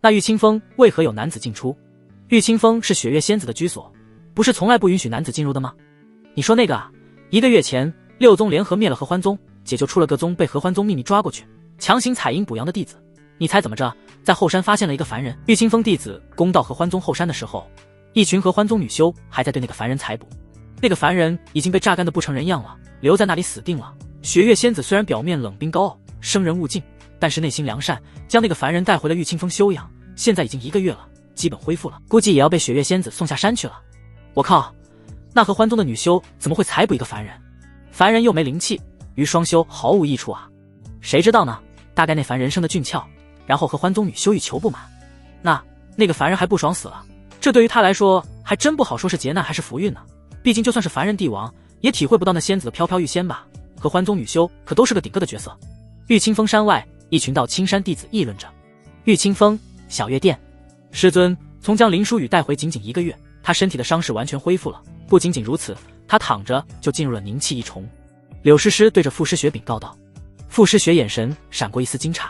那玉清风为何有男子进出？玉清风是雪月仙子的居所，不是从来不允许男子进入的吗？你说那个啊，1个月前6宗联合灭了合欢宗，解救出了个宗被合欢宗秘密抓过去，强行采阴补阳的弟子。你猜怎么着？在后山发现了一个凡人。玉清风弟子攻到合欢宗后山的时候，一群合欢宗女修还在对那个凡人采补。那个凡人已经被榨干得不成人样了，留在那里死定了。雪月仙子虽然表面冷冰高傲，生人勿近，但是内心良善，将那个凡人带回了玉清风休养。现在已经1个月了，基本恢复了，估计也要被雪月仙子送下山去了。我靠，那合欢宗的女修怎么会采补一个凡人？凡人又没灵气，于双修毫无益处啊。谁知道呢？大概那凡人生的俊俏，然后合欢宗女修欲求不满，那个凡人还不爽死了。这对于他来说还真不好说是劫难还是福运呢。毕竟就算是凡人帝王，也体会不到那仙子的飘飘欲仙吧。合欢宗女修可都是个顶个的角色。玉清风山外，一群道青山弟子议论着。玉清风小月殿，师尊从将林舒雨带回仅仅1个月，他身体的伤势完全恢复了。不仅仅如此，他躺着就进入了凝气一重。柳诗诗对着傅诗雪禀告道。傅诗雪眼神闪过一丝惊诧，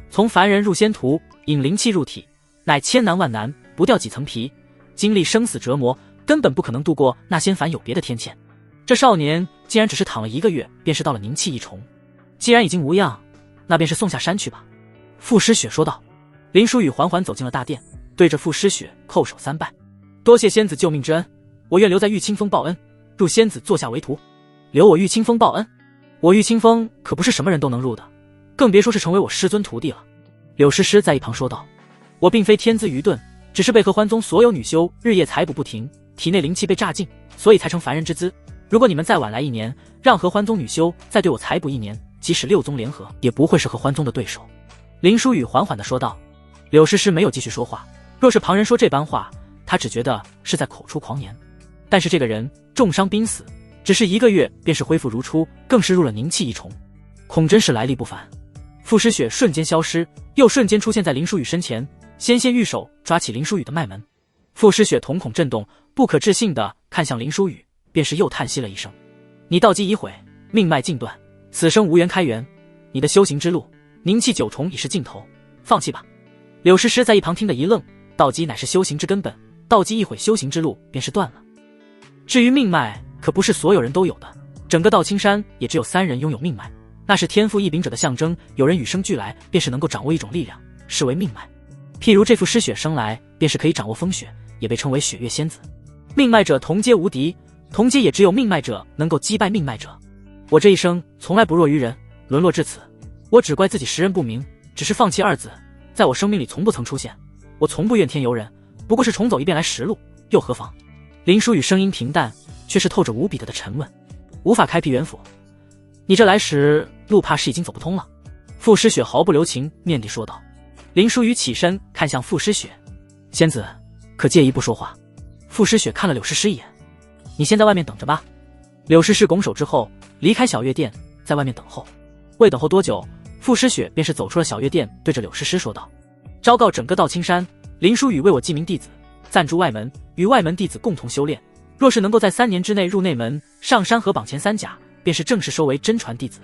从凡人入仙途，引灵气入体，乃千难万难，不掉几层皮，经历生死折磨，根本不可能度过那仙凡有别的天堑。这少年竟然只是躺了1个月，便是到了凝气一重。既然已经无恙，那便是送下山去吧。傅诗雪说道。林舒雨缓缓走进了大殿，对着傅诗雪叩首3拜。多谢仙子救命之恩，我愿留在玉清风报恩，入仙子座下为徒。留我玉清风报恩？我玉清风可不是什么人都能入的，更别说是成为我师尊徒弟了。柳诗诗在一旁说道。我并非天资愚钝，只是被合欢宗所有女修日夜采补不停，体内灵气被榨尽，所以才成凡人之姿。如果你们再晚来1年，让合欢宗女修再对我采补1年，即使6宗联合，也不会是合欢宗的对手。林舒雨缓缓地说道。柳诗诗没有继续说话，若是旁人说这般话，她只觉得是在口出狂言。但是这个人重伤濒死，只是1个月便是恢复如初，更是入了凝气一重，恐真是来历不凡。傅诗雪瞬间消失，又瞬间出现在林舒雨身前，纤纤玉手抓起林舒雨的脉门。傅诗雪瞳孔震动，不可置信地看向林舒雨，便是又叹息了一声。你道基已毁，命脉尽断，此生无缘开元，你的修行之路凝气9重已是尽头，放弃吧。柳诗诗在一旁听得一愣，道基乃是修行之根本，道基一毁，修行之路便是断了。至于命脉，可不是所有人都有的，整个道青山也只有3人拥有命脉，那是天赋异禀者的象征，有人与生俱来便是能够掌握一种力量，视为命脉。譬如这副诗雪生来便是可以掌握风雪，也被称为雪月仙子。命脉者同阶无敌，同阶也只有命脉者能够击败命脉者。我这一生从来不弱于人，沦落至此，我只怪自己识人不明，只是放弃2字在我生命里从不曾出现。我从不怨天尤人，不过是重走一遍来时路，又何妨？林舒雨声音平淡，却是透着无比的沉稳。无法开辟元府，你这来时路怕是已经走不通了。傅诗雪毫不留情面地说道。林舒雨起身看向傅诗雪，仙子可介意不说话？傅诗雪看了柳诗诗一眼，你先在外面等着吧。柳诗诗拱手之后离开小月殿，在外面等候。未等候多久，傅诗雪便是走出了小月殿，对着柳诗诗说道。昭告整个道青山，林舒雨为我记名弟子，暂驻外门，与外门弟子共同修炼。若是能够在3年之内入内门，上山河榜前3甲，便是正式收为真传弟子。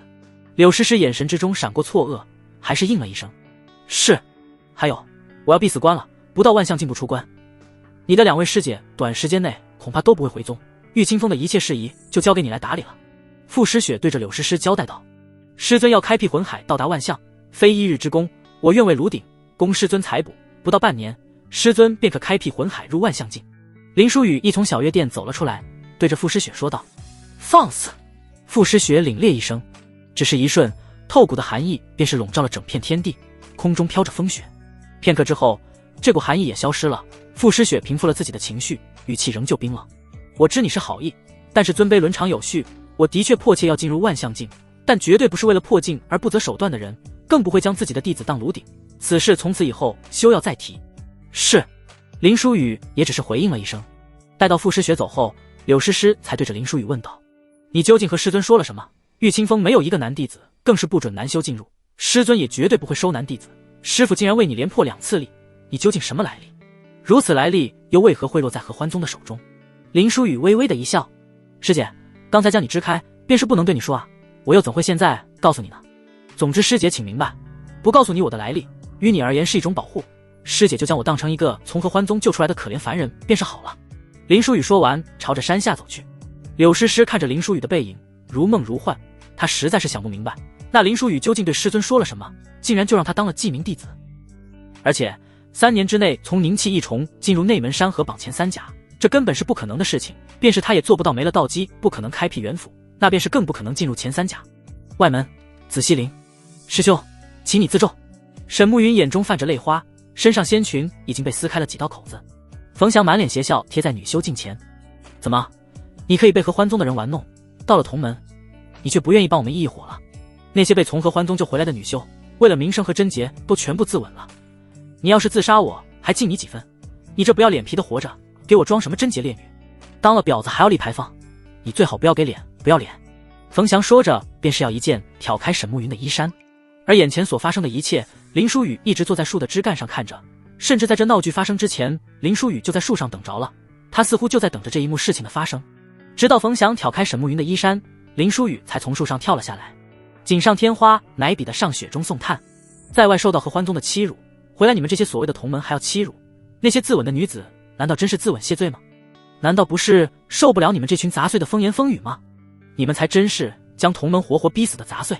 柳诗诗眼神之中闪过错愕，还是应了一声是。还有，我要闭死关了，不到万象境不出关。你的2位师姐短时间内恐怕都不会回宗，玉清风的一切事宜就交给你来打理了。傅诗雪对着柳诗诗交代道。师尊要开辟魂海到达万象，非1日之功，我愿为炉鼎，供师尊采补，不到半年，师尊便可开辟魂海入万象境。林舒雨一从小月殿走了出来，对着傅诗雪说道。放肆！傅诗雪凛冽一声，只是一瞬，透骨的寒意便是笼罩了整片天地，空中飘着风雪。片刻之后，这股寒意也消失了。傅诗雪平复了自己的情绪，语气仍旧冰冷。我知你是好意，但是尊卑伦常有序，我的确迫切要进入万象境，但绝对不是为了破境而不择手段的人，更不会将自己的弟子当炉鼎。此事从此以后休要再提。是。林舒雨也只是回应了一声。待到傅诗雪走后，柳诗诗才对着林舒雨问道。你究竟和师尊说了什么？玉清风没有一个男弟子，更是不准男修进入，师尊也绝对不会收男弟子。师父竟然为你连破2次例，你究竟什么来历？如此来历，又为何会落在合欢宗的手中？林舒雨微微的一笑。师姐，刚才将你支开，便是不能对你说啊，我又怎会现在告诉你呢？总之师姐请明白，不告诉你我的来历，于你而言是一种保护，师姐就将我当成一个从合欢宗救出来的可怜凡人便是好了。林书宇说完，朝着山下走去。柳诗诗看着林书宇的背影，如梦如幻，她实在是想不明白，那林书宇究竟对师尊说了什么，竟然就让他当了记名弟子。而且3年之内从宁气一重进入内门山河榜前3甲，这根本是不可能的事情，便是他也做不到，没了道基不可能开辟元府，那便是更不可能进入前3甲。外门，紫西陵，师兄，请你自重。沈慕云眼中泛着泪花，身上仙裙已经被撕开了几道口子。冯翔满脸邪笑，贴在女修近前，怎么，你可以被合欢宗的人玩弄，到了同门，你却不愿意帮我们一伙了？那些被从合欢宗救回来的女修，为了名声和贞洁，都全部自刎了。你要是自杀，我还敬你几分。你这不要脸皮的活着，给我装什么贞洁烈女？当了婊子还要立牌坊，你最好不要给脸，不要脸。冯翔说着，便是要一剑挑开沈慕云的衣衫。而眼前所发生的一切，林书宇一直坐在树的枝干上看着，甚至在这闹剧发生之前，林书宇就在树上等着了。他似乎就在等着这一幕事情的发生。直到冯翔挑开沈慕云的衣衫，林书宇才从树上跳了下来。锦上添花，乃比得上雪中送炭。在外受到合欢宗的欺辱，回来你们这些所谓的同门还要欺辱那些自刎的女子，难道真是自刎谢罪吗？难道不是受不了你们这群杂碎的风言风语吗？你们才真是将同门活活逼死的杂碎。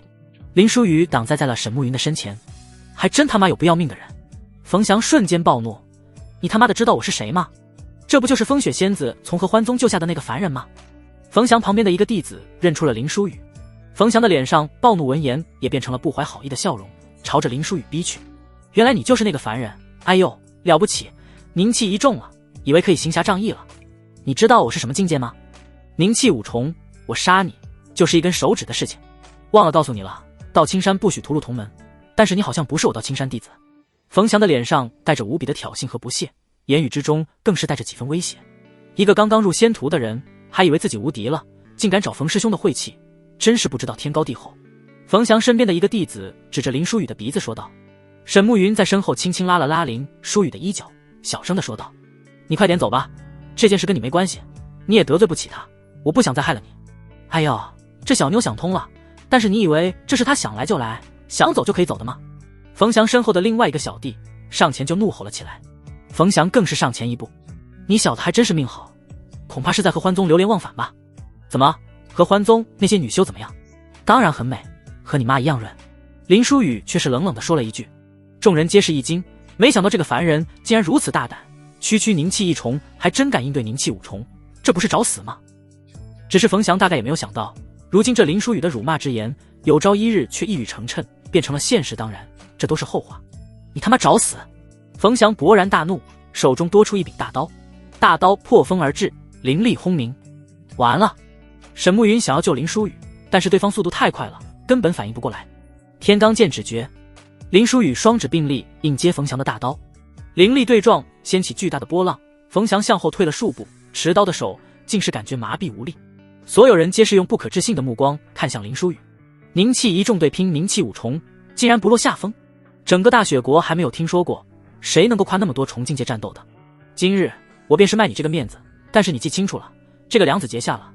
林书宇挡在了沈慕云的身前，还真他妈有不要命的人。冯翔瞬间暴怒，你他妈的知道我是谁吗？这不就是风雪仙子从合欢宗救下的那个凡人吗？冯翔旁边的一个弟子认出了林书宇，冯翔的脸上暴怒闻言也变成了不怀好意的笑容，朝着林书宇逼去。原来你就是那个凡人，哎呦，了不起，凝气一中了，以为可以行侠仗义了。你知道我是什么境界吗？凝气5重，我杀你就是一根手指的事情。忘了告诉你了，到青山不许屠戮同门，但是你好像不是我到青山弟子。冯翔的脸上带着无比的挑衅和不屑，言语之中更是带着几分威胁。一个刚刚入仙途的人，还以为自己无敌了，竟敢找冯师兄的晦气，真是不知道天高地厚。冯翔身边的一个弟子指着林书宇的鼻子说道。沈慕云在身后轻轻拉了拉林书宇的衣角，小声地说道，你快点走吧，这件事跟你没关系，你也得罪不起他，我不想再害了你。哎呦，这小妞想通了，但是你以为这是他想来就来，想走就可以走的吗？冯翔身后的另外一个小弟上前就怒吼了起来。冯翔更是上前一步，你小子还真是命好，恐怕是在合欢宗流连忘返吧？怎么，合欢宗那些女修怎么样？当然很美，和你妈一样润。林书宇却是冷冷地说了一句。众人皆是一惊，没想到这个凡人竟然如此大胆，区区凝气1重还真敢应对凝气5重，这不是找死吗？只是冯翔大概也没有想到，如今这林书宇的辱骂之言，有朝一日却一语成谶，变成了现实。当然，这都是后话。你他妈找死！冯翔勃然大怒，手中多出一柄大刀，大刀破风而至，凌厉轰鸣。完了！沈慕云想要救林书宇，但是对方速度太快了，根本反应不过来。天罡剑指诀，林书宇双指并力应接冯翔的大刀，凌厉对撞，掀起巨大的波浪。冯翔向后退了数步，持刀的手竟是感觉麻痹无力。所有人皆是用不可置信的目光看向林书宇。凝气1重对拼凝气5重，竟然不落下风。整个大雪国还没有听说过谁能够跨那么多重境界战斗的。今日我便是卖你这个面子，但是你记清楚了，这个梁子结下了，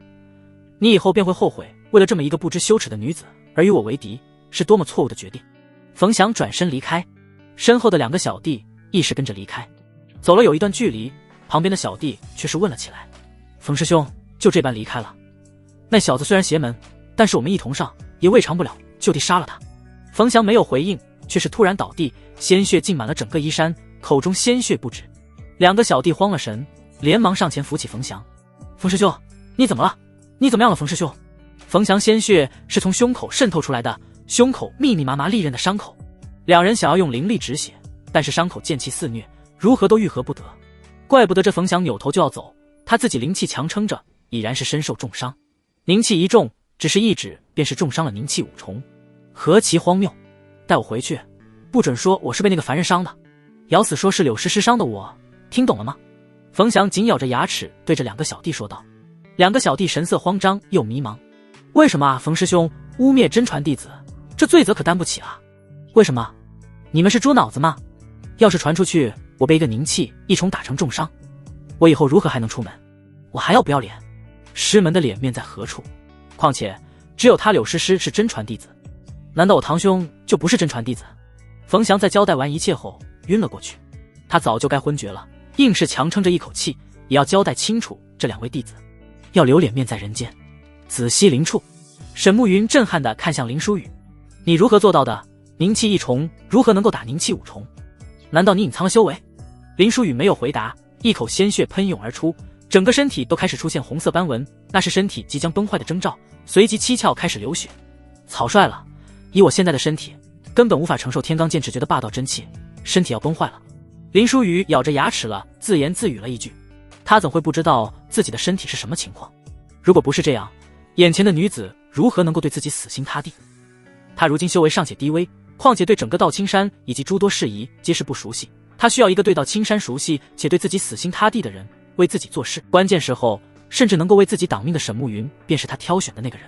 你以后便会后悔，为了这么一个不知羞耻的女子而与我为敌，是多么错误的决定。冯翔转身离开，身后的2个小弟亦是跟着离开。走了有一段距离，旁边的小弟却是问了起来，冯师兄就这般离开了？那小子虽然邪门，但是我们一同上也未尝不了就地杀了他。冯翔没有回应，却是突然倒地，鲜血浸满了整个衣衫，口中鲜血不止。2个小弟慌了神，连忙上前扶起冯翔。冯师兄，你怎么了？你怎么样了，冯师兄？冯翔鲜血是从胸口渗透出来的，胸口密密麻麻利刃的伤口。2人想要用灵力止血，但是伤口剑气肆虐，如何都愈合不得。怪不得这冯翔扭头就要走，他自己灵气强撑着，已然是身受重伤。凝气1重，只是一指便是重伤了凝气5重，何其荒谬！带我回去，不准说我是被那个凡人伤的，咬死说是柳诗诗伤的我，听懂了吗？冯翔紧咬着牙齿对着2个小弟说道。2个小弟神色慌张又迷茫，为什么啊，冯师兄污蔑真传弟子，这罪责可担不起啊！为什么？你们是猪脑子吗？要是传出去，我被一个凝气1重打成重伤，我以后如何还能出门？我还要不要脸？师门的脸面在何处？况且只有他柳诗诗是真传弟子，难道我堂兄就不是真传弟子？冯翔在交代完一切后晕了过去。他早就该昏厥了，硬是强撑着一口气，也要交代清楚这2位弟子，要留脸面在人间。子息灵处，沈慕云震撼地看向林书宇：“你如何做到的？凝气1重如何能够打凝气5重？难道你隐藏了修为？”林书宇没有回答，一口鲜血喷涌而出，整个身体都开始出现红色斑纹，那是身体即将崩坏的征兆，随即七窍开始流血。草率了，以我现在的身体，根本无法承受天罡剑指诀的霸道真气，身体要崩坏了。林书宇咬着牙齿了，自言自语了一句，他怎会不知道自己的身体是什么情况？如果不是这样，眼前的女子如何能够对自己死心塌地？他如今修为尚且低微，况且对整个道青山以及诸多事宜皆是不熟悉，他需要一个对道青山熟悉且对自己死心塌地的人为自己做事，关键时候甚至能够为自己挡命的沈慕云便是他挑选的那个人。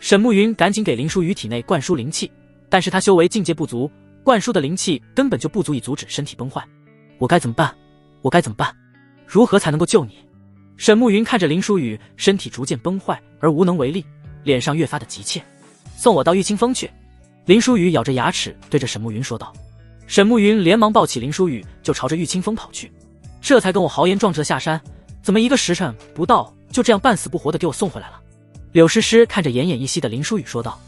沈慕云赶紧给林书宇体内灌输灵气，但是他修为境界不足，灌输的灵气根本就不足以阻止身体崩坏。我该怎么办？我该怎么办？如何才能够救你？沈慕云看着林书宇身体逐渐崩坏而无能为力，脸上越发的急切。送我到玉清风去。林书宇咬着牙齿对着沈慕云说道。沈慕云连忙抱起林书宇就朝着玉清风跑去，这才跟我豪言壮志的下山，怎么1个时辰不到就这样半死不活的给我送回来了？柳诗诗看着奄奄一息的林书宇说道。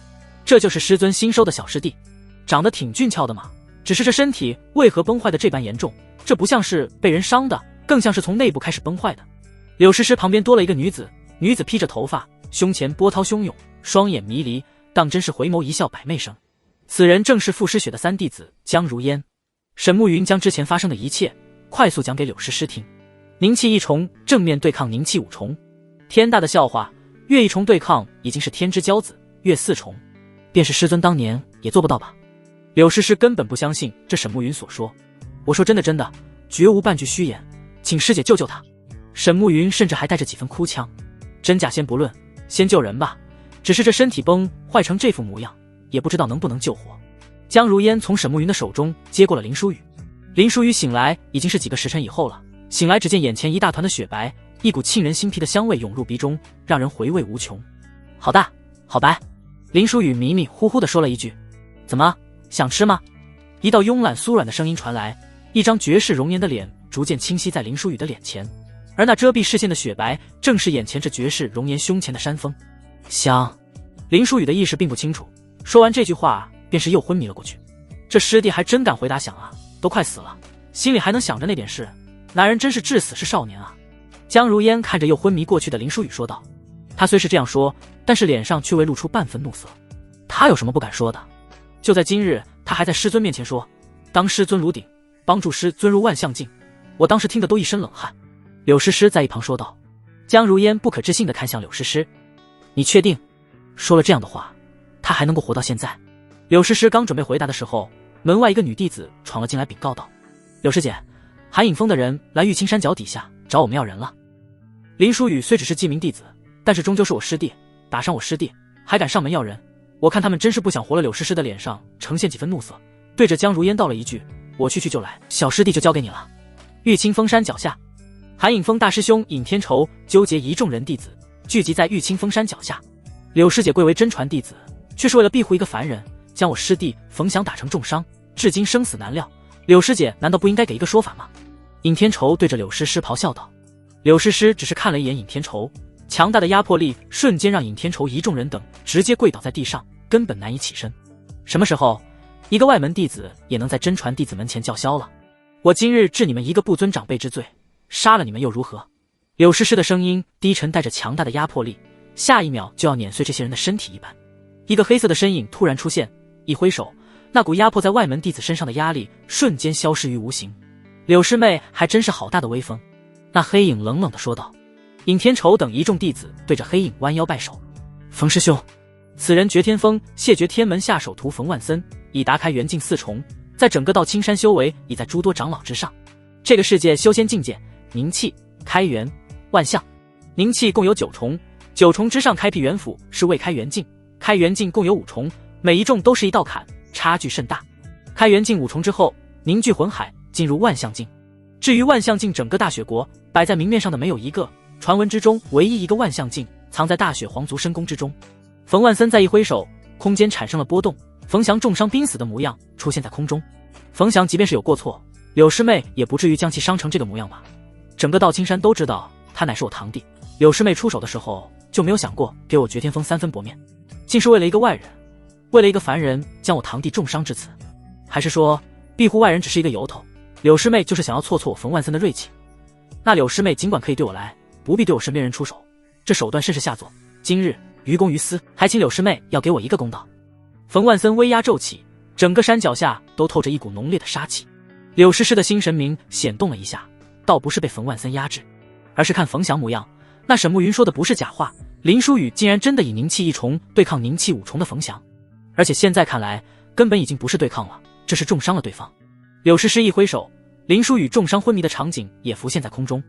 这就是师尊新收的小师弟，长得挺俊俏的嘛，只是这身体为何崩坏的这般严重？这不像是被人伤的，更像是从内部开始崩坏的。柳诗诗旁边多了一个女子，女子披着头发，胸前波涛汹涌，双眼迷离，当真是回眸一笑百媚生。此人正是傅诗雪的3弟子江如烟。沈慕云将之前发生的一切快速讲给柳诗诗听。凝气1重正面对抗凝气5重，天大的笑话，月1重对抗已经是天之骄子，月4重便是师尊当年也做不到吧？柳诗诗根本不相信这沈慕云所说。我说真的真的，绝无半句虚言，请师姐救救他。沈慕云甚至还带着几分哭腔。真假先不论，先救人吧，只是这身体崩坏成这副模样，也不知道能不能救活。江如烟从沈慕云的手中接过了林书宇。林书宇醒来已经是几个时辰以后了，醒来只见眼前一大团的雪白，一股沁人心脾的香味涌入鼻中，让人回味无穷。好大好白。林书宇迷迷糊糊地说了一句，怎么想吃吗？一道慵懒酥软的声音传来，一张绝世容颜的脸逐渐清晰在林书宇的脸前，而那遮蔽视线的雪白正是眼前这绝世容颜胸前的山峰。香。林书宇的意识并不清楚，说完这句话便是又昏迷了过去。这师弟还真敢回答响啊，都快死了，心里还能想着那点事，男人真是至死是少年啊。江如烟看着又昏迷过去的林书宇说道。他虽是这样说，但是脸上却未露出半分怒色。他有什么不敢说的？就在今日，他还在师尊面前说，当师尊炉鼎，帮助师尊入万象境，我当时听得都一身冷汗。柳诗诗在一旁说道。江如烟不可置信地看向柳诗诗，你确定？说了这样的话，他还能够活到现在？柳诗诗刚准备回答的时候，门外一个女弟子闯了进来禀告道，柳师姐，韩影峰的人来玉青山脚底下找我们要人了。林书宇虽只是记名弟子，但是终究是我师弟，打伤我师弟还敢上门要人，我看他们真是不想活了。柳诗诗的脸上呈现几分怒色，对着江如烟道了一句，我去就来，小师弟就交给你了。玉清风山脚下，韩影峰大师兄尹天仇纠结一众人弟子聚集在玉清风山脚下，柳师姐贵为真传弟子，却是为了庇护一个凡人，将我师弟冯翔打成重伤，至今生死难料，柳师姐难道不应该给一个说法吗？尹天仇对着柳诗诗咆哮道。柳诗诗只是看了一眼尹天仇，强大的压迫力瞬间让尹天仇一众人等直接跪倒在地上，根本难以起身。什么时候一个外门弟子也能在真传弟子门前叫嚣了？我今日治你们一个不尊长辈之罪，杀了你们又如何？柳诗诗的声音低沉，带着强大的压迫力，下一秒就要碾碎这些人的身体一般。一个黑色的身影突然出现，一挥手，那股压迫在外门弟子身上的压力瞬间消失于无形。柳师妹还真是好大的威风。那黑影冷冷地说道。尹天仇等一众弟子对着黑影弯腰拜手。冯师兄，此人绝天峰谢绝天门下手徒冯万森，已达开元境4重，在整个道青山修为已在诸多长老之上。这个世界修仙境界，凝气、开元、万象。凝气共有9重，9重之上开辟元府是未开元境，开元境共有5重，每一重都是一道坎，差距甚大。开元境5重之后，凝聚魂海，进入万象境。至于万象境，整个大雪国摆在明面上的没有一个，传闻之中唯一一个万象境藏在大雪皇族深宫之中。冯万森再一挥手，空间产生了波动，冯翔重伤濒死的模样出现在空中。冯翔即便是有过错，柳师妹也不至于将其伤成这个模样吧？整个道青山都知道他乃是我堂弟，柳师妹出手的时候就没有想过给我绝天峰3分薄面，竟是为了一个外人，为了一个凡人将我堂弟重伤至此。还是说庇护外人只是一个由头，柳师妹就是想要挫挫我冯万森的锐气？那柳师妹尽管可以对我来，不必对我身边人出手，这手段甚是下作。今日于公于私，还请柳师妹要给我一个公道。冯万森威压骤起，整个山脚下都透着一股浓烈的杀气。柳诗诗的心神明显动了一下，倒不是被冯万森压制，而是看冯翔模样，那沈慕云说的不是假话，林书宇竟然真的以凝气一重对抗凝气5重的冯翔，而且现在看来根本已经不是对抗了，这是重伤了对方。柳诗诗一挥手，林书宇重伤昏迷的场景也浮现在空中。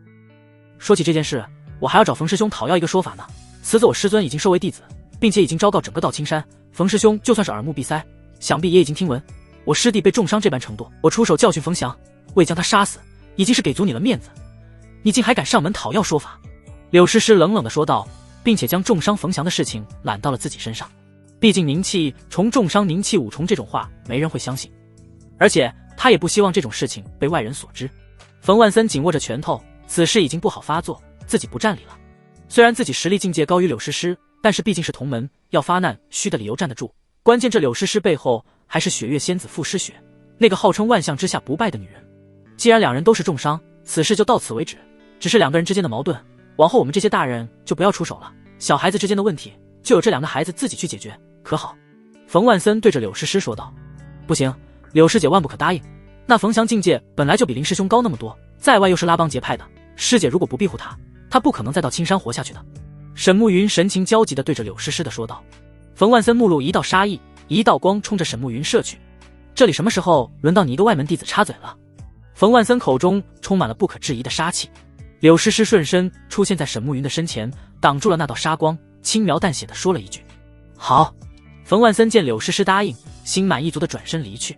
说起这件事，我还要找冯师兄讨要一个说法呢。此子我师尊已经收为弟子，并且已经昭告整个道青山，冯师兄就算是耳目闭塞，想必也已经听闻我师弟被重伤这般程度。我出手教训冯翔，未将他杀死，已经是给足你了面子，你竟还敢上门讨要说法？柳诗诗冷冷地说道，并且将重伤冯翔的事情揽到了自己身上。毕竟凝气重重伤凝气5重这种话没人会相信，而且他也不希望这种事情被外人所知。冯万森紧握着拳头，此事已经不好发作，自己不占理了。虽然自己实力境界高于柳诗诗，但是毕竟是同门，要发难需的理由站得住。关键这柳诗诗背后还是雪月仙子傅诗雪，那个号称万象之下不败的女人。既然两人都是重伤，此事就到此为止，只是两个人之间的矛盾，往后我们这些大人就不要出手了，小孩子之间的问题就有这两个孩子自己去解决，可好？冯万森对着柳诗诗说道。不行，柳师姐万不可答应，那冯翔境界本来就比林师兄高那么多，在外又是拉帮结派的，师姐如果不庇护他，他不可能再到青山活下去的。沈慕云神情焦急地对着柳诗诗的说道。冯万森目露一道杀意，一道光冲着沈慕云射去。这里什么时候轮到你一个外门弟子插嘴了？冯万森口中充满了不可置疑的杀气。柳诗诗顺身出现在沈慕云的身前，挡住了那道杀光，轻描淡写地说了一句好。冯万森见柳诗诗答应，心满意足地转身离去。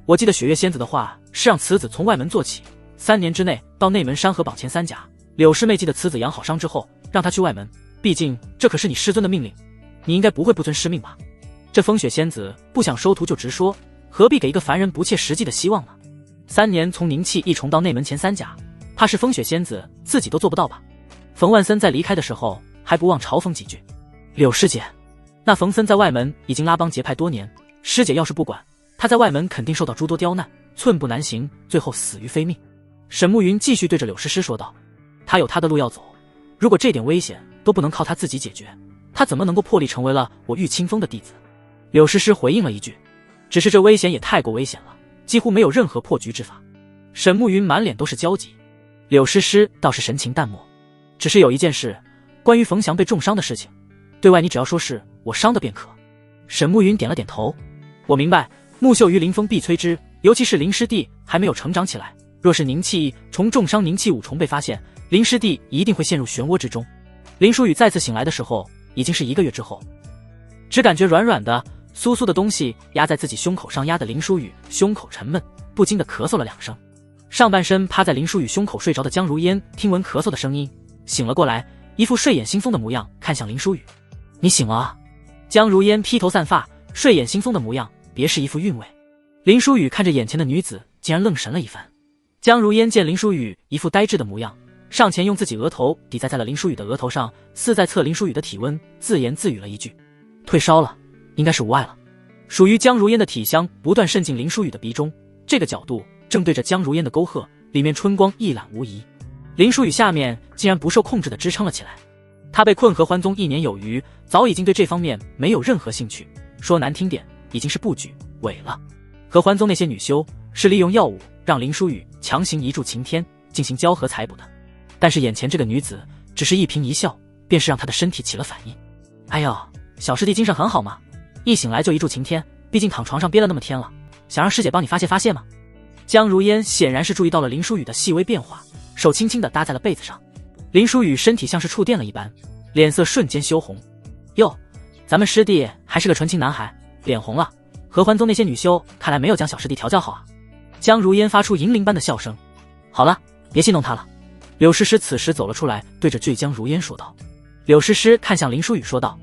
我记得雪月仙子的话是让此子从外门做起，3年之内到内门山河榜前3甲。柳师妹记得此子养好伤之后让他去外门，毕竟这可是你师尊的命令，你应该不会不遵师命吧？这风雪仙子不想收徒就直说，何必给一个凡人不切实际的希望呢？3年从凝气1重到内门前3甲，怕是风雪仙子自己都做不到吧？冯万森在离开的时候还不忘嘲讽几句。柳师姐，那冯森在外门已经拉帮结派多年，师姐要是不管，他在外门肯定受到诸多刁难，寸步难行，最后死于非命。沈慕云继续对着柳诗诗说道。他有他的路要走，如果这点危险都不能靠他自己解决，他怎么能够破例成为了我玉清风的弟子？柳诗诗回应了一句，只是这危险也太过危险了，几乎没有任何破局之法。沈慕云满脸都是焦急，柳诗诗倒是神情淡漠，只是有一件事，关于冯翔被重伤的事情，对外你只要说是我伤的便可。沈慕云点了点头，我明白，木秀于林风必摧之，尤其是林师弟还没有成长起来，若是凝气重重伤凝气5重被发现，林师弟一定会陷入漩涡之中。林书宇再次醒来的时候已经是1个月之后，只感觉软软的酥酥的东西压在自己胸口上，压得林书宇胸口沉闷，不禁地咳嗽了2声。上半身趴在林书宇胸口睡着的江如烟听闻咳嗽的声音醒了过来，一副睡眼惺忪的模样看向林书宇。你醒了啊？江如烟披头散发，睡眼惺忪的模样别是一副韵味。林书宇看着眼前的女子竟然愣神了一番。江如烟见林书宇一副呆滞的模样，上前用自己额头抵在了林书宇的额头上，似在测林书宇的体温，自言自语了一句退烧了，应该是无碍了。属于江如烟的体香不断渗进林书宇的鼻中，这个角度正对着江如烟的沟壑，里面春光一览无遗。林书宇下面竟然不受控制地支撑了起来。他被困合欢宗1年有余，早已经对这方面没有任何兴趣，说难听点已经是不举伪了。合欢宗那些女修是利用药物让林书宇强行移驻擎天进行交合采补的，但是眼前这个女子只是一颦一笑，便是让他的身体起了反应。哎呦，小师弟精神很好嘛，一醒来就移驻擎天，毕竟躺床上憋了那么天了，想让师姐帮你发泄发泄吗？江如烟显然是注意到了林书宇的细微变化，手轻轻地搭在了被子上。林书宇身体像是触电了一般，脸色瞬间羞红。哟，咱们师弟还是个纯情男孩，脸红了。合欢宗那些女修看来没有将小师弟调教好啊。江如烟发出银铃般的笑声。好了，别戏弄他了。柳诗诗此时走了出来，对着江如烟说道。柳诗诗看向林书宇说道，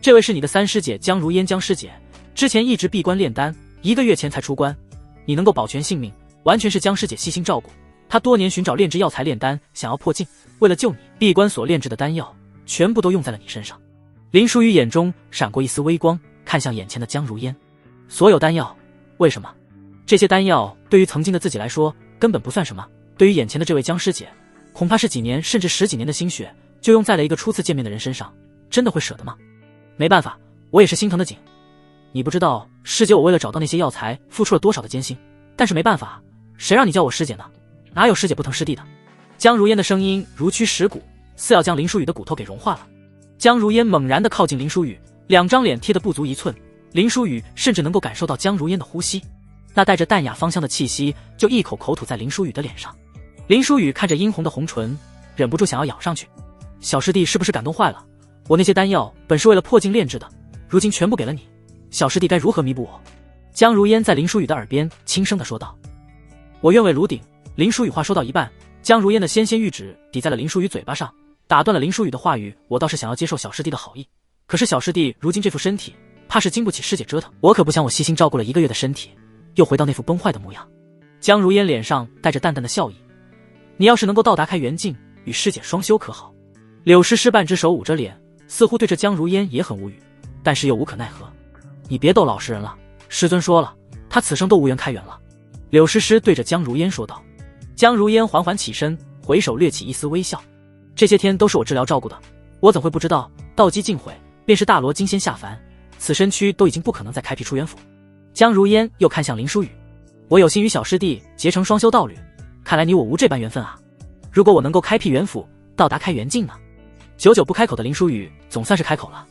这位是你的3师姐江如烟江师姐，之前一直闭关炼丹，1个月前才出关，你能够保全性命，完全是江师姐细心照顾。她多年寻找炼制药材炼丹，想要破境，为了救你，闭关所炼制的丹药全部都用在了你身上。林舒雨眼中闪过一丝微光，看向眼前的江如烟。所有丹药？为什么？这些丹药对于曾经的自己来说根本不算什么，对于眼前的这位江师姐，恐怕是几年甚至10几年的心血就用在了一个初次见面的人身上，真的会舍得吗？没办法，我也是心疼的紧。你不知道师姐我为了找到那些药材付出了多少的艰辛，但是没办法，谁让你叫我师姐呢？哪有师姐不疼师弟的？江如烟的声音如躯蚀骨，似要将林舒雨的骨头给融化了。江如烟猛然地靠近林舒雨，2张脸贴得不足1寸，林舒雨甚至能够感受到江如烟的呼吸，那带着淡雅芳香的气息就一口口吐在林舒雨的脸上。林舒雨看着殷红的红唇，忍不住想要咬上去。小师弟是不是感动坏了？我那些丹药本是为了破境炼制的，如今全部给了你，小师弟该如何弥补我？江如烟在林舒雨的耳边轻声地说道。我愿为炉鼎。林舒雨话说到一半，江如烟的纤纤玉指抵在了林舒雨嘴巴上，打断了林舒雨的话语。我倒是想要接受小师弟的好意，可是小师弟如今这副身体，怕是经不起师姐折腾。我可不想我细心照顾了1个月的身体，又回到那副崩坏的模样。江如烟脸上带着淡淡的笑意。你要是能够到达开元境，与师姐双修可好？柳诗诗半只手捂着脸，似乎对着江如烟也很无语，但是又无可奈何。你别逗老实人了，师尊说了，他此生都无缘开元了。柳诗诗对着江如烟说道。江如烟缓缓起身，回首掠起一丝微笑。这些天都是我治疗照顾的，我怎会不知道道基尽毁，便是大罗金仙下凡，此身躯都已经不可能再开辟出元府。江如烟又看向林舒雨，我有心与小师弟结成双修道侣，看来你我无这般缘分啊。如果我能够开辟元府，到达开元境呢？久久不开口的林舒雨总算是开口了。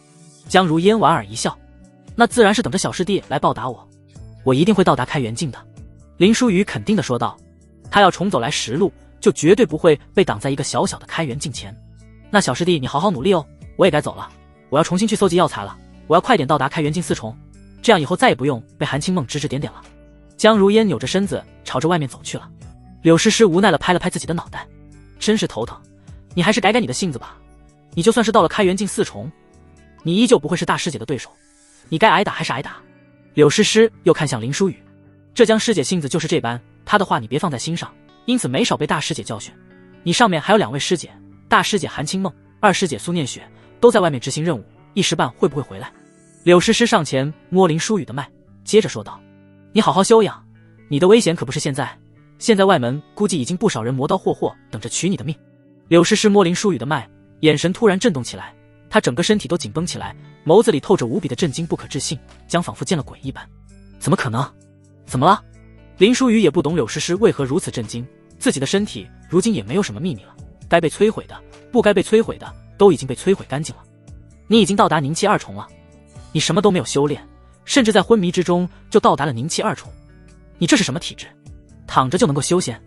江如烟莞尔一笑，那自然是等着小师弟来报答我，我一定会到达开元境的。林舒雨肯定地说道，他要重走来10路，就绝对不会被挡在一个小小的开元境前。那小师弟你好好努力哦，我也该走了，我要重新去搜集药材了，我要快点到达开元境4重，这样以后再也不用被韩清梦指指点点了。江如烟扭着身子朝着外面走去了。柳诗诗无奈地拍了拍自己的脑袋，真是头疼，你还是改改你的性子吧，你就算是到了开元境4重，你依旧不会是大师姐的对手，你该挨打还是挨打。柳诗诗又看向林舒雨，这江师姐性子就是这般，她的话你别放在心上，因此没少被大师姐教训。你上面还有2位师姐，大师姐韩清梦，2师姐苏念雪，都在外面执行任务，一时半会不会回来？柳诗诗上前摸林舒雨的脉，接着说道，你好好休养，你的危险可不是现在，现在外门估计已经不少人磨刀霍霍等着取你的命。柳诗诗摸林舒雨的脉，眼神突然震动起来，她整个身体都紧绷起来，眸子里透着无比的震惊不可置信，将仿佛见了鬼一般。怎么可能？怎么了？林舒雨也不懂柳诗诗为何如此震惊，自己的身体如今也没有什么秘密了，该被摧毁的不该被摧毁的都已经被摧毁干净了。你已经到达凝气2重了，你什么都没有修炼，甚至在昏迷之中就到达了凝气2重，你这是什么体质？躺着就能够修仙？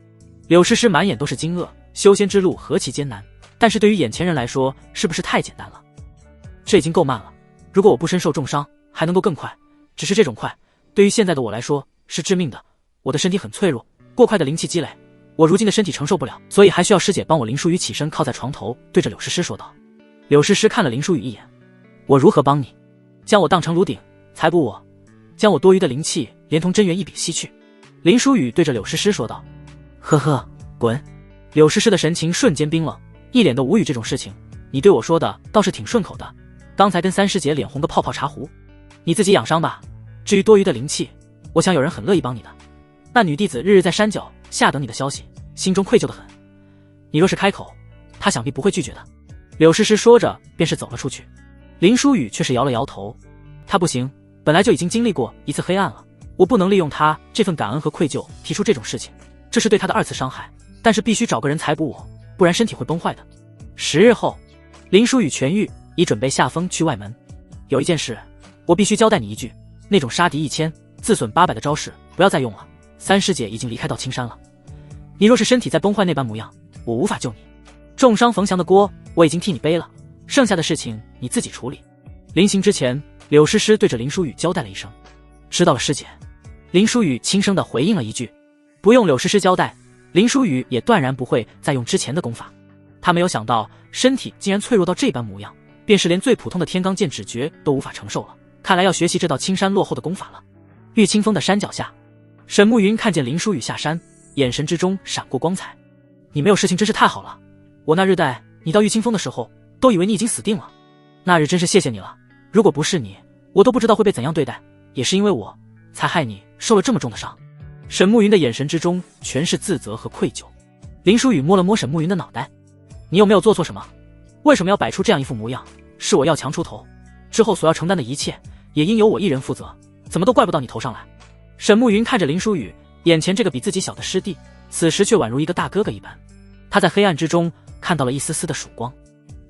柳诗诗满眼都是惊愕，修仙之路何其艰难，但是对于眼前人来说是不是太简单了？这已经够慢了，如果我不身受重伤还能够更快，只是这种快对于现在的我来说是致命的，我的身体很脆弱，过快的灵气积累我如今的身体承受不了，所以还需要师姐帮我。林舒雨起身靠在床头，对着柳诗诗说道。柳诗诗看了林舒雨一眼，我如何帮你？将我当成炉鼎才补我，将我多余的灵气连同真元一笔吸去。林舒雨对着柳诗诗说道。呵呵，滚！柳诗诗的神情瞬间冰冷，一脸的无语。这种事情你对我说的倒是挺顺口的，刚才跟3师姐脸红个泡泡茶壶，你自己养伤吧，至于多余的灵气，我想有人很乐意帮你的。那女弟子日日在山脚下等你的消息，心中愧疚的很，你若是开口，她想必不会拒绝的。柳诗诗说着便是走了出去。林舒雨却是摇了摇头，她不行，本来就已经经历过一次黑暗了，我不能利用她这份感恩和愧疚提出这种事情，这是对她的2次伤害，但是必须找个人才补我，不然身体会崩坏的。10日后，林舒雨痊愈，已准备下峰去外门。有一件事我必须交代你一句，那种杀敌1000自损800的招式不要再用了，3师姐已经离开到青山了，你若是身体再崩坏那般模样，我无法救你。重伤冯翔的锅我已经替你背了，剩下的事情你自己处理。临行之前，柳诗诗对着林舒雨交代了一声，知道了师姐。林舒雨轻声地回应了一句，不用柳诗诗交代，林舒雨也断然不会再用之前的功法。他没有想到身体竟然脆弱到这般模样，便是连最普通的天罡剑指诀都无法承受了，看来要学习这道青山落后的功法了。玉清风的山脚下，沈暮云看见林舒雨下山，眼神之中闪过光彩。你没有事情真是太好了，我那日带你到玉清风的时候，都以为你已经死定了。那日真是谢谢你了，如果不是你，我都不知道会被怎样对待，也是因为我，才害你受了这么重的伤。沈慕云的眼神之中全是自责和愧疚。林书雨摸了摸沈慕云的脑袋，你有没有做错什么？为什么要摆出这样一副模样？是我要强出头，之后所要承担的一切，也应由我一人负责，怎么都怪不到你头上来。沈慕云看着林书雨，眼前这个比自己小的师弟，此时却宛如一个大哥哥一般。他在黑暗之中看到了一丝丝的曙光。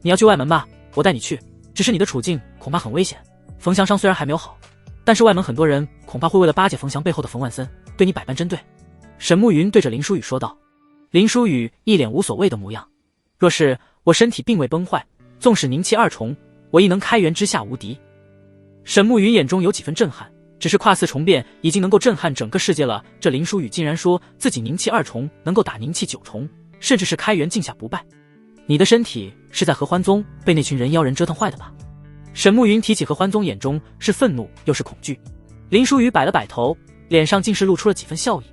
你要去外门吧，我带你去，只是你的处境恐怕很危险。冯祥伤虽然还没有好，但是外门很多人恐怕会为了巴结冯祥背后的冯万森，对你百般针对。沈慕云对着林书雨说道。林书雨一脸无所谓的模样，若是我身体并未崩坏，纵使凝气二重，我亦能开元之下无敌。沈慕云眼中有几分震撼，只是跨4重变已经能够震撼整个世界了，这林书雨竟然说自己凝气2重能够打凝气9重，甚至是开元境下不败。你的身体是在合欢宗被那群人妖人折腾坏的吧？沈慕云提起合欢宗，眼中是愤怒又是恐惧。林书雨摆了摆头，脸上竟是露出了几分笑意。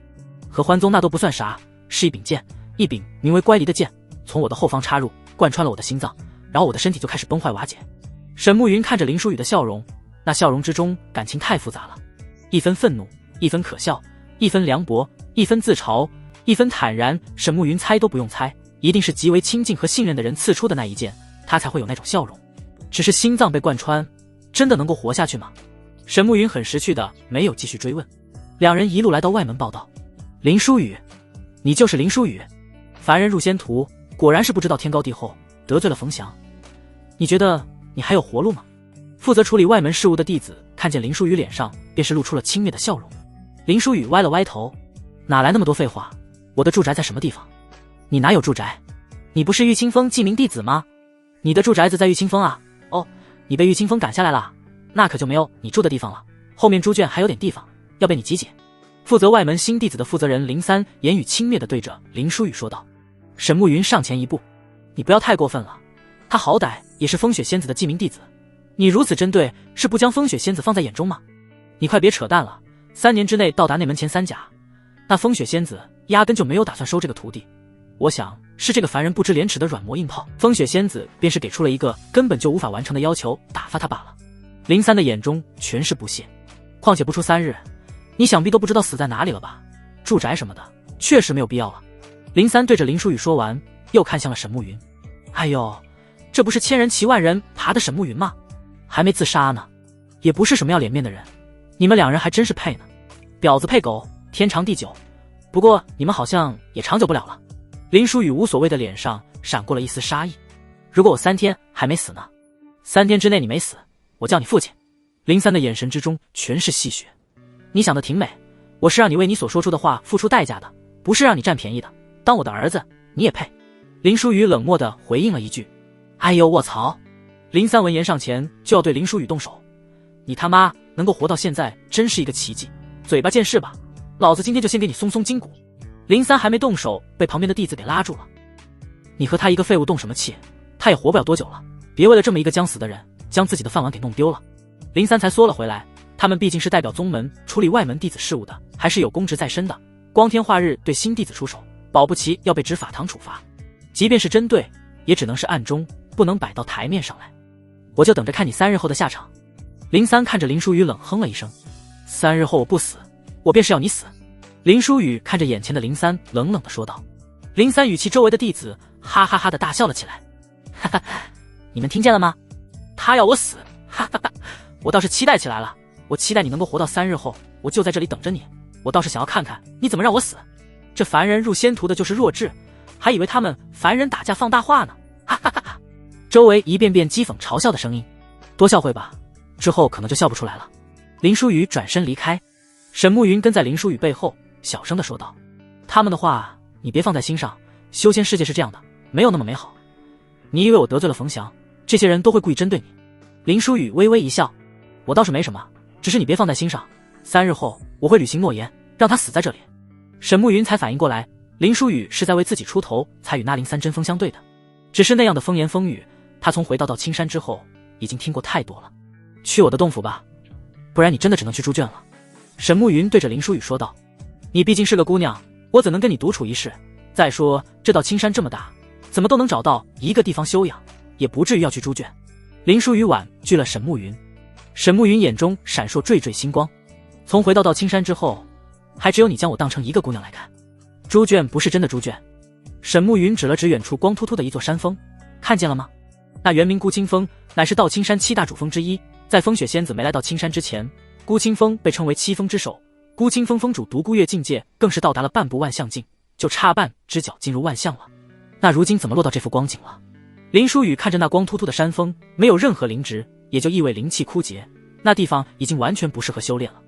合欢宗那都不算啥，是一柄剑，一柄名为乖离的剑，从我的后方插入，贯穿了我的心脏，然后我的身体就开始崩坏瓦解。沈慕云看着林书雨的笑容，那笑容之中感情太复杂了，一分愤怒，一分可笑，一分凉薄，一分自嘲，一分坦然。沈慕云猜都不用猜，一定是极为亲近和信任的人刺出的那一剑，他才会有那种笑容。只是心脏被贯穿，真的能够活下去吗？沈慕云很识趣的没有继续追问。两人一路来到外门报道。林书雨，你就是林书雨？凡人入仙途，果然是不知道天高地厚，得罪了冯祥。你觉得你还有活路吗？负责处理外门事务的弟子看见林书雨脸上便是露出了轻蔑的笑容。林书雨歪了歪头，哪来那么多废话？我的住宅在什么地方？你哪有住宅？你不是玉清风记名弟子吗？你的住宅子在玉清风啊？哦，你被玉清风赶下来了，那可就没有你住的地方了，后面猪圈还有点地方要被你挤解。负责外门新弟子的负责人林三言语轻蔑地对着林书雨说道。沈慕云上前一步，你不要太过分了，他好歹也是风雪仙子的记名弟子，你如此针对，是不将风雪仙子放在眼中吗？你快别扯淡了，3年之内到达那门前3甲，那风雪仙子压根就没有打算收这个徒弟，我想是这个凡人不知廉耻的软磨硬泡，风雪仙子便是给出了一个根本就无法完成的要求，打发他罢了。林三的眼中全是不屑，况且不出3日，你想必都不知道死在哪里了吧？住宅什么的确实没有必要了。林三对着林书雨说完，又看向了沈慕云。哎呦，这不是千人骑万人爬的沈慕云吗？还没自杀呢，也不是什么要脸面的人，你们两人还真是配呢。婊子配狗，天长地久，不过你们好像也长久不了了。林书雨无所谓的脸上闪过了一丝杀意。如果我3天还没死呢？3天之内你没死，我叫你父亲。林三的眼神之中全是戏谑。你想的挺美，我是让你为你所说出的话付出代价的，不是让你占便宜的。当我的儿子，你也配？林书雨冷漠地回应了一句。哎呦卧槽！林三闻言上前就要对林书雨动手。你他妈能够活到现在真是一个奇迹，嘴巴见识吧，老子今天就先给你松松筋骨。林三还没动手，被旁边的弟子给拉住了。你和他一个废物动什么气？他也活不了多久了，别为了这么一个将死的人，将自己的饭碗给弄丢了。林三才缩了回来，他们毕竟是代表宗门处理外门弟子事务的，还是有公职在身的，光天化日对新弟子出手，保不齐要被执法堂处罚。即便是针对，也只能是暗中，不能摆到台面上来。我就等着看你3日后的下场。林三看着林书雨冷哼了一声，3日后我不死，我便是要你死。林书雨看着眼前的林三冷冷地说道。林三语气周围的弟子哈哈哈的大笑了起来。哈哈，你们听见了吗？他要我死，哈哈哈，我倒是期待起来了，我期待你能够活到3日后，我就在这里等着你，我倒是想要看看你怎么让我死。这凡人入仙途的就是弱智，还以为他们凡人打架放大话呢，哈哈哈哈。周围一遍遍讥讽嘲笑的声音，多笑会吧，之后可能就笑不出来了。林书雨转身离开，沈慕云跟在林书雨背后小声地说道，他们的话你别放在心上，修仙世界是这样的，没有那么美好。你以为我得罪了冯祥，这些人都会故意针对你？林书雨微微一笑，我倒是没什么，只是你别放在心上，3日后我会履行诺言，让他死在这里。沈慕云才反应过来，林书雨是在为自己出头，才与那林三针锋相对的。只是那样的风言风语，他从回到青山之后已经听过太多了。去我的洞府吧，不然你真的只能去猪圈了。沈慕云对着林书雨说道，你毕竟是个姑娘，我怎能跟你独处一室？再说这道青山这么大，怎么都能找到一个地方休养，也不至于要去猪圈。林书宇婉拒了沈暮云，沈暮云眼中闪烁惴惴星光。从回到青山之后，还只有你将我当成一个姑娘来看。猪圈不是真的猪圈。沈暮云指了指远处光秃秃的一座山峰，看见了吗？那原名孤清峰，乃是道青山7大主峰之一。在风雪仙子没来到青山之前，孤清峰被称为7峰之首。孤清峰峰主独孤月境界更是到达了半步万象境，就差半只脚进入万象了。那如今怎么落到这副光景了？林书宇看着那光秃秃的山峰，没有任何灵植，也就意味灵气枯竭，那地方已经完全不适合修炼了。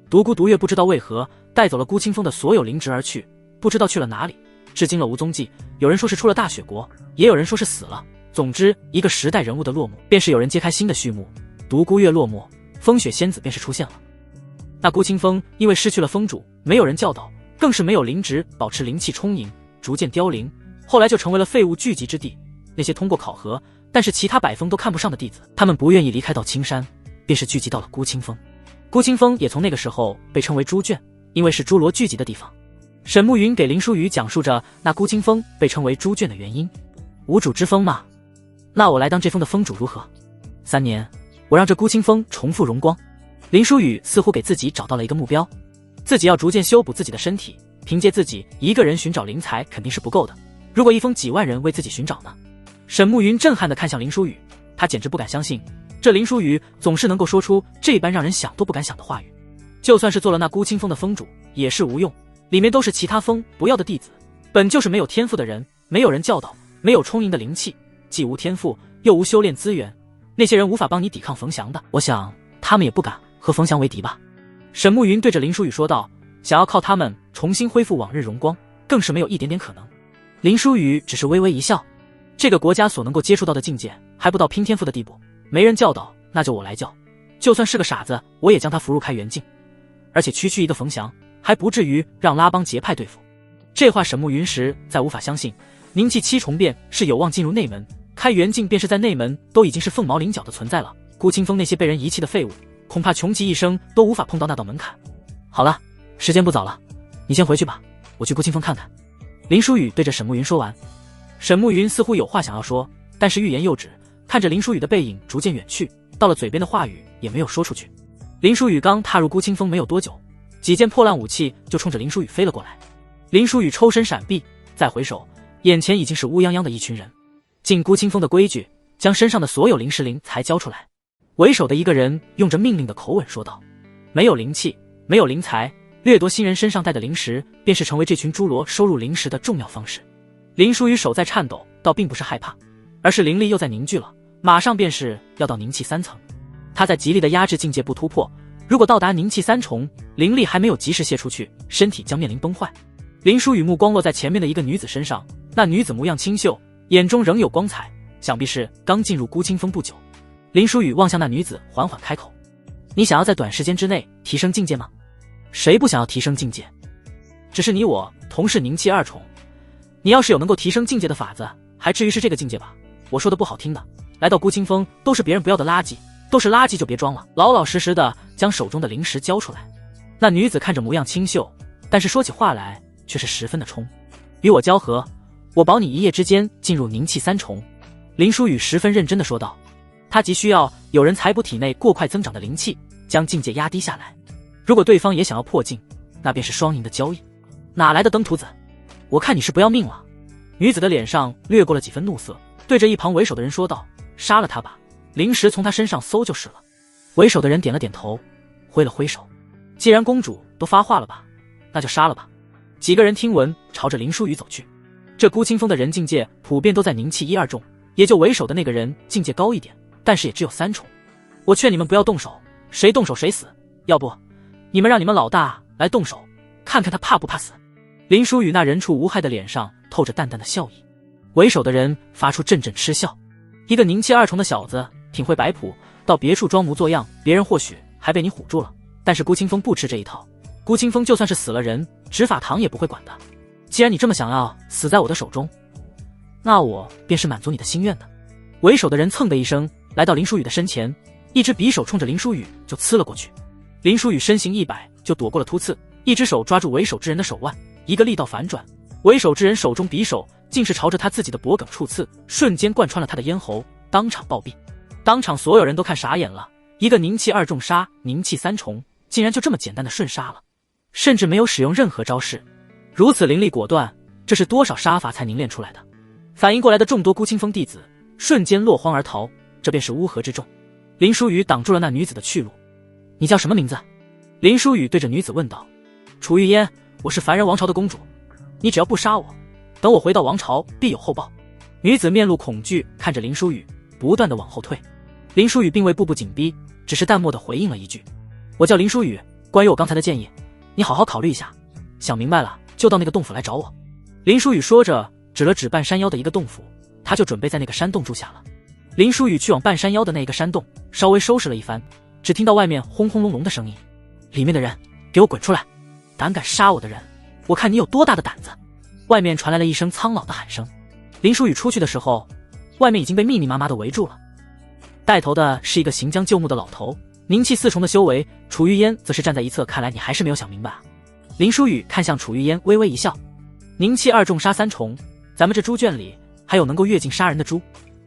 独孤独月不知道为何带走了孤清峰的所有灵植而去，不知道去了哪里，至今了无踪迹。有人说是出了大雪国，也有人说是死了。总之，一个时代人物的落幕，便是有人揭开新的序幕。独孤月落幕，风雪仙子便是出现了。那孤清峰因为失去了峰主，没有人教导，更是没有灵植保持灵气充盈，逐渐凋零，后来就成为了废物聚集之地。那些通过考核但是其他百峰都看不上的弟子，他们不愿意离开到青山，便是聚集到了孤清峰。孤清峰也从那个时候被称为猪圈，因为是侏罗聚集的地方。沈暮云给林书宇讲述着那孤清峰被称为猪圈的原因。无主之峰嘛，那我来当这峰的峰主如何？3年，我让这孤清峰重复荣光。林书宇似乎给自己找到了一个目标，自己要逐渐修补自己的身体，凭借自己一个人寻找灵材肯定是不够的，如果一峰几万人为自己寻找呢？沈暮云震撼地看向林书宇，他简直不敢相信，这林书宇总是能够说出这般让人想都不敢想的话语。就算是做了那孤清峰的峰主也是无用，里面都是其他峰不要的弟子，本就是没有天赋的人，没有人教导，没有充盈的灵气，既无天赋又无修炼资源，那些人无法帮你抵抗冯翔的，我想他们也不敢和冯翔为敌吧。沈暮云对着林书宇说道，想要靠他们重新恢复往日荣光，更是没有一点点可能。林书宇只是微微一笑，这个国家所能够接触到的境界还不到拼天赋的地步，没人教导，那就我来教，就算是个傻子我也将他扶入开元境，而且区区一个冯翔还不至于让拉帮结派对付。这话沈暮云实在无法相信，凝气7重变是有望进入内门，开元境便是在内门都已经是凤毛麟角的存在了，孤清峰那些被人遗弃的废物，恐怕穷其一生都无法碰到那道门槛。好了，时间不早了，你先回去吧，我去孤清峰看看。林书宇对着沈暮云说完。沈暮云似乎有话想要说，但是欲言又止，看着林书宇的背影逐渐远去，到了嘴边的话语也没有说出去。林书宇刚踏入孤清峰没有多久，几件破烂武器就冲着林书宇飞了过来。林书宇抽身闪避，再回首，眼前已经是乌泱泱的一群人。进孤清峰的规矩，将身上的所有灵石灵才交出来。为首的一个人用着命令的口吻说道，没有灵气，没有灵材，掠夺新人身上带的灵石，便是成为这群侏罗收入灵石的重要方式。林书宇手在颤抖，倒并不是害怕，而是灵力又在凝聚了，马上便是要到凝气3层。他在极力的压制境界不突破，如果到达凝气3重，灵力还没有及时泄出去，身体将面临崩坏。林书宇目光落在前面的一个女子身上，那女子模样清秀，眼中仍有光彩，想必是刚进入孤清峰不久。林书宇望向那女子，缓缓开口，你想要在短时间之内提升境界吗？谁不想要提升境界？只是你我同是凝气2重，你要是有能够提升境界的法子，还至于是这个境界吧？我说的不好听的，来到孤清峰都是别人不要的垃圾，都是垃圾就别装了，老老实实的将手中的灵石交出来。那女子看着模样清秀，但是说起话来却是十分的冲。与我交合，我保你一夜之间进入凝气3重。林书宇十分认真的说道，他急需要有人采补体内过快增长的灵气，将境界压低下来。如果对方也想要破境，那便是双赢的交易。哪来的登徒子？我看你是不要命了。女子的脸上掠过了几分怒色，对着一旁为首的人说道，杀了他吧，灵石从他身上搜就是了。为首的人点了点头，挥了挥手，既然公主都发话了吧，那就杀了吧。几个人听闻，朝着林书宇走去。这孤清峰的人境界普遍都在凝气1、2重，也就为首的那个人境界高一点，但是也只有3重。我劝你们不要动手，谁动手谁死，要不你们让你们老大来动手，看看他怕不怕死。林书宇那人畜无害的脸上透着淡淡的笑意，为首的人发出阵阵嗤笑。一个凝气2重的小子挺会摆谱，到别处装模作样，别人或许还被你唬住了，但是孤清峰不吃这一套。孤清峰就算是死了人，执法堂也不会管的。既然你这么想要死在我的手中，那我便是满足你的心愿的。为首的人蹭的一声来到林书宇的身前，一只匕首冲着林书宇就刺了过去。林书宇身形一摆就躲过了突刺，一只手抓住为首之人的手腕，一个力道反转，为首之人手中匕首竟是朝着他自己的脖颈处刺，瞬间贯穿了他的咽喉，当场暴毙。当场所有人都看傻眼了，一个宁气2重杀，宁气3重，竟然就这么简单的瞬杀了，甚至没有使用任何招式，如此凌厉果断，这是多少杀法才凝练出来的？反应过来的众多孤清风弟子瞬间落荒而逃，这便是乌合之众。林舒雨挡住了那女子的去路。你叫什么名字？林舒雨对着女子问道。楚玉烟，我是凡人王朝的公主，你只要不杀我，等我回到王朝必有厚报。女子面露恐惧看着林舒雨，不断的往后退。林舒雨并未步步紧逼，只是淡漠的回应了一句，我叫林舒雨，关于我刚才的建议，你好好考虑一下，想明白了就到那个洞府来找我。林舒雨说着指了指半山腰的一个洞府，他就准备在那个山洞住下了。林舒雨去往半山腰的那个山洞，稍微收拾了一番，只听到外面轰轰隆隆的声音，里面的人给我滚出来，胆敢杀我的人，我看你有多大的胆子。外面传来了一声苍老的喊声。林舒雨出去的时候，外面已经被密密麻麻的围住了。带头的是一个行将就木的老头，宁气4重的修为，楚玉烟则是站在一侧，看来你还是没有想明白啊。林舒雨看向楚玉烟，微微一笑，宁气2重杀3重，咱们这猪圈里还有能够越境杀人的猪？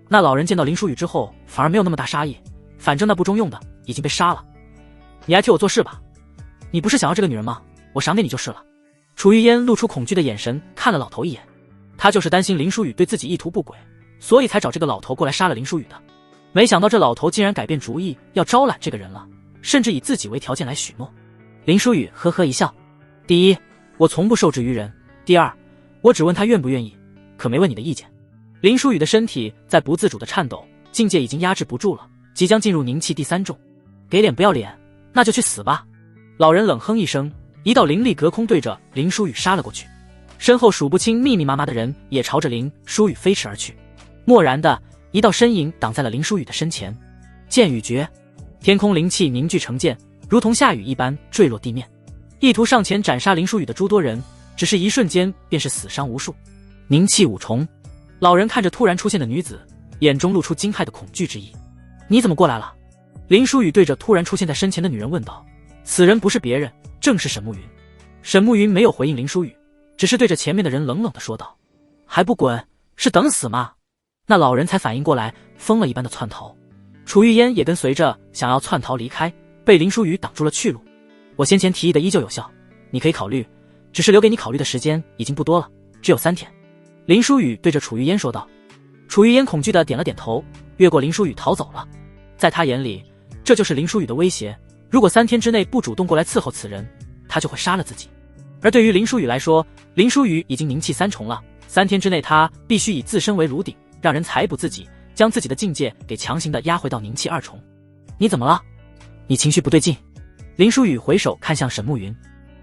那老人见到林舒雨之后反而没有那么大杀意，反正那不中用的已经被杀了，你还替我做事吧，你不是想要这个女人吗？我赏给你就是了。楚玉烟露出恐惧的眼神看了老头一眼，他就是担心林舒雨对自己意图不轨，所以才找这个老头过来杀了林舒雨的。没想到这老头竟然改变主意要招揽这个人了，甚至以自己为条件来许诺。林舒雨呵呵一笑，第一，我从不受制于人，第二，我只问他愿不愿意，可没问你的意见。林舒雨的身体在不自主的颤抖，境界已经压制不住了，即将进入宁气第3重。给脸不要脸，那就去死吧。老人冷哼一声，一道灵力隔空对着林舒雨杀了过去，身后数不清密密麻麻的人也朝着林舒雨飞驰而去。蓦然的一道身影挡在了林舒雨的身前，剑雨诀，天空灵气凝聚成剑，如同下雨一般坠落地面。意图上前斩杀林舒雨的诸多人，只是一瞬间便是死伤无数。宁气5重，老人看着突然出现的女子，眼中露出惊骇的恐惧之意。你怎么过来了？林舒雨对着突然出现在身前的女人问道。此人不是别人，正是沈慕云。沈慕云没有回应林舒雨，只是对着前面的人冷冷地说道，还不滚，是等死吗？那老人才反应过来，疯了一般的窜逃。楚玉烟也跟随着想要窜逃离开，被林舒雨挡住了去路。我先前提议的依旧有效，你可以考虑，只是留给你考虑的时间已经不多了，只有3天。林舒雨对着楚玉烟说道。楚玉烟恐惧的点了点头，越过林舒雨逃走了。在他眼里，这就是林舒雨的威胁，如果3天之内不主动过来伺候此人，他就会杀了自己。而对于林舒雨来说，林舒雨已经宁气3重了，3天之内他必须以自身为炉鼎，让人采捕自己，将自己的境界给强行的压回到宁气2重。你怎么了？你情绪不对劲。林舒雨回首看向沈慕云，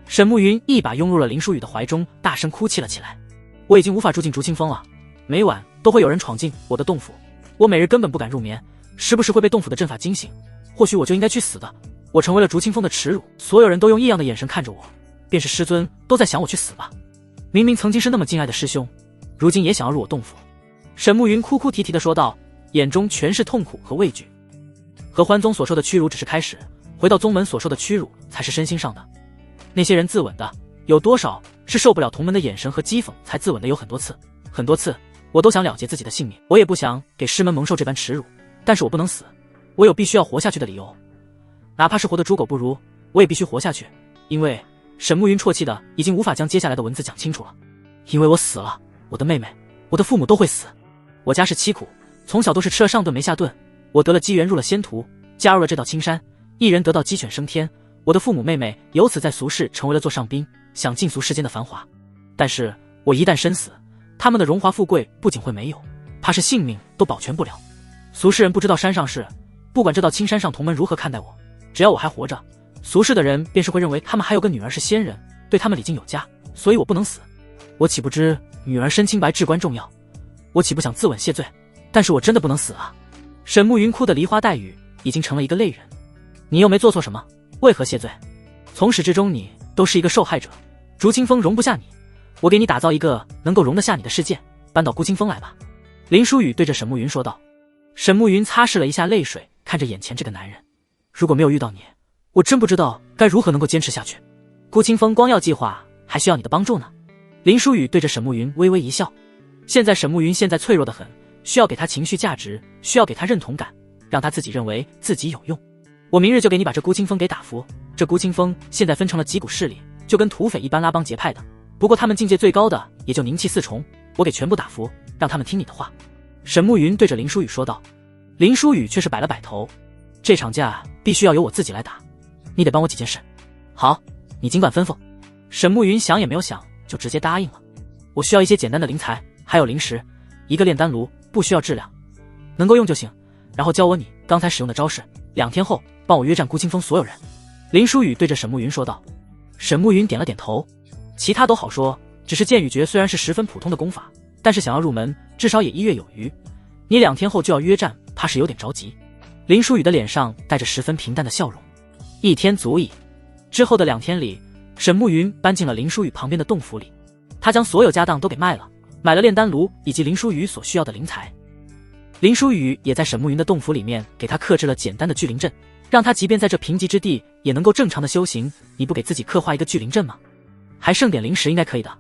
沈慕云一把拥入了林舒雨的怀中，大声哭泣了起来。我已经无法住进竹清风了，每晚都会有人闯进我的洞府，我每日根本不敢入眠，时不时会被洞府的阵法惊醒，或许我就应该去死的，我成为了竹清风的耻辱，所有人都用异样的眼神看着我，便是师尊都在想我去死吧。明明曾经是那么敬爱的师兄，如今也想要入我洞府。沈慕云哭哭啼啼地说道，眼中全是痛苦和畏惧。和欢宗所受的屈辱只是开始，回到宗门所受的屈辱才是身心上的。那些人自刎的，有多少是受不了同门的眼神和讥讽才自刎的？有很多次，很多次，我都想了结自己的性命，我也不想给师门蒙受这般耻辱，但是我不能死，我有必须要活下去的理由，哪怕是活得猪狗不如，我也必须活下去。因为沈慕云啜泣的已经无法将接下来的文字讲清楚了。因为我死了，我的妹妹，我的父母都会死。我家世凄苦，从小都是吃了上顿没下顿，我得了机缘入了仙途，加入了这道青山，一人得道鸡犬升天，我的父母妹妹由此在俗世成为了座上宾，享尽俗世间的繁华。但是我一旦身死，他们的荣华富贵不仅会没有，怕是性命都保全不了。俗世人不知道山上事，不管这道青山上同门如何看待我，只要我还活着，俗世的人便是会认为他们还有个女儿是仙人，对他们礼敬有加，所以我不能死。我岂不知女儿身清白至关重要，我岂不想自刎谢罪？但是我真的不能死啊！沈慕云哭得梨花带雨，已经成了一个泪人。你又没做错什么，为何谢罪？从始至终你都是一个受害者，竹清风容不下你，我给你打造一个能够容得下你的世界，搬到孤清风来吧。林舒雨对着沈慕云说道。沈慕云擦拭了一下泪水，看着眼前这个男人，如果没有遇到你，我真不知道该如何能够坚持下去。孤清风光耀计划还需要你的帮助呢。林书宇对着沈慕云微微一笑。现在沈慕云现在脆弱得很，需要给他情绪价值，需要给他认同感，让他自己认为自己有用。我明日就给你把这孤清风给打服。这孤清风现在分成了几股势力，就跟土匪一般拉帮结派的，不过他们境界最高的也就宁气四重，我给全部打服，让他们听你的话。沈慕云对着林书宇说道。林书宇却是摆了摆头，这场架必须要由我自己来打，你得帮我几件事。好，你尽管吩咐。沈慕云想也没有想就直接答应了。我需要一些简单的灵材，还有灵石，一个炼丹炉，不需要质量，能够用就行，然后教我你刚才使用的招式，2天后帮我约战孤清风所有人。林书宇对着沈慕云说道。沈慕云点了点头，其他都好说，只是剑雨诀虽然是十分普通的功法，但是想要入门至少也1月有余，你2天后就要约战，怕是有点着急。林书宇的脸上带着十分平淡的笑容。1天足矣。之后的2天里，沈慕云搬进了林书宇旁边的洞府里，他将所有家当都给卖了，买了炼丹炉以及林书宇所需要的灵材。林书宇也在沈慕云的洞府里面给他刻制了简单的聚灵阵，让他即便在这贫瘠之地也能够正常的修行。你不给自己刻画一个聚灵阵吗？还剩点灵石应该可以的，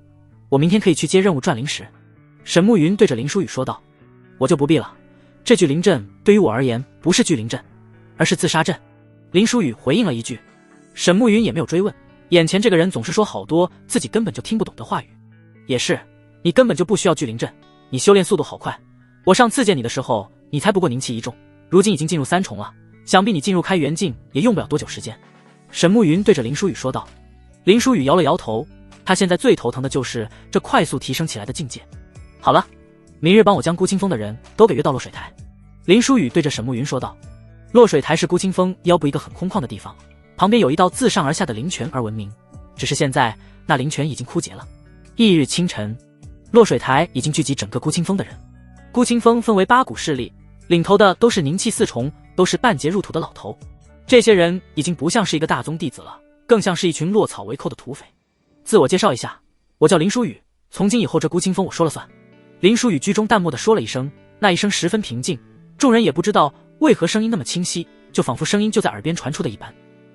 我明天可以去接任务赚灵石。沈慕云对着林书宇说道。我就不必了，这聚灵阵对于我而言不是聚灵阵，而是自杀阵。林书宇回应了一句。沈慕云也没有追问，眼前这个人总是说好多自己根本就听不懂的话语。也是，你根本就不需要聚灵阵，你修炼速度好快，我上次见你的时候你才不过宁气1重，如今已经进入3重了，想必你进入开元境也用不了多久时间。沈慕云对着林书宇说道。林书宇摇了摇头，他现在最头疼的就是这快速提升起来的境界。好了，明日帮我将孤清风的人都给约到落水台。林书宇对着沈慕云说道。落水台是孤清风腰部一个很空旷的地方，旁边有一道自上而下的灵泉而闻名，只是现在那灵泉已经枯竭了。翌日清晨，落水台已经聚集整个孤清风的人。孤清风分为8股势力，领头的都是宁气4重，都是半截入土的老头。这些人已经不像是一个大宗弟子了，更像是一群落草为寇的土匪。自我介绍一下，我叫林书宇，从今以后这孤清风我说了算。林书宇居中淡漠地说了一声，那一声十分平静，众人也不知道为何声音那么清晰，就仿佛声音就在耳边传出的一般。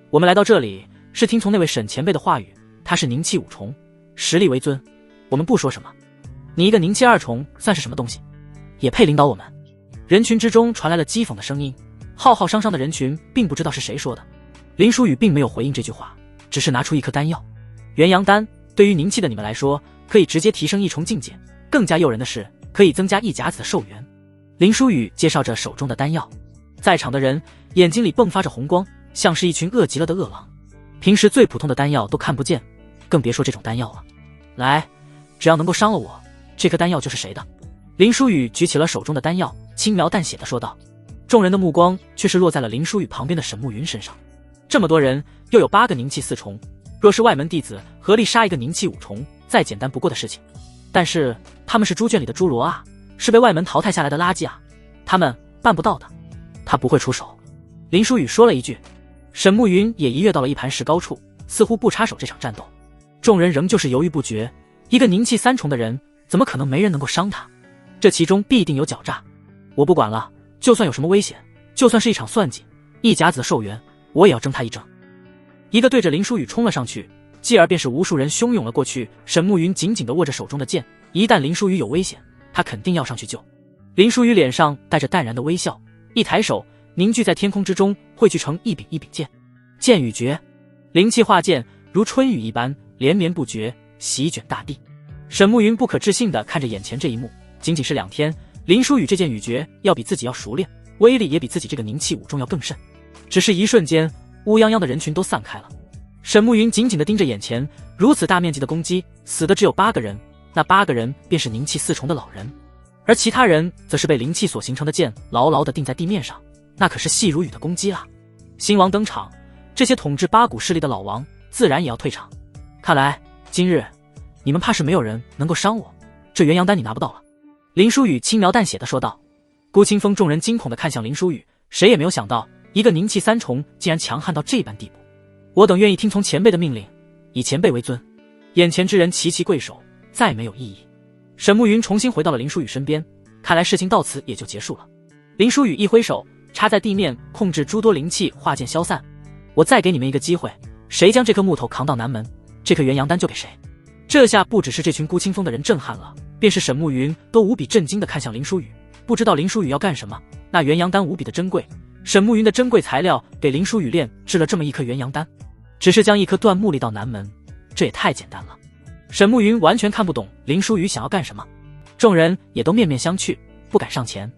我们来到这里是听从那位沈前辈的话语，他是宁气5重，实力为尊，我们不说什么。你一个宁气2重算是什么东西，也配领导我们？人群之中传来了讥讽的声音，浩浩汤汤的人群并不知道是谁说的。林书宇并没有回应这句话，只是拿出一颗丹药。元阳丹对于宁气的你们来说，可以直接提升1重境界，更加诱人的是可以增加1甲子的寿元。林书宇介绍着手中的丹药，在场的人眼睛里迸发着红光，像是一群饿极了的饿狼。平时最普通的丹药都看不见，更别说这种丹药了。来，只要能够伤了我，这颗丹药就是谁的。林书宇举起了手中的丹药，轻描淡写地说道。众人的目光却是落在了林书宇旁边的沈慕云身上。这么多人，又有8个宁气4重，若是外门弟子合力杀一个宁气5重，再简单不过的事情。但是他们是猪圈里的猪猡啊，是被外门淘汰下来的垃圾啊，他们办不到的。他不会出手。林书宇说了一句。沈慕云也一跃到了一盘石膏处，似乎不插手这场战斗。众人仍旧是犹豫不决，一个宁气3重的人，怎么可能没人能够伤他？这其中必定有狡诈。我不管了，就算有什么危险，就算是一场算计，1甲子的寿元，我也要争他一争。一个对着林书宇冲了上去，继而便是无数人汹涌了过去。沈慕云紧紧地握着手中的剑，一旦林书宇有危险，他肯定要上去救。林书宇脸上带着淡然的微笑，一抬手凝聚在天空之中，汇聚成一柄一柄剑。剑雨诀，灵气化剑如春雨一般连绵不绝，席卷大地。沈慕云不可置信地看着眼前这一幕，仅仅是2天，林书宇这剑雨诀要比自己要熟练，威力也比自己这个宁气5重要更甚。只是一瞬间，乌泱泱的人群都散开了。沈慕云紧紧地盯着眼前，如此大面积的攻击，死的只有8个人，那8个人便是宁气4重的老人，而其他人则是被灵气所形成的剑牢牢地钉在地面上，那可是细如雨的攻击啊！新王登场，这些统治8股势力的老王自然也要退场。看来今日你们怕是没有人能够伤我，这元阳丹你拿不到了。林书宇轻描淡写地说道。孤清风众人惊恐地看向林书宇，谁也没有想到一个宁气3重竟然强悍到这般地步。我等愿意听从前辈的命令，以前辈为尊。眼前之人齐齐跪首，再没有异议。沈慕云重新回到了林书宇身边，看来事情到此也就结束了。林书宇一挥手，插在地面控制诸多灵气化剑消散。我再给你们一个机会，谁将这颗木头扛到南门，这颗元阳丹就给谁。这下不只是这群孤清风的人震撼了，便是沈慕云都无比震惊地看向林书宇，不知道林书宇要干什么。那元阳丹无比的珍贵，沈慕云的珍贵材料给林书宇炼制了这么一颗元阳丹，只是将一颗断木立到南门，这也太简单了。沈慕云完全看不懂林书宇想要干什么，众人也都面面相觑，不敢上前，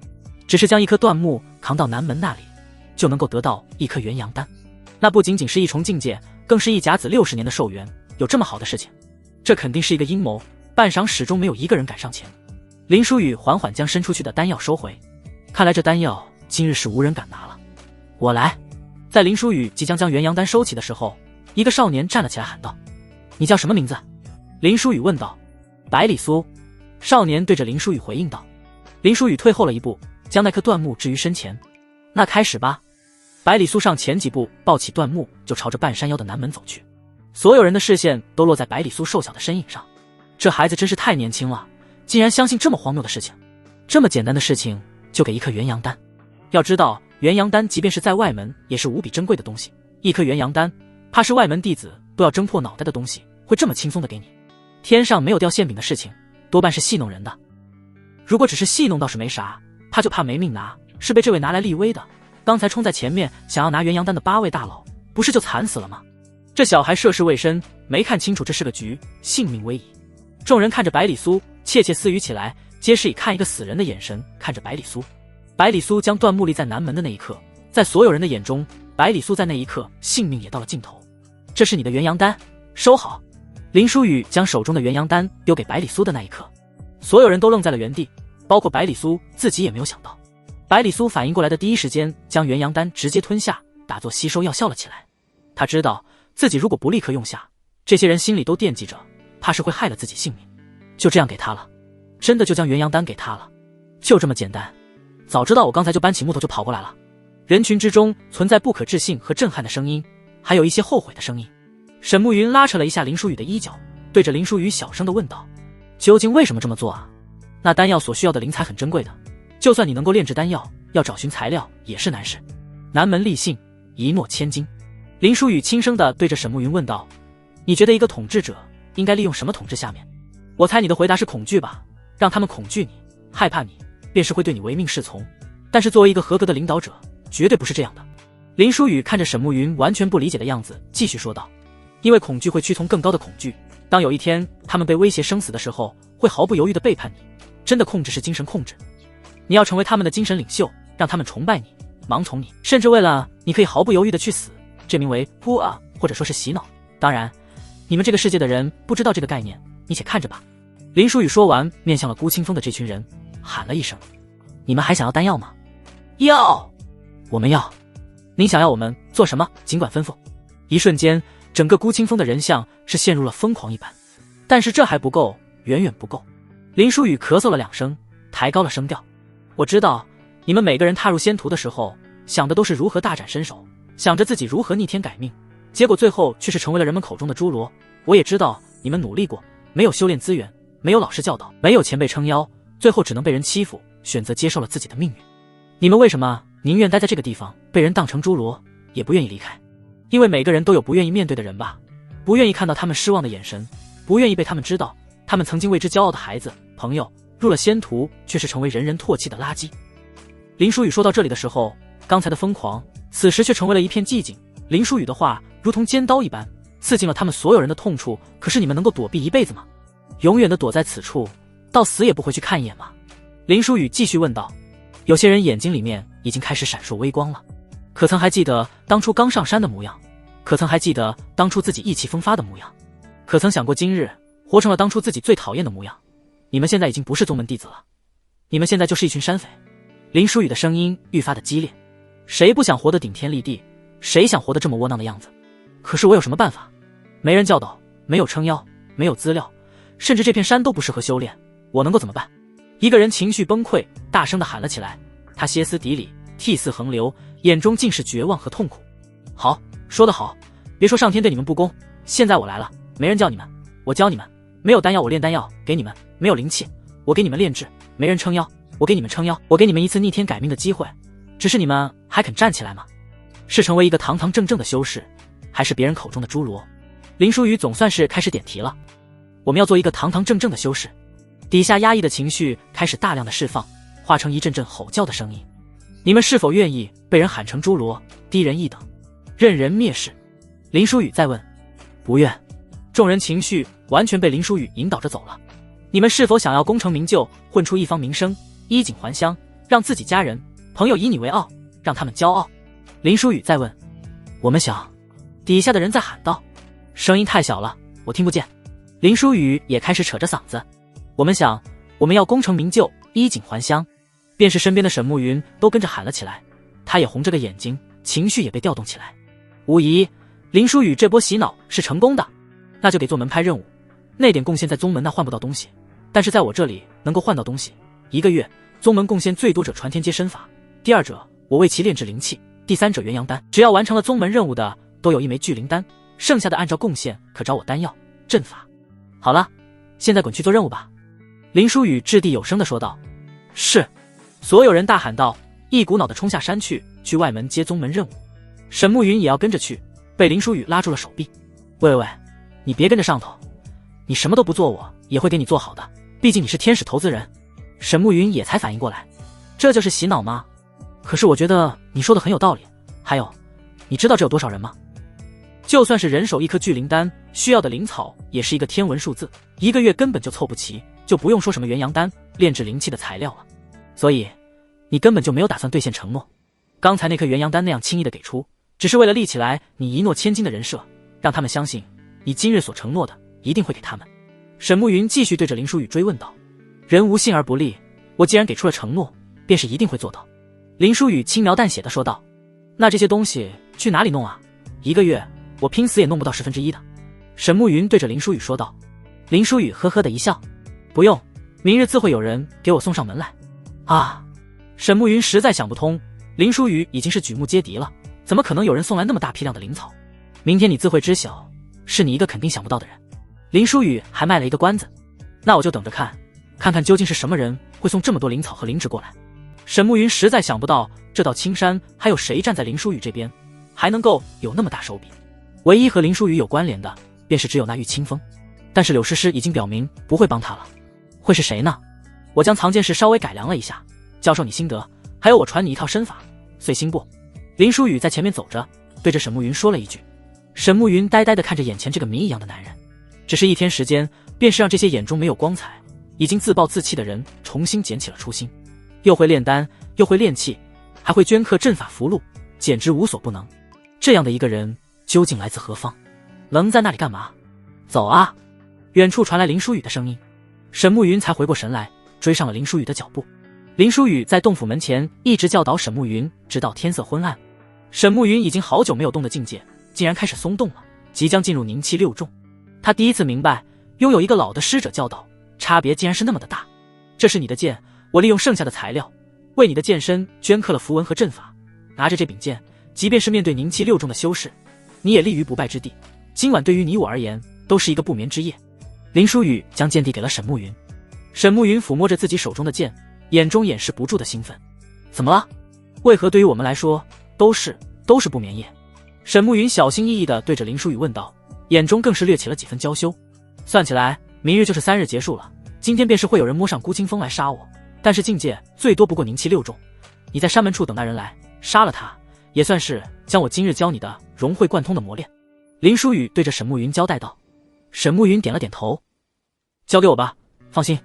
只是将一颗断木扛到南门那里，就能够得到一颗元阳丹。那不仅仅是一重境界，更是一甲子60年的寿元，有这么好的事情，这肯定是一个阴谋。半晌始终没有一个人敢上前。林书宇缓缓将伸出去的丹药收回，看来这丹药今日是无人敢拿了。我来。在林书宇即将将元阳丹收起的时候，一个少年站了起来喊道：你叫什么名字？林书宇问道。百里苏。少年对着林书宇回应道。林书宇退后了一步，将那颗断木置于身前。那开始吧。百里苏上前几步，抱起断木就朝着半山腰的南门走去。所有人的视线都落在百里苏瘦小的身影上，这孩子真是太年轻了，竟然相信这么荒谬的事情。这么简单的事情就给一颗元阳丹。要知道元阳丹即便是在外门也是无比珍贵的东西，一颗元阳丹怕是外门弟子都要挣破脑袋的东西，会这么轻松的给你？天上没有掉馅饼的事情，多半是戏弄人的。如果只是戏弄倒是没啥，怕就怕没命拿，是被这位拿来立威的。刚才冲在前面想要拿元阳丹的8位大佬，不是就惨死了吗？这小孩涉世未深，没看清楚这是个局，性命危矣。众人看着百里苏，窃窃私语起来，皆是以看一个死人的眼神看着百里苏。百里苏将断木立在南门的那一刻，在所有人的眼中，百里苏在那一刻性命也到了尽头。这是你的元阳丹，收好。林书宇将手中的元阳丹丢给百里苏的那一刻，所有人都愣在了原地，包括百里苏自己也没有想到。百里苏反应过来的第一时间，将元阳丹直接吞下，打作吸收药笑了起来。他知道自己如果不立刻用下，这些人心里都惦记着，怕是会害了自己性命。就这样给他了，真的就将元阳丹给他了，就这么简单。早知道我刚才就搬起木头就跑过来了。人群之中存在不可置信和震撼的声音，还有一些后悔的声音。沈慕云拉扯了一下林书宇的衣角，对着林书宇小声地问道：究竟为什么这么做啊？那丹药所需要的灵材很珍贵的，就算你能够炼制丹药，要找寻材料也是难事。南门立信，一诺千金。林书宇轻声地对着沈慕云问道：你觉得一个统治者应该利用什么统治下面？我猜你的回答是恐惧吧，让他们恐惧你，害怕你，便是会对你唯命是从。但是作为一个合格的领导者，绝对不是这样的。林书宇看着沈慕云完全不理解的样子，继续说道：因为恐惧会屈从更高的恐惧，当有一天他们被威胁生死的时候，会毫不犹豫地背叛你。真的控制是精神控制，你要成为他们的精神领袖，让他们崇拜你，盲从你，甚至为了你可以毫不犹豫地去死，这名为扑啊，或者说是洗脑。当然你们这个世界的人不知道这个概念，你且看着吧。林书宇说完，面向了孤清风的这群人喊了一声：你们还想要丹药吗？要。我们要。您想要我们做什么尽管吩咐。一瞬间，整个孤清风的人像是陷入了疯狂一般。但是这还不够，远远不够。林书宇咳嗽了2声，抬高了声调：我知道你们每个人踏入仙途的时候，想的都是如何大展身手，想着自己如何逆天改命，结果最后却是成为了人们口中的侏罗。我也知道你们努力过，没有修炼资源，没有老师教导，没有前辈撑腰，最后只能被人欺负，选择接受了自己的命运。你们为什么宁愿待在这个地方，被人当成侏罗，也不愿意离开？因为每个人都有不愿意面对的人吧，不愿意看到他们失望的眼神，不愿意被他们知道他们曾经为之骄傲的孩子朋友入了仙途，却是成为人人唾弃的垃圾。林书宇说到这里的时候，刚才的疯狂此时却成为了一片寂静。林书宇的话如同尖刀一般，刺进了他们所有人的痛处。可是你们能够躲避一辈子吗？永远的躲在此处，到死也不回去看一眼吗？林书宇继续问道。有些人眼睛里面已经开始闪烁微光了，可曾还记得当初刚上山的模样？可曾还记得当初自己意气风发的模样？可曾想过今日活成了当初自己最讨厌的模样？你们现在已经不是宗门弟子了，你们现在就是一群山匪。林书宇的声音愈发的激烈。谁不想活得顶天立地？谁想活得这么窝囊的样子？可是我有什么办法？没人教导，没有撑腰，没有资料，甚至这片山都不适合修炼，我能够怎么办？一个人情绪崩溃，大声地喊了起来。他歇斯底里，涕泗横流，眼中尽是绝望和痛苦。好，说得好，别说上天对你们不公，现在我来了，没人教你们，我教你们。没有丹药我炼丹药给你们，没有灵气我给你们炼制，没人撑腰我给你们撑腰，我给你们一次逆天改命的机会，只是你们还肯站起来吗？是成为一个堂堂正正的修士，还是别人口中的侏罗？林书宇总算是开始点题了。我们要做一个堂堂正正的修士。底下压抑的情绪开始大量的释放，化成一阵阵吼叫的声音。你们是否愿意被人喊成侏罗，低人一等，任人蔑视？林书宇再问。不愿。众人情绪完全被林书宇引导着走了。你们是否想要功成名就，混出一方名声，衣锦还乡，让自己家人朋友以你为傲，让他们骄傲？林书宇再问。我们想。底下的人在喊道，声音太小了，我听不见。林书宇也开始扯着嗓子。我们想，我们要功成名就，衣锦还乡。便是身边的沈慕云都跟着喊了起来，他也红着个眼睛，情绪也被调动起来。无疑，林书宇这波洗脑是成功的，那就给做门派任务。那点贡献在宗门那换不到东西，但是在我这里能够换到东西。1个月，宗门贡献最多者传天阶身法，第二者我为其炼制灵气，第三者元阳丹。只要完成了宗门任务的，都有1枚聚灵丹，剩下的按照贡献可找我丹药、阵法。好了，现在滚去做任务吧。林书宇掷地有声地说道。是。所有人大喊道，一股脑地冲下山去外门接宗门任务。沈慕云也要跟着去，被林书宇拉住了手臂。喂，你别跟着上头，你什么都不做，我也会给你做好的，毕竟你是天使投资人。沈慕云也才反应过来，这就是洗脑吗？可是我觉得你说的很有道理。还有，你知道这有多少人吗？就算是人手1颗聚灵丹，需要的灵草也是一个天文数字，1个月根本就凑不齐，就不用说什么元阳丹、炼制灵气的材料了。所以你根本就没有打算兑现承诺。刚才那颗元阳丹那样轻易的给出，只是为了立起来你一诺千金的人设，让他们相信你今日所承诺的一定会给他们。沈慕云继续对着林书宇追问道。人无信而不立，我既然给出了承诺，便是一定会做到。林书宇轻描淡写的说道。那这些东西去哪里弄啊？1个月我拼死也弄不到1/10的。沈慕云对着林书宇说道。林书宇呵呵的一笑。不用，明日自会有人给我送上门来。啊！沈慕云实在想不通，林书宇已经是举目皆敌了，怎么可能有人送来那么大批量的灵草？明天你自会知晓，是你一个肯定想不到的人。林书宇还卖了一个关子，那我就等着看看究竟是什么人会送这么多灵草和灵芝过来。沈慕云实在想不到，这道青山还有谁站在林书宇这边，还能够有那么大手笔。唯一和林书宇有关联的，便是只有那玉清风，但是柳诗诗已经表明不会帮他了。会是谁呢？我将藏剑式稍微改良了一下，教授你心得，还有我传你一套身法，碎心不？林书宇在前面走着，对着沈慕云说了一句。沈慕云呆呆地看着眼前这个谜一样的男人，只是1天时间，便是让这些眼中没有光彩、已经自暴自弃的人重新捡起了初心，又会炼丹，又会炼气，还会镌刻阵法符箓，简直无所不能。这样的一个人究竟来自何方？愣在那里干嘛？走啊！远处传来林书宇的声音，沈慕云才回过神来，追上了林书宇的脚步。林书宇在洞府门前一直教导沈慕云，直到天色昏暗。沈慕云已经好久没有动的境界，竟然开始松动了，即将进入凝气6重。他第一次明白，拥有一个老的师者教导，差别竟然是那么的大。这是你的剑，我利用剩下的材料，为你的剑身镌刻了符文和阵法。拿着这柄剑，即便是面对凝气6重的修士，你也立于不败之地。今晚对于你我而言，都是一个不眠之夜。林书宇将剑递给了沈慕云。沈慕云抚摸着自己手中的剑，眼中掩饰不住的兴奋。怎么了？为何对于我们来说都是不眠夜？沈慕云小心翼翼地对着林书宇问道，眼中更是掠起了几分娇羞。算起来，明日就是3日结束了，今天便是会有人摸上孤清风来杀我，但是境界最多不过凝气6重。你在山门处等那人来，杀了他，也算是将我今日教你的融会贯通的磨练。林书宇对着沈慕云交代道。沈慕云点了点头。交给我吧，放心，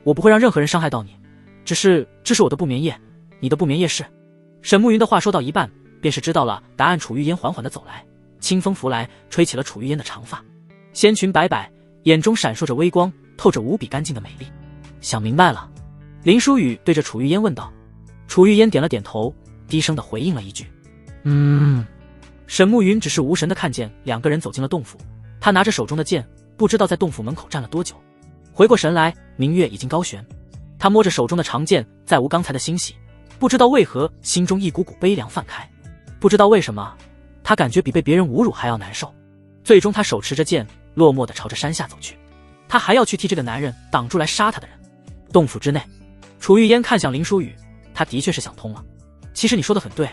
我不会让任何人伤害到你，只是这是我的不眠夜，你的不眠夜是……沈慕云的话说到一半，便是知道了答案。楚玉烟缓缓地走来，清风拂来，吹起了楚玉烟的长发，仙裙摆摆，眼中闪烁着微光，透着无比干净的美丽。想明白了，林书宇对着楚玉烟问道。楚玉烟点了点头，低声地回应了一句：“沈慕云只是无神地看见2个人走进了洞府，他拿着手中的剑，不知道在洞府门口站了多久。回过神来，明月已经高悬。他摸着手中的长剑，再无刚才的欣喜，不知道为何心中一股股悲凉泛开。不知道为什么，他感觉比被别人侮辱还要难受。最终他手持着剑，落寞地朝着山下走去。他还要去替这个男人挡住来杀他的人。洞府之内，楚玉烟看向林书宇，他的确是想通了。其实你说的很对，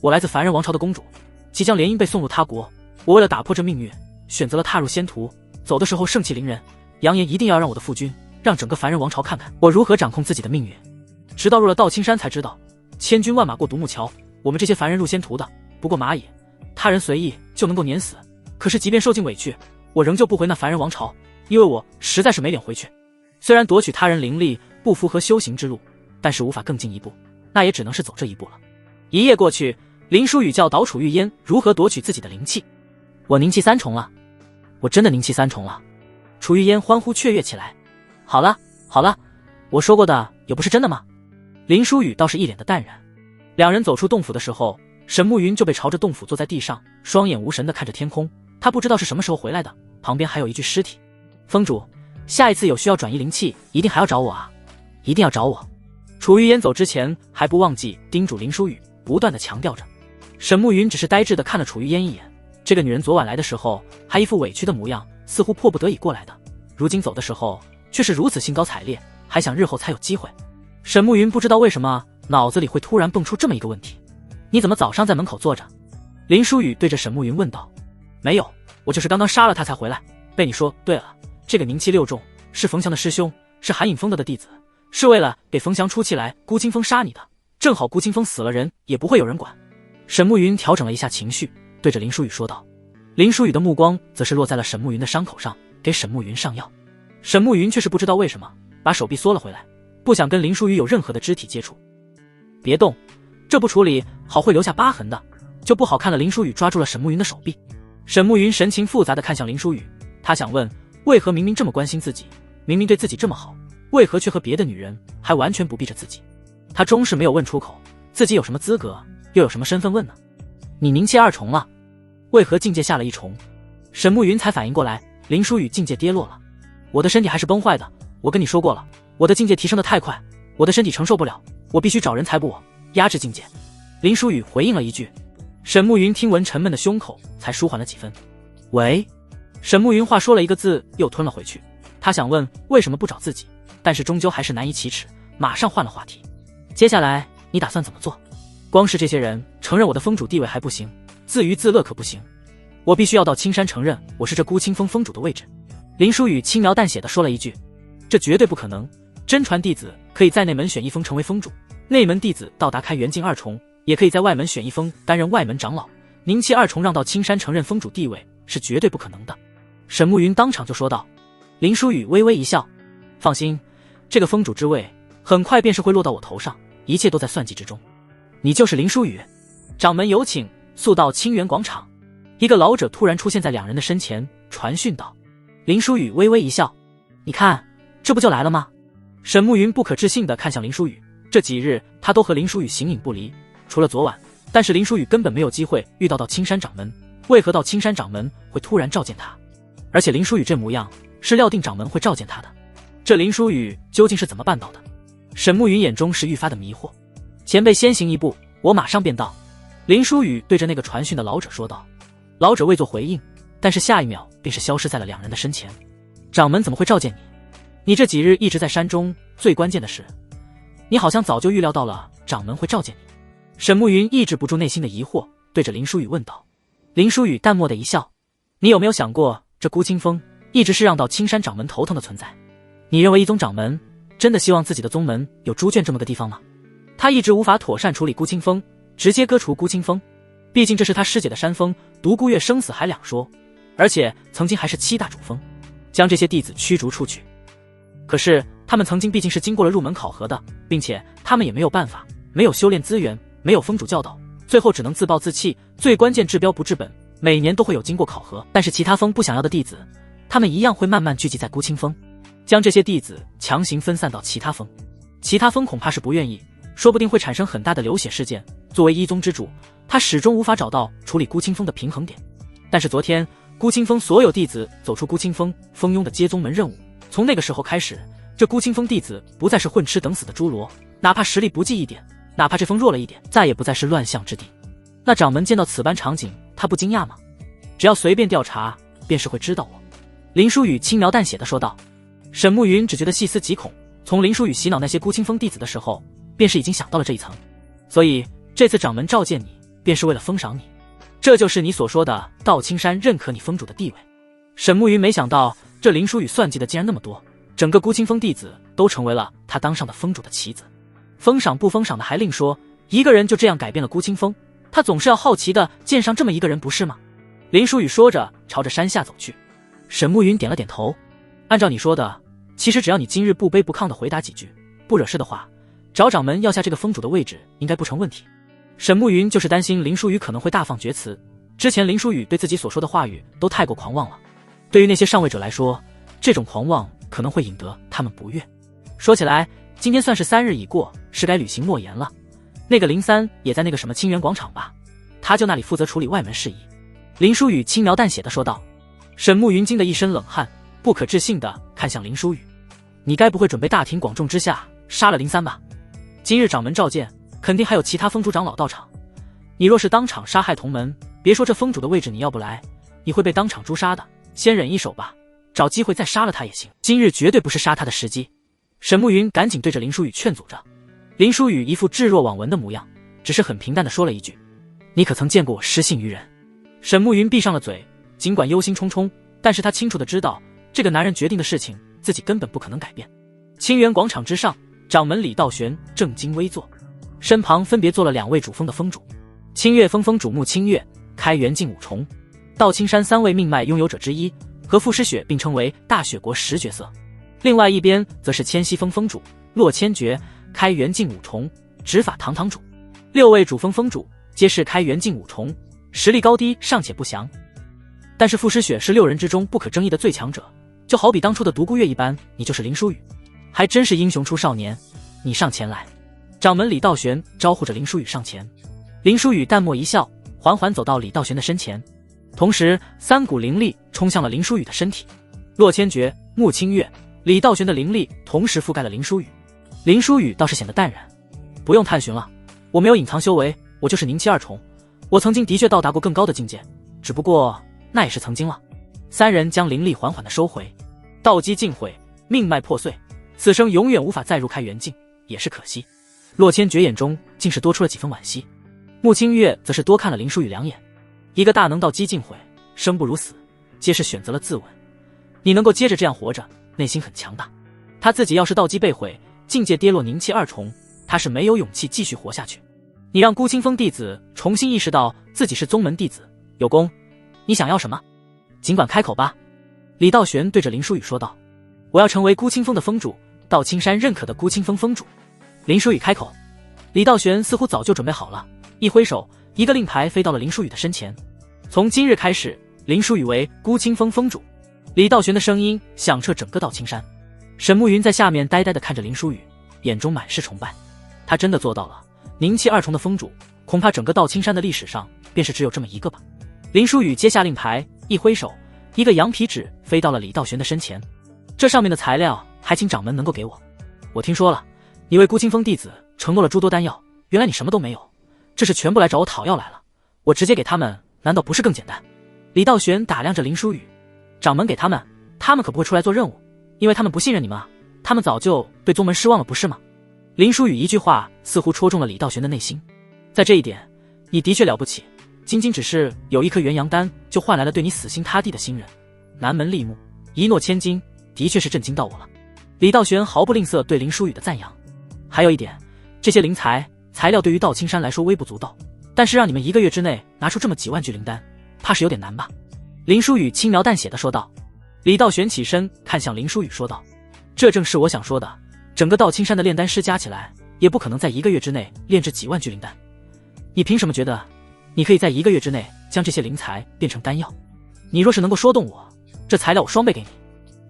我来自凡人王朝的公主，即将联姻被送入他国，我为了打破这命运，选择了踏入仙途。走的时候盛气凌人，扬言一定要让我的父君，让整个凡人王朝看看我如何掌控自己的命运。直到入了道青山才知道，千军万马过独木桥，我们这些凡人入仙途的不过蚂蚁，他人随意就能够碾死。可是即便受尽委屈，我仍旧不回那凡人王朝，因为我实在是没脸回去。虽然夺取他人灵力不符合修行之路，但是无法更进一步，那也只能是走这一步了。一夜过去，林书宇教导楚玉烟如何夺取自己的灵气。我灵气3重了，我真的灵气3重了。楚玉烟欢呼雀跃起来。好了好了，我说过的有不是真的吗？林书宇倒是一脸的淡然。两人走出洞府的时候，沈慕云就被朝着洞府坐在地上，双眼无神地看着天空。他不知道是什么时候回来的，旁边还有一具尸体。峰主，下一次有需要转移灵气，一定还要找我啊，一定要找我。楚玉烟走之前还不忘记叮嘱林书宇，不断地强调着。沈慕云只是呆滞地看了楚玉烟一眼，这个女人昨晚来的时候还一副委屈的模样，似乎迫不得已过来的，如今走的时候却是如此兴高采烈，还想日后才有机会。沈慕云不知道为什么脑子里会突然蹦出这么一个问题：你怎么早上在门口坐着？林书宇对着沈慕云问道。没有，我就是刚刚杀了他才回来。被你说对了，这个宁气6重是冯翔的师兄，是韩影峰的弟子，是为了给冯翔出气来孤清风杀你的，正好孤清风死了人也不会有人管。沈慕云调整了一下情绪，对着林书宇说道。林书宇的目光则是落在了沈慕云的伤口上，给沈慕云上药。沈慕云却是不知道为什么把手臂缩了回来，不想跟林书宇有任何的肢体接触。别动，这不处理好会留下疤痕的，就不好看了。林书宇抓住了沈慕云的手臂。沈慕云神情复杂地看向林书宇，他想问，为何明明这么关心自己，明明对自己这么好，为何却和别的女人还完全不避着自己？他终是没有问出口，自己有什么资格，又有什么身份问呢？你灵气2重了，为何境界下了1重？沈慕云才反应过来，林书宇境界跌落了。我的身体还是崩坏的，我跟你说过了，我的境界提升得太快，我的身体承受不了，我必须找人才补我，压制境界。林书宇回应了一句。沈慕云听闻沉闷的胸口才舒缓了几分。喂。沈慕云话说了一个字又吞了回去，他想问为什么不找自己，但是终究还是难以启齿，马上换了话题。接下来你打算怎么做？光是这些人承认我的封主地位还不行，自娱自乐可不行，我必须要到青山承认我是这孤清风封主的位置。林书宇轻描淡写地说了一句，这绝对不可能，真传弟子可以在内门选一封成为封主，内门弟子到达开元境2重，也可以在外门选一封担任外门长老，灵气2重让到青山承认封主地位是绝对不可能的。沈慕云当场就说道。林书宇微微一笑，放心，这个封主之位很快便是会落到我头上，一切都在算计之中。你就是林书宇？掌门有请，速到清源广场。一个老者突然出现在两人的身前，传讯道。林书宇微微一笑，你看，这不就来了吗？沈慕云不可置信地看向林书宇，这几日他都和林书宇形影不离，除了昨晚，但是林书宇根本没有机会遇到青山掌门，为何到青山掌门会突然召见他？而且林书宇这模样是料定掌门会召见他的，这林书宇究竟是怎么办到的？沈慕云眼中是愈发的迷惑。前辈先行一步，我马上便到。林书宇对着那个传讯的老者说道。老者未作回应，但是下一秒便是消失在了两人的身前。掌门怎么会召见你？你这几日一直在山中，最关键的是，你好像早就预料到了掌门会召见你。沈慕云抑制不住内心的疑惑，对着林书宇问道。林书宇淡漠的一笑，你有没有想过，这孤清风一直是让到青山掌门头疼的存在？你认为一宗掌门真的希望自己的宗门有猪圈这么个地方吗？他一直无法妥善处理孤清风，直接割除孤清风，毕竟这是他师姐的山峰，独孤月生死还两说，而且曾经还是7大主峰，将这些弟子驱逐出去。可是他们曾经毕竟是经过了入门考核的，并且他们也没有办法，没有修炼资源，没有封主教导，最后只能自暴自弃，最关键治标不治本，每年都会有经过考核，但是其他峰不想要的弟子，他们一样会慢慢聚集在孤清峰，将这些弟子强行分散到其他峰。其他峰恐怕是不愿意，说不定会产生很大的流血事件。作为一宗之主，他始终无法找到处理孤清峰的平衡点。但是昨天孤清峰所有弟子走出孤清峰蜂拥的接宗门任务，从那个时候开始，这孤清峰弟子不再是混吃等死的侏罗，哪怕实力不济一点，哪怕这峰弱了一点，再也不再是乱象之地。那掌门见到此般场景，他不惊讶吗？只要随便调查，便是会知道我。林书宇轻描淡写的说道。沈慕云只觉得细思极恐，从林书宇洗脑那些孤清峰弟子的时候，便是已经想到了这一层，所以这次掌门召见你，便是为了封赏你，这就是你所说的道青山认可你封主的地位。沈慕云没想到这林书宇算计的竟然那么多，整个孤清风弟子都成为了他当上的封主的棋子。封赏不封赏的还另说，一个人就这样改变了孤清风，他总是要好奇的见上这么一个人不是吗？林书宇说着朝着山下走去。沈暮云点了点头，按照你说的，其实只要你今日不卑不亢的回答几句，不惹事的话，找掌门要下这个封主的位置应该不成问题。沈暮云就是担心林书宇可能会大放厥词，之前林书宇对自己所说的话语都太过狂妄了，对于那些上位者来说，这种狂妄可能会引得他们不悦。说起来，今天算是3日已过，是该履行诺言了。那个林三也在那个什么清源广场吧，他就那里负责处理外门事宜。林书宇轻描淡写的说道。沈暮云惊得一身冷汗，不可置信的看向林书宇，你该不会准备大庭广众之下杀了林三吧？今日掌门召见，肯定还有其他封主长老到场，你若是当场杀害同门，别说这封主的位置你要不来，你会被当场诛杀的，先忍一手吧，找机会再杀了他也行，今日绝对不是杀他的时机。沈暮云赶紧对着林书宇劝阻着。林书宇一副置若罔闻的模样，只是很平淡的说了一句，你可曾见过我失信于人？沈暮云闭上了嘴，尽管忧心忡忡，但是他清楚的知道，这个男人决定的事情自己根本不可能改变。清源广场之上，掌门李道玄正襟危坐，身旁分别坐了2位主峰的峰主，清月峰峰主穆清月、开元镜五重，道青山3位命脉拥有者之一，和傅诗雪并称为大雪国10角色。另外一边则是千溪峰峰主洛千珏、开元镜五重、执法堂堂主，6位主峰峰主皆是开元镜五重，实力高低尚且不详。但是傅诗雪是6人之中不可争议的最强者，就好比当初的独孤月一般，你就是林书宇，还真是英雄出少年，你上前来。掌门李道玄招呼着林书宇上前，林书宇淡漠一笑，缓缓走到李道玄的身前，同时3股灵力冲向了林书宇的身体。洛千珏、穆清月、李道玄的灵力同时覆盖了林书宇，林书宇倒是显得淡然，不用探寻了，我没有隐藏修为，我就是宁气2重，我曾经的确到达过更高的境界，只不过那也是曾经了。3人将灵力缓缓地收回，道基尽毁，命脉破碎，此生永远无法再入开元境，也是可惜。洛千珏眼中竟是多出了几分惋惜，穆清月则是多看了林书宇2眼，一个大能道基尽毁，生不如死，皆是选择了自刎。你能够接着这样活着，内心很强大。他自己要是道基被毁，境界跌落宁气2重，他是没有勇气继续活下去。你让孤清风弟子重新意识到自己是宗门弟子，有功，你想要什么？尽管开口吧。李道玄对着林书宇说道，我要成为孤清风的封主，道青山认可的孤清风封主。林书宇开口，李道玄似乎早就准备好了，一挥手，一个令牌飞到了林书宇的身前。从今日开始，林书宇为孤清风封主。李道玄的声音响彻整个道青山。沈暮云在下面呆呆地看着林书宇，眼中满是崇拜。他真的做到了，宁气2重的封主，恐怕整个道青山的历史上便是只有这么一个吧。林书宇接下令牌，一挥手，一个羊皮纸飞到了李道玄的身前。这上面的材料还请掌门能够给我。我听说了，你为孤清风弟子承诺了诸多丹药，原来你什么都没有，这是全部来找我讨要来了，我直接给他们难道不是更简单？李道玄打量着林书宇，掌门给他们，他们可不会出来做任务，因为他们不信任你们啊，他们早就对宗门失望了，不是吗？林书宇一句话似乎戳中了李道玄的内心，在这一点你的确了不起，仅仅只是有一颗元阳丹就换来了对你死心塌地的信任，南门立木，一诺千金，的确是震惊到我了。李道玄毫不吝啬对林书宇的赞扬。还有一点，这些灵材料对于道青山来说微不足道，但是让你们1个月之内拿出这么几万具灵丹，怕是有点难吧？林书宇轻描淡写的说道。李道玄起身看向林书宇说道，这正是我想说的，整个道青山的炼丹师加起来也不可能在1个月之内炼制几万具灵丹，你凭什么觉得你可以在1个月之内将这些灵材变成丹药？你若是能够说动我，这材料我双倍给你。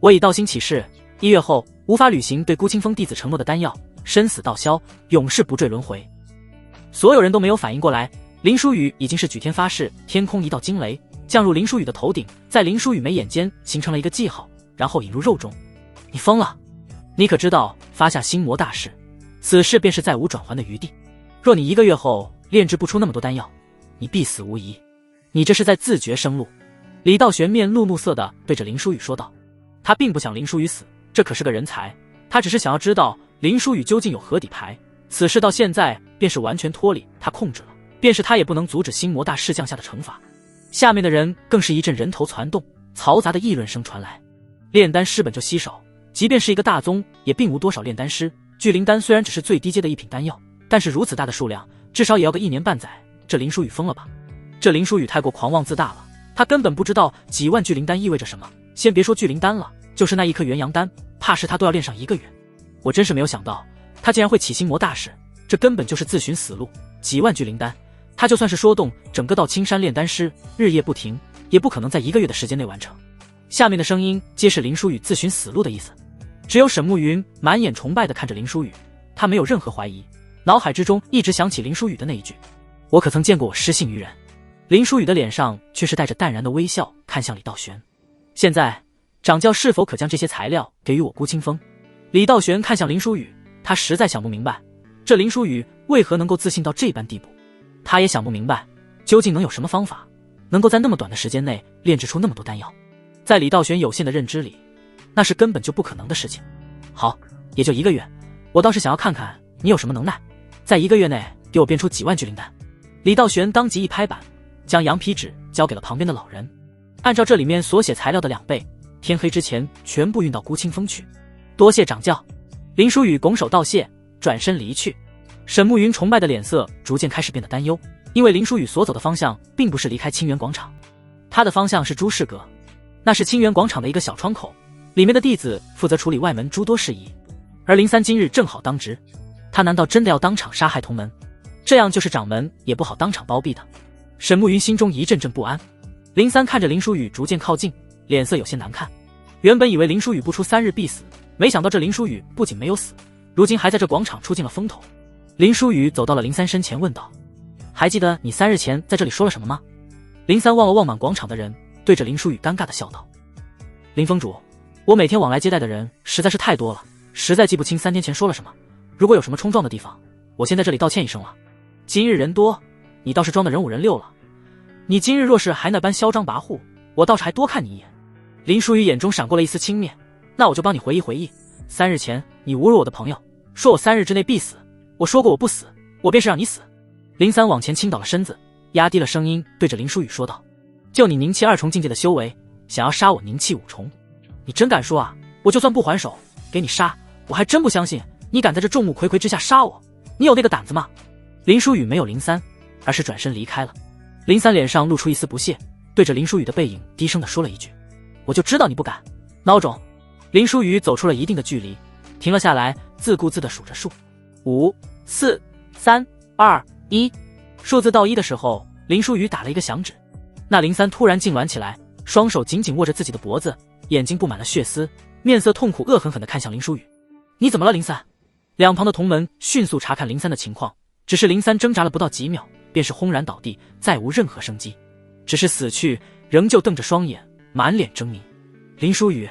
我以道心起誓，1月后无法履行对孤清风弟子承诺的丹药，生死道消，永世不坠轮回。所有人都没有反应过来，林书宇已经是举天发誓，天空一道惊雷降入林书宇的头顶，在林书宇眉眼间形成了一个记号，然后引入肉中。你疯了！你可知道发下心魔大誓，此事便是再无转圜的余地。若你1个月后炼制不出那么多丹药，你必死无疑。你这是在自绝生路。李道玄面露怒色地对着林书宇说道，他并不想林书宇死，这可是个人才，他只是想要知道林书宇究竟有何底牌。此事到现在便是完全脱离他控制了，便是他也不能阻止心魔大师降下的惩罚。下面的人更是一阵人头攒动，嘈杂的议论声传来。炼丹师本就稀少，即便是一个大宗，也并无多少炼丹师。聚灵丹虽然只是最低阶的一品丹药，但是如此大的数量，至少也要个1年半载。这林书宇疯了吧？这林书宇太过狂妄自大了，他根本不知道几万聚灵丹意味着什么。先别说聚灵丹了，就是那一颗元阳丹，怕是他都要练上1个月。我真是没有想到，他竟然会起心魔大事，这根本就是自寻死路。几万聚灵丹，他就算是说动整个到青山炼丹师，日夜不停，也不可能在1个月的时间内完成。下面的声音皆是林书宇自寻死路的意思。只有沈慕云满眼崇拜地看着林书宇，他没有任何怀疑，脑海之中一直想起林书宇的那一句：我可曾见过我失信于人。林书宇的脸上却是带着淡然的微笑，看向李道玄。现在掌教是否可将这些材料给予我孤清风？李道玄看向林书宇，他实在想不明白，这林书宇为何能够自信到这般地步。他也想不明白，究竟能有什么方法，能够在那么短的时间内炼制出那么多丹药。在李道玄有限的认知里，那是根本就不可能的事情。好，也就1个月，我倒是想要看看你有什么能耐，在1个月内给我变出几万聚灵丹。李道玄当即一拍板，将羊皮纸交给了旁边的老人，按照这里面所写材料的2倍，天黑之前全部运到孤清风去。多谢掌教。林书宇拱手道谢，转身离去。沈慕云崇拜的脸色逐渐开始变得担忧，因为林书宇所走的方向并不是离开清源广场，他的方向是朱氏阁，那是清源广场的一个小窗口，里面的弟子负责处理外门诸多事宜。而林三今日正好当值，他难道真的要当场杀害同门？这样就是掌门也不好当场包庇的。沈慕云心中一阵阵不安。林三看着林书宇逐渐靠近，脸色有些难看。原本以为林书宇不出3日必死，没想到这林书宇不仅没有死，如今还在这广场出尽了风头。林书宇走到了林三身前问道：还记得你3日前在这里说了什么吗？林三望了望满广场的人，对着林书宇尴尬地笑道：林峰主，我每天往来接待的人实在是太多了，实在记不清3天前说了什么，如果有什么冲撞的地方，我先在这里道歉一声了。今日人多，你倒是装的人5人6了，你今日若是还那般嚣张跋扈，我倒是还多看你一眼。林书宇眼中闪过了一丝轻蔑，那我就帮你回忆回忆，3日前你侮辱我的朋友，说我3日之内必死，我说过我不死，我便是让你死。林三往前倾倒了身子，压低了声音对着林书宇说道：就你凝气2重境界的修为，想要杀我凝气5重，你真敢说啊？我就算不还手给你杀，我还真不相信你敢在这众目睽睽之下杀我，你有那个胆子吗？林书宇没有林三，而是转身离开了。林三脸上露出一丝不屑，对着林书宇的背影低声地说了一句：我就知道你不敢，孬种。林书宇走出了一定的距离，停了下来，自顾自地数着数：5、4、3、2、1。数字到1的时候，林书宇打了一个响指。那林三突然痉挛起来，双手紧紧握着自己的脖子，眼睛布满了血丝，面色痛苦恶狠狠地看向林书宇。你怎么了，林三？两旁的同门迅速查看林三的情况，只是林三挣扎了不到几秒，便是轰然倒地，再无任何生机，只是死去，仍旧瞪着双眼，满脸狰狞。林书宇，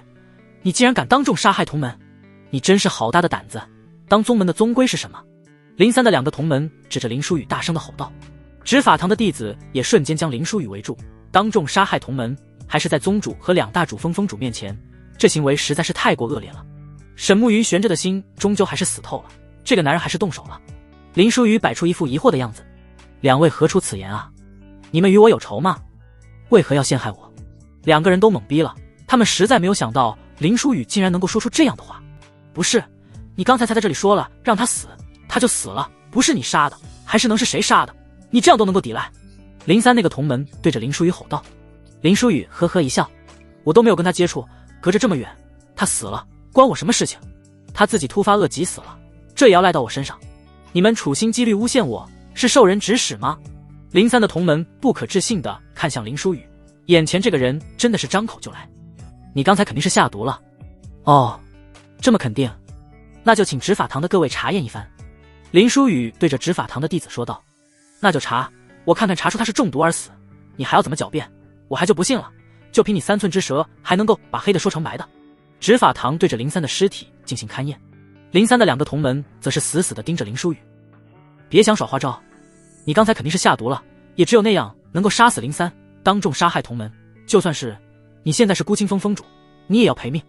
你竟然敢当众杀害同门，你真是好大的胆子，当宗门的宗规是什么？林三的2个同门指着林书宇大声地吼道。执法堂的弟子也瞬间将林书宇围住，当众杀害同门，还是在宗主和2大主峰主面前，这行为实在是太过恶劣了。沈慕云悬着的心终究还是死透了，这个男人还是动手了。林书宇摆出一副疑惑的样子：两位何出此言啊？你们与我有仇吗？为何要陷害我？2个人都懵逼了，他们实在没有想到林书宇竟然能够说出这样的话。不是，你刚才在这里说了让他死，他就死了，不是你杀的，还是能是谁杀的？你这样都能够抵赖？林三那个同门对着林书宇吼道。林书宇呵呵一笑：我都没有跟他接触，隔着这么远，他死了关我什么事情？他自己突发恶疾死了，这也要赖到我身上？你们处心积虑诬陷我，是受人指使吗？林三的同门不可置信地看向林书宇，眼前这个人真的是张口就来。你刚才肯定是下毒了。哦，这么肯定，那就请执法堂的各位查验一番。林书宇对着执法堂的弟子说道。那就查，我看看查出他是中毒而死，你还要怎么狡辩？我还就不信了，就凭你3寸之舌还能够把黑的说成白的。执法堂对着林三的尸体进行勘验，林三的2个同门则是死死地盯着林书宇。别想耍花招，你刚才肯定是下毒了，也只有那样能够杀死林三，当众杀害同门。就算是你现在是孤清风峰主，你也要赔命。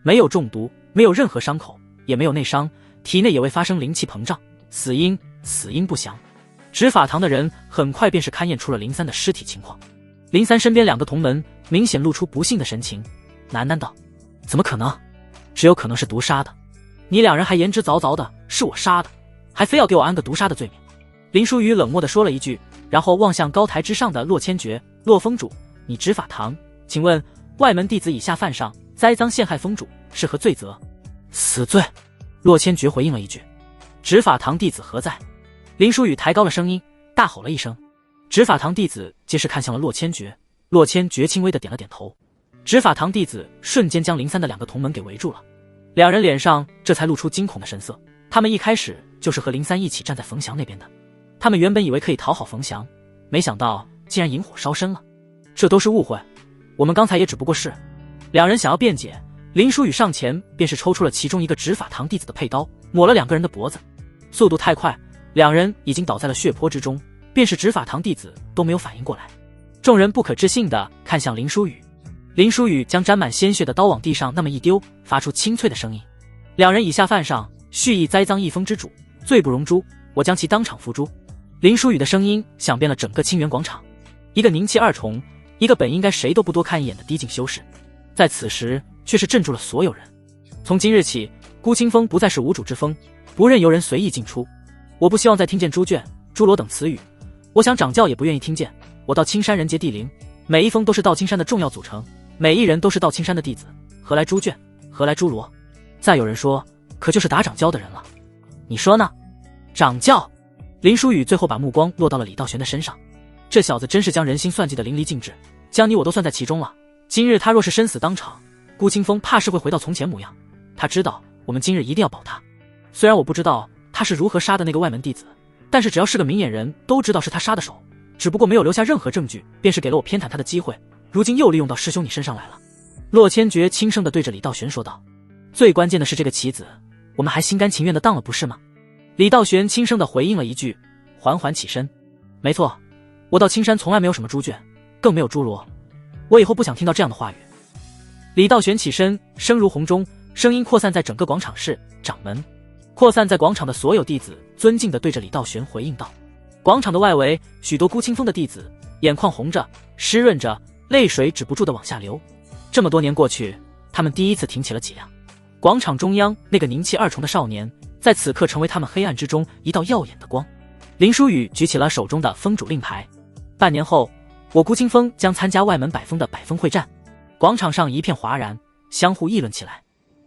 没有中毒，没有任何伤口，也没有内伤，体内也未发生灵气膨胀，死因不详。执法堂的人很快便是勘验出了林三的尸体情况。林三身边2个同门明显露出不幸的神情，喃喃道：怎么可能？只有可能是毒杀的。你两人还言之凿凿的是我杀的，还非要给我安个毒杀的罪名。林书宇冷漠地说了一句，然后望向高台之上的洛千珏，洛峰主，你执法堂，请问外门弟子以下犯上，栽赃陷害峰主，是何罪责？死罪。洛千珏回应了一句。执法堂弟子何在？林书宇抬高了声音，大吼了一声。执法堂弟子皆是看向了洛千珏，洛千珏轻微的点了点头。执法堂弟子瞬间将03的2个同门给围住了，两人脸上这才露出惊恐的神色。他们一开始就是和03一起站在冯翔那边的，他们原本以为可以讨好冯翔，没想到竟然引火烧身了。这都是误会，我们刚才也只不过是……两人想要辩解，林书宇上前便是抽出了其中一个执法堂弟子的佩刀，抹了2个人的脖子。速度太快，两人已经倒在了血泊之中，便是执法堂弟子都没有反应过来。众人不可置信地看向林书宇，林书宇将沾满鲜血的刀往地上那么一丢，发出清脆的声音：两人以下犯上，蓄意栽赃一峰之主，罪不容诛，我将其当场付诸。林书宇的声音响遍了整个清源广场，一个宁气二重，一个本应该谁都不多看一眼的低境修士，在此时却是镇住了所有人。从今日起，孤清风不再是无主之风，不任由人随意进出。我不希望再听见猪圈、猪罗等词语，我想掌教也不愿意听见。我道青山人杰地灵，每一峰都是道青山的重要组成，每一人都是道青山的弟子，何来猪圈，何来猪罗？再有人说，可就是打掌教的人了。你说呢？掌教？林书宇最后把目光落到了李道玄的身上，这小子真是将人心算计得淋漓尽致，将你我都算在其中了。今日他若是身死当场，孤清风怕是会回到从前模样。他知道我们今日一定要保他，虽然我不知道他是如何杀的那个外门弟子，但是只要是个明眼人都知道是他杀的手，只不过没有留下任何证据，便是给了我偏袒他的机会，如今又利用到师兄你身上来了。洛千珏轻声地对着李道玄说道，最关键的是这个棋子，我们还心甘情愿地当了不是吗？李道玄轻声地回应了一句，缓缓起身，没错，我到青山从来没有什么猪圈，更没有猪罗，我以后不想听到这样的话语。李道玄起身，声如洪钟，声音扩散在整个广场市掌门，扩散在广场的所有弟子尊敬地对着李道玄回应道。广场的外围，许多孤清风的弟子眼眶红着，湿润着，泪水止不住地往下流。这么多年过去，他们第一次挺起了脊梁。广场中央那个宁气二重的少年，在此刻成为他们黑暗之中一道耀眼的光。林书宇举起了手中的峰主令牌，半年后，我孤清风将参加外门百峰的百峰会战。广场上一片哗然，相互议论起来。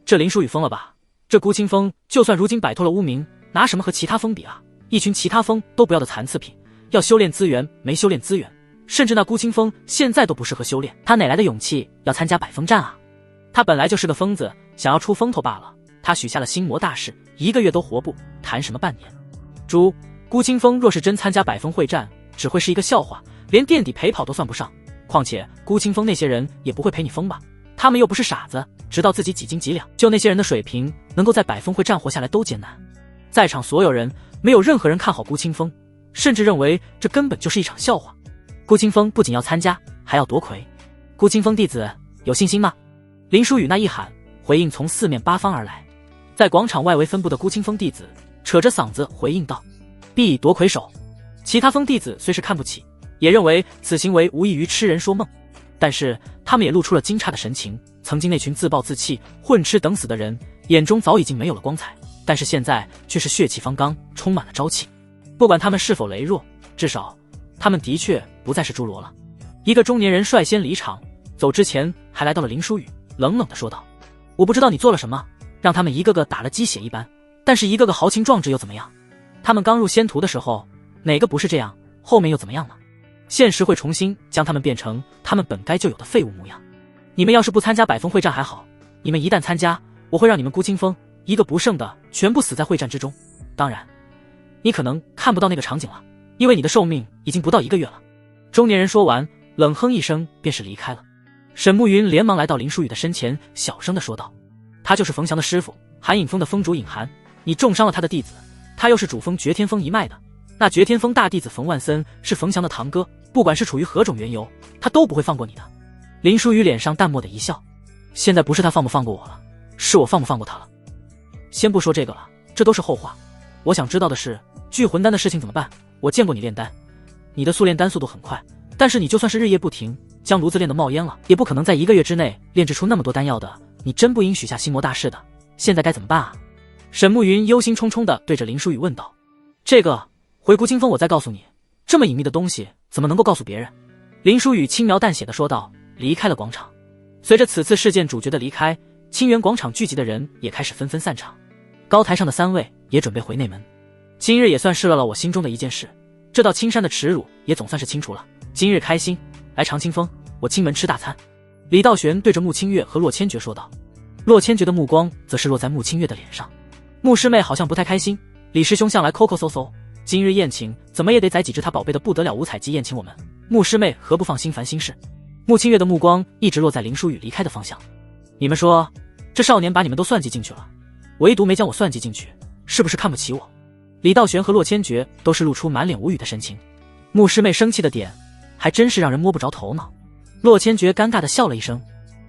这林书宇疯了吧？这孤清风就算如今摆脱了污名，拿什么和其他峰比啊？一群其他峰都不要的残次品，要修炼资源没修炼资源，甚至那孤清风现在都不适合修炼，他哪来的勇气要参加百峰战啊？他本来就是个疯子，想要出风头罢了。他许下了心魔大誓，1个月都活不，谈什么半年？孤清风若是真参加百峰会战，只会是一个笑话，连垫底陪跑都算不上。况且孤清风那些人也不会陪你疯吧？他们又不是傻子，知道自己几斤几两。就那些人的水平，能够在百峰会战活下来都艰难。在场所有人没有任何人看好孤清风，甚至认为这根本就是一场笑话。孤清风不仅要参加，还要夺魁。孤清风弟子有信心吗？林书宇那一喊，回应从四面八方而来。在广场外围分布的孤清风弟子扯着嗓子回应道，必以夺魁首。其他风弟子虽是看不起，也认为此行为无异于痴人说梦，但是他们也露出了惊诧的神情。曾经那群自暴自弃、混吃等死的人，眼中早已经没有了光彩，但是现在却是血气方刚，充满了朝气。不管他们是否羸弱，至少他们的确不再是猪罗了。一个中年人率先离场，走之前还来到了林书宇，冷冷地说道，我不知道你做了什么，让他们一个个打了鸡血一般，但是一个个豪情壮志又怎么样？他们刚入仙途的时候，哪个不是这样？后面又怎么样呢？现实会重新将他们变成他们本该就有的废物模样。你们要是不参加百峰会战还好，你们一旦参加，我会让你们孤清风一个不剩的全部死在会战之中。当然，你可能看不到那个场景了，因为你的寿命已经不到1个月了。中年人说完，冷哼一声，便是离开了。沈慕云连忙来到林书宇的身前，小声地说道，他就是冯翔的师傅，韩影峰的峰主尹寒，你重伤了他的弟子，他又是主峰绝天峰一脉的，那绝天峰大弟子冯万森是冯翔的堂哥，不管是处于何种缘由，他都不会放过你的。林书宇脸上淡漠的一笑，现在不是他放不放过我了，是我放不放过他了。先不说这个了，这都是后话。我想知道的是，聚魂丹的事情怎么办？我见过你炼丹，你的速炼丹速度很快，但是你就算是日夜不停，将炉子炼得冒烟了，也不可能在1个月之内炼制出那么多丹药的。你真不应许下心魔大事的，现在该怎么办啊？沈慕云忧心忡忡地对着林书宇问道。这个，回孤清风我再告诉你，这么隐秘的东西怎么能够告诉别人？林书宇轻描淡写地说道，离开了广场。随着此次事件主角的离开，清源广场聚集的人也开始纷纷散场，高台上的3位也准备回内门。今日也算释了我心中的一件事，这道青山的耻辱也总算是清除了。今日开心，来长清风，我清门吃大餐。李道玄对着穆清月和洛千珏说道。洛千珏的目光则是落在穆清月的脸上。穆师妹好像不太开心，李师兄向来抠抠搜搜，今日宴请怎么也得宰几只他宝贝的不得了五彩鸡宴请我们，穆师妹何不放心烦心事？穆清月的目光一直落在林书宇离开的方向。你们说，这少年把你们都算计进去了，唯独没将我算计进去，是不是看不起我？李道玄和洛千珏都是露出满脸无语的神情。穆师妹生气的点还真是让人摸不着头脑。洛千珏尴尬地笑了一声，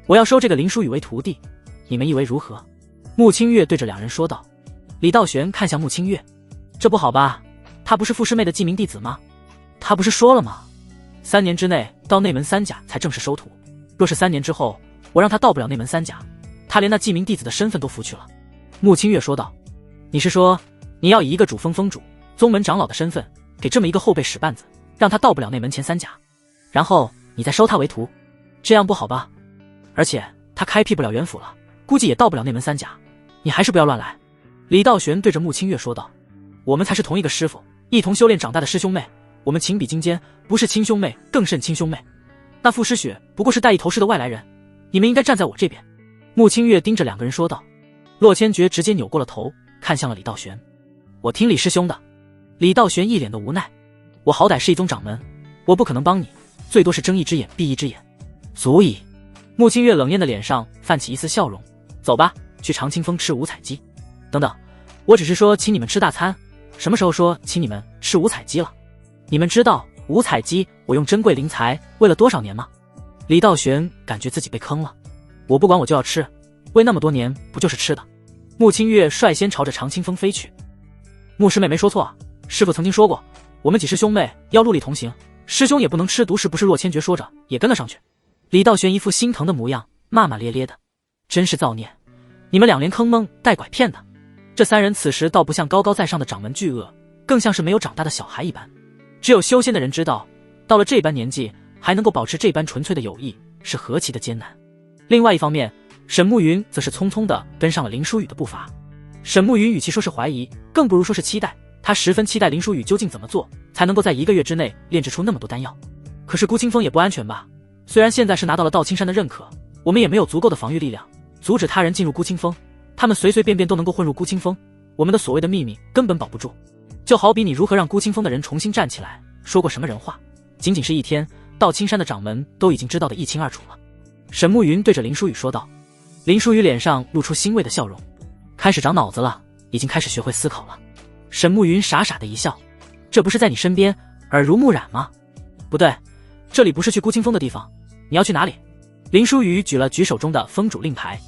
我要收这个林书宇为徒弟，你们以为如何？穆清月对着两人说道。李道玄看向穆清月，这不好吧，他不是傅师妹的记名弟子吗？他不是说了吗？3年之内到内门3甲才正式收徒，若是3年之后我让他到不了内门3甲，他连那记名弟子的身份都拂去了。穆清月说道。你是说你要以一个主峰峰主宗门长老的身份给这么一个后辈使绊子，让他到不了内门前3甲，然后你再收他为徒，这样不好吧？而且他开辟不了元府了，估计也到不了内门3甲，你还是不要乱来。李道玄对着穆清月说道。我们才是同一个师傅一同修炼长大的师兄妹，我们情比金坚，不是亲兄妹更甚亲兄妹。那傅诗雪不过是带一头师的外来人，你们应该站在我这边。穆清月盯着两个人说道。洛千珏直接扭过了头看向了李道玄。我听李师兄的。李道玄一脸的无奈，我好歹是一宗掌门，我不可能帮你，最多是睁一只眼闭一只眼，足以。穆清月冷艳的脸上泛起一丝笑容。走吧，去长清风吃五彩鸡。等等，我只是说请你们吃大餐，什么时候说请你们吃五彩鸡了？你们知道五彩鸡我用珍贵灵材喂了多少年吗？李道玄感觉自己被坑了。我不管，我就要吃，喂那么多年不就是吃的？穆清月率先朝着长清风飞去。穆师妹没说错，师父曾经说过，我们几师兄妹要戮力同行，师兄也不能吃独食。不是洛千珏说着也跟了上去。李道玄一副心疼的模样，骂骂咧咧的，真是造孽，你们两连坑蒙带拐骗的。这3人此时倒不像高高在上的掌门巨鳄，更像是没有长大的小孩一般。只有修仙的人知道，到了这般年纪还能够保持这般纯粹的友谊是何其的艰难。另外一方面，沈慕云则是匆匆地跟上了林书宇的步伐。沈慕云与其说是怀疑，更不如说是期待，他十分期待林书宇究竟怎么做才能够在1个月之内炼制出那么多丹药。可是孤清风也不安全吧？虽然现在是拿到了道青山的认可，我们也没有足够的防御力量阻止他人进入孤清风，他们随随便便都能够混入孤清风，我们的所谓的秘密根本保不住。就好比你如何让孤清风的人重新站起来，说过什么人话，仅仅是1天，道青山的掌门都已经知道得一清二楚了。沈慕云对着林书宇说道。林书宇脸上露出欣慰的笑容，开始长脑子了，已经开始学会思考了。沈慕云傻傻的一笑，这不是在你身边耳濡目染吗？不对，这里不是去孤清风的地方，你要去哪里？林书宇举手中的封主令牌。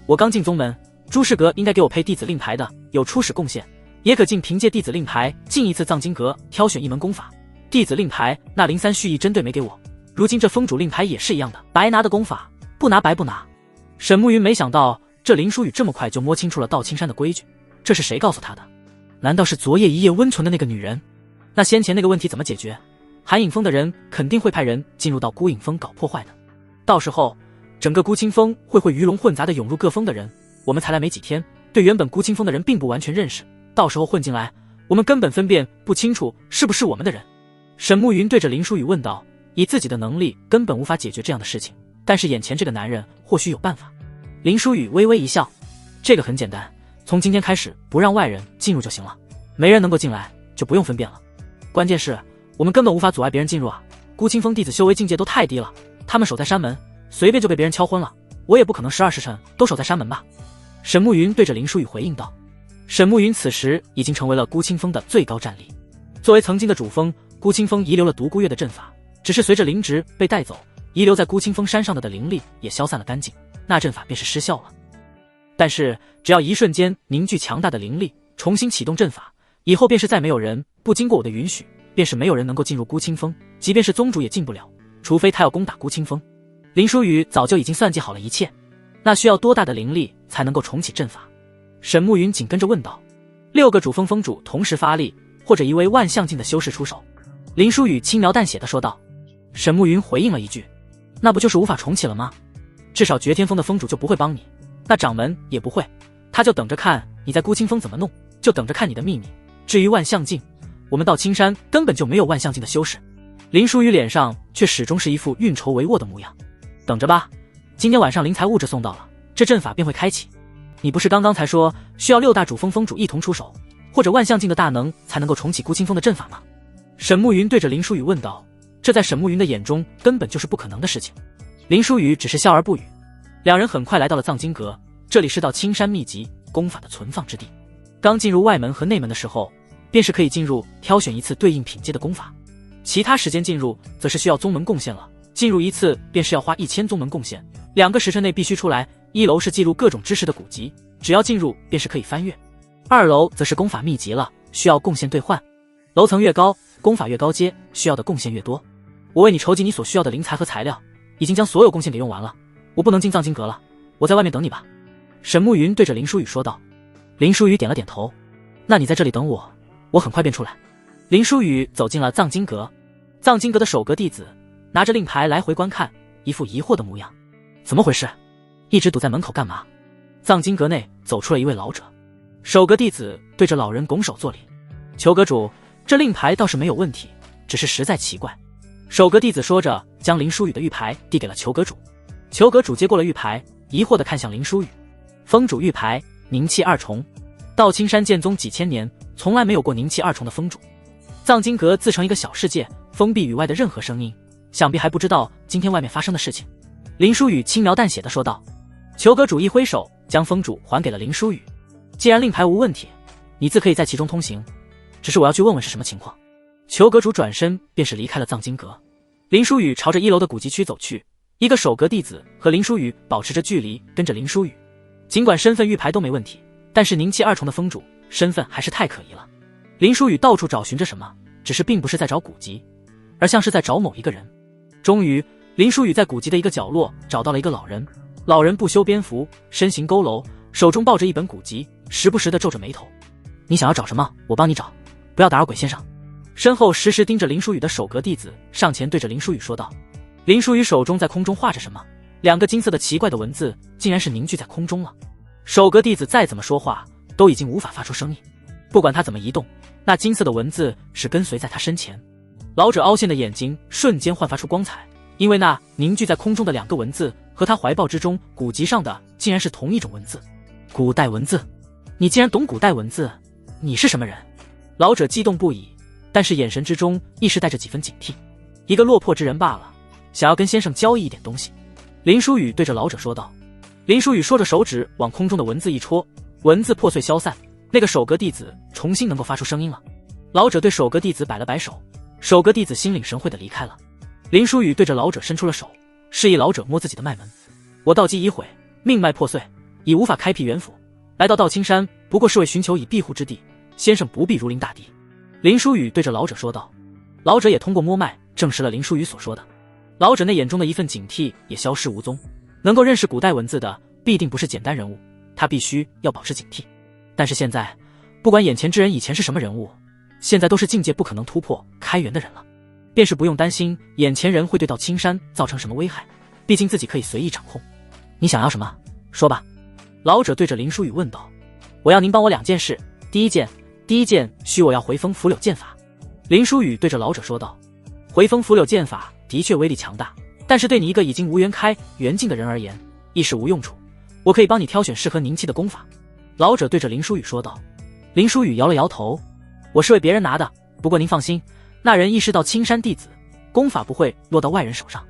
我刚进宗门，朱师阁应该给我配弟子令牌的，有初始贡献，也可尽凭借弟子令牌进一次藏经阁挑选一门功法。弟子令牌那03蓄意针对没给我，如今这封主令牌也是一样的，白拿的功法，不拿白不拿。沈慕云没想到这林书宇这么快就摸清楚了道青山的规矩，这是谁告诉他的？难道是昨夜一夜温存的那个女人？那先前那个问题怎么解决？韩影峰的人肯定会派人进入到孤影峰搞破坏的，到时候整个孤清风会鱼龙混杂的涌入各峰的人，我们才来没几天，对原本孤清风的人并不完全认识，到时候混进来，我们根本分辨不清楚是不是我们的人。沈慕云对着林书宇问道，以自己的能力根本无法解决这样的事情，但是眼前这个男人或许有办法。林书宇微微一笑，这个很简单，从今天开始不让外人进入就行了，没人能够进来就不用分辨了。关键是我们根本无法阻碍别人进入啊，孤清风弟子修为境界都太低了，他们守在山门，随便就被别人敲昏了，我也不可能12时辰都守在山门吧。沈慕云对着林书宇回应道。沈慕云此时已经成为了孤清风的最高战力，作为曾经的主峰，孤清风遗留了独孤月的阵法，只是随着灵值被带走，遗留在孤清风山上的灵力也消散了干净，那阵法便是失效了。但是只要一瞬间凝聚强大的灵力，重新启动阵法，以后便是再没有人不经过我的允许，便是没有人能够进入孤清风，即便是宗主也进不了，除非他要攻打孤清风。林书宇早就已经算计好了一切，那需要多大的灵力才能够重启阵法？沈暮云紧跟着问道。6个主峰峰主同时发力，或者一位万象境的修士出手。林书宇轻描淡写的说道。沈暮云回应了一句，那不就是无法重启了吗？至少绝天峰的峰主就不会帮你，那掌门也不会，他就等着看你在孤清峰怎么弄，就等着看你的秘密。至于万象境，我们到青山根本就没有万象境的修士。林书宇脸上却始终是一副运筹帷幄的模样。等着吧，今天晚上灵材物质送到了，这阵法便会开启。你不是刚刚才说需要6大主峰峰主一同出手，或者万象境的大能才能够重启孤清峰的阵法吗？沈暮云对着林书宇问道。这在沈暮云的眼中根本就是不可能的事情。林书宇只是笑而不语。两人很快来到了藏经阁，这里是到青山秘籍功法的存放之地。刚进入外门和内门的时候，便是可以进入挑选一次对应品阶的功法，其他时间进入则是需要宗门贡献了，进入一次便是要花1000宗门贡献，2个时辰内必须出来。1楼是记录各种知识的古籍，只要进入便是可以翻阅。2楼则是功法秘籍了，需要贡献兑换，楼层越高，功法越高阶，需要的贡献越多。我为你筹集你所需要的灵材和材料，已经将所有贡献给用完了，我不能进藏经阁了，我在外面等你吧。沈暮云对着林书宇说道。林书宇点了点头，那你在这里等我，我很快便出来。林书宇走进了藏经阁，藏经阁的首阁弟子拿着令牌来回观看，一副疑惑的模样。怎么回事？一直堵在门口干嘛？藏经阁内走出了一位老者，首阁弟子对着老人拱手作礼。求阁主，这令牌倒是没有问题，只是实在奇怪。首阁弟子说着，将林书宇的玉牌递给了求阁主。求阁主接过了玉牌，疑惑地看向林书宇。峰主玉牌，凝气2重。道青山剑宗几千年，从来没有过凝气2重的峰主。藏经阁自成一个小世界，封闭宇外的任何声音，想必还不知道今天外面发生的事情。林书宇轻描淡写地说道。求阁主一挥手，将峰主还给了林书宇。既然令牌无问题，你自可以在其中通行，只是我要去问问是什么情况。求阁主转身便是离开了藏经阁。林书宇朝着1楼的古籍区走去，一个首阁弟子和林书宇保持着距离，跟着林书宇。尽管身份玉牌都没问题，但是凝气2重的峰主身份还是太可疑了。林书宇到处找寻着什么，只是并不是在找古籍，而像是在找某一个人。终于，林书宇在古籍的一个角落找到了一个老人。老人不修边幅，身形佝偻，手中抱着一本古籍，时不时地皱着眉头。你想要找什么？我帮你找，不要打扰鬼先生。身后时时盯着林书宇的首阁弟子上前对着林书宇说道。林书宇手中在空中画着什么，2个金色的奇怪的文字竟然是凝聚在空中了。首阁弟子再怎么说话都已经无法发出声音，不管他怎么移动，那金色的文字是跟随在他身前。老者凹陷的眼睛瞬间焕发出光彩，因为那凝聚在空中的2个文字和他怀抱之中古籍上的竟然是同一种文字。古代文字？你竟然懂古代文字？你是什么人？老者激动不已，但是眼神之中亦是带着几分警惕。一个落魄之人罢了，想要跟先生交易一点东西。林书宇对着老者说道。林书宇说着手指往空中的文字一戳，文字破碎消散，那个首阁弟子重新能够发出声音了。老者对首阁弟子摆了摆手，首阁弟子心领神会地离开了。林书宇对着老者伸出了手，示意老者摸自己的脉门。我道基已毁，命脉破碎，已无法开辟元府，来到道青山不过是为寻求以庇护之地，先生不必如临大敌。林书宇对着老者说道。老者也通过摸脉证实了林书宇所说的。老者那眼中的一份警惕也消失无踪，能够认识古代文字的必定不是简单人物，他必须要保持警惕。但是现在，不管眼前之人以前是什么人物，现在都是境界不可能突破开元的人了，便是不用担心眼前人会对道青山造成什么危害，毕竟自己可以随意掌控。你想要什么？说吧。老者对着林书宇问道。我要您帮我2件事。第一件需我要回风拂柳剑法。林书宇对着老者说道。回风拂柳剑法的确威力强大，但是对你一个已经无缘开元境的人而言，亦是无用处。我可以帮你挑选适合凝气的功法。老者对着林书宇说道。林书宇摇了摇头。我是为别人拿的，不过您放心，那人亦是道青山弟子，功法不会落到外人手上。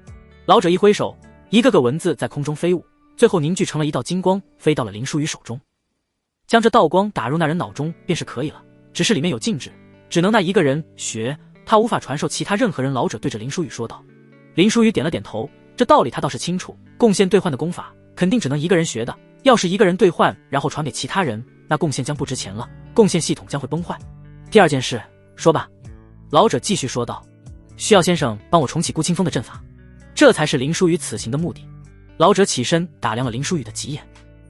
老者一挥手，一个个文字在空中飞舞，最后凝聚成了一道金光，飞到了林书宇手中。将这道光打入那人脑中便是可以了，只是里面有禁止，只能那一个人学，他无法传授其他任何人。老者对着林书宇说道。林书宇点了点头，这道理他倒是清楚，贡献兑换的功法肯定只能一个人学的，要是一个人兑换然后传给其他人，那贡献将不值钱了，贡献系统将会崩坏。第2件事，说吧。老者继续说道。需要先生帮我重启孤清峰的阵法，这才是林书宇此行的目的。老者起身打量了林书雨的几眼，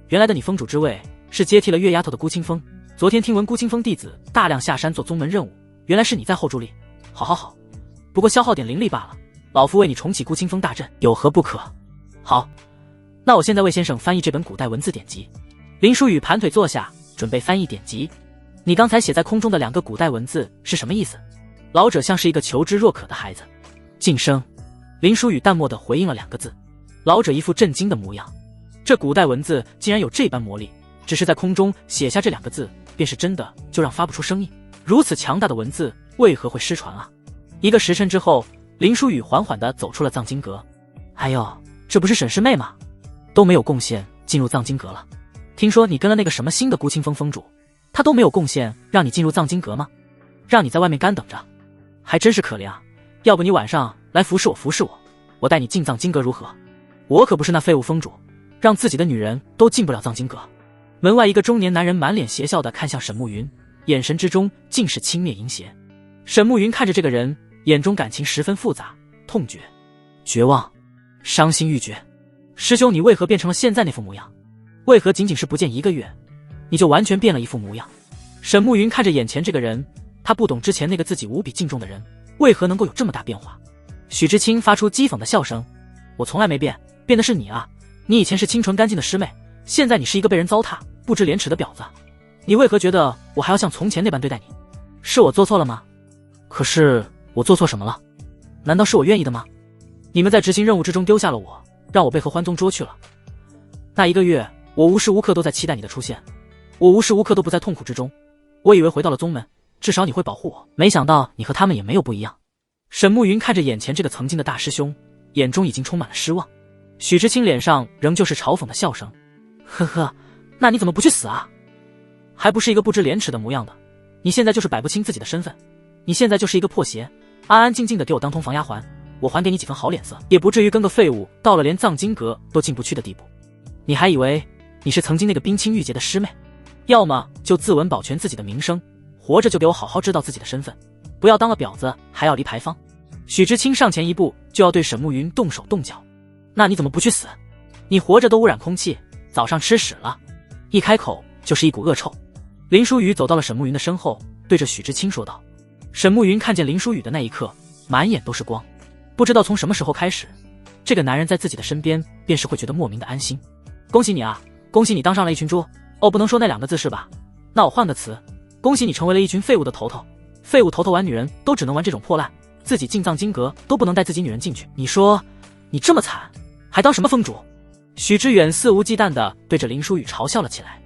原来的你封主之位是接替了月丫头的孤清风。昨天听闻孤清风弟子大量下山做宗门任务，原来是你在后助力。好，不过消耗点灵力罢了。老夫为你重启孤清风大阵，有何不可？好，那我现在为先生翻译这本古代文字典籍。林书雨盘腿坐下，准备翻译典籍。你刚才写在空中的2个古代文字是什么意思？老者像是一个求知若渴的孩子。晋升。林书雨淡漠地回应了2个字。老者一副震惊的模样，这古代文字竟然有这般魔力，只是在空中写下这2个字，便是真的就让发不出声音。如此强大的文字，为何会失传啊？1个时辰之后，林书雨缓缓地走出了藏经阁。哎呦，这不是沈师妹吗？都没有贡献进入藏经阁了。听说你跟了那个什么新的孤清风封主，他都没有贡献让你进入藏经阁吗？让你在外面干等着，还真是可怜啊。要不你晚上来服侍我，我带你进藏经阁如何？我可不是那废物封主，让自己的女人都进不了藏经阁。门外一个中年男人满脸邪笑地看向沈慕云，眼神之中尽是轻蔑淫邪。沈慕云看着这个人，眼中感情十分复杂，痛绝、绝望、伤心欲绝。师兄，你为何变成了现在那副模样？为何仅仅是不见1个月，你就完全变了一副模样？沈慕云看着眼前这个人，他不懂之前那个自己无比敬重的人，为何能够有这么大变化。许知青发出讥讽的笑声，我从来没变，变的是你啊！你以前是清纯干净的师妹，现在你是一个被人糟蹋、不知廉耻的婊子。你为何觉得我还要像从前那般对待你？是我做错了吗？可是我做错什么了？难道是我愿意的吗？你们在执行任务之中丢下了我，让我被合欢宗捉去了。那1个月，我无时无刻都在期待你的出现，我无时无刻都不在痛苦之中。我以为回到了宗门，至少你会保护我，没想到你和他们也没有不一样。沈慕云看着眼前这个曾经的大师兄，眼中已经充满了失望。许知青脸上仍旧是嘲讽的笑声，呵呵，那你怎么不去死啊？还不是一个不知廉耻的模样的。你现在就是摆不清自己的身份，你现在就是一个破鞋，安安静静的给我当通房丫鬟，我还给你几分好脸色，也不至于跟个废物到了连藏经阁都进不去的地步。你还以为你是曾经那个冰清玉洁的师妹？要么就自刎保全自己的名声，活着就给我好好知道自己的身份，不要当了婊子还要离牌坊。许知青上前一步就要对沈慕云动手动脚。那你怎么不去死？你活着都污染空气，早上吃屎了，一开口就是一股恶臭。林书雨走到了沈慕云的身后，对着许知青说道。沈慕云看见林书雨的那一刻，满眼都是光。不知道从什么时候开始，这个男人在自己的身边便是会觉得莫名的安心。恭喜你啊，恭喜你当上了一群猪。哦，不能说那2个字是吧？那我换个词，恭喜你成为了一群废物的头头。废物头头玩女人都只能玩这种破烂，自己进藏经阁都不能带自己女人进去。你说你这么惨，还当什么封主？许知远肆无忌惮地对着林书雨嘲笑了起来。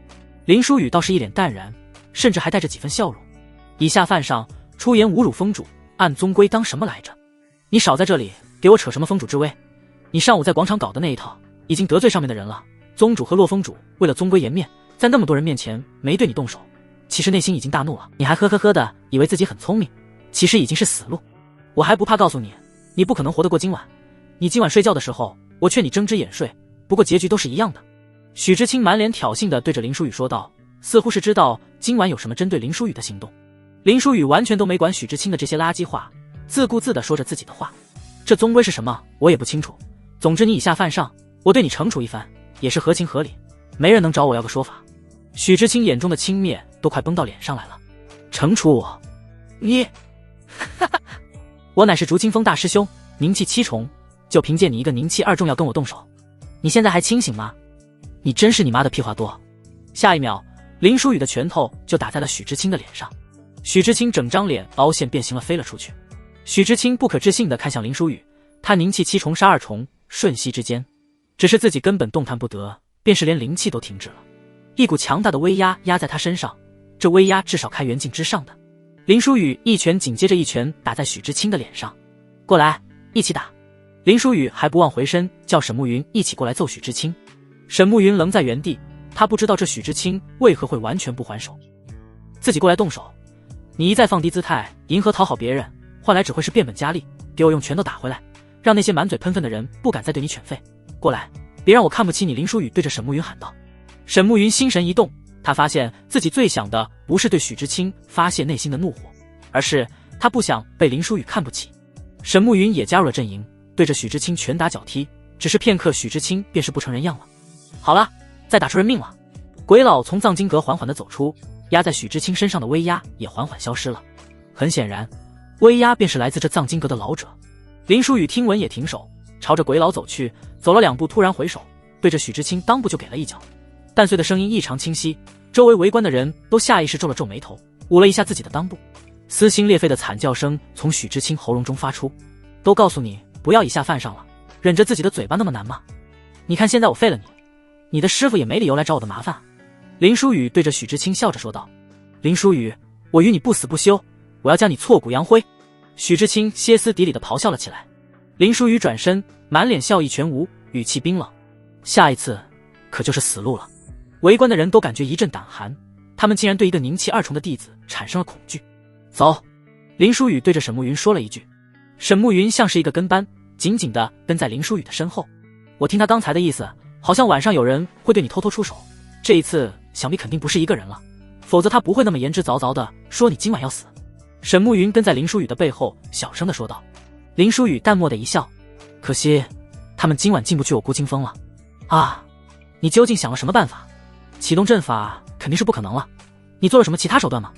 林书雨倒是一脸淡然，甚至还带着几分笑容。以下犯上，出言侮辱封主，按宗规当什么来着？你少在这里给我扯什么封主之威？你上午在广场搞的那一套，已经得罪上面的人了。宗主和洛封主为了宗规颜面，在那么多人面前没对你动手，其实内心已经大怒了。你还呵呵呵的以为自己很聪明，其实已经是死路。我还不怕告诉你，你不可能活得过今晚。你今晚睡觉的时候，我劝你睁只眼睡，不过结局都是一样的。许知青满脸挑衅地对着林书雨说道，似乎是知道今晚有什么针对林书雨的行动。林书雨完全都没管许知青的这些垃圾话，自顾自地说着自己的话。这宗规是什么我也不清楚，总之你以下犯上，我对你惩处一番也是合情合理，没人能找我要个说法。许知青眼中的轻蔑都快崩到脸上来了。惩处我？你我乃是竹清风大师兄，宁气7重，就凭借你一个宁气2重要跟我动手？你现在还清醒吗？你真是你妈的屁话多。下一秒，林书雨的拳头就打在了许知青的脸上，许知青整张脸凹陷变形了，飞了出去。许知青不可置信地看向林书雨，他宁气7重杀2重，瞬息之间，只是自己根本动弹不得，便是连灵气都停止了。一股强大的威压压在他身上，这威压至少开元境之上的。林书雨一拳紧接着一拳打在许知青的脸上。过来，一起打。林书雨还不忘回身叫沈慕云一起过来揍许知青。沈慕云愣在原地，他不知道这许知青为何会完全不还手，自己过来动手。你一再放低姿态迎合讨好别人，换来只会是变本加厉，给我用拳头打回来，让那些满嘴喷粪的人不敢再对你犬吠。过来，别让我看不起你。林书雨对着沈慕云喊道。沈慕云心神一动，他发现自己最想的不是对许知青发泄内心的怒火，而是他不想被林书雨看不起。沈慕云也加入了阵营，对着许知青拳打脚踢，只是片刻，许知青便是不成人样了。好了，再打出人命了。鬼老从藏经阁缓缓地走出，压在许知青身上的威压也缓缓消失了。很显然，威压便是来自这藏经阁的老者。林书雨听闻也停手，朝着鬼老走去，走了2步，突然回首，对着许知青裆部就给了一脚。淡碎的声音异常清晰，周围围观的人都下意识皱了皱眉头，捂了一下自己的裆部。撕心裂肺的惨叫声从许知青喉咙中发出。都告诉你不要以下犯上了，忍着自己的嘴巴那么难吗？你看现在我废了你，你的师傅也没理由来找我的麻烦。林书雨对着许知青笑着说道。林书雨，我与你不死不休，我要将你挫骨扬灰。许知青歇斯底里地咆哮了起来。林书雨转身，满脸笑意全无，语气冰冷，下一次可就是死路了。围观的人都感觉一阵胆寒，他们竟然对一个宁气2重的弟子产生了恐惧。走！林书雨对着沈慕云说了一句。沈慕云像是一个跟班，紧紧地跟在林书雨的身后。我听他刚才的意思，好像晚上有人会对你偷偷出手，这一次想必肯定不是一个人了，否则他不会那么言之凿凿地说你今晚要死。沈慕云跟在林书雨的背后，小声地说道。林书雨淡漠地一笑，可惜他们今晚进不去我孤清风了。啊，你究竟想了什么办法？启动阵法肯定是不可能了，你做了什么其他手段吗？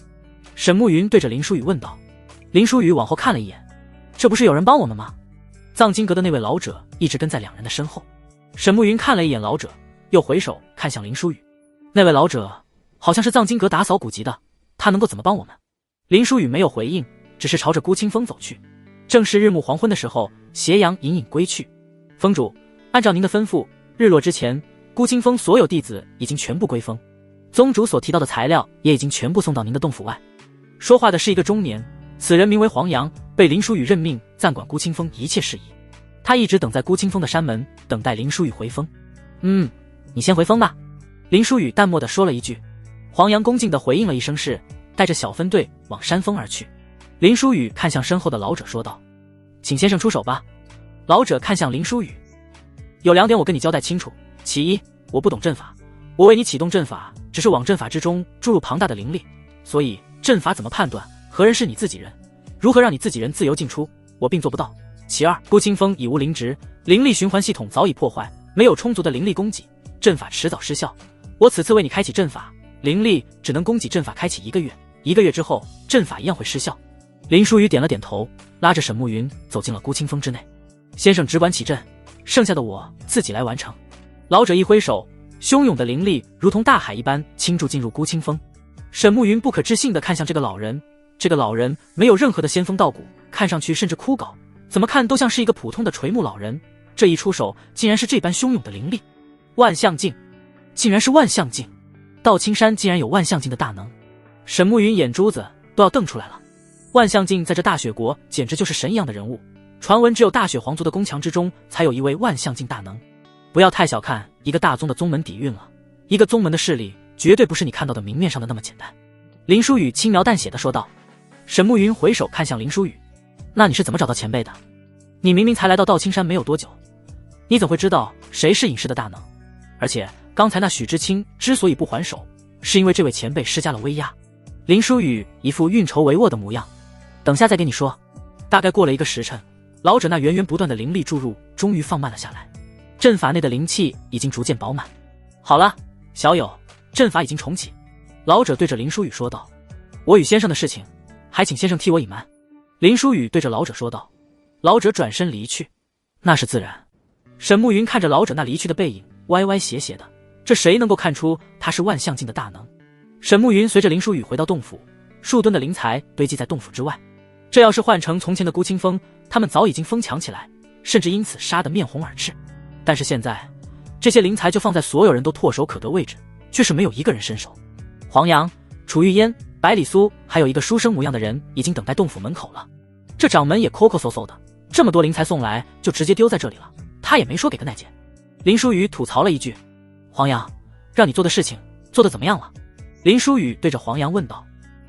沈慕云对着林书雨问道。林书雨往后看了一眼，这不是有人帮我们吗？藏经阁的那位老者一直跟在2人的身后。沈慕云看了一眼老者，又回首看向林书雨。那位老者好像是藏经阁打扫古籍的，他能够怎么帮我们？林书雨没有回应，只是朝着孤清风走去。正是日暮黄昏的时候，斜阳隐隐归去。峰主，按照您的吩咐，日落之前，孤清风所有弟子已经全部归封，宗主所提到的材料也已经全部送到您的洞府外。说话的是一个中年，此人名为黄阳，被林书雨任命暂管孤清风一切事宜。他一直等在孤清风的山门，等待林书雨回封。你先回封吧。林书雨淡漠地说了一句。黄阳恭敬地回应了一声是，带着小分队往山峰而去。林书雨看向身后的老者说道，请先生出手吧。老者看向林书雨，有2点我跟你交代清楚。其一，我不懂阵法，我为你启动阵法只是往阵法之中注入庞大的灵力，所以阵法怎么判断何人是你自己人，如何让你自己人自由进出，我并做不到。其二，孤清风已无灵值，灵力循环系统早已破坏，没有充足的灵力供给，阵法迟早失效。我此次为你开启阵法，灵力只能供给阵法开启1个月，1个月之后阵法一样会失效。林书雨点了点头，拉着沈慕云走进了孤清风之内。先生只管起阵，剩下的我自己来完成。老者一挥手，汹涌的灵力如同大海一般倾注进入孤清风。沈慕云不可置信地看向这个老人，这个老人没有任何的仙风道骨，看上去甚至枯槁，怎么看都像是一个普通的垂暮老人，这一出手竟然是这般汹涌的灵力。万象镜，竟然是万象镜，道青山竟然有万象镜的大能。沈慕云眼珠子都要瞪出来了。万象镜在这大雪国简直就是神一样的人物，传闻只有大雪皇族的宫墙之中才有一位万象镜大能。不要太小看一个大宗的宗门底蕴了，一个宗门的势力绝对不是你看到的明面上的那么简单。林书雨轻描淡写的说道。沈慕云回首看向林书雨，那你是怎么找到前辈的？你明明才来到道青山没有多久，你怎会知道谁是隐士的大能？而且刚才那许知青之所以不还手，是因为这位前辈施加了威压。林书雨一副运筹帷幄的模样，等下再跟你说。大概过了1个时辰，老者那源源不断的灵力注入终于放慢了下来，阵法内的灵气已经逐渐饱满。好了，小友，阵法已经重启。老者对着林书雨说道，我与先生的事情还请先生替我隐瞒。林书雨对着老者说道。老者转身离去。那是自然。沈慕云看着老者那离去的背影，歪歪斜斜的，这谁能够看出他是万象镜的大能？沈慕云随着林书雨回到洞府，数吨的灵材堆积在洞府之外。这要是换成从前的孤清风，他们早已经疯抢起来，甚至因此杀得面红耳赤。但是现在，这些灵材就放在所有人都唾手可得位置，却是没有一个人伸手。黄阳、楚玉烟、百里苏，还有一个书生模样的人，已经等待洞府门口了。这掌门也抠抠搜搜的，这么多灵材送来，就直接丢在这里了，他也没说给个耐见。林书雨吐槽了一句：“黄阳，让你做的事情做得怎么样了？”林书雨对着黄阳问道。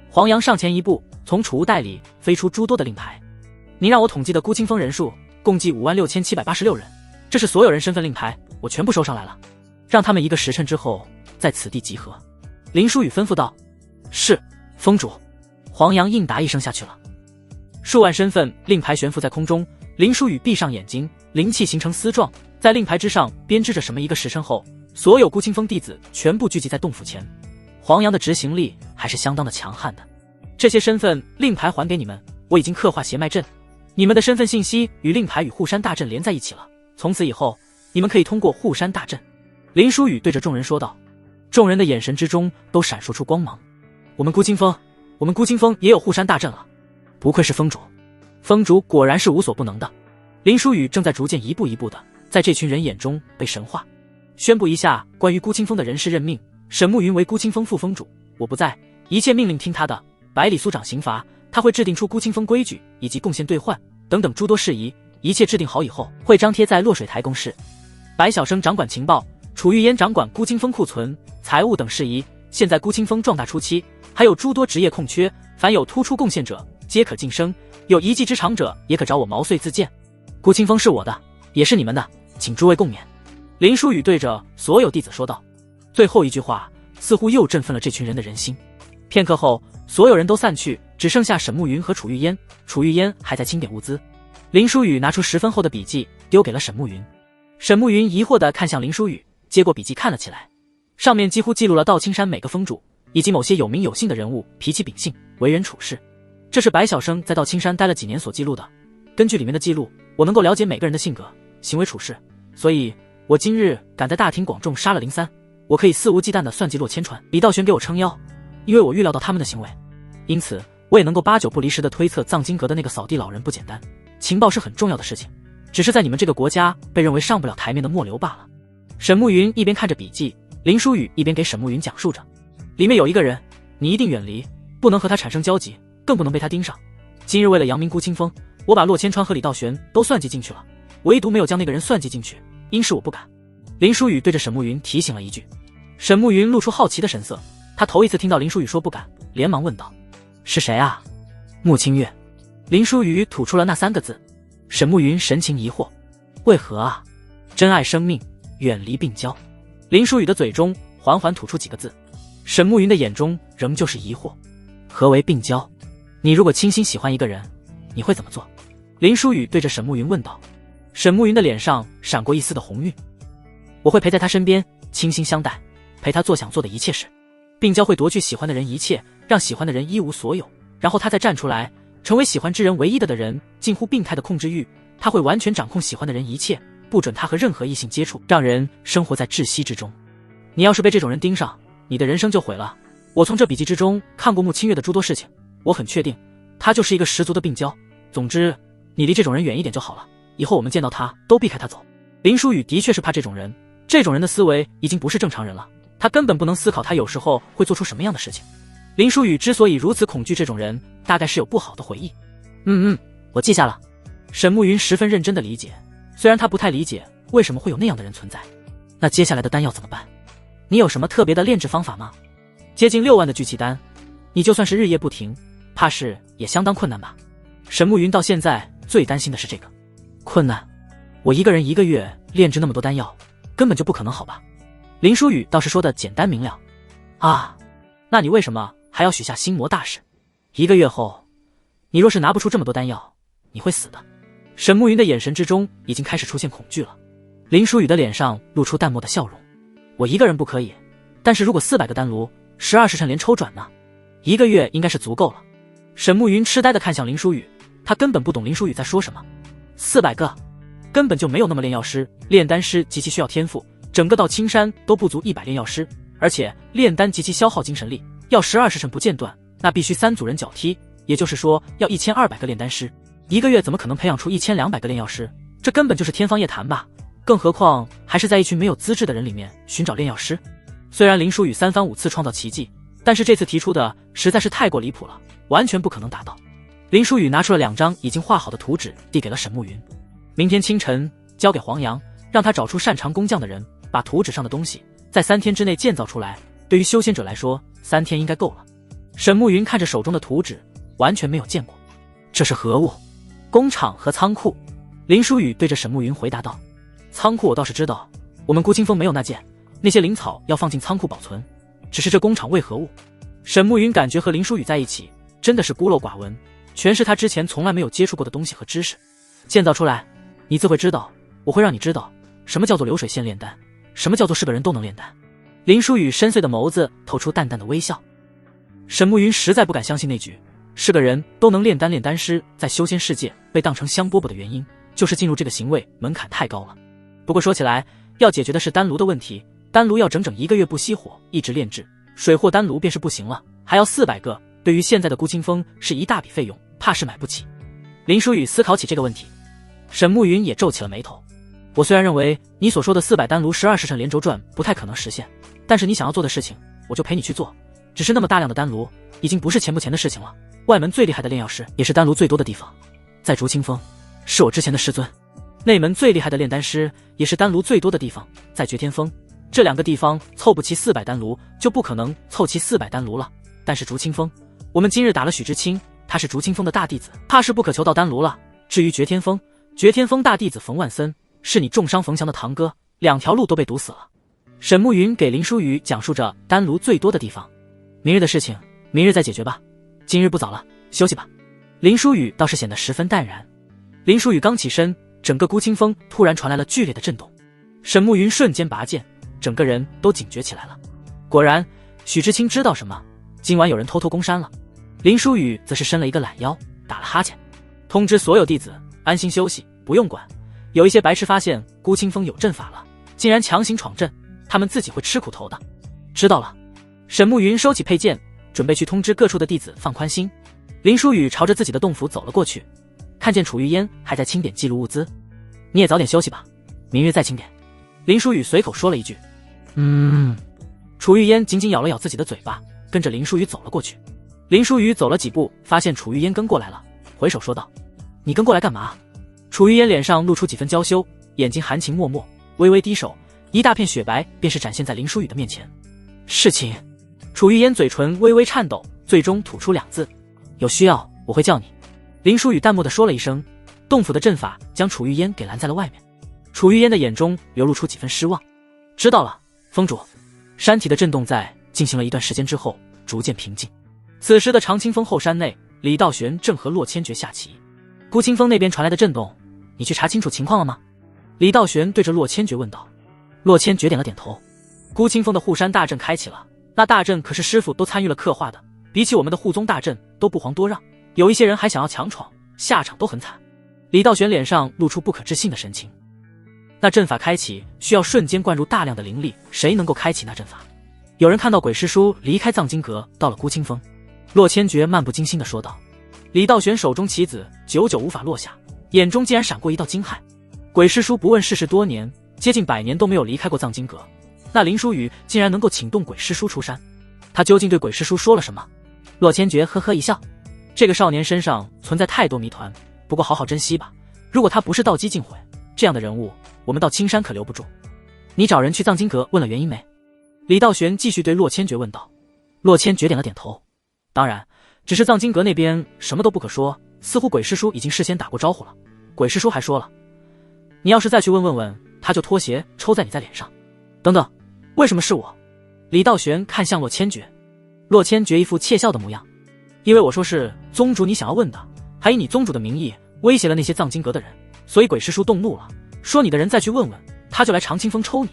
黄阳上前一步，从储物袋里飞出诸多的令牌。你让我统计的孤清风人数共计56786人，这是所有人身份令牌，我全部收上来了，让他们1个时辰之后在此地集合。林书雨吩咐道。是，封主。黄阳应答一声下去了。数万身份令牌悬浮在空中，林书雨闭上眼睛，灵气形成丝状，在令牌之上编织着什么一个时辰后，所有孤清风弟子全部聚集在洞府前。黄阳的执行力还是相当的强悍的。这些身份令牌还给你们，我已经刻画邪脉阵，你们的身份信息与令牌与护山大阵连在一起了。从此以后，你们可以通过护山大阵。林书宇对着众人说道。众人的眼神之中都闪烁出光芒。我们孤清风也有护山大阵了，不愧是风主，风主果然是无所不能的。林书宇正在逐渐一步一步的在这群人眼中被神化。宣布一下关于孤清风的人事任命，沈慕云为孤清风副风主，我不在，一切命令听他的。百里苏掌刑罚，他会制定出孤清风规矩以及贡献兑换等等诸多事宜，一切制定好以后会张贴在落水台公示。白晓生掌管情报，楚玉烟掌管孤清风库存、财务等事宜。现在孤清风壮大初期，还有诸多职业空缺，凡有突出贡献者皆可晋升，有一技之长者也可找我毛遂自荐。孤清风是我的，也是你们的，请诸位共勉。林书宇对着所有弟子说道。最后一句话似乎又振奋了这群人的人心。片刻后，所有人都散去，只剩下沈慕云和楚玉烟。楚玉烟还在清点物资。林书宇拿出10分厚的笔记丢给了沈慕云。沈慕云疑惑地看向林书宇，接过笔记看了起来，上面几乎记录了道青山每个风主以及某些有名有姓的人物脾气秉性、为人处事。这是白晓生在道青山待了几年所记录的。根据里面的记录，我能够了解每个人的性格、行为处事，所以我今日敢在大庭广众杀了03，我可以肆无忌惮地算计洛千传、李道玄给我撑腰，因为我预料到他们的行为，因此我也能够8、9不离10地推测藏经阁的那个扫地老人不简单。情报是很重要的事情，只是在你们这个国家被认为上不了台面的末流罢了。沈慕云一边看着笔记，林书宇一边给沈慕云讲述着。里面有一个人，你一定远离，不能和他产生交集，更不能被他盯上。今日为了扬名孤清风，我把洛千川和李道玄都算计进去了，唯独没有将那个人算计进去，因是我不敢。林书宇对着沈慕云提醒了一句。沈慕云露出好奇的神色，他头一次听到林书宇说不敢，连忙问道：是谁啊？穆清月。林书宇吐出了那3个字。沈慕云神情疑惑，为何啊？珍爱生命，远离病娇。林书宇的嘴中缓缓吐出几个字。沈慕云的眼中仍旧是疑惑，何为病娇？你如果倾心喜欢一个人，你会怎么做？林书宇对着沈慕云问道。沈慕云的脸上闪过一丝的红晕。我会陪在他身边，倾心相待，陪他做想做的一切事。病娇会夺去喜欢的人一切，让喜欢的人一无所有，然后他再站出来，成为喜欢之人唯一的人，近乎病态的控制欲。他会完全掌控喜欢的人一切，不准他和任何异性接触，让人生活在窒息之中。你要是被这种人盯上，你的人生就毁了。我从这笔记之中看过穆清月的诸多事情，我很确定他就是一个十足的病娇。总之，你离这种人远一点就好了，以后我们见到他都避开他走。林书宇的确是怕这种人，这种人的思维已经不是正常人了，他根本不能思考他有时候会做出什么样的事情。林书宇之所以如此恐惧这种人，大概是有不好的回忆。我记下了。沈慕云十分认真的理解，虽然他不太理解为什么会有那样的人存在。那接下来的丹药怎么办？你有什么特别的炼制方法吗？接近6万的聚气丹，你就算是日夜不停，怕是也相当困难吧？沈慕云到现在最担心的是这个。困难？我一个人1个月炼制那么多丹药，根本就不可能好吧？林书宇倒是说的简单明了。啊，那你为什么还要许下心魔大誓？1个月后，你若是拿不出这么多丹药，你会死的。沈慕云的眼神之中已经开始出现恐惧了。林书宇的脸上露出淡漠的笑容。我一个人不可以，但是如果400个丹炉，12时辰连抽转呢？1个月应该是足够了。沈慕云痴呆地看向林书宇，他根本不懂林书宇在说什么。400个，根本就没有那么炼药师。炼丹师极其需要天赋，整个道青山都不足100炼药师，而且炼丹极其消耗精神力，要12时辰不间断，那必须3组人脚踢，也就是说要1200个炼丹师。1个月怎么可能培养出1200个炼药师？这根本就是天方夜谭吧？更何况还是在一群没有资质的人里面寻找炼药师。虽然林书宇3番5次创造奇迹，但是这次提出的实在是太过离谱了，完全不可能达到。林书宇拿出了2张已经画好的图纸，递给了沈慕云。明天清晨交给黄阳，让他找出擅长工匠的人，把图纸上的东西在3天之内建造出来。对于修仙者来说，3天应该够了。沈慕云看着手中的图纸，完全没有见过。这是何物？工厂和仓库。林书宇对着沈慕云回答道。仓库我倒是知道，我们孤清风没有那件，那些灵草要放进仓库保存，只是这工厂为何物？沈慕云感觉和林书宇在一起真的是孤陋寡闻，全是他之前从来没有接触过的东西和知识。建造出来，你自会知道，我会让你知道，什么叫做流水线炼丹？什么叫做是个人都能炼丹？林书宇深邃的眸子透出淡淡的微笑。沈慕云实在不敢相信那句是个人都能炼丹。炼丹师在修仙世界被当成香饽饽的原因，就是进入这个行位门槛太高了。不过说起来，要解决的是丹炉的问题，丹炉要整整1个月不熄火一直炼制，水货丹炉便是不行了，还要400个，对于现在的孤清风是一大笔费用，怕是买不起。林书宇思考起这个问题，沈慕云也皱起了眉头。我虽然认为你所说的400丹炉12时辰连轴转不太可能实现，但是你想要做的事情，我就陪你去做。只是那么大量的丹炉，已经不是钱不钱的事情了。外门最厉害的炼药师，也是丹炉最多的地方，在竹清风，是我之前的师尊。内门最厉害的炼丹师，也是丹炉最多的地方，在绝天峰。这2个地方凑不齐400丹炉，就不可能凑齐400丹炉了。但是竹清风，我们今日打了许知清，他是竹清风的大弟子，怕是不可求到丹炉了。至于绝天峰，绝天峰大弟子冯万森，是你重伤冯翔的堂哥，2条路都被堵死了。沈慕云给林书宇讲述着丹炉最多的地方。明日的事情，明日再解决吧，今日不早了，休息吧。林书宇倒是显得十分淡然。林书宇刚起身，整个孤清风突然传来了剧烈的震动。沈慕云瞬间拔剑，整个人都警觉起来了。果然，许知清知道什么，今晚有人偷偷攻山了。林书宇则是伸了一个懒腰，打了哈欠，通知所有弟子安心休息，不用管。有一些白痴发现孤清风有阵法了，竟然强行闯阵，他们自己会吃苦头的。知道了。沈慕云收起佩剑，准备去通知各处的弟子放宽心。林书宇朝着自己的洞府走了过去，看见楚玉烟还在清点记录物资。你也早点休息吧，明日再清点。林书宇随口说了一句。楚玉烟紧紧咬了咬自己的嘴巴，跟着林书宇走了过去。林书宇走了几步，发现楚玉烟跟过来了，回手说道：你跟过来干嘛？楚玉烟脸上露出几分娇羞，眼睛含情脉脉，微微低手，一大片雪白便是展现在林书宇的面前。事情。楚玉烟嘴唇微微颤抖，最终吐出2字：有需要我会叫你。林书宇淡漠地说了一声，洞府的阵法将楚玉烟给拦在了外面。楚玉烟的眼中流露出几分失望。知道了，峰主。山体的震动在进行了一段时间之后逐渐平静。此时的长青峰后山内，李道玄正和洛千诀下棋。孤清峰那边传来的震动，你去查清楚情况了吗？李道玄对着洛千诀问道。洛千诀点了点头。孤清峰的护山大阵开启了，那大阵可是师傅都参与了刻画的，比起我们的护宗大阵都不遑多让，有一些人还想要强闯，下场都很惨。李道玄脸上露出不可置信的神情。那阵法开启需要瞬间灌入大量的灵力，谁能够开启那阵法？有人看到鬼师叔离开藏经阁到了孤清峰。洛千诀漫不经心地说道。李道玄手中棋子久久无法落下，眼中竟然闪过一道惊骇。鬼师叔不问世事多年，接近100年都没有离开过藏经阁，那林书宇竟然能够请动鬼师叔出山，他究竟对鬼师叔说了什么？洛千诀呵呵一笑，这个少年身上存在太多谜团，不过好好珍惜吧，如果他不是道基尽毁，这样的人物我们到青山可留不住。你找人去藏经阁问了原因没？李道玄继续对洛千诀问道。洛千诀点了点头，当然，只是藏经阁那边什么都不可说，似乎鬼师叔已经事先打过招呼了。鬼师叔还说了，你要是再去问，他就脱鞋抽在你在脸上。等等，为什么是我？李道玄看向洛千诀。洛千诀一副窃笑的模样。因为我说是宗主你想要问的，还以你宗主的名义威胁了那些藏经阁的人，所以鬼师叔动怒了，说你的人再去问，他就来长青峰抽你。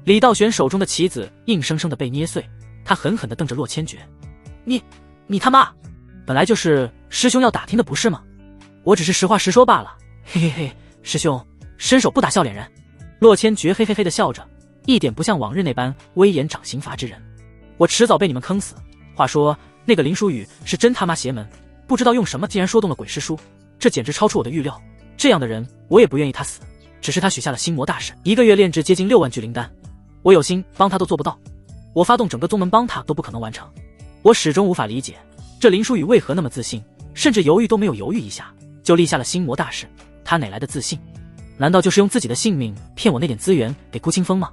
李道玄手中的棋子硬生生的被捏碎，他狠狠地瞪着洛千诀。你他妈，本来就是师兄要打听的不是吗？我只是实话实说罢了，嘿嘿嘿，师兄伸手不打笑脸人。洛千诀嘿嘿嘿的笑着，一点不像往日那般威严掌刑罚之人。我迟早被你们坑死。话说那个林书宇是真他妈邪门，不知道用什么竟然说动了鬼师叔，这简直超出我的预料。这样的人我也不愿意他死，只是他许下了心魔大誓，1个月炼制接近6万具灵丹，我有心帮他都做不到，我发动整个宗门帮他都不可能完成。我始终无法理解这林书宇为何那么自信，甚至犹豫都没有犹豫一下就立下了心魔大誓，他哪来的自信？难道就是用自己的性命骗我那点资源给孤清风吗？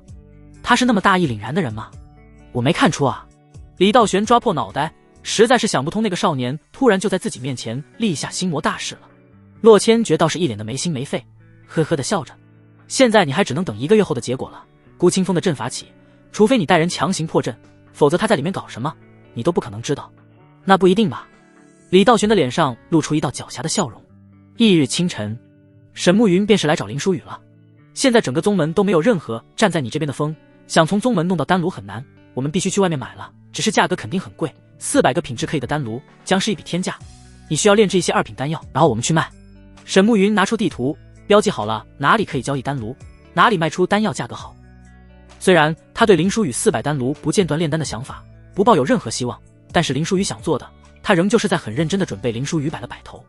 他是那么大义凛然的人吗？我没看出啊。李道玄抓破脑袋，实在是想不通那个少年突然就在自己面前立下心魔大誓了。洛千诀倒是一脸的没心没肺，呵呵的笑着。现在你还只能等1个月后的结果了。孤清风的阵法起，除非你带人强行破阵，否则他在里面搞什么你都不可能知道。那不一定吧。李道玄的脸上露出一道狡黠的笑容。翌日清晨，沈慕云便是来找林书宇了。现在整个宗门都没有任何站在你这边的风，想从宗门弄到丹炉很难，我们必须去外面买了，只是价格肯定很贵，400个品质可以的丹炉将是一笔天价。你需要炼制一些2品丹药，然后我们去卖。沈慕云拿出地图，标记好了哪里可以交易丹炉，哪里卖出丹药价格好。虽然他对林书宇400丹炉不间断炼丹的想法不抱有任何希望，但是林书宇想做的，他仍旧是在很认真的准备林书宇摆了摆头。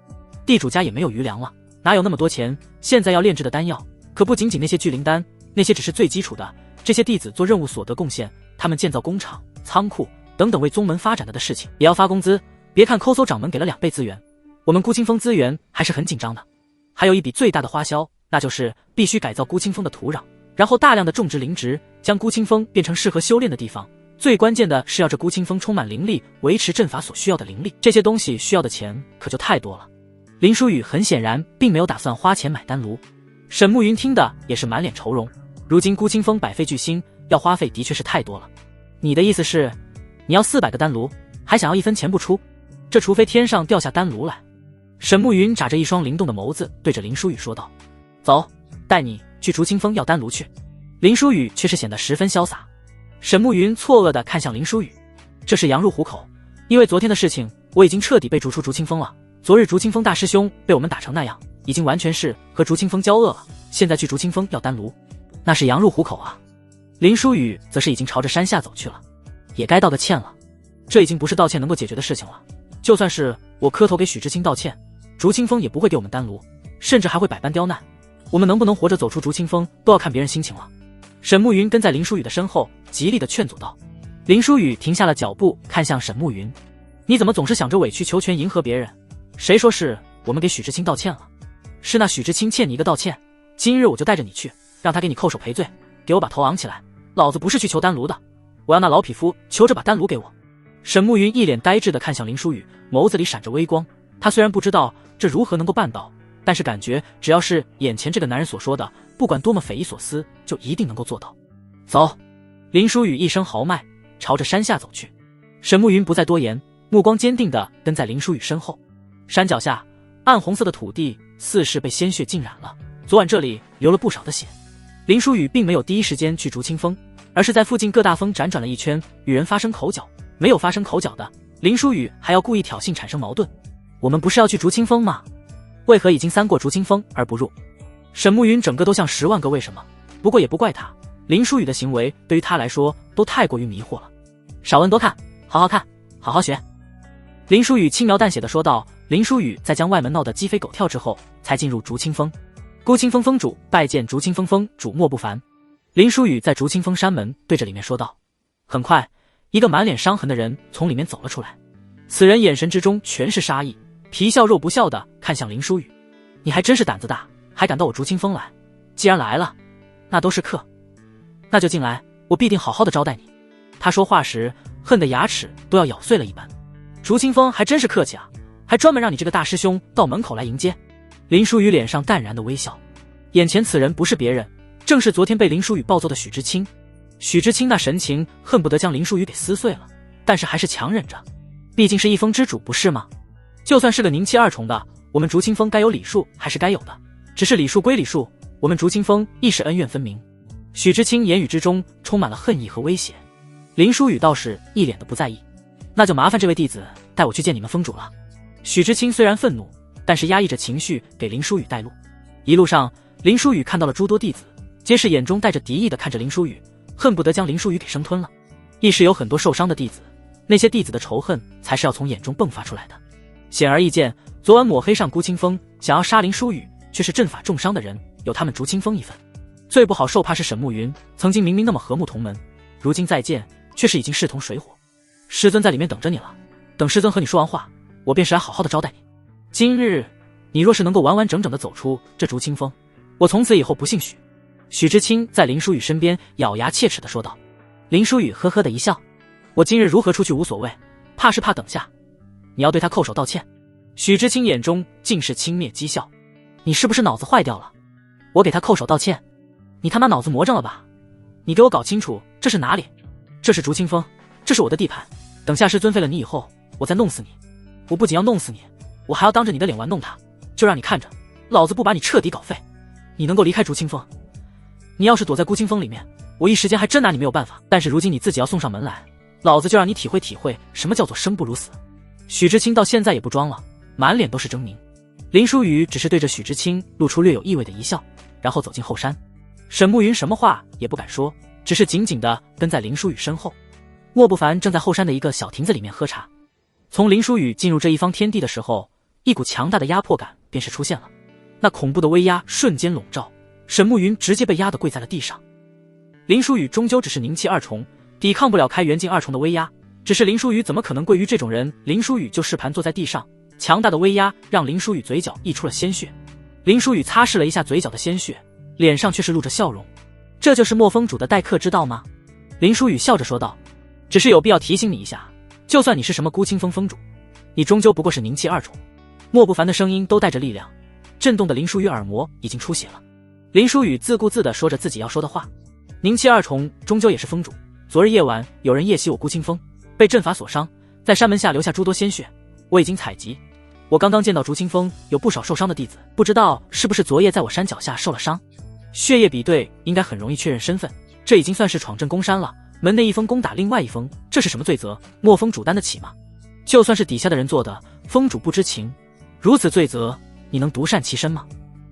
地主家也没有余粮了，哪有那么多钱？现在要炼制的丹药可不仅仅那些聚灵丹，那些只是最基础的。这些弟子做任务所得贡献，他们建造工厂、仓库等等为宗门发展的事情也要发工资。别看抠搜掌门给了2倍资源，我们孤清风资源还是很紧张的。还有一笔最大的花销，那就是必须改造孤清风的土壤，然后大量的种植灵植，将孤清风变成适合修炼的地方。最关键的是要这孤清风充满灵力，维持阵法所需要的灵力，这些东西需要的钱可就太多了。林书宇很显然并没有打算花钱买丹炉。沈慕云听的也是满脸愁容，如今孤清风百废俱兴，要花费的确是太多了。你的意思是，你要400个丹炉，还想要1分钱不出？这除非天上掉下丹炉来。沈慕云眨着一双灵动的眸子，对着林书宇说道：“走，带你去竹清风要丹炉去。”林书宇却是显得十分潇洒。沈慕云错愕地看向林书宇，这是羊入虎口，因为昨天的事情，我已经彻底被逐出竹清风了。昨日竹清风大师兄被我们打成那样，已经完全是和竹清风交恶了。现在去竹清风要丹炉，那是羊入虎口啊。林书宇则是已经朝着山下走去了，也该道个歉了。这已经不是道歉能够解决的事情了。就算是我磕头给许知青道歉，竹清风也不会给我们丹炉，甚至还会百般刁难。我们能不能活着走出竹清风，都要看别人心情了。沈慕云跟在林书宇的身后，极力的劝阻道。林书宇停下了脚步，看向沈慕云：“你怎么总是想着委曲求全迎合别人？谁说是我们给许知青道歉了？是那许知青欠你一个道歉。今日我就带着你去，让他给你叩首赔罪，给我把头昂起来。老子不是去求丹炉的，我要那老匹夫求着把丹炉给我。”沈慕云一脸呆滞地看向林书宇，眸子里闪着微光。他虽然不知道这如何能够办到，但是感觉只要是眼前这个男人所说的，不管多么匪夷所思，就一定能够做到。走！林书宇一声豪迈，朝着山下走去。沈慕云不再多言，目光坚定地跟在林书宇身后。山脚下，暗红色的土地似是被鲜血浸染了，昨晚这里流了不少的血。林书宇并没有第一时间去竹清风，而是在附近各大峰辗转了一圈，与人发生口角。没有发生口角的林书宇还要故意挑衅产生矛盾。我们不是要去竹清风吗？为何已经3过竹清风而不入？沈慕云整个都像10万个为什么。不过也不怪他，林书宇的行为对于他来说都太过于迷惑了。少问多看，好好看，好好学。林书宇轻描淡写的说道。林书宇在将外门闹得鸡飞狗跳之后，才进入竹清风。孤清风风主拜见竹清风风主莫不凡。林书宇在竹清风山门对着里面说道。很快，一个满脸伤痕的人从里面走了出来，此人眼神之中全是杀意，皮笑肉不笑的看向林书宇：“你还真是胆子大，还敢到我竹清风来？既然来了，那都是客，那就进来，我必定好好的招待你。”他说话时恨得牙齿都要咬碎了一般。竹清风还真是客气啊，还专门让你这个大师兄到门口来迎接。林书宇脸上淡然的微笑，眼前此人不是别人，正是昨天被林书宇暴揍的许知青。许知青那神情恨不得将林书宇给撕碎了，但是还是强忍着，毕竟是一峰之主，不是吗？就算是个宁气2重的，我们竹清风该有礼数还是该有的，只是礼数归礼数，我们竹清风亦是恩怨分明。许知青言语之中充满了恨意和威胁。林书宇倒是一脸的不在意。那就麻烦这位弟子带我去见你们峰主了。许知青虽然愤怒，但是压抑着情绪给林书宇带路。一路上，林书宇看到了诸多弟子，皆是眼中带着敌意的看着林书宇，恨不得将林书宇给生吞了。亦是有很多受伤的弟子，那些弟子的仇恨才是要从眼中迸发出来的。显而易见，昨晚抹黑上孤清风，想要杀林书宇，却是阵法重伤的人，有他们竹清风一份。最不好受怕是沈慕云，曾经明明那么和睦同门，如今再见却是已经势同水火。师尊在里面等着你了，等师尊和你说完话，我便是来好好的招待你。今日你若是能够完完整整的走出这竹清风，我从此以后不姓许。许知青在林书宇身边咬牙切齿的说道。林书宇呵呵的一笑，我今日如何出去无所谓，怕是怕等下你要对他叩首道歉。许知青眼中尽是轻蔑讥笑，你是不是脑子坏掉了？我给他叩首道歉，你他妈脑子魔怔了吧？你给我搞清楚这是哪里？这是竹清风，这是我的地盘，等下师尊废了你以后，我再弄死你。我不仅要弄死你，我还要当着你的脸玩弄他，就让你看着老子不把你彻底搞废。你能够离开竹清风，你要是躲在孤清风里面，我一时间还真拿你没有办法。但是如今你自己要送上门来，老子就让你体会体会什么叫做生不如死。许知青到现在也不装了，满脸都是狰狞。林书宇只是对着许知青露出略有意味的一笑，然后走进后山。沈慕云什么话也不敢说，只是紧紧地跟在林书宇身后。莫不凡正在后山的一个小亭子里面喝茶。从林书宇进入这一方天地的时候，一股强大的压迫感便是出现了，那恐怖的威压瞬间笼罩，沈慕云直接被压得跪在了地上。林书宇终究只是凝气二重，抵抗不了开元境二重的威压，只是林书宇怎么可能跪于这种人？林书宇就试盘坐在地上，强大的威压让林书宇嘴角溢出了鲜血。林书宇擦拭了一下嘴角的鲜血，脸上却是露着笑容。这就是墨风主的待客之道吗？林书宇笑着说道。只是有必要提醒你一下，就算你是什么孤清风风主，你终究不过是凝气二重。莫不凡的声音都带着力量，震动的林书宇耳膜已经出血了。林书宇自顾自地说着自己要说的话，凝气二重终究也是风主。昨日夜晚有人夜袭我孤清风，被阵法所伤，在山门下留下诸多鲜血，我已经采集。我刚刚见到竹清风有不少受伤的弟子，不知道是不是昨夜在我山脚下受了伤。血液比对应该很容易确认身份，这已经算是闯镇攻山了。门内一封攻打另外一封，这是什么罪责？莫风主担得起吗？就算是底下的人做的，风主不知情，如此罪责，你能独善其身吗？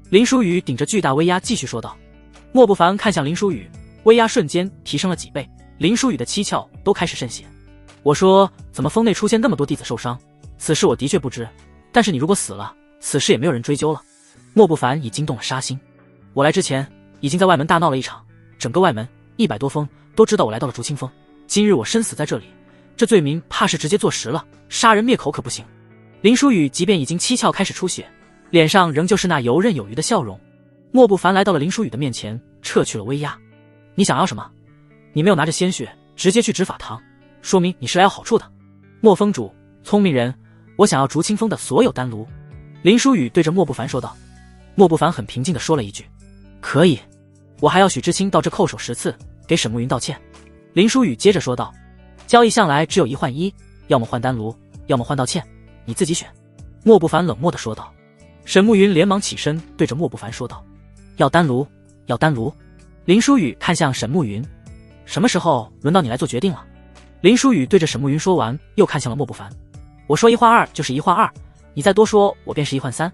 林书宇顶着巨大威压继续说道。莫不凡看向林书宇，威压瞬间提升了几倍，林书宇的七窍都开始渗血。我说，怎么峰内出现那么多弟子受伤？此事我的确不知，但是你如果死了，此事也没有人追究了。莫不凡已经动了杀心。我来之前已经在外门大闹了一场，整个外门100多峰都知道我来到了竹清风，今日我身死在这里，这罪名怕是直接坐实了，杀人灭口可不行。林书宇即便已经七窍开始出血，脸上仍旧是那游刃有余的笑容。莫不凡来到了林书宇的面前，撤去了威压。你想要什么？你没有拿着鲜血直接去执法堂，说明你是来要好处的。莫风主，聪明人，我想要竹清风的所有丹炉。林书宇对着莫不凡说道。莫不凡很平静地说了一句，可以，我还要许知青到这叩首10次，给沈慕云道歉。林书宇接着说道，交易向来只有一换一，要么换丹炉，要么换道歉，你自己选。莫不凡冷漠地说道。沈慕云连忙起身对着莫不凡说道，要丹炉，要丹炉。林书宇看向沈慕云，什么时候轮到你来做决定了？林书宇对着沈慕云说完，又看向了莫不凡，我说1换2就是1换2，你再多说我便是1换3。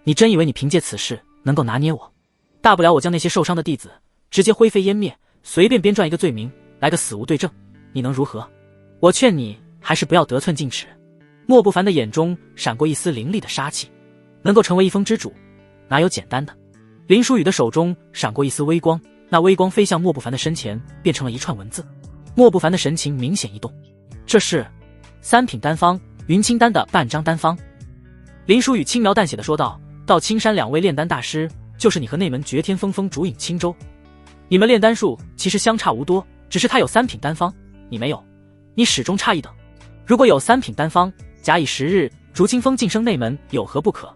你真以为你凭借此事能够拿捏我？大不了我将那些受伤的弟子直接灰飞烟灭，随便编撰一个罪名，来个死无对证，你能如何？我劝你还是不要得寸进尺。莫不凡的眼中闪过一丝凌厉的杀气，能够成为一峰之主，哪有简单的？林书宇的手中闪过一丝微光，那微光飞向莫不凡的身前，变成了一串文字。莫不凡的神情明显一动，这是3品丹方云清丹的半张丹方。林书宇轻描淡写的说道，到青山2位炼丹大师，就是你和内门绝天峰峰主尹青州，你们炼丹术其实相差无多，只是他有3品丹方，你没有，你始终差一等。如果有3品丹方，假以时日，竹清风晋升内门有何不可？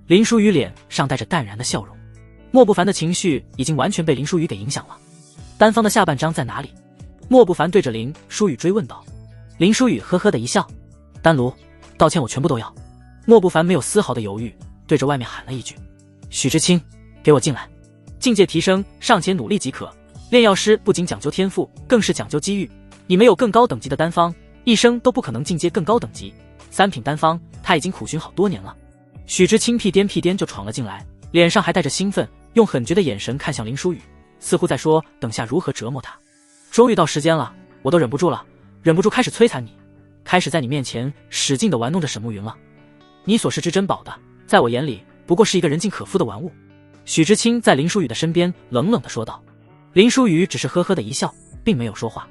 林书宇脸上带着淡然的笑容。莫不凡的情绪已经完全被林书宇给影响了。丹方的下半张在哪里？莫不凡对着林书宇追问道。林书宇呵呵的一笑，丹炉、道歉我全部都要。莫不凡没有丝毫的犹豫，对着外面喊了一句，许知青，给我进来。境界提升尚且努力即可，炼药师不仅讲究天赋，更是讲究机遇，你没有更高等级的丹方，一生都不可能进阶更高等级。3品丹方他已经苦寻好多年了。许知青屁颠屁颠就闯了进来，脸上还带着兴奋，用狠绝的眼神看向林书宇，似乎在说等下如何折磨他。终于到时间了，我都忍不住了，忍不住开始摧残你，开始在你面前使劲地玩弄着沈慕云了。你所视之珍宝的，在我眼里不过是一个人尽可夫的玩物。许知青在林书宇的身边冷冷地说道。林书宇只是呵呵的一笑，并没有说话。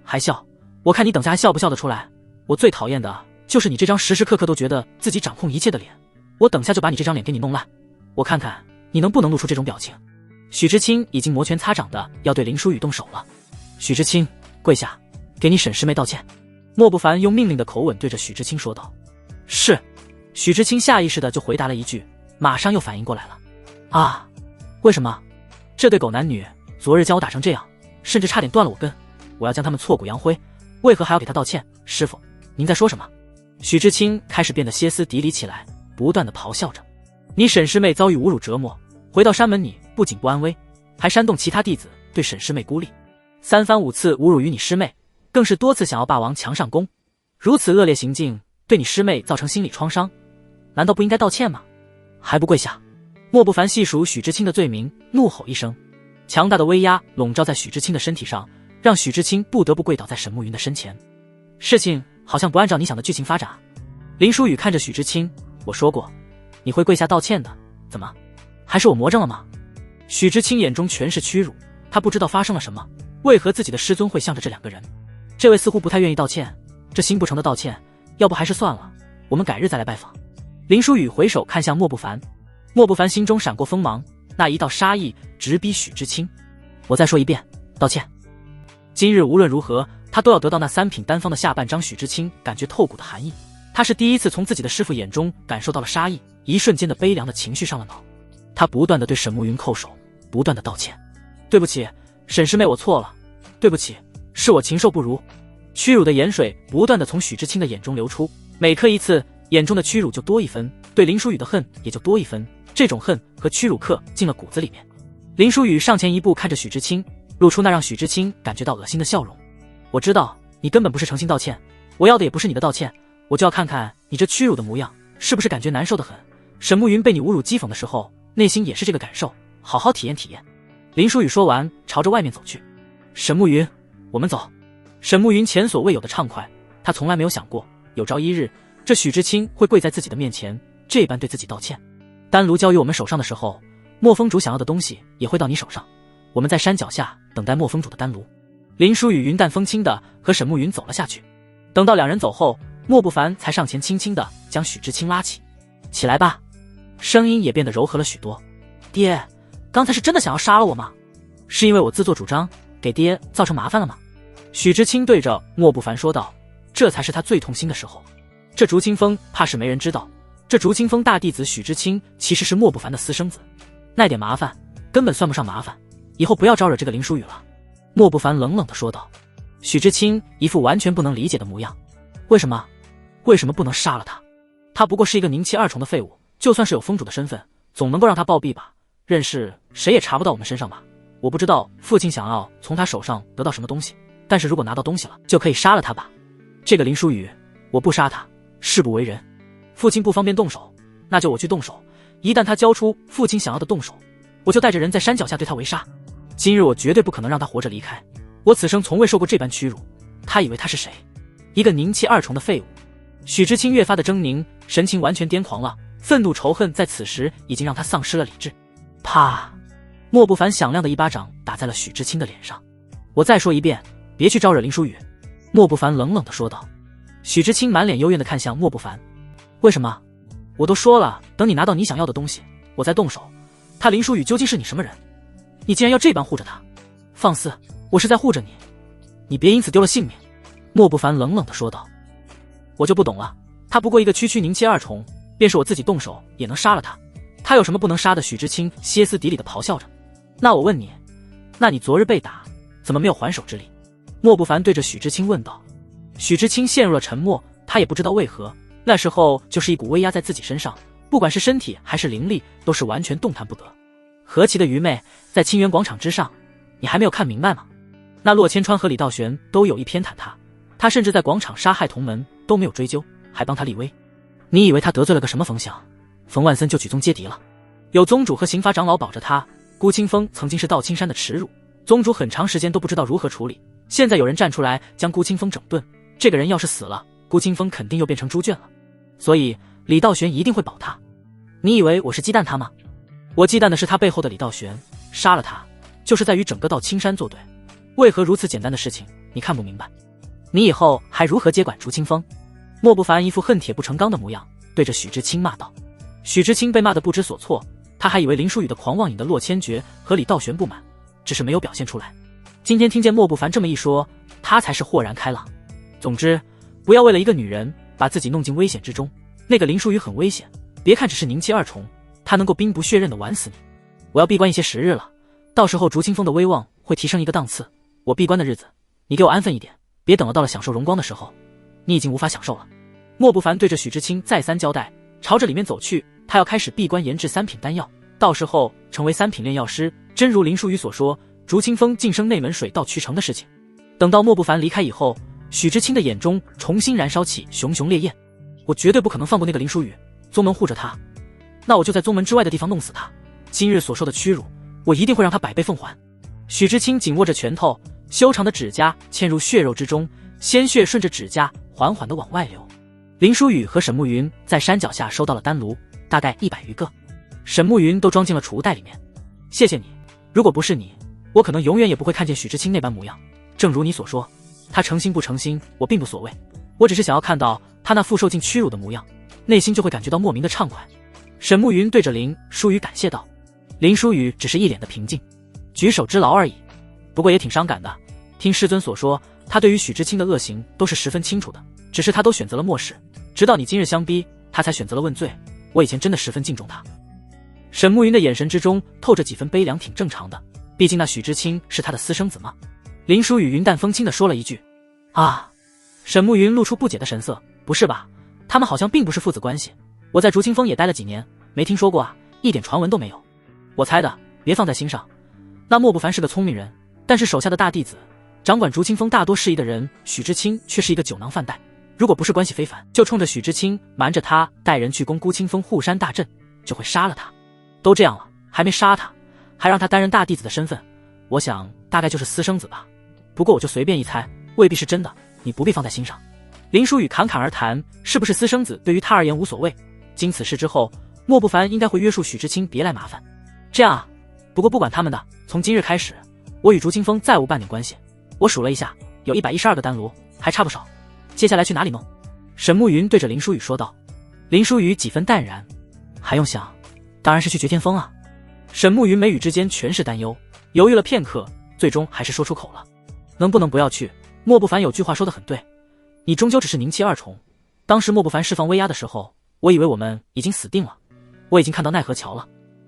还笑？我看你等下还笑不笑得出来？我最讨厌的就是你这张时时刻刻都觉得自己掌控一切的脸，我等下就把你这张脸给你弄烂，我看看你能不能露出这种表情。许知青已经摩拳擦掌的要对林书宇动手了。许知青，跪下，给你沈师妹道歉。莫不凡用命令的口吻对着许知青说道。是。许知青下意识的就回答了一句，马上又反应过来了。啊，为什么？这对狗男女昨日将我打成这样，甚至差点断了我根，我要将他们挫骨扬灰，为何还要给他道歉？师傅，您在说什么？许知青开始变得歇斯底里起来，不断的咆哮着。你沈师妹遭遇侮辱折磨，回到山门你不仅不安危，还煽动其他弟子对沈师妹孤立，三番五次侮辱于你师妹，更是多次想要霸王墙上弓。如此恶劣行径对你师妹造成心理创伤，难道不应该道歉吗？还不跪下！莫不凡细数许知青的罪名，怒吼一声，强大的威压笼罩在许知青的身体上，让许知青不得不跪倒在沈慕云的身前。事情好像不按照你想的剧情发展。林书雨看着许知青，我说过你会跪下道歉的，怎么还是我魔怔了吗？许知青眼中全是屈辱，他不知道发生了什么，为何自己的师尊会向着这两个人。这位似乎不太愿意道歉，这心不诚的道歉，要不还是算了，我们改日再来拜访。林书雨回首看向莫不凡，莫不凡心中闪过锋芒，那一道杀意直逼许知青。我再说一遍，道歉。今日无论如何，他都要得到那三品丹方的下半张。许知青感觉透骨的寒意，他是第一次从自己的师父眼中感受到了杀意，一瞬间的悲凉的情绪上了脑。他不断的对沈慕云叩首，不断的道歉。对不起，沈师妹，我错了。对不起，是我禽兽不如。屈辱的盐水不断的从许知青的眼中流出，每刻一次，眼中的屈辱就多一分，对林书雨的恨也就多一分。这种恨和屈辱刻进了骨子里面。林书雨上前一步，看着许知青，露出那让许知青感觉到恶心的笑容。我知道你根本不是诚心道歉，我要的也不是你的道歉，我就要看看你这屈辱的模样，是不是感觉难受的很。沈慕云被你侮辱讥讽的时候，内心也是这个感受，好好体验体验。林书雨说完，朝着外面走去。沈慕云，我们走。沈慕云前所未有的畅快，他从来没有想过有朝一日这许知青会跪在自己的面前，这般对自己道歉。丹炉交于我们手上的时候，莫风主想要的东西也会到你手上，我们在山脚下等待莫风主的丹炉。林书雨云淡风轻的和沈慕云走了下去。等到两人走后，莫不凡才上前轻轻的将许知青拉起。起来吧，声音也变得柔和了许多。爹，刚才是真的想要杀了我吗？是因为我自作主张给爹造成麻烦了吗？许知青对着莫不凡说道，这才是他最痛心的时候。这竹清风怕是没人知道，这竹清风大弟子许知青其实是莫不凡的私生子，那点麻烦根本算不上麻烦，以后不要招惹这个林书雨了。莫不凡冷冷地说道。许知青一副完全不能理解的模样，为什么不能杀了他？他不过是一个宁气二重的废物，就算是有封主的身份，总能够让他暴毙吧，任是谁也查不到我们身上吧。我不知道父亲想要从他手上得到什么东西，但是如果拿到东西了，就可以杀了他吧。这个林书雨，我不杀他誓不为人。父亲不方便动手，那就我去动手，一旦他交出父亲想要的动手，我就带着人在山脚下对他围杀。今日我绝对不可能让他活着离开，我此生从未受过这般屈辱。他以为他是谁？一个宁气二重的废物。许知青越发的狰狞，神情完全癫狂了，愤怒仇恨在此时已经让他丧失了理智。啪！莫不凡响亮的一巴掌打在了许知青的脸上。我再说一遍，别去招惹林书雨。莫不凡冷冷地说道。许知青满脸幽怨地看向莫不凡。为什么？我都说了，等你拿到你想要的东西，我再动手。他林书雨究竟是你什么人？你竟然要这般护着他？放肆！我是在护着你，你别因此丢了性命。莫不凡冷冷地说道。我就不懂了，他不过一个区宁气二重，便是我自己动手也能杀了他，他有什么不能杀的？许知青歇斯底里地咆哮着。那我问你，那你昨日被打，怎么没有还手之力？莫不凡对着许知青问道。许知青陷入了沉默，他也不知道为何，那时候就是一股威压在自己身上，不管是身体还是灵力，都是完全动弹不得。何其的愚昧，在清源广场之上，你还没有看明白吗？那洛千川和李道玄都有意偏袒他，他甚至在广场杀害同门都没有追究，还帮他立威。你以为他得罪了个什么冯想，冯万森就举宗接敌了？有宗主和刑罚长老保着他，孤清风曾经是道青山的耻辱，宗主很长时间都不知道如何处理，现在有人站出来将孤清风整顿，这个人要是死了，孤清风肯定又变成猪圈了，所以李道玄一定会保他。你以为我是忌惮他吗？我忌惮的是他背后的李道玄，杀了他就是在与整个道青山作对。为何如此简单的事情你看不明白？你以后还如何接管竹清风？莫不凡一副恨铁不成钢的模样，对着许知青骂道。许知青被骂得不知所措，他还以为林书雨的狂妄引得洛千诀和李道玄不满，只是没有表现出来。今天听见莫不凡这么一说，他才是豁然开朗。总之，不要为了一个女人把自己弄进危险之中。那个林书雨很危险，别看只是宁气二重，他能够兵不血刃的玩死你。我要闭关一些时日了，到时候竹清风的威望会提升一个档次。我闭关的日子，你给我安分一点，别等到了享受荣光的时候，你已经无法享受了。莫不凡对着许知青再三交代，朝着里面走去。他要开始闭关研制3品丹药，到时候成为3品炼药师，真如林书宇所说，竹清风晋升内门水到渠成的事情。等到莫不凡离开以后，许知清的眼中重新燃烧起熊熊烈焰。我绝对不可能放过那个林书宇，宗门护着他，那我就在宗门之外的地方弄死他。今日所受的屈辱，我一定会让他100倍奉还。许知清紧握着拳头，修长的指甲嵌入血肉之中，鲜血顺着指甲缓缓地往外流。林书宇和沈慕云在山脚下收到了丹炉，大概100余个，沈慕云都装进了储物袋里面。谢谢你，如果不是你，我可能永远也不会看见许知清那般模样。正如你所说，他诚心不诚心我并不所谓，我只是想要看到他那复受尽屈辱的模样，内心就会感觉到莫名的畅快。沈慕云对着林书宇感谢道。林书宇只是一脸的平静，举手之劳而已。不过也挺伤感的，听师尊所说，他对于许知清的恶行都是十分清楚的，只是他都选择了漠视，直到你今日相逼，他才选择了问罪。我以前真的十分敬重他。沈慕云的眼神之中透着几分悲凉，挺正常的，毕竟那许知清是他的私生子嘛。林书宇云淡风轻地说了一句啊。沈慕云露出不解的神色，不是吧，他们好像并不是父子关系，我在竹清风也待了几年，没听说过啊，一点传闻都没有。我猜的，别放在心上。那莫不凡是个聪明人，但是手下的大弟子掌管竹清风大多事宜的人，许知清却是一个酒囊饭袋，如果不是关系非凡，就冲着许知清瞒着他带人去攻孤清风护山大阵，就会杀了他。都这样了，还没杀他，还让他担任大弟子的身份，我想大概就是私生子吧。不过我就随便一猜，未必是真的，你不必放在心上。林书宇侃侃而谈，是不是私生子对于他而言无所谓。经此事之后，莫不凡应该会约束许知清别来麻烦。这样啊，不过不管他们的，从今日开始，我与竹清风再无半点关系。我数了一下，有112个丹炉，还差不少。接下来去哪里弄？沈慕云对着林书宇说道。林书宇几分淡然，还用想，当然是去绝天峰啊。沈慕云眉宇之间全是担忧，犹豫了片刻，最终还是说出口了。能不能不要去？莫不凡有句话说得很对，你终究只是宁气二重。当时莫不凡释放威压的时候，我以为我们已经死定了，我已经看到奈何桥了。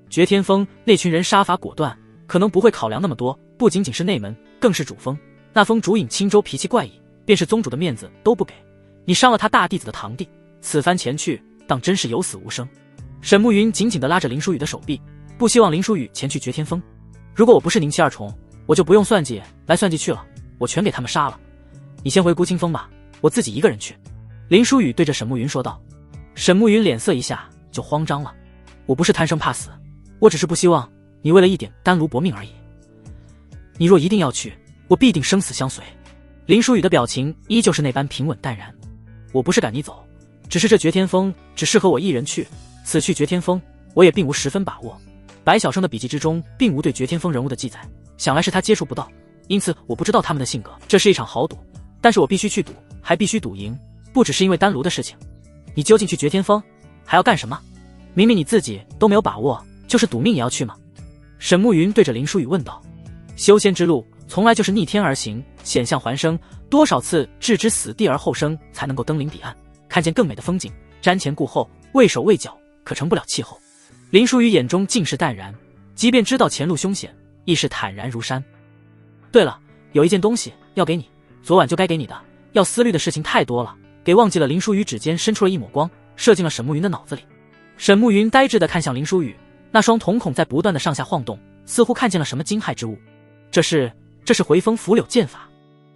绝天峰那群人杀伐果断，可能不会考量那么多，不仅仅是内门，更是主峰。那峰主尹青州脾气怪异，便是宗主的面子都不给，你伤了他大弟子的堂弟，此番前去当真是有死无生。沈慕云紧紧地拉着林书宇的手臂，不希望林书宇前去绝天峰。如果我不是宁气二重，我就不用算计来算计去了，我全给他们杀了。你先回孤清峰吧，我自己一个人去。林书宇对着沈慕云说道。沈慕云脸色一下就慌张了，我不是贪生怕死，我只是不希望你为了一点丹炉搏命而已。你若一定要去，我必定生死相随。林书宇的表情依旧是那般平稳淡然。我不是赶你走，只是这绝天峰只适合我一人去，此去绝天峰我也并无十分把握。白晓生的笔记之中并无对绝天峰人物的记载，想来是他接触不到，因此我不知道他们的性格。这是一场豪赌，但是我必须去赌，还必须赌赢，不只是因为丹炉的事情。你究竟去绝天峰还要干什么？明明你自己都没有把握，就是赌命也要去吗？沈慕云对着林书宇问道。修仙之路从来就是逆天而行，险象环生，多少次置之死地而后生，才能够登临彼岸，看见更美的风景。瞻前顾后，畏手畏脚，可成不了气候。林书宇眼中尽是淡然，即便知道前路凶险，亦是坦然如山。对了，有一件东西要给你，昨晚就该给你的，要思虑的事情太多了，给忘记了。林书宇指尖伸出了一抹光，射进了沈慕云的脑子里。沈慕云呆滞地看向林书宇，那双瞳孔在不断的上下晃动，似乎看见了什么惊骇之物。这是回风拂柳剑法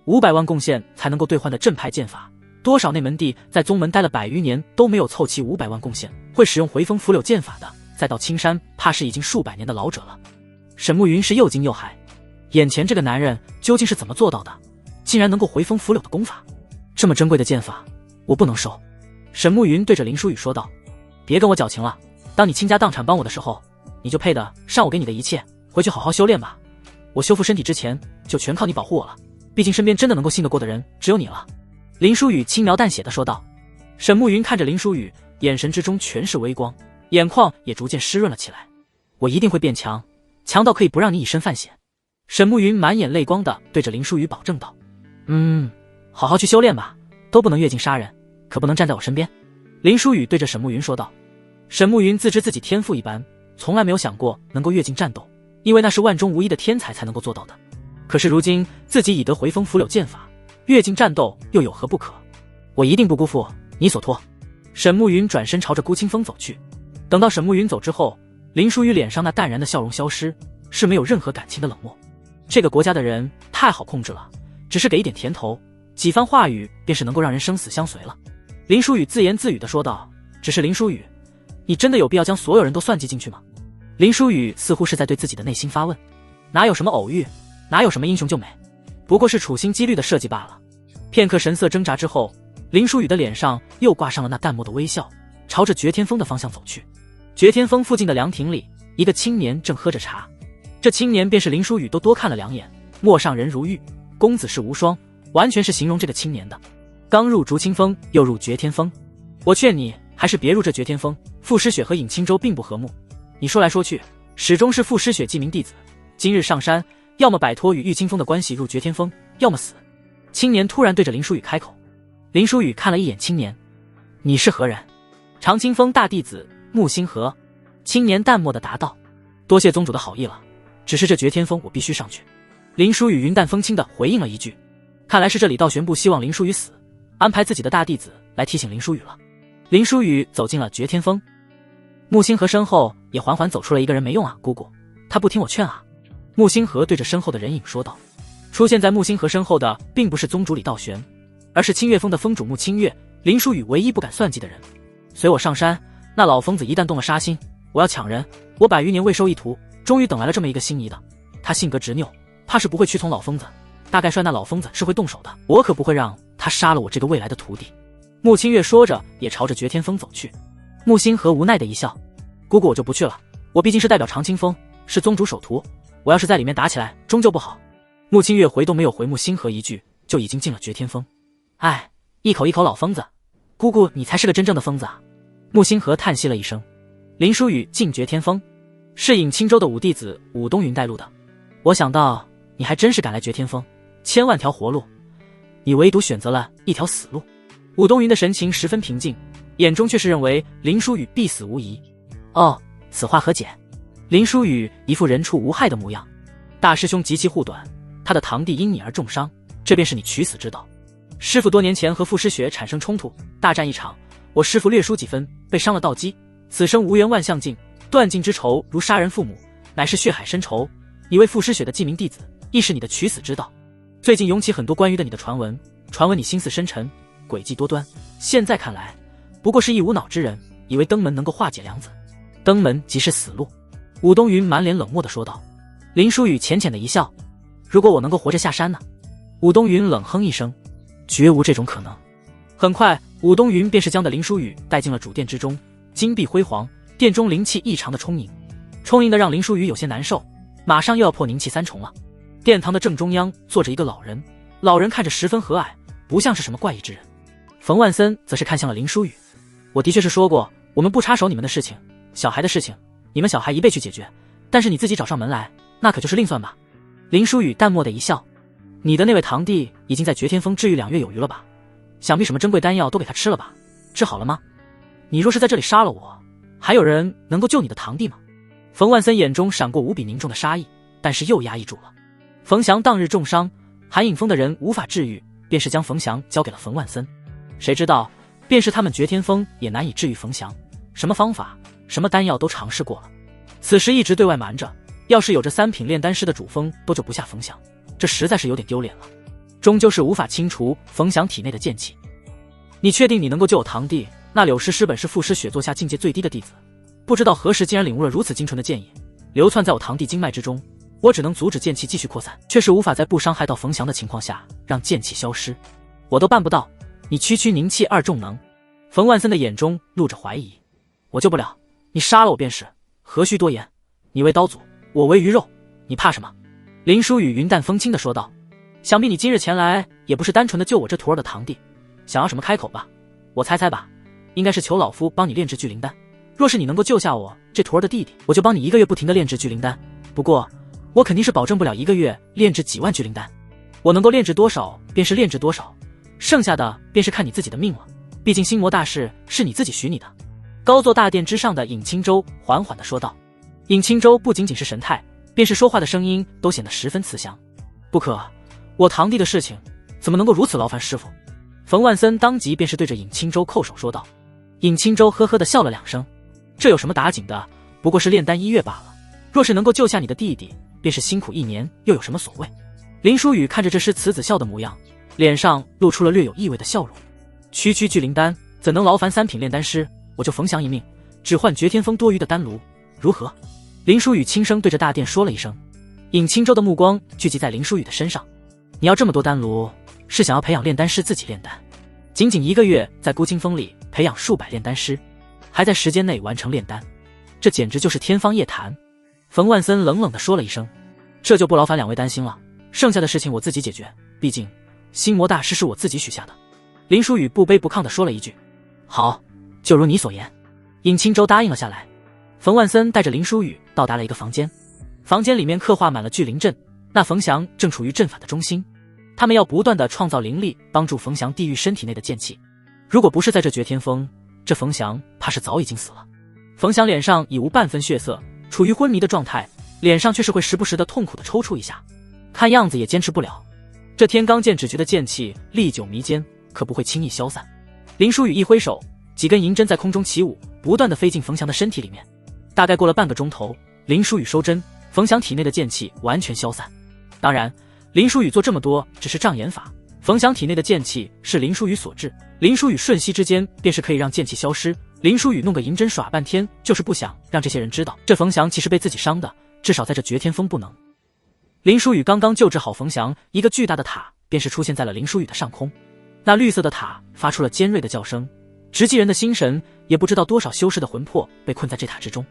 ，500万贡献才能够兑换的正派剑法。多少内门弟在宗门待了100余年都没有凑齐500万贡献，会使用回风拂柳剑法的，再到青山怕是已经数百年的老者了。沈慕云是又惊又骇，眼前这个男人究竟是怎么做到的，竟然能够回风拂柳的功法？这么珍贵的剑法我不能收。沈慕云对着林书宇说道。别跟我矫情了，当你倾家荡产帮我的时候，你就配得上我给你的一切，回去好好修炼吧。我修复身体之前就全靠你保护我了，毕竟身边真的能够信得过的人只有你了。林书宇轻描淡写地说道。沈慕云看着林书宇，眼神之中全是微光，眼眶也逐渐湿润了起来。我一定会变强，强到可以不让你以身犯险。沈慕云满眼泪光地对着林书宇保证道。好好去修炼吧，都不能越境杀人，可不能站在我身边。林书宇对着沈慕云说道。沈慕云自知自己天赋一般，从来没有想过能够越境战斗，因为那是万中无一的天才才能够做到的。可是如今自己已得回风拂柳剑法，越境战斗又有何不可？我一定不辜负你所托。沈慕云转身朝着孤清风走去。等到沈慕云走之后，林书宇脸上那淡然的笑容消失，是没有任何感情的冷漠。这个国家的人太好控制了，只是给一点甜头，几番话语便是能够让人生死相随了。林书宇自言自语地说道：“只是林书宇，你真的有必要将所有人都算计进去吗？”林书宇似乎是在对自己的内心发问，哪有什么偶遇，哪有什么英雄救美，不过是处心积虑的设计罢了。片刻神色挣扎之后，林书宇的脸上又挂上了那淡漠的微笑，朝着绝天峰的方向走去。绝天峰附近的凉亭里，一个青年正喝着茶，这青年便是林书宇都多看了两眼，陌上人如玉，公子世无双，完全是形容这个青年的。刚入竹清风，又入绝天峰，我劝你还是别入这绝天峰。傅诗雪和尹清舟并不和睦，你说来说去，始终是傅诗雪记名弟子，今日上山，要么摆脱与玉清风的关系入绝天峰，要么死。青年突然对着林书宇开口。林书宇看了一眼青年，你是何人？长清峰大弟子木星河。青年淡漠地答道：多谢宗主的好意了，只是这绝天峰我必须上去。林书宇云淡风轻地回应了一句，看来是这李道玄不希望林书宇死，安排自己的大弟子来提醒林书宇了。林书宇走进了绝天峰，木星河身后也缓缓走出了一个人。没用啊，姑姑，他不听我劝啊。木星河对着身后的人影说道。出现在木星河身后的并不是宗主李道玄，而是清月峰的峰主木清月，林书宇唯一不敢算计的人。随我上山，那老疯子一旦动了杀心，我要抢人，我100余年未收一徒，终于等来了这么一个心仪的。他性格执拗，怕是不会屈从老疯子，大概率那老疯子是会动手的，我可不会让他杀了我这个未来的徒弟。木清月说着也朝着绝天峰走去。木星河无奈的一笑，姑姑我就不去了，我毕竟是代表长清峰，是宗主首徒，我要是在里面打起来终究不好。木清月回都没有回木星河一句，就已经进了绝天峰。哎，一口一口老疯子，姑姑你才是个真正的疯子啊。木星河叹息了一声。林书宇进绝天峰，是尹清舟的五弟子武东云带路的。我想到你还真是敢来绝天峰，千万条活路，你唯独选择了一条死路。武东云的神情十分平静，眼中却是认为林书宇必死无疑。哦，此话何解？林书宇一副人畜无害的模样。大师兄极其护短，他的堂弟因你而重伤，这便是你取死之道。师父多年前和傅诗雪产生冲突，大战一场，我师父略输几分，被伤了道基，此生无缘万象尽，断尽之仇如杀人父母，乃是血海深仇。你为傅诗雪的记名弟子，亦是你的取死之道。最近涌起很多关于的你的传闻，传闻你心思深沉，诡计多端，现在看来不过是一无脑之人，以为登门能够化解梁子，登门即是死路。武东云满脸冷漠地说道。林书宇浅浅的一笑，如果我能够活着下山呢？武东云冷哼一声，绝无这种可能。很快武东云便是将的林书宇带进了主殿之中，金碧辉煌，殿中灵气异常的充盈，充盈的让林书宇有些难受，马上又要破凝气3重了。殿堂的正中央坐着一个老人，老人看着十分和蔼，不像是什么怪异之人。冯万森则是看向了林书宇，我的确是说过我们不插手你们的事情，小孩的事情你们小孩一辈去解决，但是你自己找上门来，那可就是另算吧。林书宇淡漠的一笑，你的那位堂弟已经在绝天峰治愈2月有余了吧，想必什么珍贵丹药都给他吃了吧，治好了吗？你若是在这里杀了我，还有人能够救你的堂弟吗？冯万森眼中闪过无比凝重的杀意，但是又压抑住了。冯翔当日重伤，韩影峰的人无法治愈，便是将冯翔交给了冯万森。谁知道便是他们绝天峰也难以治愈冯翔，什么方法什么丹药都尝试过了，此时一直对外瞒着，要是有这3品炼丹师的主峰都救不下冯翔，这实在是有点丢脸了，终究是无法清除冯翔体内的剑气。你确定你能够救我堂弟？那柳诗诗本是傅诗雪座下境界最低的弟子，不知道何时竟然领悟了如此精纯的剑意，流窜在我堂弟经脉之中，我只能阻止剑气继续扩散，却是无法在不伤害到冯翔的情况下让剑气消失，我都办不到，你区区凝气2重能？冯万森的眼中露着怀疑。我救不了，你杀了我便是，何须多言？你为刀俎，我为鱼肉，你怕什么？林书宇云淡风轻地说道。想必你今日前来也不是单纯的救我这徒儿的堂弟，想要什么开口吧？我猜猜吧，应该是求老夫帮你炼制聚灵丹。若是你能够救下我这徒儿的弟弟，我就帮你1个月不停的炼制聚灵丹。不过我肯定是保证不了1个月炼制几万聚灵丹，我能够炼制多少便是炼制多少，剩下的便是看你自己的命了，毕竟心魔大事是你自己许你的。高坐大殿之上的尹清舟缓缓地说道。尹清舟不仅仅是神态，便是说话的声音都显得十分慈祥。不可，我堂弟的事情怎么能够如此劳烦师傅？冯万森当即便是对着尹清舟叩首说道。尹清舟呵呵地笑了2声，这有什么打紧的？不过是炼丹1月罢了。若是能够救下你的弟弟，便是辛苦1年，又有什么所谓？林书宇看着这师慈子笑的模样，脸上露出了略有意味的笑容。区区聚灵丹，怎能劳烦3品炼丹师？我就冯翔一命，只换绝天峰多余的丹炉，如何？林书宇轻声对着大殿说了一声。尹青州的目光聚集在林书宇的身上。你要这么多丹炉，是想要培养炼丹师自己炼丹？仅仅1个月，在孤清峰里培养数百炼丹师，还在时间内完成炼丹，这简直就是天方夜谭。冯万森冷冷地说了一声，这就不劳烦2位担心了，剩下的事情我自己解决，毕竟心魔大师是我自己许下的。林书宇不卑不亢地说了一句，好，就如你所言。尹青州答应了下来。冯万森带着林书宇到达了一个房间，房间里面刻画满了聚灵阵，那冯翔正处于阵法的中心，他们要不断地创造灵力，帮助冯翔地狱身体内的剑气。如果不是在这绝天峰，这冯翔怕是早已经死了。冯翔脸上已无半分血色，处于昏迷的状态，脸上却是会时不时的痛苦的抽搐一下，看样子也坚持不了。这天罡剑指诀的剑气历久弥坚，可不会轻易消散。林书宇一挥手，几根银针在空中起舞，不断的飞进冯翔的身体里面。大概过了半个钟头，林书宇收针，冯翔体内的剑气完全消散。当然，林书宇做这么多只是障眼法，冯翔体内的剑气是林书宇所致，林书宇瞬息之间便是可以让剑气消失。林书宇弄个银针耍半天，就是不想让这些人知道，这冯翔其实被自己伤的，至少在这绝天峰不能。林书宇刚刚救治好冯翔，一个巨大的塔便是出现在了林书宇的上空。那绿色的塔发出了尖锐的叫声，直击人的心神，也不知道多少修士的魂魄被困在这塔之中。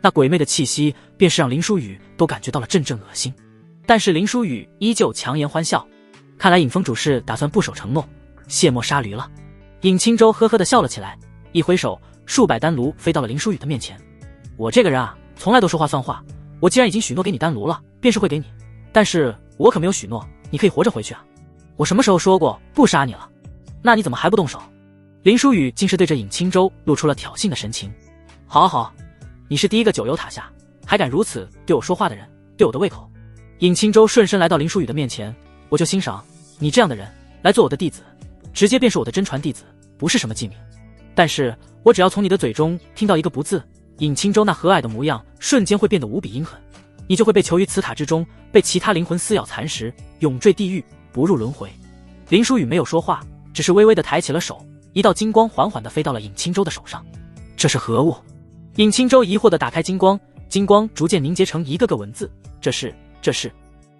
那鬼魅的气息便是让林书宇都感觉到了阵阵恶心，但是林书宇依旧强颜欢笑。看来尹峰主事打算不守承诺，卸磨杀驴了。尹青州呵呵地笑了起来，一挥手，数百丹炉飞到了林书宇的面前。我这个人啊，从来都说话算话，我既然已经许诺给你丹炉了，便是会给你，但是我可没有许诺你可以活着回去啊。我什么时候说过不杀你了？那你怎么还不动手？林书宇竟是对着尹青州露出了挑衅的神情。好好，你是第一个九幽塔下还敢如此对我说话的人，对我的胃口。尹青州顺身来到林书宇的面前，我就欣赏你这样的人来做我的弟子，直接便是我的真传弟子，不是什么记名。但是我只要从你的嘴中听到一个不字，尹青州那和蔼的模样瞬间会变得无比阴狠，你就会被囚于此塔之中，被其他灵魂撕咬蚕食，永坠地狱，不入轮回。林书宇没有说话，只是微微的抬起了手，一道金光缓缓地飞到了尹青州的手上。这是何物？尹青州疑惑地打开金光，金光逐渐凝结成一个个文字。这是。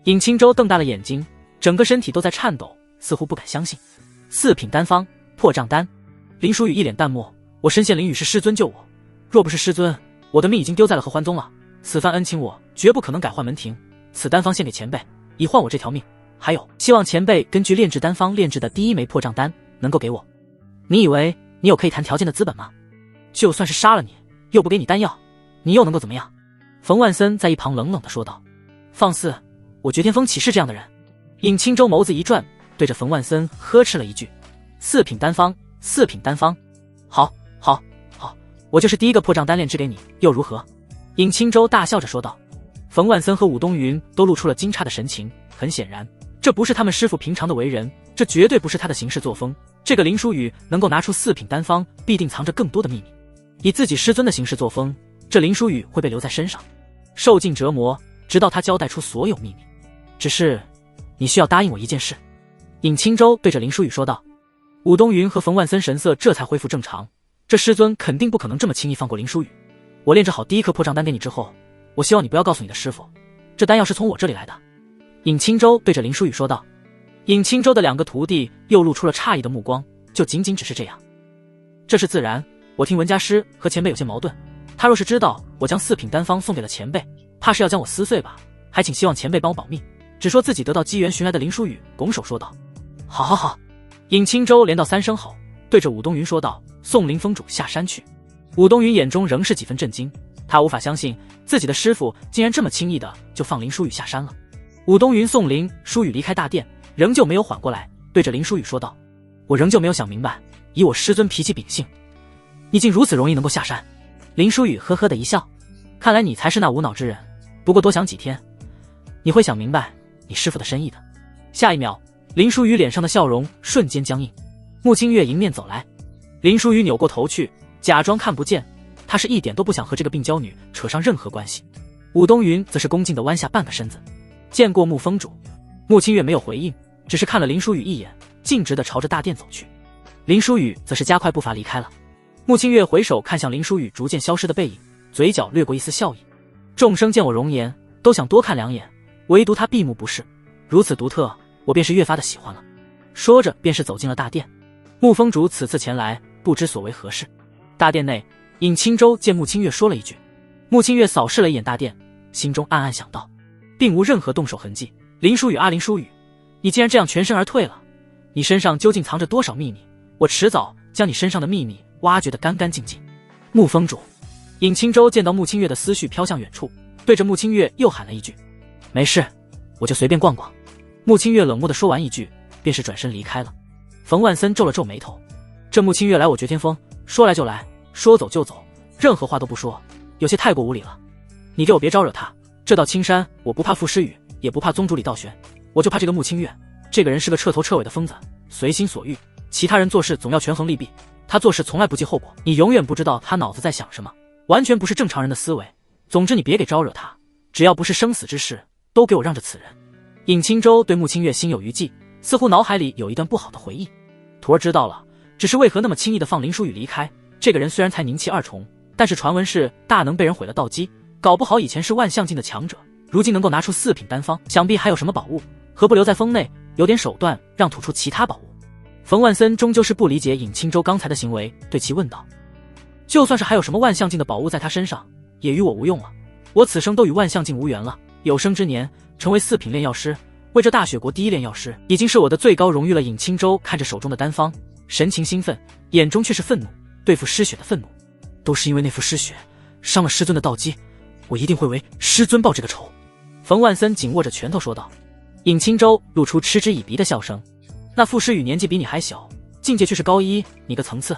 尹青州瞪大了眼睛，整个身体都在颤抖，似乎不敢相信。4品丹方，破障丹。林书宇一脸淡漠，我身陷囹圄是师尊救我，若不是师尊，我的命已经丢在了合欢宗了。此番恩情我绝不可能改换门庭，此丹方献给前辈，以换我这条命。还有，希望前辈根据炼制丹方炼制的第1枚破障丹能够给我。你以为你有可以谈条件的资本吗？就算是杀了你，又不给你丹药，你又能够怎么样？冯万森在一旁冷冷地说道。放肆，我绝天峰岂是这样的人？尹青州眸子一转，对着冯万森呵斥了一句：4品丹方，4品丹方。好，我就是第一个破障丹炼制给你，又如何？尹青州大笑着说道。冯万森和武东云都露出了惊诧的神情，很显然，这不是他们师父平常的为人，这绝对不是他的行事作风。这个林书宇能够拿出4品丹方，必定藏着更多的秘密。以自己师尊的行事作风，这林书宇会被留在身上，受尽折磨，直到他交代出所有秘密。只是你需要答应我一件事。尹青州对着林书宇说道。武东云和冯万森神色这才恢复正常，这师尊肯定不可能这么轻易放过林书宇。我炼制好第1颗破障丹给你之后，我希望你不要告诉你的师父，这丹药是从我这里来的。尹青州对着林书宇说道。尹青州的2个徒弟又露出了诧异的目光，就仅仅只是这样。这是自然，我听文家师和前辈有些矛盾，他若是知道我将4品丹方送给了前辈，怕是要将我撕碎吧，还请希望前辈帮我保密。只说自己得到机缘寻来的林书宇拱手说道。好。尹青州连道3声吼，对着武东云说道，送林峰主下山去。武东云眼中仍是几分震惊，他无法相信自己的师父竟然这么轻易的就放林书宇下山了。武东云送林书宇离开大殿，仍旧没有缓过来，对着林书宇说道，我仍旧没有想明白，以我师尊脾气秉性，你竟如此容易能够下山。林书宇呵呵的一笑，看来你才是那无脑之人，不过多想几天，你会想明白你师父的深意的。下一秒，林书宇脸上的笑容瞬间僵硬。穆清月迎面走来，林书宇扭过头去，假装看不见，他他是一点都不想和这个病娇女扯上任何关系。武东云则是恭敬地弯下半个身子，见过沐风主。穆清月没有回应，只是看了林舒雨一眼，径直地朝着大殿走去。林舒雨则是加快步伐离开了。穆清月回首看向林舒雨逐渐消失的背影，嘴角掠过一丝笑意。众生见我容颜，都想多看两眼，唯独他闭目不视，如此独特，我便是越发的喜欢了。说着便是走进了大殿。沐风主此次前来，不知所为何事。大殿内，尹清舟见穆清月说了一句。穆清月扫视了一眼大殿，心中暗暗想到，并无任何动手痕迹。林舒雨啊林舒雨，你既然这样全身而退了，你身上究竟藏着多少秘密？我迟早将你身上的秘密挖掘得干干净净。沐风主。尹清舟见到穆清月的思绪飘向远处，对着穆清月又喊了一句：没事，我就随便逛逛。穆清月冷漠地说完一句，便是转身离开了。冯万森皱了皱眉头，这穆清月来我绝天峰，说来就来，说走就走，任何话都不说，有些太过无理了。你给我别招惹他，这道青山我不怕傅诗雨，也不怕宗主李道玄，我就怕这个穆清月。这个人是个彻头彻尾的疯子，随心所欲，其他人做事总要权衡利弊，他做事从来不计后果，你永远不知道他脑子在想什么，完全不是正常人的思维。总之你别给招惹他，只要不是生死之事，都给我让着此人。尹清舟对穆清月心有余悸，似乎脑海里有一段不好的回忆。徒儿知道了，只是为何那么轻易的放林舒雨离开？这个人虽然才宁气二重，但是传闻是大能被人毁了道基，搞不好以前是万象境的强者，如今能够拿出4品丹方，想必还有什么宝物，何不留在封内，有点手段让吐出其他宝物？冯万森终究是不理解尹清舟刚才的行为，对其问道：就算是还有什么万象境的宝物在他身上，也与我无用了。我此生都与万象境无缘了，有生之年成为4品炼药师，为这大雪国第1炼药师，已经是我的最高荣誉了。尹清舟看着手中的丹方，神情兴奋，眼中却是愤怒，对付诗雪的愤怒。都是因为那副诗雪伤了师尊的道基，我一定会为师尊报这个仇。冯万森紧握着拳头说道。尹清舟露出嗤之以鼻的笑声，那傅诗雨年纪比你还小，境界却是高1你个层次，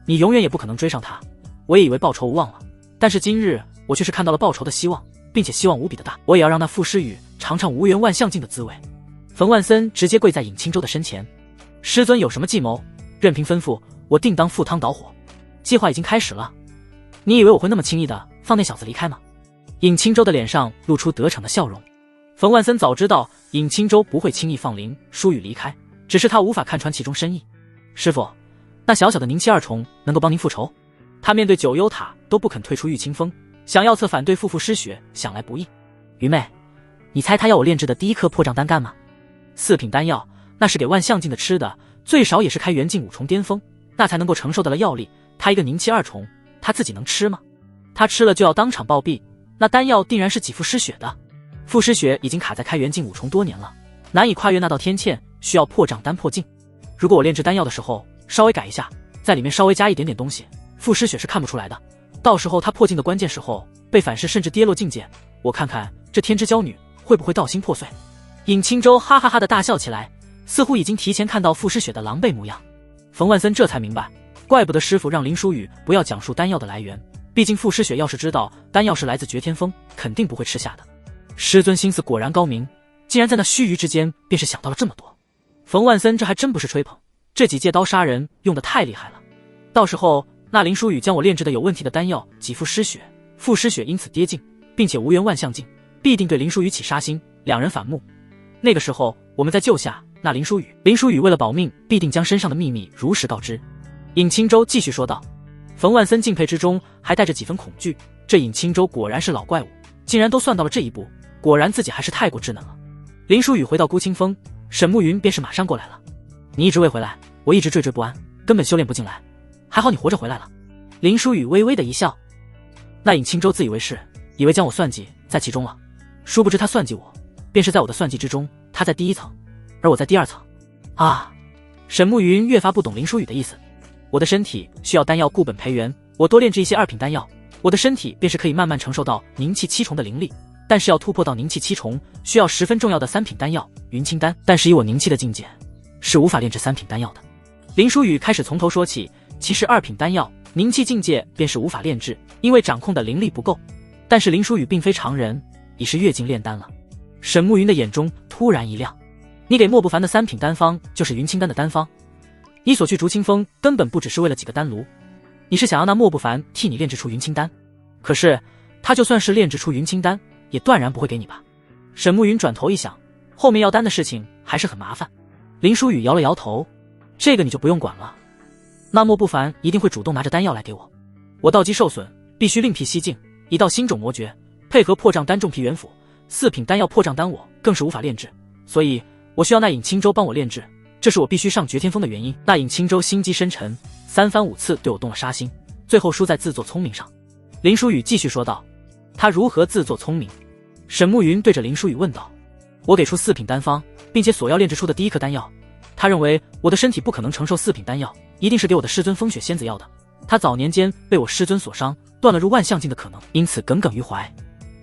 你永远也不可能追上他。我也以为报仇无望了，但是今日我却是看到了报仇的希望，并且希望无比的大，我也要让那傅诗雨尝尝无缘万象境的滋味。冯万森直接跪在尹清舟的身前，师尊有什么计谋，任凭吩咐，我定当赴汤蹈火。计划已经开始了，你以为我会那么轻易的放那小子离开吗？尹清舟的脸上露出得逞的笑容。冯万森早知道尹清舟不会轻易放林舒雨离开，只是他无法看穿其中深意。师父，那小小的宁气二重能够帮您复仇？他面对九幽塔都不肯退出玉清风，想要策反对付诗雪，想来不易。愚昧，你猜他要我炼制的第1颗破障丹干吗？4品丹药，那是给万象境的吃的，最少也是开元境5重巅峰，那才能够承受得了药力。他一个宁气2重，他自己能吃吗？他吃了就要当场暴毙，那丹药定然是给傅诗雪的。傅诗雪已经卡在开元境5重多年了，难以跨越那道天堑，需要破障丹破境。如果我炼制丹药的时候稍微改一下，在里面稍微加一点点东西，傅诗雪是看不出来的。到时候他破境的关键时候被反噬，甚至跌落境界，我看看这天之娇女会不会道心破碎。尹清舟哈哈哈的大笑起来，似乎已经提前看到傅诗雪的狼狈模样。冯万森这才明白，怪不得师傅让林舒雨不要讲述丹药的来源，毕竟傅诗雪要是知道丹药是来自绝天峰，肯定不会吃下的。师尊心思果然高明，竟然在那须臾之间便是想到了这么多。冯万森这还真不是吹捧，这几戒刀杀人用得太厉害了。到时候那林舒雨将我炼制的有问题的丹药给傅诗雪，傅诗雪因此跌境，并且无缘万象境，必定对林舒雨起杀心，两人反目。那个时候我们再救下那林舒雨，林舒雨为了保命，必定将身上的秘密如实告知。尹清舟继续说道。冯万森敬佩之中还带着几分恐惧，这尹清舟果然是老怪物，竟然都算到了这一步，果然自己还是太过稚嫩了。林舒雨回到孤清峰，沈慕云便是马上过来了。你一直未回来，我一直惴惴不安，根本修炼不进来，还好你活着回来了。林舒雨微微的一笑。那尹清舟自以为是，以为将我算计在其中了，殊不知他算计我，便是在我的算计之中，他在第1层，而我在第2层。啊！沈慕云越发不懂林舒雨的意思。我的身体需要丹药固本培元，我多炼制一些2品丹药，我的身体便是可以慢慢承受到宁气7重的灵力，但是要突破到宁气7重，需要10分重要的3品丹药云清丹，但是以我宁气的境界，是无法炼制3品丹药的。林舒雨开始从头说起，其实2品丹药宁气境界便是无法炼制，因为掌控的灵力不够。但是林舒雨并非常人，已是越境炼丹了。沈慕云的眼中突然一亮，你给莫不凡的3品丹方就是云清丹的丹方，你所去竹清峰根本不只是为了几个丹炉，你是想要那莫不凡替你炼制出云清丹？可是他就算是炼制出云清丹，也断然不会给你吧？沈慕云转头一想，后面要丹的事情还是很麻烦。林书宇摇了摇头，这个你就不用管了。那莫不凡一定会主动拿着丹药来给我。我道基受损，必须另辟蹊径，一道新种魔诀，配合破障丹重皮元辅，4品丹药破障丹我更是无法炼制，所以我需要那尹青州帮我炼制，这是我必须上绝天峰的原因。那尹青州心机深沉，3番5次对我动了杀心，最后输在自作聪明上。林书宇继续说道，他如何自作聪明？沈慕云对着林书宇问道。我给出4品丹方，并且所要炼制出的第一颗丹药，他认为我的身体不可能承受4品丹药，一定是给我的师尊风雪仙子要的。他早年间被我师尊所伤，断了入万象境的可能，因此耿耿于怀。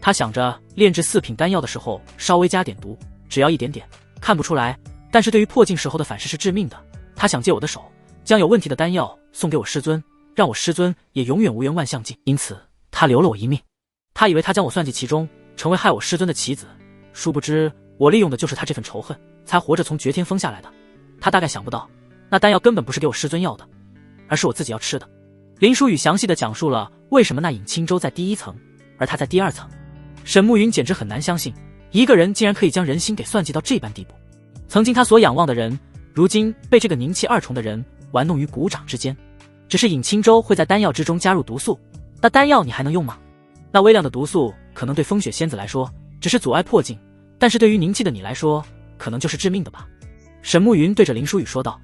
他想着炼制4品丹药的时候稍微加点毒，只要一点点，看不出来，但是对于破境时候的反噬是致命的。他想借我的手，将有问题的丹药送给我师尊，让我师尊也永远无缘万象境，因此他留了我一命。他以为他将我算计其中，成为害我师尊的棋子，殊不知我利用的就是他这份仇恨，才活着从绝天峰下来的。他大概想不到，那丹药根本不是给我师尊要的，而是我自己要吃的。林书宇详细的讲述了为什么那尹青州在第1层，而他在第2层。沈慕云简直很难相信，一个人竟然可以将人心给算计到这般地步。曾经他所仰望的人，如今被这个宁气2重的人玩弄于股掌之间。只是尹青州会在丹药之中加入毒素，那丹药你还能用吗？那微量的毒素可能对风雪仙子来说只是阻碍破境，但是对于宁气的你来说，可能就是致命的吧。沈慕云对着林书宇说道，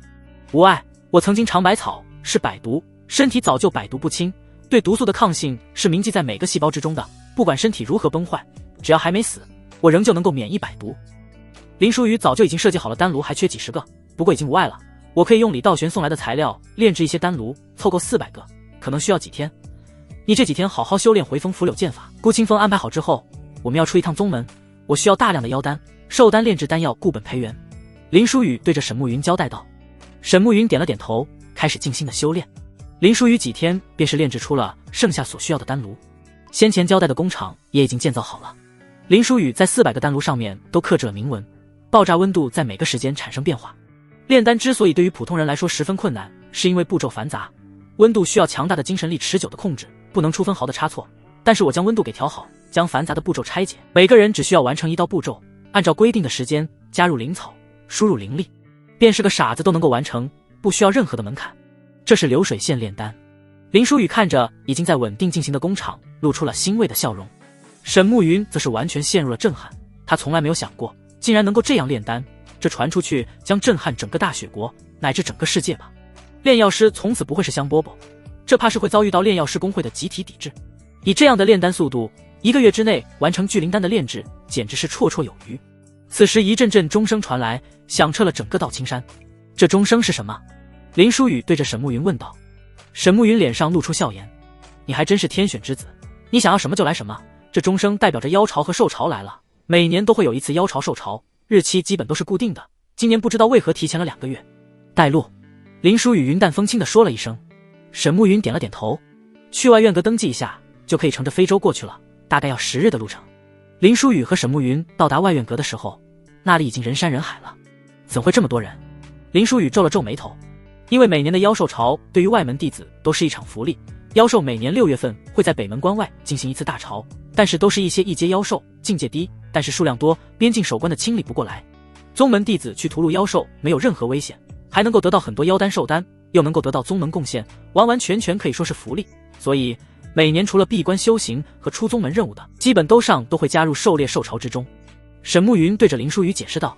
无碍，我曾经尝百草，是百毒，身体早就百毒不侵，对毒素的抗性是铭记在每个细胞之中的，不管身体如何崩坏，只要还没死，我仍旧能够免疫百毒。林书宇早就已经设计好了丹炉，还缺几10个，不过已经无碍了，我可以用李道玄送来的材料炼制一些丹炉，凑够400个，可能需要几天。你这几天好好修炼回风拂柳剑法，孤清风安排好之后，我们要出一趟宗门，我需要大量的妖丹、兽丹炼制丹药固本培元。林书宇对着沈慕云交代道。沈慕云点了点头，开始静心的修炼。林书宇几天便是炼制出了剩下所需要的丹炉，先前交代的工厂也已经建造好了。林书宇在400个丹炉上面都刻制了铭文，爆炸温度在每个时间产生变化。炼丹之所以对于普通人来说十分困难，是因为步骤繁杂，温度需要强大的精神力持久的控制，不能出分毫的差错。但是我将温度给调好，将繁杂的步骤拆解，每个人只需要完成1道步骤，按照规定的时间加入灵草，输入灵力，便是个傻子都能够完成，不需要任何的门槛。这是流水线炼丹。林书宇看着已经在稳定进行的工厂，露出了欣慰的笑容。沈慕云则是完全陷入了震撼，他从来没有想过竟然能够这样炼丹，这传出去将震撼整个大雪国乃至整个世界吧。炼药师从此不会是香饽饽，这怕是会遭遇到炼药师工会的集体抵制。以这样的炼丹速度，1个月之内完成聚灵丹的炼制，简直是绰绰有余。此时一阵阵钟声传来，响彻了整个道青山。这钟声是什么？林书宇对着沈慕云问道。沈慕云脸上露出笑颜，你还真是天选之子，你想要什么就来什么。这钟声代表着妖潮和兽潮来了，每年都会有一次妖潮兽潮，日期基本都是固定的，今年不知道为何提前了2个月。带路。林书宇云淡风轻地说了一声。沈慕云点了点头，去外院阁登记一下，就可以乘着非洲过去了，大概要10日的路程。林书宇和沈慕云到达外院阁的时候，那里已经人山人海了。怎会这么多人？林书宇皱了皱眉头，因为每年的妖兽潮对于外门弟子都是一场福利，妖兽每年6月份会在北门关外进行一次大潮，但是都是一些异阶妖兽，境界低，但是数量多，边境守关的清理不过来。宗门弟子去屠戮妖兽没有任何危险，还能够得到很多妖丹兽丹，又能够得到宗门贡献，完完全全可以说是福利。所以每年除了闭关修行和出宗门任务的，基本都会加入狩猎兽潮之中。沈慕云对着林书宇解释道，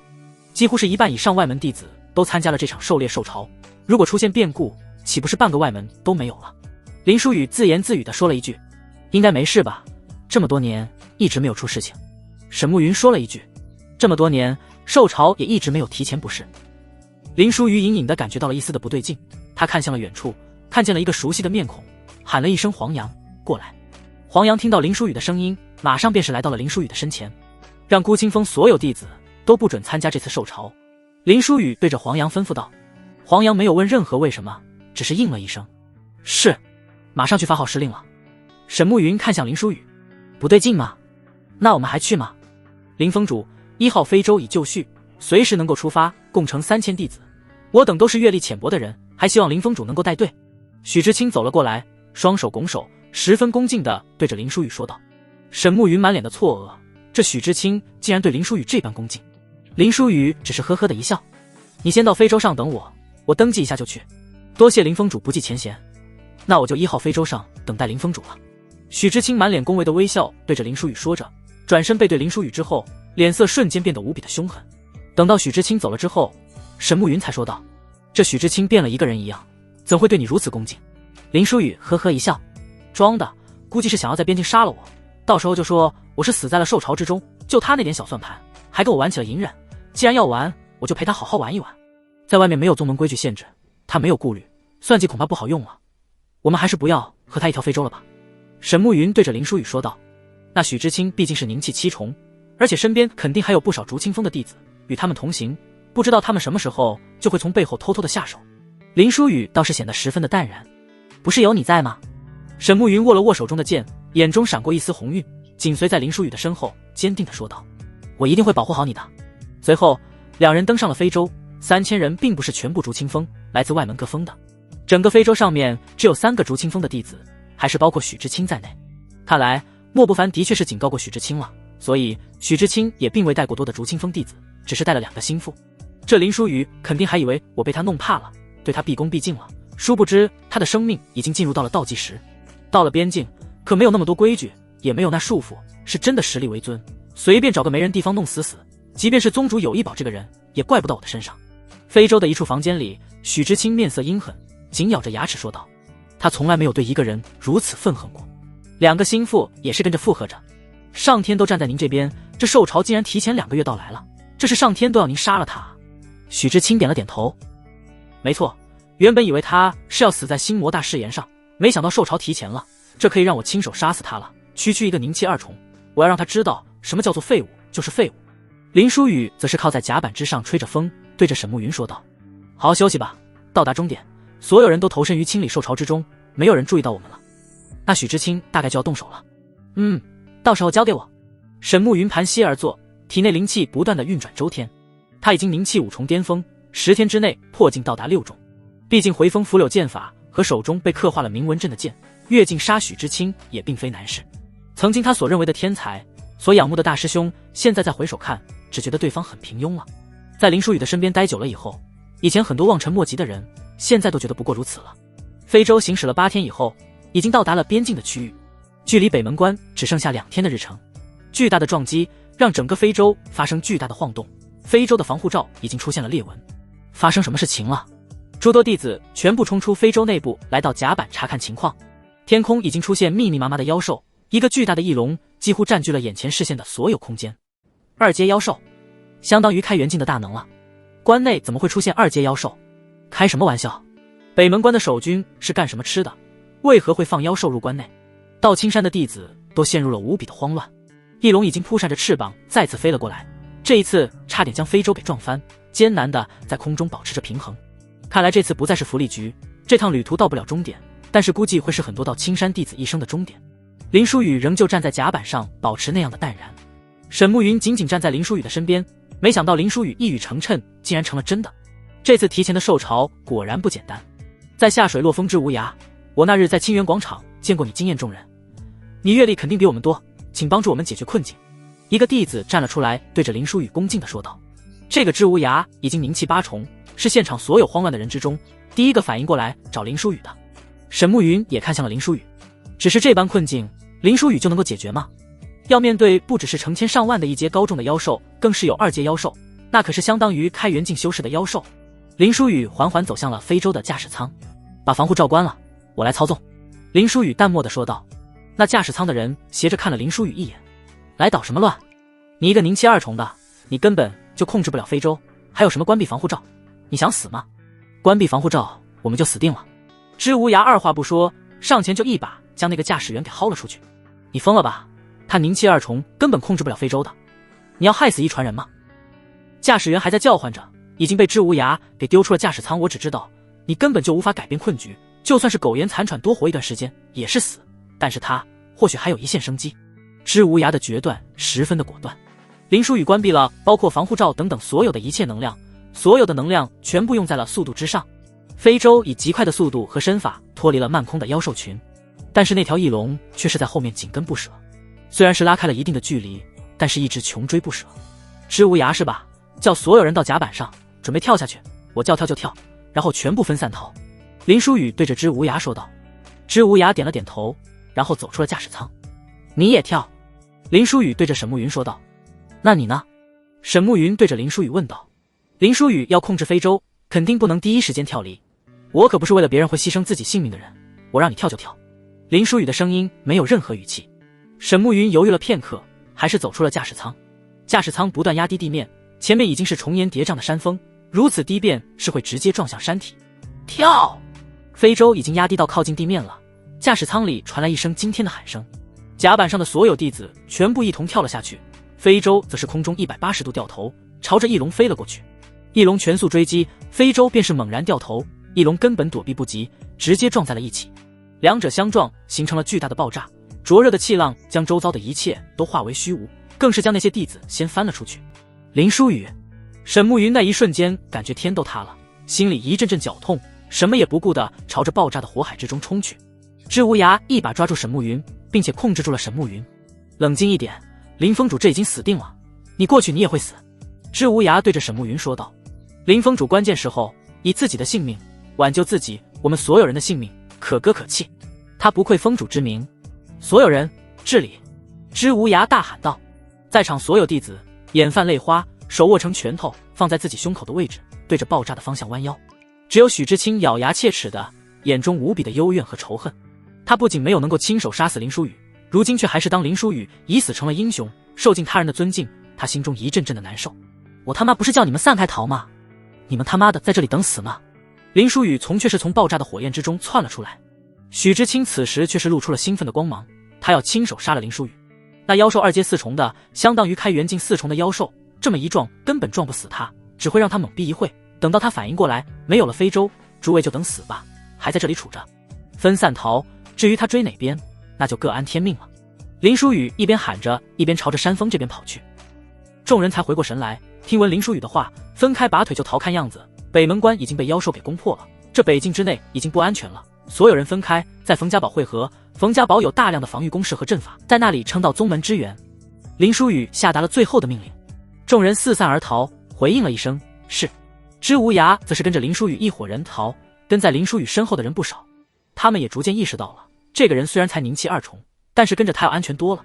几乎是1半以上外门弟子都参加了这场狩猎兽潮，如果出现变故，岂不是半个外门都没有了？林书宇自言自语地说了一句，应该没事吧，这么多年一直没有出事情。沈慕云说了一句，这么多年兽潮也一直没有提前不是。林书宇隐隐地感觉到了一丝的不对劲，他看向了远处，看见了一个熟悉的面孔，喊了一声黄羊，过来。黄羊听到林书宇的声音，马上便是来到了林书宇的身前，让孤清风所有弟子都不准参加这次兽潮。林书宇对着黄羊吩咐道。黄羊没有问任何为什么，只是应了一声，是，马上去发号施令了。沈慕云看向林书宇，不对劲吗？那我们还去吗？林峰主，1号非洲已就绪，随时能够出发，共乘3000弟子，我等都是阅历浅薄的人，还希望林峰主能够带队。许知青走了过来，双手拱手，十分恭敬地对着林书宇说道。沈慕云满脸的错愕，这许知青竟然对林书宇这般恭敬。林书宇只是呵呵的一笑：“你先到非洲上等我，我登记一下就去。多谢林峰主不计前嫌，那我就1号非洲上等待林峰主了。”许知青满脸恭维的微笑对着林书宇说着，转身背对林书宇之后，脸色瞬间变得无比的凶狠。等到许知青走了之后，沈慕云才说道：“这许知青变了一个人一样，怎会对你如此恭敬？”林书宇呵呵一笑：“装的，估计是想要在边境杀了我，到时候就说我是死在了受潮之中，就他那点小算盘，还跟我玩起了隐忍。既然要玩，我就陪他好好玩一玩。在外面没有宗门规矩限制，他没有顾虑，算计恐怕不好用了。我们还是不要和他一条非洲了吧。”沈慕云对着林书宇说道。那许知青毕竟是宁气7重，而且身边肯定还有不少竹清风的弟子与他们同行，不知道他们什么时候就会从背后偷偷的下手。林书宇倒是显得十分的淡然：“不是有你在吗？”沈慕云握了握手中的剑，眼中闪过一丝红晕，紧随在林书宇的身后，坚定地说道：“我一定会保护好你的。”随后两人登上了非洲。3000人并不是全部竹清风，来自外门各峰的。整个非洲上面只有3个竹清风的弟子，还是包括许知青在内。看来莫不凡的确是警告过许知青了，所以许知青也并未带过多的竹清风弟子，只是带了2个心腹。这林书宇肯定还以为我被他弄怕了，对他毕恭毕敬了，殊不知他的生命已经进入到了倒计时。到了边境，可没有那么多规矩，也没有那束缚，是真的实力为尊，随便找个没人地方弄死死，即便是宗主有意保这个人，也怪不到我的身上。非洲的一处房间里，许知青面色阴狠，紧咬着牙齿说道：“他从来没有对一个人如此愤恨过。”2个心腹也是跟着附和着：“上天都站在您这边，这受潮竟然提前2个月到来了，这是上天都要您杀了他啊！”许知青点了点头：“没错，原本以为他是要死在心魔大誓言上，没想到受潮提前了，这可以让我亲手杀死他了。区区一个宁气2重，我要让他知道什么叫做废物，就是废物。”林书宇则是靠在甲板之上吹着风，对着沈慕云说道：“好好休息吧，到达终点，所有人都投身于清理受潮之中，没有人注意到我们了。那许知青大概就要动手了。到时候交给我。”沈慕云盘膝而坐，体内灵气不断的运转周天，他已经宁气5重巅峰，10天之内破境到达6重。毕竟回风拂柳剑法和手中被刻画了铭文阵的剑，越境杀许知青也并非难事。曾经他所认为的天才，所仰慕的大师兄，现在再回首看，只觉得对方很平庸了。在林书宇的身边待久了以后，以前很多望尘莫及的人，现在都觉得不过如此了。非洲行驶了8天以后，已经到达了边境的区域，距离北门关只剩下2天的日程。巨大的撞击让整个非洲发生巨大的晃动，非洲的防护罩已经出现了裂纹。发生什么事情了？诸多弟子全部冲出非洲内部，来到甲板查看情况。天空已经出现密密麻麻的妖兽，一个巨大的翼龙几乎占据了眼前视线的所有空间。2阶妖兽，相当于开元境的大能了。关内怎么会出现2阶妖兽？开什么玩笑！北门关的守军是干什么吃的？为何会放妖兽入关内？道青山的弟子都陷入了无比的慌乱。翼龙已经扑扇着翅膀再次飞了过来，这一次差点将非洲给撞翻，艰难的在空中保持着平衡。看来这次不再是福利局，这趟旅途到不了终点，但是估计会是很多道青山弟子一生的终点。林书宇仍旧站在甲板上，保持那样的淡然。沈慕云紧紧站在林书宇的身边，没想到林书宇一语成谶，竟然成了真的。这次提前的受潮果然不简单。在下水落风之无涯，我那日在清源广场见过你惊艳众人，你阅历肯定比我们多，请帮助我们解决困境。一个弟子站了出来，对着林书宇恭敬地说道。这个之无涯已经宁气8重，是现场所有慌乱的人之中第一个反应过来找林书宇的。沈慕云也看向了林书宇，只是这般困境，林书宇就能够解决吗？要面对不只是成千上万的1阶高中的妖兽，更是有2阶妖兽，那可是相当于开元境修士的妖兽。林书宇缓缓走向了非洲的驾驶舱，把防护罩关了，我来操纵。林书宇淡漠地说道。那驾驶舱的人斜着看了林书宇一眼，来捣什么乱？你一个宁气2重的，你根本就控制不了非洲，还有什么关闭防护罩？你想死吗？关闭防护罩，我们就死定了。知无涯二话不说，上前就一把将那个驾驶员给薅了出去。你疯了吧？他宁气2重根本控制不了非洲的，你要害死一传人吗？驾驶员还在叫唤着，已经被知无涯给丢出了驾驶舱。我只知道你根本就无法改变困局，就算是苟延残喘多活一段时间也是死，但是他或许还有一线生机。知无涯的决断十分的果断。林书宇关闭了包括防护罩等等所有的一切能量，所有的能量全部用在了速度之上。非洲以极快的速度和身法脱离了漫空的妖兽群，但是那条翼龙却是在后面紧跟不舍。虽然是拉开了一定的距离，但是一直穷追不舍。知无涯是吧？叫所有人到甲板上，准备跳下去，我叫跳就跳，然后全部分散逃。林书宇对着知无涯说道。知无涯点了点头，然后走出了驾驶舱。你也跳？林书宇对着沈慕云说道。那你呢？沈慕云对着林书宇问道。林书宇要控制非洲，肯定不能第一时间跳离。我可不是为了别人会牺牲自己性命的人，我让你跳就跳。林书宇的声音没有任何语气。沈慕云犹豫了片刻，还是走出了驾驶舱。驾驶舱不断压低地面，前面已经是重岩叠嶂的山峰，如此低变是会直接撞向山体。跳！非洲已经压低到靠近地面了，驾驶舱里传来一声惊天的喊声。甲板上的所有弟子全部一同跳了下去，非洲则是空中180度掉头，朝着翼龙飞了过去。翼龙全速追击，非洲便是猛然掉头，翼龙根本躲避不及，直接撞在了一起。两者相撞，形成了巨大的爆炸，灼热的气浪将周遭的一切都化为虚无，更是将那些弟子先翻了出去。林书宇、沈慕云那一瞬间感觉天都塌了，心里一阵阵绞痛，什么也不顾地朝着爆炸的火海之中冲去。知无涯一把抓住沈慕云，并且控制住了沈慕云。冷静一点，林峰主这已经死定了，你过去你也会死。知无涯对着沈慕云说道。林峰主关键时候以自己的性命挽救自己，我们所有人的性命，可歌可泣。他不愧峰主之名。所有人治理！知无涯大喊道。在场所有弟子眼泛泪花，手握成拳头放在自己胸口的位置，对着爆炸的方向弯腰。只有许知清咬牙切齿的，眼中无比的幽怨和仇恨。他不仅没有能够亲手杀死林书宇，如今却还是当林书宇已死成了英雄，受尽他人的尊敬，他心中一阵阵的难受。我他妈不是叫你们散开逃吗？你们他妈的在这里等死吗？林书宇却是从爆炸的火焰之中窜了出来。许知清此时却是露出了兴奋的光芒，他要亲手杀了林书宇。那妖兽2阶4重的，相当于开元境4重的妖兽，这么一撞根本撞不死他，只会让他懵逼一会，等到他反应过来，没有了非洲，诸位就等死吧，还在这里杵着，分散逃，至于他追哪边，那就各安天命了。林书宇一边喊着，一边朝着山峰这边跑去。众人才回过神来，听闻林书宇的话，分开拔腿就逃，看样子北门关已经被妖兽给攻破了，这北境之内已经不安全了。所有人分开，在冯家堡汇合。冯家堡有大量的防御工事和阵法，在那里撑到宗门支援。林书宇下达了最后的命令，众人四散而逃，回应了一声是。知无涯则是跟着林书宇一伙人逃，跟在林书宇身后的人不少，他们也逐渐意识到了，这个人虽然才宁气2重，但是跟着他要安全多了。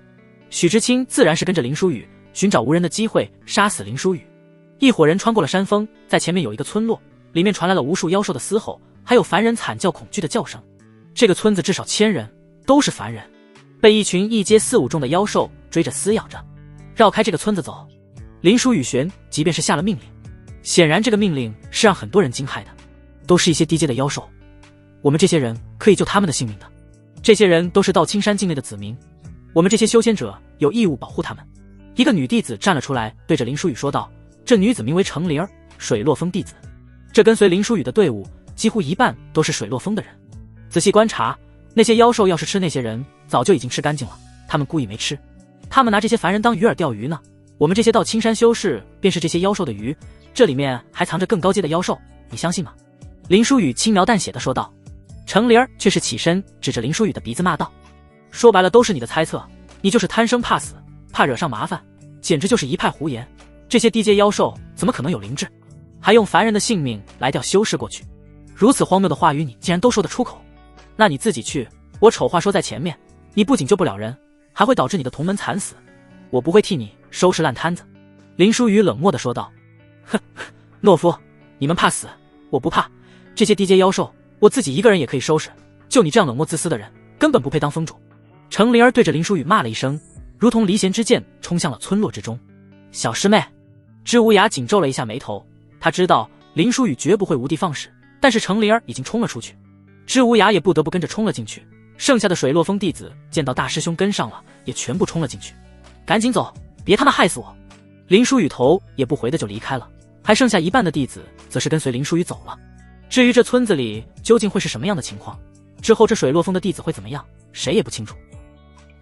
许知清自然是跟着林书宇，寻找无人的机会杀死林书宇。一伙人穿过了山峰，在前面有一个村落，里面传来了无数妖兽的嘶吼，还有凡人惨叫恐惧的叫声。这个村子至少1000人，都是凡人，被一群1阶4、5重的妖兽追着撕咬着。绕开这个村子走。林书宇玄即便是下了命令，显然这个命令是让很多人惊骇的，都是一些低阶的妖兽，我们这些人可以救他们的性命的。这些人都是道青山境内的子民，我们这些修仙者有义务保护他们。一个女弟子站了出来，对着林书宇说道，这女子名为程灵儿，水落峰弟子。这跟随林书宇的队伍几乎一半都是水落峰的人。仔细观察，那些妖兽要是吃那些人，早就已经吃干净了，他们故意没吃。他们拿这些凡人当鱼饵钓鱼呢，我们这些到青山修士便是这些妖兽的鱼，这里面还藏着更高阶的妖兽，你相信吗？林书宇轻描淡写的说道。程灵儿却是起身指着林书宇的鼻子骂道，说白了都是你的猜测，你就是贪生怕死，怕惹上麻烦，简直就是一派胡言。这些低阶妖兽怎么可能有灵智，还用凡人的性命来钓修士过去？如此荒谬的话语你竟然都说得出口，那你自己去，我丑话说在前面，你不仅救不了人，还会导致你的同门惨死，我不会替你收拾烂摊子。林书宇冷漠地说道。哼，懦夫，你们怕死，我不怕，这些低阶妖兽我自己一个人也可以收拾，就你这样冷漠自私的人，根本不配当峰主。程灵儿对着林书宇骂了一声，如同离弦之箭冲向了村落之中。小师妹。知无涯紧皱了一下眉头，他知道林书宇绝不会无的放矢，但是程灵儿已经冲了出去，知无涯也不得不跟着冲了进去。剩下的水落峰弟子见到大师兄跟上了，也全部冲了进去。赶紧走，别他妈害死我！林书宇头也不回的就离开了，还剩下一半的弟子则是跟随林书宇走了。至于这村子里究竟会是什么样的情况，之后这水落峰的弟子会怎么样，谁也不清楚。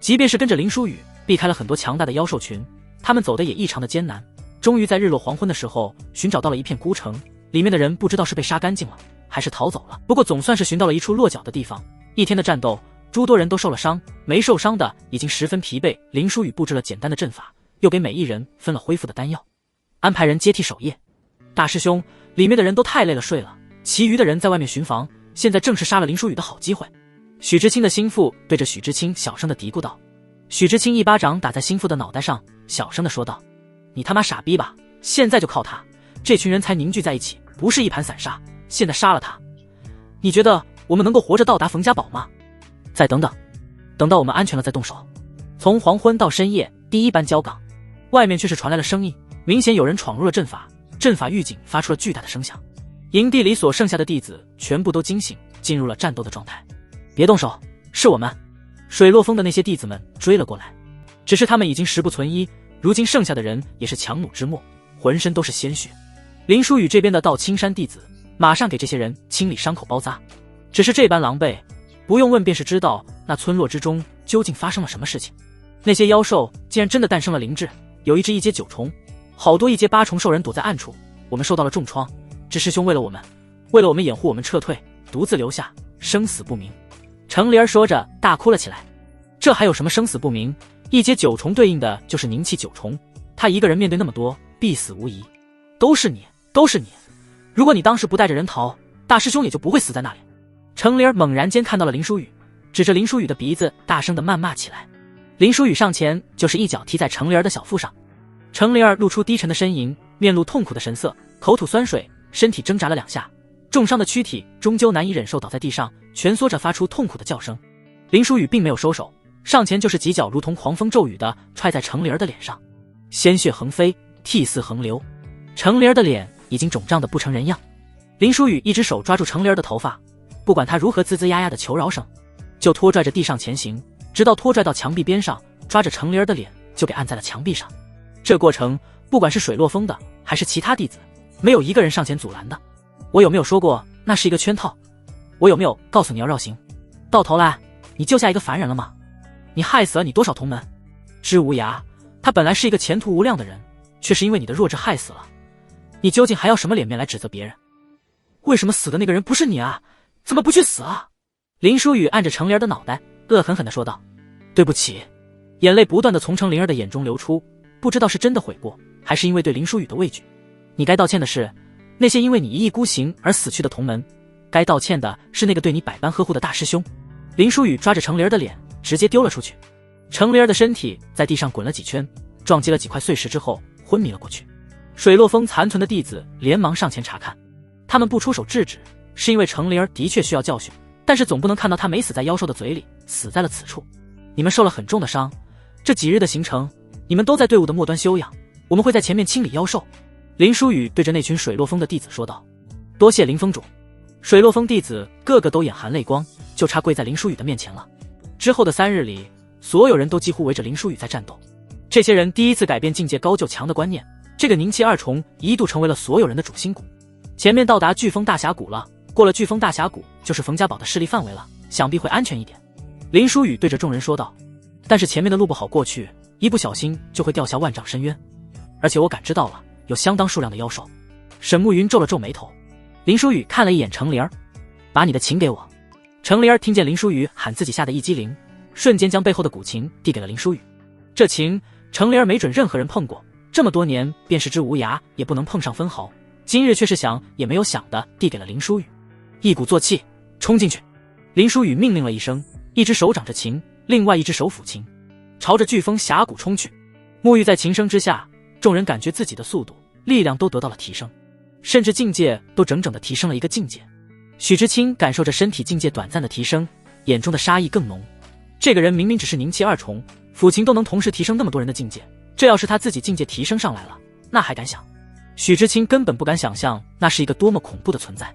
即便是跟着林书宇避开了很多强大的妖兽群，他们走的也异常的艰难，终于在日落黄昏的时候寻找到了一片孤城，里面的人不知道是被杀干净了还是逃走了，不过总算是寻到了一处落脚的地方。一天的战斗诸多人都受了伤，没受伤的已经十分疲惫。林书宇布置了简单的阵法，又给每一人分了恢复的丹药，安排人接替守夜。大师兄，里面的人都太累了，睡了，其余的人在外面巡防，现在正是杀了林书宇的好机会。许知青的心腹对着许知青小声的嘀咕道。许知青一巴掌打在心腹的脑袋上，小声的说道：你他妈傻逼吧，现在就靠他，这群人才凝聚在一起，不是一盘散沙，现在杀了他，你觉得我们能够活着到达冯家堡吗？再等等，等到我们安全了再动手。从黄昏到深夜，第一班交港，外面却是传来了声音，明显有人闯入了阵法，阵法预警发出了巨大的声响。营地里所剩下的弟子全部都惊醒，进入了战斗的状态。别动手，是我们。水落峰的那些弟子们追了过来，只是他们已经十不存一，如今剩下的人也是强弩之末，浑身都是鲜血。林书宇这边的到青山弟子马上给这些人清理伤口包扎，只是这般狼狈，不用问便是知道那村落之中究竟发生了什么事情。那些妖兽竟然真的诞生了灵智，有一只一阶9重，好多一阶8重兽人躲在暗处，我们受到了重创，知师兄为了我们掩护我们撤退，独自留下，生死不明。程灵儿说着大哭了起来。这还有什么生死不明？一阶9重对应的就是灵气9重，他一个人面对那么多，必死无疑。都是你，都是你！如果你当时不带着人逃，大师兄也就不会死在那里。程灵儿猛然间看到了林书宇，指着林书宇的鼻子大声地谩骂起来。林书宇上前就是一脚踢在程灵儿的小腹上，程灵儿露出低沉的呻吟，面露痛苦的神色，口吐酸水，身体挣扎了2下，重伤的躯体终究难以忍受，倒在地上蜷缩着发出痛苦的叫声。林书宇并没有收手，上前就是几脚如同狂风骤雨的踹在程灵儿的脸上，鲜血横飞，涕泗横流，程灵儿的脸已经肿胀得不成人样。林书宇一只手抓住程灵儿的头发，不管他如何吱吱呀呀的求饶声，就拖拽着地上前行，直到拖拽到墙壁边上，抓着程灵儿的脸就给按在了墙壁上。这过程不管是水落峰的还是其他弟子，没有一个人上前阻拦的。我有没有说过那是一个圈套？我有没有告诉你要绕行？到头来你救下一个凡人了吗？你害死了你多少同门？知无涯，他本来是一个前途无量的人，却是因为你的弱智害死了。你究竟还要什么脸面来指责别人？为什么死的那个人不是你啊？怎么不去死啊？林书宇按着程灵儿的脑袋，恶狠狠地说道。对不起。眼泪不断地从程灵儿的眼中流出，不知道是真的悔过，还是因为对林书宇的畏惧。你该道歉的是那些因为你一意孤行而死去的同门，该道歉的是那个对你百般呵护的大师兄。林书宇抓着程灵儿的脸直接丢了出去，程灵儿的身体在地上滚了几圈，撞击了几块碎石之后昏迷了过去。水落峰残存的弟子连忙上前查看，他们不出手制止，是因为程灵儿的确需要教训，但是总不能看到他没死在妖兽的嘴里，死在了此处。你们受了很重的伤，这几日的行程你们都在队伍的末端休养，我们会在前面清理妖兽。林书宇对着那群水落峰的弟子说道。多谢林峰主。水落峰弟子个个都眼含泪光，就差跪在林书宇的面前了。之后的3日里，所有人都几乎围着林书宇在战斗。这些人第一次改变境界高就强的观念，这个凝气2重一度成为了所有人的主心骨。前面到达飓风大峡谷了，过了飓风大峡谷就是冯家堡的势力范围了，想必会安全一点。林书宇对着众人说道。但是前面的路不好过去，一不小心就会掉下万丈深渊，而且我感知到了有相当数量的妖兽。沈慕云皱了皱眉头。林书宇看了一眼程灵儿，把你的琴给我。程灵儿听见林书宇喊自己下的一激灵，瞬间将背后的古琴递给了林书宇。这琴程灵儿没准任何人碰过，这么多年便是只无涯也不能碰上分毫，今日却是想也没有想的递给了林书宇。一鼓作气冲进去。林书宇命令了一声，一只手掌着琴，另外一只手抚琴，朝着飓风峡谷冲去。沐浴在琴声之下，众人感觉自己的速度力量都得到了提升，甚至境界都整整的提升了一个境界。许知青感受着身体境界短暂的提升，眼中的杀意更浓。这个人明明只是凝气2重，抚琴都能同时提升那么多人的境界，这要是他自己境界提升上来了，那还敢想？许知青根本不敢想象那是一个多么恐怖的存在。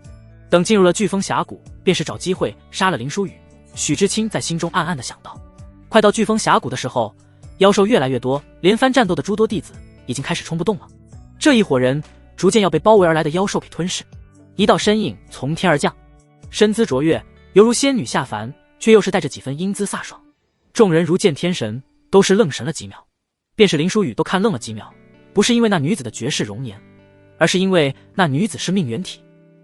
等进入了飓风峡谷，便是找机会杀了林书宇。许知青在心中暗暗地想到。快到飓风峡谷的时候，妖兽越来越多，连番战斗的诸多弟子已经开始冲不动了。这一伙人逐渐要被包围而来的妖兽给吞噬。一道身影从天而降，身姿卓越，犹如仙女下凡，却又是带着几分英姿飒爽。众人如见天神，都是愣神了几秒，便是林书宇都看愣了几秒，不是因为那女子的绝世容颜，而是因为那女子是命元体。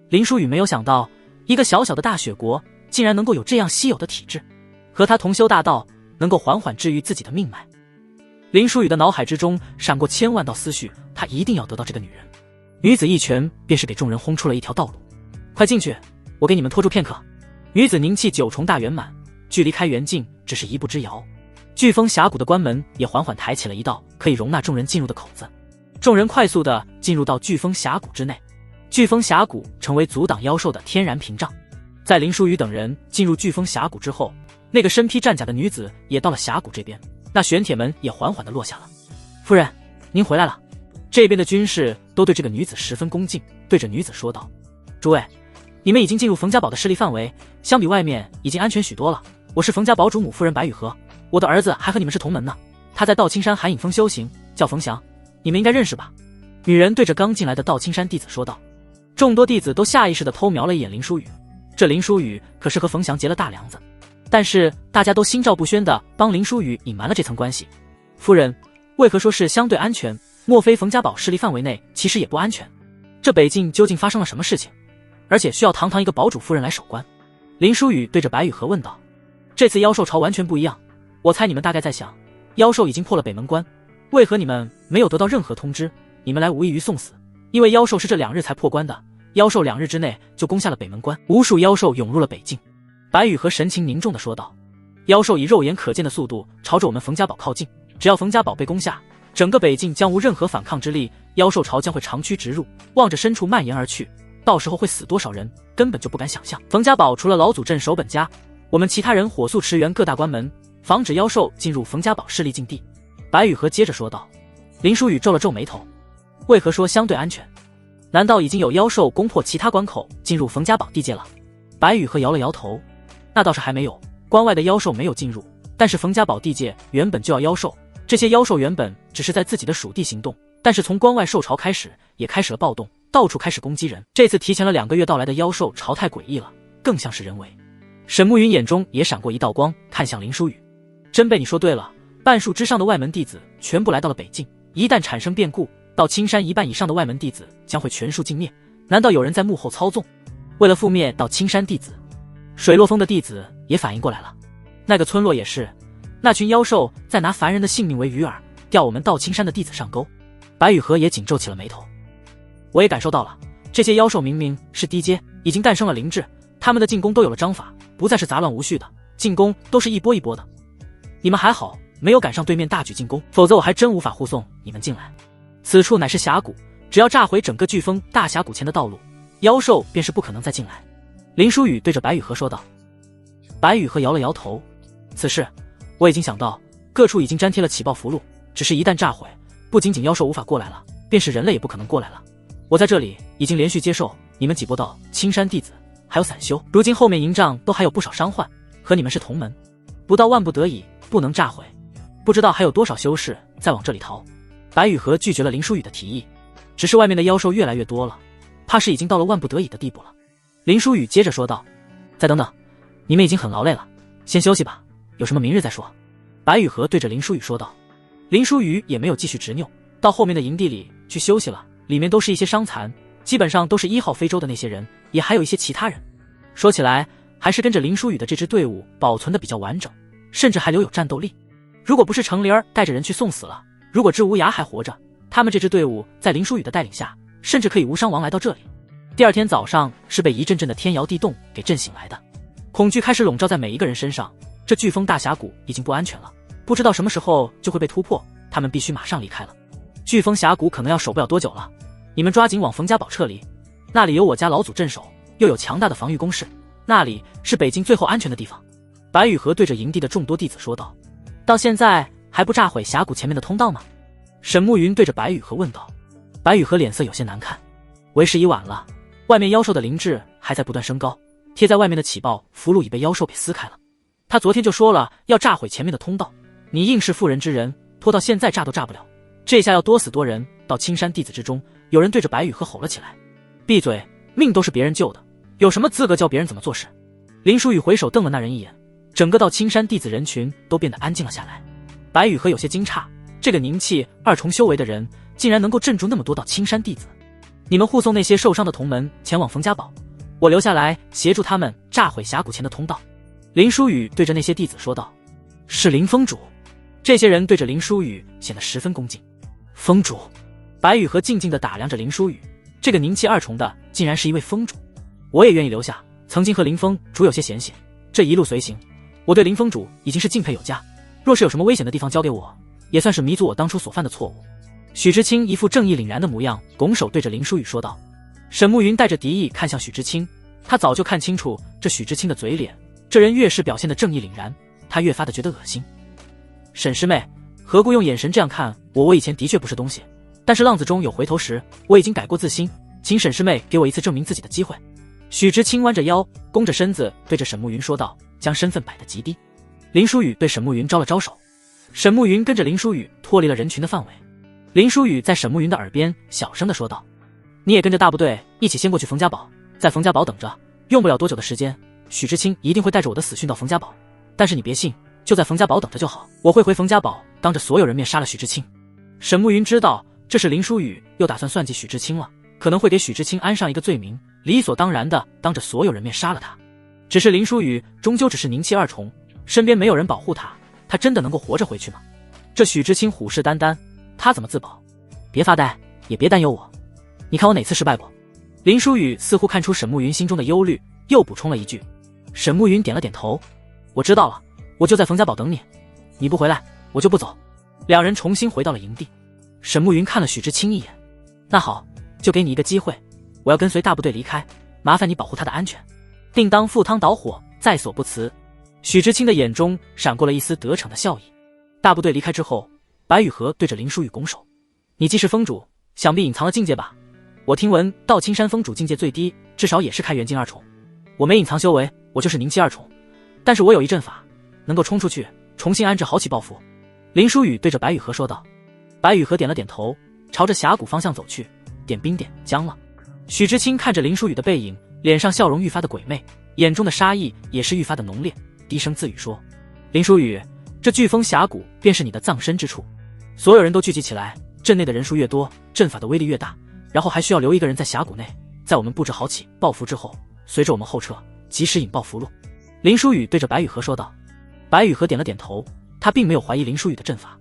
林书宇没有想到，一个小小的大雪国竟然能够有这样稀有的体质。和他同修大道，能够缓缓治愈自己的命脉。林书宇的脑海之中闪过千万道思绪，他一定要得到这个女人。女子一拳便是给众人轰出了一条道路。快进去，我给你们拖住片刻。女子凝气9重大圆满，距离开元境只是一步之遥。飓风峡谷的关门也缓缓抬起了一道可以容纳众人进入的口子。众人快速地进入到飓风峡谷之内。飓风峡谷成为阻挡妖兽的天然屏障。在林书宇等人进入飓风峡谷之后，那个身披战甲的女子也到了峡谷这边，那玄铁门也缓缓地落下了。夫人，您回来了。这边的军士都对这个女子十分恭敬，对着女子说道：诸位，你们已经进入冯家堡的势力范围，相比外面已经安全许多了。我是冯家堡主母夫人白雨荷，我的儿子还和你们是同门呢，他在道青山寒影峰修行，叫冯翔，你们应该认识吧。女人对着刚进来的道青山弟子说道。众多弟子都下意识地偷瞄了一眼林书宇，这林书宇可是和冯翔结了大梁子，但是大家都心照不宣地帮林书宇隐瞒了这层关系。夫人，为何说是相对安全？莫非冯家堡势力范围内其实也不安全？这北境究竟发生了什么事情？而且需要堂堂一个堡主夫人来守关？林书宇对着白雨荷问道。这次妖兽潮完全不一样，我猜你们大概在想，妖兽已经破了北门关，为何你们没有得到任何通知？你们来无异于送死，因为妖兽是这2日才破关的，妖兽2日之内就攻下了北门关，无数妖兽涌入了北境。白雨荷神情凝重地说道。妖兽以肉眼可见的速度朝着我们冯家堡靠近，只要冯家堡被攻下，整个北境将无任何反抗之力，妖兽潮将会长驱直入，望着深处蔓延而去，到时候会死多少人，根本就不敢想象。冯家堡除了老祖镇守本家，我们其他人火速驰援各大关门，防止妖兽进入冯家堡势力境地。白雨荷接着说道。林书宇皱了皱眉头，为何说相对安全？难道已经有妖兽攻破其他关口进入冯家堡地界了？白雨荷摇了摇头，那倒是还没有，关外的妖兽没有进入，但是冯家堡地界原本就要妖兽，这些妖兽原本只是在自己的属地行动，但是从关外兽潮开始也开始了暴动，到处开始攻击人。这次提前了2个月到来的妖兽潮太诡异了，更像是人为。沈暮云眼中也闪过一道光，看向林书宇。真被你说对了，半数之上的外门弟子全部来到了北境，一旦产生变故，到青山1半以上的外门弟子将会全数尽灭。难道有人在幕后操纵？为了覆灭到青山弟子，水落峰的弟子也反应过来了，那个村落也是，那群妖兽在拿凡人的性命为鱼饵，钓我们道青山的弟子上钩。白雨荷也紧皱起了眉头。我也感受到了，这些妖兽明明是低阶，已经诞生了灵智，他们的进攻都有了章法，不再是杂乱无序的，进攻都是一波一波的。你们还好没有赶上对面大举进攻，否则我还真无法护送你们进来。此处乃是峡谷，只要炸毁整个飓风大峡谷前的道路，妖兽便是不可能再进来。林书宇对着白雨荷说道。白雨荷摇了摇头，此事我已经想到，各处已经粘贴了起爆符箓，只是一旦炸毁，不仅仅妖兽无法过来了，便是人类也不可能过来了。我在这里已经连续接受你们几波到青山弟子还有散修，如今后面营帐都还有不少伤患，和你们是同门，不到万不得已不能炸毁，不知道还有多少修士在往这里逃。白雨荷拒绝了林书宇的提议，只是外面的妖兽越来越多了，怕是已经到了万不得已的地步了。林书宇接着说道。再等等，你们已经很劳累了，先休息吧，有什么明日再说。白雨荷对着林书宇说道。林书宇也没有继续执拗，到后面的营地里去休息了，里面都是一些伤残，基本上都是1号非洲的那些人，也还有一些其他人。说起来还是跟着林书宇的这支队伍保存的比较完整，甚至还留有战斗力。如果不是程灵儿带着人去送死了，如果知无涯还活着，他们这支队伍在林书宇的带领下，甚至可以无伤亡来到这里。第二天早上是被一阵阵的天摇地动给震醒来的，恐惧开始笼罩在每一个人身上。这飓风大峡谷已经不安全了，不知道什么时候就会被突破，他们必须马上离开了。飓风峡谷可能要守不了多久了，你们抓紧往冯家堡撤离，那里有我家老祖镇守，又有强大的防御工事，那里是北京最后安全的地方。白雨荷对着营地的众多弟子说道。到现在还不炸毁峡谷前面的通道吗？沈暮云对着白雨荷问道。白雨荷脸色有些难看，为时已晚了，外面妖兽的灵智还在不断升高，贴在外面的起爆符箓已被妖兽给撕开了。他昨天就说了要炸毁前面的通道，你硬是妇人之仁，拖到现在炸都炸不了，这下要多死多人。到青山弟子之中，有人对着白雨荷吼了起来。闭嘴，命都是别人救的，有什么资格教别人怎么做事？林书宇回首瞪了那人一眼，整个到青山弟子人群都变得安静了下来。白雨荷有些惊诧，这个凝气2重修为的人竟然能够镇住那么多到青山弟子。你们护送那些受伤的同门前往冯家堡，我留下来协助他们炸毁峡谷前的通道。林书宇对着那些弟子说道：“是林峰主。”这些人对着林书宇显得十分恭敬。峰主。白羽和静静地打量着林书宇，这个宁气二重的竟然是一位峰主。我也愿意留下，曾经和林峰主有些嫌隙，这一路随行，我对林峰主已经是敬佩有加。若是有什么危险的地方交给我，也算是弥足我当初所犯的错误。许知青一副正义凛然的模样，拱手对着林书宇说道。沈慕云带着敌意看向许知青，他早就看清楚这许知青的嘴脸，这人越是表现得正义凛然，他越发的觉得恶心。沈师妹，何故用眼神这样看我？我以前的确不是东西，但是浪子中有回头时，我已经改过自新，请沈师妹给我一次证明自己的机会。许知青弯着腰，弓着身子，对着沈慕云说道，将身份摆得极低。林书宇对沈慕云招了招手，沈慕云跟着林书宇脱离了人群的范围。林书宇在沈慕云的耳边小声地说道：“你也跟着大部队一起先过去冯家堡，在冯家堡等着，用不了多久的时间，许知青一定会带着我的死讯到冯家堡。但是你别信，就在冯家堡等着就好，我会回冯家堡，当着所有人面杀了许知青。”沈慕云知道这是林书宇又打算算计许知青了，可能会给许知青安上一个罪名，理所当然的当着所有人面杀了他。只是林书宇终究只是宁气二重，身边没有人保护他，他真的能够活着回去吗？这许知青虎视眈眈，他怎么自保？别发呆，也别担忧我，你看我哪次失败过？林书宇似乎看出沈慕云心中的忧虑，又补充了一句。沈慕云点了点头，我知道了，我就在冯家堡等你，你不回来我就不走。两人重新回到了营地。沈慕云看了许知青一眼，那好，就给你一个机会，我要跟随大部队离开，麻烦你保护他的安全。定当赴汤蹈火，在所不辞。许知青的眼中闪过了一丝得逞的笑意。大部队离开之后，白羽和对着林书宇拱手，你既是峰主，想必隐藏了境界吧？我听闻道青山峰主境界最低，至少也是开元境二重。我没隐藏修为，我就是宁气二重，但是我有一阵法，能够冲出去，重新安置好起报复。林书宇对着白羽和说道。白羽和点了点头，朝着峡谷方向走去。点兵点将了。许知青看着林书宇的背影，脸上笑容愈发的鬼魅，眼中的杀意也是愈发的浓烈，低声自语说：“林书宇，这飓风峡谷便是你的葬身之处，所有人都聚集起来，阵内的人数越多，阵法的威力越大，然后还需要留一个人在峡谷内，在我们布置好起报复之后，随着我们后撤，及时引爆俘虏。”林书宇对着白羽和说道。白羽和点了点头，他并没有怀疑林书宇的阵法，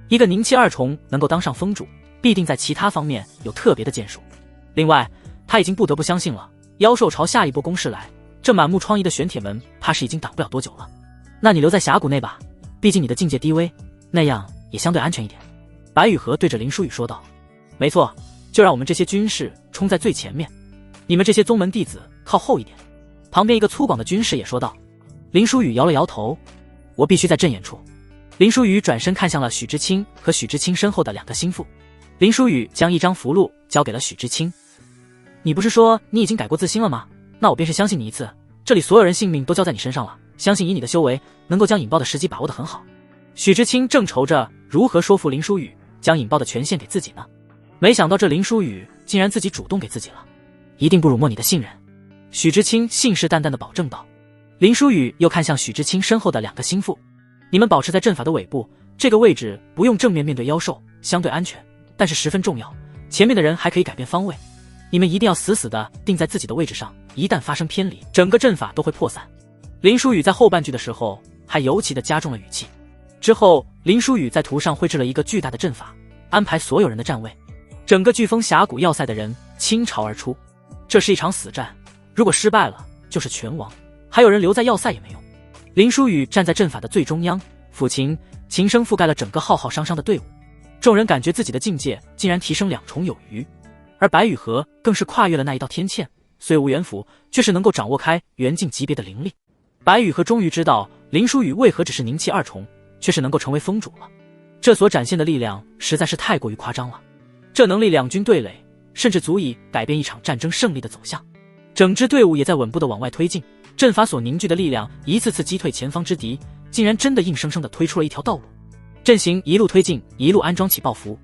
一个宁气二重能够当上峰主，必定在其他方面有特别的建树。另外，他已经不得不相信了，妖兽朝下一波攻势来，这满目疮痍的玄铁门怕是已经挡不了多久了。那你留在峡谷内吧，毕竟你的境界低微，那样也相对安全一点。白羽和对着林书宇说道。没错，就让我们这些军士冲在最前面，你们这些宗门弟子靠后一点。旁边一个粗犷的军士也说道。林书宇摇了摇头，我必须在阵眼处。林书宇转身看向了许知青和许知青身后的两个心腹。林书宇将一张符箓交给了许知青。你不是说你已经改过自新了吗？那我便是相信你一次，这里所有人性命都交在你身上了，相信以你的修为，能够将引爆的时机把握得很好。许知青正愁着如何说服林书宇将引爆的权限给自己呢，没想到这林书宇竟然自己主动给自己了，一定不辱没你的信任。许知青信誓旦旦地保证道。林书宇又看向许知青身后的两个心腹，你们保持在阵法的尾部，这个位置不用正面面对妖兽，相对安全，但是十分重要，前面的人还可以改变方位，你们一定要死死地定在自己的位置上，一旦发生偏离，整个阵法都会破散。林书宇在后半句的时候还尤其地加重了语气。之后林书宇在图上绘制了一个巨大的阵法，安排所有人的站位，整个飓风峡谷要塞的人倾巢而出。这是一场死战，如果失败了就是全亡，还有人留在要塞也没用。林书宇站在阵法的最中央，抚琴琴声覆盖了整个浩浩汤汤的队伍，众人感觉自己的境界竟然提升2重有余。而白羽和更是跨越了那一道天堑，虽无元符，却是能够掌握开元境级别的灵力。白羽和终于知道林书宇为何只是宁气2重，却是能够成为峰主了，这所展现的力量实在是太过于夸张了，这能力两军对垒，甚至足以改变一场战争胜利的走向。整支队伍也在稳步的往外推进，阵法所凝聚的力量一次次击退前方之敌，竟然真的硬生生的推出了一条道路。阵型一路推进，一路安装起爆符，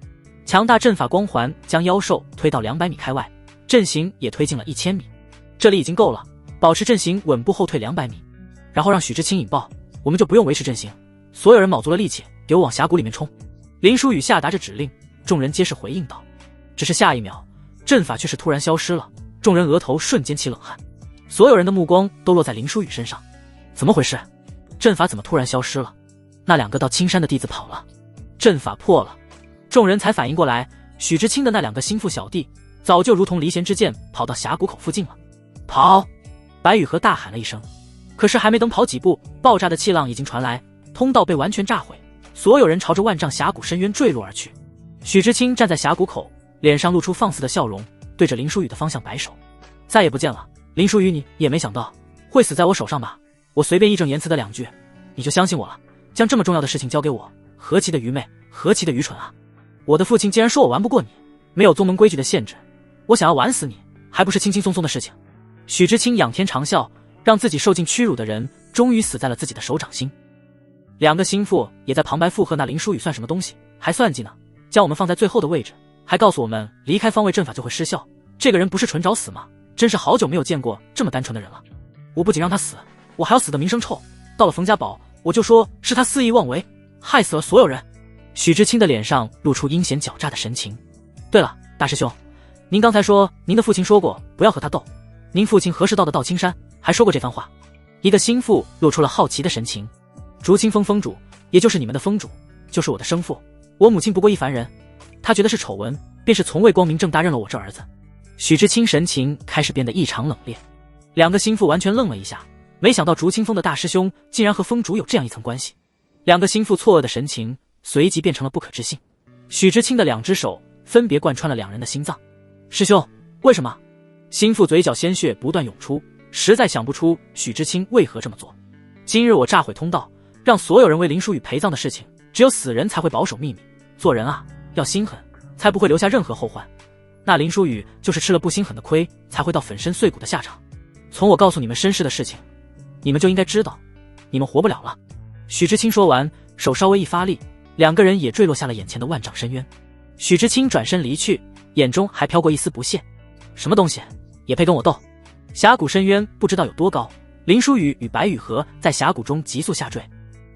强大阵法光环将妖兽推到200米开外，阵型也推进了1000米，这里已经够了，保持阵型稳步后退200米，然后让许知青引爆，我们就不用维持阵型，所有人卯足了力气给我往峡谷里面冲。林书宇下达着指令，众人皆是回应道。只是下一秒，阵法却是突然消失了，众人额头瞬间起冷汗，所有人的目光都落在林书宇身上。怎么回事？阵法怎么突然消失了？那2个到青山的弟子跑了，阵法破了。众人才反应过来，许知清的那2个心腹小弟早就如同离弦之箭跑到峡谷口附近了。跑！白雨荷大喊了一声，可是还没等跑几步，爆炸的气浪已经传来，通道被完全炸毁，所有人朝着万丈峡谷深渊坠落而去。许知清站在峡谷口，脸上露出放肆的笑容，对着林书宇的方向摆手：再也不见了。林书宇，你也没想到会死在我手上吧？我随便义正言辞的2句，你就相信我了，将这么重要的事情交给我，何其的愚昧，何其的愚蠢啊！我的父亲竟然说我玩不过你，没有宗门规矩的限制，我想要玩死你，还不是轻轻松松的事情。许知清仰天长啸，让自己受尽屈辱的人，终于死在了自己的手掌心。2个心腹也在旁白附和，那林书宇算什么东西，还算计呢？将我们放在最后的位置，还告诉我们离开方位阵法就会失效，这个人不是纯找死吗？真是好久没有见过这么单纯的人了。我不仅让他死，我还要死得名声臭，到了冯家堡，我就说是他肆意妄为，害死了所有人。许知清的脸上露出阴险狡诈的神情。对了，大师兄，您刚才说您的父亲说过不要和他斗，您父亲何时到的道青山，还说过这番话？一个心腹露出了好奇的神情。竹清风风主，也就是你们的风主，就是我的生父，我母亲不过一凡人，他觉得是丑闻，便是从未光明正大认了我这儿子。许知清神情开始变得异常冷冽，2个心腹完全愣了一下，没想到竹清风的大师兄竟然和风主有这样一层关系。2个心腹错愕的神情随即变成了不可置信。许知清的2只手分别贯穿了2人的心脏。师兄，为什么？心腹嘴角鲜血不断涌出，实在想不出许知清为何这么做。今日我炸毁通道，让所有人为林书宇陪葬的事情，只有死人才会保守秘密，做人啊要心狠，才不会留下任何后患。那林书宇就是吃了不心狠的亏，才会到粉身碎骨的下场。从我告诉你们身世的事情，你们就应该知道，你们活不了了。许知清说完，手稍微一发力，2个人也坠落下了眼前的万丈深渊。许知清转身离去，眼中还飘过一丝不屑。什么东西也配跟我斗？峡谷深渊不知道有多高，林书宇与白雨荷在峡谷中急速下坠，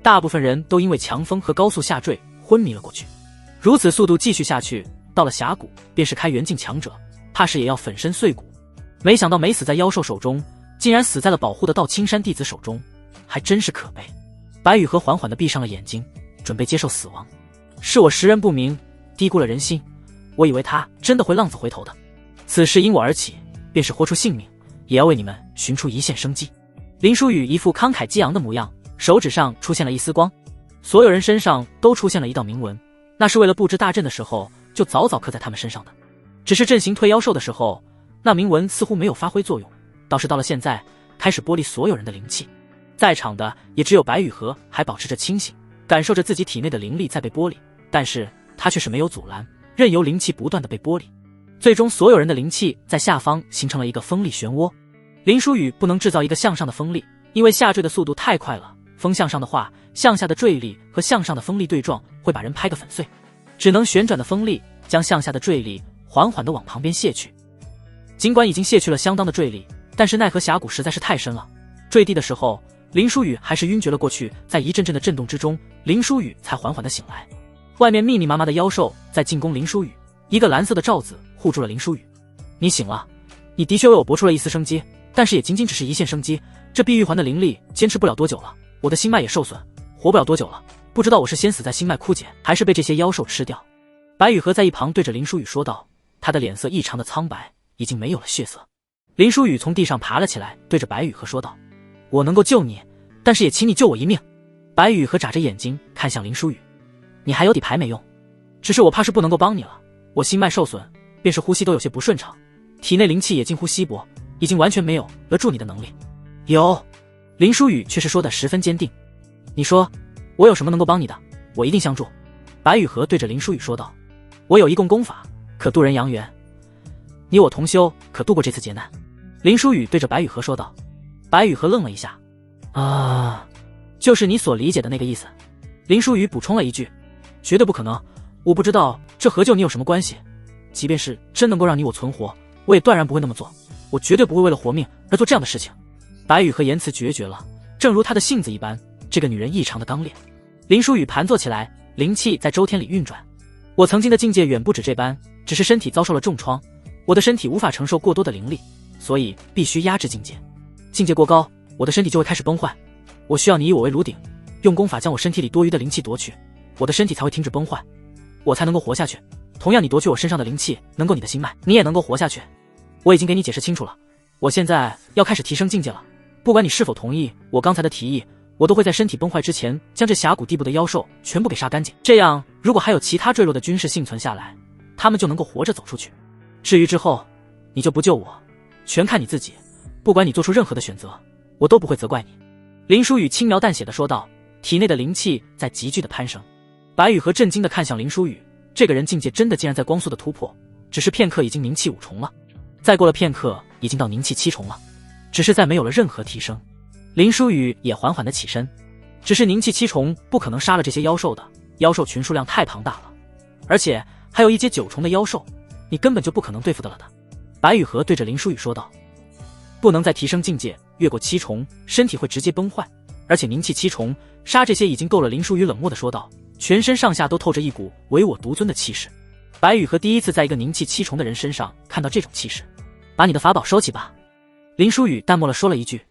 大部分人都因为强风和高速下坠昏迷了过去。如此速度继续下去，到了峡谷便是开元境强者，怕是也要粉身碎骨。没想到没死在妖兽手中，竟然死在了保护的道青山弟子手中，还真是可悲。白雨荷缓缓地闭上了眼睛，准备接受死亡。是我识人不明，低估了人心，我以为他真的会浪子回头的。此事因我而起，便是豁出性命，也要为你们寻出一线生机。林书宇一副慷慨激昂的模样，手指上出现了一丝光，所有人身上都出现了一道铭文，那是为了布置大阵的时候就早早刻在他们身上的。只是阵型退妖兽的时候，那铭文似乎没有发挥作用，倒是到了现在开始剥离所有人的灵气。在场的也只有白雨荷还保持着清醒，感受着自己体内的灵力在被剥离，但是他却是没有阻拦，任由灵气不断的被剥离。最终所有人的灵气在下方形成了一个风力漩涡。林书宇不能制造一个向上的风力，因为下坠的速度太快了，风向上的话，向下的坠力和向上的风力对撞，会把人拍个粉碎。只能旋转的风力将向下的坠力缓缓地往旁边卸去。尽管已经卸去了相当的坠力，但是奈何峡谷实在是太深了，坠地的时候林书宇还是晕厥了过去。在一阵阵的震动之中，林书宇才缓缓地醒来。外面密密麻麻的妖兽在进攻林书宇，一个蓝色的罩子护住了林书宇。你醒了，你的确为我搏出了一丝生机，但是也仅仅只是一线生机，这碧玉环的灵力坚持不了多久了，我的心脉也受损，活不了多久了，不知道我是先死在心脉枯竭，还是被这些妖兽吃掉。白雨荷在一旁对着林书宇说道，他的脸色异常的苍白，已经没有了血色。林书宇从地上爬了起来，对着白雨荷说道，我能够救你，但是也请你救我一命。白雨荷眨着眼睛看向林书宇，你还有底牌没用，只是我怕是不能够帮你了，我心脉受损，便是呼吸都有些不顺畅，体内灵气也近乎稀薄，已经完全没有了助你的能力。有，林书宇却是说得十分坚定，你说我有什么能够帮你的，我一定相助。白雨荷对着林书宇说道，我有一共功法可渡人阳元，你我同修可度过这次劫难。林书宇对着白雨荷说道。白雨荷愣了一下，就是你所理解的那个意思。林书宇补充了一句，绝对不可能，我不知道这和救你有什么关系，即便是真能够让你我存活，我也断然不会那么做，我绝对不会为了活命而做这样的事情。白雨荷言辞决绝了，正如她的性子一般，这个女人异常的刚烈。林书宇盘坐起来，灵气在周天里运转。我曾经的境界远不止这般，只是身体遭受了重创，我的身体无法承受过多的灵力，所以必须压制境界。境界过高，我的身体就会开始崩坏，我需要你以我为炉鼎，用功法将我身体里多余的灵气夺取，我的身体才会停止崩坏，我才能够活下去。同样，你夺取我身上的灵气，能够你的心脉，你也能够活下去。我已经给你解释清楚了，我现在要开始提升境界了。不管你是否同意我刚才的提议，我都会在身体崩坏之前，将这峡谷地部的妖兽全部给杀干净。这样，如果还有其他坠落的军士幸存下来，他们就能够活着走出去。至于之后，你就不救我，全看你自己。不管你做出任何的选择，我都不会责怪你。林书宇轻描淡写的说道，体内的灵气在急剧的攀升。白羽和震惊的看向林书宇，这个人境界真的竟然在光速的突破，只是片刻已经凝气5重了，再过了片刻已经到凝气7重了，只是再没有了任何提升。林书宇也缓缓的起身，只是凝气7重不可能杀了这些妖兽的，妖兽群数量太庞大了，而且还有一阶9重的妖兽，你根本就不可能对付得了的。白羽和对着林书宇说道，不能再提升境界，越过7重，身体会直接崩坏，而且凝气7重，杀这些已经够了。林书宇冷漠的说道，全身上下都透着一股唯我独尊的气势。白羽和第一次在一个凝气7重的人身上看到这种气势。把你的法宝收起吧。林书宇淡漠了说了一句。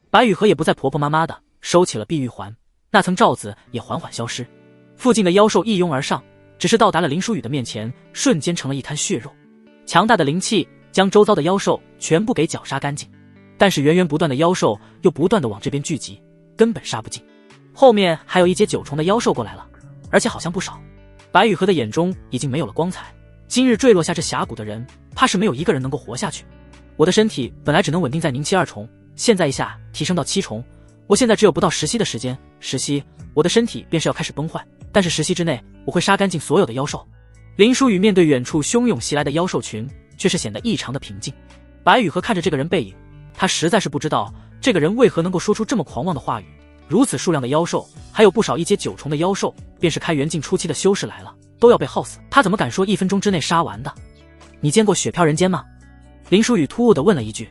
白羽和也不再婆婆妈妈的收起了碧玉环，那层罩子也缓缓消失。附近的妖兽一拥而上，只是到达了林书宇的面前，瞬间成了一滩血肉。强大的灵气将周遭的妖兽全部给绞杀干净，但是源源不断的妖兽又不断的往这边聚集，根本杀不尽。后面还有一阶9重的妖兽过来了，而且好像不少。白羽和的眼中已经没有了光彩，今日坠落下这峡谷的人，怕是没有一个人能够活下去。我的身体本来只能稳定在凝气2重，现在一下提升到7重，我现在只有不到10息的时间，10息我的身体便是要开始崩坏，但是10息之内我会杀干净所有的妖兽。林书宇面对远处汹涌袭来的妖兽群，却是显得异常的平静。白羽和看着这个人背影，他实在是不知道这个人为何能够说出这么狂妄的话语。如此数量的妖兽，还有不少一阶9重的妖兽，便是开元境初期的修士来了，都要被耗死，他怎么敢说1分钟之内杀完的？你见过雪飘人间吗？林书宇突兀地问了一句。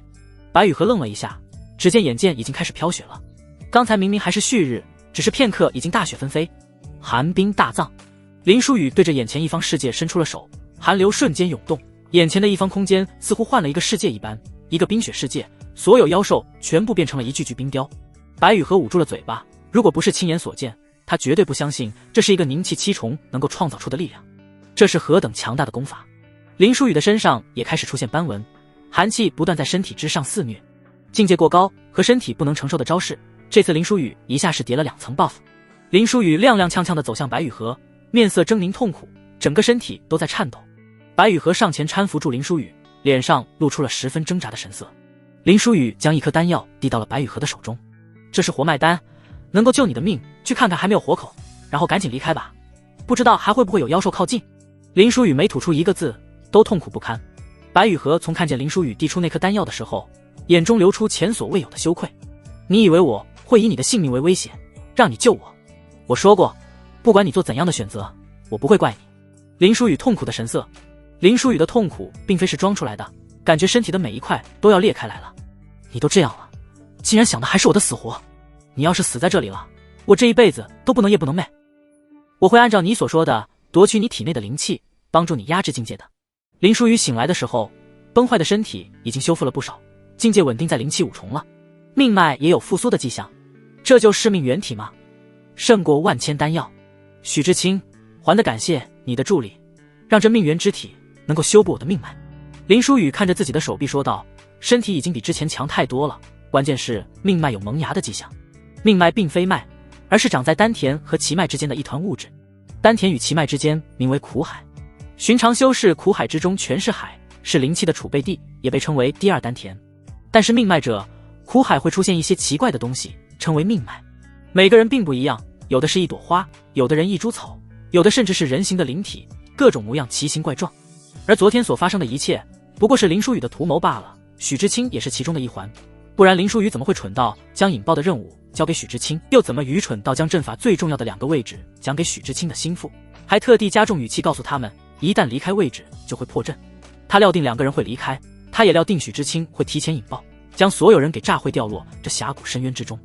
白羽和愣了一下，只见眼见已经开始飘雪了，刚才明明还是旭日，只是片刻已经大雪纷飞。寒冰大藏。林书宇对着眼前一方世界伸出了手，寒流瞬间涌动，眼前的一方空间似乎换了一个世界一般，一个冰雪世界，所有妖兽全部变成了一具具冰雕。白羽和捂住了嘴巴，如果不是亲眼所见，他绝对不相信这是一个凝气7重能够创造出的力量，这是何等强大的功法。林书宇的身上也开始出现斑纹，寒气不断在身体之上肆虐，境界过高和身体不能承受的招式，这次林书宇一下是叠了2层 buff。 林书宇踉踉跄跄地走向白羽和，面色狰狞痛苦，整个身体都在颤抖。白羽和上前搀扶住林书宇，脸上露出了十分挣扎的神色。林书宇将一颗丹药递到了白羽和的手中，这是活脉丹，能够救你的命，去看看还没有活口，然后赶紧离开吧，不知道还会不会有妖兽靠近。林书宇没吐出一个字，都痛苦不堪。白羽和从看见林书宇递出那颗丹药的时候，眼中流出前所未有的羞愧。你以为我会以你的性命为威胁，让你救我？我说过，不管你做怎样的选择，我不会怪你。林书宇痛苦的神色。林书宇的痛苦并非是装出来的，感觉身体的每一块都要裂开来了。你都这样了，竟然想的还是我的死活。你要是死在这里了，我这一辈子都不能夜不能寐。我会按照你所说的夺取你体内的灵气，帮助你压制境界的。林书宇醒来的时候，崩坏的身体已经修复了不少，境界稳定在灵气5重了，命脉也有复苏的迹象，这就是命原体吗？胜过万千丹药。许知清，还得感谢你的助力，让这命元之体能够修补我的命脉。林书宇看着自己的手臂说道，身体已经比之前强太多了，关键是命脉有萌芽的迹象。命脉并非脉，而是长在丹田和脐脉之间的一团物质，丹田与脐脉之间名为苦海。寻常修士苦海之中全是海，是灵气的储备地，也被称为第二丹田。但是命脉者，苦海会出现一些奇怪的东西，称为命脉。每个人并不一样，有的是一朵花，有的人一株草，有的甚至是人形的灵体，各种模样奇形怪状。而昨天所发生的一切，不过是林书宇的图谋罢了，许知清也是其中的一环，不然林书宇怎么会蠢到将引爆的任务交给许知清，又怎么愚蠢到将阵法最重要的2个位置讲给许知清的心腹，还特地加重语气告诉他们，一旦离开位置就会破阵。他料定2个人会离开，他也料定许知清会提前引爆，将所有人给炸会掉落这峡谷深渊之中，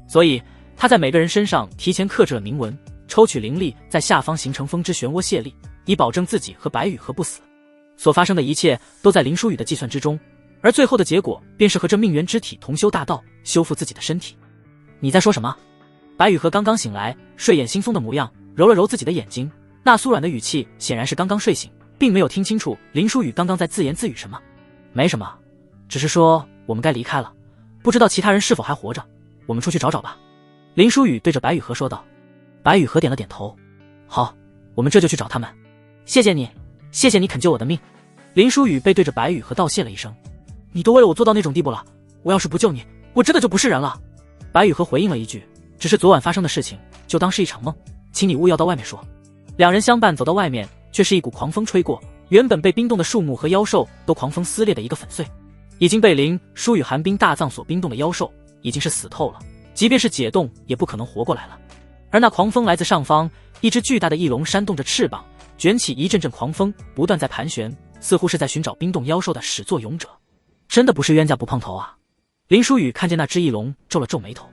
所以他在每个人身上提前刻制了铭文，抽取灵力在下方形成风之漩涡泄力，以保证自己和白羽和不死。所发生的一切都在林书宇的计算之中，而最后的结果便是和这命元之体同修大道，修复自己的身体。你在说什么？白雨荷刚刚醒来，睡眼惺忪的模样，揉了揉自己的眼睛，那酥软的语气显然是刚刚睡醒，并没有听清楚林书雨刚刚在自言自语什么。没什么，只是说我们该离开了，不知道其他人是否还活着，我们出去找找吧。林书雨对着白雨荷说道。白雨荷点了点头，好，我们这就去找他们。谢谢你，谢谢你肯救我的命。林书雨背对着白雨荷道谢了一声。你都为了我做到那种地步了，我要是不救你，我真的就不是人了。白雨荷回应了一句，只是昨晚发生的事情就当是一场梦，请你勿要到外面说。两人相伴走到外面，却是一股狂风吹过，原本被冰冻的树木和妖兽都狂风撕裂的一个粉碎。已经被林书雨寒冰大藏所冰冻的妖兽已经是死透了，即便是解冻也不可能活过来了。而那狂风来自上方，一只巨大的翼龙扇动着翅膀，卷起一阵阵狂风，不断在盘旋，似乎是在寻找冰冻妖兽的始作俑者。真的不是冤家不碰头啊。林书雨看见那只翼龙皱了皱眉头，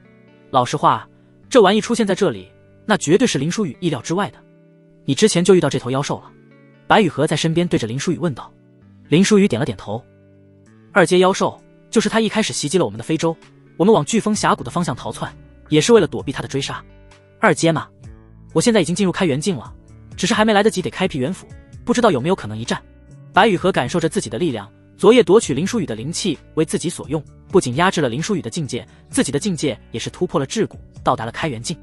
老实话，这玩意出现在这里，那绝对是林书雨意料之外的。你之前就遇到这头妖兽了？白雨荷在身边对着林书雨问道。林书雨点了点头。二阶妖兽就是他一开始袭击了我们的非洲，我们往飓风峡谷的方向逃窜，也是为了躲避他的追杀。二阶嘛，我现在已经进入开元境了，只是还没来得及得开辟元府，不知道有没有可能一战。白雨荷感受着自己的力量，昨夜夺取林书雨的灵气为自己所用，不仅压制了林书雨的境界，自己的境界也是突破了桎梏，到达了开元境。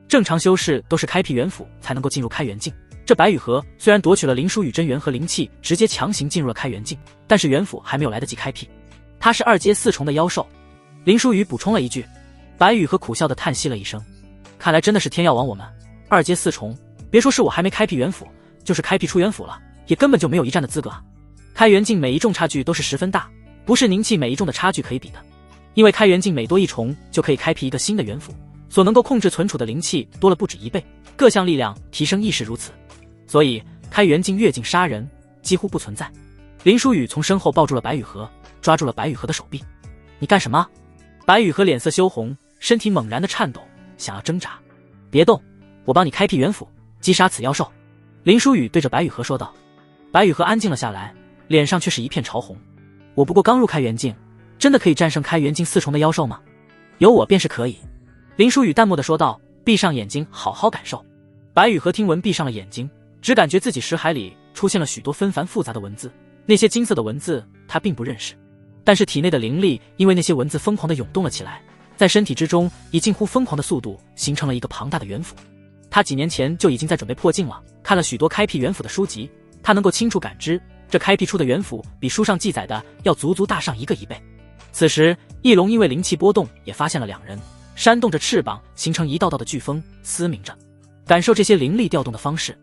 正常修士都是开辟元府才能够进入开元境，这白雨荷虽然夺取了林书雨真元和灵气，直接强行进入了开元境，但是元府还没有来得及开辟。他是二阶四重的妖兽。林书雨补充了一句。白雨荷苦笑地叹息了一声，看来真的是天要亡我们。二阶四重，别说是我还没开辟元府，就是开辟出元府了，也根本就没有一战的资格。开元境每一重差距都是十分大，不是宁气每一重的差距可以比的。因为开元境每多一重就可以开辟一个新的元府，所能够控制存储的灵气多了不止1倍，各项力量提升亦是如此。所以开元境越境杀人几乎不存在。林书雨从身后抱住了白雨荷，抓住了白雨荷的手臂。你干什么？白雨荷脸色羞红，身体猛然的颤抖，想要挣扎。别动，我帮你开辟元府，击杀此妖兽。林书雨对着白雨荷说道。白雨荷安静了下来，脸上却是一片潮红。我不过刚入开元境，真的可以战胜开元境4重的妖兽吗？有我便是可以。林书雨淡漠地说道，闭上眼睛好好感受。白雨荷听闻闭上了眼睛，只感觉自己识海里出现了许多纷繁复杂的文字，那些金色的文字他并不认识，但是体内的灵力因为那些文字疯狂地涌动了起来，在身体之中以近乎疯狂的速度形成了一个庞大的元府。他几年前就已经在准备破境了，看了许多开辟元府的书籍，他能够清楚感知这开辟出的元府比书上记载的要足足大上1倍。此时翼龙因为灵气波动也发现了两人，扇动着翅膀形成一道道的飓风，嘶鸣着。感受这些灵力调动的方式，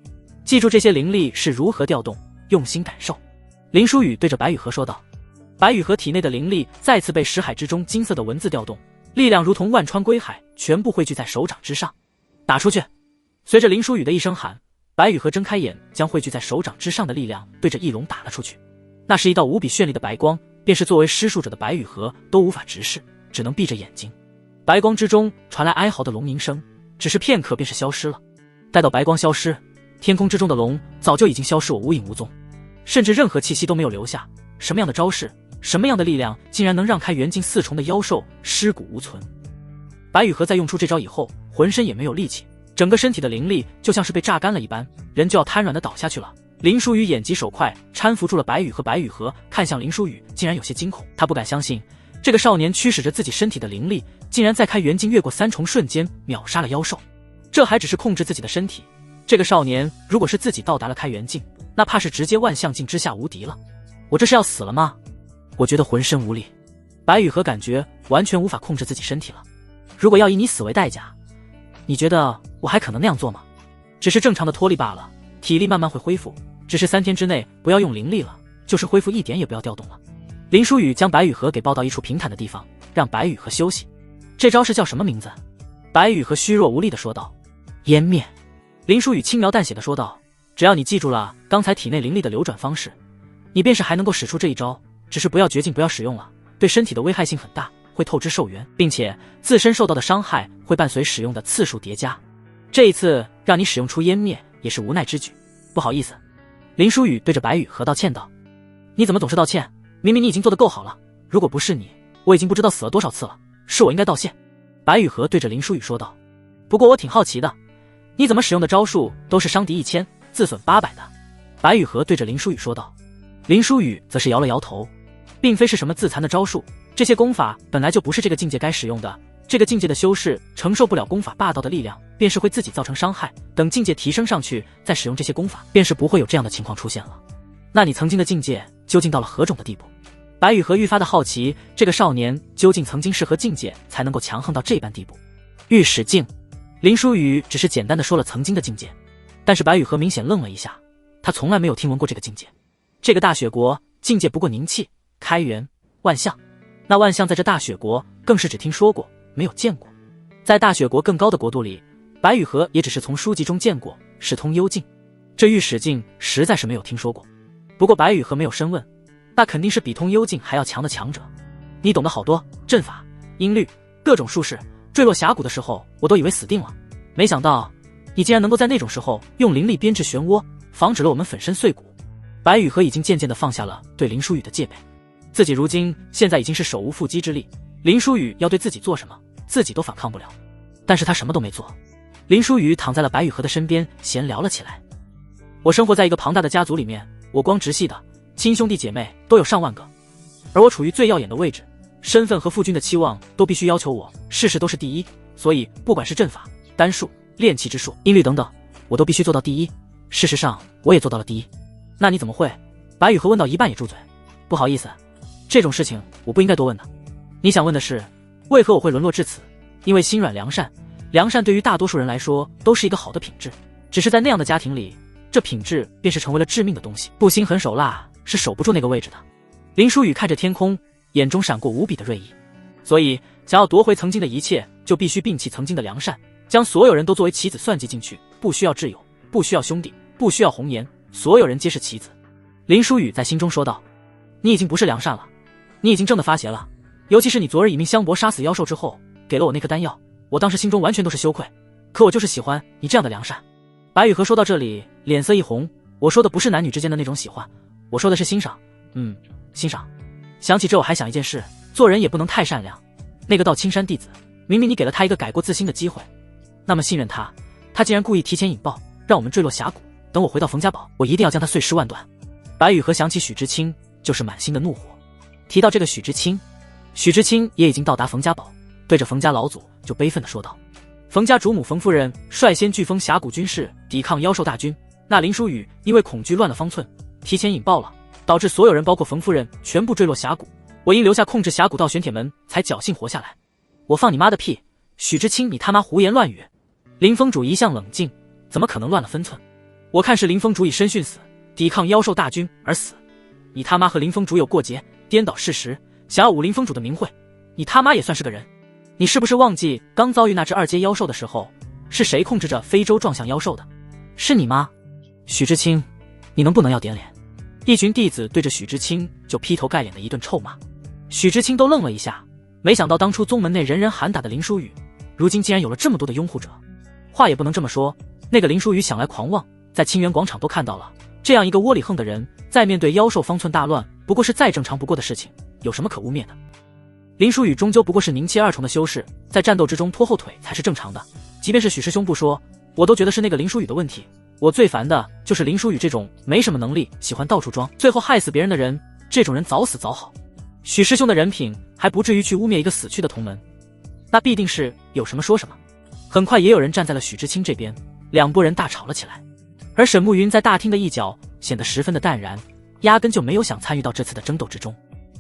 记住这些灵力是如何调动，用心感受。林书雨对着白雨荷说道。白雨荷体内的灵力再次被识海之中金色的文字调动，力量如同万川归海，全部汇聚在手掌之上。打出去！随着林书雨的一声喊，白雨荷睁开眼，将汇聚在手掌之上的力量对着翼龙打了出去。那是一道无比绚丽的白光，便是作为施术者的白雨荷都无法直视，只能闭着眼睛。白光之中传来哀嚎的龙吟声，只是片刻便是消失了。待到白光消失，天空之中的龙早就已经消失我无影无踪，甚至任何气息都没有留下。什么样的招式，什么样的力量，竟然能让开元境4重的妖兽尸骨无存？白雨荷在用出这招以后，浑身也没有力气，整个身体的灵力就像是被榨干了一般，人就要瘫软的倒下去了。林书雨眼疾手快，搀扶住了白雨和白雨荷，看向林书雨，竟然有些惊恐。他不敢相信，这个少年驱使着自己身体的灵力，竟然在开元境越过3重瞬间秒杀了妖兽。这还只是控制自己的身体，这个少年如果是自己到达了开元境，那怕是直接万象境之下无敌了。我这是要死了吗？我觉得浑身无力。白雨荷感觉完全无法控制自己身体了。如果要以你死为代价，你觉得我还可能那样做吗？只是正常的脱力罢了，体力慢慢会恢复，只是3天之内不要用灵力了，就是恢复一点也不要调动了。林书雨将白雨荷给抱到一处平坦的地方，让白雨荷休息。这招是叫什么名字？白雨荷虚弱无力地说道。湮灭。林书雨轻描淡写地说道，只要你记住了刚才体内灵力的流转方式，你便是还能够使出这一招，只是不要绝境，不要使用了，对身体的危害性很大，会透支寿元，并且自身受到的伤害会伴随使用的次数叠加。这一次让你使用出湮灭也是无奈之举，不好意思。林书雨对着白雨荷道歉道。你怎么总是道歉？明明你已经做得够好了，如果不是你，我已经不知道死了多少次了，是我应该道谢。白雨荷对着林书雨说道。不过我挺好奇的，你怎么使用的招数都是伤敌1000，自损800的？白雨荷对着林书雨说道。林书雨则是摇了摇头，并非是什么自残的招数，这些功法本来就不是这个境界该使用的。这个境界的修士承受不了功法霸道的力量，便是会自己造成伤害。等境界提升上去，再使用这些功法，便是不会有这样的情况出现了。那你曾经的境界究竟到了何种的地步？白雨荷愈发的好奇，这个少年究竟曾经是何境界才能够强横到这般地步？御史境。林书雨只是简单的说了曾经的境界，但是白雨荷明显愣了一下，他从来没有听闻过这个境界。这个大雪国境界不过宁气、开元、万象，那万象在这大雪国更是只听说过，没有见过。在大雪国更高的国度里，白雨荷也只是从书籍中见过世通幽境，这御史境实在是没有听说过。不过白雨荷没有深问，那肯定是比通幽境还要强的强者。你懂得好多阵法、音律、各种术士，坠落峡谷的时候我都以为死定了，没想到你竟然能够在那种时候用灵力编制漩涡，防止了我们粉身碎骨。白雨荷已经渐渐地放下了对林书雨的戒备，自己如今现在已经是手无缚鸡之力，林书雨要对自己做什么，自己都反抗不了。但是他什么都没做。林书雨躺在了白雨荷的身边闲聊了起来。我生活在一个庞大的家族里面，我光直系的亲兄弟姐妹都有上万个，而我处于最耀眼的位置，身份和父君的期望都必须要求我事事都是第一，所以不管是阵法、丹术、炼气之术、音律等等，我都必须做到第一。事实上我也做到了第一。那你怎么会？白雨荷问到一半也住嘴。不好意思，这种事情我不应该多问的。你想问的是为何我会沦落至此？因为心软良善，良善对于大多数人来说都是一个好的品质，只是在那样的家庭里，这品质便是成为了致命的东西。不心狠手辣是守不住那个位置的。林书雨看着天空，眼中闪过无比的锐意。所以想要夺回曾经的一切，就必须摒弃曾经的良善，将所有人都作为棋子算计进去，不需要挚友，不需要兄弟，不需要红颜，所有人皆是棋子。林书雨在心中说道，你已经不是良善了，你已经正的发邪了。尤其是你昨日以命相搏杀死妖兽之后给了我那颗丹药，我当时心中完全都是羞愧，可我就是喜欢你这样的良善。白雨荷说到这里脸色一红，我说的不是男女之间的那种喜欢，我说的是欣赏。欣赏。想起这我还想一件事，做人也不能太善良。那个道青山弟子，明明你给了他一个改过自新的机会，那么信任他，他竟然故意提前引爆，让我们坠落峡谷。等我回到冯家堡，我一定要将他碎尸万段。白雨荷想起许知青，就是满心的怒火。提到这个许知青，许知青也已经到达冯家堡，对着冯家老祖就悲愤地说道：冯家主母冯夫人率先飓风峡谷军士抵抗妖兽大军，那林书雨因为恐惧乱了方寸，提前引爆了，导致所有人包括冯夫人全部坠落峡谷。我因留下控制峡谷道玄铁门，才侥幸活下来。我放你妈的屁！许知青，你他妈胡言乱语！林峰主一向冷静，怎么可能乱了分寸？我看是林峰主以身殉死，抵抗妖兽大军而死。你他妈和林峰主有过节，颠倒事实，想要侮林峰主的名讳，你他妈也算是个人？你是不是忘记刚遭遇那只2阶妖兽的时候，是谁控制着非洲撞向妖兽的？是你吗？许知青，你能不能要点脸？一群弟子对着许知青就劈头盖脸的一顿臭骂。许知青都愣了一下，没想到当初宗门内人人喊打的林书雨，如今竟然有了这么多的拥护者。话也不能这么说，那个林书雨想来狂妄，在清源广场都看到了，这样一个窝里横的人，在面对妖兽方寸大乱，不过是再正常不过的事情，有什么可污蔑的？林书雨终究不过是宁气2重的修士，在战斗之中拖后腿才是正常的。即便是许师兄不说，我都觉得是那个林书雨的问题。我最烦的就是林书雨这种没什么能力，喜欢到处装，最后害死别人的人，这种人早死早好。许师兄的人品还不至于去污蔑一个死去的同门，那必定是有什么说什么。很快也有人站在了许知青这边，两拨人大吵了起来。而沈慕云在大厅的一角显得十分的淡然，压根就没有想参与到这次的争斗之中。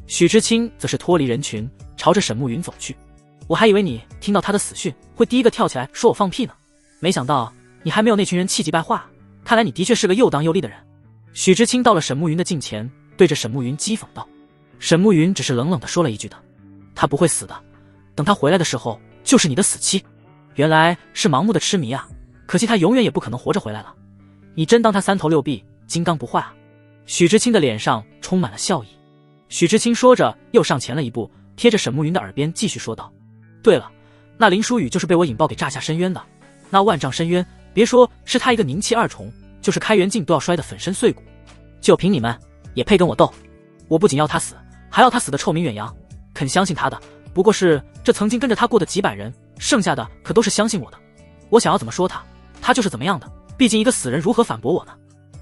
许知青则是脱离人群，朝着沈慕云走去。我还以为你听到他的死讯会第一个跳起来说我放屁呢，没想到你还没有那群人气急败坏，看来你的确是个又当又立的人。许知青到了沈慕云的近前，对着沈慕云讥讽道。沈慕云只是冷冷地说了一句的，他不会死的，等他回来的时候就是你的死期。原来是盲目的痴迷啊，可惜他永远也不可能活着回来了。你真当他3头6臂金刚不坏啊？许知青的脸上充满了笑意。许知青说着又上前了一步，贴着沈慕云的耳边继续说道，对了，那林书雨就是被我引爆给炸下深渊的，那万丈深渊别说是他一个宁气2重，就是开元境都要摔得粉身碎骨。就凭你们也配跟我斗？我不仅要他死，还要他死的臭名远扬。肯相信他的不过是这曾经跟着他过的几百人，剩下的可都是相信我的。我想要怎么说他，他就是怎么样的，毕竟一个死人如何反驳我呢？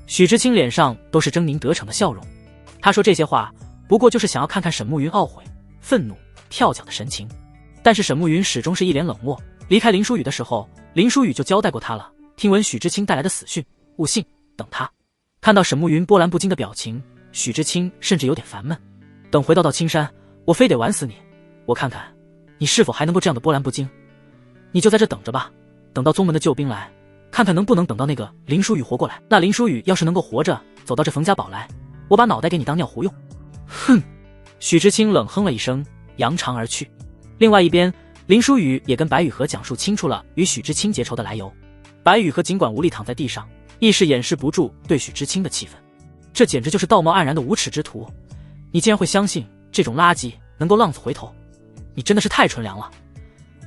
许知清脸上都是狰狞得逞的笑容，他说这些话不过就是想要看看沈慕云懊悔、愤怒、跳脚的神情。但是沈慕云始终是一脸冷漠。离开林书宇的时候，林书宇就交代过他了，听闻许知清带来的死讯，勿信，等他。看到沈慕云波澜不惊的表情，许知清甚至有点烦闷。等回到青山，我非得玩死你，我看看你是否还能够这样的波澜不惊。你就在这等着吧，等到宗门的救兵来，看看能不能等到那个林书宇活过来。那林书宇要是能够活着走到这冯家堡来，我把脑袋给你当尿壶用。哼！许知清冷哼了一声，扬长而去。另外一边，林书宇也跟白雨荷讲述清楚了与许知清结仇的来由。白雨荷尽管无力躺在地上，亦是掩饰不住对许知清的气愤。这简直就是道貌岸然的无耻之徒，你竟然会相信这种垃圾能够浪子回头，你真的是太纯良了。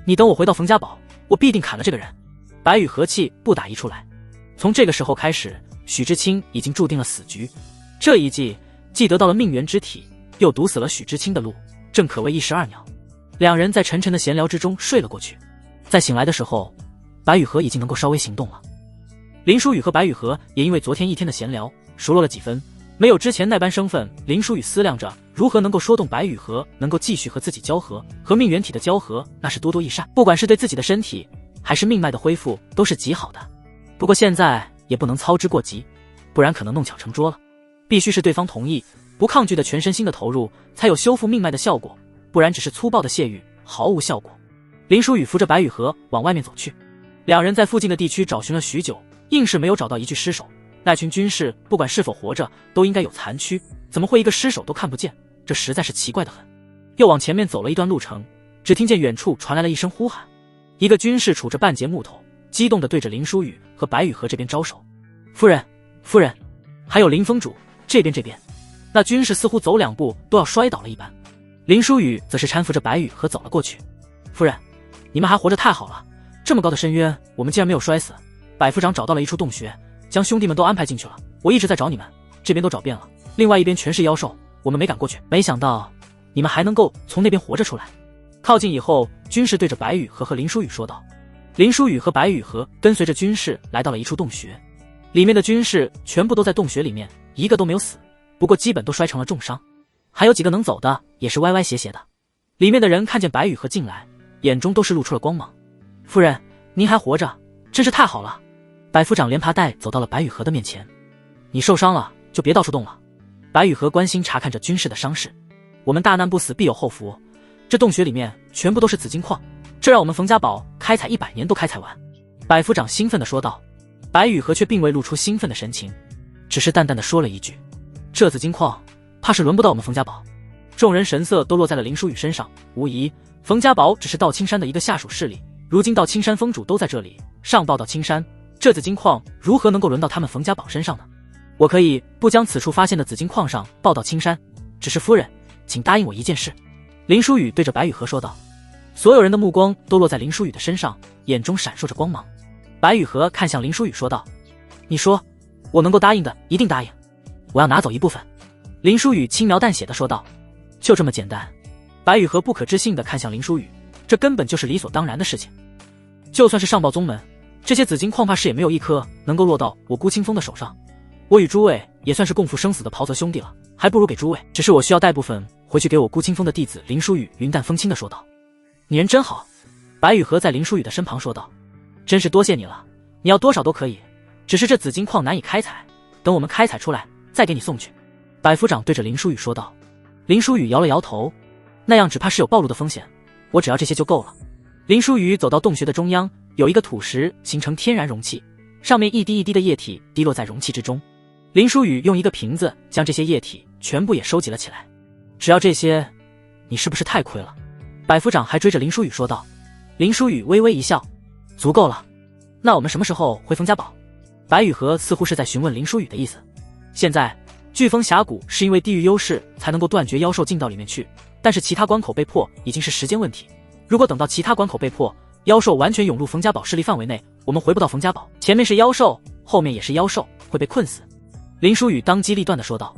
你等我回到冯家堡，我必定砍了这个人。白雨荷气不打一处来。从这个时候开始，许知清已经注定了死局。这一计既得到了命源之体，又堵死了许知清的路，正可谓一石二鸟。两人在沉沉的闲聊之中睡了过去。在醒来的时候，白雨荷已经能够稍微行动了。林书宇和白雨荷也因为昨天一天的闲聊熟络了几分，没有之前那般生分。林书宇思量着如何能够说动白雨荷能够继续和自己交合，和命源体的交合那是多多益善，不管是对自己的身体还是命脉的恢复都是极好的。不过现在也不能操之过急，不然可能弄巧成拙了。必须是对方同意，不抗拒的全身心的投入，才有修复命脉的效果，不然只是粗暴的泄欲，毫无效果。林书宇扶着白雨荷往外面走去，两人在附近的地区找寻了许久，硬是没有找到一具尸首。那群军士不管是否活着，都应该有残躯，怎么会一个尸首都看不见？这实在是奇怪的很。又往前面走了一段路程，只听见远处传来了一声呼喊。一个军士杵着半截木头，激动地对着林书宇和白雨荷这边招手：“夫人，夫人，还有林峰主，这边。”那军士似乎走两步都要摔倒了一般。林书宇则是搀扶着白雨荷走了过去：“夫人，你们还活着太好了，这么高的深渊我们竟然没有摔死。百夫长找到了一处洞穴，将兄弟们都安排进去了。我一直在找你们，这边都找遍了，另外一边全是妖兽，我们没敢过去，没想到你们还能够从那边活着出来。”靠近以后，军士对着白雨荷和林书宇说道。林书宇和白雨荷跟随着军士来到了一处洞穴，里面的军士全部都在洞穴里面，一个都没有死，不过基本都摔成了重伤，还有几个能走的也是歪歪斜斜的。里面的人看见白雨荷进来，眼中都是露出了光芒。“夫人，您还活着，真是太好了。”百夫长连爬带走到了白雨荷的面前。“你受伤了就别到处动了。”白雨荷关心查看着军士的伤势。“我们大难不死必有后福，这洞穴里面全部都是紫金矿，这让我们冯家堡开采100年都开采完。”百夫长兴奋地说道。白雨荷却并未露出兴奋的神情，只是淡淡地说了一句：“这紫金矿怕是轮不到我们冯家堡。”众人神色都落在了林书宇身上。无疑，冯家堡只是道青山的一个下属势力，如今道青山峰主都在这里，上报道青山，这紫金矿如何能够轮到他们冯家堡身上呢？我可以不将此处发现的紫金矿上报道青山，只是夫人，请答应我一件事。”林书宇对着白雨荷说道。所有人的目光都落在林书宇的身上，眼中闪烁着光芒。白雨荷看向林书宇说道：“你说，我能够答应的一定答应，我要拿走一部分。”林书宇轻描淡写的说道：“就这么简单？”白雨荷不可置信的看向林书宇，这根本就是理所当然的事情。就算是上报宗门，这些紫金矿怕是也没有一颗能够落到我孤清风的手上。我与诸位也算是共赴生死的袍泽兄弟了，还不如给诸位，只是我需要带部分回去给我孤清风的弟子。林书宇云淡风轻的说道。你人真好。白雨荷在林书宇的身旁说道。真是多谢你了，你要多少都可以，只是这紫金矿难以开采，等我们开采出来再给你送去。百夫长对着林书宇说道。林书宇摇了摇头，那样只怕是有暴露的风险，我只要这些就够了。林书宇走到洞穴的中央，有一个土石形成天然容器，上面一滴一滴的液体滴落在容器之中。林书宇用一个瓶子将这些液体全部也收集了起来。只要这些，你是不是太亏了？百夫长还追着林书宇说道。林书宇微微一笑，足够了。那我们什么时候回冯家堡？白雨荷似乎是在询问林书宇的意思。现在飓风峡谷是因为地域优势才能够断绝妖兽进到里面去，但是其他关口被破已经是时间问题。如果等到其他关口被破，妖兽完全涌入冯家堡势力范围内，我们回不到冯家堡，前面是妖兽，后面也是妖兽，会被困死。林书宇当机立断地说道。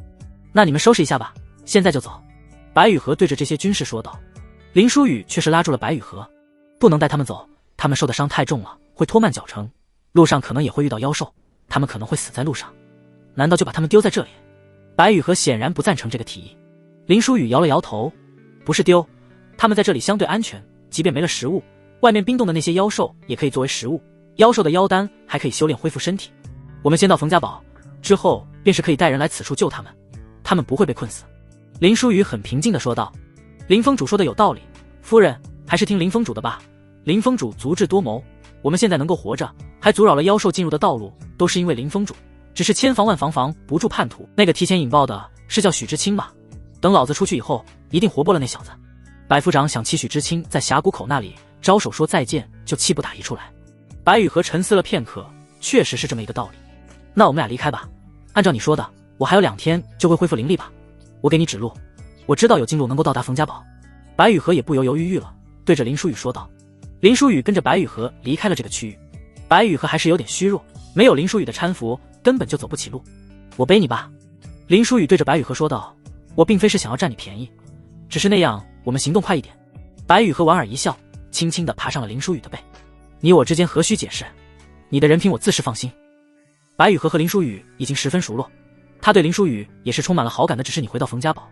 那你们收拾一下吧，现在就走。白雨荷对着这些军士说道。林书宇却是拉住了白雨荷，不能带他们走，他们受的伤太重了，会拖慢脚程，路上可能也会遇到妖兽，他们可能会死在路上。难道就把他们丢在这里？白雨荷显然不赞成这个提议。林书宇摇了摇头，不是丢，他们在这里相对安全，即便没了食物，外面冰冻的那些妖兽也可以作为食物，妖兽的妖丹还可以修炼恢复身体。我们先到冯家堡，之后便是可以带人来此处救他们，他们不会被困死。林书宇很平静地说道。林峰主说的有道理，夫人还是听林峰主的吧。林峰主足智多谋，我们现在能够活着，还阻扰了妖兽进入的道路，都是因为林峰主。只是千防万防不住叛徒，那个提前引爆的是叫许知清吧？等老子出去以后，一定活剥了那小子。百夫长想起许知清在峡谷口那里招手说再见，就气不打一处来。白雨荷沉思了片刻，确实是这么一个道理。那我们俩离开吧，按照你说的，我还有2天就会恢复灵力吧？我给你指路，我知道有近路能够到达冯家堡。白雨荷也不犹犹豫豫了，对着林书宇说道。林书宇跟着白雨荷离开了这个区域。白雨荷还是有点虚弱，没有林书宇的搀扶，根本就走不起路。我背你吧。林书宇对着白雨荷说道。我并非是想要占你便宜，只是那样我们行动快一点。白雨荷莞尔一笑，轻轻地爬上了林书宇的背。你我之间何须解释，你的人品我自是放心。白雨荷和林书宇已经十分熟络，他对林书宇也是充满了好感的。只是你回到冯家堡，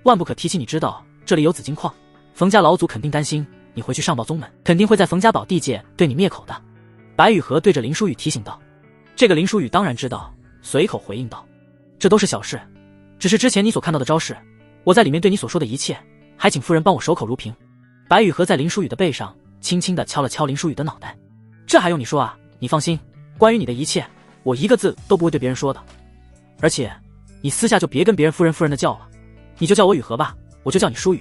万不可提起你知道这里有紫金矿，冯家老祖肯定担心你回去上报宗门，肯定会在冯家堡地界对你灭口的。白雨荷对着林书宇提醒道。这个林书宇当然知道，随口回应道，这都是小事，只是之前你所看到的招式，我在里面对你所说的一切，还请夫人帮我守口如瓶。白雨荷在林书宇的背上轻轻地敲了敲林书宇的脑袋。这还用你说啊？你放心，关于你的一切，我一个字都不会对别人说的。而且你私下就别跟别人夫人的叫了，你就叫我雨荷吧，我就叫你书宇。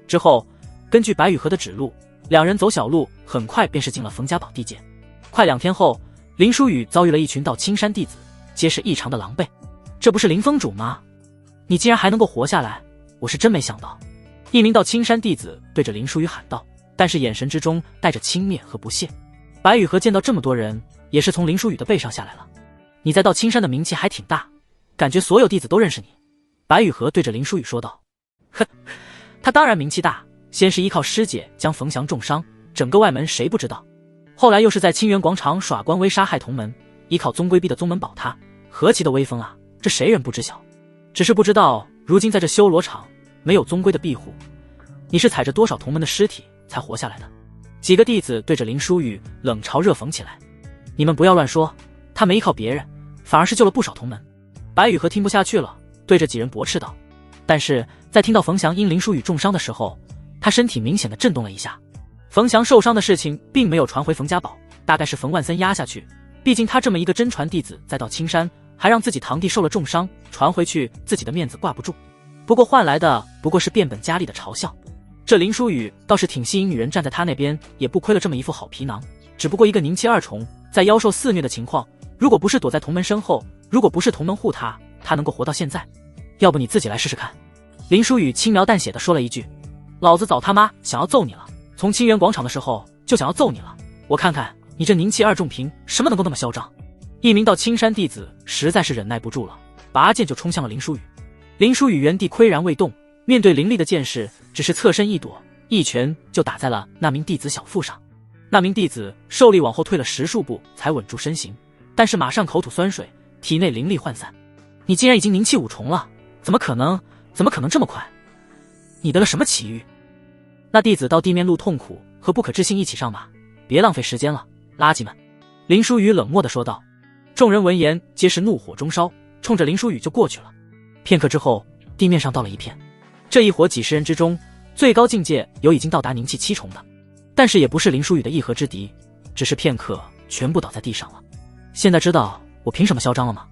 之后根据白雨荷的指路，两人走小路，很快便是进了冯家堡地界。快2天后，林书宇遭遇了一群道青山弟子，皆是异常的狼狈。这不是林峰主吗？你竟然还能够活下来，我是真没想到。一名道青山弟子对着林书宇喊道，但是眼神之中带着轻蔑和不屑。白雨荷见到这么多人，也是从林书宇的背上下来了。你在道青山的名气还挺大，感觉所有弟子都认识你。白雨荷对着林书宇说道。哼，他当然名气大，先是依靠师姐将冯翔重伤，整个外门谁不知道，后来又是在清源广场耍官威杀害同门，依靠宗规逼的宗门保他，何其的威风啊，这谁人不知晓。只是不知道如今在这修罗场没有宗规的庇护，你是踩着多少同门的尸体才活下来的。几个弟子对着林书宇冷嘲热讽起来。你们不要乱说，他没依靠别人，反而是救了不少同门。白雨荷听不下去了，对着几人驳斥道。但是在听到冯翔因林书宇重伤的时候，他身体明显的震动了一下。冯翔受伤的事情并没有传回冯家堡，大概是冯万森压下去，毕竟他这么一个真传弟子再到青山，还让自己堂弟受了重伤，传回去自己的面子挂不住，不过换来的不过是变本加厉的嘲笑。这林书宇倒是挺吸引女人站在他那边，也不亏了这么一副好皮囊。只不过一个宁气2重，在妖兽肆虐的情况，如果不是躲在同门身后，如果不是同门护他，他能够活到现在？要不你自己来试试看。林书宇轻描淡写的说了一句。老子早他妈想要揍你了，从清源广场的时候就想要揍你了，我看看你这宁气2重凭什么能够那么嚣张。一名道青山弟子实在是忍耐不住了，拔剑就冲向了林书宇。林书宇原地岿然未动，面对凌厉的剑势，只是侧身一躲，一拳就打在了那名弟子小腹上。那名弟子受力往后退了10数步才稳住身形，但是马上口吐酸水，体内灵力涣散。你竟然已经宁气5重了，怎么可能这么快？你得了什么奇遇？那弟子到地面露痛苦和不可置信一起上马，别浪费时间了，垃圾们。林书宇冷漠地说道。众人闻言皆是怒火中烧，冲着林书宇就过去了。片刻之后，地面上到了一片。这一伙几十人之中，最高境界有已经到达宁气7重的，但是也不是林书宇的一合之敌，只是片刻全部倒在地上了。现在知道我凭什么嚣张了吗？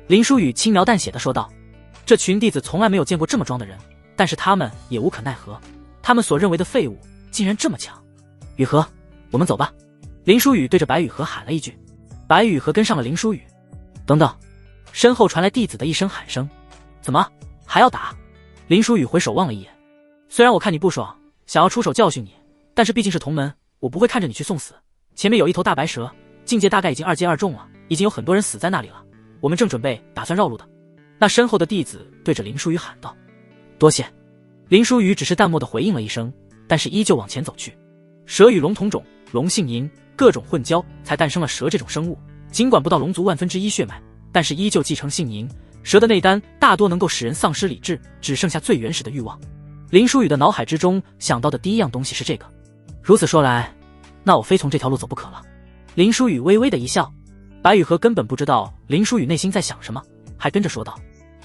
林书宇轻描淡写地说道。这群弟子从来没有见过这么装的人，但是他们也无可奈何，他们所认为的废物竟然这么强。雨荷，我们走吧。林书宇对着白雨荷喊了一句。白雨荷跟上了林书宇。等等，身后传来弟子的一声喊声。怎么还要打？林书宇回首望了一眼。虽然我看你不爽，想要出手教训你，但是毕竟是同门，我不会看着你去送死。前面有一头大白蛇，境界大概已经2阶2重了，已经有很多人死在那里了，我们正准备打算绕路的。那身后的弟子对着林书宇喊道。多谢。林书宇只是淡漠地回应了一声，但是依旧往前走去。蛇与龙同种，龙姓银，各种混交，才诞生了蛇这种生物。尽管不到龙族1/1000血脉，但是依旧继承性宁。蛇的内丹大多能够使人丧失理智，只剩下最原始的欲望。林书宇的脑海之中想到的第一样东西是这个。如此说来，那我非从这条路走不可了。林书宇微微的一笑，白雨荷根本不知道林书宇内心在想什么，还跟着说道：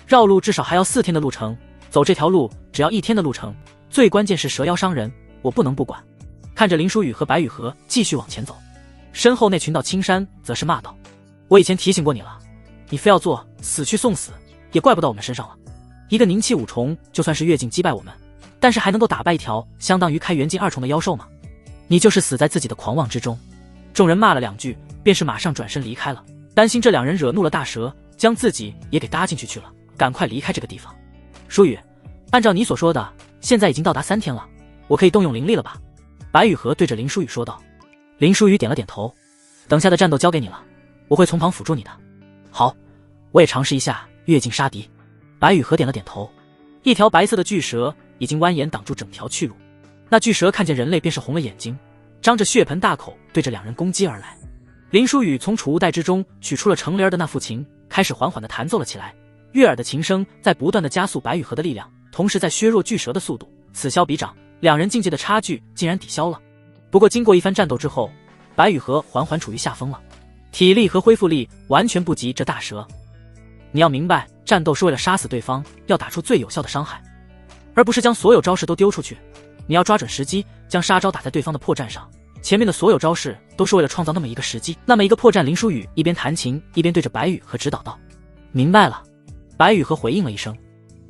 绕路至少还要4天的路程，走这条路只要1天的路程，最关键是蛇妖伤人，我不能不管。看着林书宇和白雨荷继续往前走，身后那群道青山则是骂道：我以前提醒过你了，你非要做死去送死，也怪不到我们身上了。一个宁气5重就算是越境击败我们，但是还能够打败一条相当于开元境2重的妖兽吗？你就是死在自己的狂妄之中。众人骂了2句，便是马上转身离开了，担心这2人惹怒了大蛇，将自己也给搭进去了，赶快离开这个地方。书宇，按照你所说的，现在已经到达3天了，我可以动用灵力了吧？白雨荷对着林书宇说道。林书宇点了点头，等下的战斗交给你了，我会从旁辅助你的。好，我也尝试一下越境杀敌。白雨荷点了点头。一条白色的巨蛇已经蜿蜒挡住整条去路，那巨蛇看见人类便是红了眼睛，张着血盆大口对着2人攻击而来。林书宇从储物袋之中取出了成铃儿的那副琴，开始缓缓地弹奏了起来。悦耳的琴声在不断地加速白雨荷的力量，同时在削弱巨蛇的速度。此消彼长，2人境界的差距竟然抵消了。不过经过一番战斗之后，白雨荷缓缓处于下风了，体力和恢复力完全不及这大蛇。你要明白，战斗是为了杀死对方，要打出最有效的伤害，而不是将所有招式都丢出去。你要抓准时机，将杀招打在对方的破绽上。前面的所有招式都是为了创造那么一个时机，那么一个破绽。林书宇一边弹琴一边对着白雨荷指导道：明白了。白雨荷回应了一声。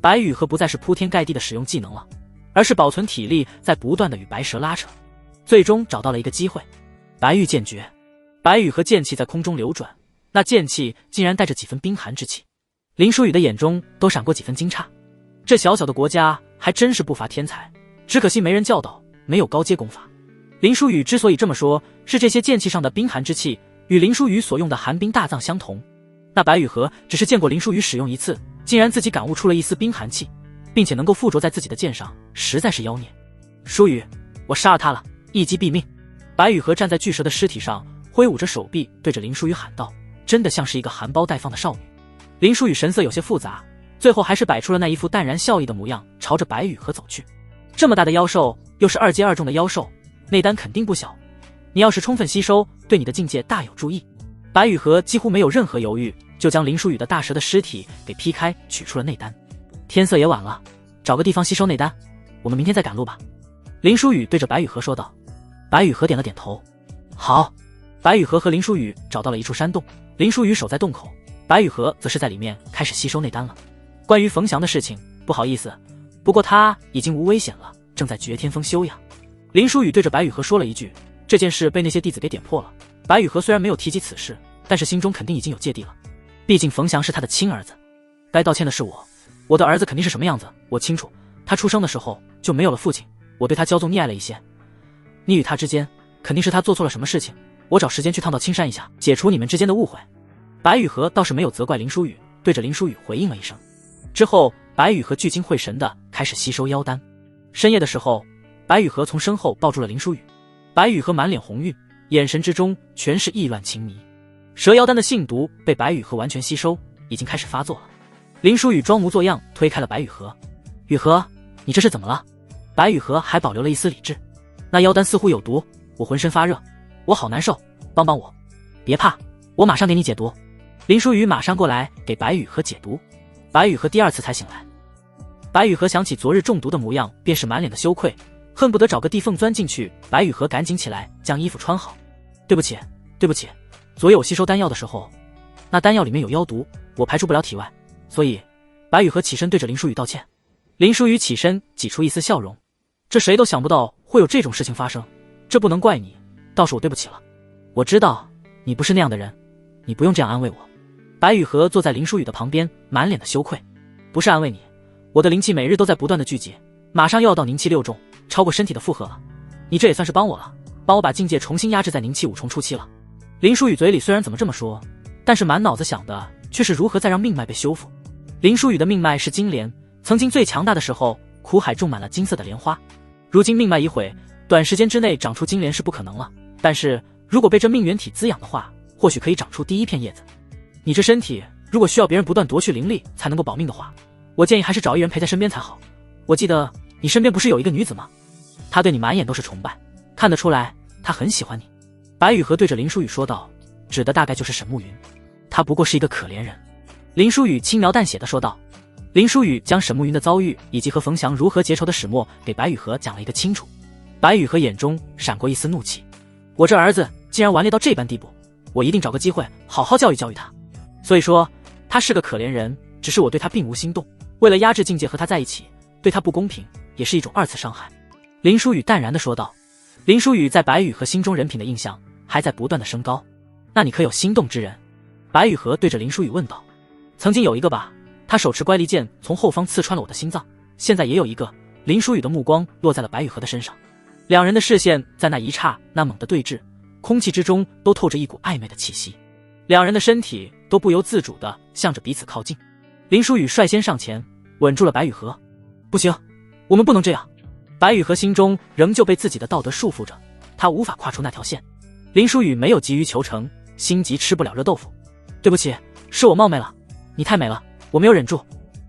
白雨荷不再是铺天盖地的使用技能了，而是保存体力，在不断的与白蛇拉扯，最终找到了一个机会。白玉剑诀。白雨荷剑气在空中流转，那剑气竟然带着几分冰寒之气。林书宇的眼中都闪过几分惊诧，这小小的国家还真是不乏天才，只可惜没人教导，没有高阶功法。林书宇之所以这么说，是这些剑气上的冰寒之气与林书宇所用的寒冰大藏相同。那白雨荷只是见过林书宇使用一次，竟然自己感悟出了一丝冰寒气，并且能够附着在自己的剑上，实在是妖孽。书宇，我杀了他了，一击毙命。白雨荷站在巨蛇的尸体上，挥舞着手臂对着林书宇喊道，真的像是一个含苞待放的少女。林书宇神色有些复杂，最后还是摆出了那一副淡然笑意的模样，朝着白雨荷走去。这么大的妖兽，又是2阶2重的妖兽，内丹肯定不小，你要是充分吸收，对你的境界大有助益。白雨荷几乎没有任何犹豫，就将林书宇的大蛇的尸体给劈开，取出了内丹。天色也晚了，找个地方吸收内丹，我们明天再赶路吧。林书宇对着白雨荷说道。白雨荷点了点头。好。白雨荷和林书宇找到了一处山洞，林书宇守在洞口，白雨荷则是在里面开始吸收内丹了。关于冯翔的事情，不好意思，不过他已经无危险了，正在绝天峰休养。林书宇对着白雨荷说了一句，这件事被那些弟子给点破了。白雨荷虽然没有提及此事，但是心中肯定已经有芥蒂了，毕竟冯翔是他的亲儿子。该道歉的是我的儿子肯定是什么样子我清楚，他出生的时候就没有了父亲，我对他骄纵溺爱了一些，你与他之间肯定是他做错了什么事情，我找时间去趟到青山一下，解除你们之间的误会。白雨荷倒是没有责怪林书宇，对着林书宇回应了一声。之后白雨荷聚精会神地开始吸收妖丹。深夜的时候，白雨荷从身后抱住了林书宇，白雨荷满脸红晕，眼神之中全是意乱情迷。蛇妖丹的性毒被白雨荷完全吸收，已经开始发作了。林书宇装模作样推开了白雨荷。雨荷，你这是怎么了？白雨荷还保留了一丝理智。那妖丹似乎有毒，我浑身发热，我好难受，帮帮我。别怕，我马上给你解毒。林书宇马上过来给白雨荷解毒。白雨荷第2次才醒来。白雨荷想起昨日中毒的模样，便是满脸的羞愧，恨不得找个地缝钻进去。白雨荷赶紧起来将衣服穿好。对不起，对不起，昨夜我吸收丹药的时候，那丹药里面有妖毒，我排出不了体外，所以……白雨荷起身对着林书宇道歉。林书宇起身挤出一丝笑容，这谁都想不到会有这种事情发生，这不能怪你，倒是我对不起了。我知道你不是那样的人，你不用这样安慰我。白雨荷坐在林书宇的旁边，满脸的羞愧。不是安慰你，我的灵气每日都在不断的聚集，马上又要到宁气6重，超过身体的负荷了，你这也算是帮我了，帮我把境界重新压制在宁气5重初期了。林书宇嘴里虽然怎么这么说，但是满脑子想的却是如何再让命脉被修复。林书宇的命脉是金莲，曾经最强大的时候，苦海种满了金色的莲花，如今命脉已毁，短时间之内长出金莲是不可能了，但是如果被这命元体滋养的话，或许可以长出第一片叶子。你这身体如果需要别人不断夺去灵力才能够保命的话，我建议还是找一人陪在身边才好。我记得你身边不是有一个女子吗？她对你满眼都是崇拜，看得出来她很喜欢你。白雨荷对着林书雨说道，指的大概就是沈暮云，她不过是一个可怜人。林书雨轻描淡写的说道。林书雨将沈暮云的遭遇以及和冯翔如何结仇的始末给白雨荷讲了一个清楚。白雨荷眼中闪过一丝怒气，我这儿子竟然顽劣到这般地步，我一定找个机会好好教育教育他。所以说他是个可怜人，只是我对他并无心动，为了压制境界和他在一起，对他不公平也是一种二次伤害。林书雨淡然地说道。林书雨在白雨荷心中人品的印象还在不断的升高。那你可有心动之人？白雨荷对着林书雨问道。曾经有一个吧，他手持乖离剑从后方刺穿了我的心脏，现在也有一个。林书雨的目光落在了白雨荷的身上，两人的视线在那一刹那猛地对峙，空气之中都透着一股暧昧的气息，两人的身体都不由自主地向着彼此靠近。林书雨率先上前稳住了白雨荷。不行，我们不能这样。白雨荷心中仍旧被自己的道德束缚着，他无法跨出那条线。林书雨没有急于求成，心急吃不了热豆腐。对不起，是我冒昧了，你太美了，我没有忍住。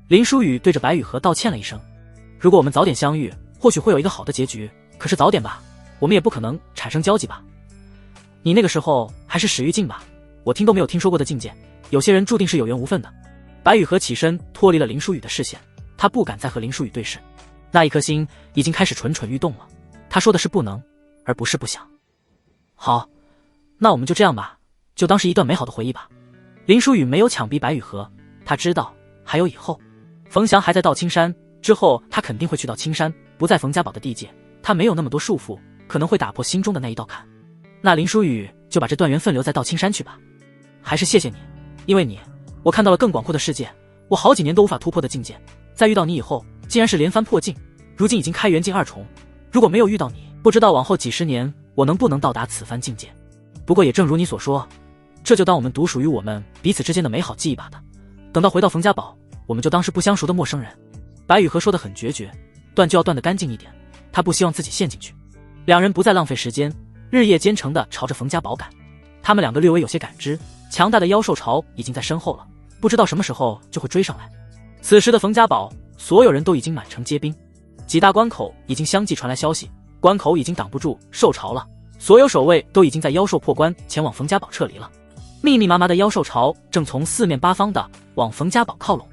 林书雨对着白雨荷道歉了一声。如果我们早点相遇，或许会有一个好的结局，可是早点吧，我们也不可能产生交集吧。你那个时候还是始于境吧，我听都没有听说过的境界，有些人注定是有缘无分的。白雨荷起身脱离了林书雨的视线，他不敢再和林书雨对视，那一颗心已经开始蠢蠢欲动了。他说的是不能，而不是不想。好，那我们就这样吧，就当是一段美好的回忆吧。林书雨没有强逼白雨荷，他知道还有以后。冯翔还在道青山之后，他肯定会去到青山，不在冯家堡的地界，他没有那么多束缚，可能会打破心中的那一道坎。那林书雨就把这段缘分留在道青山去吧。还是谢谢你，因为你，我看到了更广阔的世界，我好几年都无法突破的境界，在遇到你以后，竟然是连番破境，如今已经开元境二重。如果没有遇到你，不知道往后几十年我能不能到达此番境界。不过也正如你所说，这就当我们独属于我们彼此之间的美好记忆罢了。等到回到冯家堡，我们就当是不相熟的陌生人。白雨荷说得很决绝，断就要断得干净一点，他不希望自己陷进去。两人不再浪费时间，日夜兼程地朝着冯家堡赶。他们两个略微有些感知，强大的妖兽潮已经在身后了，不知道什么时候就会追上来。此时的冯家堡，所有人都已经满城皆兵，几大关口已经相继传来消息，关口已经挡不住兽潮了，所有守卫都已经在妖兽破关前往冯家堡撤离了。密密麻麻的妖兽潮正从四面八方的往冯家堡靠拢。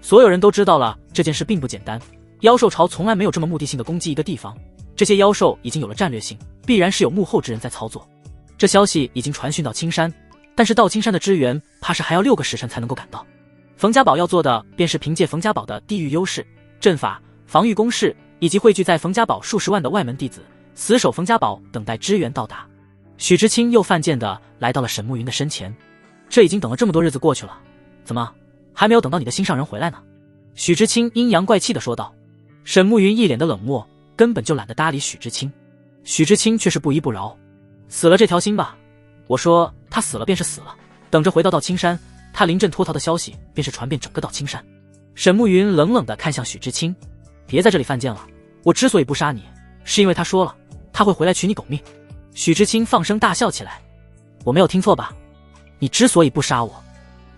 所有人都知道了这件事并不简单，妖兽潮从来没有这么目的性的攻击一个地方，这些妖兽已经有了战略性，必然是有幕后之人在操作。这消息已经传讯到青山，但是到青山的支援怕是还要6个时辰才能够赶到。冯家堡要做的便是凭借冯家堡的地域优势、阵法、防御工事，以及汇聚在冯家堡数十万的外门弟子，死守冯家堡等待支援到达。许知青又犯贱的来到了沈暮云的身前，这已经等了这么多日子过去了，怎么还没有等到你的心上人回来呢？许知青阴阳怪气的说道。沈暮云一脸的冷漠，根本就懒得搭理许知青。许知青却是不依不饶，死了这条心吧，我说他死了便是死了，等着回到青山，他临阵脱逃的消息便是传遍整个青山。沈暮云冷冷的看向许知青，别在这里犯贱了，我之所以不杀你，是因为他说了他会回来取你狗命。许知青放声大笑起来，我没有听错吧？你之所以不杀我，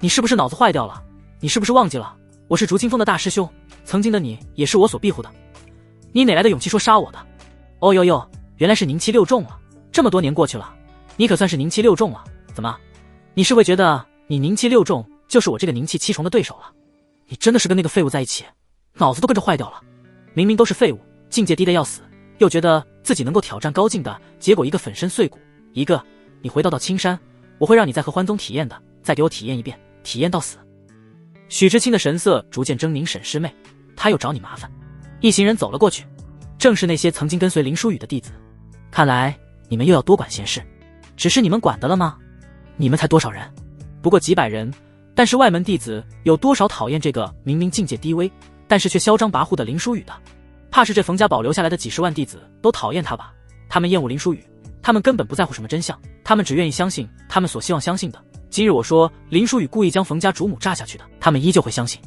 你是不是脑子坏掉了？你是不是忘记了我是竹清风的大师兄，曾经的你也是我所庇护的，你哪来的勇气说杀我的？哦呦呦，原来是宁七六中了，这么多年过去了，你可算是宁七六中了，怎么你是会觉得你宁七六中就是我这个宁气七重的对手了？你真的是跟那个废物在一起，脑子都跟着坏掉了，明明都是废物，境界低的要死，又觉得自己能够挑战高境的，结果一个粉身碎骨，一个你回到青山，我会让你在合欢宗体验的，再给我体验一遍，体验到死。许知青的神色逐渐狰狞，沈师妹，他又找你麻烦。一行人走了过去，正是那些曾经跟随林书雨的弟子。看来你们又要多管闲事，只是你们管得了吗？你们才多少人？不过几百人，但是外门弟子有多少讨厌这个明明境界低微，但是却嚣张跋扈的林书雨的？怕是这冯家堡留下来的几十万弟子都讨厌他吧？他们厌恶林书雨，他们根本不在乎什么真相，他们只愿意相信他们所希望相信的。今日我说林书雨故意将冯家主母炸下去的，他们依旧会相信。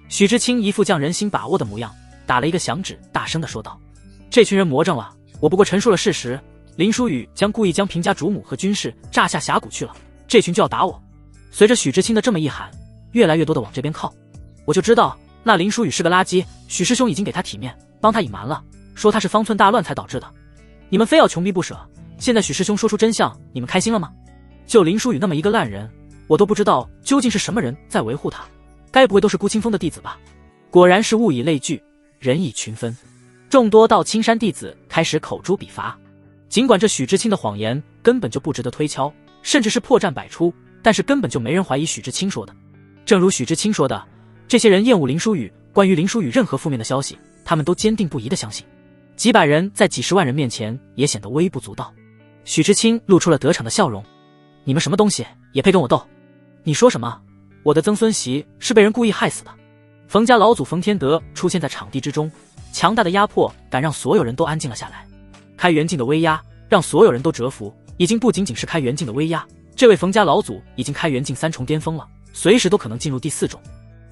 许知青一副将人心把握的模样，打了一个响指，大声地说道：这群人魔怔了，我不过陈述了事实，林书宇故意将平家主母和军士炸下峡谷去了，这群就要打我。随着许知清的这么一喊，越来越多的往这边靠。我就知道那林书宇是个垃圾，许师兄已经给他体面，帮他隐瞒了，说他是方寸大乱才导致的。你们非要穷逼不舍，现在许师兄说出真相，你们开心了吗？就林书宇那么一个烂人，我都不知道究竟是什么人在维护他，该不会都是顾清风的弟子吧？果然是物以类聚，人以群分。众多到青山弟子开始口诛笔伐。尽管这许知清的谎言根本就不值得推敲，甚至是破绽百出，但是根本就没人怀疑许知清说的。正如许知清说的，这些人厌恶林书宇，关于林书宇任何负面的消息，他们都坚定不移地相信。几百人在几十万人面前也显得微不足道。许知清露出了得逞的笑容，你们什么东西也配跟我斗？你说什么？我的曾孙媳是被人故意害死的。冯家老祖冯天德出现在场地之中，强大的压迫感让所有人都安静了下来。开元境的威压让所有人都折服，已经不仅仅是开元境的威压，这位冯家老祖已经开元境3重巅峰了，随时都可能进入第4种。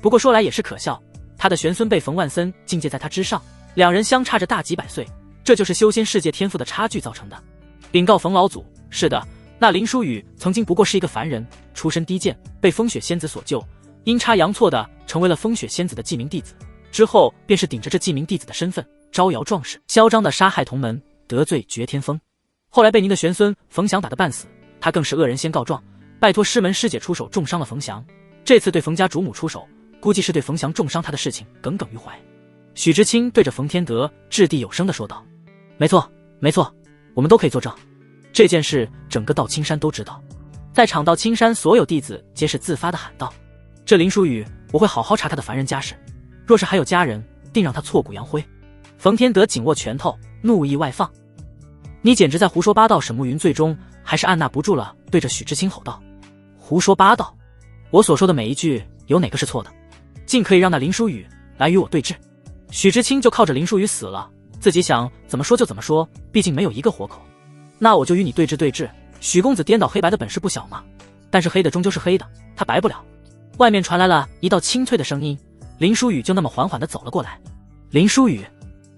不过说来也是可笑，他的玄孙辈冯万森境界在他之上，两人相差着大几百岁，这就是修仙世界天赋的差距造成的。禀告冯老祖，是的，那林书宇曾经不过是一个凡人，出身低贱，被风雪仙子所救，阴差阳错的成为了风雪仙子的记名弟子，之后便是顶着这记名弟子的身份，招摇撞势，嚣张的杀害同门，得罪绝天峰。后来被您的玄孙冯祥打得半死，他更是恶人先告状，拜托师门师姐出手重伤了冯祥。这次对冯家主母出手，估计是对冯祥重伤他的事情耿耿于怀。许知清对着冯天德掷地有声地说道：没错没错，我们都可以作证，这件事整个道青山都知道。在场道青山所有弟子皆是自发地喊道：这林书宇我会好好查他的凡人家事，若是还有家人，定让他挫骨扬灰。冯天德紧握拳头，怒意外放。你简直在胡说八道！沈慕云最终还是按捺不住了，对着许知清吼道：胡说八道！我所说的每一句有哪个是错的？尽可以让那林书宇来与我对峙。许知清就靠着林书宇死了，自己想怎么说就怎么说，毕竟没有一个活口。那我就与你对峙。许公子颠倒黑白的本事不小嘛，但是黑的终究是黑的，他白不了。外面传来了一道清脆的声音，林书宇就那么缓缓地走了过来。林书宇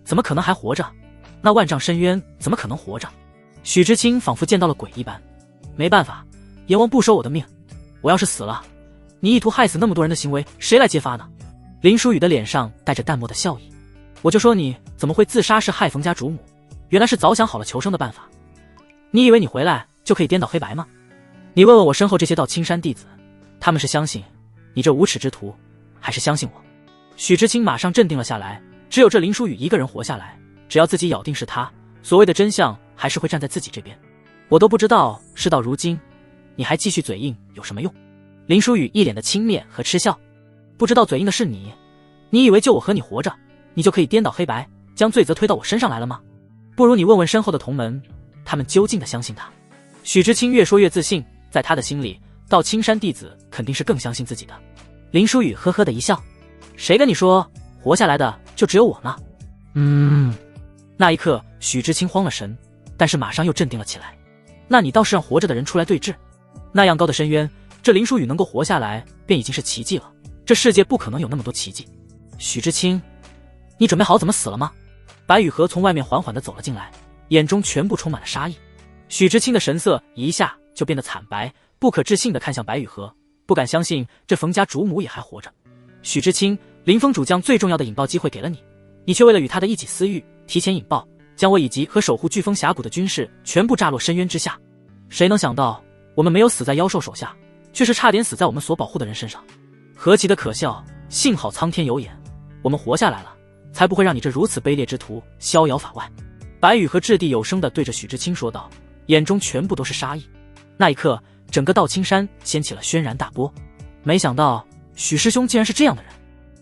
怎么可能还活着？那万丈深渊怎么可能活着？许知清仿佛见到了鬼一般。没办法，阎王不收我的命，我要是死了，你意图害死那么多人的行为，谁来揭发呢？林书宇的脸上带着淡漠的笑意。我就说你怎么会自杀是害冯家主母，原来是早想好了求生的办法。你以为你回来就可以颠倒黑白吗？你问问我身后这些道青山弟子，他们是相信你这无耻之徒，还是相信我？许知清马上镇定了下来，只有这林书宇一个人活下来，只要自己咬定是他，所谓的真相还是会站在自己这边。我都不知道事到如今你还继续嘴硬有什么用。林书宇一脸的轻蔑和嗤笑，不知道嘴硬的是你，你以为就我和你活着，你就可以颠倒黑白，将罪责推到我身上来了吗？不如你问问身后的同门，他们究竟的相信他？许知清越说越自信，在他的心里，道青山弟子肯定是更相信自己的。林书宇呵呵的一笑，谁跟你说活下来的就只有我呢？那一刻许知清慌了神，但是马上又镇定了起来。那你倒是让活着的人出来对峙，那样高的深渊，这林书宇能够活下来便已经是奇迹了，这世界不可能有那么多奇迹。许知清，你准备好怎么死了吗？白雨荷从外面缓缓地走了进来，眼中全部充满了杀意。许知清的神色一下就变得惨白，不可置信地看向白雨荷，不敢相信这冯家主母也还活着。许知清，林峰主将最重要的引爆机会给了你，你却为了与他的一己私欲，提前引爆，将我以及和守护飓风峡谷的军士全部炸落深渊之下。谁能想到我们没有死在妖兽手下，却是差点死在我们所保护的人身上，何其的可笑！幸好苍天有眼，我们活下来了，才不会让你这如此卑劣之徒逍遥法外。白羽和掷地有声地对着许知清说道，眼中全部都是杀意。那一刻，整个道青山掀起了轩然大波。没想到许师兄竟然是这样的人，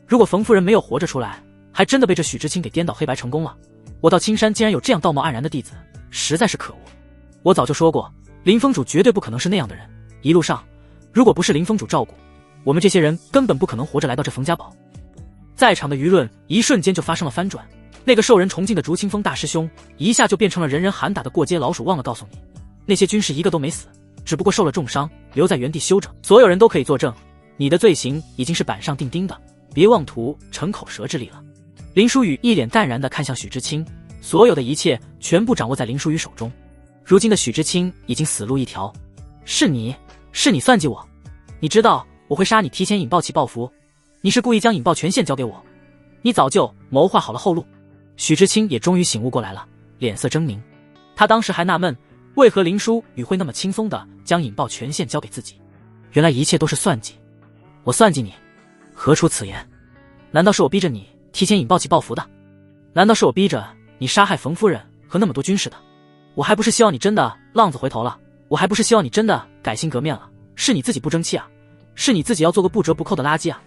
如果冯夫人没有活着出来，还真的被这许知清给颠倒黑白成功了。我道青山竟然有这样道貌岸然的弟子，实在是可恶。我早就说过，林峰主绝对不可能是那样的人，一路上如果不是林峰主照顾，我们这些人根本不可能活着来到这冯家堡。在场的舆论一瞬间就发生了翻转，那个受人崇敬的竹清风大师兄一下就变成了人人喊打的过街老鼠。忘了告诉你，那些军士一个都没死，只不过受了重伤，留在原地休整。所有人都可以作证，你的罪行已经是板上钉钉的，别妄图逞口舌之力了。林书宇一脸淡然地看向许知清，所有的一切全部掌握在林书宇手中。如今的许知青已经死路一条。是你算计我，你知道我会杀你，提前引爆起报复，你是故意将引爆权限交给我，你早就谋划好了后路。许知青也终于醒悟过来了，脸色狰狞。他当时还纳闷，为何林书宇会那么轻松地将引爆权限交给自己？原来一切都是算计。我算计你，何出此言？难道是我逼着你提前引爆起报复的？难道是我逼着你杀害冯夫人和那么多军士的？我还不是希望你真的浪子回头了，我还不是希望你真的改心革面了，是你自己不争气啊，是你自己要做个不折不扣的垃圾啊！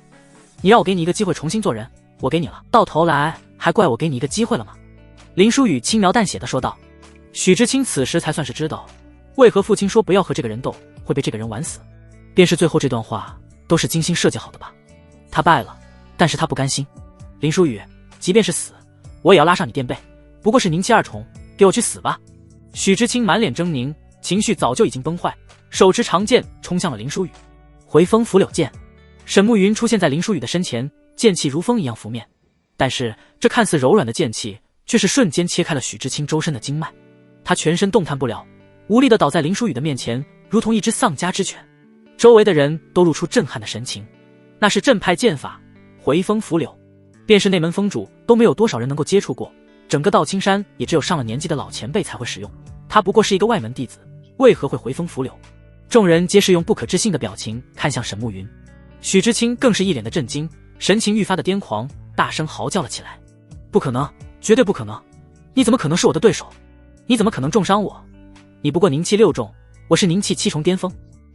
你让我给你一个机会重新做人，我给你了，到头来还怪我给你一个机会了吗？林书宇轻描淡写地说道。许知青此时才算是知道，为何父亲说不要和这个人斗，会被这个人玩死。便是最后这段话都是精心设计好的吧。他败了，但是他不甘心。林书宇，即便是死，我也要拉上你垫背，不过是宁妻二重，给我去死吧！许知青满脸狰狞，情绪早就已经崩坏，手持长剑冲向了林书宇。回风拂柳剑，沈慕云出现在林书宇的身前，剑气如风一样拂面，但是这看似柔软的剑气却是瞬间切开了许知青周身的经脉，他全身动弹不了，无力地倒在林书宇的面前，如同一只丧家之犬。周围的人都露出震撼的神情，那是正派剑法，回风拂柳，便是内门封主都没有多少人能够接触过，整个道青山也只有上了年纪的老前辈才会使用，他不过是一个外门弟子，为何会回风拂柳？众人皆是用不可置信的表情看向沈慕云，许知青更是一脸的震惊，神情愈发的癫狂，大声嚎叫了起来。不可能，绝对不可能，你怎么可能是我的对手？你怎么可能重伤我？你不过宁气6重，我是宁气7重巅峰。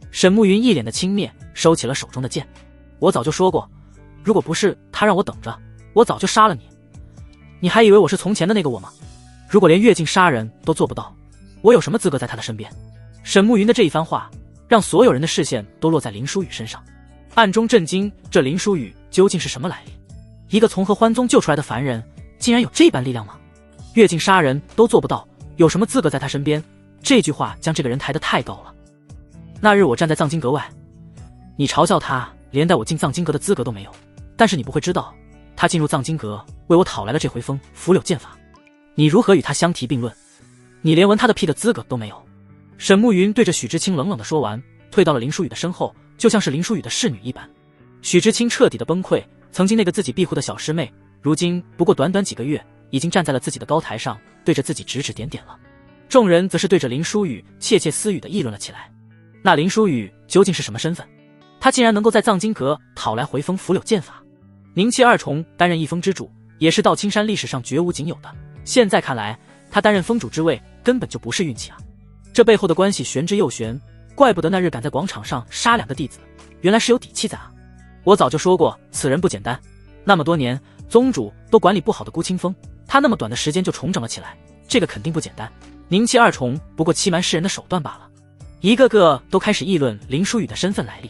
沈慕云一脸的轻蔑，收起了手中的剑。我早就说过，如果不是他让我等着，我早就杀了你。你还以为我是从前的那个我吗？如果连越境杀人都做不到，我有什么资格在他的身边？沈慕云的这一番话让所有人的视线都落在林书宇身上，暗中震惊，这林书宇究竟是什么来历？一个从合欢宗救出来的凡人，竟然有这般力量吗？越境杀人都做不到，有什么资格在他身边？这句话将这个人抬得太高了。那日我站在藏经阁外，你嘲笑他连带我进藏经阁的资格都没有，但是你不会知道，他进入藏经阁为我讨来了这回风拂柳剑法，你如何与他相提并论？你连闻他的屁的资格都没有。沈慕云对着许知青冷冷地说完，退到了林书宇的身后，就像是林书宇的侍女一般。许知青彻底的崩溃，曾经那个自己庇护的小师妹，如今不过短短几个月，已经站在了自己的高台上，对着自己指指点点了。众人则是对着林书宇窃窃私语地议论了起来。那林书宇究竟是什么身份？他竟然能够在藏经阁讨来回风拂柳剑法。宁气2重担任一峰之主，也是道青山历史上绝无仅有的。现在看来，他担任峰主之位根本就不是运气啊！这背后的关系玄之又玄，怪不得那日敢在广场上杀2个弟子，原来是有底气在啊！我早就说过，此人不简单。那么多年，宗主都管理不好的孤清风，他那么短的时间就重整了起来，这个肯定不简单。宁气2重不过欺瞒世人的手段罢了。一个个都开始议论林书宇的身份来历。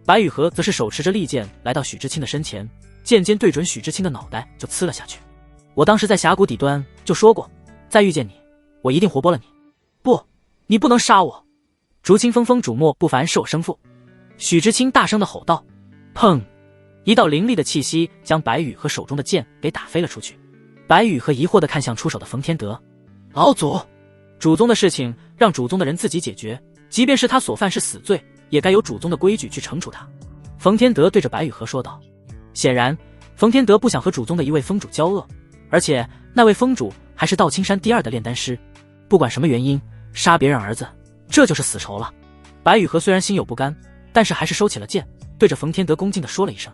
白雨荷则是手持着利剑来到许知青的身前，剑尖对准许知青的脑袋就刺了下去。我当时在峡谷底端就说过，再遇见你，我一定活剥了你。不，你不能杀我！竹清风风主莫不凡是我生父。许知青大声地吼道。砰！一道凌厉的气息将白羽和手中的剑给打飞了出去。白羽和疑惑地看向出手的冯天德。老祖，主宗的事情让主宗的人自己解决，即便是他所犯是死罪，也该有主宗的规矩去惩处他。冯天德对着白羽和说道。显然冯天德不想和主宗的一位峰主交恶，而且那位峰主还是道青山第2的炼丹师，不管什么原因杀别人儿子，这就是死仇了。白羽和虽然心有不甘，但是还是收起了剑，对着冯天德恭敬地说了一声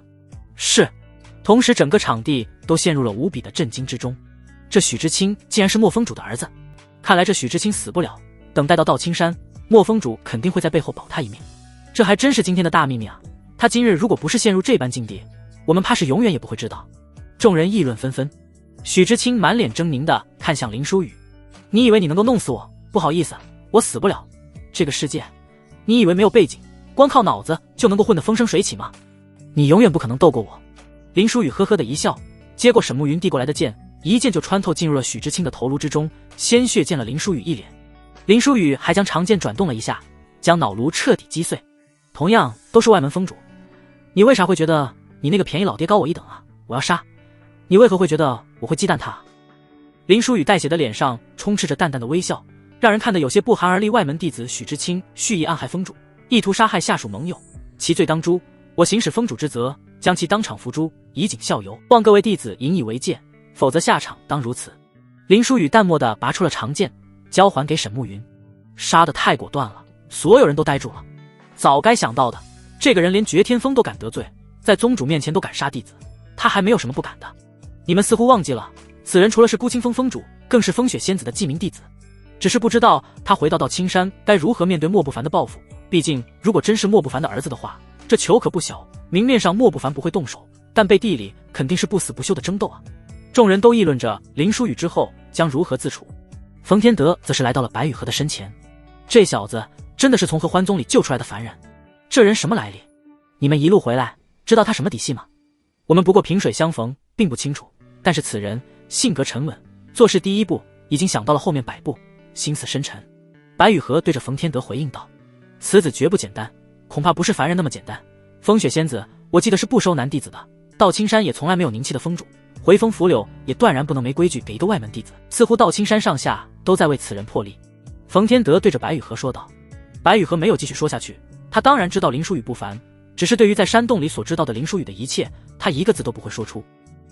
是。同时整个场地都陷入了无比的震惊之中。这许知青竟然是莫峰主的儿子，看来这许知青死不了，等待到道青山，莫峰主肯定会在背后保他一命。这还真是今天的大秘密啊！他今日如果不是陷入这般境地，我们怕是永远也不会知道。众人议论纷纷。许知青满脸狰狞地看向林书宇，你以为你能够弄死我？不好意思，我死不了。这个世界，你以为没有背景，光靠脑子就能够混得风生水起吗？你永远不可能斗过我。林书宇呵呵的一笑，接过沈慕云递过来的剑，一剑就穿透进入了许知青的头颅之中，鲜血溅了林书宇一脸。林书宇还将长剑转动了一下，将脑颅彻底击碎。同样都是外门峰主，你为啥会觉得你那个便宜老爹高我一等啊？我要杀你，为何会觉得我会忌惮他啊？林书宇带血的脸上充斥着淡淡的微笑，让人看得有些不寒而栗。外门弟子许知清蓄意暗害封主，意图杀害下属盟友，其罪当诛。我行使封主之责，将其当场伏诛，以儆效尤，望各位弟子引以为戒，否则下场当如此。林书宇淡漠地拔出了长剑，交还给沈慕云。杀得太果断了，所有人都呆住了。早该想到的，这个人连绝天峰都敢得罪，在宗主面前都敢杀弟子，他还没有什么不敢的。你们似乎忘记了，此人除了是孤清风峰主，更是风雪仙子的记名弟子。只是不知道他回到青山该如何面对莫不凡的报复。毕竟如果真是莫不凡的儿子的话，这球可不小。明面上莫不凡不会动手，但背地里肯定是不死不休的争斗啊。众人都议论着林书宇之后将如何自处。冯天德则是来到了白雨荷的身前。这小子真的是从合欢宗里救出来的凡人，这人什么来历？你们一路回来知道他什么底细吗？我们不过萍水相逢，并不清楚，但是此人性格沉稳，做事第一步已经想到了后面100步，心思深沉。白雨荷对着冯天德回应道：此子绝不简单，恐怕不是凡人那么简单。风雪仙子我记得是不收男弟子的，道青山也从来没有宁弃的封主，回风拂柳也断然不能没规矩给一个外门弟子，似乎道青山上下都在为此人破例。冯天德对着白雨荷说道。白雨荷没有继续说下去，他当然知道林书宇不凡，只是对于在山洞里所知道的林书宇的一切，他一个字都不会说出。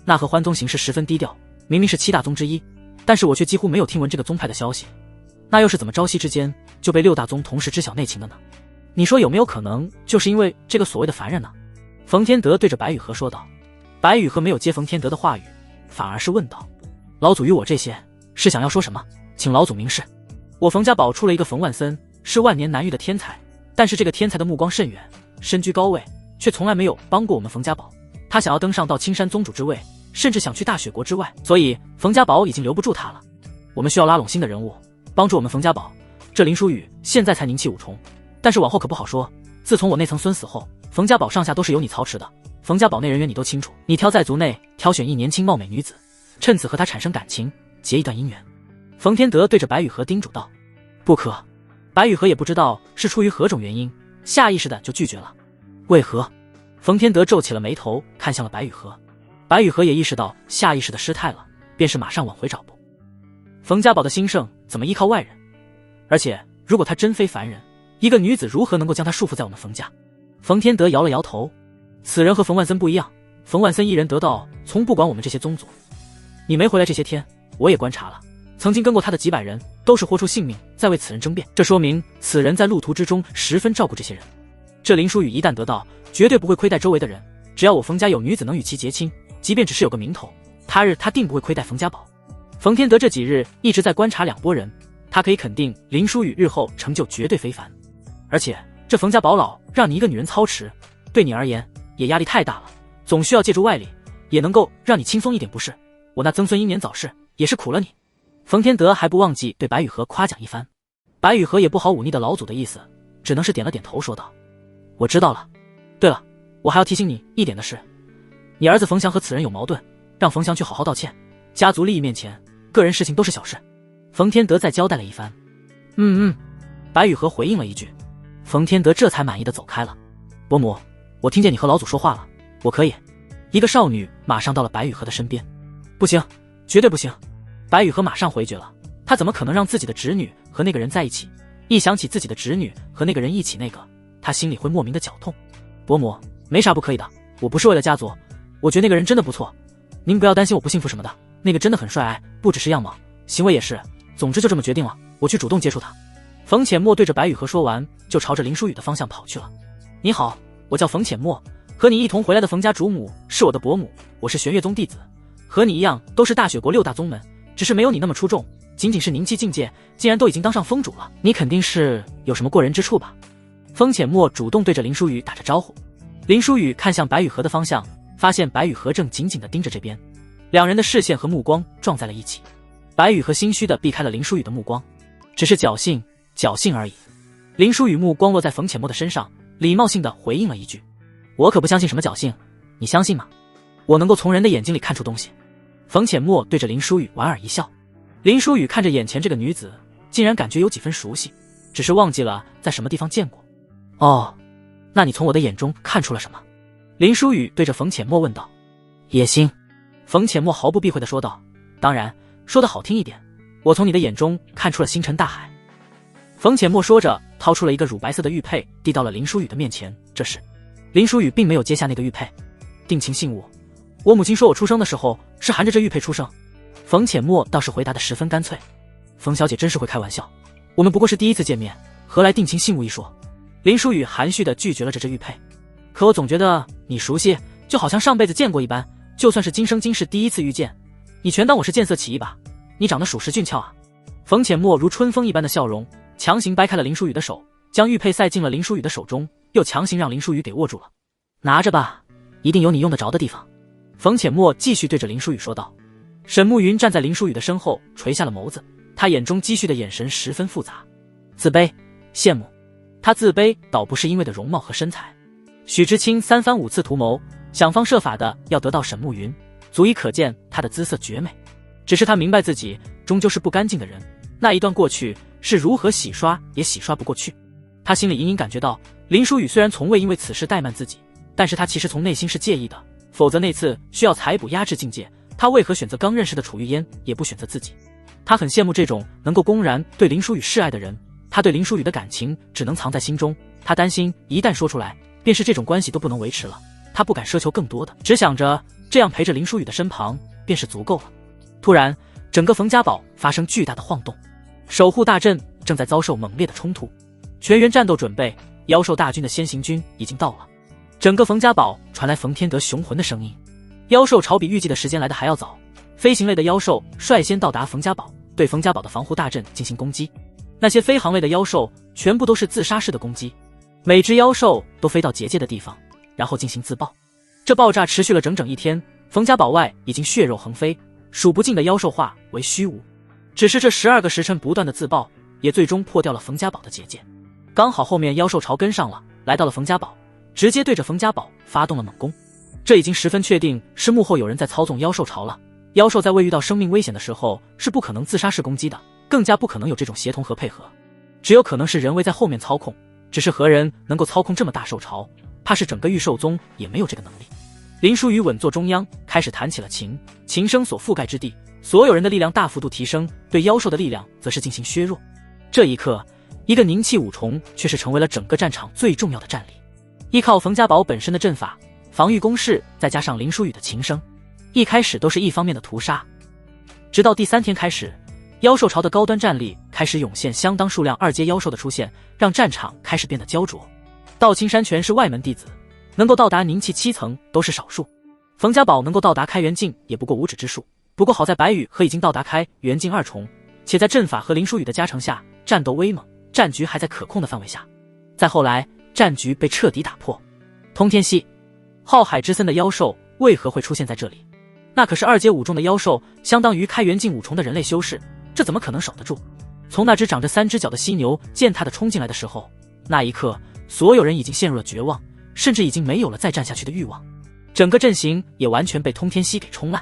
那合欢宗行事十分低调，明明是7大宗之一，但是我却几乎没有听闻这个宗派的消息，那又是怎么朝夕之间就被6大宗同时知晓内情的呢？你说有没有可能就是因为这个所谓的凡人呢？冯天德对着白雨荷说道。白雨荷没有接冯天德的话语，反而是问道：老祖与我这些是想要说什么？请老祖明示。我冯家堡出了一个冯万森，是万年难遇的天才，但是这个天才的目光甚远，身居高位，却从来没有帮过我们冯家堡。他想要登上到青山宗主之位，甚至想去大雪国之外，所以冯家堡已经留不住他了。我们需要拉拢新的人物，帮助我们冯家堡。这林书宇现在才宁气5重，但是往后可不好说。自从我那层孙死后，冯家堡上下都是由你操持的，冯家堡内人员你都清楚，你挑在族内挑选一年轻貌美女子，趁此和她产生感情，结一段姻缘。冯天德对着白雨荷叮嘱道。不可。白雨荷也不知道是出于何种原因，下意识的就拒绝了。为何？冯天德皱起了眉头，看向了白雨荷。白雨荷也意识到下意识的失态了，便是马上往回找步。冯家堡的兴盛怎么依靠外人？而且如果他真非凡人，一个女子如何能够将他束缚在我们冯家？冯天德摇了摇头，此人和冯万森不一样，冯万森一人得道，从不管我们这些宗族。你没回来这些天，我也观察了，曾经跟过他的几百人都是豁出性命在为此人争辩，这说明此人在路途之中十分照顾这些人。这林书宇一旦得道，绝对不会亏待周围的人，只要我冯家有女子能与其结亲，即便只是有个名头，他日他定不会亏待冯家堡。冯天德这几日一直在观察2拨人，他可以肯定林书宇日后成就绝对非凡。而且这冯家堡老让你一个女人操持，对你而言也压力太大了，总需要借助外力，也能够让你轻松一点不是？我那曾孙英年早逝也是苦了你。冯天德还不忘记对白雨荷夸奖一番。白雨荷也不好忤逆的老祖的意思，只能是点了点头说道：我知道了。对了，我还要提醒你一点的是，你儿子冯翔和此人有矛盾，让冯翔去好好道歉，家族利益面前，个人事情都是小事。冯天德再交代了一番。白雨荷回应了一句。冯天德这才满意的走开了。伯母，我听见你和老祖说话了，我可以。一个少女马上到了白雨荷的身边。不行，绝对不行。白雨荷马上回绝了，她怎么可能让自己的侄女和那个人在一起？一想起自己的侄女和那个人一起她心里会莫名的绞痛。伯母，没啥不可以的，我不是为了家族，我觉得那个人真的不错，您不要担心我不幸福什么的，那个真的很帅哎，不只是样貌，行为也是，总之就这么决定了，我去主动接触他。冯浅墨对着白雨荷说完，就朝着林书宇的方向跑去了。你好，我叫冯浅墨，和你一同回来的冯家主母是我的伯母，我是玄月宗弟子，和你一样都是大雪国6大宗门，只是没有你那么出众，仅仅是宁气境界，竟然都已经当上宗主了，你肯定是有什么过人之处吧？冯浅墨主动对着林书宇打着招呼。林书宇看向白雨荷的方向，发现白雨荷正紧紧地盯着这边，两人的视线和目光撞在了一起。白雨荷心虚地避开了林书宇的目光，只是侥幸而已。林书宇目光落在冯浅墨的身上，礼貌性地回应了一句：我可不相信什么侥幸，你相信吗？我能够从人的眼睛里看出东西。冯浅墨对着林书宇莞尔一笑。林书宇看着眼前这个女子，竟然感觉有几分熟悉，只是忘记了在什么地方见过。哦，那你从我的眼中看出了什么？林书宇对着冯浅墨问道。野心。冯浅墨毫不避讳地说道。当然，说得好听一点，我从你的眼中看出了星辰大海。冯浅墨说着，掏出了一个乳白色的玉佩，递到了林书雨的面前。这时，林书雨并没有接下那个玉佩。定情信物，我母亲说我出生的时候是含着这玉佩出生。冯浅墨倒是回答得十分干脆。冯小姐真是会开玩笑，我们不过是第一次见面，何来定情信物一说？林书雨含蓄地拒绝了这只玉佩。可我总觉得你熟悉，就好像上辈子见过一般，就算是今生今世第一次遇见，你全当我是见色起意吧？你长得属实俊俏啊。冯浅墨如春风一般的笑容，强行掰开了林书雨的手，将玉佩塞进了林书雨的手中，又强行让林书雨给握住了。拿着吧，一定有你用得着的地方。冯浅墨继续对着林书雨说道。沈慕云站在林书雨的身后，垂下了眸子，他眼中积蓄的眼神十分复杂，自卑、羡慕。他自卑倒不是因为的容貌和身材，许知青三番五次图谋，想方设法的要得到沈慕云，足以可见他的姿色绝美。只是他明白自己终究是不干净的人，那一段过去是如何洗刷也洗刷不过去。他心里隐隐感觉到，林书雨虽然从未因为此事怠慢自己，但是他其实从内心是介意的，否则那次需要采补压制境界，他为何选择刚认识的楚玉烟，也不选择自己？他很羡慕这种能够公然对林书雨示爱的人，他对林书雨的感情只能藏在心中，他担心一旦说出来，便是这种关系都不能维持了。他不敢奢求更多的，只想着这样陪着林书雨的身旁便是足够了。突然，整个冯家堡发生巨大的晃动，守护大阵正在遭受猛烈的冲突，全员战斗准备，妖兽大军的先行军已经到了。整个冯家堡传来冯天德雄浑的声音。妖兽朝比预计的时间来得还要早，飞行类的妖兽率先到达冯家堡，对冯家堡的防护大阵进行攻击。那些飞行类的妖兽全部都是自杀式的攻击，每只妖兽都飞到结界的地方，然后进行自爆。这爆炸持续了整整一天，冯家堡外已经血肉横飞，数不尽的妖兽化为虚无。只是这12个时辰不断的自爆，也最终破掉了冯家堡的结界。刚好后面妖兽潮跟上了，来到了冯家堡，直接对着冯家堡发动了猛攻。这已经十分确定是幕后有人在操纵妖兽潮了。妖兽在未遇到生命危险的时候是不可能自杀式攻击的，更加不可能有这种协同和配合，只有可能是人为在后面操控。只是何人能够操控这么大兽潮，怕是整个御兽宗也没有这个能力。林书雨稳坐中央，开始弹起了琴，琴声所覆盖之地，所有人的力量大幅度提升，对妖兽的力量则是进行削弱。这一刻，一个凝气五重却是成为了整个战场最重要的战力。依靠冯家堡本身的阵法防御攻势，再加上林书雨的琴声，一开始都是一方面的屠杀。直到第3天开始，妖兽潮的高端战力开始涌现，相当数量2阶妖兽的出现，让战场开始变得焦灼。道青山全是外门弟子，能够到达凝气7层都是少数。冯家堡能够到达开元境也不过无指之数。不过好在白羽和已经到达开元境2重，且在阵法和林书雨的加成下，战斗威猛，战局还在可控的范围下。再后来，战局被彻底打破。通天溪，浩海之森的妖兽为何会出现在这里？那可是2阶5重的妖兽，相当于开元境5重的人类修士，这怎么可能守得住？从那只长着3只脚的犀牛践踏的冲进来的时候，那一刻，所有人已经陷入了绝望，甚至已经没有了再战下去的欲望。整个阵型也完全被通天溪给冲烂。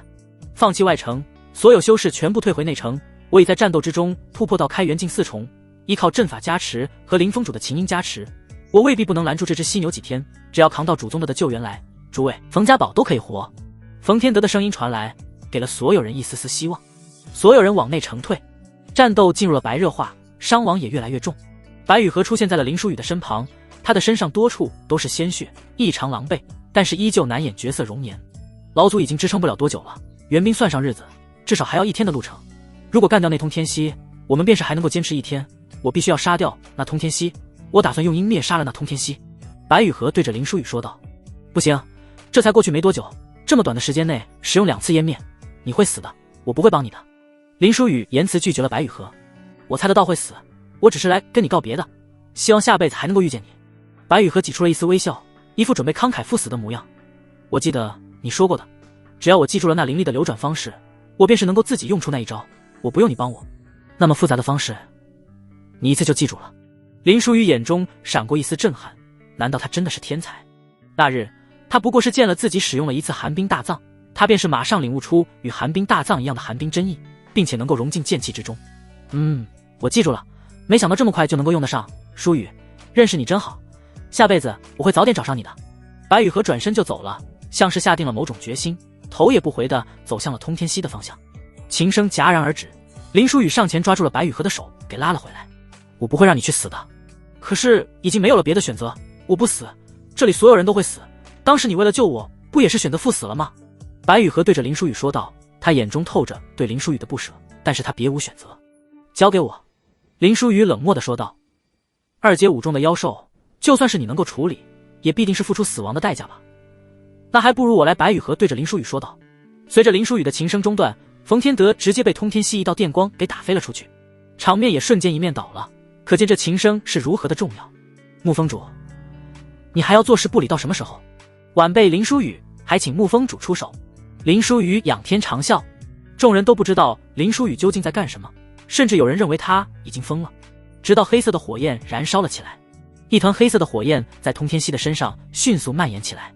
放弃外城，所有修士全部退回内城。我已在战斗之中突破到开元境4重，依靠阵法加持和林峰主的琴音加持，我未必不能拦住这只犀牛几天，只要扛到主宗的救援来，诸位，冯家堡都可以活。冯天德的声音传来，给了所有人一丝丝希望。所有人往内城退，战斗进入了白热化，伤亡也越来越重。白羽和出现在了林书雨的身旁，他的身上多处都是鲜血，异常狼狈，但是依旧难掩绝色容颜。老祖已经支撑不了多久了，援兵算上日子，至少还要1天的路程。如果干掉那通天溪，我们便是还能够坚持1天。我必须要杀掉那通天溪，我打算用鹰灭杀了那通天溪。白羽和对着林书雨说道。不行，这才过去没多久，这么短的时间内使用2次湮灭，你会死的，我不会帮你的。林书雨言辞拒绝了白羽和。我猜得到会死，我只是来跟你告别的，希望下辈子还能够遇见你。白羽和挤出了一丝微笑，一副准备慷慨赴死的模样。我记得你说过的，只要我记住了那灵力的流转方式，我便是能够自己用出那一招，我不用你帮我。那么复杂的方式，你一次就记住了。林书雨眼中闪过一丝震撼，难道他真的是天才？那日他不过是见了自己使用了1次寒冰大藏，他便是马上领悟出与寒冰大藏一样的寒冰真意，并且能够融进剑气之中。我记住了，没想到这么快就能够用得上。书雨，认识你真好，下辈子我会早点找上你的。白羽和转身就走了，像是下定了某种决心，头也不回地走向了通天溪的方向。琴声戛然而止，林书雨上前抓住了白羽和的手，给拉了回来。我不会让你去死的。可是已经没有了别的选择，我不死，这里所有人都会死。当时你为了救我，不也是选择赴死了吗？白雨荷对着林书雨说道，他眼中透着对林书雨的不舍，但是他别无选择。交给我。林书雨冷漠地说道，二阶5中的妖兽，就算是你能够处理，也必定是付出死亡的代价吧。那还不如我来。白雨荷对着林书雨说道。随着林书雨的琴声中断，冯天德直接被通天蜥一道电光给打飞了出去，场面也瞬间一面倒了，可见这琴声是如何的重要。沐风主，你还要坐视不理到什么时候？晚辈林书雨还请沐风主出手。林书雨仰天长啸，众人都不知道林书雨究竟在干什么，甚至有人认为他已经疯了。直到黑色的火焰燃烧了起来，一团黑色的火焰在通天蜥的身上迅速蔓延起来，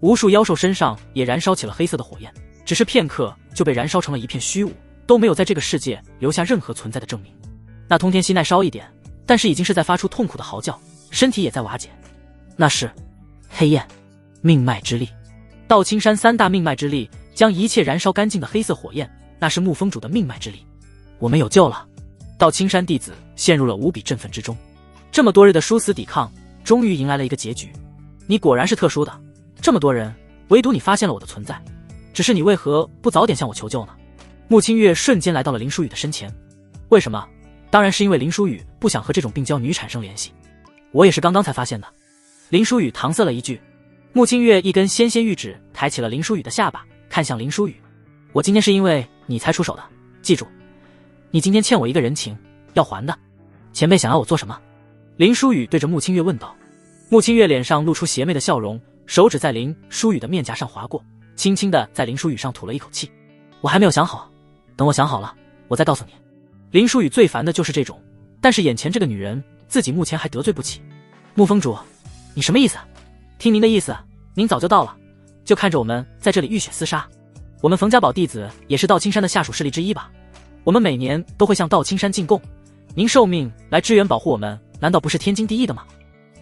无数妖兽身上也燃烧起了黑色的火焰，只是片刻就被燃烧成了一片虚无，都没有在这个世界留下任何存在的证明。那通天蜥耐烧一点，但是已经是在发出痛苦的嚎叫，身体也在瓦解。那是黑焰命脉之力，道青山3大命脉之力将一切燃烧干净的黑色火焰，那是沐风主的命脉之力。我们有救了。道青山弟子陷入了无比振奋之中，这么多日的殊死抵抗终于迎来了一个结局。你果然是特殊的，这么多人唯独你发现了我的存在，只是你为何不早点向我求救呢？穆清月瞬间来到了林书雨的身前。为什么？当然是因为林书雨不想和这种病娇女产生联系。我也是刚刚才发现的。林书雨搪塞了一句。穆清月一根纤纤玉指抬起了林书雨的下巴，看向林书雨，我今天是因为你才出手的，记住，你今天欠我一个人情，要还的。前辈想要我做什么？林书雨对着穆清月问道。穆清月脸上露出邪魅的笑容，手指在林书雨的面颊上划过，轻轻地在林书雨上吐了一口气。我还没有想好，等我想好了，我再告诉你。林书雨最烦的就是这种，但是眼前这个女人，自己目前还得罪不起。沐风主，你什么意思？听您的意思，您早就到了，就看着我们在这里浴血厮杀。我们冯家堡弟子也是道青山的下属势力之一吧？我们每年都会向道青山进贡，您受命来支援保护我们，难道不是天经地义的吗？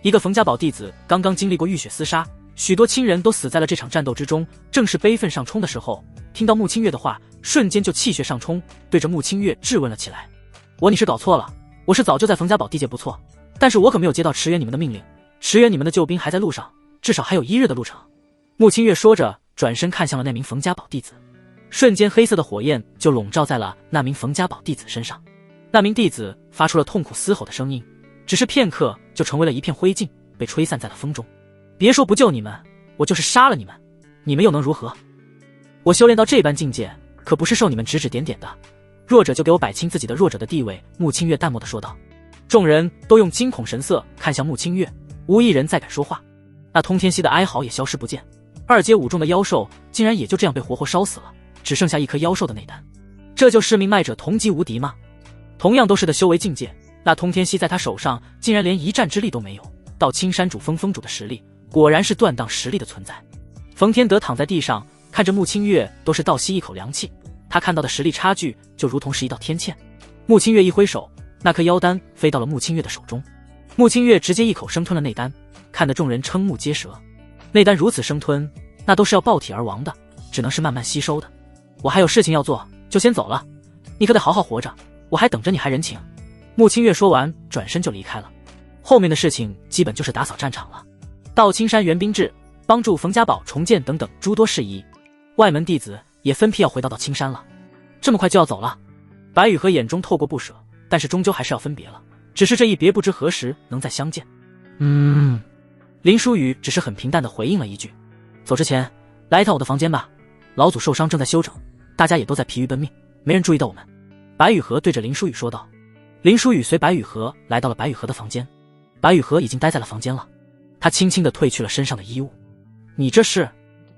一个冯家堡弟子刚刚经历过浴血厮杀，许多亲人都死在了这场战斗之中，正是悲愤上冲的时候，听到穆清月的话，瞬间就气血上冲，对着穆清月质问了起来。你是搞错了，我是早就在冯家堡地界不错，但是我可没有接到驰援你们的命令，驰援你们的救兵还在路上，至少还有1日的路程。穆清月说着，转身看向了那名冯家堡弟子，瞬间黑色的火焰就笼罩在了那名冯家堡弟子身上。那名弟子发出了痛苦嘶吼的声音，只是片刻就成为了一片灰烬，被吹散在了风中。别说不救你们，我就是杀了你们，你们又能如何？我修炼到这般境界，可不是受你们指指点点的，弱者就给我摆清自己的弱者的地位。穆清月淡漠地说道。众人都用惊恐神色看向穆清月，无一人再敢说话。那通天蜥的哀嚎也消失不见，2阶5中的妖兽竟然也就这样被活活烧死了，只剩下一颗妖兽的内丹。这就是命脉者同级无敌吗？同样都是的修为境界，那通天蜥在他手上竟然连一战之力都没有。到青山主风风主的实力，果然是断档实力的存在。冯天德躺在地上，看着穆清月，都是倒吸一口凉气。他看到的实力差距就如同是一道天堑。穆清月一挥手，那颗妖丹飞到了穆清月的手中，穆清月直接一口生吞了内丹，看得众人瞠目结舌。内丹如此生吞，那都是要爆体而亡的，只能是慢慢吸收的。我还有事情要做，就先走了，你可得好好活着，我还等着你还人情。穆清月说完，转身就离开了。后面的事情基本就是打扫战场了，到青山援兵制，帮助冯家堡重建等等诸多事宜。外门弟子也分批要回到青山了。这么快就要走了？白羽和眼中透过不舍，但是终究还是要分别了，只是这一别不知何时能再相见。林书雨只是很平淡地回应了一句。走之前来一趟我的房间吧，老祖受伤正在休整，大家也都在疲于奔命，没人注意到我们。白羽和对着林书雨说道。林书雨随白羽和来到了白羽和的房间，白羽和已经待在了房间了，他轻轻地褪去了身上的衣物。你这是？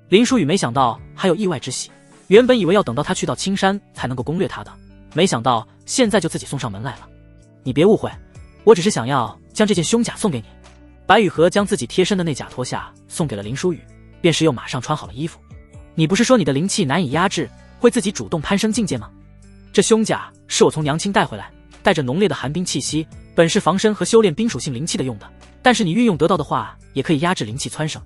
林书雨没想到还有意外之喜，原本以为要等到他去到青山才能够攻略他的，没想到现在就自己送上门来了。你别误会，我只是想要将这件胸甲送给你。白羽和将自己贴身的那甲脱下送给了林书雨，便是又马上穿好了衣服。你不是说你的灵气难以压制，会自己主动攀升境界吗？这胸甲是我从娘亲带回来，带着浓烈的寒冰气息，本是防身和修炼冰属性灵气的用的，但是你运用得到的话，也可以压制灵气蹿升，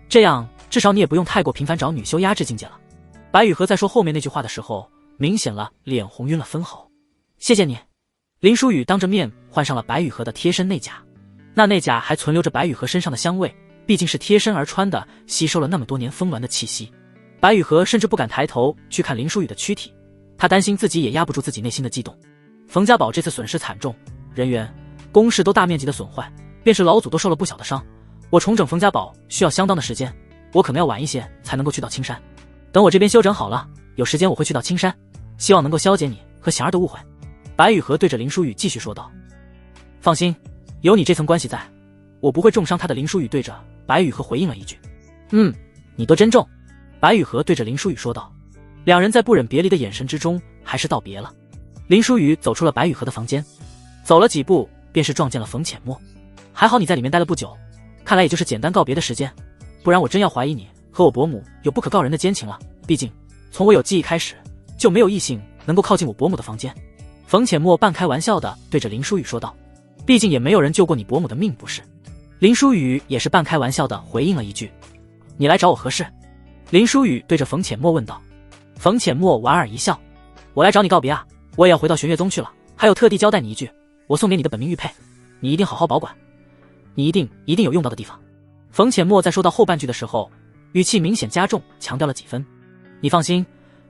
这样至少你也不用太过频繁找女修压制境界了。白羽和在说后面那句话的时候，明显了脸红晕了分毫。谢谢你。林书宇当着面换上了白雨荷的贴身内甲，那内甲还存留着白雨荷身上的香味，毕竟是贴身而穿的，吸收了那么多年峰峦的气息。白雨荷甚至不敢抬头去看林书宇的躯体，他担心自己也压不住自己内心的激动。冯家堡这次损失惨重，人员、工事都大面积的损坏，便是老祖都受了不小的伤。我重整冯家堡需要相当的时间，我可能要晚一些才能够去到青山。等我这边休整好了，有时间我会去到青山，希望能够消解你和祥儿的误会。白雨荷对着林书宇继续说道。放心，有你这层关系在，我不会重伤他的。林书宇对着白雨荷回应了一句。你多珍重。白雨荷对着林书宇说道。两人在不忍别离的眼神之中还是道别了。林书宇走出了白雨荷的房间，走了几步便是撞见了冯浅墨。还好你在里面待了不久，看来也就是简单告别的时间，不然我真要怀疑你和我伯母有不可告人的奸情了。毕竟从我有记忆开始，就没有异性能够靠近我伯母的房间。冯浅墨半开玩笑的对着林书宇说道。毕竟也没有人救过你伯母的命不是？林书宇也是半开玩笑的回应了一句。你来找我何事？林书宇对着冯浅墨问道。冯浅墨莞尔一笑。我来找你告别啊，我也要回到玄月宗去了，还有特地交代你一句，我送给你的本命玉佩，你一定好好保管，你一定有用到的地方。冯浅墨在说到后半句的时候，语气明显加重，强调了几分。你放心，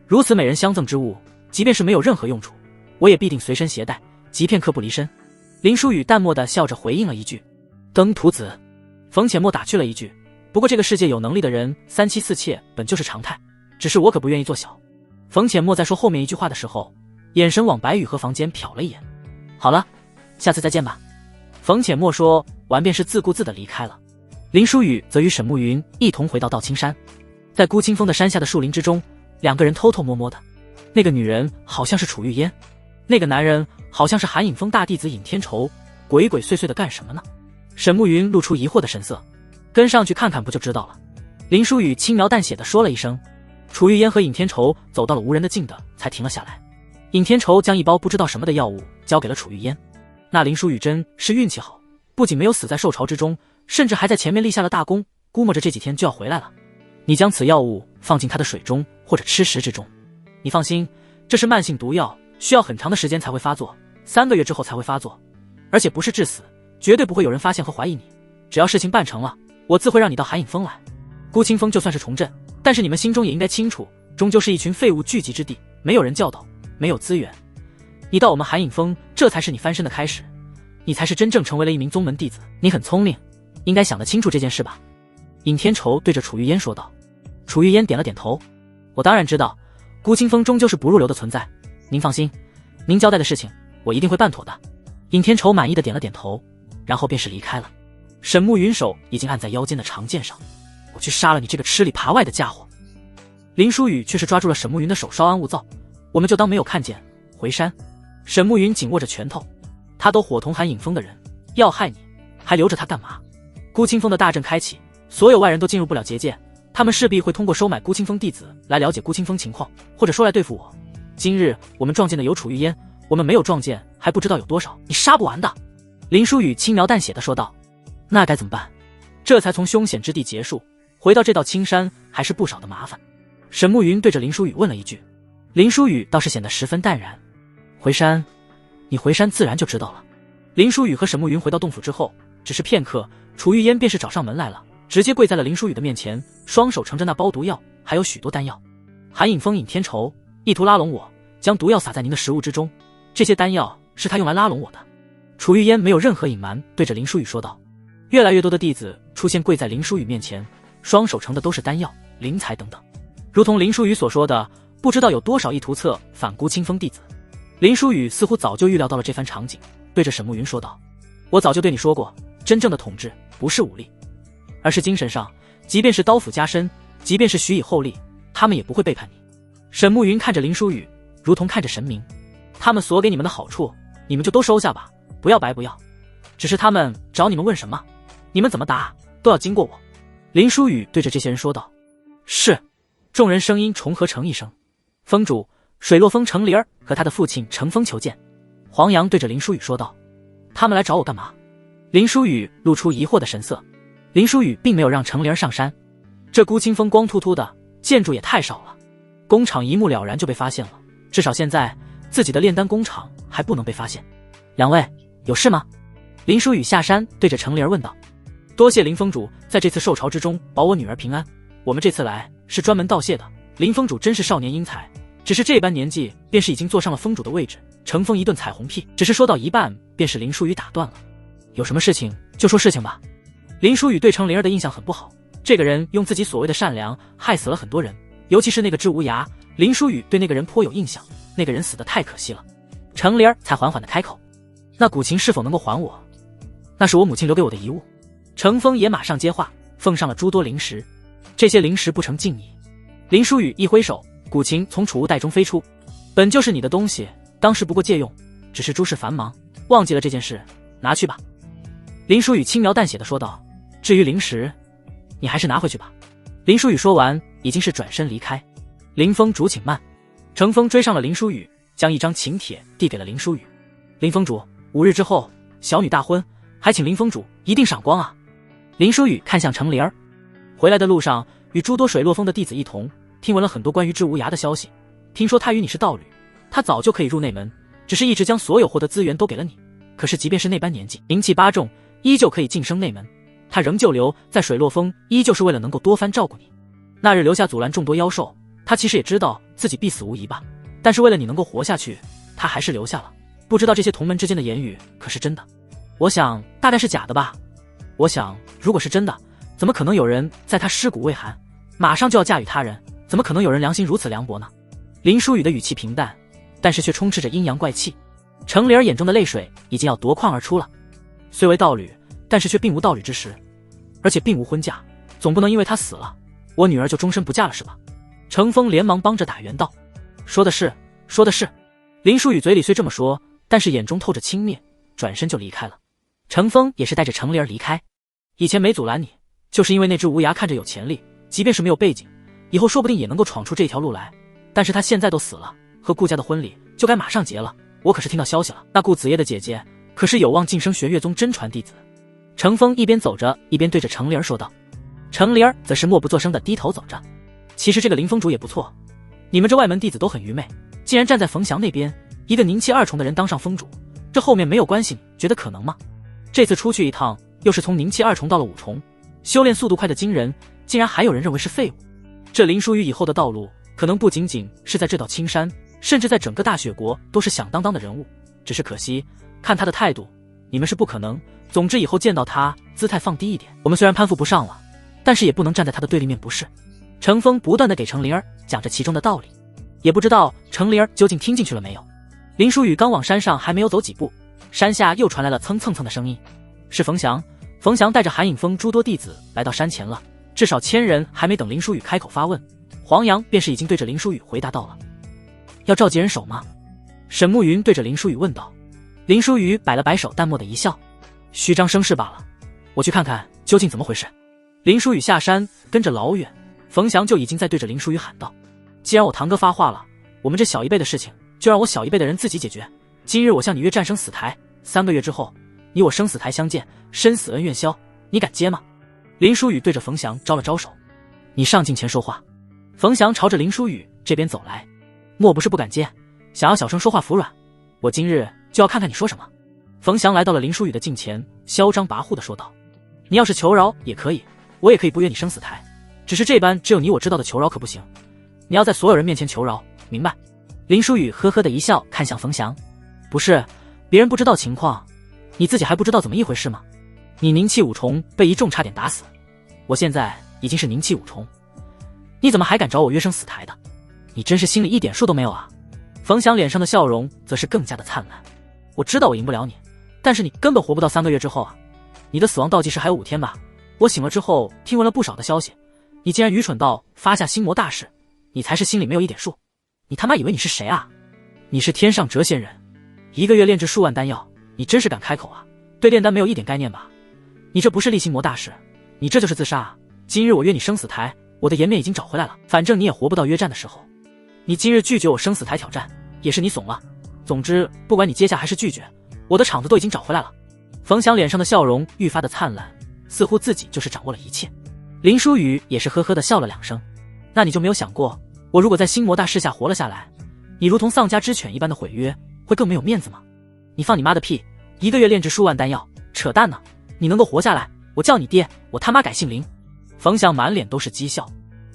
如此美人相赠之物，即便是没有任何用处，我也必定随身携带，即片刻不离身。林书宇淡漠地笑着回应了一句。登徒子。冯浅墨打趣了一句。不过这个世界有能力的人三妻四妾本就是常态，只是我可不愿意做小。冯浅墨在说后面一句话的时候，眼神往白雨荷房间瞟了一眼。好了，下次再见吧。冯浅墨说完便是自顾自地离开了。林书宇则与沈慕云一同回到道青山，在孤清风的山下的树林之中，两个人偷偷摸摸的。那个女人好像是楚玉烟，那个男人好像是韩影峰大弟子尹天仇，鬼鬼祟祟的干什么呢？沈慕云露出疑惑的神色，跟上去看看不就知道了。林书宇轻描淡写的说了一声。楚玉烟和尹天仇走到了无人的境的才停了下来。尹天仇将一包不知道什么的药物交给了楚玉烟。那林书宇真是运气好，不仅没有死在受潮之中，甚至还在前面立下了大功，估摸着这几天就要回来了。你将此药物放进他的水中或者吃食之中，你放心，这是慢性毒药，需要很长的时间才会发作，3个月之后才会发作，而且不是致死，绝对不会有人发现和怀疑你。只要事情办成了，我自会让你到韩影峰来。孤清风就算是重振，但是你们心中也应该清楚，终究是一群废物聚集之地，没有人教导，没有资源。你到我们韩影峰，这才是你翻身的开始，你才是真正成为了一名宗门弟子。你很聪明，应该想得清楚这件事吧？尹天仇对着楚玉烟说道。楚玉烟点了点头。我当然知道，孤清风终究是不入流的存在，您放心，您交代的事情我一定会办妥的。尹天仇满意的点了点头，然后便是离开了。沈慕云手已经按在腰间的长剑上，我去杀了你这个吃里扒外的家伙。林书宇却是抓住了沈慕云的手，稍安勿躁，我们就当没有看见，回山。沈慕云紧握着拳头，他都伙同韩影峰的人，要害你，还留着他干嘛？孤清风的大阵开启，所有外人都进入不了结界，他们势必会通过收买孤清风弟子来了解孤清风情况，或者说来对付我。今日我们撞见的有楚玉烟，我们没有撞见还不知道有多少，你杀不完的。林书宇轻描淡写的说道。那该怎么办？这才从凶险之地结束，回到这道青山还是不少的麻烦。沈慕云对着林书宇问了一句。林书宇倒是显得十分淡然。回山？你回山自然就知道了。林书宇和沈慕云回到洞府之后，只是片刻，楚玉烟便是找上门来了，直接跪在了林书宇的面前，双手盛着那包毒药，还有许多丹药。韩影峰、尹天仇意图拉拢我，将毒药撒在您的食物之中，这些丹药是他用来拉拢我的。楚玉烟没有任何隐瞒，对着林书宇说道。越来越多的弟子出现跪在林书宇面前，双手盛的都是丹药、灵材等等。如同林书宇所说的，不知道有多少意图策反孤清风弟子。林书宇似乎早就预料到了这番场景，对着沈慕云说道：我早就对你说过，真正的统治不是武力，而是精神上，即便是刀斧加身，即便是许以厚利，他们也不会背叛你。沈慕云看着林书宇，如同看着神明，他们所给你们的好处，你们就都收下吧，不要白不要。只是他们找你们问什么，你们怎么答，都要经过我。林书宇对着这些人说道。是。众人声音重合成一声。峰主，水落峰程灵儿和他的父亲程峰求见。黄洋对着林书宇说道。他们来找我干嘛？林书宇露出疑惑的神色。林书宇并没有让程灵儿上山，这孤清风光秃秃的，建筑也太少了，工厂一目了然就被发现了，至少现在自己的炼丹工厂还不能被发现。两位有事吗？林舒雨下山对着程灵儿问道。多谢林封主在这次受潮之中保我女儿平安，我们这次来是专门道谢的。林封主真是少年英才，只是这般年纪便是已经坐上了封主的位置。程风一顿彩虹屁，只是说到一半便是林舒雨打断了。有什么事情就说事情吧。林舒雨对程灵儿的印象很不好，这个人用自己所谓的善良害死了很多人，尤其是那个知无涯，林舒雨对那个人颇有印象，那个人死得太可惜了。程灵儿才缓缓地开口，那古琴是否能够还我？那是我母亲留给我的遗物。程风也马上接话，奉上了诸多灵石，这些灵石不成敬意。林舒雨一挥手，古琴从储物袋中飞出，本就是你的东西，当时不过借用，只是诸事繁忙，忘记了这件事，拿去吧。林舒雨轻描淡写地说道，至于灵石，你还是拿回去吧。林舒雨说完，已经是转身离开。林封主请慢。程风追上了林舒雨，将一张请帖递给了林舒雨。林封主，5日之后小女大婚，还请林封主一定赏光啊。林舒雨看向程灵儿，回来的路上与诸多水落峰的弟子一同听闻了很多关于知无涯的消息，听说他与你是道侣，他早就可以入内门，只是一直将所有获得资源都给了你，可是即便是那般年纪，名气8众，依旧可以晋升内门，他仍旧留在水落峰，依旧是为了能够多番照顾你。那日留下阻拦众多妖兽，他其实也知道自己必死无疑吧，但是为了你能够活下去，他还是留下了。不知道这些同门之间的言语可是真的？我想大概是假的吧。我想如果是真的，怎么可能有人在他尸骨未寒，马上就要嫁与他人？怎么可能有人良心如此凉薄呢？林舒雨的语气平淡，但是却充斥着阴阳怪气。程灵儿眼中的泪水已经要夺眶而出了。虽为道侣，但是却并无道侣之实，而且并无婚嫁，总不能因为他死了，我女儿就终身不嫁了是吧？程风连忙帮着打圆道，说的是，说的是。林舒雨嘴里虽这么说，但是眼中透着轻蔑，转身就离开了。程风也是带着程灵儿离开。以前没阻拦你，就是因为那只无涯看着有潜力，即便是没有背景，以后说不定也能够闯出这条路来。但是他现在都死了，和顾家的婚礼就该马上结了。我可是听到消息了，那顾子夜的姐姐可是有望晋升玄月宗真传弟子。程风一边走着，一边对着程灵儿说道。程灵儿则是默不作声地低头走着。其实这个林封主也不错，你们这外门弟子都很愚昧，竟然站在冯翔那边，一个宁气2重的人当上封主，这后面没有关系，你觉得可能吗？这次出去一趟，又是从宁气2重到了5重，修炼速度快的惊人，竟然还有人认为是废物。这林舒雨以后的道路，可能不仅仅是在这道青山，甚至在整个大雪国都是响当当的人物。只是可惜，看他的态度，你们是不可能。总之以后见到他，姿态放低一点。我们虽然攀附不上了，但是也不能站在他的对立面，不是？程风不断地给程灵儿讲着其中的道理，也不知道程灵儿究竟听进去了没有。林舒雨刚往山上还没有走几步，山下又传来了蹭蹭蹭的声音，是冯翔。冯翔带着韩影峰诸多弟子来到山前了，至少1000人。还没等林舒雨开口发问，黄洋便是已经对着林舒雨回答到了。要召集人手吗？沈慕云对着林舒雨问道。林舒雨摆了摆手，淡漠的一笑，虚张声势罢了，我去看看究竟怎么回事。林舒雨下山，跟着老远，冯翔就已经在对着林舒雨喊道，既然我堂哥发话了，我们这小一辈的事情就让我小一辈的人自己解决。今日我向你约战生死台，3个月之后你我生死台相见，生死恩怨消，你敢接吗？林舒雨对着冯翔招了招手，你上近前说话。冯翔朝着林舒雨这边走来，莫不是不敢接，想要小声说话服软？我今日就要看看你说什么。冯翔来到了林舒雨的近前，嚣张跋扈地说道，你要是求饶也可以，我也可以不约你生死台，只是这般只有你我知道的求饶可不行，你要在所有人面前求饶，明白？林舒雨呵呵的一笑，看向冯翔，不是，别人不知道情况，你自己还不知道怎么一回事吗？你宁气5重被一众差点打死，我现在已经是宁气5重，你怎么还敢找我约生死台的？你真是心里一点数都没有啊！冯翔脸上的笑容则是更加的灿烂。我知道我赢不了你，但是你根本活不到3个月之后啊！你的死亡倒计时还有5天吧？我醒了之后听闻了不少的消息，你竟然愚蠢到发下心魔大誓，你才是心里没有一点数。你他妈以为你是谁啊？你是天上谪仙人，1个月炼制数万丹药，你真是敢开口啊？对炼丹没有一点概念吧？你这不是立心魔大誓，你这就是自杀啊！今日我约你生死台，我的颜面已经找回来了，反正你也活不到约战的时候。你今日拒绝我生死台挑战，也是你怂了。总之，不管你接下还是拒绝，我的场子都已经找回来了。冯翔脸上的笑容愈发的灿烂，似乎自己就是掌握了一切。林舒雨也是呵呵的笑了2声。那你就没有想过，我如果在心魔大誓下活了下来，你如同丧家之犬一般的毁约，会更没有面子吗？你放你妈的屁！1个月炼制数万丹药，扯淡呢！你能够活下来，我叫你爹，我他妈改姓林。冯翔满脸都是讥笑。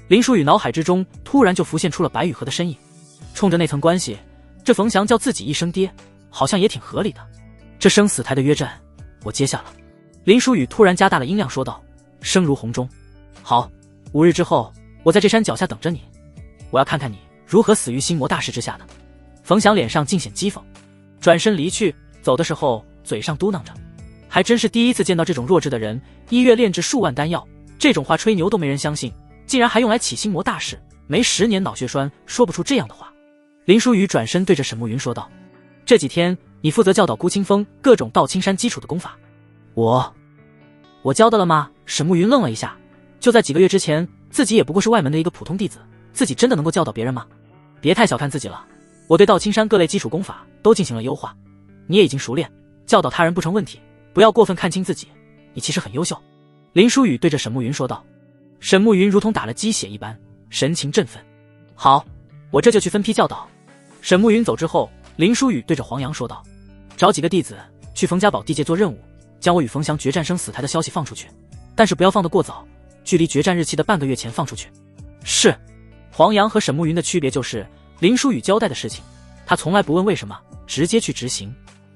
林书宇脑海之中突然就浮现出了白雨荷的身影，冲着那层关系，这冯翔叫自己一声爹，好像也挺合理的。这生死台的约战，我接下了。林书宇突然加大了音量说道，声如洪钟。好，5日之后，我在这山脚下等着你，我要看看你如何死于心魔大势之下的。冯翔脸上尽显讥讽，转身离去，走的时候嘴上嘟囔着，还真是第一次见到这种弱智的人，1月炼制数万丹药，这种话吹牛都没人相信，竟然还用来起心魔大事，没10年脑血栓说不出这样的话。林书宇转身对着沈慕云说道，这几天你负责教导孤清风各种道青山基础的功法。我教的了吗？沈慕云愣了一下，就在几个月之前，自己也不过是外门的一个普通弟子，自己真的能够教导别人吗？别太小看自己了，我对道青山各类基础功法都进行了优化，你也已经熟练，教导他人不成问题，不要过分看轻自己，你其实很优秀。林书宇对着沈慕云说道。沈慕云如同打了鸡血一般，神情振奋。好，我这就去分批教导。沈慕云走之后，林书宇对着黄洋说道，找几个弟子去冯家堡地界做任务，将我与冯翔决战生死台的消息放出去，但是不要放得过早，距离决战日期的半个月前放出去。是。黄洋和沈慕云的区别就是林书宇交代的事情，他从来不问为什么，直接去执行。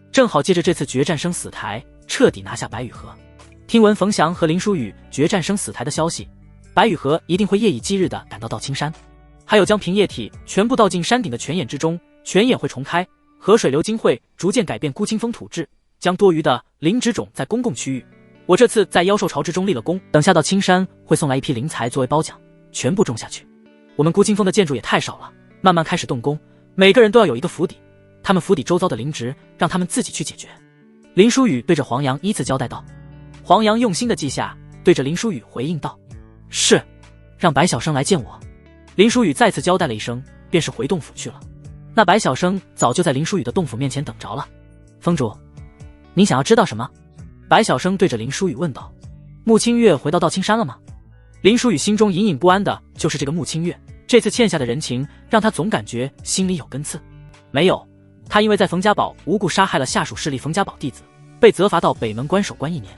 正好借着这次决战生死台，彻底拿下白羽河。听闻冯翔和林书宇决战生死台的消息，白羽河一定会夜以继日地赶到道青山，还有将平液体全部倒进山顶的泉眼之中，泉眼会重开，河水流经会逐渐改变孤清风土质，将多余的灵植种在公共区域。我这次在妖兽巢之中立了功，等下到青山会送来一批灵材作为褒奖，全部种下去。我们孤清风的建筑也太少了，慢慢开始动工，每个人都要有一个府邸，他们府邸周遭的灵植让他们自己去解决。林书宇对着黄洋依次交代道。黄洋用心的记下，对着林书宇回应道，是，让白晓生来见我。林书宇再次交代了一声，便是回洞府去了。那白晓生早就在林书宇的洞府面前等着了。峰主，您想要知道什么？白晓生对着林书宇问道。穆清月回到道青山了吗？林书宇心中隐隐不安的就是这个穆清月，这次欠下的人情让他总感觉心里有根刺。没有，他因为在冯家堡无故杀害了下属势力冯家堡弟子，被责罚到北门关守关1年。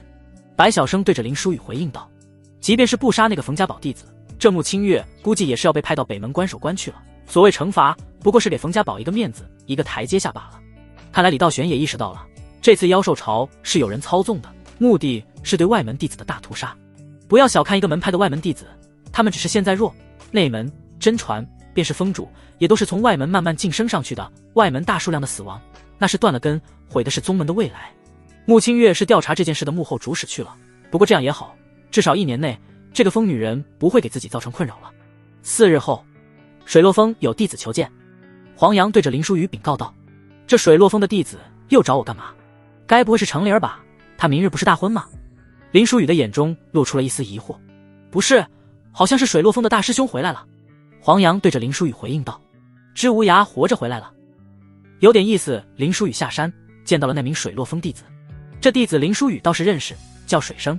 白晓生对着林书宇回应道，即便是不杀那个冯家堡弟子，这穆清月估计也是要被派到北门关守关去了，所谓惩罚不过是给冯家堡一个面子，一个台阶下罢了。看来李道玄也意识到了，这次妖兽巢是有人操纵的，目的是对外门弟子的大屠杀。不要小看一个门派的外门弟子，他们只是现在弱，内门、真传便是封主，也都是从外门慢慢晋升上去的，外门大数量的死亡，那是断了根，毁的是宗门的未来。穆清月是调查这件事的幕后主使去了，不过这样也好，至少1年内这个疯女人不会给自己造成困扰了。4日后，水落峰有弟子求见。黄洋对着林书宇禀告道，这水落峰的弟子又找我干嘛？该不会是程灵儿吧？他明日不是大婚吗？林书宇的眼中露出了一丝疑惑。不是，好像是水落峰的大师兄回来了。黄洋对着林书宇回应道，知无涯活着回来了。有点意思。林书宇下山见到了那名水落峰弟子，这弟子林书宇倒是认识，叫水生，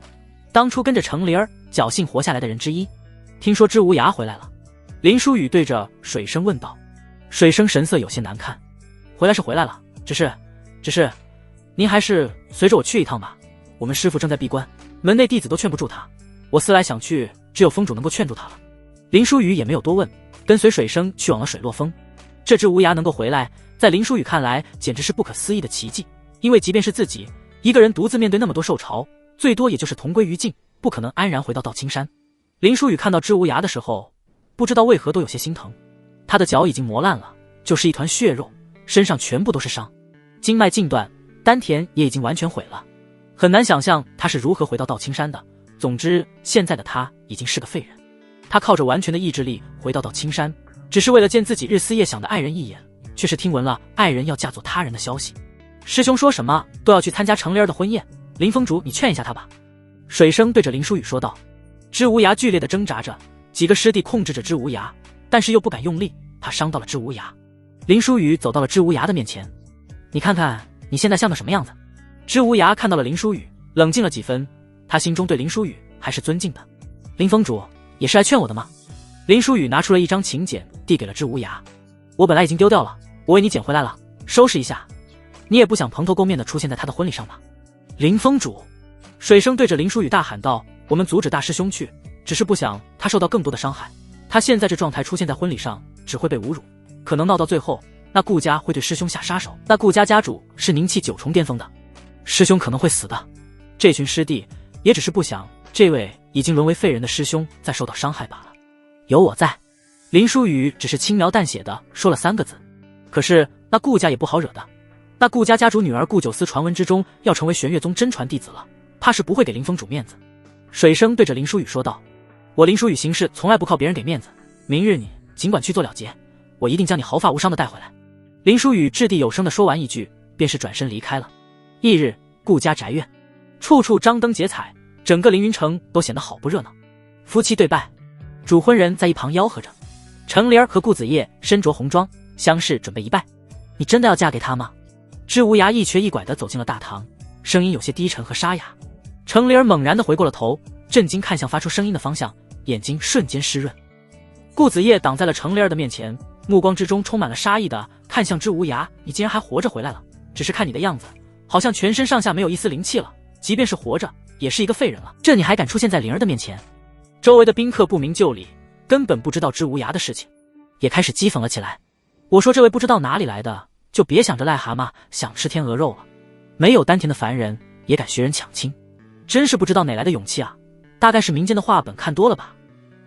当初跟着程灵儿侥幸活下来的人之一。听说知无涯回来了。林书宇对着水生问道。水生神色有些难看，回来是回来了，只是您还是随着我去一趟吧，我们师父正在闭关，门内弟子都劝不住他，我思来想去，只有峰主能够劝住他了。林书宇也没有多问，跟随水生去往了水落峰。这只无涯能够回来，在林书宇看来简直是不可思议的奇迹，因为即便是自己一个人独自面对那么多兽潮，最多也就是同归于尽，不可能安然回到道青山。林书宇看到知无涯的时候，不知道为何都有些心疼，他的脚已经磨烂了，就是一团血肉，身上全部都是伤，经脉尽断，丹田也已经完全毁了，很难想象他是如何回到道青山的。总之，现在的他已经是个废人。他靠着完全的意志力回到道青山，只是为了见自己日思夜想的爱人一眼，却是听闻了爱人要嫁作他人的消息。师兄说什么都要去参加程灵儿的婚宴，林峰主你劝一下他吧。水生对着林书宇说道。知无涯剧烈的挣扎着，几个师弟控制着知无涯，但是又不敢用力，怕伤到了知无涯。林书宇走到了知无涯的面前，你看看你现在像个什么样子？知无涯看到了林书宇，冷静了几分，他心中对林书宇还是尊敬的。林峰主也是来劝我的吗？林书宇拿出了一张请柬递给了知无涯，我本来已经丢掉了，我为你捡回来了，收拾一下。你也不想蓬头垢面的出现在他的婚礼上吧？林峰主，水生对着林书宇大喊道：“我们阻止大师兄去，只是不想他受到更多的伤害。他现在这状态出现在婚礼上，只会被侮辱，可能闹到最后，那顾家会对师兄下杀手。那顾家家主是灵气9重巅峰的，师兄可能会死的。这群师弟也只是不想这位已经沦为废人的师兄再受到伤害罢了。有我在。”林书宇只是轻描淡写的说了3个字。可是那顾家也不好惹的，那顾家家主女儿顾九思传闻之中要成为玄月宗真传弟子了，怕是不会给林峰主面子。水生对着林书宇说道：“我林书宇行事从来不靠别人给面子，明日你尽管去做了结，我一定将你毫发无伤的带回来。”林书宇掷地有声的说完一句，便是转身离开了。翌日，顾家宅院处处张灯结彩，整个凌云城都显得好不热闹。夫妻对拜，主婚人在一旁吆喝着。程灵儿和顾子夜身着红装，相视准备一拜。你真的要嫁给他吗？知无涯一瘸一拐地走进了大堂，声音有些低沉和沙哑。程灵儿猛然地回过了头，震惊看向发出声音的方向，眼睛瞬间湿润。顾子夜挡在了程灵儿的面前，目光之中充满了杀意的看向知无涯：“你竟然还活着回来了，只是看你的样子，好像全身上下没有一丝灵气了，即便是活着，也是一个废人了。这你还敢出现在灵儿的面前？”周围的宾客不明就里，根本不知道知无涯的事情，也开始讥讽了起来。我说这位不知道哪里来的，就别想着癞蛤蟆想吃天鹅肉了。没有丹田的凡人也敢学人抢亲，真是不知道哪来的勇气啊！大概是民间的话本看多了吧。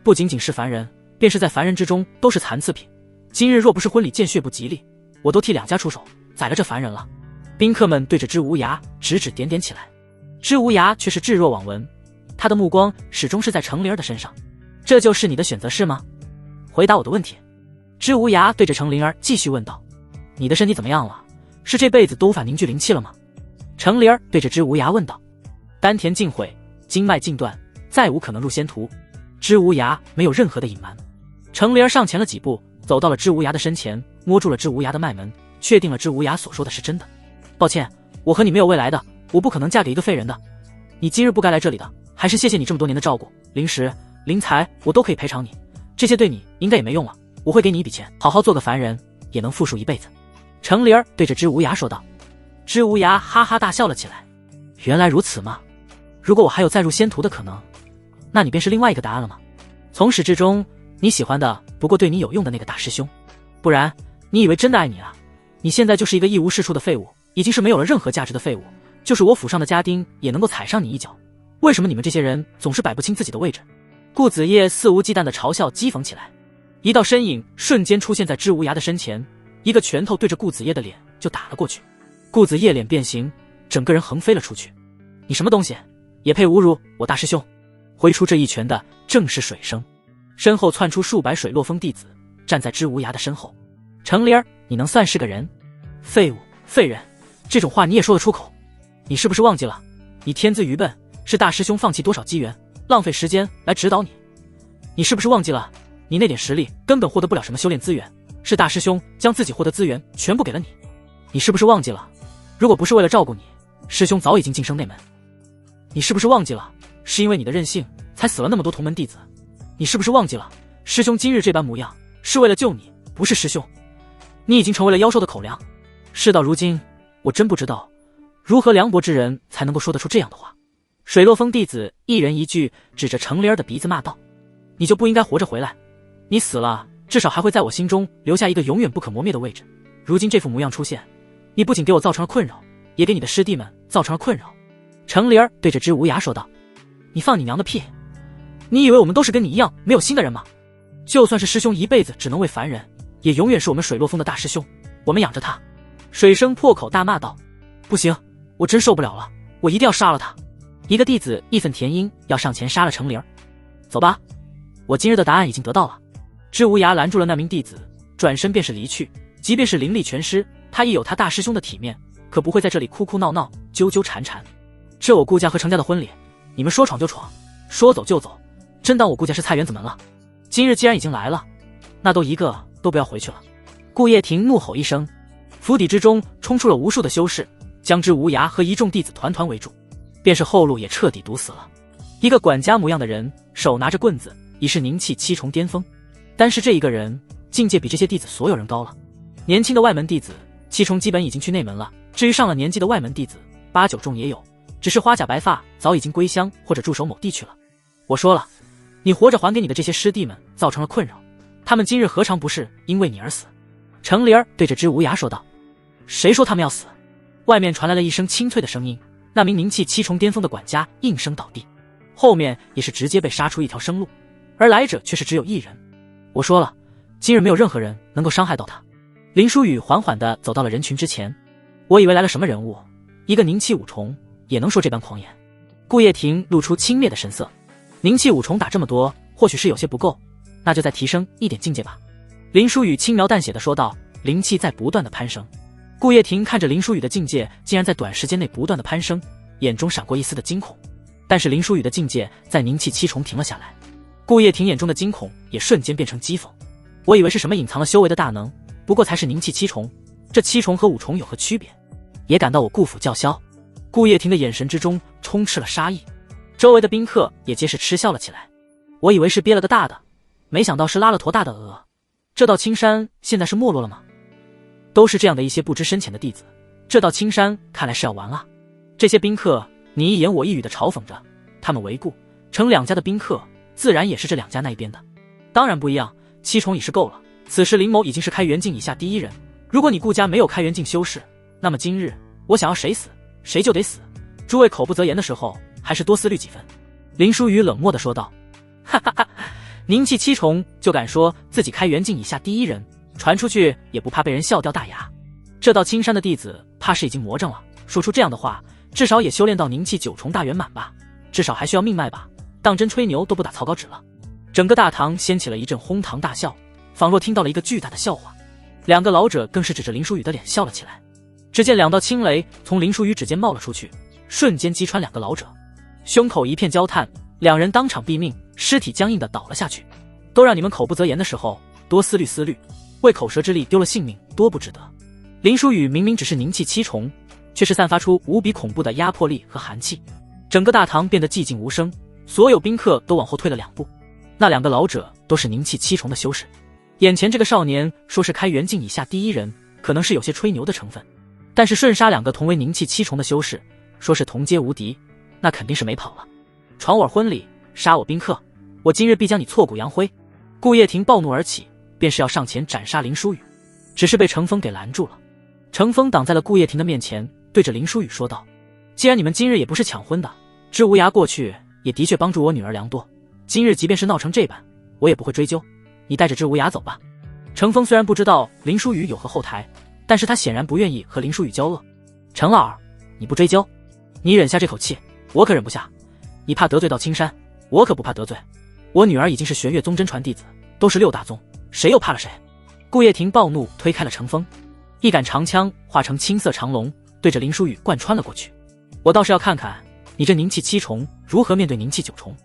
不仅仅是凡人，便是在凡人之中都是残次品。今日若不是婚礼见血不吉利，我都替2家出手宰了这凡人了。宾客们对着知无涯指指点点起来，知无涯却是置若罔闻，他的目光始终是在程灵儿的身上。这就是你的选择是吗？回答我的问题。知无涯对着程灵儿继续问道：“你的身体怎么样了？是这辈子都无法凝聚灵气了吗？”程灵儿对着知无涯问道：“丹田尽毁，经脉尽断，再无可能入仙途。”知无涯没有任何的隐瞒。程灵儿上前了几步，走到了知无涯的身前，摸住了知无涯的脉门，确定了知无涯所说的是真的。抱歉，我和你没有未来的，我不可能嫁给一个废人的。你今日不该来这里的，还是谢谢你这么多年的照顾，灵石、灵财我都可以赔偿你，这些对你应该也没用了，我会给你一笔钱，好好做个凡人，也能富庶一辈子。程灵儿对着知无涯说道。知无涯哈哈大笑了起来。原来如此吗？如果我还有再入仙途的可能，那你便是另外一个答案了吗？从始至终，你喜欢的不过对你有用的那个大师兄，不然你以为真的爱你啊？你现在就是一个一无是处的废物，已经是没有了任何价值的废物，就是我府上的家丁也能够踩上你一脚。为什么你们这些人总是摆不清自己的位置？顾子夜肆无忌惮的嘲笑讥讽起来。一道身影瞬间出现在知无涯的身前，一个拳头对着顾子夜的脸就打了过去。顾子夜脸变形，整个人横飞了出去。你什么东西，也配侮辱我大师兄？挥出这一拳的正是水生，身后窜出数百水落峰弟子，站在知无涯的身后。程灵儿，你能算是个人？废物、废人，这种话你也说得出口？你是不是忘记了，你天资愚笨，是大师兄放弃多少机缘，浪费时间来指导你？你是不是忘记了，你那点实力根本获得不了什么修炼资源，是大师兄将自己获得资源全部给了你？你是不是忘记了，如果不是为了照顾你，师兄早已经晋升内门？你是不是忘记了，是因为你的任性才死了那么多同门弟子？你是不是忘记了，师兄今日这般模样是为了救你，不是师兄，你已经成为了妖兽的口粮。事到如今，我真不知道如何凉薄之人才能够说得出这样的话。水落峰弟子一人一句指着程灵儿的鼻子骂道：你就不应该活着回来，你死了至少还会在我心中留下一个永远不可磨灭的位置。如今这副模样出现，你不仅给我造成了困扰，也给你的师弟们造成了困扰。程灵儿对着知无涯说道：你放你娘的屁，你以为我们都是跟你一样没有心的人吗？就算是师兄一辈子只能为凡人，也永远是我们水落峰的大师兄，我们养着他。水生破口大骂道：不行，我真受不了了，我一定要杀了他。一个弟子义愤填膺要上前杀了程灵儿。走吧，我今日的答案已经得到了。知无涯拦住了那名弟子，转身便是离去。即便是灵力全失，他也有他大师兄的体面，可不会在这里哭哭闹闹纠纠缠缠。这我顾家和程家的婚礼，你们说闯就闯，说走就走，真当我顾家是菜园子门了？今日既然已经来了，那都一个都不要回去了。顾叶婷怒吼一声，府邸之中冲出了无数的修士，将知无涯和一众弟子团团围住，便是后路也彻底堵死了。一个管家模样的人，手拿着棍子，已是灵气7重巅峰，但是这一个人境界比这些弟子所有人高了。年轻的外门弟子7重基本已经去内门了，至于上了年纪的外门弟子，8、9中也有，只是花甲白发早已经归乡或者驻守某地去了。我说了，你活着还给你的这些师弟们造成了困扰，他们今日何尝不是因为你而死？程灵儿对着知无涯说道。谁说他们要死？外面传来了一声清脆的声音，那名宁气7重巅峰的管家应声倒地，后面也是直接被杀出一条生路，而来者却是只有一人。我说了，今日没有任何人能够伤害到他。林书宇缓缓地走到了人群之前，我以为来了什么人物，一个宁气5重也能说这般狂言。顾叶婷露出轻蔑的神色，宁气5重打这么多，或许是有些不够，那就再提升一点境界吧。林书宇轻描淡写地说道，灵气在不断的攀升。顾叶婷看着林书宇的境界竟然在短时间内不断的攀升，眼中闪过一丝的惊恐，但是林书宇的境界在宁气7重停了下来，顾叶婷眼中的惊恐也瞬间变成讥讽。我以为是什么隐藏了修为的大能，不过才是宁气7重，这7重和5重有何区别？也感到我顾府叫嚣。顾叶婷的眼神之中充斥了杀意，周围的宾客也皆是嗤笑了起来。我以为是憋了个大的，没想到是拉了坨大的鹅。这道青山现在是没落了吗？都是这样的一些不知深浅的弟子，这道青山看来是要完啊。这些宾客你一言我一语的嘲讽着，他们围顾程两家的宾客自然也是这两家那一边的。当然不一样，7重已是够了，此时林某已经是开元境以下第一人，如果你顾家没有开元境修士，那么今日我想要谁死谁就得死，诸位口不择言的时候还是多思虑几分。林书宇冷漠地说道。哈哈哈，宁气7重就敢说自己开元境以下第一人，传出去也不怕被人笑掉大牙。这道青山的弟子怕是已经魔怔了，说出这样的话至少也修炼到宁气9重大圆满吧，至少还需要命脉吧，当真吹牛都不打草稿纸了。整个大堂掀起了一阵哄堂大笑，仿若听到了一个巨大的笑话。两个老者更是指着林书宇的脸笑了起来。只见2道青雷从林书宇指尖冒了出去，瞬间击穿2个老者，胸口一片焦炭，两人当场毙命，尸体僵硬的倒了下去。都让你们口不择言的时候多思虑思虑，为口舌之力丢了性命多不值得。林书宇明明只是宁气7重，却是散发出无比恐怖的压迫力和寒气。整个大堂变得寂静无声，所有宾客都往后退了2步。那2个老者都是宁气7重的修士，眼前这个少年说是开元境以下第一人，可能是有些吹牛的成分，但是瞬杀2个同为宁气7重的修士，说是同阶无敌，那肯定是没跑了。闯我婚礼，杀我宾客，我今日必将你挫骨扬灰。顾叶婷暴怒而起，便是要上前斩杀林书宇，只是被程峰给拦住了。程峰挡在了顾叶婷的面前，对着林书宇说道，既然你们今日也不是抢婚的，知无涯过去也的确帮助我女儿良多，今日即便是闹成这般，我也不会追究，你带着知无涯走吧。程峰虽然不知道林书宇有何后台，但是他显然不愿意和林书宇交恶。程老儿，你不追究，你忍下这口气，我可忍不下。你怕得罪到青山，我可不怕得罪。我女儿已经是玄月宗真传弟子，都是6大宗，谁又怕了谁？顾叶婷暴怒推开了程峰，一杆长枪化成青色长龙，对着林书宇贯穿了过去。我倒是要看看你这宁气7重如何面对宁气9重。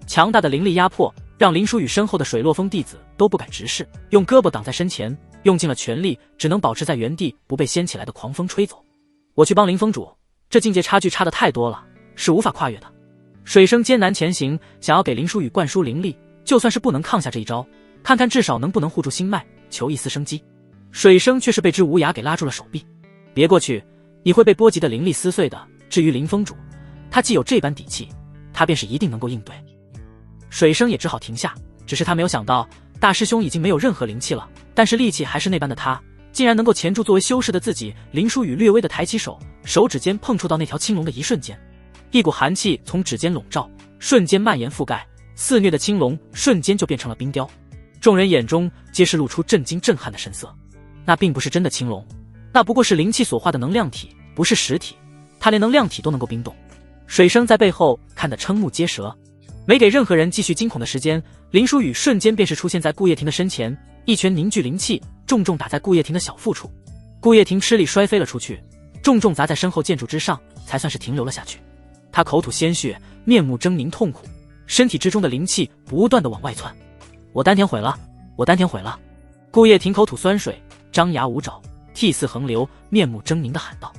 强大的灵力压迫让林书宇身后的水落峰弟子都不敢直视，用胳膊挡在身前，用尽了全力，只能保持在原地，不被掀起来的狂风吹走。我去帮林峰主，这境界差距差得太多了，是无法跨越的。水生艰难前行，想要给林书宇灌输灵力，就算是不能抗下这一招，看看至少能不能护住心脉，求一丝生机。水生却是被知无涯给拉住了手臂，别过去，你会被波及的灵力撕碎的。至于林峰主，他既有这般底气，他便是一定能够应对。水生也只好停下，只是他没有想到大师兄已经没有任何灵气了，但是力气还是那般的他，竟然能够钳住作为修士的自己。林书宇略微的抬起手，手指间碰触到那条青龙的一瞬间，一股寒气从指尖笼罩，瞬间蔓延覆盖，肆虐的青龙瞬间就变成了冰雕。众人眼中皆是露出震惊震撼的神色。那并不是真的青龙，那不过是灵气所化的能量体，不是实体，他连能量体都能够冰冻。水生在背后看得瞠目结舌，没给任何人继续惊恐的时间，林书宇瞬间便是出现在顾叶婷的身前，一拳凝聚灵气，重重打在顾叶婷的小腹处。顾叶婷吃力摔飞了出去，重重砸在身后建筑之上，才算是停留了下去。他口吐鲜血，面目狰狞痛苦，身体之中的灵气不断的往外窜。我丹田毁了，我丹田毁了。顾叶婷口吐酸水，张牙舞爪，涕泗横流，面目狰狞的喊道：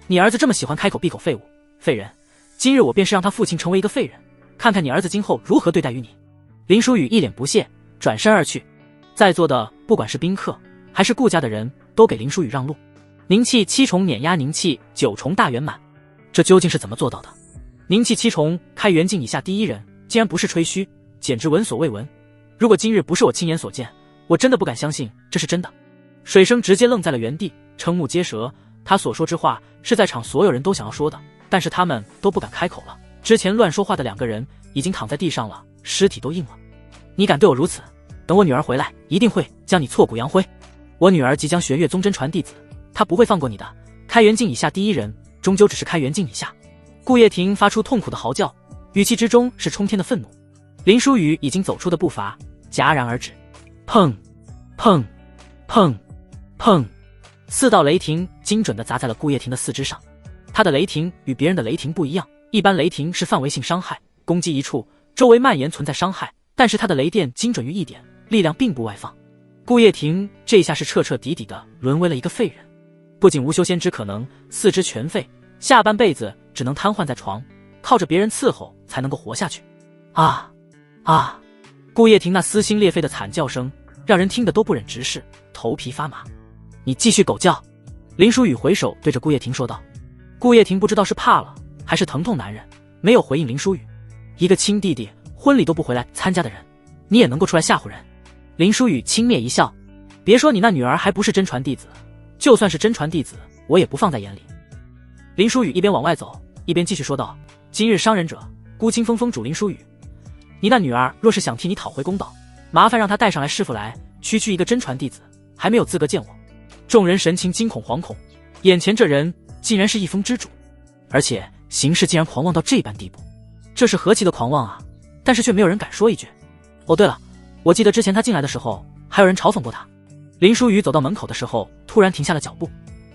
你儿子这么喜欢开口闭口废物，废人，今日我便是让他父亲成为一个废人，看看你儿子今后如何对待于你。林书宇一脸不屑，转身而去。在座的不管是宾客还是顾家的人，都给林书宇让路。凝气7重碾压凝气9重大圆满，这究竟是怎么做到的？凝气7重开元境以下第一人，竟然不是吹嘘，简直闻所未闻。如果今日不是我亲眼所见，我真的不敢相信这是真的。水生直接愣在了原地，瞠目结舌。他所说之话是在场所有人都想要说的，但是他们都不敢开口了。之前乱说话的2个人已经躺在地上了，尸体都硬了。你敢对我如此？等我女儿回来，一定会将你挫骨扬灰。我女儿即将学月宗真传弟子，她不会放过你的。开元境以下第一人，终究只是开元境以下。顾叶婷发出痛苦的嚎叫，语气之中是冲天的愤怒。林书宇已经走出的步伐戛然而止，砰砰砰砰，4道雷霆精准地砸在了顾叶婷的四肢上。他的雷霆与别人的雷霆不一样，一般雷霆是范围性伤害，攻击一处，周围蔓延存在伤害，但是他的雷电精准于一点，力量并不外放。顾叶婷这下是彻彻底底的沦为了一个废人，不仅无修仙之可能，四肢全废，下半辈子只能瘫痪在床，靠着别人伺候才能够活下去。啊啊！顾叶婷那撕心裂肺的惨叫声，让人听得都不忍直视，头皮发麻。你继续狗叫！林书宇回首对着顾叶婷说道。顾叶婷不知道是怕了还是疼痛男人，没有回应林书宇。一个亲弟弟婚礼都不回来参加的人，你也能够出来吓唬人？林书宇轻蔑一笑，别说你那女儿还不是真传弟子，就算是真传弟子，我也不放在眼里。林书宇一边往外走，一边继续说道：今日伤人者，孤清风封主林书宇。你那女儿若是想替你讨回公道，麻烦让她带上来师傅来，区区一个真传弟子，还没有资格见我。众人神情惊恐惶恐，眼前这人竟然是一峰之主，而且行事竟然狂妄到这般地步，这是何其的狂妄啊！但是却没有人敢说一句。哦对了，我记得之前他进来的时候，还有人嘲讽过他。林书宇走到门口的时候，突然停下了脚步，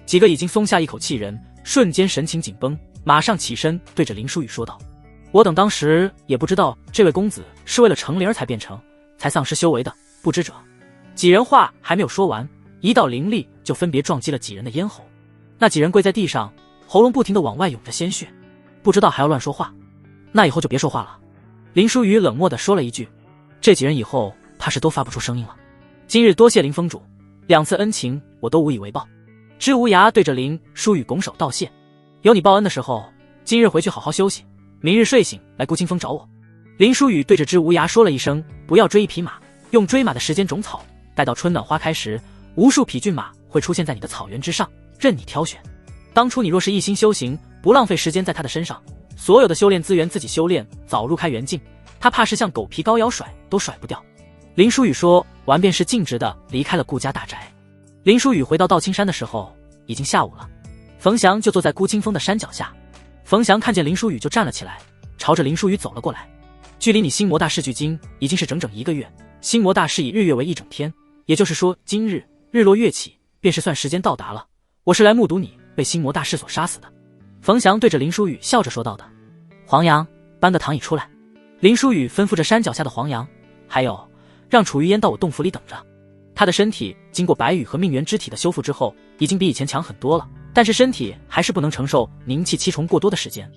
几个已经松下一口气人，瞬间神情紧绷，马上起身对着林书宇说道：我等当时也不知道这位公子是为了成灵儿才变成，才丧失修为的，不知者。几人话还没有说完，一道灵力就分别撞击了几人的咽喉，那几人跪在地上，喉咙不停地往外涌着鲜血，不知道还要乱说话，那以后就别说话了。林书宇冷漠地说了一句，这几人以后怕是都发不出声音了。今日多谢林峰主，2次恩情我都无以为报。知无涯对着林书宇拱手道谢，有你报恩的时候，今日回去好好休息，明日睡醒来孤清风找我。林书宇对着知无涯说了一声，不要追一匹马，用追马的时间种草，待到春暖花开时，无数匹骏马会出现在你的草原之上，任你挑选。当初你若是一心修行，不浪费时间在他的身上，所有的修炼资源自己修炼，早入开元境，他怕是像狗皮膏药甩都甩不掉。林书宇说完便是径直的离开了顾家大宅。林书宇回到道青山的时候已经下午了，冯翔就坐在孤清风的山脚下。冯翔看见林书宇就站了起来，朝着林书宇走了过来。距离你心魔大势距今已经是整整1个月，心魔大势以日月为一整天，也就是说今日日落月起便是算时间到达了，我是来目睹你被心魔大势所杀死的。冯翔对着林书宇笑着说道的。黄羊，搬个躺椅出来。林书宇吩咐着山脚下的黄羊，还有让楚玉烟到我洞府里等着。他的身体经过白羽和命元之体的修复之后，已经比以前强很多了，但是身体还是不能承受凝气7重过多的时间，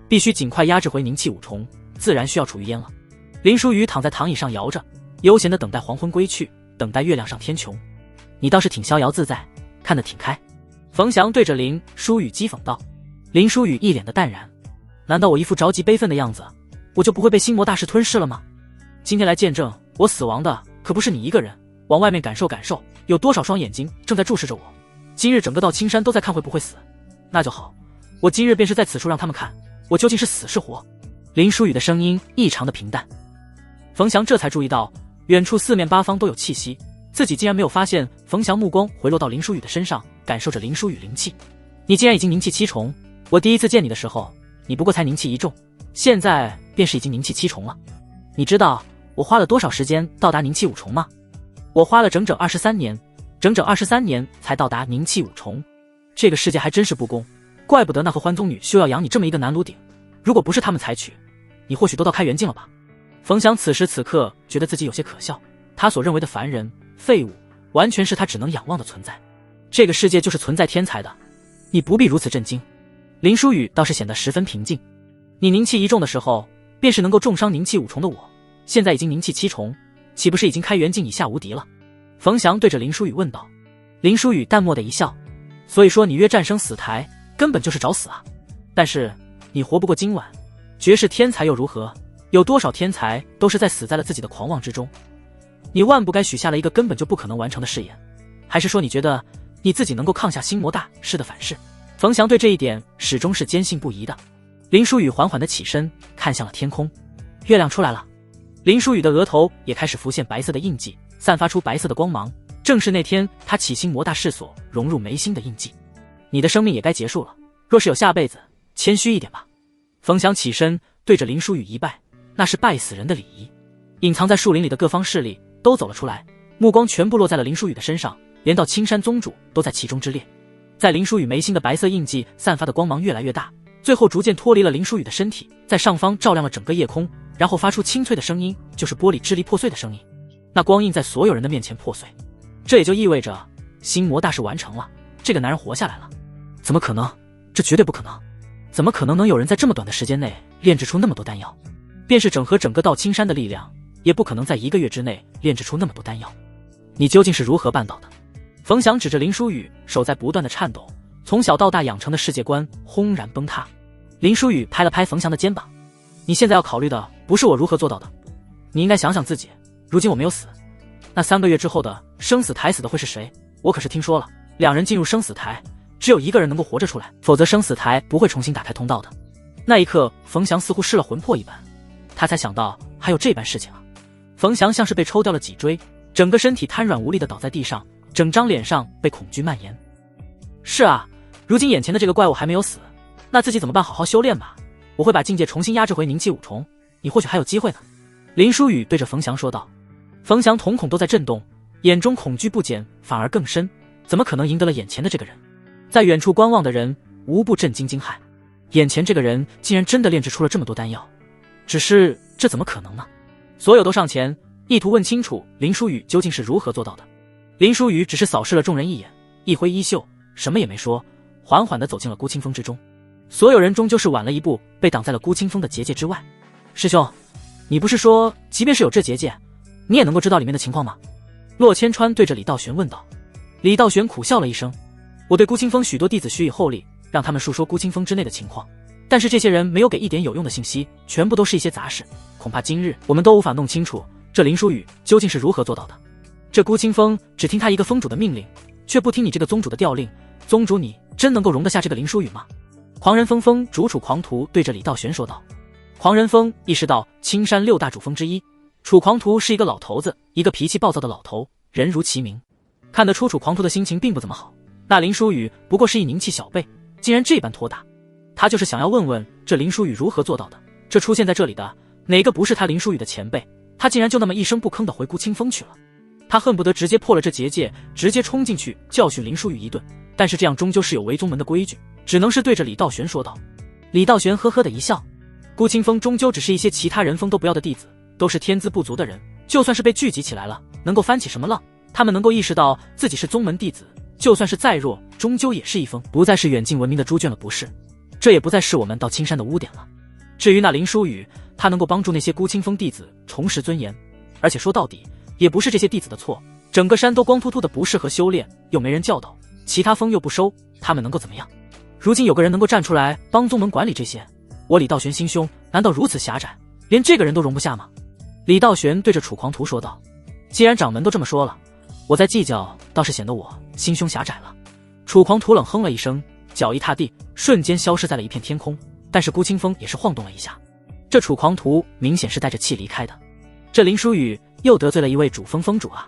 必须尽快压制回凝气5重，自然需要楚玉烟了。林书宇躺在躺椅上摇着，悠闲地等待黄昏归去，等待月亮上天穹。你倒是挺逍遥自在，看得挺开。冯翔对着林书宇讥讽道。林书宇一脸的淡然，难道我一副着急悲愤的样子，我就不会被心魔大势吞噬了吗？今天来见证我死亡的可不是你一个人，往外面感受感受，有多少双眼睛正在注视着我。今日整个道青山都在看会不会死，那就好，我今日便是在此处让他们看我究竟是死是活。林书宇的声音异常的平淡。冯翔这才注意到远处四面八方都有气息，自己竟然没有发现。冯翔目光回落到林书宇的身上，感受着林书宇灵气。你竟然已经凝气7重，我第一次见你的时候你不过才凝气1重，现在便是已经凝气7重了。你知道我花了多少时间到达凝气5重吗？我花了整整23年，整整23年才到达凝气5重。这个世界还真是不公，怪不得那和欢宗女休要养你这么一个男炉鼎，如果不是他们采取，你或许都到开元境了吧。冯翔此时此刻觉得自己有些可笑，他所认为的凡人废物，完全是他只能仰望的存在。这个世界就是存在天才的，你不必如此震惊。林书宇倒是显得十分平静。你凝气1重的时候，便是能够重伤凝气5重的我，现在已经凝气7重，岂不是已经开元境以下无敌了？冯翔对着林书宇问道。林书宇淡漠的一笑，所以说你约战生死台根本就是找死啊！但是你活不过今晚，绝世天才又如何？有多少天才都是死在了自己的狂妄之中。你万不该许下了一个根本就不可能完成的誓言，还是说你觉得你自己能够抗下星魔大师的反噬？冯翔对这一点始终是坚信不疑的。林书宇缓缓地起身，看向了天空，月亮出来了。林书宇的额头也开始浮现白色的印记，散发出白色的光芒，正是那天他起星魔大师所融入眉心的印记。你的生命也该结束了，若是有下辈子，谦虚一点吧。冯翔起身对着林书宇一拜，那是拜死人的礼仪。隐藏在树林里的各方势力都走了出来，目光全部落在了林书宇的身上，连到青山宗主都在其中之列。在林书宇眉心的白色印记散发的光芒越来越大，最后逐渐脱离了林书宇的身体，在上方照亮了整个夜空，然后发出清脆的声音，就是玻璃支离破碎的声音。那光印在所有人的面前破碎，这也就意味着星魔大事完成了，这个男人活下来了。怎么可能？这绝对不可能！怎么可能有人在这么短的时间内炼制出那么多丹药？便是整合整个道青山的力量，也不可能在1个月之内炼制出那么多丹药。你究竟是如何办到的？冯翔指着林书宇，手在不断的颤抖，从小到大养成的世界观轰然崩塌。林书宇拍了拍冯翔的肩膀，你现在要考虑的不是我如何做到的，你应该想想自己，如今我没有死，那3个月之后的生死台死的会是谁？我可是听说了，2人进入生死台，只有1个人能够活着出来，否则生死台不会重新打开通道的。那一刻，冯翔似乎失了魂魄一般，他才想到还有这般事情啊！冯翔像是被抽掉了脊椎，整个身体瘫软无力的倒在地上，整张脸上被恐惧蔓延。是啊，如今眼前的这个怪物还没有死，那自己怎么办？好好修炼吧，我会把境界重新压制回凝气5重，你或许还有机会呢。林书宇对着冯翔说道。冯翔瞳孔都在震动，眼中恐惧不减，反而更深。怎么可能赢得了眼前的这个人？在远处观望的人无不震惊惊骇，眼前这个人竟然真的炼制出了这么多丹药，只是这怎么可能呢？所有都上前，意图问清楚林书宇究竟是如何做到的。林书宇只是扫视了众人一眼，一挥衣袖，什么也没说，缓缓地走进了孤清风之中。所有人终究是晚了一步，被挡在了孤清风的结界之外。师兄，你不是说即便是有这结界，你也能够知道里面的情况吗？洛千川对着李道玄问道。李道玄苦笑了一声，我对孤清风许多弟子许以厚礼，让他们述说孤清风之内的情况，但是这些人没有给一点有用的信息，全部都是一些杂事，恐怕今日我们都无法弄清楚这林书宇究竟是如何做到的。这孤清风只听他一个宗主的命令，却不听你这个宗主的调令，宗主你真能够容得下这个林书宇吗？狂人风主楚狂徒对着李道玄说道。狂人风意识到青山6大主峰之一，楚狂徒是一个老头子，一个脾气暴躁的老头，人如其名，看得出楚狂徒的心情并不怎么好。那林书宇不过是一宁气小辈，竟然这般拖大，他就是想要问问这林书宇如何做到的。这出现在这里的哪个不是他林书宇的前辈？他竟然就那么一声不吭的回孤清风去了。他恨不得直接破了这结界，直接冲进去教训林书宇一顿，但是这样终究是有违宗门的规矩，只能是对着李道玄说道。李道玄呵呵的一笑，孤清风终究只是一些其他人风都不要的弟子，都是天资不足的人，就算是被聚集起来了，能够翻起什么浪？他们能够意识到自己是宗门弟子，就算是再弱，终究也是一峰，不再是远近闻名的猪圈了，不是？这也不再是我们到青山的污点了。至于那林书宇，他能够帮助那些孤清风弟子重拾尊严，而且说到底也不是这些弟子的错，整个山都光秃秃的不适合修炼，又没人教导，其他峰又不收，他们能够怎么样？如今有个人能够站出来帮宗门管理这些，我李道玄心胸难道如此狭窄，连这个人都容不下吗？李道玄对着楚狂徒说道。既然掌门都这么说了，我再计较倒是显得我心胸狭窄了。楚狂徒冷哼了一声，脚一踏地，瞬间消失在了一片天空，但是孤清风也是晃动了一下，这楚狂徒明显是带着气离开的。这林书宇又得罪了一位主峰峰主啊！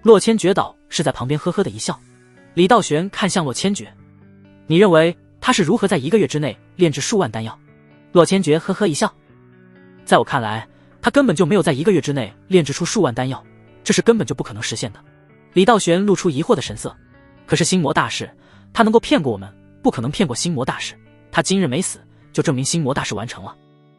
洛千觉倒是在旁边呵呵的一笑。李道玄看向洛千觉，你认为他是如何在1个月之内炼制数万丹药？洛千觉呵呵一笑，在我看来，他根本就没有在1个月之内炼制出数万丹药，这是根本就不可能实现的。李道玄露出疑惑的神色，可是心魔大士，他能够骗过我们，不可能骗过心魔大士，他今日没死，就证明心魔大士完成了。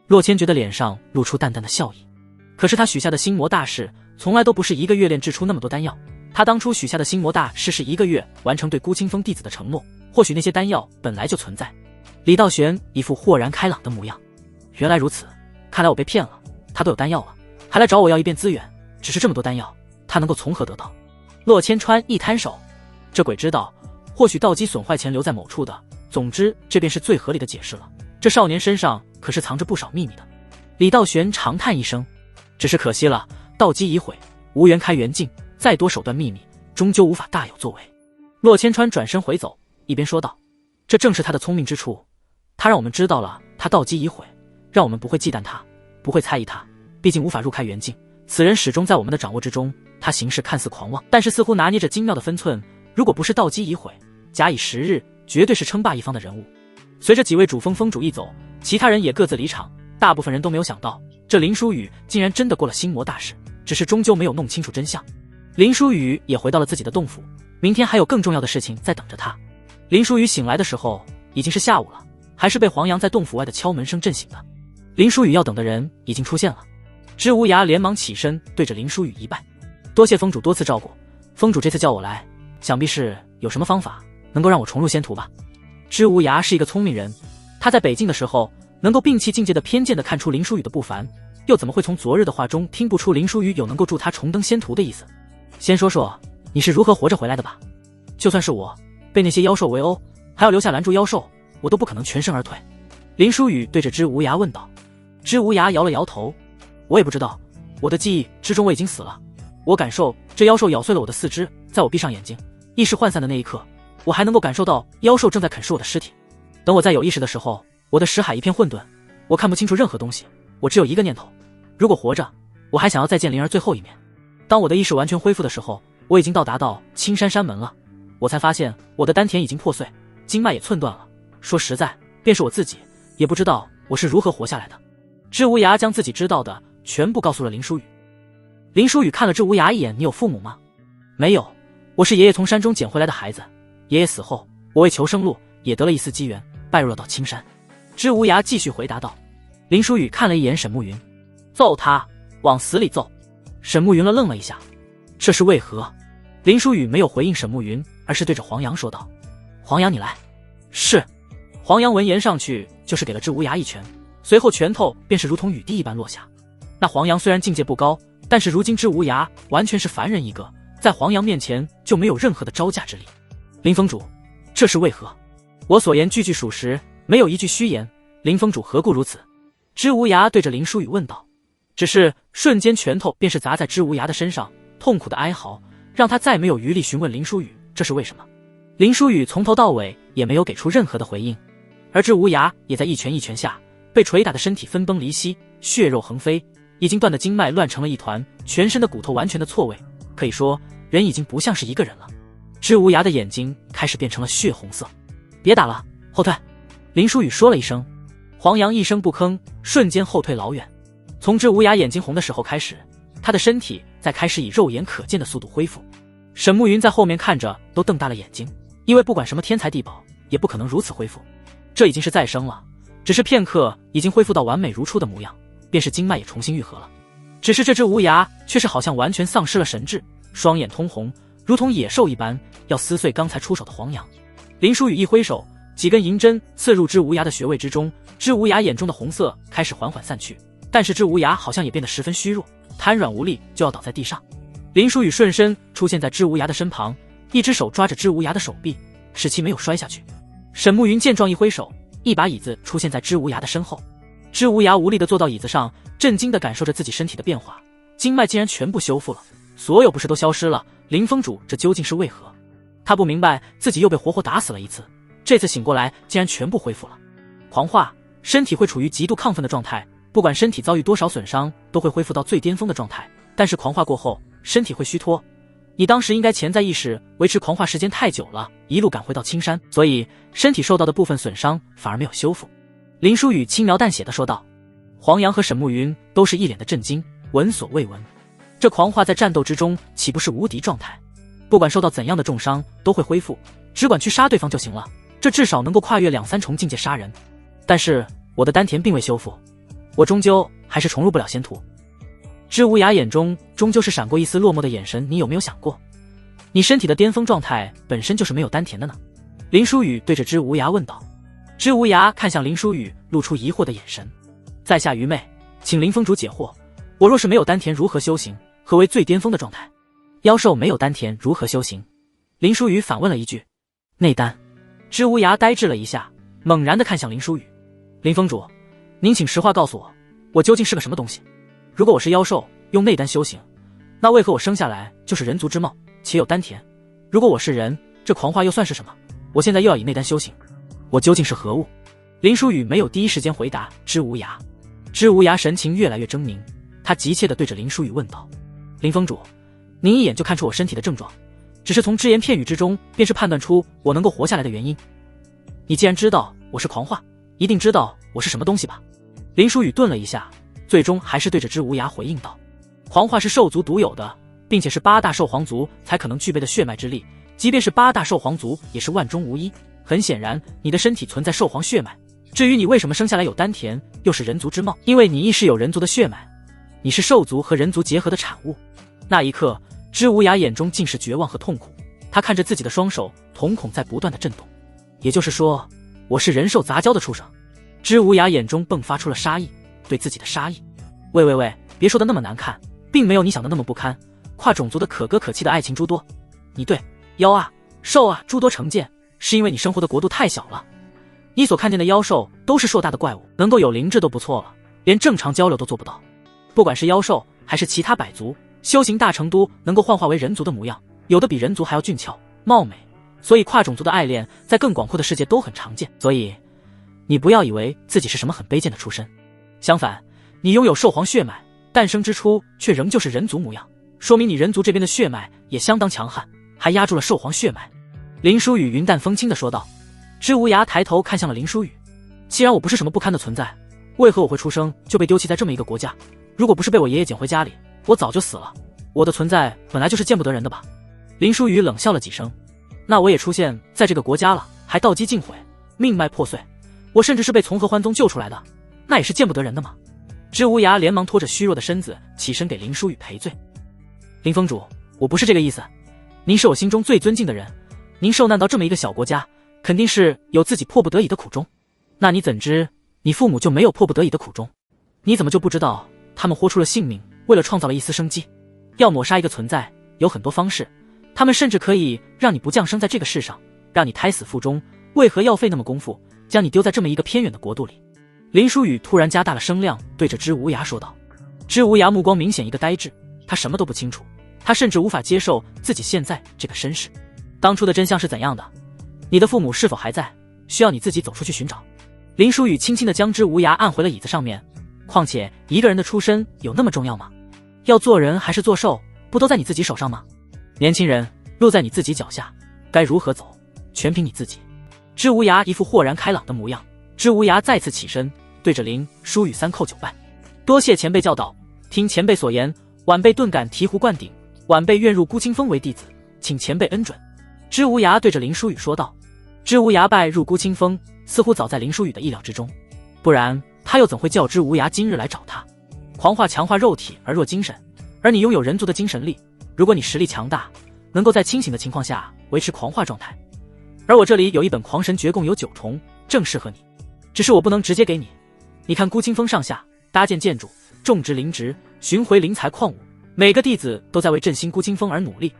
洛千觉的脸上露出淡淡的笑意，可是他许下的心魔大士从来都不是1个月炼制出那么多丹药，他当初许下的心魔大士是1个月完成对孤清风弟子的承诺，或许那些丹药本来就存在。李道玄一副豁然开朗的模样，原来如此，看来我被骗了，他都有丹药了，还来找我要一遍资源，只是这么多丹药，他能够从何得到？洛千川一摊手，这鬼知道，或许道基损坏前留在某处的，总之这便是最合理的解释了。这少年身上可是藏着不少秘密的。李道玄长叹一声，只是可惜了，道基已毁，无缘开元镜，再多手段秘密，终究无法大有作为。洛千川转身回走，一边说道：“这正是他的聪明之处，他让我们知道了他道基已毁，让我们不会忌惮他，不会猜疑他。毕竟无法入开元镜，此人始终在我们的掌握之中。他行事看似狂妄，但是似乎拿捏着精妙的分寸。如果不是道基已毁，假以时日，绝对是称霸一方的人物。”随着几位主峰峰主一走，其他人也各自离场。大部分人都没有想到，这林书宇竟然真的过了心魔大事，只是终究没有弄清楚真相。林书宇也回到了自己的洞府，明天还有更重要的事情在等着他。林书宇醒来的时候已经是下午了，还是被黄洋在洞府外的敲门声震醒的。林书宇要等的人已经出现了。知无涯连忙起身对着林书宇一拜：“多谢峰主多次照顾，峰主这次叫我来，想必是有什么方法能够让我重入仙途吧。”知无涯是一个聪明人，他在北境的时候能够摒弃境界的偏见的看出林书宇的不凡，又怎么会从昨日的话中听不出林书宇有能够助他重登仙途的意思？先说说你是如何活着回来的吧。就算是我被那些妖兽围殴，还要留下拦住妖兽，我都不可能全身而退。林书宇对着知无涯问道。知无涯摇了摇头：“我也不知道，我的记忆之中我已经死了。我感受这妖兽咬碎了我的四肢，在我闭上眼睛，意识涣散的那一刻，我还能够感受到妖兽正在啃食我的尸体。等我再有意识的时候，我的识海一片混沌，我看不清楚任何东西，我只有一个念头，如果活着，我还想要再见灵儿最后一面。当我的意识完全恢复的时候，我已经到达到青山山门了，我才发现我的丹田已经破碎，经脉也寸断了。说实在，便是我自己也不知道我是如何活下来的。”知无涯将自己知道的全部告诉了林书宇。林书宇看了知无涯一眼：“你有父母吗？”“没有，我是爷爷从山中捡回来的孩子。爷爷死后，我为求生路，也得了一丝机缘，拜入了到青山。”知无涯继续回答道。林书宇看了一眼沈慕云：“揍他，往死里揍。”沈慕云愣了一下：“这是为何？”林书宇没有回应沈慕云，而是对着黄洋说道：“黄洋，你来。”“是。”黄洋闻言上去就是给了知无涯一拳，随后拳头便是如同雨滴一般落下。那黄洋虽然境界不高，但是如今知无涯完全是凡人一个，在黄洋面前就没有任何的招架之力。林峰主，这是为何？我所言句句属实，没有一句虚言。林峰主何故如此？知无涯对着林书宇问道。只是瞬间拳头便是砸在知无涯的身上，痛苦的哀嚎让他再没有余力询问林书宇这是为什么。林书宇从头到尾也没有给出任何的回应，而知无涯也在一拳一拳下被捶打的身体分崩离析，血肉横飞，已经断的经脉乱成了一团，全身的骨头完全的错位，可以说人已经不像是一个人了。知无涯的眼睛开始变成了血红色。别打了，后退。林书宇说了一声。黄洋一声不吭，瞬间后退老远。从知无涯眼睛红的时候开始，他的身体在开始以肉眼可见的速度恢复。沈慕云在后面看着都瞪大了眼睛，因为不管什么天才地宝也不可能如此恢复，这已经是再生了，只是片刻已经恢复到完美如初的模样，便是经脉也重新愈合了。只是这只无涯却是好像完全丧失了神智，双眼通红，如同野兽一般要撕碎刚才出手的黄洋。林书宇一挥手，几根银针刺入知无涯的穴位之中，知无涯眼中的红色开始缓缓散去，但是知无涯好像也变得十分虚弱，瘫软无力，就要倒在地上。林书宇顺身出现在知无涯的身旁，一只手抓着知无涯的手臂，使其没有摔下去。沈慕云见状一挥手，一把椅子出现在知无涯的身后。知无涯无力地坐到椅子上，震惊地感受着自己身体的变化，经脉竟然全部修复了，所有不适都消失了。林峰主这究竟是为何？他不明白自己又被活活打死了一次，这次醒过来竟然全部恢复了。狂化，身体会处于极度亢奋的状态，不管身体遭遇多少损伤，都会恢复到最巅峰的状态，但是狂化过后，身体会虚脱。你当时应该潜在意识维持狂化时间太久了，一路赶回到青山，所以身体受到的部分损伤反而没有修复。林书宇轻描淡写地说道。黄洋和沈慕云都是一脸的震惊，闻所未闻。这狂化在战斗之中岂不是无敌状态？不管受到怎样的重伤都会恢复，只管去杀对方就行了，这至少能够跨越2-3重境界杀人。但是我的丹田并未修复，我终究还是重入不了仙途。知无涯眼中终究是闪过一丝落寞的眼神，你有没有想过，你身体的巅峰状态本身就是没有丹田的呢？林书宇对着知无涯问道。知无涯看向林书宇，露出疑惑的眼神。在下愚昧，请林峰主解惑，我若是没有丹田如何修行？何为最巅峰的状态？妖兽没有丹田如何修行？林书宇反问了一句。内丹。知无涯呆滞了一下，猛然地看向林书宇。林峰主，您请实话告诉我，我究竟是个什么东西？如果我是妖兽，用内丹修行，那为何我生下来就是人族之貌，且有丹田？如果我是人，这狂化又算是什么？我现在又要以内丹修行，我究竟是何物？林书宇没有第一时间回答知无涯。知无涯神情越来越狰狞，他急切地对着林书宇问道：林峰主，您一眼就看出我身体的症状，只是从只言片语之中便是判断出我能够活下来的原因。你既然知道我是狂化，一定知道我是什么东西吧？林书宇顿了一下，最终还是对着知无涯回应道：狂化是兽族独有的，并且是8大兽皇族才可能具备的血脉之力，即便是8大兽皇族也是万中无一。很显然，你的身体存在兽皇血脉。至于你为什么生下来有丹田，又是人族之貌，因为你亦是有人族的血脉，你是兽族和人族结合的产物。那一刻，知无涯眼中尽是绝望和痛苦，他看着自己的双手，瞳孔在不断的震动。也就是说，我是人兽杂交的畜生。知无涯眼中迸发出了杀意，对自己的杀意。喂，别说的那么难看，并没有你想的那么不堪。跨种族的可歌可泣的爱情诸多，你对妖啊、兽啊诸多成见，是因为你生活的国度太小了。你所看见的妖兽都是硕大的怪物，能够有灵智都不错了，连正常交流都做不到。不管是妖兽还是其他百族，修行大成都能够幻化为人族的模样，有的比人族还要俊俏貌美，所以跨种族的爱恋在更广阔的世界都很常见。所以你不要以为自己是什么很卑贱的出身，相反，你拥有兽皇血脉，诞生之初却仍旧是人族模样，说明你人族这边的血脉也相当强悍，还压住了兽皇血脉。林书宇云淡风轻地说道。知无涯抬头看向了林书宇，既然我不是什么不堪的存在，为何我会出生就被丢弃在这么一个国家？如果不是被我爷爷捡回家里，我早就死了。我的存在本来就是见不得人的吧？林书宇冷笑了几声，那我也出现在这个国家了，还道基尽毁，命脉破碎，我甚至是被从合欢宗救出来的，那也是见不得人的嘛。知无涯连忙拖着虚弱的身子起身给林书宇赔罪。林峰主，我不是这个意思，您是我心中最尊敬的人，您受难到这么一个小国家，肯定是有自己迫不得已的苦衷。那你怎知你父母就没有迫不得已的苦衷？你怎么就不知道他们豁出了性命，为了创造了一丝生机？要抹杀一个存在有很多方式，他们甚至可以让你不降生在这个世上，让你胎死腹中，为何要费那么功夫将你丢在这么一个偏远的国度里？林书宇突然加大了声量，对着知无涯说道。知无涯目光明显一个呆滞，他什么都不清楚，他甚至无法接受自己现在这个身世。当初的真相是怎样的？你的父母是否还在？需要你自己走出去寻找。林书宇轻轻地将知无涯按回了椅子上面。况且一个人的出身有那么重要吗？要做人还是做兽，不都在你自己手上吗？年轻人，路在你自己脚下，该如何走，全凭你自己。知无涯一副豁然开朗的模样。知无涯再次起身，对着林书宇3叩9拜。多谢前辈教导，听前辈所言，晚辈顿感醍醐灌顶，晚辈愿入孤清风为弟子，请前辈恩准。知无涯对着林书宇说道。知无涯拜入孤清风，似乎早在林书宇的意料之中，不然他又怎会叫知无涯今日来找他？狂化强化肉体而弱精神，而你拥有人族的精神力，如果你实力强大，能够在清醒的情况下维持狂化状态，而我这里有一本狂神诀供有9重，正适合你，只是我不能直接给你。你看孤清风上下搭建建筑，种植灵植，寻回灵材矿物，每个弟子都在为振兴孤清风而努力，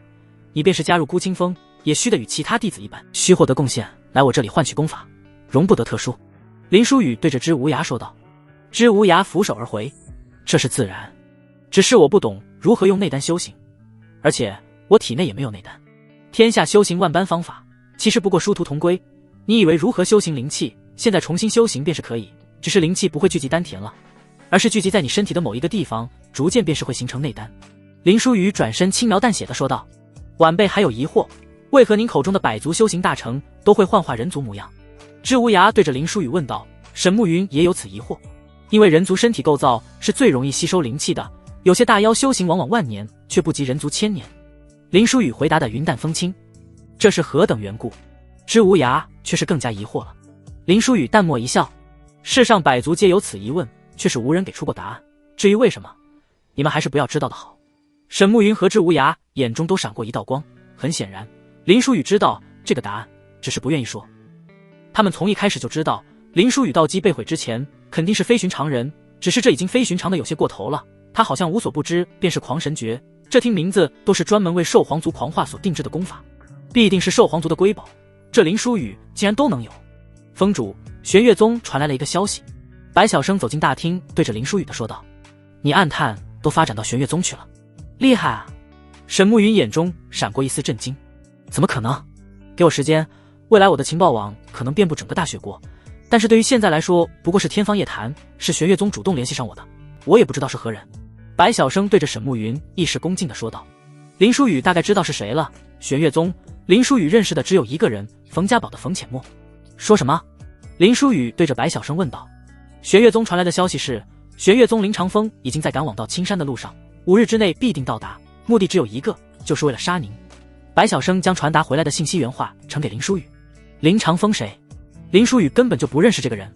你便是加入孤清风，也须得与其他弟子一般，须获得贡献来我这里换取功法，容不得特殊。林书宇对着知无涯说道。知无涯俯首而回，这是自然，只是我不懂如何用内丹修行，而且我体内也没有内丹。天下修行万般方法，其实不过殊途同归，你以为如何修行灵气，现在重新修行便是可以，只是灵气不会聚集丹田了，而是聚集在你身体的某一个地方，逐渐便是会形成内丹。林书宇转身轻描淡写地说道。晚辈还有疑惑，为何您口中的百族修行大成都会幻化人族模样？知无涯对着林书宇问道。沈慕云也有此疑惑，因为人族身体构造是最容易吸收灵气的，有些大妖修行往往万年，却不及人族1000年。林书宇回答的云淡风轻，这是何等缘故？知无涯却是更加疑惑了。林书宇淡漠一笑，世上百族皆有此疑问，却是无人给出过答案，至于为什么，你们还是不要知道的好。沈慕云和知无涯眼中都闪过一道光，很显然林书宇知道这个答案，只是不愿意说。他们从一开始就知道林书宇道基被毁之前肯定是非寻常人，只是这已经非寻常的有些过头了。他好像无所不知便是狂神诀，这听名字都是专门为兽皇族狂化所定制的功法，必定是兽皇族的瑰宝，这林书宇竟然都能有。封主，玄月宗传来了一个消息。白晓生走进大厅，对着林书宇的说道：“你暗探都发展到玄月宗去了，厉害啊！”沈慕云眼中闪过一丝震惊：“怎么可能？给我时间，未来我的情报网可能遍布整个大雪国。但是对于现在来说，不过是天方夜谭，是玄月宗主动联系上我的，我也不知道是何人。”白晓生对着沈慕云一时恭敬地说道。林书宇大概知道是谁了。玄月宗，林书宇认识的只有一个人，冯家堡的冯浅墨。说什么？林书宇对着白晓生问道。玄月宗传来的消息是，玄月宗林长风已经在赶往到青山的路上，5日之内必定到达，目的只有一个，就是为了杀您。白晓生将传达回来的信息原话呈给林书宇。林长风谁？林书宇根本就不认识这个人。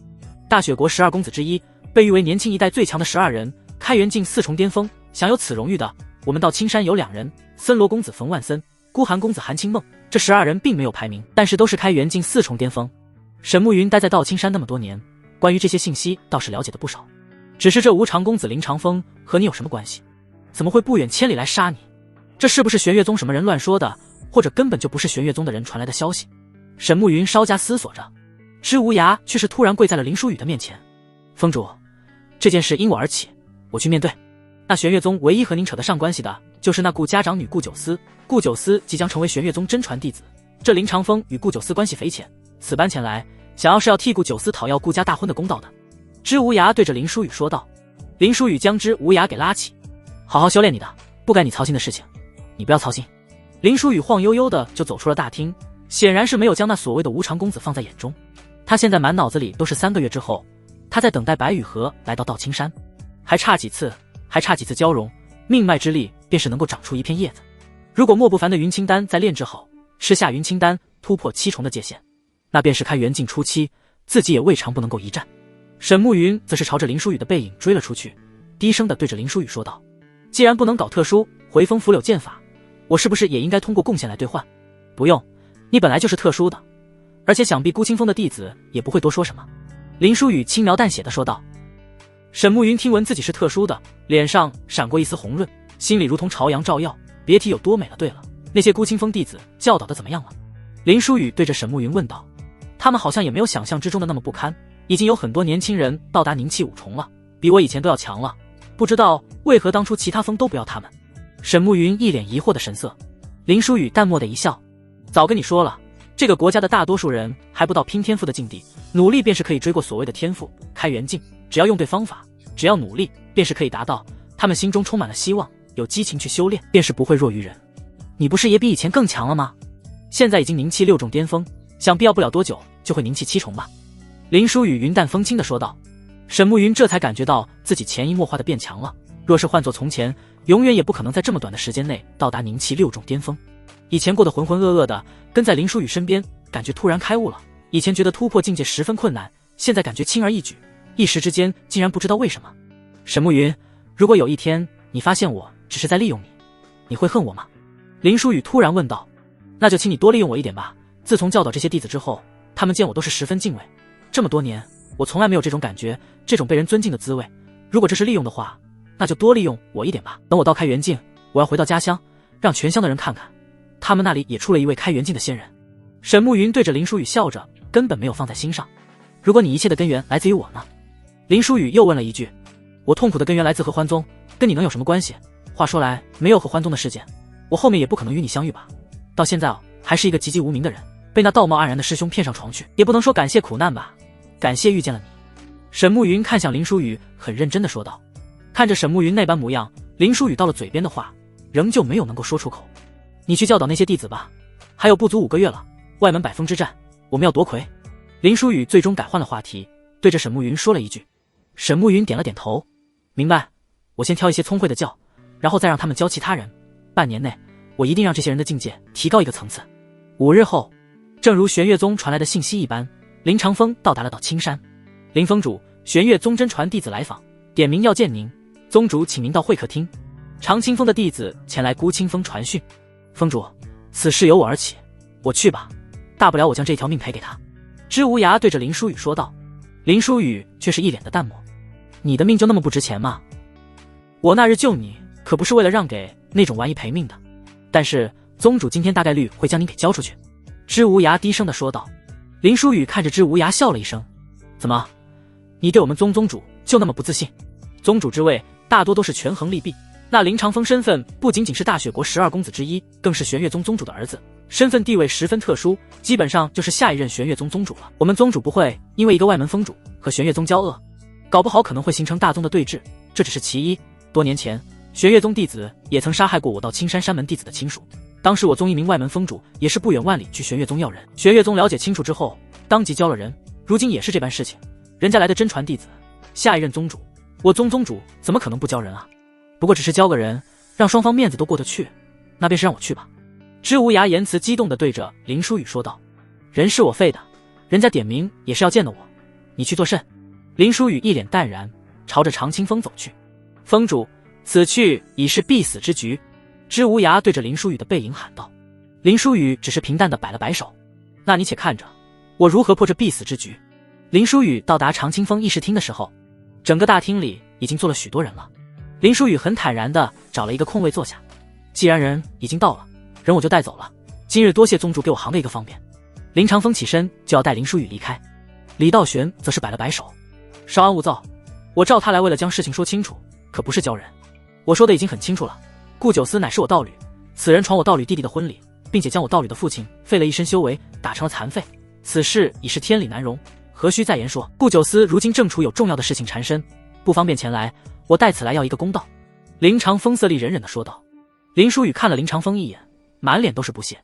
大雪国12公子之一，被誉为年轻一代最强的12人，开元境4重巅峰，享有此荣誉的，我们到青山有2人，森罗公子冯万森，孤寒公子韩清梦。这12人并没有排名，但是都是开元境4重巅峰。沈慕云待在道青山那么多年，关于这些信息倒是了解的不少。只是这无常公子林长风和你有什么关系？怎么会不远千里来杀你？这是不是玄月宗什么人乱说的，或者根本就不是玄月宗的人传来的消息？沈慕云稍加思索着，知无涯却是突然跪在了林书宇的面前。封主，这件事因我而起，我去面对。那玄月宗唯一和您扯得上关系的，就是那顾家长女顾九思。顾九思即将成为玄月宗真传弟子，这林长风与顾九思关系匪浅，此般前来，想要是要替顾九思讨要顾家大婚的公道的。知无涯对着林书宇说道。林书宇将知无涯给拉起，好好修炼你的，不该你操心的事情，你不要操心。林书宇晃悠悠的就走出了大厅，显然是没有将那所谓的无常公子放在眼中。他现在满脑子里都是3个月之后，他在等待白羽河来到道青山，还差几次交融，命脉之力便是能够长出一片叶子。如果莫不凡的云清丹在炼制后，吃下云清丹突破7重的界限，那便是开元境初期，自己也未尝不能够一战。沈慕云则是朝着林书宇的背影追了出去，低声的对着林书宇说道：“既然不能搞特殊回风拂柳剑法，我是不是也应该通过贡献来兑换？”“不用，你本来就是特殊的，而且想必孤清风的弟子也不会多说什么。”林书宇轻描淡写的说道。沈慕云听闻自己是特殊的，脸上闪过一丝红润，心里如同朝阳照耀，别提有多美了。对了，那些孤清风弟子教导的怎么样了？林书宇对着沈慕云问道。他们好像也没有想象之中的那么不堪，已经有很多年轻人到达凝气5重了，比我以前都要强了，不知道为何当初其他风都不要他们。沈慕云一脸疑惑的神色。林书宇淡漠的一笑，早跟你说了，这个国家的大多数人还不到拼天赋的境地，努力便是可以追过所谓的天赋开元境，只要用对方法，只要努力便是可以达到。他们心中充满了希望，有激情去修炼，便是不会弱于人。你不是也比以前更强了吗？现在已经凝气6重巅峰，想必要不了多久就会凝气7重吧。林书宇云淡风轻地说道。沈慕云这才感觉到自己潜移默化的变强了，若是换作从前，永远也不可能在这么短的时间内到达凝气6重巅峰。以前过得浑浑噩噩的，跟在林书宇身边，感觉突然开悟了。以前觉得突破境界十分困难，现在感觉轻而易举，一时之间竟然不知道为什么。沈慕云，如果有一天你发现我只是在利用你，你会恨我吗？林书宇突然问道。那就请你多利用我一点吧。自从教导这些弟子之后，他们见我都是十分敬畏，这么多年我从来没有这种感觉，这种被人尊敬的滋味。如果这是利用的话，那就多利用我一点吧。等我到开元境，我要回到家乡，让全乡的人看看，他们那里也出了一位开元境的仙人。沈慕云对着林书宇笑着，根本没有放在心上。如果你一切的根源来自于我呢？林书宇又问了一句。我痛苦的根源来自合欢宗，跟你能有什么关系？话说来，没有合欢宗的事件，我后面也不可能与你相遇吧。到现在还是一个籍籍无名的人，被那道貌岸然的师兄骗上床去，也不能说感谢苦难吧，感谢遇见了你。沈慕云看向林书宇，很认真的说道。看着沈慕云那般模样，林书宇到了嘴边的话仍旧没有能够说出口。你去教导那些弟子吧，还有不足5个月了，外门百峰之战我们要夺魁。林书宇最终改换了话题，对着沈慕云说了一句。沈慕云点了点头，明白，我先挑一些聪慧的教，然后再让他们教其他人，半年内我一定让这些人的境界提高一个层次。5日后，正如玄月宗传来的信息一般，林长风到达了到青山。林峰主，玄月宗真传弟子来访，点名要见您，宗主请您到会客厅。长清风的弟子前来孤清风传讯。峰主，此事由我而起，我去吧，大不了我将这条命赔给他。知无涯对着林书宇说道。林书宇却是一脸的淡漠。你的命就那么不值钱吗？我那日救你可不是为了让给那种玩意赔命的，但是宗主今天大概率会将你给交出去。知无涯低声地说道。林书宇看着知无涯笑了一声：“怎么，你对我们宗主就那么不自信？宗主之位大多都是权衡利弊，那林长风身份不仅仅是大雪国12公子之一，更是玄月宗宗主的儿子，身份地位十分特殊，基本上就是下一任玄月宗宗主了。我们宗主不会因为一个外门封主和玄月宗交恶，搞不好可能会形成大宗的对峙，这只是其一。多年前，玄月宗弟子也曾杀害过我到青山山门弟子的亲属，当时我宗一名外门封主也是不远万里去玄月宗要人，玄月宗了解清楚之后，当即交了人。如今也是这般事情，人家来的真传弟子，下一任宗主，我宗宗主怎么可能不交人啊？不过只是交个人，让双方面子都过得去，那便是让我去吧。”知无涯言辞激动地对着林书宇说道：“人是我废的，人家点名也是要见的我，你去作甚？”林书宇一脸淡然，朝着常清风走去。“封主，此去已是必死之局。”知无涯对着林书宇的背影喊道。林书宇只是平淡地摆了摆手：“那你且看着，我如何破这必死之局。”林书宇到达常清风议事厅的时候，整个大厅里已经坐了许多人了。林书宇很坦然地找了一个空位坐下。既然人已经到了，人我就带走了。今日多谢宗主给我行的一个方便。林长风起身就要带林书宇离开，李道玄则是摆了摆手：“稍安勿躁，我召他来为了将事情说清楚，可不是教人。我说的已经很清楚了，顾九思乃是我道侣，此人闯我道侣弟弟的婚礼，并且将我道侣的父亲废了一身修为打成了残废，此事已是天理难容，何须再言说？顾九思如今正处有重要的事情缠身，不方便前来，我代此来要一个公道。”林长风色厉忍忍地说道。林书宇看了林长风一眼，满脸都是不屑：“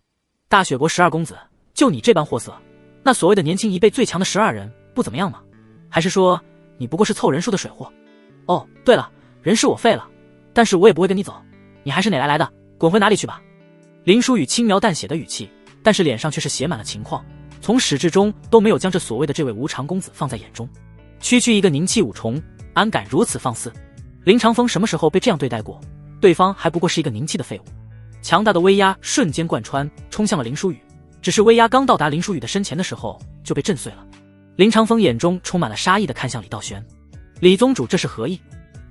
大雪国12公子，就你这般货色，那所谓的年轻一辈最强的12人不怎么样吗？还是说你不过是凑人数的水货？哦，对了，人是我废了，但是我也不会跟你走，你还是哪来的，滚回哪里去吧。”林书宇轻描淡写的语气，但是脸上却是写满了情况，从始至终都没有将这所谓的这位无常公子放在眼中。区区一个宁气五重，安敢如此放肆？林长风什么时候被这样对待过？对方还不过是一个宁气的废物。强大的威压瞬间贯穿，冲向了林书宇。只是威压刚到达林书宇的身前的时候，就被震碎了。林长风眼中充满了杀意的看向李道玄：“李宗主这是何意？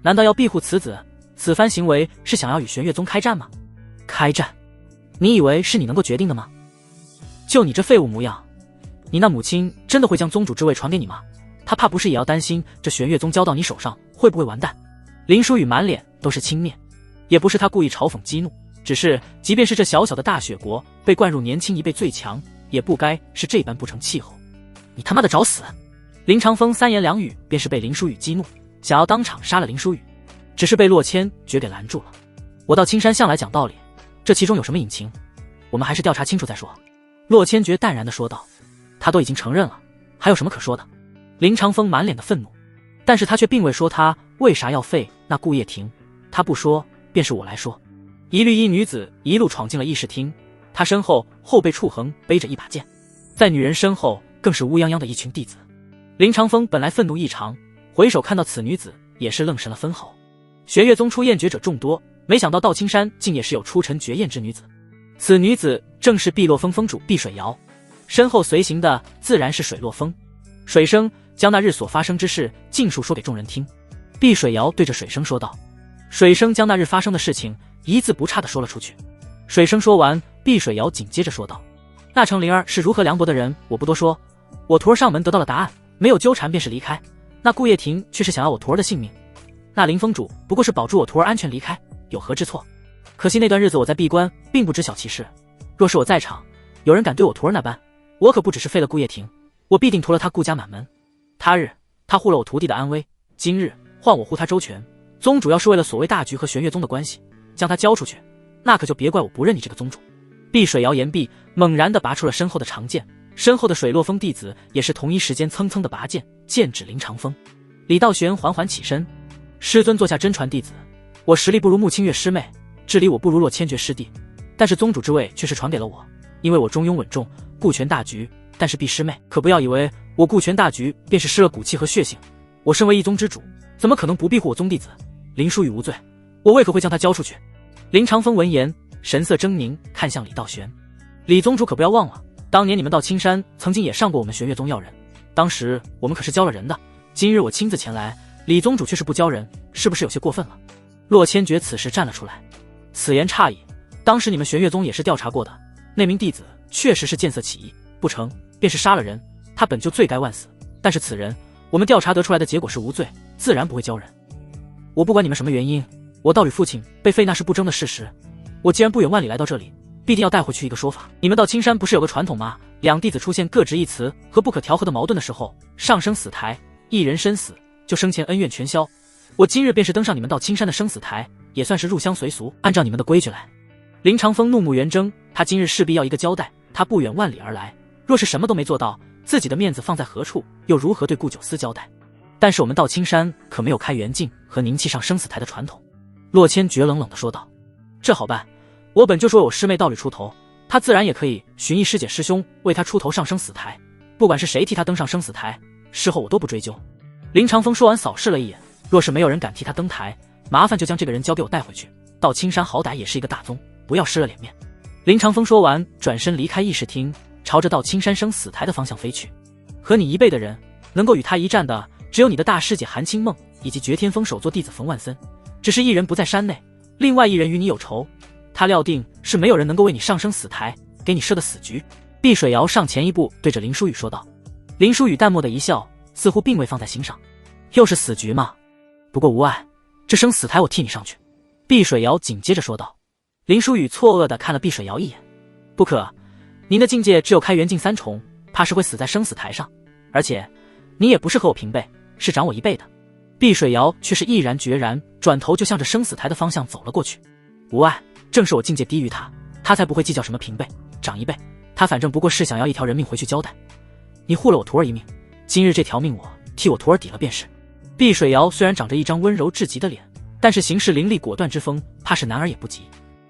难道要庇护此子？此番行为是想要与玄月宗开战吗？开战？你以为是你能够决定的吗？就你这废物模样，你那母亲真的会将宗主之位传给你吗？他怕不是也要担心这玄月宗交到你手上会不会完蛋？”林书宇满脸都是轻蔑，也不是他故意嘲讽激怒，只是即便是这小小的大雪国被灌入年轻一辈最强，也不该是这般不成气候。你他妈的找死！林长风三言两语便是被林书宇激怒，想要当场杀了林书宇，只是被洛千诀给拦住了。我到青山向来讲道理，这其中有什么隐情，我们还是调查清楚再说。洛千诀淡然地说道。他都已经承认了，还有什么可说的？林长风满脸的愤怒，但是他却并未说他为啥要废那顾叶婷，他不说便是我来说。一绿衣女子一路闯进了议事厅，她身后后背处横背着一把剑，在女人身后更是乌泱泱的一群弟子。林长风本来愤怒异常，回首看到此女子也是愣神了分毫。玄月宗出验诀者众多，没想到道青山竟也是有出尘绝艳之女子。此女子正是碧落峰峰主碧水瑶，身后随行的自然是水落峰。水生将那日所发生之事尽数说给众人听。碧水瑶对着水生说道。水生将那日发生的事情一字不差地说了出去。水生说完，碧水瑶紧接着说道：“那程灵儿是如何凉薄的人，我不多说。我徒儿上门得到了答案，没有纠缠便是离开。那顾叶婷却是想要我徒儿的性命。那林峰主不过是保住我徒儿安全离开，有何之错？可惜那段日子我在闭关，并不知晓其事。若是我在场，有人敢对我徒儿那般，我可不只是废了顾叶婷，我必定屠了他顾家满门。他日他护了我徒弟的安危，今日换我护他周全。宗主要是为了所谓大局和玄月宗的关系，将他交出去，那可就别怪我不认你这个宗主。”碧水瑶言毕，猛然地拔出了身后的长剑，身后的水落峰弟子也是同一时间蹭蹭地拔剑，剑指林长风。李道玄缓缓起身：“师尊坐下，真传弟子，我实力不如穆清月师妹，治理我不如洛千诀师弟，但是宗主之位却是传给了我，因为我中庸稳重，顾全大局。但是碧师妹可不要以为我顾全大局便是失了骨气和血性，我身为一宗之主，怎么可能不庇护我宗弟子？林书宇无罪，我为何会将他交出去？”林长风闻言神色狰狞，看向李道玄：“李宗主可不要忘了，当年你们到青山曾经也上过我们玄月宗要人，当时我们可是交了人的，今日我亲自前来，李宗主却是不交人，是不是有些过分了？”洛千诀此时站了出来：“此言差矣，当时你们玄月宗也是调查过的，那名弟子确实是见色起意，不成便是杀了人，他本就罪该万死。但是此人，我们调查得出来的结果是无罪，自然不会交人。我不管你们什么原因，我道与父亲被废那是不争的事实。我既然不远万里来到这里，必定要带回去一个说法。你们到青山不是有个传统吗？两弟子出现各执一词和不可调和的矛盾的时候，上生死台，一人身死，就生前恩怨全消。我今日便是登上你们到青山的生死台，也算是入乡随俗，按照你们的规矩来。林长风怒目圆睁，他今日势必要一个交代。他不远万里而来，若是什么都没做到，自己的面子放在何处，又如何对顾九思交代？但是我们到青山可没有开元镜和凝气上生死台的传统。洛谦绝冷冷地说道：这好办，我本就说我师妹道侣出头，他自然也可以寻一师姐师兄为他出头上生死台，不管是谁替他登上生死台，事后我都不追究。林长风说完扫视了一眼，若是没有人敢替他登台，麻烦就将这个人交给我带回去。到青山好歹也是一个大宗，不要失了脸面。林长风说完，转身离开议事厅，朝着到青山生死台的方向飞去。和你一辈的人，能够与他一战的，只有你的大师姐韩清梦以及绝天峰首座弟子冯万森，只是一人不在山内，另外一人与你有仇，他料定是没有人能够为你上生死台，给你设的死局。碧水瑶上前一步，对着林书宇说道。林书宇淡漠的一笑，似乎并未放在心上。又是死局吗？不过无碍，这生死台我替你上去。碧水瑶紧接着说道。林书宇错愕地看了碧水瑶一眼。不可，您的境界只有开元镜3重，怕是会死在生死台上，而且你也不是和我平辈，是长我一辈的。碧水瑶却是毅然决然，转头就向着生死台的方向走了过去。无碍，正是我境界低于他，他才不会计较什么平辈长一辈，他反正不过是想要一条人命回去交代。你护了我徒儿一命，今日这条命我替我徒儿抵了便是。碧水瑶虽然长着一张温柔至极的脸，但是行事凌厉果断之风，怕是男儿也不及。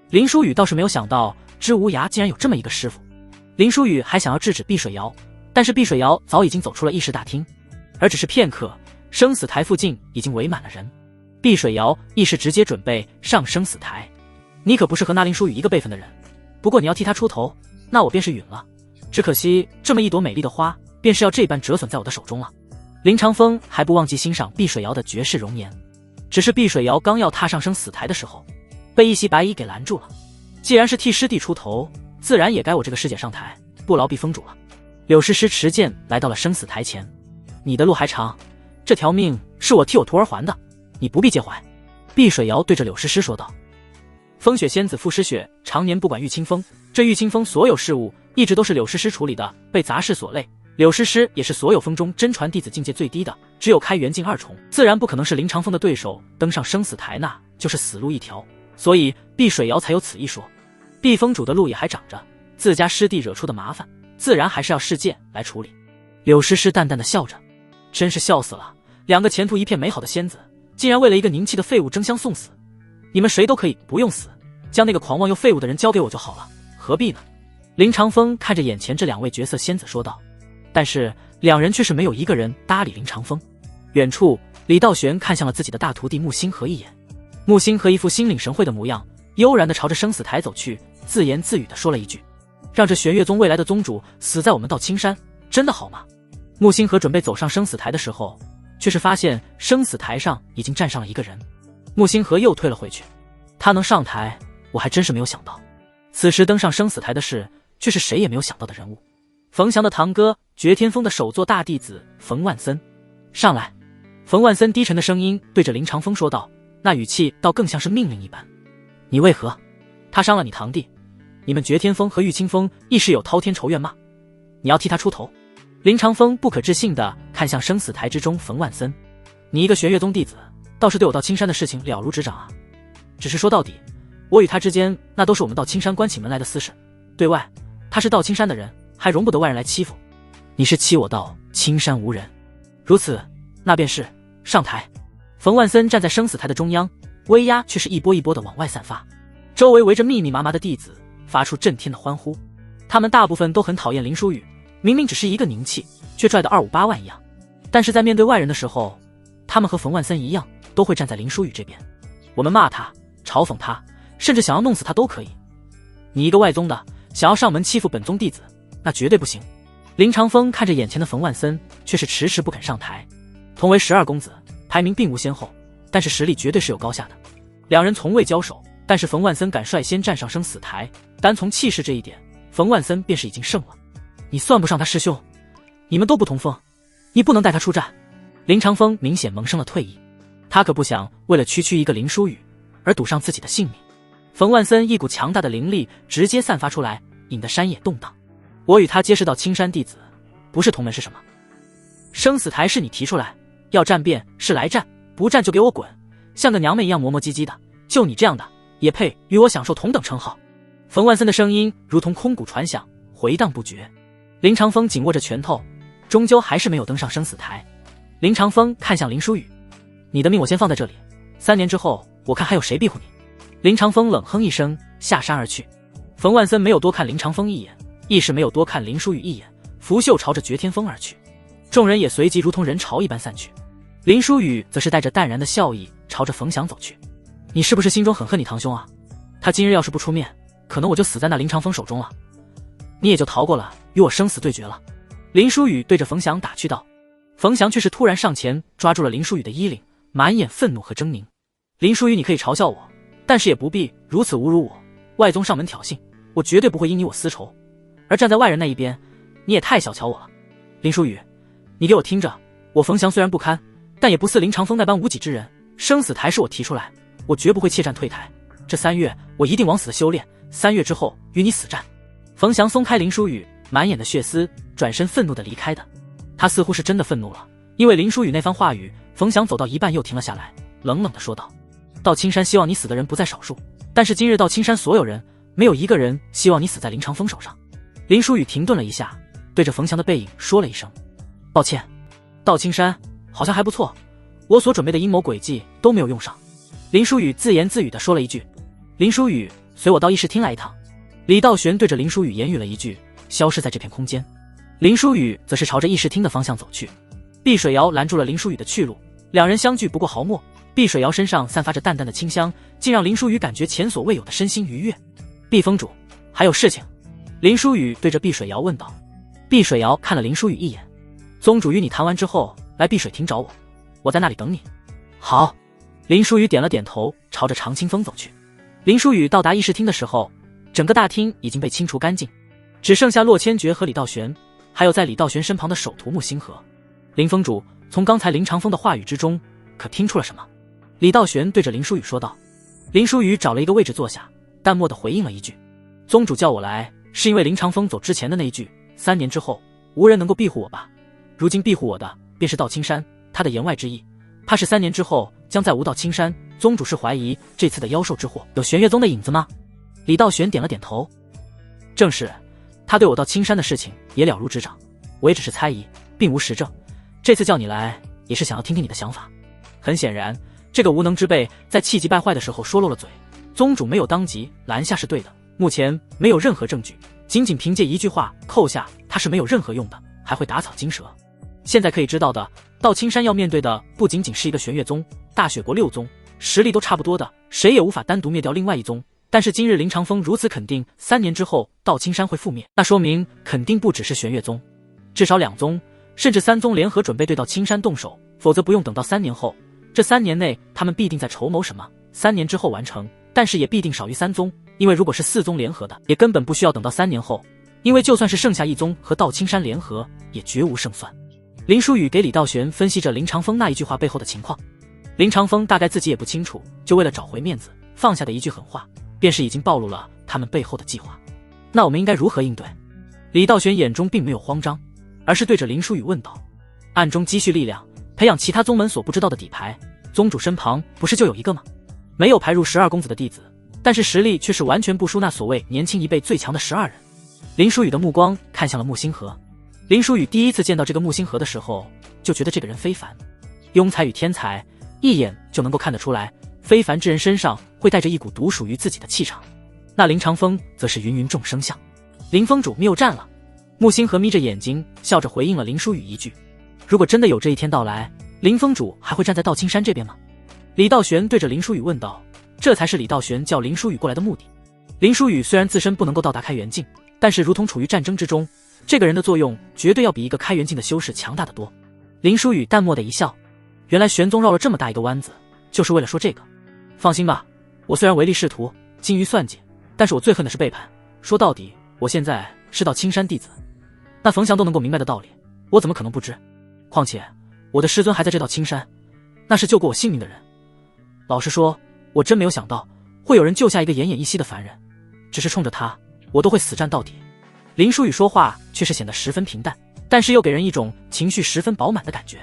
林书宇倒是没有想到知无涯竟然有这么一个师傅。林书宇还想要制止碧水瑶，但是碧水瑶早已经走出了议事大厅，而只是片刻，生死台附近已经围满了人。碧水瑶亦是直接准备上生死台。你可不是和那林书宇一个辈分的人，不过你要替他出头，那我便是允了。只可惜这么一朵美丽的花，便是要这般折损在我的手中了。林长风还不忘记欣赏碧水瑶的绝世容颜，只是碧水瑶刚要踏上生死台的时候，被一袭白衣给拦住了。既然是替师弟出头，自然也该我这个师姐上台，不劳避风主了。柳诗诗持剑来到了生死台前。你的路还长，这条命是我替我徒儿还的，你不必介怀。碧水瑶对着柳诗诗说道。风雪仙子傅诗雪常年不管玉清风，这玉清风所有事务一直都是柳诗诗处理的，被杂事所累。柳诗诗也是所有风中真传弟子境界最低的，只有开元镜2重，自然不可能是林长风的对手，登上生死台那就是死路一条。所以碧水瑶才有此一说。碧风主的路也还长着，自家师弟惹出的麻烦，自然还是要世界来处理。柳诗诗淡淡的笑着，真是笑死了，两个前途一片美好的仙子，竟然为了一个凝气的废物争相送死。你们谁都可以不用死，将那个狂妄又废物的人交给我就好了，何必呢？林长风看着眼前这两位绝色仙子说道。但是两人却是没有一个人搭理林长风。远处李道玄看向了自己的大徒弟木星河一眼，木星河一副心领神会的模样，悠然地朝着生死台走去，自言自语地说了一句：让这玄月宗未来的宗主死在我们到青山，真的好吗？木星河准备走上生死台的时候，却是发现生死台上已经站上了一个人。木星河又退了回去，他能上台，我还真是没有想到。此时登上生死台的事，却是谁也没有想到的人物。冯翔的堂哥，绝天峰的首座大弟子冯万森。上来。冯万森低沉的声音对着林长风说道，那语气倒更像是命令一般。你为何？他伤了你堂弟，你们绝天峰和玉清风亦是有滔天仇怨吗？你要替他出头？林长风不可置信地看向生死台之中冯万森。你一个玄月宗弟子，倒是对我到青山的事情了如指掌啊。只是说到底，我与他之间那都是我们到青山关起门来的私事，对外他是到青山的人，还容不得外人来欺负。你是欺我到青山无人，如此那便是上台。冯万森站在生死台的中央，威压却是一波一波的往外散发，周围围着密密麻麻的弟子，发出震天的欢呼。他们大部分都很讨厌林书宇，明明只是一个凝气，却拽得258万一样。但是在面对外人的时候，他们和冯万森一样，都会站在林书宇这边。我们骂他，嘲讽他，甚至想要弄死他都可以。你一个外宗的，想要上门欺负本宗弟子，那绝对不行。林长风看着眼前的冯万森，却是迟迟不肯上台。同为12公子，排名并无先后，但是实力绝对是有高下的。两人从未交手，但是冯万森敢率先站上生死台，单从气势这一点，冯万森便是已经胜了。你算不上他师兄，你们都不同风，你不能带他出战。林长风明显萌生了退意，他可不想为了区区一个林书宇而赌上自己的性命。冯万森一股强大的灵力直接散发出来，引得山野动荡。我与他皆是道青山弟子，不是同门是什么？生死台是你提出来，要战便是来战，不战就给我滚，像个娘们一样磨磨唧唧的，就你这样的也配与我享受同等称号？冯万森的声音如同空谷传响，回荡不绝。林长风紧握着拳头，终究还是没有登上生死台。林长风看向林书宇，你的命我先放在这里，3年之后我看还有谁庇护你。林长风冷哼一声，下山而去。冯万森没有多看林长风一眼，亦是没有多看林书宇一眼，拂袖朝着绝天峰而去。众人也随即如同人潮一般散去。林书宇则是带着淡然的笑意朝着冯翔走去。你是不是心中很恨你堂兄啊？他今日要是不出面，可能我就死在那林长风手中了，你也就逃过了与我生死对决了。林书宇对着冯翔打趣道。冯翔却是突然上前抓住了林书宇的衣领，满眼愤怒和狰狞。林书宇，你可以嘲笑我，但是也不必如此侮辱我。外宗上门挑衅，我绝对不会因你我私仇，而站在外人那一边，你也太小瞧我了。林书宇，你给我听着，我冯翔虽然不堪，但也不似林长风那般无己之人。生死台是我提出来，我绝不会怯战退台。这3月我一定往死的修炼，3月之后与你死战。冯翔松开林书宇满眼的血丝，转身愤怒地离开的。他似乎是真的愤怒了，因为林书宇那番话语，冯翔走到一半又停了下来，冷冷地说道：道青山希望你死的人不在少数，但是今日道青山所有人没有一个人希望你死在林长风手上。林书宇停顿了一下，对着冯翔的背影说了一声抱歉。道青山好像还不错，我所准备的阴谋诡计都没有用上。林书宇自言自语地说了一句。林书宇，随我到议事厅来一趟。李道玄对着林书宇言语了一句，消失在这片空间。林书宇则是朝着议事厅的方向走去。碧水瑶拦住了林书宇的去路，两人相距不过毫末。碧水瑶身上散发着淡淡的清香，竟让林书宇感觉前所未有的身心愉悦。碧峰主，还有事情？林书宇对着碧水瑶问道。碧水瑶看了林书宇一眼，宗主与你谈完之后来碧水亭找我，我在那里等你。好。林书宇点了点头，朝着长青峰走去。林书宇到达议事厅的时候，整个大厅已经被清除干净，只剩下洛千珏和李道玄，还有在李道玄身旁的首徒木星河。林峰主，从刚才林长风的话语之中，可听出了什么？李道玄对着林书宇说道。林书宇找了一个位置坐下，淡漠地回应了一句：宗主叫我来，是因为林长风走之前的那一句3年之后无人能够庇护我吧。如今庇护我的便是道青山，他的言外之意，怕是3年之后将再无道青山。宗主是怀疑这次的妖兽之祸有玄月宗的影子吗？李道玄点了点头。正是，他对我道青山的事情也了如指掌，我也只是猜疑，并无实证。这次叫你来，也是想要听听你的想法。很显然，这个无能之辈在气急败坏的时候说漏了嘴，宗主没有当即拦下是对的。目前没有任何证据，仅仅凭借一句话扣下他是没有任何用的，还会打草惊蛇。现在可以知道的，道青山要面对的不仅仅是一个玄月宗，大雪国6宗实力都差不多的，谁也无法单独灭掉另外一宗。但是今日林长风如此肯定3年之后道青山会覆灭，那说明肯定不只是玄月宗，至少2宗甚至3宗联合准备对道青山动手，否则不用等到3年后。这3年内他们必定在筹谋什么，3年之后完成，但是也必定少于3宗，因为如果是4宗联合的，也根本不需要等到3年后，因为就算是剩下1宗和道青山联合，也绝无胜算。林书宇给李道玄分析着林长风那一句话背后的情况。林长风大概自己也不清楚，就为了找回面子放下的一句狠话，便是已经暴露了他们背后的计划。那我们应该如何应对？李道玄眼中并没有慌张，而是对着林书宇问道。暗中积蓄力量，培养其他宗门所不知道的底牌，宗主身旁不是就有一个吗？没有排入12公子的弟子，但是实力却是完全不输那所谓年轻一辈最强的12人。林书宇的目光看向了木星河。林书宇第一次见到这个木星河的时候，就觉得这个人非凡，庸才与天才一眼就能够看得出来，非凡之人身上会带着一股独属于自己的气场。那林长风则是芸芸众生相。林峰主谬战了。木星河眯着眼睛笑着回应了林书宇一句。如果真的有这一天到来，林峰主还会站在道青山这边吗？李道玄对着林书宇问道。这才是李道玄叫林书宇过来的目的。林书宇虽然自身不能够到达开元境，但是如同处于战争之中，这个人的作用绝对要比一个开元境的修士强大得多。林书宇淡漠的一笑，原来玄宗绕了这么大一个弯子，就是为了说这个。放心吧，我虽然唯利是图，精于算计，但是我最恨的是背叛。说到底，我现在是道青山弟子，那冯翔都能够明白的道理，我怎么可能不知？况且我的师尊还在这道青山，那是救过我性命的人。老实说，我真没有想到会有人救下一个奄奄一息的凡人，只是冲着他，我都会死战到底。林书宇说话却是显得十分平淡，但是又给人一种情绪十分饱满的感觉。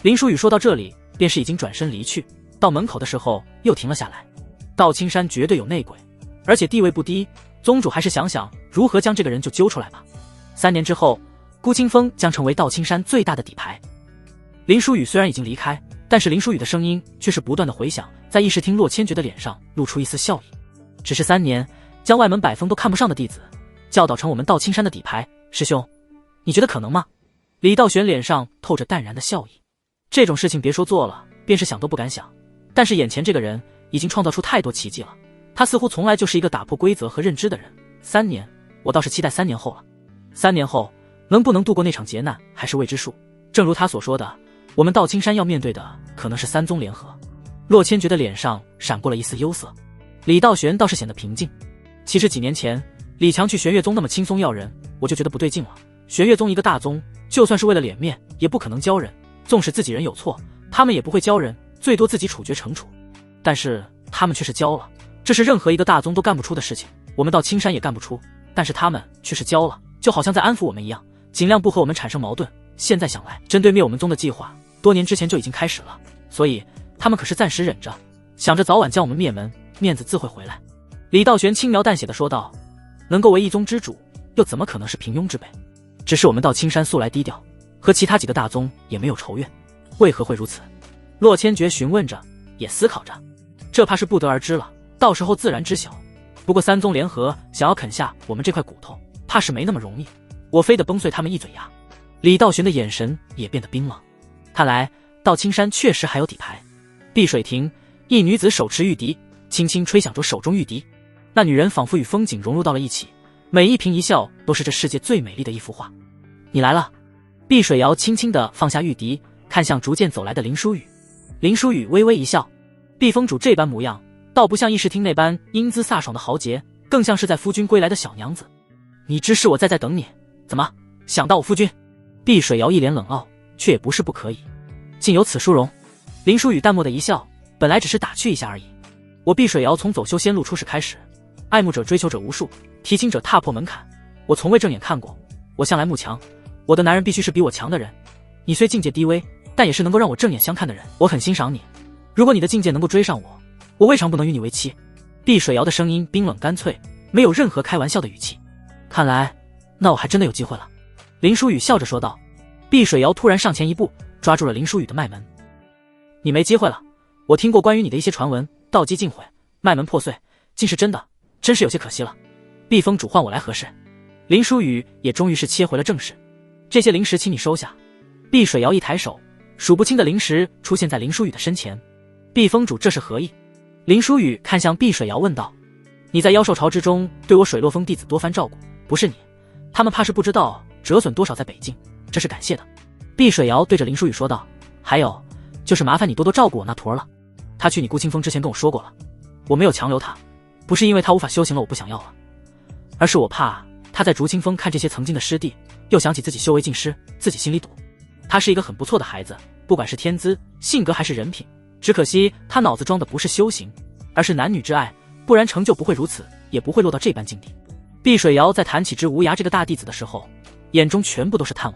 林书宇说到这里，便是已经转身离去，到门口的时候又停了下来。道青山绝对有内鬼，而且地位不低，宗主还是想想如何将这个人就揪出来吧。3年之后，孤清风将成为道青山最大的底牌。林书宇虽然已经离开，但是林书宇的声音却是不断的回响，在议事厅洛千珏的脸上露出一丝笑意。只是3年，将外门百峰都看不上的弟子教导成我们道青山的底牌，师兄，你觉得可能吗？李道玄脸上透着淡然的笑意。这种事情别说做了，便是想都不敢想。但是眼前这个人已经创造出太多奇迹了，他似乎从来就是一个打破规则和认知的人。3年，我倒是期待3年后了。3年后能不能度过那场劫难还是未知数。正如他所说的，我们道青山要面对的可能是3宗联合。洛千珏的脸上闪过了一丝忧色，李道玄倒是显得平静。其实几年前李强去玄月宗那么轻松要人，我就觉得不对劲了。玄月宗一个大宗，就算是为了脸面也不可能教人，纵使自己人有错，他们也不会教人，最多自己处决惩处。但是他们却是教了，这是任何一个大宗都干不出的事情，我们道青山也干不出，但是他们却是教了，就好像在安抚我们一样，尽量不和我们产生矛盾。现在想来，针对灭我们宗的计划多年之前就已经开始了，所以他们可是暂时忍着，想着早晚将我们灭门，面子自会回来。李道玄轻描淡写的说道，能够为一宗之主，又怎么可能是平庸之辈？只是我们道青山素来低调，和其他几个大宗也没有仇怨，为何会如此？洛千珏询问着，也思考着，这怕是不得而知了，到时候自然知晓。不过3宗联合想要啃下我们这块骨头，怕是没那么容易，我非得崩碎他们一嘴牙。李道玄的眼神也变得冰冷，看来道青山确实还有底牌。碧水亭，一女子手持玉笛，轻轻吹响着手中玉笛，那女人仿佛与风景融入到了一起，每一颦一笑都是这世界最美丽的一幅画。你来了。碧水瑶轻轻地放下玉笛，看向逐渐走来的林书宇。林书宇微微一笑，碧峰主这般模样，倒不像议事厅那般英姿飒爽的豪杰，更像是在夫君归来的小娘子。你知是我在等你，怎么想到我夫君？碧水瑶一脸冷傲，却也不是不可以。竟有此殊荣。林书宇淡漠的一笑，本来只是打趣一下而已。我碧水瑶从走修仙路出世开始，爱慕者追求者无数，提亲者踏破门槛，我从未正眼看过。我向来慕强，我的男人必须是比我强的人。你虽境界低微，但也是能够让我正眼相看的人，我很欣赏你。如果你的境界能够追上我，我未尝不能与你为妻。碧水瑶的声音冰冷干脆，没有任何开玩笑的语气。看来那我还真的有机会了。林书宇笑着说道。碧水瑶突然上前一步，抓住了林书宇的脉门。你没机会了，我听过关于你的一些传闻，道基尽毁，脉门破碎，竟是真的，真是有些可惜了。碧峰主唤我来何事？林书宇也终于是切回了正事。这些灵石请你收下。碧水瑶一抬手，数不清的灵石出现在林书宇的身前。碧峰主这是何意？林书宇看向碧水瑶问道。你在妖兽巢之中对我水落峰弟子多番照顾，不是你，他们怕是不知道折损多少在北境，这是感谢的。碧水瑶对着林书宇说道。还有就是麻烦你多多照顾我那徒儿了，他去你孤清风之前跟我说过了，我没有强留他，不是因为他无法修行了我不想要了，而是我怕他在竹清风看这些曾经的师弟，又想起自己修为尽失，自己心里堵。他是一个很不错的孩子，不管是天资、性格还是人品，只可惜他脑子装的不是修行，而是男女之爱，不然成就不会如此，也不会落到这般境地。碧水瑶在谈起之无涯这个大弟子的时候，眼中全部都是叹惋。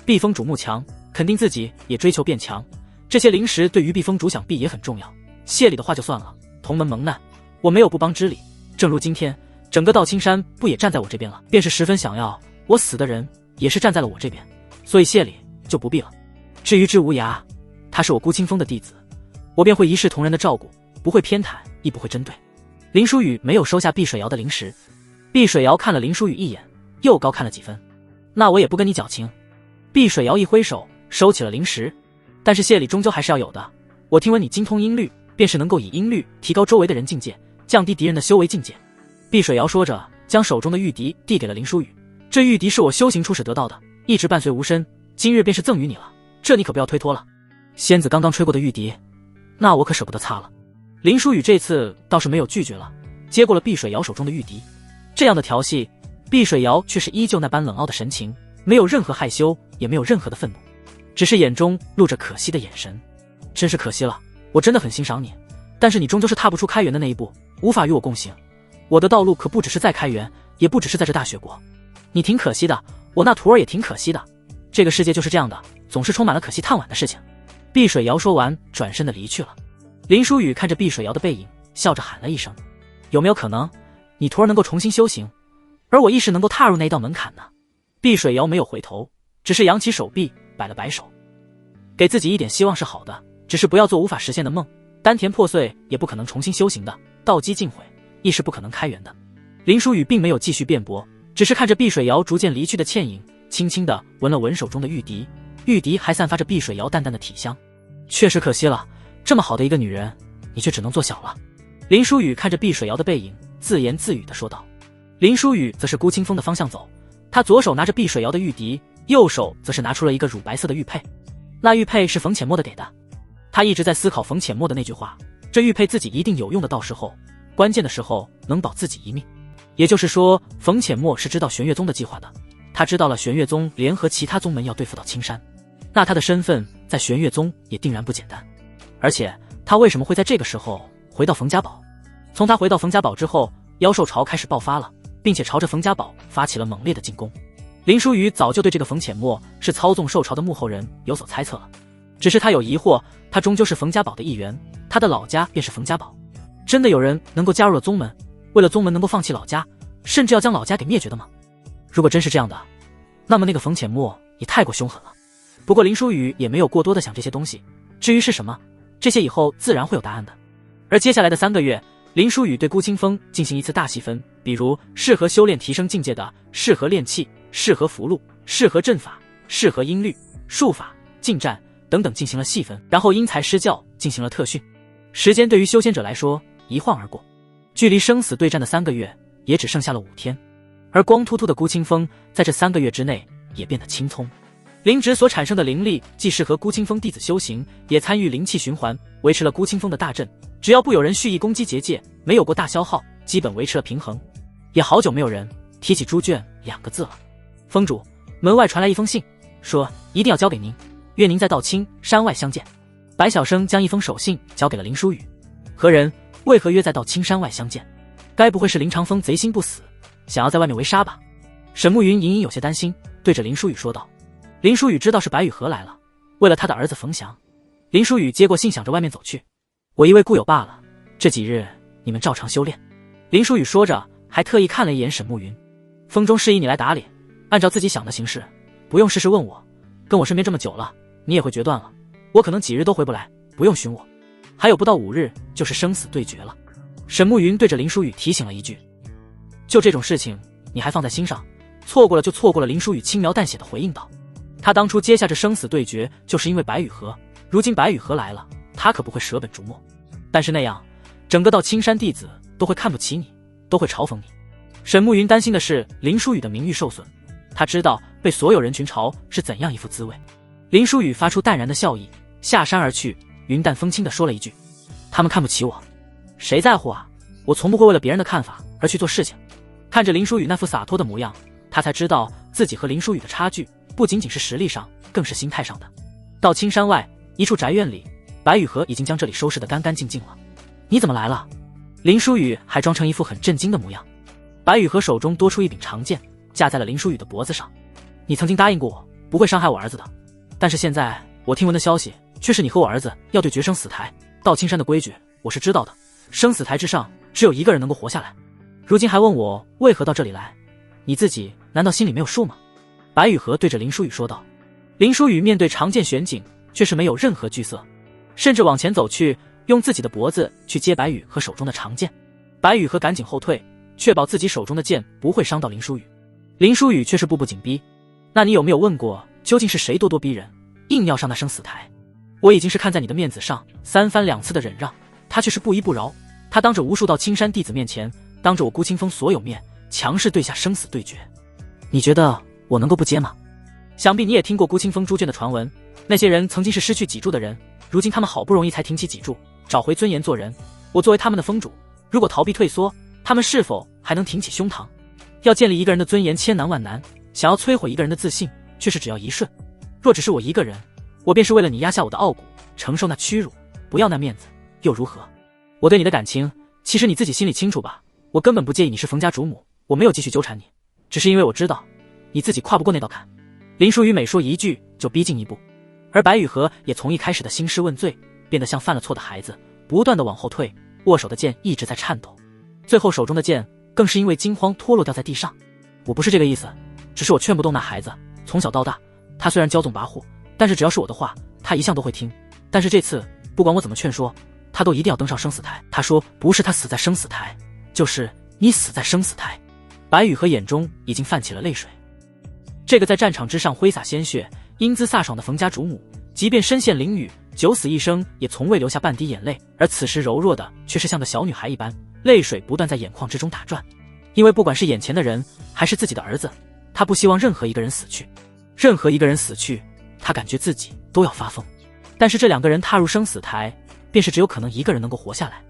碧峰主慕强，肯定自己也追求变强，这些灵石对于碧峰主想必也很重要。谢礼的话就算了，同门蒙难，我没有不帮之理。正如今天整个道青山不也站在我这边了，便是十分想要我死的人也是站在了我这边，所以谢礼就不必了。至于之无涯，他是我孤清风的弟子，我便会一视同仁的照顾，不会偏袒，亦不会针对。林书宇没有收下碧水瑶的灵石。碧水瑶看了林书宇一眼，又高看了几分。那我也不跟你矫情。碧水瑶一挥手收起了灵石。但是谢礼终究还是要有的，我听闻你精通音律，便是能够以音律提高周围的人境界，降低敌人的修为境界。碧水瑶说着，将手中的玉笛递给了林书宇。这玉笛是我修行初始得到的，一直伴随无身，今日便是赠予你了，这你可不要推脱了。仙子刚刚吹过的玉笛，那我可舍不得擦了。林书宇这次倒是没有拒绝了，接过了碧水瑶手中的玉笛。这样的调戏碧水瑶却是依旧那般冷傲的神情，没有任何害羞，也没有任何的愤怒，只是眼中露着可惜的眼神。真是可惜了，我真的很欣赏你，但是你终究是踏不出开元的那一步，无法与我共行。我的道路可不只是在开元，也不只是在这大雪国。你挺可惜的，我那徒儿也挺可惜的。这个世界就是这样的，总是充满了可惜叹惋的事情。碧水瑶说完，转身的离去了。林书宇看着碧水瑶的背影，笑着喊了一声：有没有可能，你徒儿能够重新修行，而我一时能够踏入那一道门槛呢？碧水瑶没有回头，只是扬起手臂，摆了摆手。给自己一点希望是好的，只是不要做无法实现的梦。丹田破碎也不可能重新修行的，道基尽毁亦是不可能开源的。林书宇并没有继续辩驳，只是看着碧水瑶逐渐离去的倩影，轻轻地闻了闻手中的玉笛，玉笛还散发着碧水瑶淡淡的体香。确实可惜了，这么好的一个女人，你却只能做小了。林书宇看着碧水瑶的背影，自言自语地说道。林书宇则是孤清风的方向走，他左手拿着碧水瑶的玉笛，右手则是拿出了一个乳白色的玉佩。那玉佩是冯浅墨的给的。他一直在思考冯浅墨的那句话，这玉佩自己一定有用的，到时候关键的时候能保自己一命。也就是说，冯浅墨是知道玄月宗的计划的，他知道了玄月宗联合其他宗门要对付到青山，那他的身份在玄月宗也定然不简单。而且他为什么会在这个时候回到冯家堡？从他回到冯家堡之后，妖兽潮开始爆发了，并且朝着冯家堡发起了猛烈的进攻。林书宇早就对这个冯浅墨是操纵兽潮的幕后人有所猜测了，只是他有疑惑，他终究是冯家堡的一员，他的老家便是冯家堡，真的有人能够加入了宗门，为了宗门能够放弃老家，甚至要将老家给灭绝的吗？如果真是这样的，那么那个冯浅墨也太过凶狠了。不过林书宇也没有过多的想这些东西，至于是什么，这些以后自然会有答案的。而接下来的3个月，林书宇对孤清风进行一次大细分，比如适合修炼提升境界的，适合炼气，适合符箓，适合阵法，适合音律、术法、近战等等进行了细分，然后因材施教进行了特训。时间对于修仙者来说一晃而过，距离生死对战的3个月也只剩下了5天，而光秃秃的孤清风在这3个月之内也变得青葱。灵植所产生的灵力既适合孤清风弟子修行，也参与灵气循环，维持了孤清风的大阵。只要不有人蓄意攻击结界，没有过大消耗，基本维持了平衡。也好久没有人提起猪圈2个字了。封主，门外传来一封信，说一定要交给您，约您在道青山外相见。白晓生将一封手信交给了林书宇。何人？为何约在道青山外相见？该不会是林长风贼心不死，想要在外面围杀吧？沈慕云隐隐有些担心，对着林书宇说道。林书宇知道是白雨荷来了，为了他的儿子冯翔。林书宇接过信，想着外面走去。我一位故友罢了，这几日你们照常修炼。林书宇说着，还特意看了一眼沈慕云。风中示意你来打脸，按照自己想的行事，不用事事问我。跟我身边这么久了，你也会决断了。我可能几日都回不来，不用寻我。还有不到5日就是生死对决了。沈慕云对着林书宇提醒了一句。就这种事情你还放在心上，错过了就错过了。林书宇轻描淡写的回应道。他当初接下这生死对决就是因为白雨荷，如今白雨荷来了，他可不会舍本逐末。但是那样，整个道青山弟子都会看不起你，都会嘲讽你。沈慕云担心的是林书宇的名誉受损，他知道被所有人群嘲是怎样一副滋味。林书宇发出淡然的笑意，下山而去，云淡风轻地说了一句：他们看不起我，谁在乎啊？我从不会为了别人的看法而去做事情。看着林书宇那副洒脱的模样，他才知道自己和林书宇的差距不仅仅是实力上，更是心态上的。到青山外一处宅院里，白雨荷已经将这里收拾得干干净净了。你怎么来了？林书宇还装成一副很震惊的模样。白雨荷手中多出一柄长剑，架在了林书宇的脖子上。你曾经答应过我不会伤害我儿子的，但是现在我听闻的消息却是你和我儿子要对决生死台。到青山的规矩我是知道的，生死台之上只有一个人能够活下来。如今还问我为何到这里来，你自己难道心里没有数吗？白雨荷对着林书宇说道。林书宇面对长剑玄景却是没有任何惧色，甚至往前走去，用自己的脖子去接白雨荷手中的长剑。白雨荷赶紧后退，确保自己手中的剑不会伤到林书宇。林书宇却是步步紧逼。那你有没有问过，究竟是谁咄咄逼人，硬要上那生死台？我已经是看在你的面子上，3番2次的忍让，他却是不依不饶。他当着无数道青山弟子面前，当着我孤清风所有面，强势对下生死对决。你觉得我能够不接吗？想必你也听过孤清风猪圈的传闻，那些人曾经是失去脊柱的人，如今他们好不容易才挺起脊柱，找回尊严做人。我作为他们的封主，如果逃避退缩，他们是否还能挺起胸膛？要建立一个人的尊严千难万难，想要摧毁一个人的自信却是只要一瞬。若只是我一个人，我便是为了你压下我的傲骨，承受那屈辱，不要那面子又如何？我对你的感情，其实你自己心里清楚吧。我根本不介意你是冯家主母，我没有继续纠缠你，只是因为我知道你自己跨不过那道坎。林书宇每说一句就逼近一步，而白雨荷也从一开始的兴师问罪变得像犯了错的孩子，不断的往后退，握手的剑一直在颤抖，最后手中的剑更是因为惊慌脱落掉在地上。我不是这个意思，只是我劝不动那孩子，从小到大他虽然骄纵跋扈，但是只要是我的话他一向都会听，但是这次不管我怎么劝说，他都一定要登上生死台。他说不是他死在生死台，就是你死在生死台。白雨荷眼中已经泛起了泪水。这个在战场之上挥洒鲜血，英姿飒爽的冯家主母，即便身陷囹圄，九死一生，也从未流下半滴眼泪，而此时柔弱的却是像个小女孩一般，泪水不断在眼眶之中打转。因为不管是眼前的人还是自己的儿子，他不希望任何一个人死去，任何一个人死去，他感觉自己都要发疯。但是这两个人踏入生死台，便是只有可能一个人能够活下来。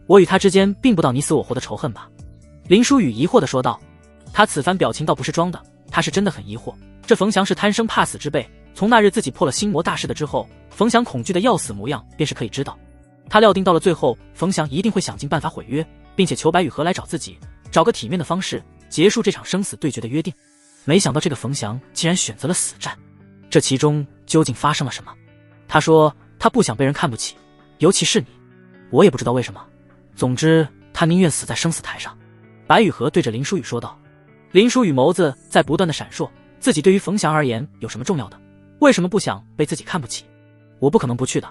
我与他之间并不到你死我活的仇恨吧？林书宇疑惑地说道。他此番表情倒不是装的，他是真的很疑惑。这冯翔是贪生怕死之辈，从那日自己破了心魔大事的之后，冯翔恐惧的要死模样便是可以知道。他料定到了最后，冯翔一定会想尽办法毁约，并且求白雨荷来找自己，找个体面的方式结束这场生死对决的约定。没想到这个冯翔竟然选择了死战，这其中究竟发生了什么？他说他不想被人看不起，尤其是你。我也不知道为什么，总之他宁愿死在生死台上。白雨荷对着林书宇说道。林书宇眸子在不断的闪烁，自己对于冯翔而言有什么重要的？为什么不想被自己看不起？我不可能不去的，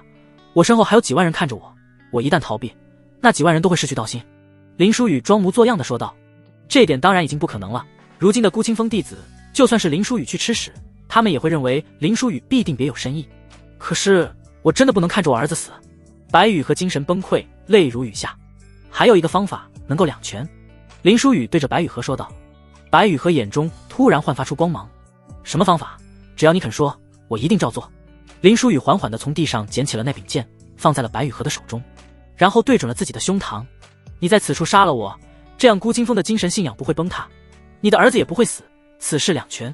我身后还有几万人看着我，我一旦逃避，那几万人都会失去道心。林书宇装模作样的说道。这点当然已经不可能了，如今的孤清风弟子，就算是林书宇去吃屎，他们也会认为林书宇必定别有深意。可是我真的不能看着我儿子死。白羽和精神崩溃，泪如雨下。还有一个方法能够两全。林书宇对着白羽和说道。白羽和眼中突然焕发出光芒。什么方法？只要你肯说，我一定照做。林书宇缓缓地从地上捡起了那柄剑，放在了白羽和的手中，然后对准了自己的胸膛。你在此处杀了我，这样孤清风的精神信仰不会崩塌，你的儿子也不会死，此事两全。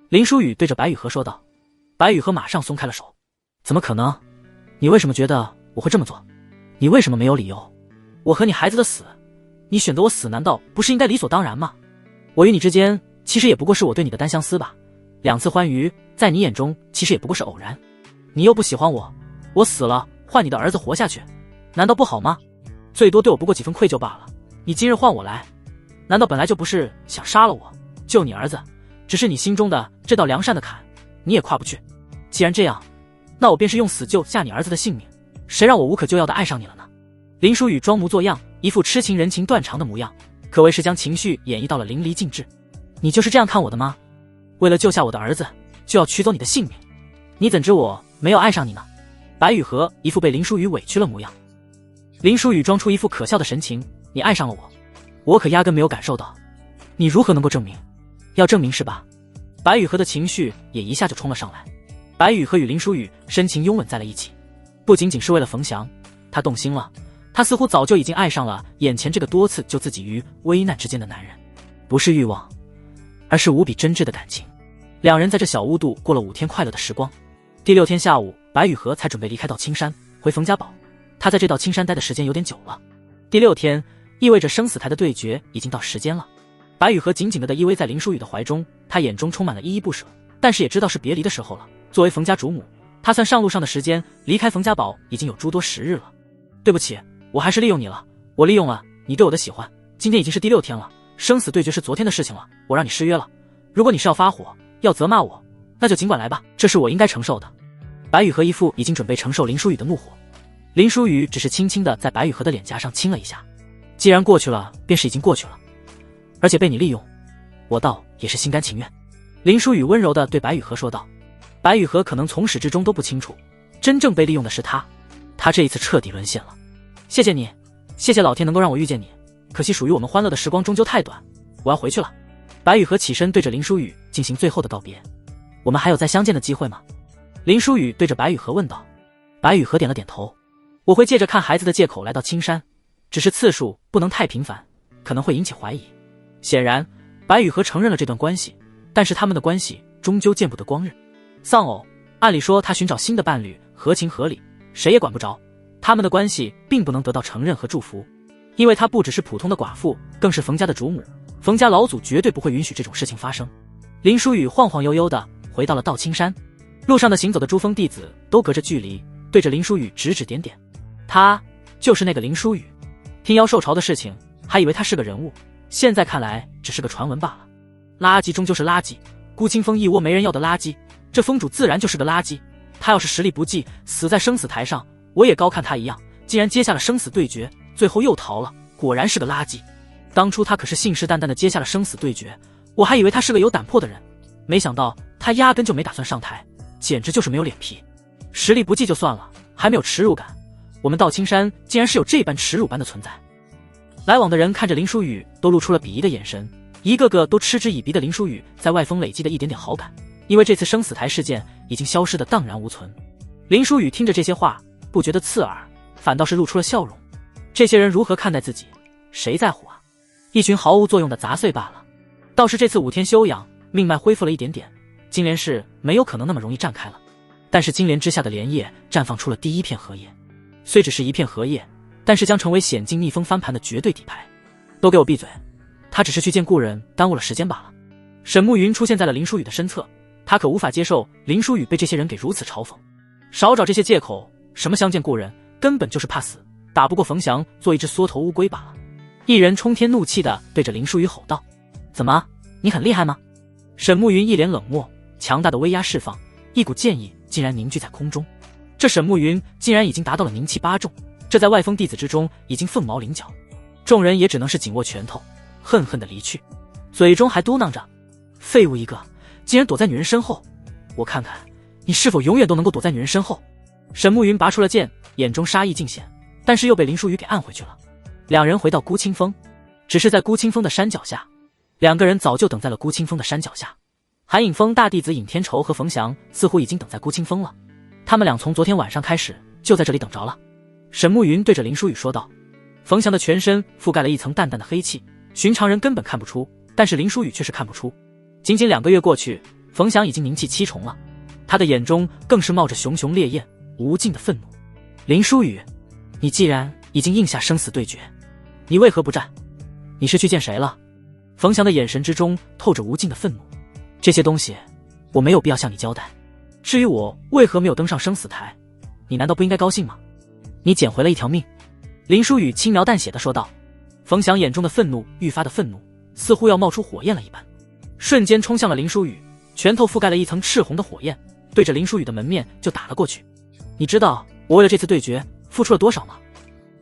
林书宇对着白羽和说道。白羽和马上松开了手。怎么可能？你为什么觉得我会这么做？你为什么没有理由？我和你孩子的死，你选择我死，难道不是应该理所当然吗？我与你之间其实也不过是我对你的单相思吧，两次欢愉在你眼中其实也不过是偶然。你又不喜欢我，我死了换你的儿子活下去，难道不好吗？最多对我不过几分愧疚罢了。你今日换我来，难道本来就不是想杀了我救你儿子，只是你心中的这道良善的坎你也跨不去？既然这样，那我便是用死救下你儿子的性命，谁让我无可救药的爱上你了呢？林书宇装模作样，一副痴情人情断肠的模样，可谓是将情绪演绎到了淋漓尽致。你就是这样看我的吗？为了救下我的儿子，就要取走你的性命？你怎知我没有爱上你呢？白羽和一副被林书宇委屈了模样。林书宇装出一副可笑的神情，你爱上了我，我可压根没有感受到，你如何能够证明？要证明是吧？白羽和的情绪也一下就冲了上来。白羽和与林书宇深情拥吻在了一起，不仅仅是为了冯翔，他动心了，他似乎早就已经爱上了眼前这个多次救自己于危难之间的男人，不是欲望，而是无比真挚的感情。两人在这小屋度过了5天快乐的时光。第6天下午，白羽和才准备离开到青山回冯家堡，他在这道青山待的时间有点久了。第6天意味着生死台的对决已经到时间了。白羽和紧紧地依偎在林书宇的怀中，他眼中充满了依依不舍，但是也知道是别离的时候了。作为冯家主母，他算上路上的时间离开冯家堡已经有诸多时日了。对不起，我还是利用你了，我利用了你对我的喜欢。今天已经是第6天了，生死对决是昨天的事情了，我让你失约了。如果你是要发火，要责骂我，那就尽管来吧，这是我应该承受的。白羽和一副已经准备承受林书宇的怒火。林书宇只是轻轻地在白羽和的脸颊上亲了一下。既然过去了，便是已经过去了，而且被你利用，我倒也是心甘情愿。林书宇温柔地对白羽和说道。白羽和可能从始至终都不清楚，真正被利用的是他，他这一次彻底沦陷了。谢谢你，谢谢老天能够让我遇见你，可惜属于我们欢乐的时光终究太短，我要回去了。白羽和起身对着林书宇进行最后的道别。我们还有再相见的机会吗？林书宇对着白羽和问道。白羽和点了点头。我会借着看孩子的借口来到青山，只是次数不能太频繁，可能会引起怀疑。显然白雨禾承认了这段关系，但是他们的关系终究见不得光日。丧偶，按理说他寻找新的伴侣合情合理，谁也管不着。他们的关系并不能得到承认和祝福，因为她不只是普通的寡妇，更是冯家的主母，冯家老祖绝对不会允许这种事情发生。林书雨晃晃悠悠地回到了道青山，路上的行走的珠峰弟子都隔着距离对着林书雨指指点点，他就是那个林书雨。听妖兽潮的事情还以为他是个人物，现在看来只是个传闻罢了。垃圾终究是垃圾，孤清风一窝没人要的垃圾，这风主自然就是个垃圾。他要是实力不济，死在生死台上，我也高看他一样，竟然接下了生死对决，最后又逃了，果然是个垃圾。当初他可是信誓旦旦的接下了生死对决，我还以为他是个有胆魄的人，没想到他压根就没打算上台，简直就是没有脸皮。实力不济就算了，还没有耻辱感，我们道青山竟然是有这般耻辱般的存在。来往的人看着林书雨都露出了鄙夷的眼神，一个个都嗤之以鼻的林书雨在外峰累积的一点点好感，因为这次生死台事件已经消失得荡然无存。林书雨听着这些话，不觉得刺耳，反倒是露出了笑容。这些人如何看待自己，谁在乎啊？一群毫无作用的杂碎罢了。倒是这次5天休养，命脉恢复了一点点，金莲氏没有可能那么容易绽开了。但是金莲之下的莲叶绽放出了第一片荷叶，虽只是一片荷叶，但是将成为险境逆风翻盘的绝对底牌。都给我闭嘴，他只是去见故人，耽误了时间罢了。沈慕云出现在了林书雨的身侧，他可无法接受林书雨被这些人给如此嘲讽。少找这些借口，什么相见故人，根本就是怕死，打不过冯翔，做一只缩头乌龟罢了。一人冲天怒气地对着林书雨吼道：怎么，你很厉害吗？沈慕云一脸冷漠，强大的威压释放，一股剑意竟然凝聚在空中。这沈慕云竟然已经达到了凝气8重，这在外峰弟子之中已经凤毛麟角。众人也只能是紧握拳头，恨恨地离去，嘴中还嘟囔着：废物一个，竟然躲在女人身后，我看看你是否永远都能够躲在女人身后。沈慕云拔出了剑，眼中杀意尽显，但是又被林书雨给按回去了。两人回到孤清峰，只是在孤清峰的山脚下，两个人早就等在了孤清峰的山脚下。韩影峰大弟子尹天仇和冯翔似乎已经等在孤清峰了，他们俩从昨天晚上开始就在这里等着了。沈慕云对着林书雨说道。冯翔的全身覆盖了一层淡淡的黑气，寻常人根本看不出，但是林书雨却是看不出。仅仅2个月过去，冯翔已经凝气7重了，他的眼中更是冒着熊熊烈焰，无尽的愤怒。林书雨，你既然已经应下生死对决，你为何不战？你是去见谁了？冯翔的眼神之中透着无尽的愤怒。这些东西我没有必要向你交代，至于我为何没有登上生死台，你难道不应该高兴吗？你捡回了一条命。林书雨轻描淡写地说道。冯翔眼中的愤怒愈发的愤怒，似乎要冒出火焰了一般，瞬间冲向了林书雨，拳头覆盖了一层赤红的火焰，对着林书雨的门面就打了过去。你知道我为了这次对决付出了多少吗？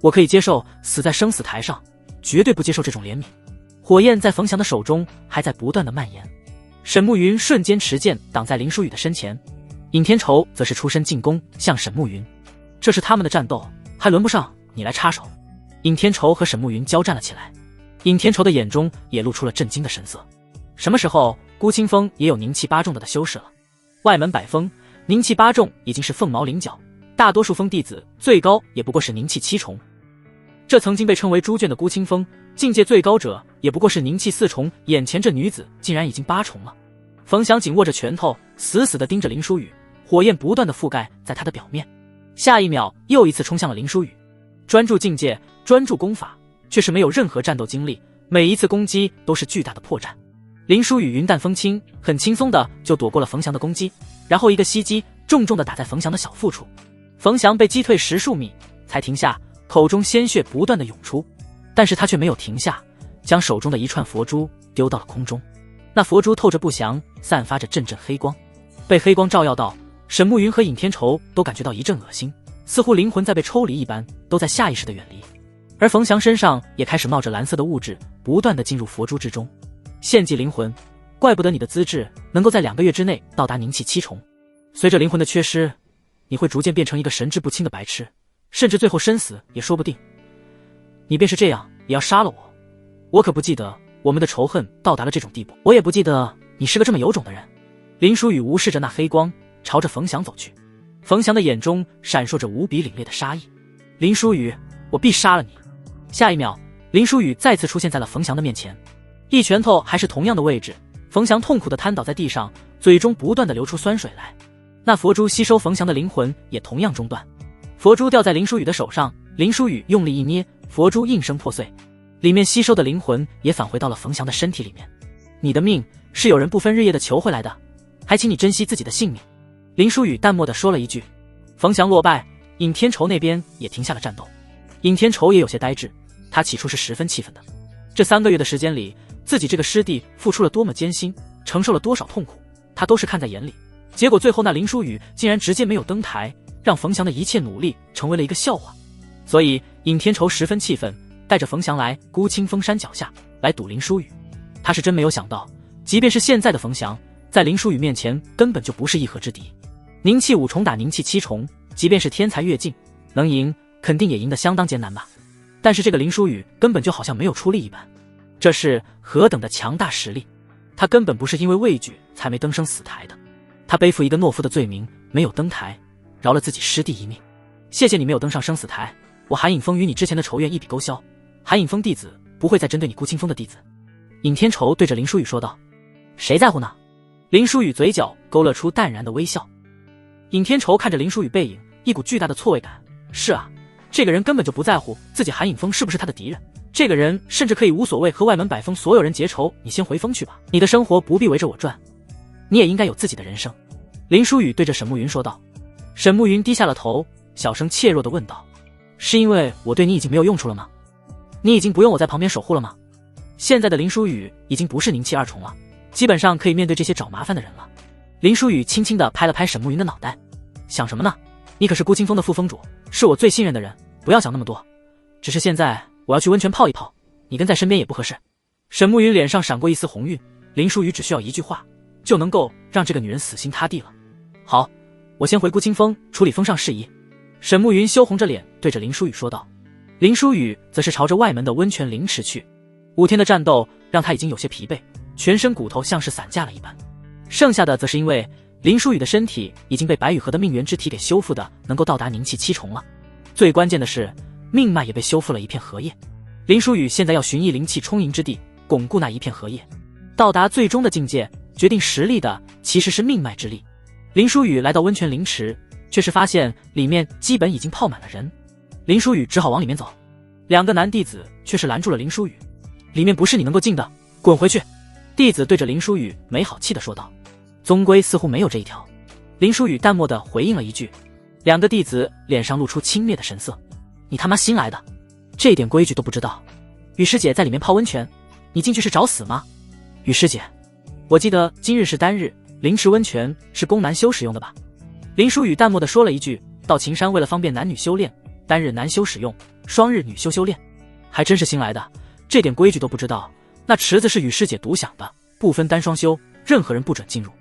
我可以接受死在生死台上，绝对不接受这种怜悯。火焰在冯翔的手中还在不断的蔓延。沈慕云瞬间持剑挡在林书雨的身前，尹天仇则是出身进攻向沈慕云。这是他们的战斗，还轮不上你来插手。尹天仇和沈慕云交战了起来，尹天仇的眼中也露出了震惊的神色。什么时候孤清风也有凝气8重的修士了？外门百峰凝气8重已经是凤毛麟角，大多数峰弟子最高也不过是凝气7重。这曾经被称为猪圈的孤清风，境界最高者也不过是凝气4重，眼前这女子竟然已经8重了。冯翔紧握着拳头，死死地盯着林书雨，火焰不断地覆盖在他的表面。下一秒又一次冲向了林书雨，专注境界，专注功法，却是没有任何战斗经历，每一次攻击都是巨大的破绽。林书雨云淡风轻，很轻松的就躲过了冯翔的攻击，然后一个袭击重重的打在冯翔的小腹处。冯翔被击退10数米才停下，口中鲜血不断的涌出，但是他却没有停下，将手中的一串佛珠丢到了空中。那佛珠透着不祥，散发着阵阵黑光，被黑光照耀到，沈慕云和尹天仇都感觉到一阵恶心，似乎灵魂在被抽离一般，都在下意识的远离。而冯翔身上也开始冒着蓝色的物质，不断的进入佛珠之中。献祭灵魂，怪不得你的资质能够在2个月之内到达凝气7重。随着灵魂的缺失，你会逐渐变成一个神志不清的白痴，甚至最后身死也说不定。你便是这样也要杀了我，我可不记得我们的仇恨到达了这种地步，我也不记得你是个这么有种的人。林书雨无视着那黑光，朝着冯翔走去。冯翔的眼中闪烁着无比凛冽的杀意。林书雨，我必杀了你！下一秒，林书雨再次出现在了冯翔的面前。一拳头还是同样的位置，冯翔痛苦地瘫倒在地上，嘴中不断地流出酸水来。那佛珠吸收冯翔的灵魂也同样中断，佛珠掉在林书宇的手上，林书宇用力一捏，佛珠应声破碎，里面吸收的灵魂也返回到了冯翔的身体里面。你的命是有人不分日夜地求回来的，还请你珍惜自己的性命。林书宇淡漠地说了一句。冯翔落败，尹天仇那边也停下了战斗。尹天仇也有些呆滞，他起初是十分气愤的。这3个月的时间里，自己这个师弟付出了多么艰辛，承受了多少痛苦，他都是看在眼里。结果最后那林书宇竟然直接没有登台，让冯翔的一切努力成为了一个笑话。所以尹天仇十分气愤，带着冯翔来孤清风山脚下来赌林书宇。他是真没有想到，即便是现在的冯翔，在林书宇面前根本就不是一合之敌。宁气5重打宁气7重，即便是天才跃进，能赢肯定也赢得相当艰难吧。但是这个林书宇根本就好像没有出力一般，这是何等的强大实力！他根本不是因为畏惧才没登生死台的，他背负一个懦夫的罪名，没有登台，饶了自己师弟一命。谢谢你没有登上生死台，我韩影峰与你之前的仇怨一笔勾销，韩影峰弟子不会再针对你顾清风的弟子。尹天仇对着林书宇说道。谁在乎呢？林书宇嘴角勾勒出淡然的微笑。尹天仇看着林书宇背影，一股巨大的错位感。是啊，这个人根本就不在乎自己韩影峰是不是他的敌人，这个人甚至可以无所谓和外门百峰所有人结仇。你先回峰去吧，你的生活不必围着我转，你也应该有自己的人生。林书宇对着沈慕云说道。沈慕云低下了头，小声怯弱地问道。是因为我对你已经没有用处了吗？你已经不用我在旁边守护了吗？现在的林书宇已经不是宁气2重了，基本上可以面对这些找麻烦的人了。林书宇轻轻地拍了拍沈慕云的脑袋。想什么呢？你可是顾清风的副峰主，是我最信任的人，不要想那么多。只是现在我要去温泉泡一泡，你跟在身边也不合适。沈慕云脸上闪过一丝红晕，林书宇只需要一句话就能够让这个女人死心塌地了。好，我先回顾清风处理封上事宜。沈慕云羞红着脸对着林书宇说道。林书宇则是朝着外门的温泉灵池去。5天的战斗让他已经有些疲惫，全身骨头像是散架了一般，剩下的则是因为林书宇的身体已经被白羽河的命元之体给修复的能够到达宁气7重了，最关键的是命脉也被修复了一片荷叶。林书宇现在要寻觅灵气充盈之地，巩固那一片荷叶，到达最终的境界，决定实力的其实是命脉之力。林书宇来到温泉灵池，却是发现里面基本已经泡满了人，林书宇只好往里面走。2个男弟子却是拦住了林书宇。里面不是你能够进的，滚回去！弟子对着林书宇没好气地说道。宗规似乎没有这一条，林书宇淡漠地回应了一句。2个弟子脸上露出轻蔑的神色。你他妈新来的，这点规矩都不知道？雨师姐在里面泡温泉，你进去是找死吗？雨师姐，我记得今日是单日，灵池温泉是供男修使用的吧？林书宇淡漠地说了一句。到秦山为了方便男女修炼，单日男修使用，双日女修修炼。还真是新来的，这点规矩都不知道。那池子是雨师姐独享的，不分单双修，任何人不准进入。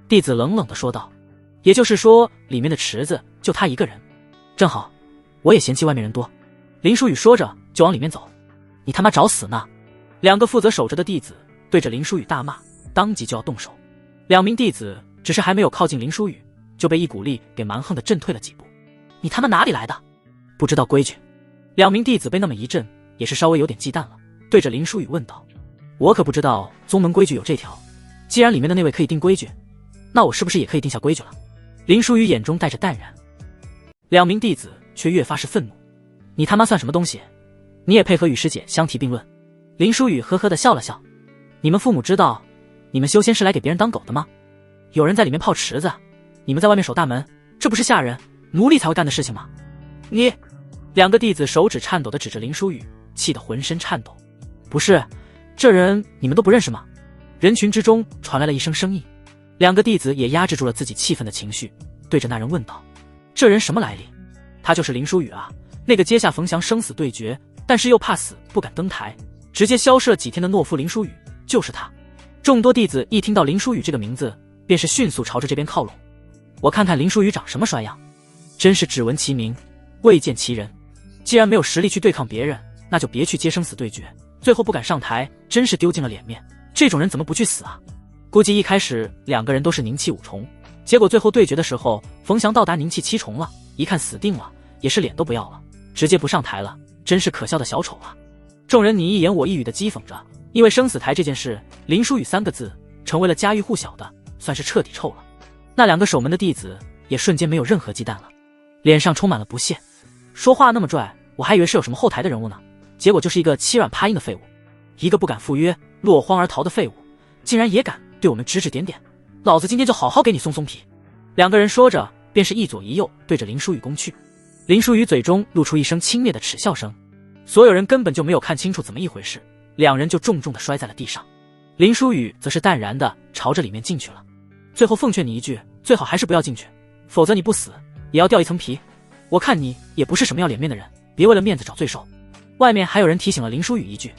弟子冷冷地说道。也就是说里面的池子就他一个人。正好，我也嫌弃外面人多。林书宇说着就往里面走。你他妈找死呢！2个负责守着的弟子对着林书宇大骂，当即就要动手。2名弟子只是还没有靠近林书宇，就被一股力给蛮横地震退了几步。你他妈哪里来的？不知道规矩。2名弟子被那么一震，也是稍微有点忌惮了，对着林书宇问道。我可不知道宗门规矩有这条，既然里面的那位可以定规矩，那我是不是也可以定下规矩了？林书宇眼中带着淡然。2名弟子却越发是愤怒。你他妈算什么东西？你也配和雨师姐相提并论？林书宇呵呵地笑了笑。你们父母知道你们修仙是来给别人当狗的吗？有人在里面泡池子，你们在外面守大门，这不是下人奴隶才会干的事情吗？你！2个弟子手指颤抖地指着林书宇，气得浑身颤抖。不是，这人你们都不认识吗？人群之中传来了一声声音。2个弟子也压制住了自己气愤的情绪，对着那人问道。这人什么来历？他就是林书宇啊，那个接下冯翔生死对决，但是又怕死不敢登台，直接消失了几天的懦夫林书宇，就是他。众多弟子一听到林书宇这个名字，便是迅速朝着这边靠拢。我看看林书宇长什么衰样，真是只闻其名未见其人。既然没有实力去对抗别人，那就别去接生死对决，最后不敢上台，真是丢尽了脸面。这种人怎么不去死啊？估计一开始2个人都是宁气5重，结果最后对决的时候，冯翔到达宁气7重了，一看死定了，也是脸都不要了，直接不上台了，真是可笑的小丑啊！众人你一言我一语的讥讽着，因为生死台这件事，林书宇3个字成为了家喻户晓的，算是彻底臭了。那2个守门的弟子也瞬间没有任何忌惮了，脸上充满了不屑，说话那么拽，我还以为是有什么后台的人物呢，结果就是一个欺软怕硬的废物，一个不敢赴约、落荒而逃的废物，竟然也敢对我们指指点点，老子今天就好好给你松松皮。2个人说着，便是一左一右对着林书宇攻去。林书宇嘴中露出一声轻蔑的耻笑声，所有人根本就没有看清楚怎么一回事，2人就重重地摔在了地上。林书宇则是淡然地朝着里面进去了。最后奉劝你一句，最好还是不要进去，否则你不死也要掉一层皮。我看你也不是什么要脸面的人，别为了面子找罪受。外面还有人提醒了林书宇一句，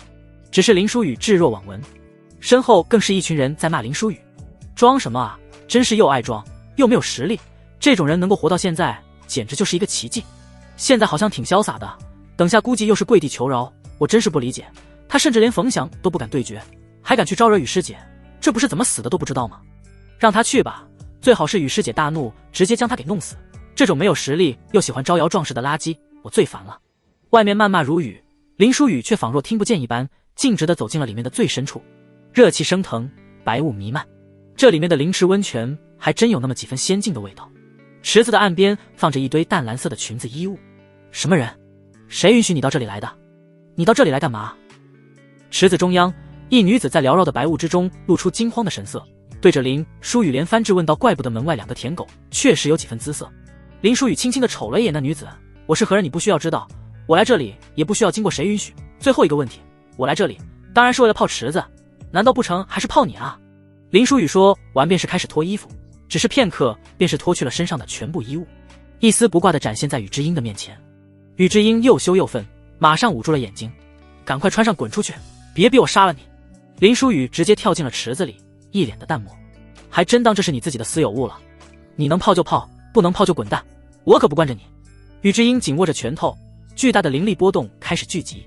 只是林书宇置若罔闻，身后更是一群人在骂林书宇，装什么啊，真是又爱装又没有实力，这种人能够活到现在简直就是一个奇迹。现在好像挺潇洒的，等下估计又是跪地求饶，我真是不理解，他甚至连冯翔都不敢对决，还敢去招惹雨师姐，这不是怎么死的都不知道吗？让他去吧，最好是雨师姐大怒，直接将他给弄死，这种没有实力又喜欢招摇撞势的垃圾，我最烦了。外面谩骂如雨，林书宇却仿若听不见一般，径直地走进了里面的最深处。热气升腾，白雾弥漫，这里面的灵池温泉还真有那么几分仙境的味道。池子的岸边放着一堆淡蓝色的裙子衣物。什么人？谁允许你到这里来的？你到这里来干嘛？池子中央，一女子在缭绕的白雾之中露出惊慌的神色，对着林书宇连番质问道，怪不得门外2个舔狗确实有几分姿色。林书宇轻轻地瞅了一眼那女子，我是何人你不需要知道，我来这里也不需要经过谁允许。最后一个问题，我来这里当然是为了泡池子，难道不成还是泡你啊？林书宇说完便是开始脱衣服，只是片刻便是脱去了身上的全部衣物，一丝不挂地展现在宇之英的面前。宇之英又羞又愤，马上捂住了眼睛，赶快穿上滚出去，别逼我杀了你。林书宇直接跳进了池子里，一脸的淡漠，还真当这是你自己的私有物了，你能泡就泡，不能泡就滚蛋，我可不惯着你。宇之英紧握着拳头，巨大的灵力波动开始聚集，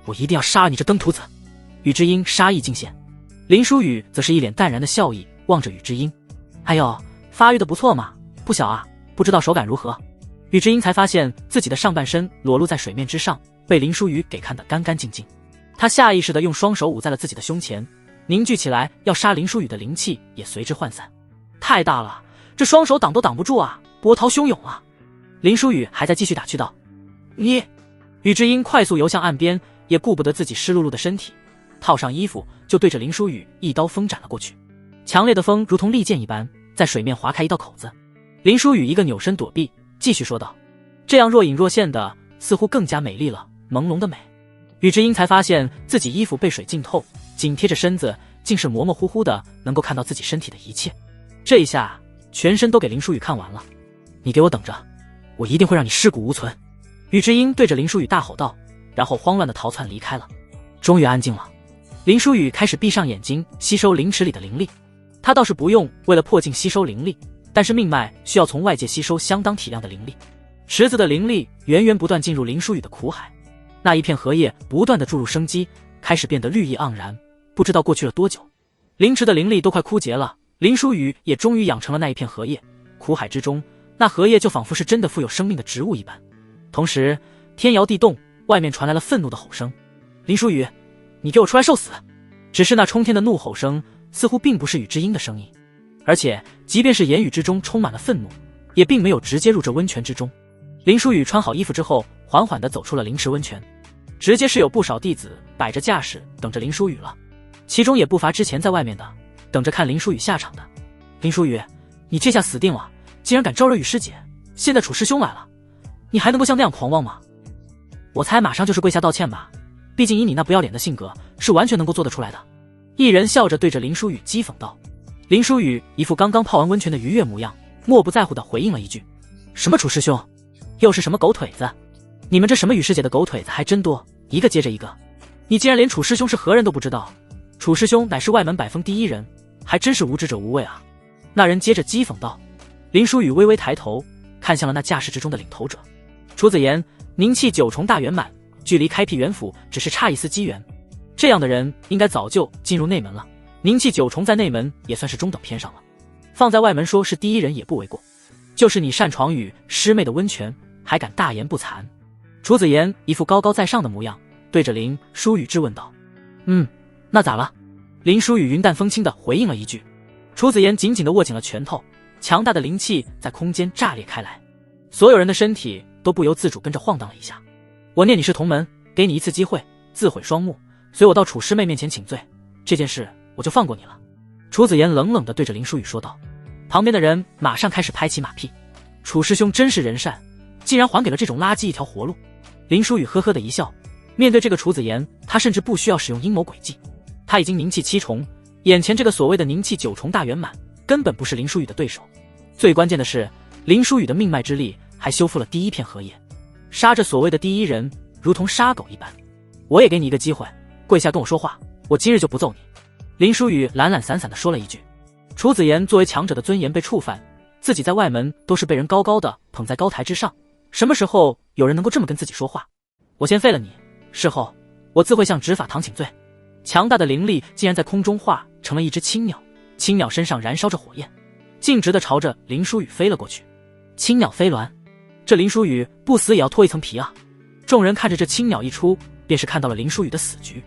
我一定要杀了你这登徒子。宇之英杀意尽现，林书宇则是一脸淡然的笑意望着宇之英，哎呦，发育的不错嘛，不小啊，不知道手感如何。宇之英才发现自己的上半身裸露在水面之上，被林书宇给看得干干净净。他下意识地用双手捂在了自己的胸前，凝聚起来要杀林书宇的灵气也随之涣散。太大了，这双手挡都挡不住啊，波涛汹涌啊。林书宇还在继续打趣道，你。宇之英快速游向岸边，也顾不得自己湿漉漉的身体，套上衣服就对着林书宇一刀锋斩了过去。强烈的风如同利剑一般在水面划开一道口子，林书宇一个扭身躲避，继续说道，这样若隐若现的似乎更加美丽了，朦胧的美。宇之英才发现自己衣服被水浸透，紧贴着身子竟是模模糊糊的能够看到自己身体的一切，这一下全身都给林书宇看完了，你给我等着，我一定会让你尸骨无存。宇之英对着林书宇大吼道，然后慌乱的逃窜离开了。终于安静了，林书宇开始闭上眼睛吸收灵池里的灵力，他倒是不用为了破镜吸收灵力，但是命脉需要从外界吸收相当体量的灵力。池子的灵力源源不断进入林书宇的苦海，那一片荷叶不断的注入生机，开始变得绿意盎然。不知道过去了多久，灵池的灵力都快枯竭了，林书宇也终于养成了那一片荷叶。苦海之中，那荷叶就仿佛是真的富有生命的植物一般。同时天摇地动，外面传来了愤怒的吼声，林书宇，你给我出来受死！只是那冲天的怒吼声似乎并不是宇之英的声音，而且即便是言语之中充满了愤怒，也并没有直接入这温泉之中。林书宇穿好衣服之后，缓缓地走出了灵池温泉，直接是有不少弟子摆着架势等着林书宇了，其中也不乏之前在外面的等着看林书宇下场的。林书宇，你这下死定了，竟然敢招惹雨师姐，现在楚师兄来了，你还能够像那样狂妄吗？我猜马上就是跪下道歉吧，毕竟以你那不要脸的性格，是完全能够做得出来的。一人笑着对着林书宇讥讽道。林书宇一副刚刚泡完温泉的愉悦模样，漠不在乎地回应了一句，什么楚师兄，又是什么狗腿子，你们这什么雨师姐的狗腿子还真多，一个接着一个。你竟然连楚师兄是何人都不知道，楚师兄乃是外门百峰第一人，还真是无知者无畏啊。那人接着讥讽道。林书宇微微抬头看向了那架势之中的领头者，楚子言，凝气9重大圆满，距离开辟元府只是差一丝机缘，这样的人应该早就进入内门了，凝气9重在内门也算是中等偏上了，放在外门说是第一人也不为过。就是你擅闯与师妹的温泉，还敢大言不惭。楚子言一副高高在上的模样，对着林书宇质问道，那咋了？林舒雨云淡风轻地回应了一句。楚子言紧紧地握紧了拳头，强大的灵气在空间炸裂开来，所有人的身体都不由自主跟着晃荡了一下。我念你是同门，给你一次机会，自毁双目，随我到楚师妹面前请罪，这件事我就放过你了。楚子言冷冷地对着林舒雨说道。旁边的人马上开始拍起马屁，楚师兄真是人善，竟然还给了这种垃圾一条活路。林舒雨呵呵的一笑，面对这个楚子言，他甚至不需要使用阴谋诡计，他已经凝气7重，眼前这个所谓的凝气9重大圆满根本不是林舒雨的对手。最关键的是，林舒雨的命脉之力还修复了第一片荷叶，杀这所谓的第一人如同杀狗一般。我也给你一个机会，跪下跟我说话，我今日就不揍你。林舒雨懒懒散散地说了一句。楚子言作为强者的尊严被触犯，自己在外门都是被人高高的捧在高台之上，什么时候有人能够这么跟自己说话？我先废了你，事后我自会向执法堂请罪。强大的灵力竟然在空中化成了一只青鸟，青鸟身上燃烧着火焰，径直地朝着林舒雨飞了过去。青鸟飞鸾，这林舒雨不死也要脱一层皮啊！众人看着这青鸟一出，便是看到了林舒雨的死局。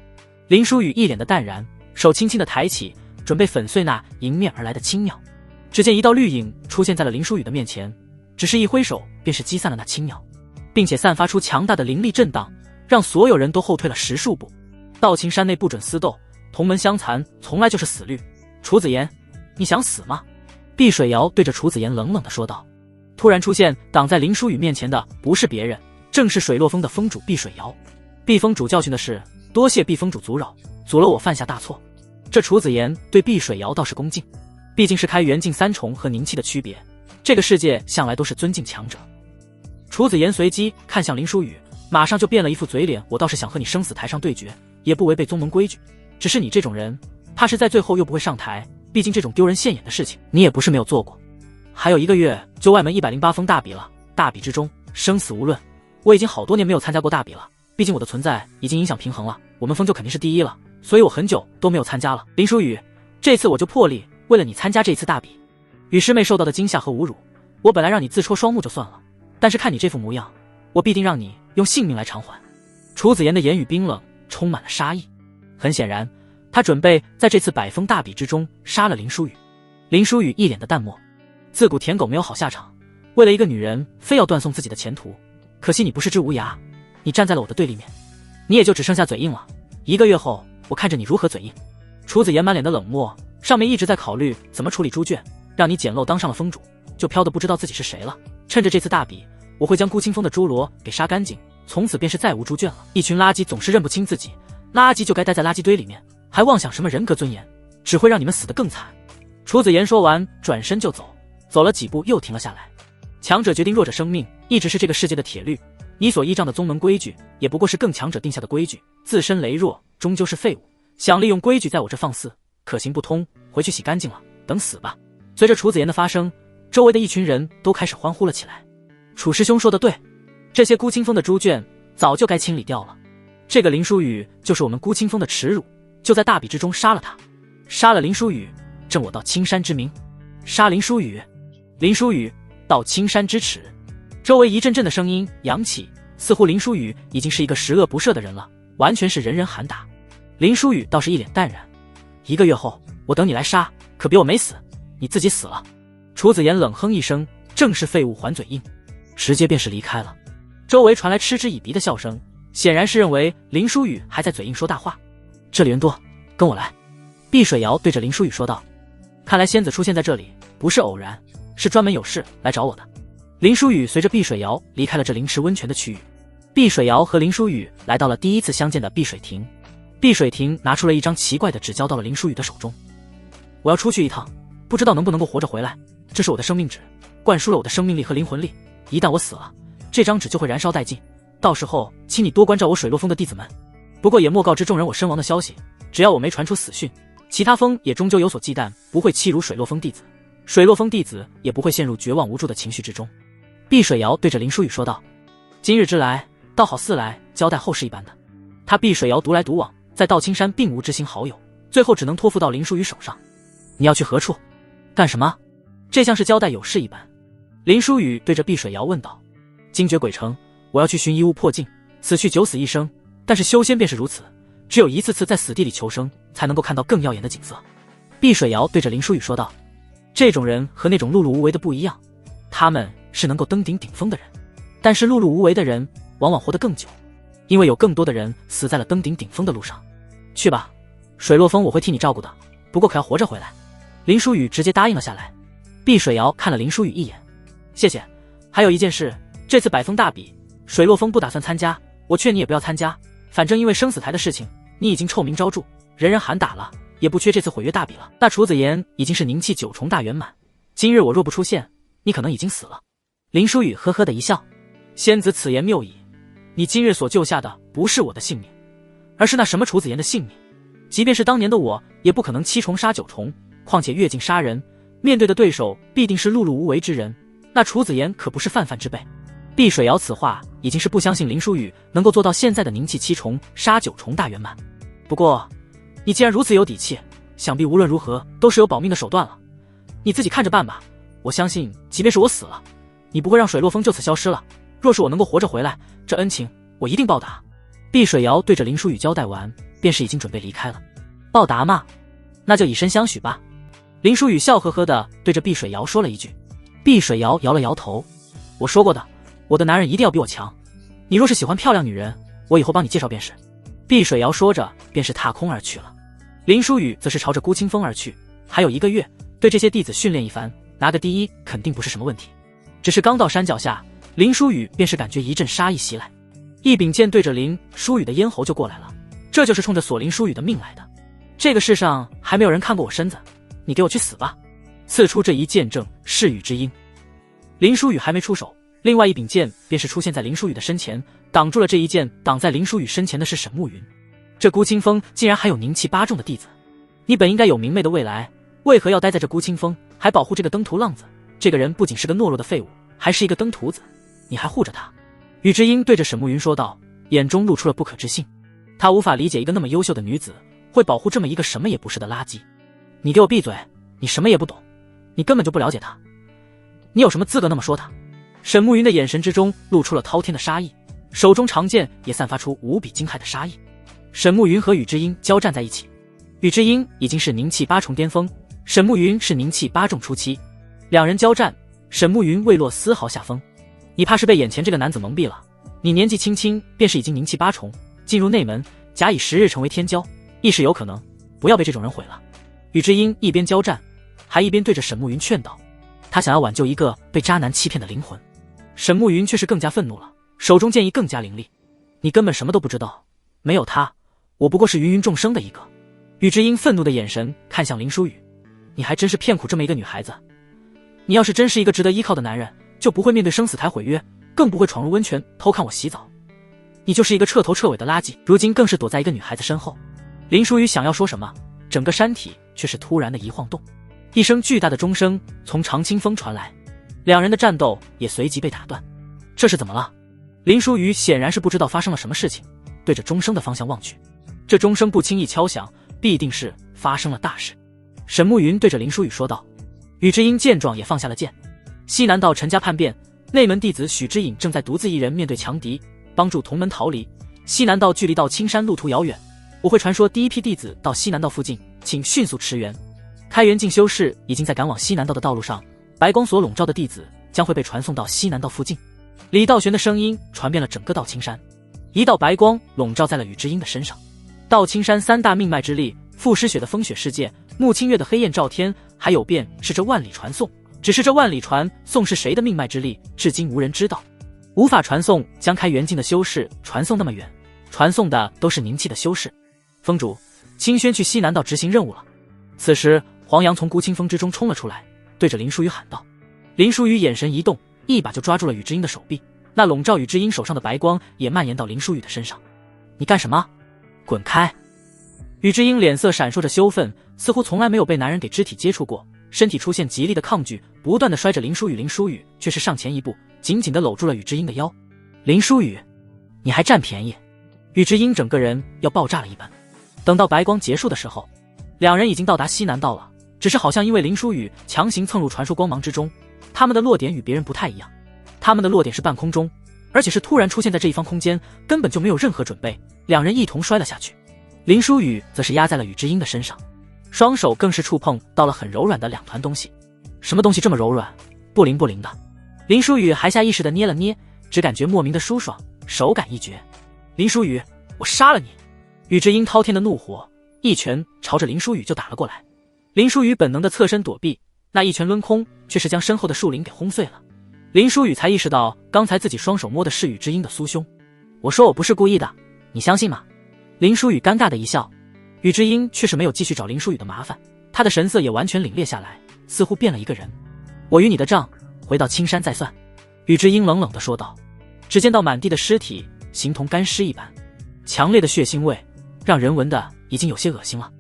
林舒雨一脸的淡然，手轻轻地抬起，准备粉碎那迎面而来的青鸟。只见一道绿影出现在了林舒雨的面前，只是一挥手便是击散了那青鸟，并且散发出强大的灵力震荡，让所有人都后退了10数步。道青山内不准私斗，同门相残从来就是死律。楚子言，你想死吗？碧水瑶对着楚子言冷冷地说道。突然出现挡在林舒雨面前的不是别人，正是水落峰的峰主碧水瑶。碧峰主教训的是，多谢碧峰主阻扰，阻了我犯下大错。这楚子言对碧水瑶倒是恭敬，毕竟是开元境3重和凝气的区别，这个世界向来都是尊敬强者。楚子言随即看向林舒雨，马上就变了一副嘴脸，我倒是想和你生死台上对决，也不违背宗门规矩，只是你这种人怕是在最后又不会上台，毕竟这种丢人现眼的事情你也不是没有做过。还有1个月就外门108峰大比了，大比之中生死无论，我已经好多年没有参加过大比了，毕竟我的存在已经影响平衡了，我们峰就肯定是第一了，所以我很久都没有参加了。林舒雨，这次我就破例为了你参加这次大比。雨师妹受到的惊吓和侮辱，我本来让你自戳双目就算了，但是看你这副模样，我必定让你用性命来偿还。楚子言的言语冰冷，充满了杀意。很显然，他准备在这次百峰大比之中杀了林舒雨。林舒雨一脸的淡漠，自古舔狗没有好下场，为了一个女人非要断送自己的前途，可惜你不是只无牙，你站在了我的对立面，你也就只剩下嘴硬了。1个月后，我看着你如何嘴硬。楚子言满脸的冷漠，上面一直在考虑怎么处理猪圈，让你捡漏当上了峰主，就飘得不知道自己是谁了。趁着这次大比，我会将孤清风的侏罗给杀干净，从此便是再无猪圈了。一群垃圾总是认不清自己，垃圾就该待在垃圾堆里面，还妄想什么人格尊严，只会让你们死得更惨。楚子言说完转身就走，走了几步又停了下来。强者决定弱者生命，一直是这个世界的铁律，你所依仗的宗门规矩也不过是更强者定下的规矩，自身羸弱终究是废物，想利用规矩在我这放肆，可行不通，回去洗干净了，等死吧。随着楚子言的发声，周围的一群人都开始欢呼了起来。楚师兄说的对，这些孤清风的猪圈早就该清理掉了，这个林舒雨就是我们孤清风的耻辱，就在大比之中杀了他，杀了林舒雨，正我到青山之名。杀林舒雨，林舒雨到青山之耻。周围一阵阵的声音扬起，似乎林舒雨已经是一个十恶不赦的人了，完全是人人喊打。林舒雨倒是一脸淡然，1个月后我等你来杀，可别我没死，你自己死了。楚子言冷哼一声，正是废物还嘴硬，直接便是离开了。周围传来嗤之以鼻的笑声，显然是认为林舒雨还在嘴硬说大话。这里人多，跟我来。碧水瑶对着林舒雨说道。看来仙子出现在这里不是偶然，是专门有事来找我的。林舒雨随着碧水瑶离开了这灵池温泉的区域。碧水瑶和林舒雨来到了第一次相见的碧水亭。碧水亭拿出了一张奇怪的纸交到了林舒雨的手中。我要出去一趟，不知道能不能够活着回来，这是我的生命纸，灌输了我的生命力和灵魂力，一旦我死了，这张纸就会燃烧殆尽，到时候请你多关照我水落峰的弟子们，不过也莫告知众人我身亡的消息，只要我没传出死讯，其他峰也终究有所忌惮，不会欺辱水落峰弟子，水落峰弟子也不会陷入绝望无助的情绪之中。碧水瑶对着林舒雨说道。今日之来，倒好似来交代后事一般的。他碧水瑶独来独往，在道青山并无知心好友，最后只能托付到林舒雨手上。你要去何处？干什么？这像是交代有事一般。林舒雨对着碧水瑶问道。惊觉鬼城，我要去寻遗物破境，此去九死一生，但是修仙便是如此，只有一次次在死地里求生，才能够看到更耀眼的景色。碧水瑶对着林舒雨说道：“这种人和那种碌碌无为的不一样，他们是能够登顶顶峰的人，但是碌碌无为的人往往活得更久，因为有更多的人死在了登顶顶峰的路上。去吧，水落峰我会替你照顾的，不过可要活着回来。”林舒雨直接答应了下来。碧水瑶看了林舒雨一眼：“谢谢，还有一件事，这次百峰大比，水落峰不打算参加，我劝你也不要参加，反正因为生死台的事情，你已经臭名昭著，人人喊打了，也不缺这次毁约大比了。那楚子言已经是宁气9重大圆满，今日我若不出现，你可能已经死了。”林舒雨呵呵的一笑：“仙子此言谬矣，你今日所救下的不是我的性命，而是那什么楚子言的性命。即便是当年的我，也不可能7重杀9重，况且越境杀人，面对的对手必定是碌碌无为之人，那楚子言可不是泛泛之辈。”碧水瑶此话已经是不相信林舒雨能够做到现在的宁气7重杀9重大圆满。不过你既然如此有底气，想必无论如何都是有保命的手段了，你自己看着办吧。我相信即便是我死了，你不会让水落峰就此消失了，若是我能够活着回来，这恩情我一定报答。碧水瑶对着林舒雨交代完，便是已经准备离开了。报答嘛，那就以身相许吧。林舒雨笑呵呵的对着碧水瑶说了一句。碧水瑶摇了摇头：“我说过的，我的男人一定要比我强，你若是喜欢漂亮女人，我以后帮你介绍便是。”碧水瑶说着便是踏空而去了。林舒雨则是朝着孤清峰而去，还有1个月，对这些弟子训练一番，拿个第一肯定不是什么问题。只是刚到山脚下，林舒雨便是感觉一阵杀意袭来，一柄剑对着林舒雨的咽喉就过来了，这就是冲着索林舒雨的命来的。这个世上还没有人看过我身子，你给我去死吧！刺出这一剑正是雨之音。林舒雨还没出手，另外一柄剑便是出现在林舒雨的身前，挡住了这一剑。挡在林舒雨身前的是沈暮云。这孤清峰竟然还有宁气8重的弟子，你本应该有明媚的未来，为何要待在这孤清峰，还保护这个登徒浪子？这个人不仅是个懦弱的废物，还是一个登徒子，你还护着他？雨之音对着沈暮云说道，眼中露出了不可置信。他无法理解一个那么优秀的女子会保护这么一个什么也不是的垃圾。你给我闭嘴，你什么也不懂，你根本就不了解他，你有什么资格那么说他？沈暮云的眼神之中露出了滔天的杀意，手中长剑也散发出无比惊骇的杀意。沈暮云和雨之音交战在一起，雨之音已经是宁气8重巅峰，沈暮云是宁气8重初期，两人交战，沈暮云未落丝毫下风。你怕是被眼前这个男子蒙蔽了，你年纪轻轻便是已经宁气8重，进入内门，假以10日成为天骄，亦是有可能，不要被这种人毁了。雨之音一边交战，还一边对着沈暮云劝道，他想要挽救一个被渣男欺骗的灵魂。沈暮云却是更加愤怒了，手中剑意更加凌厉。你根本什么都不知道，没有他，我不过是芸芸众生的一个。雨之音愤怒的眼神看向林舒雨，你还真是骗苦这么一个女孩子。你要是真是一个值得依靠的男人，就不会面对生死台毁约，更不会闯入温泉偷看我洗澡。你就是一个彻头彻尾的垃圾，如今更是躲在一个女孩子身后。林舒雨想要说什么，整个山体却是突然的一晃动，一声巨大的钟声从长青峰传来，两人的战斗也随即被打断。这是怎么了？林舒雨显然是不知道发生了什么事情，对着钟声的方向望去。这钟声不轻易敲响，必定是发生了大事。沈暮云对着林舒雨说道。雨之音见状也放下了剑。西南道陈家叛变，内门弟子许知隐正在独自一人面对强敌，帮助同门逃离。西南道距离到青山路途遥远，我会传说第一批弟子到西南道附近，请迅速驰援。开元进修士已经在赶往西南道的道路上，白光所笼罩的弟子将会被传送到西南道附近。李道玄的声音传遍了整个道青山，一道白光笼罩在了雨之音的身上。道青山3大命脉之力，傅诗雪的风雪世界，穆清月的黑焰照天，还有便是这万里传送。只是这万里传送是谁的命脉之力，至今无人知道，无法传送将开元境的修士传送那么远，传送的都是宁气的修士。峰主，清轩去西南道执行任务了。此时黄洋从孤清峰之中冲了出来，对着林舒雨喊道。林舒雨眼神一动，一把就抓住了雨之音的手臂，那笼罩雨之音手上的白光也蔓延到林舒雨的身上。你干什么？滚开！雨之音脸色闪烁着羞愤，似乎从来没有被男人给肢体接触过，身体出现极力的抗拒，不断的摔着林舒雨。林舒雨却是上前一步，紧紧的搂住了雨之音的腰。林舒雨，你还占便宜！雨之音整个人要爆炸了一般。等到白光结束的时候，两人已经到达西南道了，只是好像因为林舒雨强行蹭入传说光芒之中，他们的落点与别人不太一样，他们的落点是半空中，而且是突然出现在这一方空间，根本就没有任何准备，两人一同摔了下去。林书宇则是压在了宇之英的身上，双手更是触碰到了很柔软的两团东西。什么东西这么柔软，不灵不灵的？林书宇还下意识地捏了捏，只感觉莫名的舒爽，手感一绝。林书宇，我杀了你！宇之英滔天的怒火，一拳朝着林书宇就打了过来。林书宇本能的侧身躲避，那一拳抡空，却是将身后的树林给轰碎了。林书宇才意识到，刚才自己双手摸的是宇之英的酥胸。我说我不是故意的，你相信吗？林书宇尴尬的一笑，宇之英却是没有继续找林书宇的麻烦，他的神色也完全凛冽下来，似乎变了一个人。我与你的账，回到青山再算。宇之英冷冷地说道。只见到满地的尸体，形同干尸一般，强烈的血腥味让人闻的已经有些恶心了。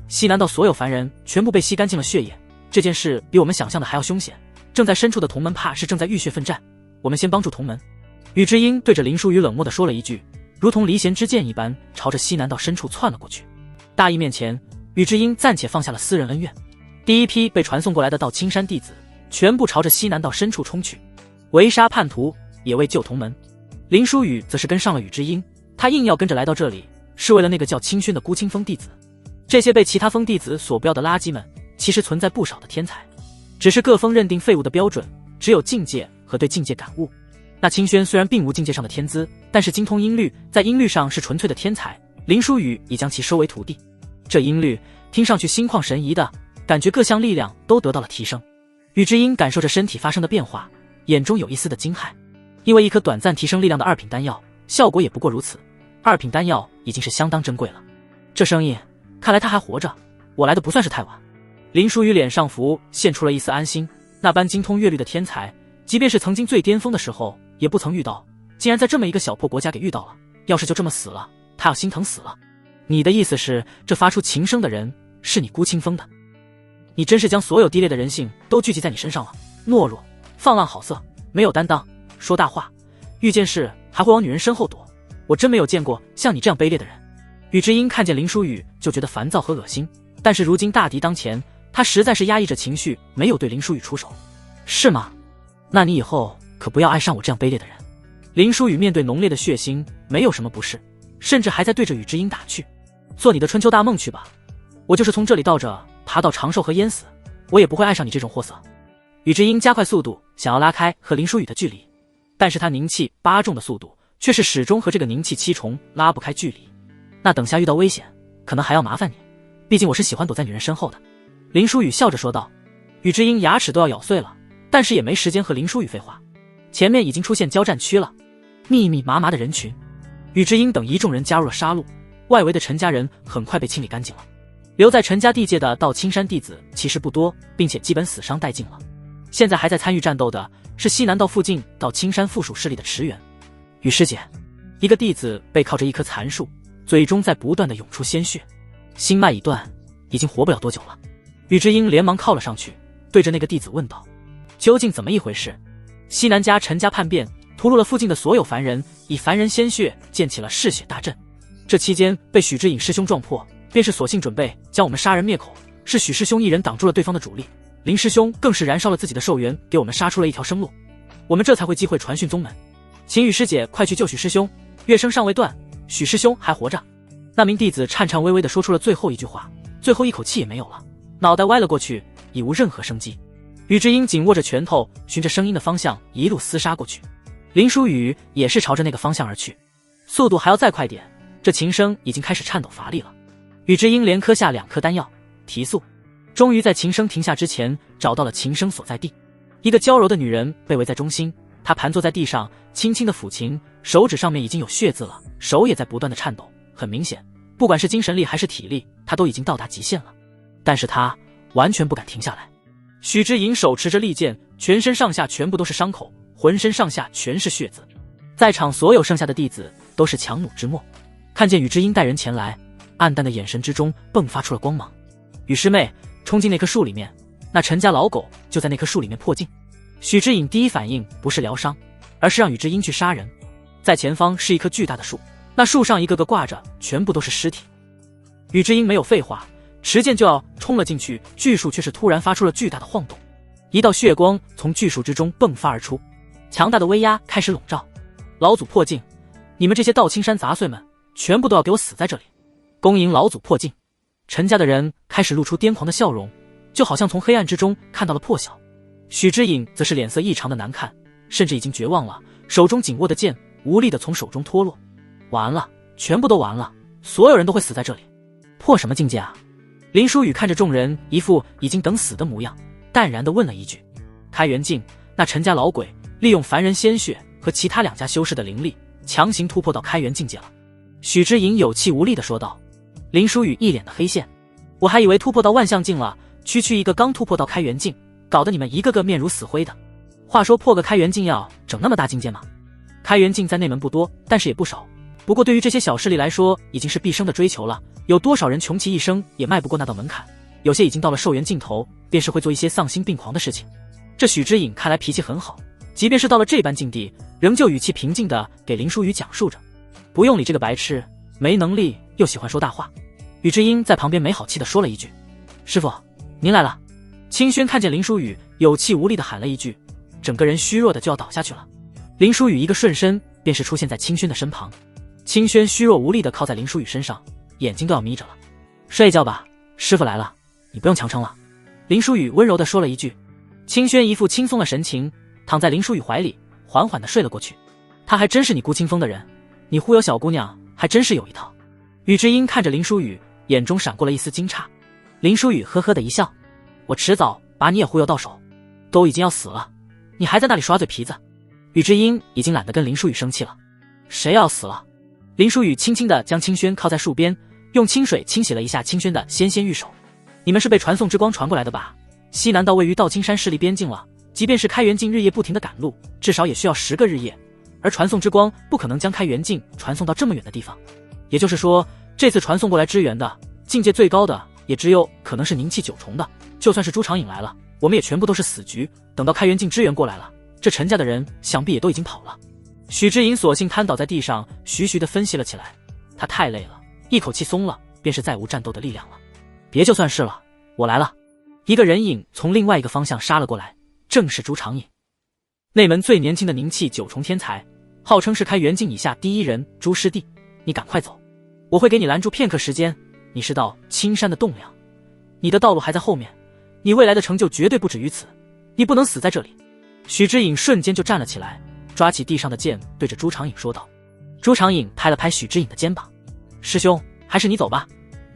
西南道所有凡人全部被吸干净了血液，这件事比我们想象的还要凶险。正在深处的同门怕是正在浴血奋战，我们先帮助同门。宇之英对着林书宇冷漠地说了一句，如同离弦之箭一般，朝着西南道深处窜了过去。大义面前，宇之英暂且放下了私人恩怨。第一批被传送过来的道青山弟子全部朝着西南道深处冲去，围杀叛徒，也为救同门。林书宇则是跟上了宇之英，他硬要跟着来到这里，是为了那个叫清轩的孤清风弟子。这些被其他风弟子所不要的垃圾们，其实存在不少的天才，只是各风认定废物的标准只有境界和对境界感悟。那清轩虽然并无境界上的天资，但是精通音律，在音律上是纯粹的天才。林书宇已将其收为徒弟，这音律听上去心旷神怡的感觉，各项力量都得到了提升。宇之英感受着身体发生的变化，眼中有一丝的惊骇，因为一颗短暂提升力量的二品丹药，效果也不过如此。二品丹药已经是相当珍贵了。这声音，看来他还活着，我来的不算是太晚。林书宇脸上浮现出了一丝安心，那般精通乐律的天才，即便是曾经最巅峰的时候也不曾遇到，竟然在这么一个小破国家给遇到了。要是就这么死了，他要心疼死了。你的意思是，这发出琴声的人是你孤清风的？你真是将所有低劣的人性都聚集在你身上了。懦弱、放浪好色、没有担当、说大话，遇见事还会往女人身后躲，我真没有见过像你这样卑劣的人。宇之英看见林书宇就觉得烦躁和恶心，但是如今大敌当前，他实在是压抑着情绪，没有对林书宇出手。是吗？那你以后可不要爱上我这样卑劣的人。林书宇面对浓烈的血腥没有什么不适，甚至还在对着宇之英打趣，做你的春秋大梦去吧，我就是从这里倒着爬到长寿和淹死，我也不会爱上你这种货色。宇之英加快速度想要拉开和林书宇的距离，但是他凝气8重的速度却是始终和这个凝气7重拉不开距离。那等下遇到危险可能还要麻烦你，毕竟我是喜欢躲在女人身后的。林书宇笑着说道。宇之英牙齿都要咬碎了，但是也没时间和林书宇废话，前面已经出现交战区了，密密麻麻的人群。宇之英等一众人加入了杀戮，外围的陈家人很快被清理干净了。留在陈家地界的道青山弟子其实不多，并且基本死伤殆尽了。现在还在参与战斗的是西南道附近道青山附属势力的池原。宇师姐，一个弟子背靠着一棵残树，嘴中在不断的涌出鲜血，心脉已断，已经活不了多久了。宇之英连忙靠了上去，对着那个弟子问道，究竟怎么一回事？西南家陈家叛变，屠戮了附近的所有凡人，以凡人鲜血建起了嗜血大阵。这期间被许知隐师兄撞破，便是索性准备将我们杀人灭口，是许师兄一人挡住了对方的主力，林师兄更是燃烧了自己的寿元，给我们杀出了一条生路，我们这才会机会传讯宗门。请宇师姐快去救许师兄，乐声尚未断，许师兄还活着。那名弟子颤颤巍巍地说出了最后一句话，最后一口气也没有了，脑袋歪了过去，已无任何生机。宇之英紧握着拳头，循着声音的方向一路厮杀过去。林书宇也是朝着那个方向而去，速度还要再快点，这琴声已经开始颤抖乏力了。宇之英连磕下2颗丹药提速，终于在琴声停下之前找到了琴声所在地。一个娇柔的女人被围在中心，她盘坐在地上，轻轻的抚琴，手指上面已经有血渍了，手也在不断的颤抖。很明显，不管是精神力还是体力，她都已经到达极限了，但是她完全不敢停下来。许知隐手持着利剑，全身上下全部都是伤口，浑身上下全是血渍。在场所有剩下的弟子都是强弩之末，看见宇之英带人前来，暗淡的眼神之中迸发出了光芒。宇师妹，冲进那棵树里面，那陈家老狗就在那棵树里面破镜。许知隐第一反应不是疗伤，而是让宇之英去杀人。在前方是一棵巨大的树，那树上一个个挂着全部都是尸体。宇之英没有废话，持剑就要冲了进去，巨树却是突然发出了巨大的晃动，一道血光从巨树之中迸发而出，强大的威压开始笼罩。老祖破镜，你们这些道青山杂碎们全部都要给我死在这里！恭迎老祖破境。陈家的人开始露出癫狂的笑容，就好像从黑暗之中看到了破晓。许知隐则是脸色异常的难看，甚至已经绝望了，手中紧握的剑无力地从手中脱落。完了，全部都完了，所有人都会死在这里。破什么境界啊？林书宇看着众人一副已经等死的模样，淡然地问了一句。开元境，那陈家老鬼利用凡人鲜血和其他2家修士的灵力，强行突破到开元境界了。许知隐有气无力地说道。林书宇一脸的黑线，我还以为突破到万象境了，区区一个刚突破到开元境，搞得你们一个个面如死灰的。话说破个开元境要整那么大境界吗？开元境在内门不多，但是也不少，不过对于这些小势力来说已经是毕生的追求了，有多少人穷其一生也迈不过那道门槛，有些已经到了寿元尽头，便是会做一些丧心病狂的事情。这许知隐看来脾气很好，即便是到了这般境地，仍旧语气平静地给林书宇讲述着。不用理这个白痴，没能力又喜欢说大话。宇智英在旁边没好气地说了一句：师傅，您来了。清轩看见林书宇有气无力地喊了一句，整个人虚弱的就要倒下去了。林书宇一个瞬身便是出现在清轩的身旁，清轩虚弱无力地靠在林书宇身上，眼睛都要眯着了。睡一觉吧，师傅来了，你不用强撑了。林书宇温柔地说了一句。清轩一副轻松的神情，躺在林书宇怀里，缓缓地睡了过去。他还真是你顾清风的人，你忽悠小姑娘还真是有一套。宇智英看着林书宇，眼中闪过了一丝惊诧。林书宇呵呵的一笑，我迟早把你也忽悠到手，都已经要死了，你还在那里耍嘴皮子。宇智英已经懒得跟林书宇生气了。谁要死了？林书宇轻轻地将清轩靠在树边，用清水清洗了一下清轩的纤纤玉手。你们是被传送之光传过来的吧？西南道位于道青山势力边境了，即便是开元境日夜不停地赶路，至少也需要10个日夜，而传送之光不可能将开元境传送到这么远的地方。也就是说，这次传送过来支援的境界最高的也只有可能是凝气9重的，就算是朱长影来了，我们也全部都是死局。等到开元境支援过来了，这陈家的人想必也都已经跑了。许知隐索性瘫倒在地上，徐徐地分析了起来。他太累了，一口气松了，便是再无战斗的力量了。别就算是了，我来了。一个人影从另外一个方向杀了过来，正是朱长影。内门最年轻的凝气9重天才，号称是开元境以下第一人朱师弟，你赶快走，我会给你拦住片刻时间。你是道青山的栋梁，你的道路还在后面，你未来的成就绝对不止于此，你不能死在这里。许知隐瞬间就站了起来，抓起地上的剑对着朱长影说道。朱长影拍了拍许知隐的肩膀，师兄，还是你走吧，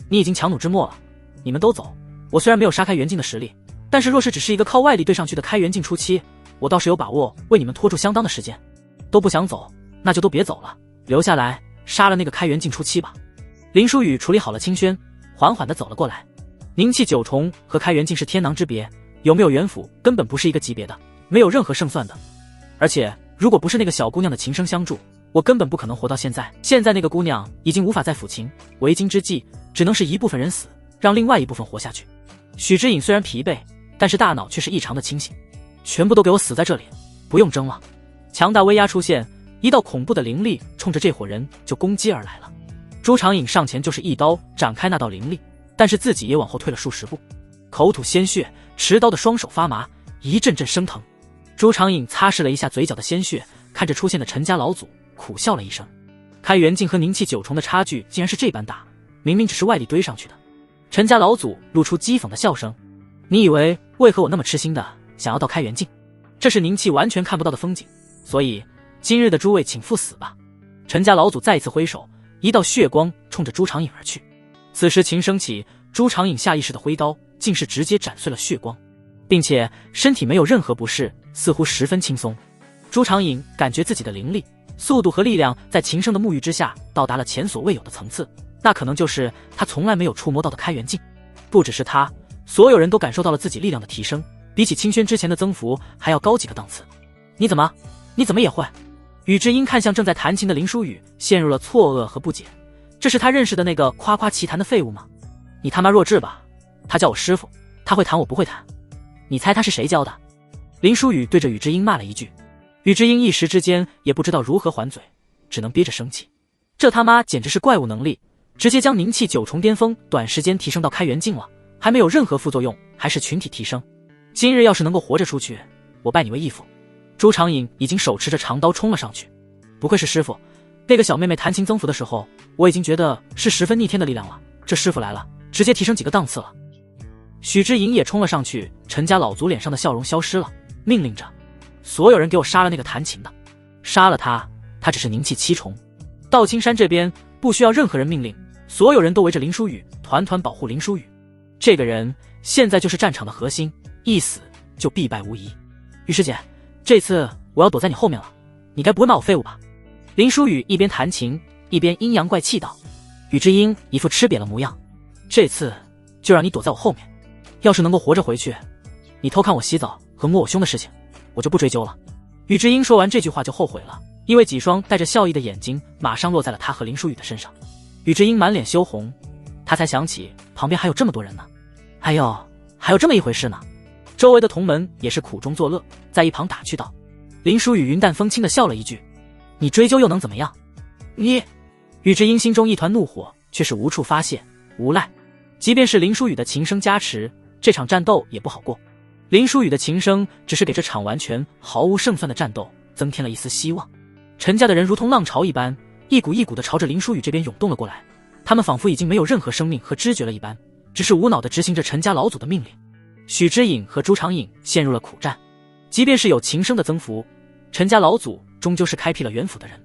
你已经强弩之末了，你们都走。我虽然没有杀开元境的实力，但是若是只是一个靠外力对上去的开元境初期，我倒是有把握为你们拖住相当的时间。都不想走，那就都别走了，留下来杀了那个开元境初期吧。林书宇处理好了清轩，缓缓地走了过来。凝气9重和开元境是天壤之别，有没有元辅根本不是一个级别的，没有任何胜算的。而且如果不是那个小姑娘的琴声相助，我根本不可能活到现在。现在那个姑娘已经无法再抚琴，为今之计只能是一部分人死，让另外一部分活下去。许知隐虽然疲惫，但是大脑却是异常的清醒。全部都给我死在这里，不用争了。强大威压出现，一道恐怖的灵力冲着这伙人就攻击而来了。朱长影上前就是一刀展开那道灵力，但是自己也往后退了数十步，口吐鲜血，持刀的双手发麻，一阵阵生疼。朱长影擦拭了一下嘴角的鲜血，看着出现的陈家老祖，苦笑了一声。开元境和凝气9重的差距竟然是这般大，明明只是外力堆上去的。陈家老祖露出讥讽的笑声，你以为为何我那么痴心的想要到开元境？这是凝气完全看不到的风景，所以今日的诸位请赴死吧。陈家老祖再一次挥手，一道血光冲着朱长影而去。此时琴声起，朱长影下意识的挥刀竟是直接斩碎了血光，并且身体没有任何不适，似乎十分轻松。朱长影感觉自己的灵力、速度和力量在琴声的沐浴之下到达了前所未有的层次，那可能就是他从来没有触摸到的开元境。不只是他，所有人都感受到了自己力量的提升，比起清轩之前的增幅还要高几个档次。你怎么也会？宇智英看向正在弹琴的林书宇，陷入了错愕和不解。这是他认识的那个夸夸其谈的废物吗？你他妈弱智吧！他叫我师傅，他会弹我不会弹，你猜他是谁教的？林书宇对着宇智英骂了一句。宇智英一时之间也不知道如何还嘴，只能憋着生气。这他妈简直是怪物能力，直接将凝气9重巅峰短时间提升到开元境了，还没有任何副作用，还是群体提升。今日要是能够活着出去，我拜你为义父。朱长影已经手持着长刀冲了上去。不愧是师傅，那个小妹妹弹琴增幅的时候，我已经觉得是十分逆天的力量了。这师傅来了，直接提升几个档次了。许知颖也冲了上去，陈家老族脸上的笑容消失了，命令着所有人给我杀了那个弹琴的，杀了他，他只是宁气七重。道青山这边不需要任何人命令，所有人都围着林书宇，团团保护林书宇。这个人现在就是战场的核心，一死就必败无疑。雨师姐，这次我要躲在你后面了，你该不会骂我废物吧？林书宇一边弹琴一边阴阳怪气道。雨之英一副吃瘪了模样，这次就让你躲在我后面，要是能够活着回去，你偷看我洗澡和摸我胸的事情我就不追究了。雨之英说完这句话就后悔了，因为几双带着笑意的眼睛马上落在了他和林书宇的身上。雨之英满脸羞红，他才想起旁边还有这么多人呢，还有这么一回事呢。周围的同门也是苦中作乐，在一旁打趣道。林书宇云淡风轻地笑了一句，你追究又能怎么样？你……雨之英心中一团怒火，却是无处发泄，无赖。即便是林书宇的琴声加持，这场战斗也不好过。林书宇的琴声只是给这场完全毫无胜算的战斗增添了一丝希望。陈家的人如同浪潮一般，一股一股的朝着林书宇这边涌动了过来，他们仿佛已经没有任何生命和知觉了一般，只是无脑地执行着陈家老祖的命令。许知颖和朱长颖陷入了苦战，即便是有琴声的增幅，陈家老祖终究是开辟了元府的人，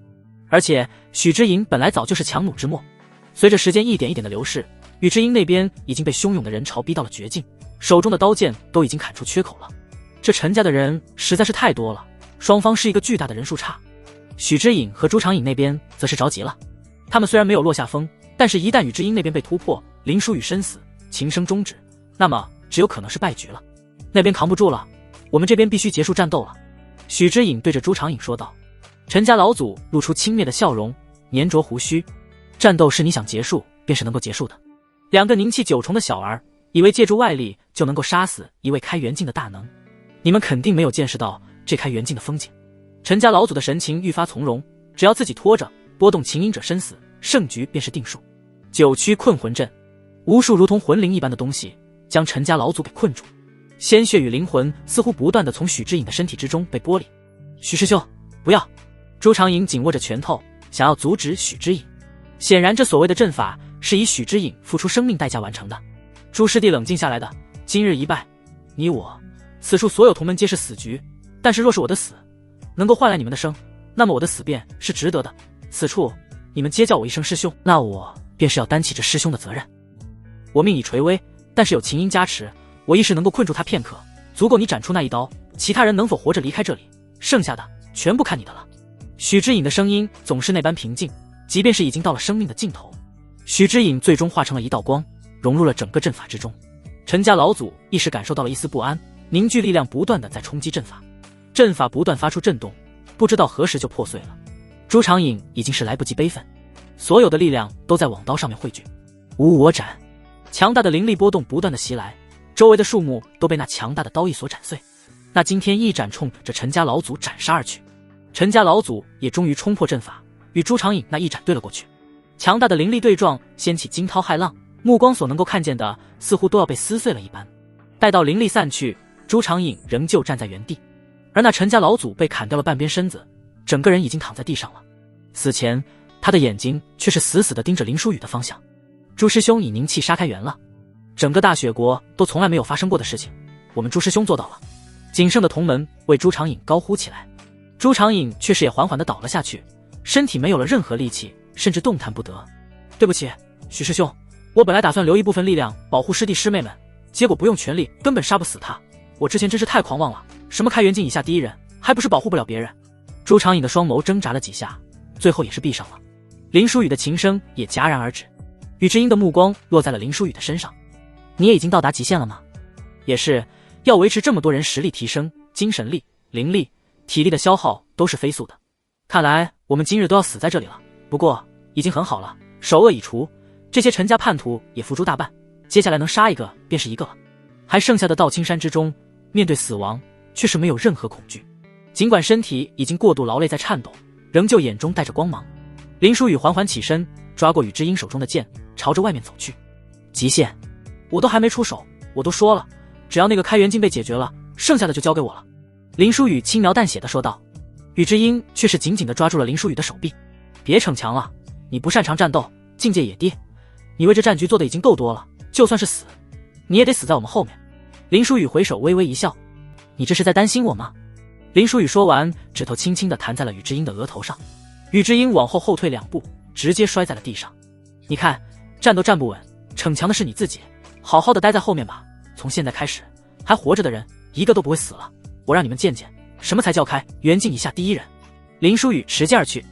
而且许知颖本来早就是强弩之末。随着时间一点一点的流逝，雨之英那边已经被汹涌的人潮逼到了绝境，手中的刀剑都已经砍出缺口了。这陈家的人实在是太多了，双方是一个巨大的人数差。许知颖和朱长颖那边则是着急了，他们虽然没有落下风，但是一旦雨之英那边被突破，林书宇身死，琴声终止，那么只有可能是败局了。那边扛不住了，我们这边必须结束战斗了。许知颖对着朱长颖说道。陈家老祖露出轻蔑的笑容，粘着胡须，战斗是你想结束便是能够结束的。两个宁气九重的小儿以为借助外力就能够杀死一位开元境的大能，你们肯定没有见识到这开元境的风景。陈家老祖的神情愈发从容，只要自己拖着波动琴音者身死，胜局便是定数。九曲困魂阵，无数如同魂灵一般的东西将陈家老祖给困住，鲜血与灵魂似乎不断地从许知颖的身体之中被剥离。许师兄，不要！朱长颖紧握着拳头，想要阻止许知颖。显然这所谓的阵法是以许知颖付出生命代价完成的。朱师弟冷静下来的，今日一败，你我此处所有同门皆是死局，但是若是我的死能够换来你们的生，那么我的死便是值得的。此处你们皆叫我一声师兄，那我便是要担起这师兄的责任。我命已垂危，但是有琴音加持，我一时能够困住他片刻，足够你斩出那一刀，其他人能否活着离开这里，剩下的全部看你的了。许知颖的声音总是那般平静，即便是已经到了生命的尽头。许知颖最终化成了一道光，融入了整个阵法之中。陈家老祖一时感受到了一丝不安，凝聚力量不断的在冲击阵法，阵法不断发出震动，不知道何时就破碎了。朱长颖已经是来不及悲愤，所有的力量都在网刀上面汇聚，无我斩。强大的灵力波动不断的袭来，周围的树木都被那强大的刀意所斩碎。那惊天一斩冲着陈家老祖斩杀而去，陈家老祖也终于冲破阵法，与朱长颖那一斩对了过去。强大的灵力对撞掀起惊涛骇浪，目光所能够看见的似乎都要被撕碎了一般。待到灵力散去，朱长颖仍旧站在原地，而那陈家老祖被砍掉了半边身子，整个人已经躺在地上了。死前他的眼睛却是死死地盯着林书宇的方向。朱师兄以凝气杀开元了，整个大雪国都从来没有发生过的事情，我们朱师兄做到了。仅剩的同门为朱长颖高呼起来。朱长颖却是也缓缓地倒了下去，身体没有了任何力气，甚至动弹不得。对不起，许师兄，我本来打算留一部分力量保护师弟师妹们，结果不用全力根本杀不死他。我之前真是太狂妄了，什么开元境以下第一人，还不是保护不了别人。朱长颖的双眸挣扎了几下，最后也是闭上了。林书宇的琴声也戛然而止。雨之英的目光落在了林书宇的身上。你也已经到达极限了吗？也是，要维持这么多人实力提升，精神力、灵力、体力的消耗都是飞速的。看来我们今日都要死在这里了，不过已经很好了，首恶已除，这些陈家叛徒也付诸大半，接下来能杀一个便是一个了。还剩下的道青山之中，面对死亡却是没有任何恐惧，尽管身体已经过度劳累在颤抖，仍旧眼中带着光芒。林书宇缓缓起身，抓过雨之英手中的剑，朝着外面走去。极限我都还没出手，我都说了，只要那个开元境被解决了，剩下的就交给我了。林书宇轻描淡写的说道。雨之英却是紧紧地抓住了林书宇的手臂。别逞强了，你不擅长战斗，境界也低，你为这战局做的已经够多了，就算是死，你也得死在我们后面。林书宇回首微微一笑，你这是在担心我吗？林书宇说完，指头轻轻地弹在了宇智英的额头上，宇智英往后退2步，直接摔在了地上。你看，站都站不稳，逞强的是你自己，好好的待在后面吧。从现在开始，还活着的人一个都不会死了，我让你们见见什么才叫开元境以下第一人。林书宇持剑而去，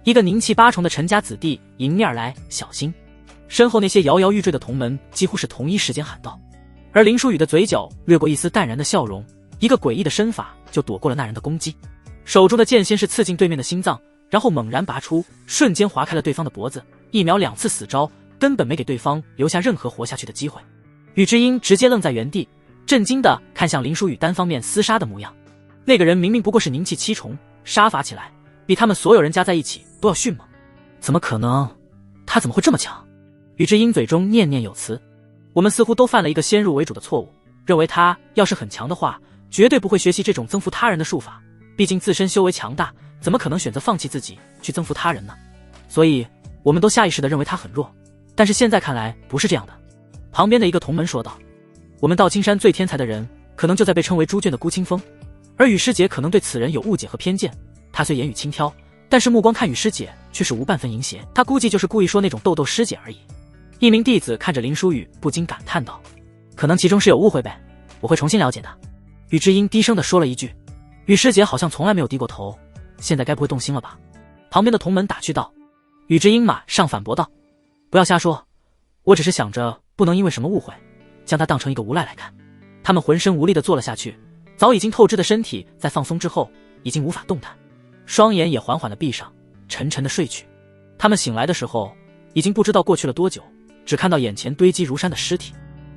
一个宁气8重的陈家子弟迎面而来，小心！身后那些摇摇欲坠的同门几乎是同一时间喊道，而林书宇的嘴角掠过一丝淡然的笑容，一个诡异的身法就躲过了那人的攻击，手中的剑先是刺进对面的心脏，然后猛然拔出，瞬间划开了对方的脖子，一秒2次死招，根本没给对方留下任何活下去的机会。宇智英直接愣在原地，震惊地看向林书宇单方面厮杀的模样。那个人明明不过是宁气7重，杀伐起来比他们所有人加在一起都要迅猛，怎么可能？他怎么会这么强？宇智英嘴中念念有词，我们似乎都犯了一个先入为主的错误，认为他要是很强的话，绝对不会学习这种增幅他人的术法，毕竟自身修为强大，怎么可能选择放弃自己去增幅他人呢？所以我们都下意识地认为他很弱，但是现在看来不是这样的。旁边的一个同门说道，我们道青山最天才的人可能就在被称为猪圈的孤清风，而雨师姐可能对此人有误解和偏见，她虽言语轻佻，但是目光看雨师姐却是无半分淫邪，她估计就是故意说那种豆豆师姐而已。一名弟子看着林书宇不禁感叹道，可能其中是有误会呗，我会重新了解的。宇智英低声地说了一句，雨师姐好像从来没有低过头，现在该不会动心了吧？旁边的同门打趣道。宇智英马上反驳道，不要瞎说，我只是想着不能因为什么误会将他当成一个无赖来看。他们浑身无力地坐了下去，早已经透支的身体在放松之后已经无法动弹，双眼也缓缓地闭上，沉沉地睡去。他们醒来的时候已经不知道过去了多久，只看到眼前堆积如山的尸体。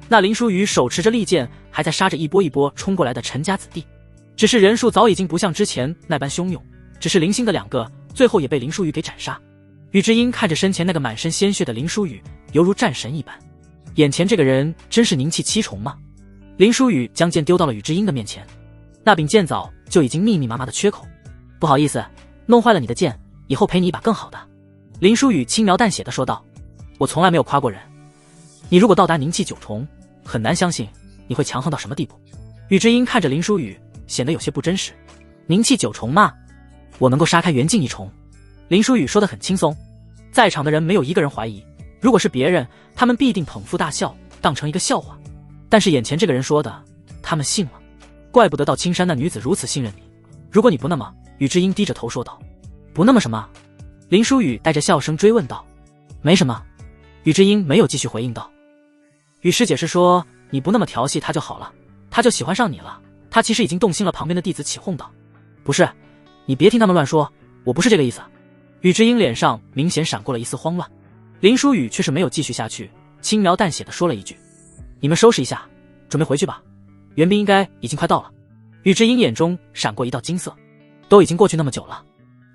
那林书宇手持着利剑，还在杀着一波一波冲过来的陈家子弟，只是人数早已经不像之前那般汹涌，只是零星的2个，最后也被林书宇给斩杀。宇智英看着身前那个满身鲜血的林书宇，犹如战神一般。眼前这个人真是宁气7重吗？林书宇将剑丢到了宇智英的面前，那柄剑早就已经密密麻麻的缺口。不好意思，弄坏了你的剑，以后赔你一把更好的。林书宇轻描淡写的说道，我从来没有夸过人，你如果到达宁气9重，很难相信你会强横到什么地步。宇智英看着林书宇，显得有些不真实。宁气9重吗？我能够杀开元境1重。林书宇说得很轻松，在场的人没有一个人怀疑，如果是别人，他们必定捧腹大笑，当成一个笑话。但是眼前这个人说的，他们信了。怪不得到青山那女子如此信任你，如果你不那么……宇智英低着头说道。不那么什么？林书宇带着笑声追问道。没什么。宇智英没有继续回应道。宇师姐是说你不那么调戏他就好了，他就喜欢上你了。他其实已经动心了。旁边的弟子起哄道。不是，你别听他们乱说，我不是这个意思。宇智英脸上明显闪过了一丝慌乱。林书宇却是没有继续下去，轻描淡写的说了一句，你们收拾一下，准备回去吧，援兵应该已经快到了。宇智英眼中闪过一道金色，都已经过去那么久了，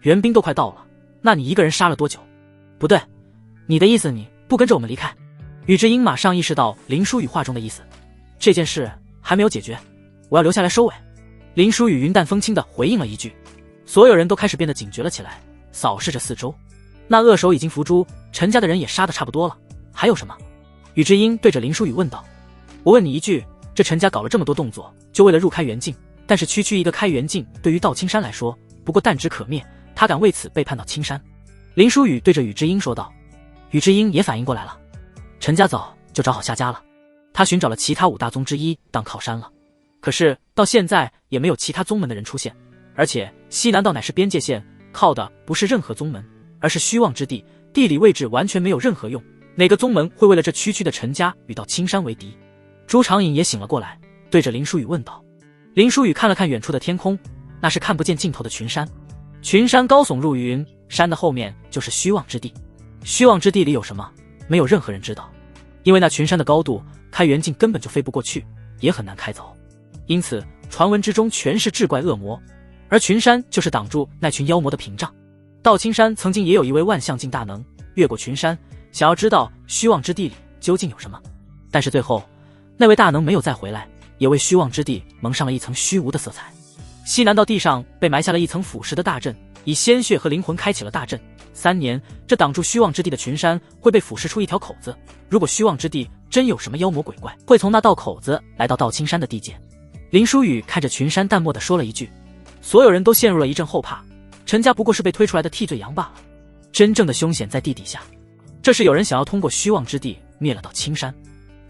援兵都快到了，那你一个人杀了多久？不对，你的意思你不跟着我们离开？宇智英马上意识到林书宇话中的意思，这件事还没有解决，我要留下来收尾。林书宇云淡风轻地回应了一句，所有人都开始变得警觉了起来，扫视着四周。那恶手已经伏诛，陈家的人也杀得差不多了，还有什么？宇智英对着林书宇问道。我问你一句，这陈家搞了这么多动作，就为了入开元境，但是区区一个开元境，对于道青山来说不过弹指可灭，他敢为此背叛到青山？林书宇对着宇智英说道。宇智英也反应过来了，陈家早就找好下家了，他寻找了其他5大宗之一当靠山了，可是到现在也没有其他宗门的人出现，而且西南道乃是边界线，靠的不是任何宗门，而是虚妄之地，地理位置完全没有任何用，哪个宗门会为了这区区的陈家与到青山为敌？朱长隐也醒了过来，对着林书宇问道。林书宇看了看远处的天空，那是看不见尽头的群山，群山高耸入云，山的后面就是虚妄之地。虚妄之地里有什么？没有任何人知道，因为那群山的高度，开元境根本就飞不过去，也很难开走，因此传闻之中全是志怪恶魔，而群山就是挡住那群妖魔的屏障。道青山曾经也有一位万象境大能越过群山，想要知道虚妄之地里究竟有什么，但是最后那位大能没有再回来，也为虚妄之地蒙上了一层虚无的色彩。西南道地上被埋下了一层腐蚀的大阵，以鲜血和灵魂开启了大阵， 3年，这挡住虚妄之地的群山会被腐蚀出一条口子。如果虚妄之地真有什么妖魔鬼怪，会从那道口子来到道青山的地界。林书宇看着群山淡漠地说了一句，所有人都陷入了一阵后怕。陈家不过是被推出来的替罪羊罢了，真正的凶险在地底下。这是有人想要通过虚妄之地灭了道青山。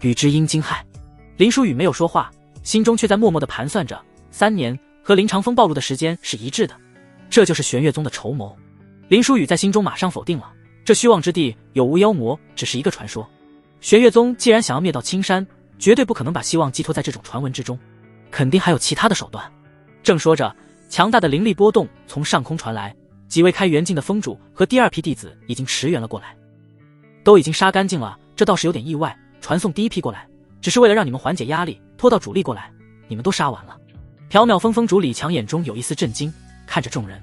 宇之英惊骇，林书宇没有说话，心中却在默默地盘算着，3年和林长风暴露的时间是一致的，这就是玄月宗的筹谋。林书宇在心中马上否定了，这虚妄之地有无妖魔只是一个传说。玄月宗既然想要灭道青山，绝对不可能把希望寄托在这种传闻之中，肯定还有其他的手段。正说着，强大的灵力波动从上空传来，几位开元境的峰主和第2批弟子已经驰援了过来。都已经杀干净了，这倒是有点意外，传送第1批过来只是为了让你们缓解压力，拖到主力过来，你们都杀完了。缥缈峰峰主李强眼中有一丝震惊，看着众人。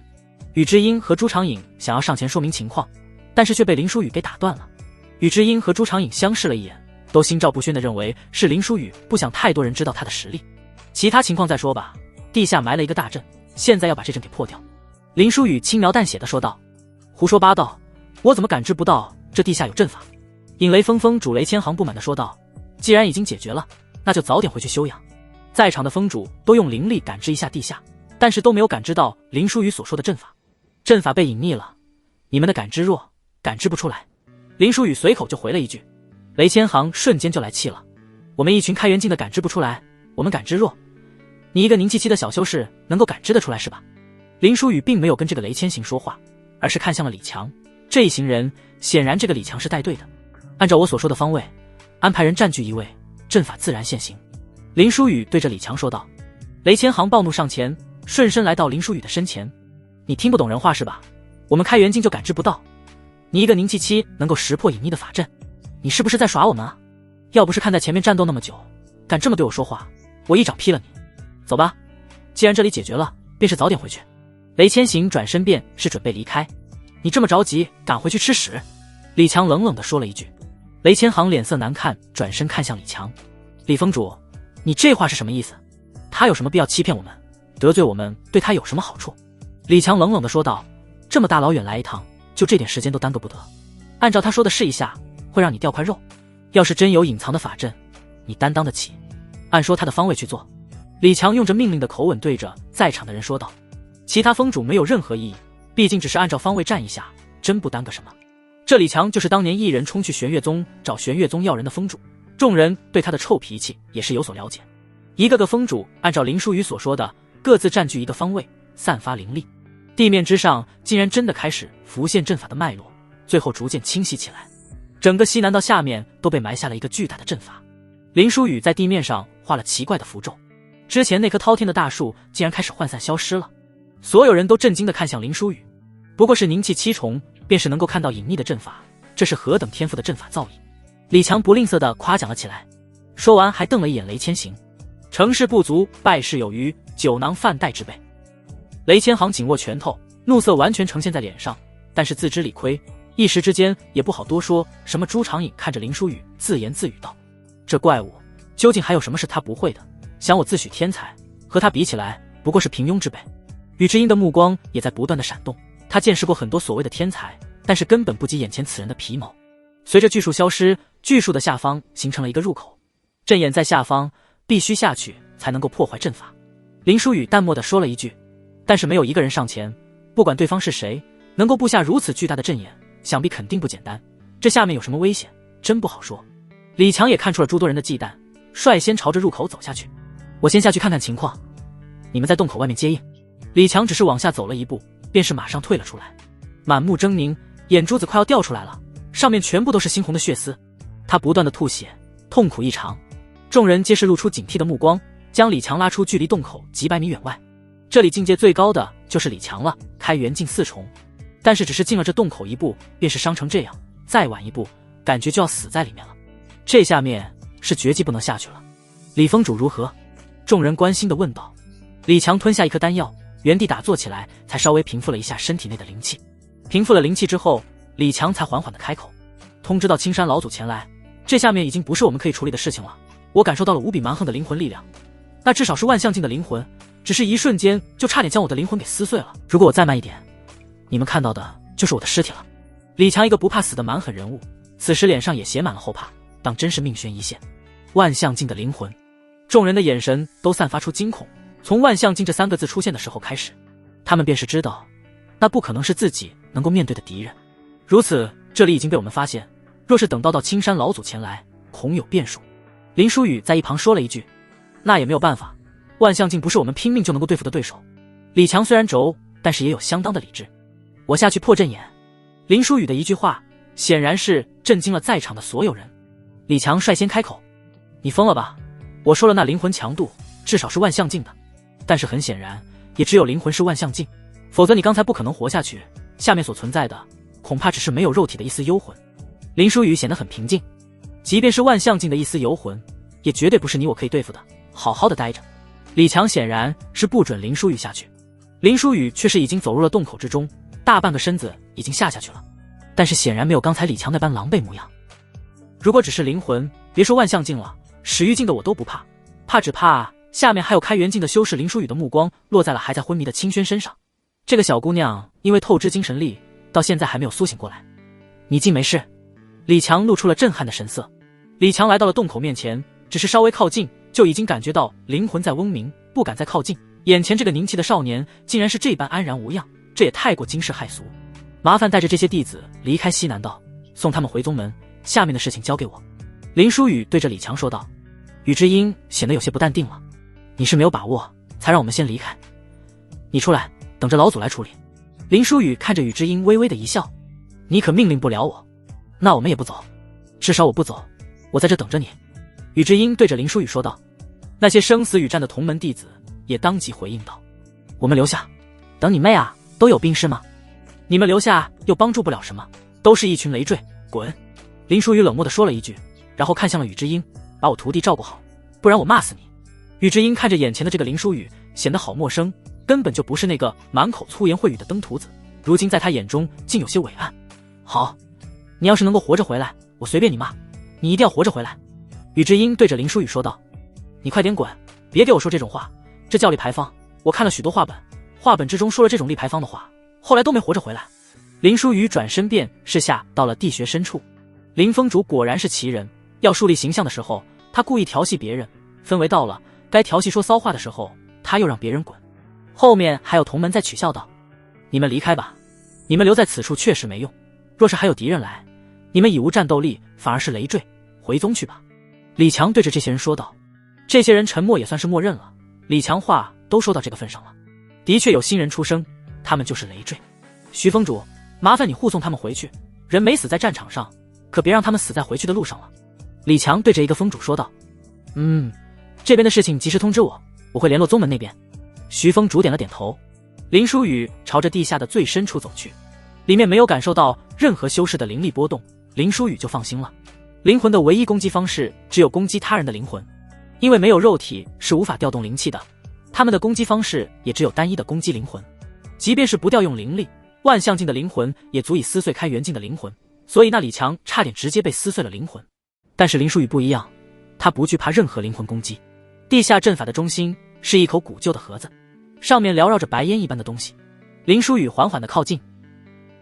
宇之英和朱长颖想要上前说明情况，但是却被林书宇给打断了。宇之英和朱长颖相视了一眼，都心照不宣地认为是林书宇不想太多人知道他的实力，其他情况再说吧。地下埋了一个大阵，现在要把这阵给破掉。林书宇轻描淡写地说道。胡说八道，我怎么感知不到这地下有阵法？引雷峰峰主雷千行不满地说道。既然已经解决了，那就早点回去休养。在场的峰主都用灵力感知一下地下，但是都没有感知到林书宇所说的阵法。阵法被隐匿了，你们的感知弱，感知不出来。林书宇随口就回了一句。雷千行瞬间就来气了，我们一群开元境的感知不出来，我们感知弱，你一个凝气期的小修士能够感知得出来是吧？林书宇并没有跟这个雷千行说话，而是看向了李强。这一行人显然这个李强是带队的，按照我所说的方位安排人占据一位，阵法自然现形。林书宇对着李强说道。雷千行暴怒上前，顺身来到林书宇的身前。你听不懂人话是吧？我们开元境就感知不到，你一个凝气期能够识破隐匿的法阵，你是不是在耍我们啊？要不是看在前面战斗那么久，敢这么对我说话，我一掌劈了你。走吧，既然这里解决了，便是早点回去。雷千行转身便是准备离开。你这么着急赶回去吃屎？李强冷冷地说了一句。雷千行脸色难看，转身看向李强。李峰主，你这话是什么意思？他有什么必要欺骗我们？得罪我们对他有什么好处？李强冷冷地说道。这么大老远来一趟，就这点时间都耽搁不得。按照他说的试一下，会让你掉块肉。要是真有隐藏的法阵，你担当得起？按说他的方位去做。李强用着命令的口吻对着在场的人说道。其他峰主没有任何异议，毕竟只是按照方位站一下，真不耽搁什么。这李强就是当年一人冲去玄月宗找玄月宗要人的峰主，众人对他的臭脾气也是有所了解。一个个峰主按照林书宇所说的，各自占据一个方位，散发灵力。地面之上竟然真的开始浮现阵法的脉络，最后逐渐清晰起来。整个西南道下面都被埋下了一个巨大的阵法。林书宇在地面上画了奇怪的符咒，之前那棵滔天的大树竟然开始涣散消失了。所有人都震惊地看向林书宇，不过是凝气七重，便是能够看到隐匿的阵法，这是何等天赋的阵法造诣。李强不吝啬地夸奖了起来，说完还瞪了一眼雷千行。成事不足，败事有余，酒囊饭袋之辈。雷千行紧握拳头，怒色完全呈现在脸上，但是自知理亏，一时之间也不好多说什么。朱长颖看着林书宇，自言自语道：这怪物究竟还有什么是他不会的？想我自诩天才，和他比起来不过是平庸之辈。宇智英的目光也在不断的闪动，他见识过很多所谓的天才，但是根本不及眼前此人的皮毛。随着巨树消失，巨树的下方形成了一个入口，阵眼在下方，必须下去才能够破坏阵法。林书宇淡漠地说了一句，但是没有一个人上前，不管对方是谁，能够布下如此巨大的阵眼，想必肯定不简单。这下面有什么危险，真不好说。李强也看出了诸多人的忌惮，率先朝着入口走下去。我先下去看看情况，你们在洞口外面接应。李强只是往下走了一步，便是马上退了出来，满目狰狞，眼珠子快要掉出来了，上面全部都是猩红的血丝。他不断的吐血，痛苦异常。众人皆是露出警惕的目光，将李强拉出距离洞口几百米远外。这里境界最高的就是李强了，开元境4重，但是只是进了这洞口一步，便是伤成这样，再晚一步，感觉就要死在里面了。这下面是绝技不能下去了。李峰主如何？众人关心地问道。李强吞下一颗丹药，原地打坐起来，才稍微平复了一下身体内的灵气。平复了灵气之后，李强才缓缓地开口，通知到青山老祖前来，这下面已经不是我们可以处理的事情了。我感受到了无比蛮横的灵魂力量，那至少是万象境的灵魂，只是一瞬间就差点将我的灵魂给撕碎了。如果我再慢一点，你们看到的就是我的尸体了。李强一个不怕死的蛮狠人物，此时脸上也写满了后怕，当真是命悬一线。万象镜的灵魂，众人的眼神都散发出惊恐。从万象镜这3个字出现的时候开始，他们便是知道，那不可能是自己能够面对的敌人。如此，这里已经被我们发现，若是等到青山老祖前来，恐有变数。林书宇在一旁说了一句：“那也没有办法，万象镜不是我们拼命就能够对付的对手。”李强虽然轴，但是也有相当的理智。我下去破阵眼。林书宇的一句话，显然是震惊了在场的所有人。李强率先开口：“你疯了吧？我说了，那灵魂强度至少是万象镜的，但是很显然，也只有灵魂是万象镜，否则你刚才不可能活下去。下面所存在的，恐怕只是没有肉体的一丝幽魂。”林书宇显得很平静，即便是万象镜的一丝幽魂，也绝对不是你我可以对付的，好好的待着。李强显然是不准林书宇下去，林书宇却是已经走入了洞口之中，大半个身子已经下去了，但是显然没有刚才李强那般狼狈模样。如果只是灵魂，别说万象镜了，始域镜的我都不怕，只怕下面还有开元镜的修士。林书宇的目光落在了还在昏迷的清轩身上，这个小姑娘因为透支精神力，到现在还没有苏醒过来。你竟没事？李强露出了震撼的神色。李强来到了洞口面前，只是稍微靠近，就已经感觉到灵魂在嗡鸣，不敢再靠近。眼前这个凝气的少年竟然是这般安然无恙，这也太过惊世骇俗。麻烦带着这些弟子离开西南道，送他们回宗门，下面的事情交给我。林书宇对着李强说道。宇之英显得有些不淡定了，你是没有把握才让我们先离开，你出来等着老祖来处理。林书宇看着宇之英微微的一笑，你可命令不了我，那我们也不走，至少我不走，我在这等着你。宇之英对着林书宇说道。那些生死与战的同门弟子也当即回应道，我们留下。等你妹啊，都有兵士吗？你们留下又帮助不了什么，都是一群累赘，滚。林书宇冷漠地说了一句，然后看向了宇之英，把我徒弟照顾好，不然我骂死你。宇之英看着眼前的这个林书宇，显得好陌生，根本就不是那个满口粗言秽语的登徒子，如今在他眼中竟有些伟岸。好，你要是能够活着回来，我随便你骂，你一定要活着回来。宇之英对着林书宇说道。你快点滚，别给我说这种话，这叫立牌坊，我看了许多话本，话本之中说了这种立牌坊的话，后来都没活着回来。林书宇转身便是下到了地穴深处。林峰主果然是奇人，要树立形象的时候，他故意调戏别人，氛围到了该调戏说骚话的时候，他又让别人滚。后面还有同门在取笑道，你们离开吧，你们留在此处确实没用，若是还有敌人来，你们已无战斗力，反而是累赘，回宗去吧。李强对着这些人说道。这些人沉默也算是默认了，李强话都说到这个份上了，的确有新人出生，他们就是累赘。徐峰主，麻烦你护送他们回去，人没死在战场上，可别让他们死在回去的路上了。李强对着一个峰主说道。这边的事情及时通知我，我会联络宗门那边。徐峰主点了点头。林书宇朝着地下的最深处走去，里面没有感受到任何修士的灵力波动，林书宇就放心了。灵魂的唯一攻击方式只有攻击他人的灵魂，因为没有肉体是无法调动灵气的，他们的攻击方式也只有单一的攻击灵魂。即便是不调用灵力，万象镜的灵魂也足以撕碎开元镜的灵魂，所以那李强差点直接被撕碎了灵魂。但是林书宇不一样，他不惧怕任何灵魂攻击。地下阵法的中心是一口古旧的盒子，上面缭绕着白烟一般的东西。林书宇缓缓地靠近，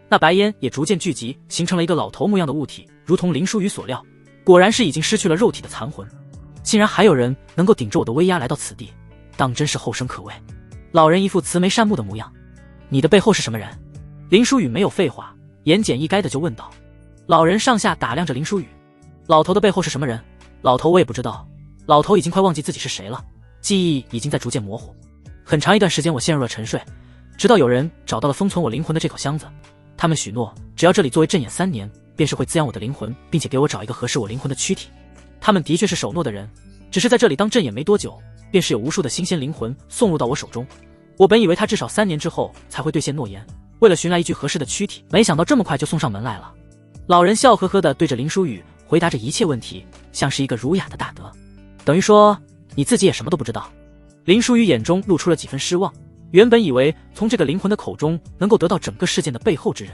那白烟也逐渐聚集，形成了一个老头模样的物体，如同林书宇所料，果然是已经失去了肉体的残魂。竟然还有人能够顶着我的威压来到此地，当真是后生可畏。老人一副慈眉善目的模样。你的背后是什么人？林书宇没有废话，言简意赅的就问道。老人上下打量着林书宇。老头的背后是什么人？老头我也不知道，老头已经快忘记自己是谁了，记忆已经在逐渐模糊。很长一段时间我陷入了沉睡，直到有人找到了封存我灵魂的这口箱子，他们许诺只要这里作为镇眼3年，便是会滋养我的灵魂，并且给我找一个合适我灵魂的躯体。他们的确是守诺的人，只是在这里当镇眼没多久，便是有无数的新鲜灵魂送入到我手中。我本以为他至少3年之后才会兑现诺言，为了寻来一具合适的躯体，没想到这么快就送上门来了。老人笑呵呵地对着林书宇回答着一切问题，像是一个儒雅的大德。等于说你自己也什么都不知道。林书宇眼中露出了几分失望，原本以为从这个灵魂的口中能够得到整个事件的背后之人，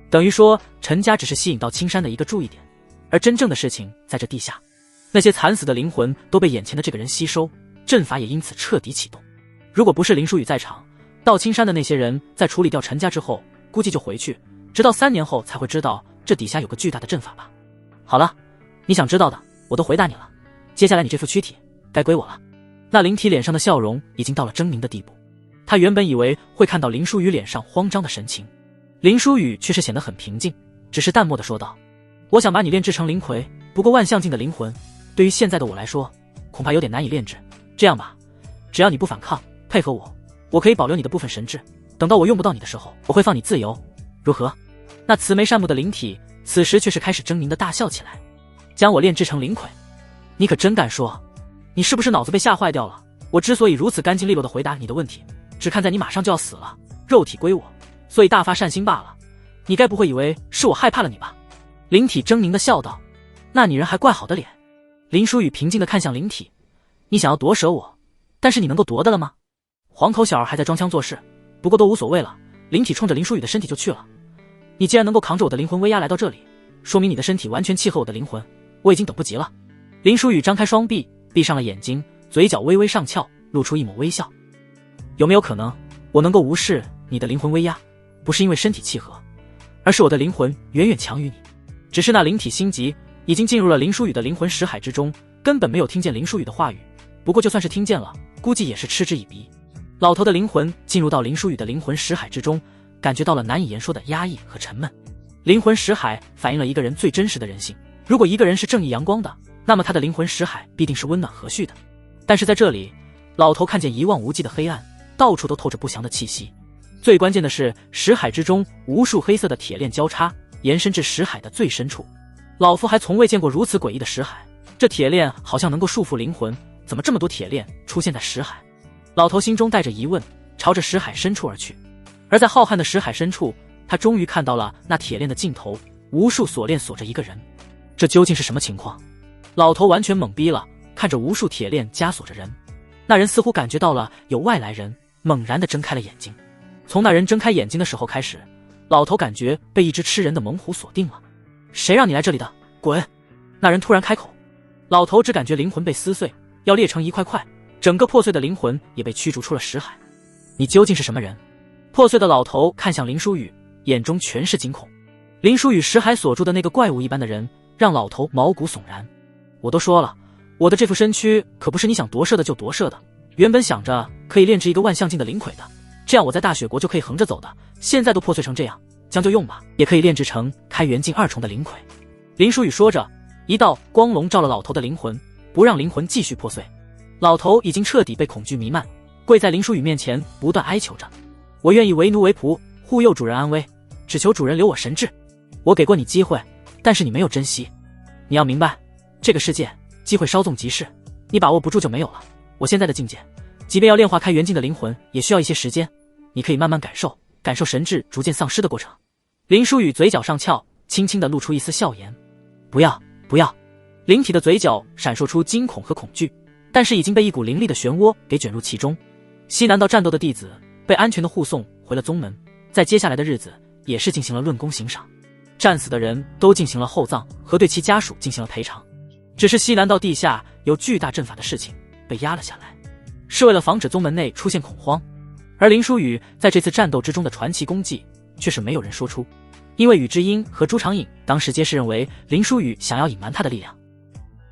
等于说陈家只是吸引到青山的一个注意点，而真正的事情在这地下。那些惨死的灵魂都被眼前的这个人吸收，阵法也因此彻底启动。如果不是林书宇在场，到青山的那些人在处理掉陈家之后，估计就回去，直到3年后才会知道这底下有个巨大的阵法吧。好了，你想知道的我都回答你了，接下来你这副躯体该归我了。那灵体脸上的笑容已经到了狰狞的地步，他原本以为会看到林舒雨脸上慌张的神情，林舒雨却是显得很平静，只是淡漠地说道：我想把你炼制成灵魁，不过万象境的灵魂对于现在的我来说恐怕有点难以炼制。这样吧，只要你不反抗，配合我，我可以保留你的部分神智，等到我用不到你的时候，我会放你自由，如何？那慈眉善目的灵体此时却是开始狰狞地大笑起来。将我炼制成灵魁，你可真敢说？你是不是脑子被吓坏掉了？我之所以如此干净利落地回答你的问题，只看在你马上就要死了，肉体归我，所以大发善心罢了。你该不会以为是我害怕了你吧？灵体狰狞地笑道。那女人还怪好的脸。林舒雨平静地看向灵体，你想要夺舍我，但是你能够夺得了吗？黄头小儿还在装腔作势，不过都无所谓了。灵体冲着林舒雨的身体就去了。你既然能够扛着我的灵魂威压来到这里，说明你的身体完全契合我的灵魂，我已经等不及了。林舒雨张开双臂，闭上了眼睛，嘴角微微上翘，露出一抹微笑。有没有可能我能够无视你的灵魂威压，不是因为身体契合，而是我的灵魂远远强于你？只是那灵体心急，已经进入了林舒雨的灵魂识海之中，根本没有听见林舒雨的话语，不过就算是听见了，估计也是嗤之以鼻。老头的灵魂进入到林舒雨的灵魂识海之中，感觉到了难以言说的压抑和沉闷。灵魂识海反映了一个人最真实的人性，如果一个人是正义阳光的，那么他的灵魂识海必定是温暖和煦的。但是在这里，老头看见一望无际的黑暗，到处都透着不祥的气息。最关键的是，识海之中无数黑色的铁链交叉，延伸至识海的最深处。老夫还从未见过如此诡异的识海，这铁链好像能够束缚灵魂，怎么这么多铁链出现在识海？老头心中带着疑问，朝着识海深处而去。而在浩瀚的识海深处，他终于看到了那铁链的尽头，无数锁链锁着一个人。这究竟是什么情况？老头完全懵逼了，看着无数铁链枷锁着人。那人似乎感觉到了有外来人，猛然地睁开了眼睛。从那人睁开眼睛的时候开始，老头感觉被一只吃人的猛虎锁定了。谁让你来这里的？滚！那人突然开口。老头只感觉灵魂被撕碎，要裂成一块块，整个破碎的灵魂也被驱逐出了识海。你究竟是什么人？破碎的老头看向林舒雨，眼中全是惊恐。林舒雨识海锁住的那个怪物一般的人，让老头毛骨悚然。我都说了，我的这副身躯可不是你想夺舍的就夺舍的，原本想着可以炼制一个万象境的灵魁的，这样我在大雪国就可以横着走的，现在都破碎成这样，将就用吧，也可以炼制成开元境2重的灵魁。林舒雨说着，一道光笼罩了老头的灵魂，不让灵魂继续破碎。老头已经彻底被恐惧弥漫，跪在林舒雨面前不断哀求着：我愿意为奴为仆，护佑主人安危，只求主人留我神智。我给过你机会，但是你没有珍惜。你要明白，这个世界机会稍纵即逝，你把握不住就没有了。我现在的境界，即便要炼化开元境的灵魂，也需要一些时间，你可以慢慢感受神智逐渐丧失的过程。林舒雨嘴角上翘，轻轻地露出一丝笑颜。不要不要！灵体的嘴角闪烁出惊恐和恐惧，但是已经被一股灵力的漩涡给卷入其中。西南道战斗的弟子被安全的护送回了宗门，在接下来的日子也是进行了论功行赏，战死的人都进行了厚葬和对其家属进行了赔偿。只是西南道地下有巨大阵法的事情被压了下来，是为了防止宗门内出现恐慌。而林舒雨在这次战斗之中的传奇功绩却是没有人说出，因为宇智英和朱长影当时皆是认为林舒雨想要隐瞒他的力量。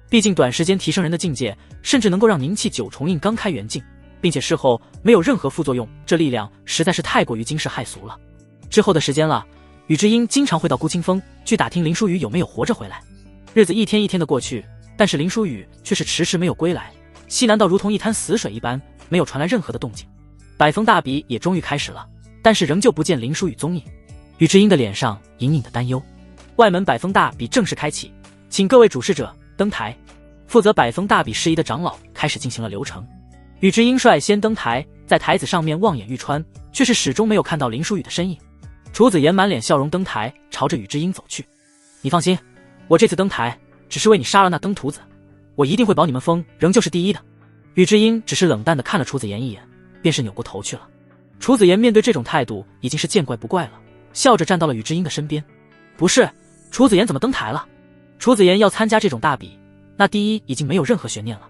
毕竟短时间提升人的境界，甚至能够让凝气9重印刚开元境，并且事后没有任何副作用，这力量实在是太过于惊世骇俗了。之后的时间了，宇智英经常会到孤清风去打听林舒雨有没有活着回来。日子一天一天的过去，但是林舒雨却是迟迟没有归来。西南道如同一滩死水一般，没有传来任何的动静。百风大比也终于开始了，但是仍旧不见林舒雨踪影。宇智英的脸上隐隐的担忧。外门百风大比正式开启，请各位主事者登台。负责百风大比事宜的长老开始进行了流程。宇智英率先登台，在台子上面望眼欲穿，却是始终没有看到林舒雨的身影。楚子言满脸笑容登台，朝着宇智英走去。你放心，我这次登台只是为你杀了那登徒子，我一定会保你们风仍旧是第一的。宇智英只是冷淡地看了楚子言一眼，便是扭过头去了。楚子言面对这种态度已经是见怪不怪了，笑着站到了宇智英的身边。不是，楚子言怎么登台了？楚子言要参加这种大比，那第一已经没有任何悬念了。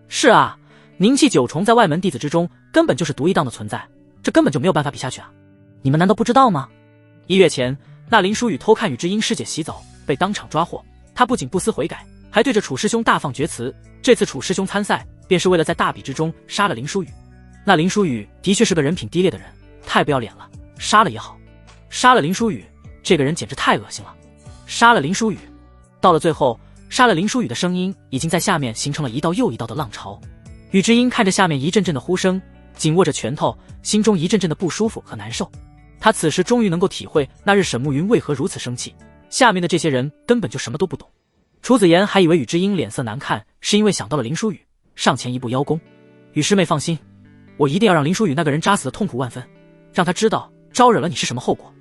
是啊，凝气9重在外门弟子之中根本就是独一档的存在，这根本就没有办法比下去啊！你们难道不知道吗？1月前，那林书宇偷看宇智英师姐洗澡，被当场抓获。他不仅不思悔改，还对着楚师兄大放厥词。这次楚师兄参赛，便是为了在大比之中杀了林书宇。那林书宇的确是个人品低劣的人，太不要脸了。杀了也好，杀了林书宇，这个人简直太恶心了。杀了林书宇，到了最后，杀了林书宇的声音已经在下面形成了一道又一道的浪潮。宇智英看着下面一阵阵的呼声，紧握着拳头，心中一阵阵的不舒服和难受。他此时终于能够体会那日沈慕云为何如此生气，下面的这些人根本就什么都不懂。楚子言还以为宇智英脸色难看是因为想到了林书宇，上前一步邀功：“宇师妹放心，我一定要让林书宇那个人扎死的痛苦万分，让他知道招惹了你是什么后果。”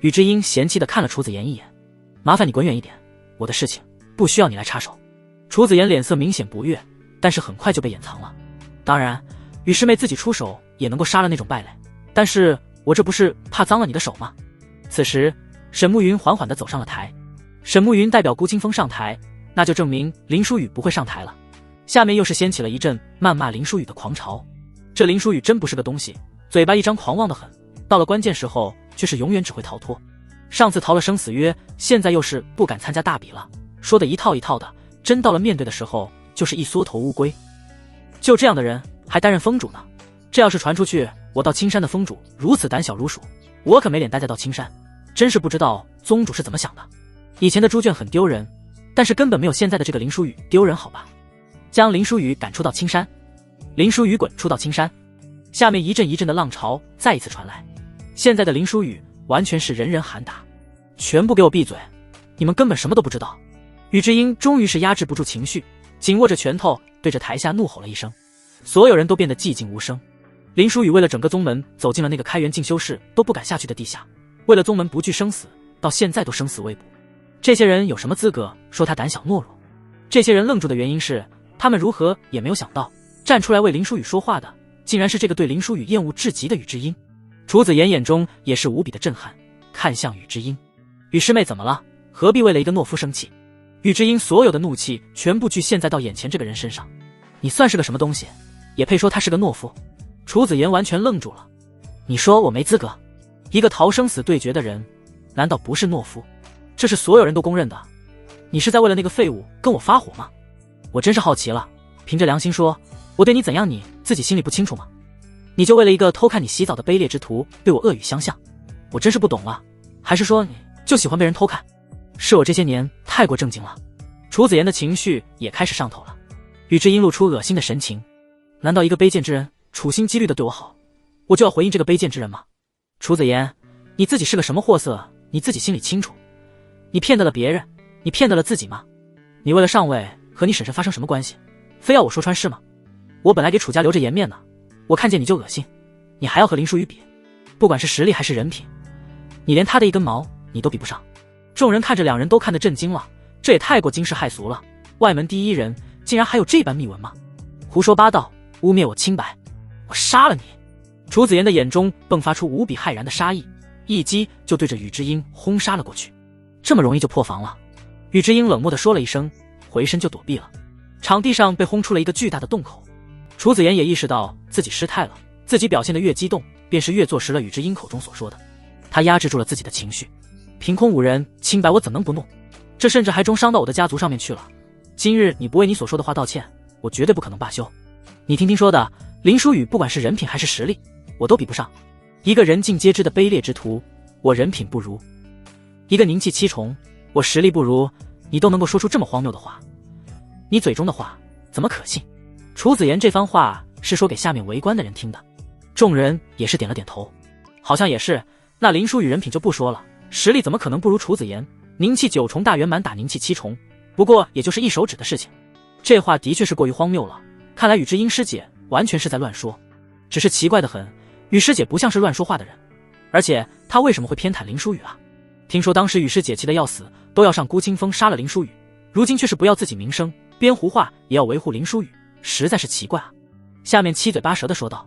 宇智英嫌弃地看了楚子言一眼：“麻烦你滚远一点，我的事情不需要你来插手。”楚子言脸色明显不悦，但是很快就被掩藏了。当然，宇师妹自己出手也能够杀了那种败类，但是我这不是怕脏了你的手吗？此时，沈慕云缓缓地走上了台。沈慕云代表顾清风上台，那就证明林书宇不会上台了。下面又是掀起了一阵谩骂林书宇的狂潮。这林书宇真不是个东西，嘴巴一张狂妄得很，到了关键时候却是永远只会逃脱。上次逃了生死约，现在又是不敢参加大比了，说的一套一套的，真到了面对的时候就是一缩头乌龟。就这样的人还担任封主呢，这要是传出去，我到青山的封主如此胆小如鼠，我可没脸待在到青山。真是不知道宗主是怎么想的。以前的猪圈很丢人，但是根本没有现在的这个林书宇丢人，好吧？将林书宇赶出到青山，林书宇滚出到青山。下面一阵一阵的浪潮再一次传来。现在的林书宇完全是人人喊打，全部给我闭嘴！你们根本什么都不知道。宇智英终于是压制不住情绪，紧握着拳头，对着台下怒吼了一声。所有人都变得寂静无声。林书宇为了整个宗门走进了那个开元进修室都不敢下去的地下，为了宗门不惧生死，到现在都生死未卜。这些人有什么资格说他胆小懦弱？这些人愣住的原因是，他们如何也没有想到，站出来为林书宇说话的，竟然是这个对林书宇厌恶至极的宇智英。楚子言眼中也是无比的震撼，看向宇智英：“宇师妹怎么了？何必为了一个懦夫生气？”宇智英所有的怒气全部聚现在到眼前这个人身上。你算是个什么东西，也配说他是个懦夫？楚子言完全愣住了。你说我没资格？一个逃生死对决的人，难道不是懦夫？这是所有人都公认的。你是在为了那个废物跟我发火吗？我真是好奇了，凭着良心说，我对你怎样你自己心里不清楚吗？你就为了一个偷看你洗澡的卑劣之徒对我恶语相向，我真是不懂了。还是说你就喜欢被人偷看？是我这些年太过正经了。楚子言的情绪也开始上头了。宇智英露出恶心的神情，难道一个卑贱之人处心积虑的对我好，我就要回应这个卑贱之人吗？楚子言，你自己是个什么货色，你自己心里清楚。你骗得了别人，你骗得了自己吗？你为了上位和你婶婶发生什么关系，非要我说穿是吗？我本来给楚家留着颜面呢，我看见你就恶心，你还要和林书宇比？不管是实力还是人品，你连他的一根毛你都比不上。众人看着两人都看得震惊了，这也太过惊世骇俗了。外门第一人竟然还有这般秘闻吗？胡说八道，污蔑我清白，我杀了你！楚子言的眼中迸发出无比骇然的杀意，一击就对着宇智英轰杀了过去。这么容易就破防了？宇智英冷漠地说了一声，回身就躲避了。场地上被轰出了一个巨大的洞口。楚子言也意识到自己失态了，自己表现得越激动，便是越坐实了宇智英口中所说的。他压制住了自己的情绪，凭空五人清白我怎能不弄？这甚至还中伤到我的家族上面去了。今日你不为你所说的话道歉，我绝对不可能罢休。你听听说的，林书宇不管是人品还是实力，我都比不上。一个人尽皆知的卑劣之徒，我人品不如；一个宁气七重，我实力不如，你都能够说出这么荒谬的话，你嘴中的话怎么可信？楚子言这番话是说给下面围观的人听的，众人也是点了点头，好像也是。那林书宇人品就不说了，实力怎么可能不如楚子言？宁气9重大圆满打宁气7重，不过也就是一手指的事情。这话的确是过于荒谬了，看来宇智英师姐完全是在乱说。只是奇怪的很，宇师姐不像是乱说话的人，而且她为什么会偏袒林书宇啊？听说当时宇师姐气得要死，都要上孤清风杀了林书宇，如今却是不要自己名声，编胡话也要维护林书宇，实在是奇怪啊。下面七嘴八舌地说道。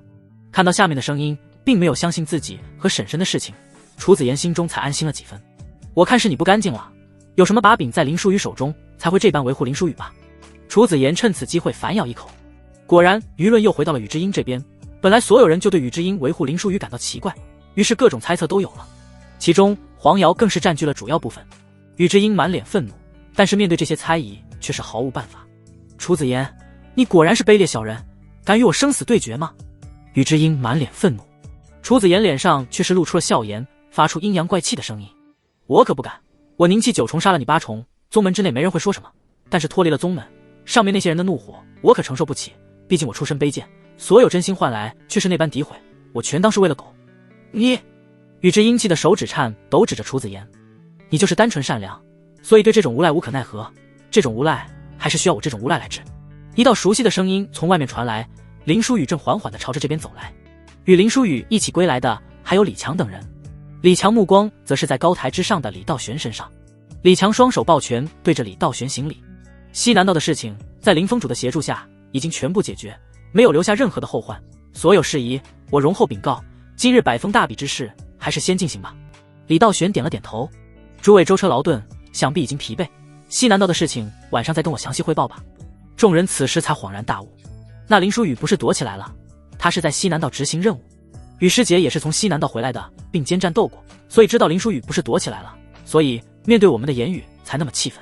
看到下面的声音并没有相信自己和婶婶的事情，楚子言心中才安心了几分。我看是你不干净了，有什么把柄在林书宇手中，才会这般维护林书宇吧？楚子言趁此机会反咬一口。果然舆论又回到了宇智英这边，本来所有人就对宇智英维护林书宇感到奇怪，于是各种猜测都有了。其中黄瑶更是占据了主要部分。宇智英满脸愤怒，但是面对这些猜疑却是毫无办法。楚子言，你果然是卑劣小人，敢与我生死对决吗？宇智英满脸愤怒，楚子言脸上却是露出了笑颜，发出阴阳怪气的声音。我可不敢，我宁弃9重杀了你8重，宗门之内没人会说什么，但是脱离了宗门，上面那些人的怒火我可承受不起，毕竟我出身卑贱，所有真心换来却是那般诋毁，我全当是为了狗。你，宇智英气的手指颤抖，指着楚子言，你就是单纯善良，所以对这种无赖无可奈何，这种无赖还是需要我这种无赖来治。一道熟悉的声音从外面传来，林书宇正缓缓地朝着这边走来，与林书宇一起归来的还有李强等人。李强目光则是在高台之上的李道玄身上，李强双手抱拳对着李道玄行礼。西南道的事情在林峰主的协助下已经全部解决，没有留下任何的后患，所有事宜我容后禀告，今日百封大比之事还是先进行吧。李道玄点了点头，诸位舟车劳顿，想必已经疲惫，西南道的事情晚上再跟我详细汇报吧。众人此时才恍然大悟，那林书宇不是躲起来了，他是在西南道执行任务。雨师姐也是从西南道回来的，并肩战斗过，所以知道林书宇不是躲起来了，所以面对我们的言语才那么气愤。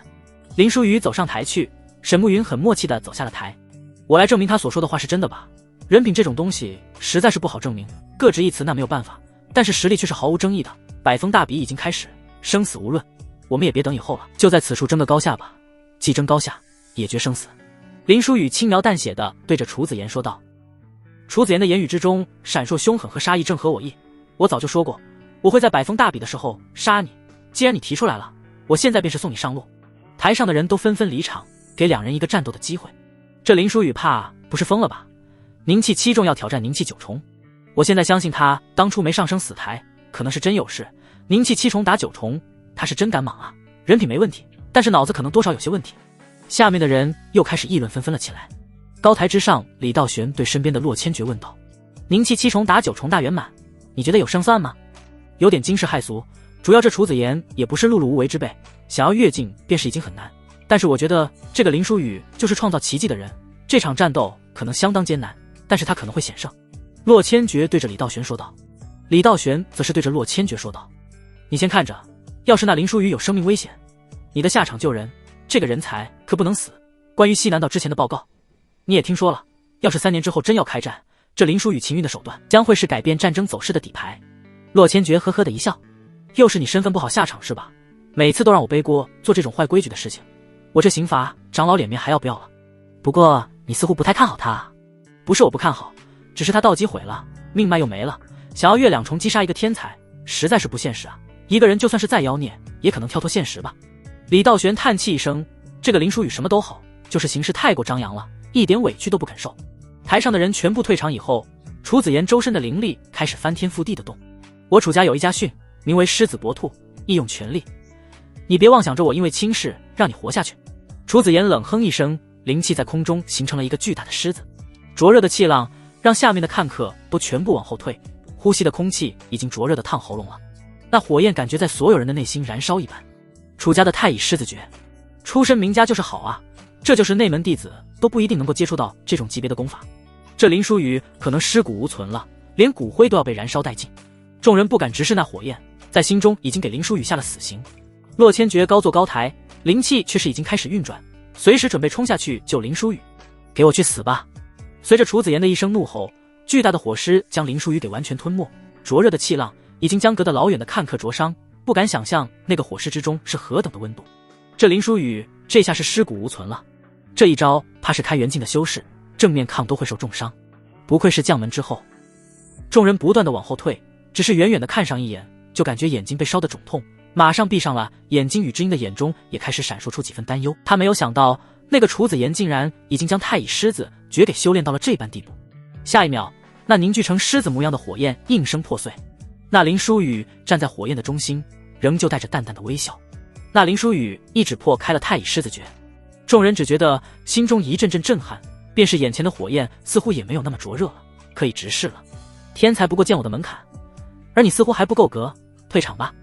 林书宇走上台去，沈慕云很默契地走下了台。我来证明他所说的话是真的吧。人品这种东西实在是不好证明，各执一词那没有办法，但是实力却是毫无争议的。百封大比已经开始，生死无论，我们也别等以后了，就在此处争个高下吧，既争高下也决生死。林书宇轻描淡写地对着楚子言说道。楚子言的言语之中闪烁凶狠和杀意，正合我意。我早就说过，我会在百封大比的时候杀你，既然你提出来了，我现在便是送你上路。台上的人都纷纷离场，给两人一个战斗的机会。这林书宇怕不是疯了吧？宁气7重要挑战宁气9重，我现在相信他当初没上升死台，可能是真有事。宁气7重打9重，他是真敢莽啊！人品没问题，但是脑子可能多少有些问题。下面的人又开始议论纷纷了起来。高台之上，李道玄对身边的洛千珏问道：宁气7重打9重大圆满，你觉得有胜算吗？有点惊世骇俗，主要这楚子言也不是碌碌无为之辈，想要跃进便是已经很难。但是我觉得这个林书宇就是创造奇迹的人，这场战斗可能相当艰难，但是他可能会险胜。洛千珏对着李道玄说道。李道玄则是对着洛千珏说道：你先看着，要是那林书宇有生命危险，你的下场救人，这个人才可不能死。关于西南道之前的报告你也听说了，要是3年之后真要开战，这林书宇秦云的手段将会是改变战争走势的底牌。洛千珏呵呵的一笑，又是你身份不好下场是吧？每次都让我背锅做这种坏规矩的事情，我这刑罚长老脸面还要不要了？不过你似乎不太看好他啊。不是我不看好，只是他道基毁了，命脉又没了，想要越2重击杀一个天才实在是不现实啊。一个人就算是再妖孽也可能跳脱现实吧。李道玄叹气一声，这个林书宇什么都好，就是行事太过张扬了，一点委屈都不肯受。台上的人全部退场以后，楚子言周身的灵力开始翻天覆地的动。我楚家有一家训，名为狮子搏兔，义用全力，你别妄想着我因为轻视让你活下去。楚子言冷哼一声，灵气在空中形成了一个巨大的狮子，灼热的气浪让下面的看客都全部往后退，呼吸的空气已经灼热的烫喉咙了，那火焰感觉在所有人的内心燃烧一般。楚家的太乙狮子诀，出身名家就是好啊，这就是内门弟子都不一定能够接触到这种级别的功法。这林书宇可能尸骨无存了，连骨灰都要被燃烧殆尽。众人不敢直视那火焰，在心中已经给林书宇下了死刑。洛千珏高坐高台，灵气却是已经开始运转，随时准备冲下去救林书宇。给我去死吧！随着楚子言的一声怒吼，巨大的火势将林书宇给完全吞没，灼热的气浪已经将隔得老远的看客灼伤，不敢想象那个火势之中是何等的温度。这林书宇这下是尸骨无存了，这一招怕是开元境的修士正面抗都会受重伤，不愧是将门之后。众人不断的往后退，只是远远的看上一眼，就感觉眼睛被烧得肿痛，马上闭上了眼睛。宇智英的眼中也开始闪烁出几分担忧，他没有想到那个楚子言竟然已经将太乙狮子诀给修炼到了这般地步。下一秒，那凝聚成狮子模样的火焰应声破碎，那林书宇站在火焰的中心，仍旧带着淡淡的微笑。那林书宇一指破开了太乙狮子诀，众人只觉得心中一阵阵震撼，便是眼前的火焰似乎也没有那么灼热了，可以直视了。天才不过见我的门槛，而你似乎还不够格，退场吧。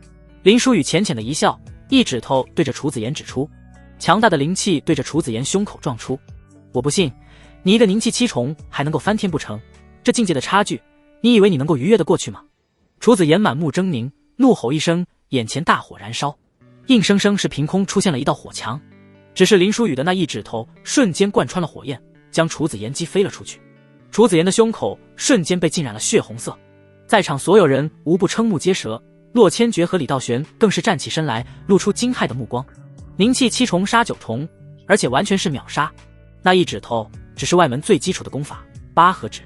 林书宇浅浅的一笑，一指头对着楚子言指出，强大的灵气对着楚子言胸口撞出。我不信你一个凝气7重还能够翻天不成，这境界的差距，你以为你能够逾越得过去吗？楚子言满目狰狞，怒吼一声，眼前大火燃烧，硬生生是凭空出现了一道火墙。只是林书宇的那一指头瞬间贯穿了火焰，将楚子言击飞了出去。楚子言的胸口瞬间被浸染了血红色，在场所有人无不瞠目结舌，洛千珏和李道玄更是站起身来，露出惊骇的目光。凝气7重杀9重，而且完全是秒杀。那一指头只是外门最基础的功法八合指，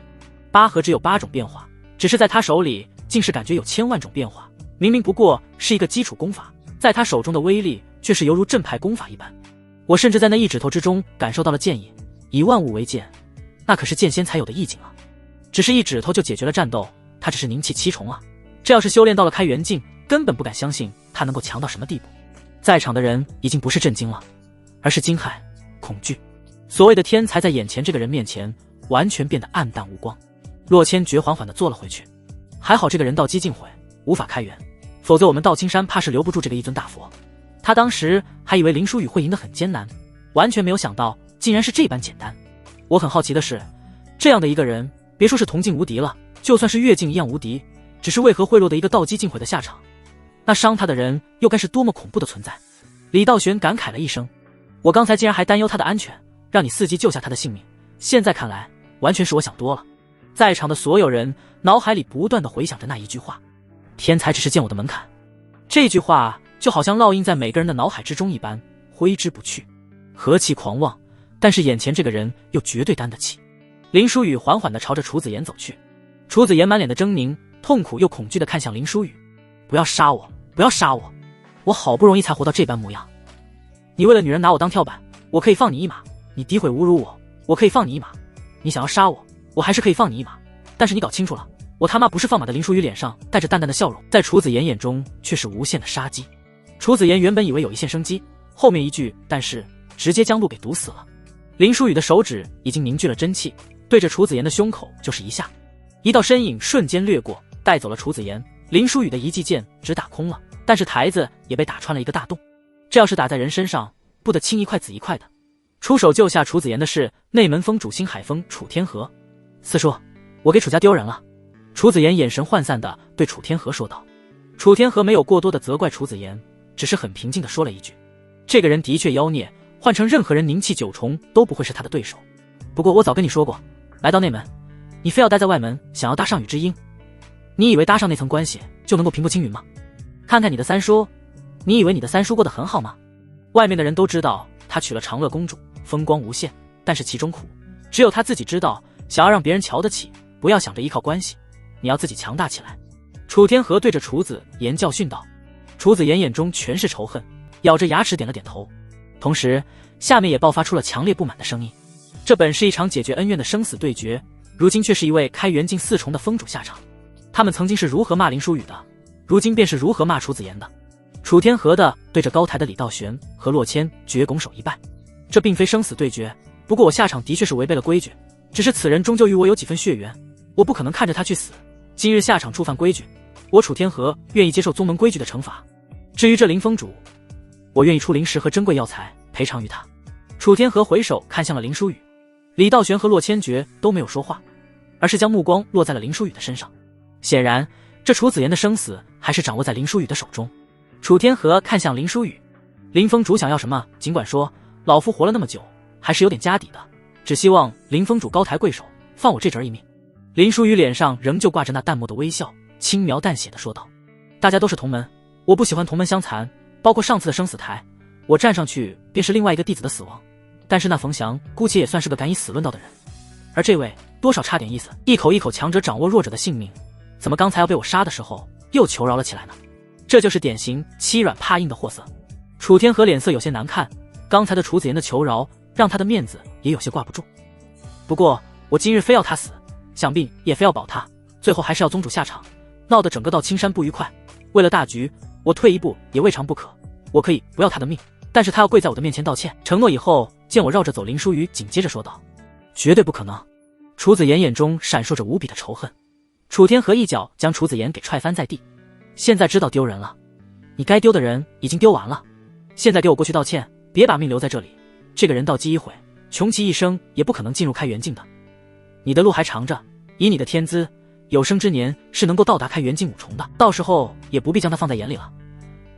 八合指有8种变化，只是在他手里竟是感觉有千万种变化。明明不过是一个基础功法，在他手中的威力却是犹如正派功法一般。我甚至在那一指头之中感受到了剑意，以万物为剑，那可是剑仙才有的意境啊！只是一指头就解决了战斗，他只是凝气7重啊！这要是修炼到了开元境，根本不敢相信他能够强到什么地步。在场的人已经不是震惊了，而是惊骇、恐惧。所谓的天才在眼前这个人面前完全变得暗淡无光。洛千珏缓缓地坐了回去，还好这个人道基尽毁，无法开元，否则我们道青山怕是留不住这个一尊大佛。他当时还以为林书宇会赢得很艰难，完全没有想到竟然是这般简单。我很好奇的是，这样的一个人，别说是同境无敌了，就算是越境一样无敌，只是为何会落得一个道基尽毁的下场？那伤他的人又该是多么恐怖的存在？李道玄感慨了一声，我刚才竟然还担忧他的安全，让你伺机救下他的性命，现在看来完全是我想多了。在场的所有人脑海里不断地回想着那一句话，天才只是见我的门槛。这句话就好像烙印在每个人的脑海之中一般，挥之不去。何其狂妄，但是眼前这个人又绝对担得起。林书宇缓缓地朝着楚子言走去，楚子言满脸的狰狞，痛苦又恐惧地看向林书宇，不要杀我，不要杀我，我好不容易才活到这般模样。你为了女人拿我当跳板，我可以放你一马；你诋毁侮辱我，我可以放你一马；你想要杀我，我还是可以放你一马。但是你搞清楚了，我他妈不是放马的。林书宇脸上带着淡淡的笑容，在楚子言眼中却是无限的杀机。楚子言原本以为有一线生机，后面一句但是直接将路给堵死了。林书宇的手指已经凝聚了真气，对着楚子言的胸口就是一下，一道身影瞬间掠过，带走了楚子言。林书宇的一记剑只打空了，但是台子也被打穿了一个大洞。这要是打在人身上，不得青一块紫一块的。出手救下楚子言的是内门峰主星海峰楚天河。四叔，我给楚家丢人了。楚子言眼神涣散地对楚天河说道。楚天河没有过多的责怪楚子言，只是很平静地说了一句，这个人的确妖孽，换成任何人凝气9重都不会是他的对手。不过我早跟你说过，来到内门，你非要待在外门，想要搭上雨之鹰，你以为搭上那层关系就能够平步青云吗？看看你的三叔，你以为你的三叔过得很好吗？外面的人都知道他娶了长乐公主，风光无限，但是其中苦，只有他自己知道。想要让别人瞧得起，不要想着依靠关系，你要自己强大起来。楚天河对着楚子言教训道。楚子言眼中全是仇恨，咬着牙齿点了点头，同时下面也爆发出了强烈不满的声音。这本是一场解决恩怨的生死对决，如今却是一位开元境4重的峰主下场。他们曾经是如何骂林书宇的，如今便是如何骂楚子言的。楚天河的对着高台的李道玄和洛千珏拱手一拜，这并非生死对决，不过我下场的确是违背了规矩，只是此人终究与我有几分血缘，我不可能看着他去死。今日下场触犯规矩，我楚天河愿意接受宗门规矩的惩罚。至于这林峰主，我愿意出灵石和珍贵药材赔偿于他。楚天河回首看向了林书宇，李道玄和洛千珏都没有说话，而是将目光落在了林书宇的身上。显然这楚子言的生死还是掌握在林书宇的手中。楚天河看向林书宇，林峰主想要什么尽管说，老夫活了那么久还是有点家底的，只希望林峰主高抬贵手，放我这侄儿一命。林书宇脸上仍旧挂着那淡漠的微笑，轻描淡写的说道，大家都是同门，我不喜欢同门相残，包括上次的生死台，我站上去便是另外一个弟子的死亡，但是那冯翔姑且也算是个敢以死论道的人，而这位多少差点意思，一口一口强者掌握弱者的性命，怎么刚才要被我杀的时候又求饶了起来呢？这就是典型欺软怕硬的货色。楚天河脸色有些难看，刚才的楚子言的求饶让他的面子也有些挂不住。不过我今日非要他死，想必也非要保他，最后还是要宗主下场，闹得整个道青山不愉快。为了大局，我退一步也未尝不可。我可以不要他的命，但是他要跪在我的面前道歉，承诺以后见我绕着走。林书宇紧接着说道，绝对不可能。楚子言眼中闪烁着无比的仇恨。楚天河一脚将楚子言给踹翻在地，现在知道丢人了，你该丢的人已经丢完了，现在给我过去道歉，别把命留在这里。这个人道基一毁，穷其一生也不可能进入开元境的，你的路还长着，以你的天资，有生之年是能够到达开元境5重的，到时候也不必将它放在眼里了。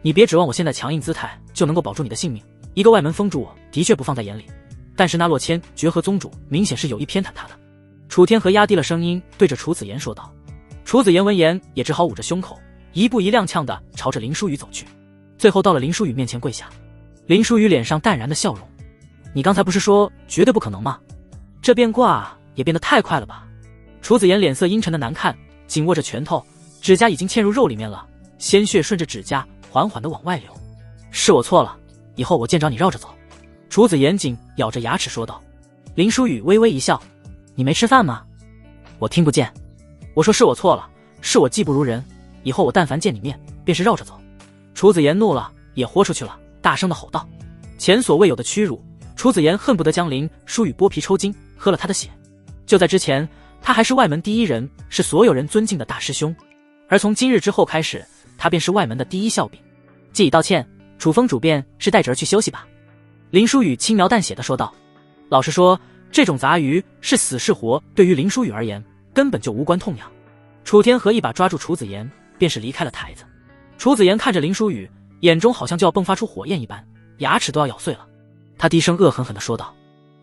你别指望我现在强硬姿态就能够保住你的性命，一个外门封主我的确不放在眼里，但是那洛谦绝和宗主明显是有意偏袒他的。楚天河压低了声音对着楚子言说道。楚子言闻言也只好捂着胸口，一步一踉跄地朝着林书宇走去，最后到了林书宇面前跪下。林书宇脸上淡然的笑容，你刚才不是说绝对不可能吗？这变卦也变得太快了吧。楚子言脸色阴沉的难看，紧握着拳头，指甲已经嵌入肉里面了，鲜血顺着指甲缓缓地往外流。是我错了，以后我见着你绕着走。楚子言紧咬着牙齿说道。林书宇微微一笑，你没吃饭吗？我听不见。我说是我错了，是我技不如人，以后我但凡见你面便是绕着走。楚子言怒了，也豁出去了，大声地吼道。前所未有的屈辱，楚子言恨不得将林书宇剥皮抽筋，喝了他的血。就在之前，他还是外门第一人，是所有人尊敬的大师兄，而从今日之后开始，他便是外门的第一笑柄。既已道歉，楚风主便是带着儿去休息吧。林书宇轻描淡写的说道。老实说，这种杂鱼是死是活，对于林书宇而言根本就无关痛痒。楚天河一把抓住楚子言，便是离开了台子。楚子言看着林书宇，眼中好像就要迸发出火焰一般，牙齿都要咬碎了。他低声恶狠狠地说道。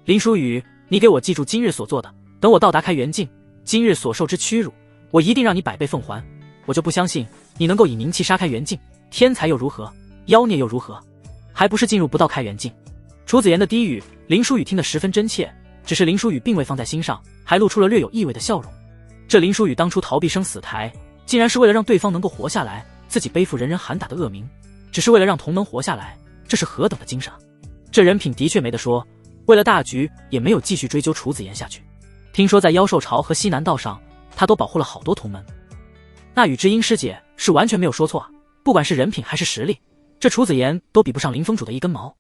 林书宇，你给我记住今日所做的，等我到达开元境，今日所受之屈辱，我一定让你百倍奉还。我就不相信你能够以名气杀开元境，天才又如何，妖孽又如何，还不是进入不到开元境。楚子言的低语，林书宇听得十分真切，只是林书宇并未放在心上，还露出了略有意味的笑容。这林书宇当初逃避生死台，竟然是为了让对方能够活下来，自己背负人人喊打的恶名，只是为了让同门活下来，这是何等的精神！这人品的确没得说，为了大局也没有继续追究楚子言下去。听说在妖兽巢和西南道上，他都保护了好多同门。那雨之音师姐是完全没有说错啊，不管是人品还是实力，这楚子言都比不上林峰主的一根毛。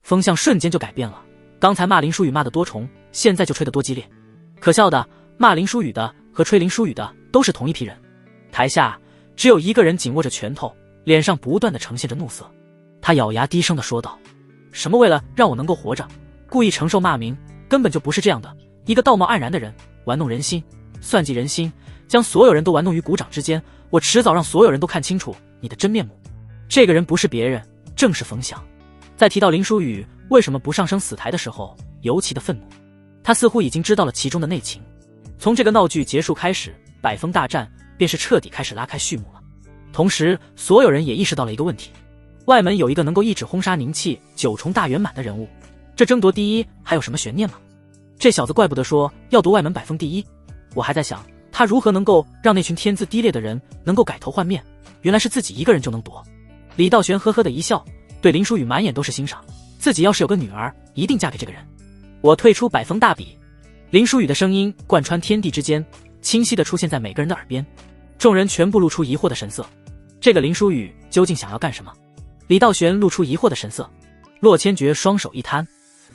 风向瞬间就改变了，刚才骂林书宇骂得多重，现在就吹得多激烈。可笑的，骂林书宇的和吹林书宇的都是同一批人。台下只有一个人紧握着拳头，脸上不断地呈现着怒色。他咬牙低声地说道：什么为了让我能够活着，故意承受骂名，根本就不是这样的。一个道貌岸然的人，玩弄人心，算计人心，将所有人都玩弄于股掌之间，我迟早让所有人都看清楚你的真面目。这个人不是别人，正是冯翔。在提到林书宇为什么不上升死台的时候，尤其的愤怒。他似乎已经知道了其中的内情。从这个闹剧结束开始，百峰大战便是彻底开始拉开序幕了。同时，所有人也意识到了一个问题：外门有一个能够一指轰杀凝气9重大圆满的人物，这争夺第一还有什么悬念吗？这小子怪不得说要夺外门百峰第一，我还在想他如何能够让那群天资低劣的人能够改头换面，原来是自己一个人就能夺。李道玄呵呵的一笑，对林书宇满眼都是欣赏，自己要是有个女儿，一定嫁给这个人。我退出百峰大比。林书宇的声音贯穿天地之间，清晰地出现在每个人的耳边。众人全部露出疑惑的神色，这个林书宇究竟想要干什么？李道玄露出疑惑的神色，洛千珏双手一摊，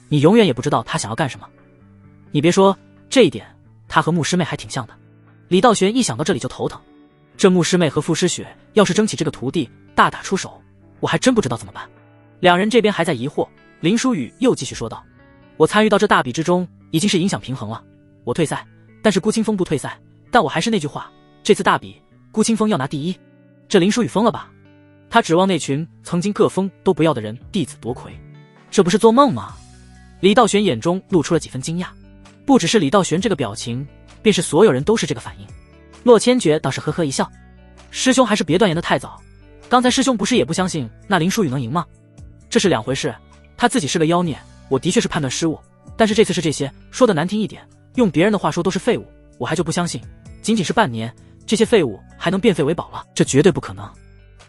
你永远也不知道他想要干什么。你别说，这一点他和牧师妹还挺像的。李道玄一想到这里就头疼，这牧师妹和傅诗雪要是争起这个徒弟，大打出手，我还真不知道怎么办。两人这边还在疑惑，林书宇又继续说道：我参与到这大比之中已经是影响平衡了，我退赛，但是顾清风不退赛，但我还是那句话，这次大比顾清风要拿第一。这林书宇疯了吧？他指望那群曾经各封都不要的人弟子夺魁，这不是做梦吗？李道玄眼中露出了几分惊讶，不只是李道玄这个表情，便是所有人都是这个反应。洛千珏倒是呵呵一笑，师兄还是别断言的太早，刚才师兄不是也不相信那林书宇能赢吗？这是两回事，他自己是个妖孽，我的确是判断失误，但是这次是这些，说的难听一点，用别人的话说都是废物，我还就不相信仅仅是半年，这些废物还能变废为宝了，这绝对不可能。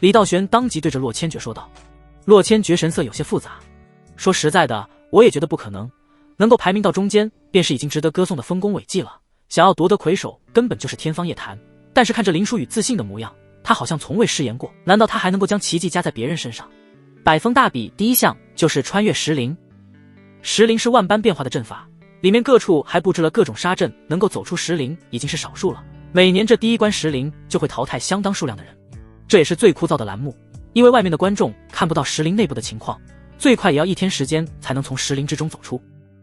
李道玄当即对着洛千珏说道。洛千珏神色有些复杂，说实在的，我也觉得不可能，能够排名到中间便是已经值得歌颂的丰功伟绩了，想要夺得魁首根本就是天方夜谭。但是看着林书宇自信的模样，他好像从未失言过，难道他还能够将奇迹加在别人身上？百峰大比第一项就是穿越石林。石林是万般变化的阵法，里面各处还布置了各种杀阵，能够走出石林已经是少数了，每年这第一关石林就会淘汰相当数量的人，这也是最枯燥的栏目，因为外面的观众看不到石林内部的情况，最快也要1天时间才能从石林之中走出。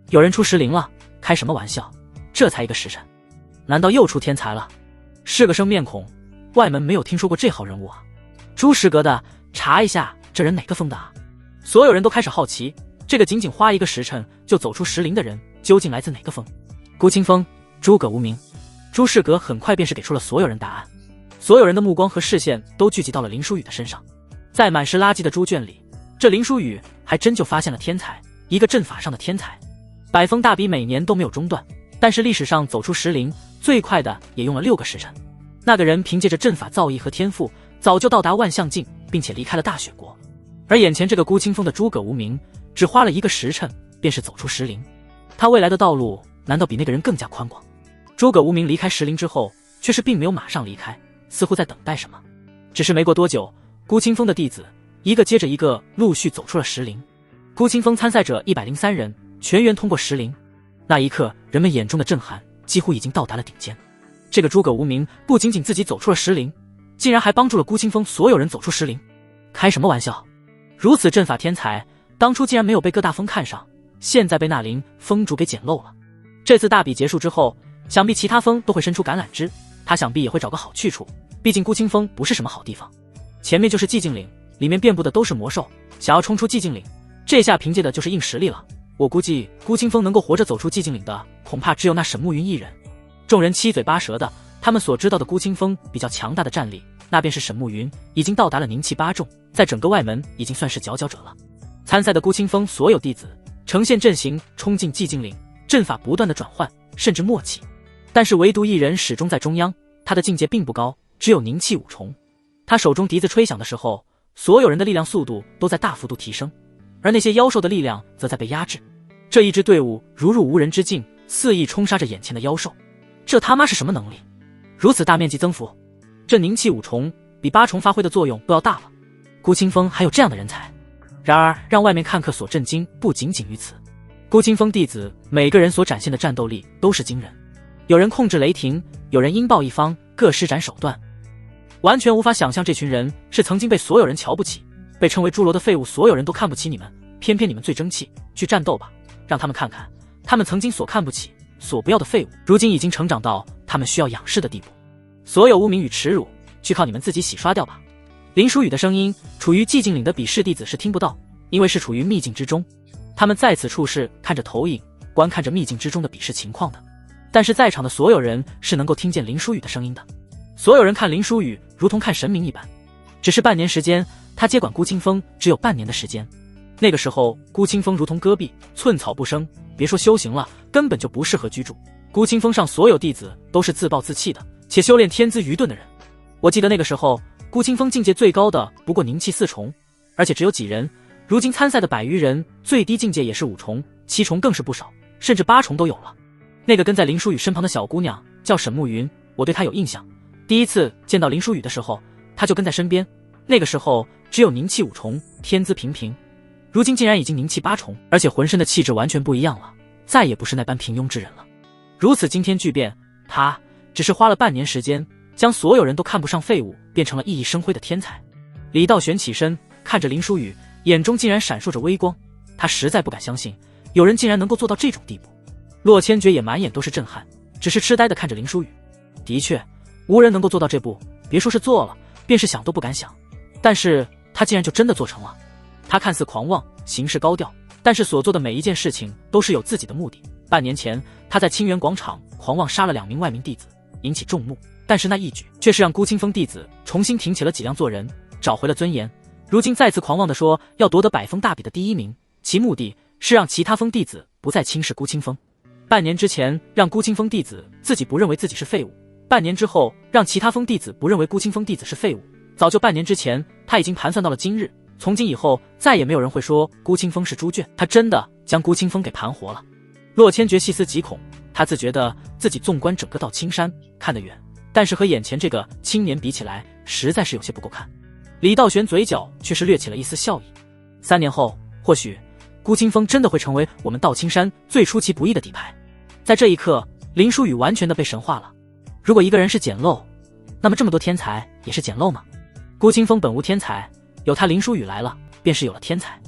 有人出石林了，开什么玩笑，这才1个时辰，难道又出天才了？是个生面孔，外门没有听说过这号人物啊。朱石阁的，查一下这人哪个封的啊？所有人都开始好奇，这个仅仅花1个时辰就走出石林的人，究竟来自哪个封？孤清风，诸葛无名。朱世阁很快便是给出了所有人答案。所有人的目光和视线都聚集到了林书宇的身上。在满是垃圾的猪圈里，这林书宇还真就发现了天才，一个阵法上的天才。百风大比每年都没有中断，但是历史上走出石林最快的也用了6个时辰。那个人凭借着阵法造诣和天赋，早就到达万象境，并且离开了大雪国。而眼前这个孤清风的诸葛无名，只花了1个时辰，便是走出石林。他未来的道路难道比那个人更加宽广？诸葛无名离开石林之后，却是并没有马上离开，似乎在等待什么。只是没过多久，孤清风的弟子一个接着一个陆续走出了石林。孤清风参赛者103人全员通过石林。那一刻，人们眼中的震撼几乎已经到达了顶尖。这个诸葛无名不仅仅自己走出了石林，竟然还帮助了孤清风所有人走出石林。开什么玩笑！如此阵法天才，当初竟然没有被各大封看上，现在被那林封主给捡漏了。这次大比结束之后，想必其他封都会伸出橄榄枝，他想必也会找个好去处，毕竟孤清风不是什么好地方。前面就是寂静岭，里面遍布的都是魔兽，想要冲出寂静岭，这下凭借的就是硬实力了。我估计孤清风能够活着走出寂静岭的，恐怕只有那沈暮云一人。众人七嘴八舌的，他们所知道的孤清风比较强大的战力，那便是沈暮云，已经到达了凝气8重，在整个外门已经算是佼佼者了。参赛的孤清风所有弟子呈现阵型冲进寂静岭，阵法不断的转换，甚至默契。但是唯独一人始终在中央，他的境界并不高，只有凝气5重。他手中笛子吹响的时候，所有人的力量速度都在大幅度提升，而那些妖兽的力量则在被压制。这一支队伍如入无人之境，肆意冲杀着眼前的妖兽。这他妈是什么能力？如此大面积增幅，这凝气5重比8重发挥的作用都要大了。孤清风还有这样的人才。然而让外面看客所震惊不仅仅于此，孤清风弟子每个人所展现的战斗力都是惊人。有人控制雷霆，有人鹰豹一方，各施展手段，完全无法想象这群人是曾经被所有人瞧不起，被称为猪猡的废物，所有人都看不起你们，偏偏你们最争气，去战斗吧，让他们看看他们曾经所看不起所不要的废物，如今已经成长到他们需要仰视的地步。所有污名与耻辱，去靠你们自己洗刷掉吧。林书宇的声音，处于寂静岭的比试弟子是听不到，因为是处于秘境之中，他们在此处视，看着投影，观看着秘境之中的比试情况的。但是在场的所有人是能够听见林书宇的声音的。所有人看林书宇如同看神明一般。只是半年时间，他接管孤清风只有半年的时间。那个时候孤清风如同戈壁，寸草不生，别说修行了，根本就不适合居住。孤清风上所有弟子都是自暴自弃的，且修炼天资愚钝的人。我记得那个时候孤清风境界最高的不过凝气4重，而且只有几人。如今参赛的100余人，最低境界也是5重，7重更是不少，甚至8重都有了。那个跟在林书宇身旁的小姑娘叫沈暮云，我对她有印象。第一次见到林书宇的时候，她就跟在身边。那个时候只有凝气5重，天资平平，如今竟然已经凝气8重，而且浑身的气质完全不一样了，再也不是那般平庸之人了。如此惊天巨变，他只是花了半年时间，将所有人都看不上废物变成了熠熠生辉的天才。李道玄起身看着林书宇，眼中竟然闪烁着微光，他实在不敢相信有人竟然能够做到这种地步。洛千珏也满眼都是震撼，只是痴呆地看着林书宇。的确，无人能够做到这步，别说是做了，便是想都不敢想。但是他竟然就真的做成了。他看似狂妄，行事高调，但是所做的每一件事情都是有自己的目的。半年前，他在清源广场狂妄杀了2名外名弟子，引起众目，但是那一举却是让孤清风弟子重新挺起了脊梁做人，找回了尊严。如今再次狂妄地说要夺得百风大比的第1名，其目的是让其他风弟子不再轻视孤清风。半年之前让孤清风弟子自己不认为自己是废物，半年之后让其他风弟子不认为孤清风弟子是废物。早就半年之前他已经盘算到了今日，从今以后再也没有人会说孤清风是猪圈，他真的将孤清风给盘活了。洛千珏细思极恐，他自觉得自己纵观整个道青山看得远，但是和眼前这个青年比起来，实在是有些不够看。李道玄嘴角却是掠起了一丝笑意。3年后，或许孤清风真的会成为我们道青山最出其不意的底牌。在这一刻，林书宇完全的被神化了。如果一个人是捡漏，那么这么多天才也是捡漏吗？孤清风本无天才，有他林书宇来了，便是有了天才。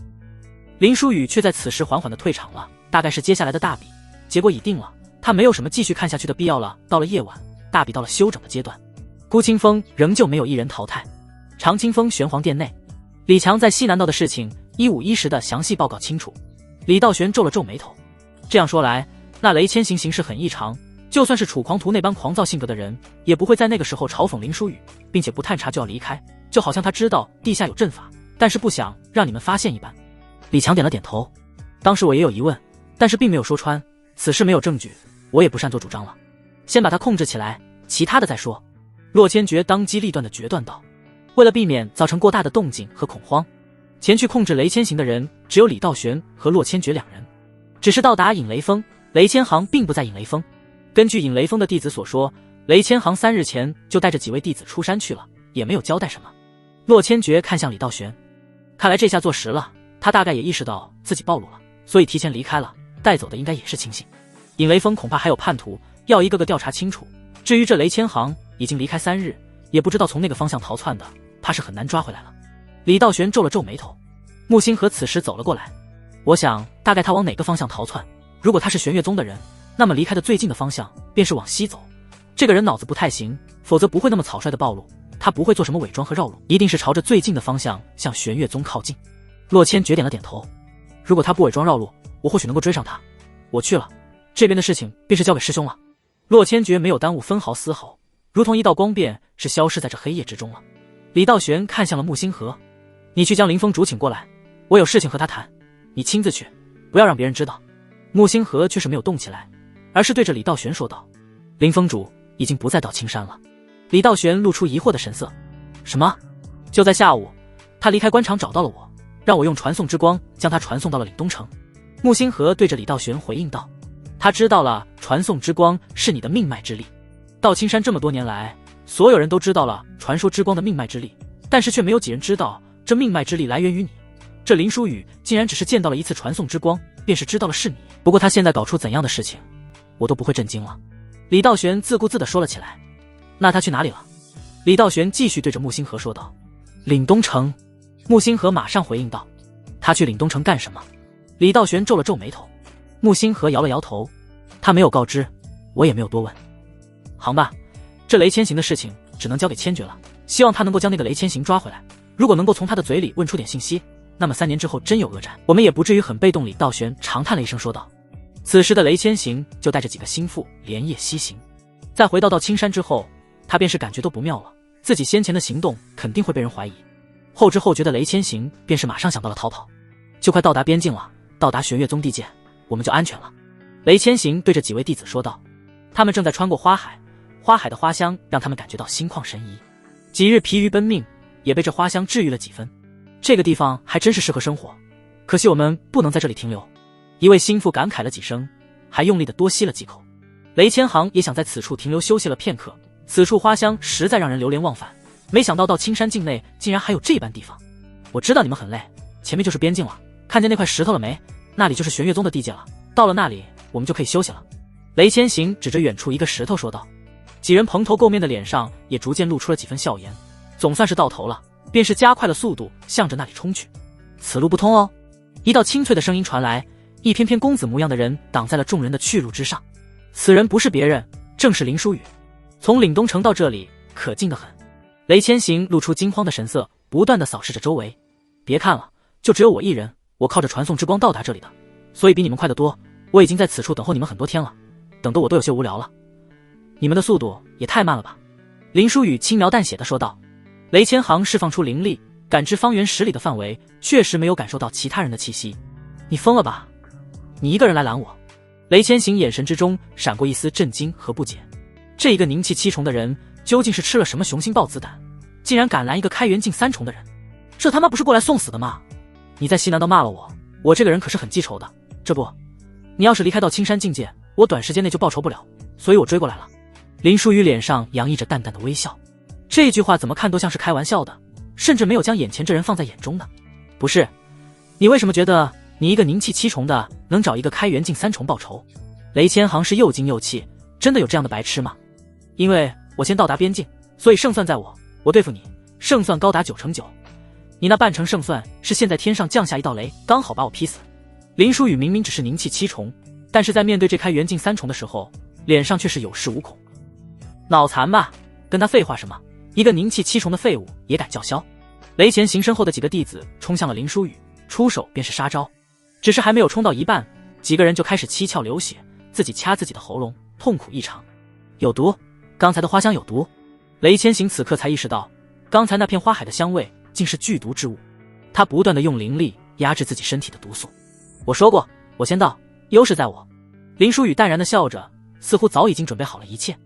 林书宇却在此时缓缓的退场了，大概是接下来的大比结果已定了，他没有什么继续看下去的必要了。到了夜晚，大比到了休整的阶段。孤清风仍旧没有一人淘汰。长清风玄黄殿内，李强在西南道的事情一五一十的详细报告清楚。李道玄皱了皱眉头，这样说来，那雷千行行事很异常，就算是楚狂徒那般狂躁性格的人，也不会在那个时候嘲讽林书宇，并且不探查就要离开，就好像他知道地下有阵法，但是不想让你们发现一般。李强点了点头，当时我也有疑问，但是并没有说穿，此事没有证据，我也不擅作主张了，先把他控制起来，其他的再说。洛千诀当机立断的决断道，为了避免造成过大的动静和恐慌，前去控制雷千行的人只有李道玄和洛千诀两人，只是到达引雷峰，雷千行并不在引雷峰。根据引雷峰的弟子所说，雷千行3日前就带着几位弟子出山去了，也没有交代什么。洛千诀看向李道玄，看来这下坐实了，他大概也意识到自己暴露了，所以提前离开了，带走的应该也是亲信。引雷峰恐怕还有叛徒，要一个个调查清楚。至于这雷千行已经离开3日，也不知道从那个方向逃窜的，怕是很难抓回来了。李道玄皱了皱眉头。木星河此时走了过来，我想大概他往哪个方向逃窜，如果他是玄月宗的人，那么离开的最近的方向便是往西走。这个人脑子不太行，否则不会那么草率的暴露，他不会做什么伪装和绕路，一定是朝着最近的方向向玄月宗靠近。洛千诀点了点头，如果他不伪装绕路，我或许能够追上他。我去了，这边的事情便是交给师兄了。洛千诀没有耽误分毫丝毫，如同一道光便是消失在这黑夜之中了。李道玄看向了木星河，你去将林峰主请过来，我有事情和他谈，你亲自去，不要让别人知道。木星河却是没有动起来，而是对着李道玄说道，林峰主已经不再到青山了。李道玄露出疑惑的神色，什么？就在下午，他离开官场找到了我，让我用传送之光将他传送到了岭东城。木星河对着李道玄回应道，他知道了传送之光是你的命脉之力。到青山这么多年来，所有人都知道了传说之光的命脉之力，但是却没有几人知道这命脉之力来源于你。这林书宇竟然只是见到了一次传送之光，便是知道了是你。不过他现在搞出怎样的事情，我都不会震惊了。李道玄自顾自地说了起来。那他去哪里了？李道玄继续对着木星河说道，岭东城。木星河马上回应道，他去岭东城干什么？李道玄皱了皱眉头。木星河摇了摇头，他没有告知，我也没有多问。好吧，这雷千行的事情只能交给千诀了，希望他能够将那个雷千行抓回来。如果能够从他的嘴里问出点信息，那么3年之后真有恶战，我们也不至于很被动。李道玄长叹了一声说道。此时的雷千行就带着几个心腹连夜西行，在回到青山之后，他便是感觉都不妙了，自己先前的行动肯定会被人怀疑。后知后觉的雷千行便是马上想到了逃跑。就快到达边境了，到达玄月宗地界，我们就安全了。雷千行对着几位弟子说道，他们正在穿过花海，花海的花香让他们感觉到心旷神怡，几日疲于奔命也被这花香治愈了几分。这个地方还真是适合生活，可惜我们不能在这里停留。一位心腹感慨了几声，还用力地多吸了几口。雷千行也想在此处停留休息了片刻，此处花香实在让人流连忘返，没想到到青山境内竟然还有这般地方。我知道你们很累，前面就是边境了，看见那块石头了没？那里就是玄月宗的地界了，到了那里我们就可以休息了。雷千行指着远处一个石头说道。几人蓬头垢面的脸上也逐渐露出了几分笑颜，总算是到头了，便是加快了速度向着那里冲去。此路不通哦！一道清脆的声音传来，一翩翩公子模样的人挡在了众人的去路之上。此人不是别人，正是林书宇。从岭东城到这里可近得很。雷千行露出惊慌的神色，不断地扫视着周围。别看了，就只有我一人，我靠着传送之光到达这里的，所以比你们快得多。我已经在此处等候你们很多天了，等得我都有些无聊了。你们的速度也太慢了吧？林书宇轻描淡写地说道。雷千行释放出灵力，感知方圆10里的范围，确实没有感受到其他人的气息。你疯了吧？你一个人来拦我？雷千行眼神之中闪过一丝震惊和不解。这一个宁气7重的人，究竟是吃了什么雄心豹子胆，竟然敢拦一个开元境3重的人？这他妈不是过来送死的吗？你在西南道骂了我，我这个人可是很记仇的。这不，你要是离开到青山境界，我短时间内就报仇不了，所以我追过来了。林书宇脸上洋溢着淡淡的微笑，这句话怎么看都像是开玩笑的，甚至没有将眼前这人放在眼中呢。不是，你为什么觉得你一个宁气7重的能找一个开元境3重报仇？雷千行是又惊又气，真的有这样的白痴吗？因为我先到达边境，所以胜算在我，我对付你，胜算高达9成9。你那半成胜算是现在天上降下一道雷，刚好把我劈死。林书宇明明只是宁气7重，但是在面对这开元境3重的时候，脸上却是有恃无恐。脑残吧，跟他废话什么？一个宁气7重的废物也敢叫嚣？雷前行身后的几个弟子冲向了林书宇，出手便是杀招。只是还没有冲到一半，几个人就开始七窍流血，自己掐自己的喉咙，痛苦异常。有毒，刚才的花香有毒。雷千行此刻才意识到，刚才那片花海的香味竟是剧毒之物。他不断地用灵力压制自己身体的毒素。我说过，我先到，优势在我。林书宇淡然地笑着，似乎早已经准备好了一切。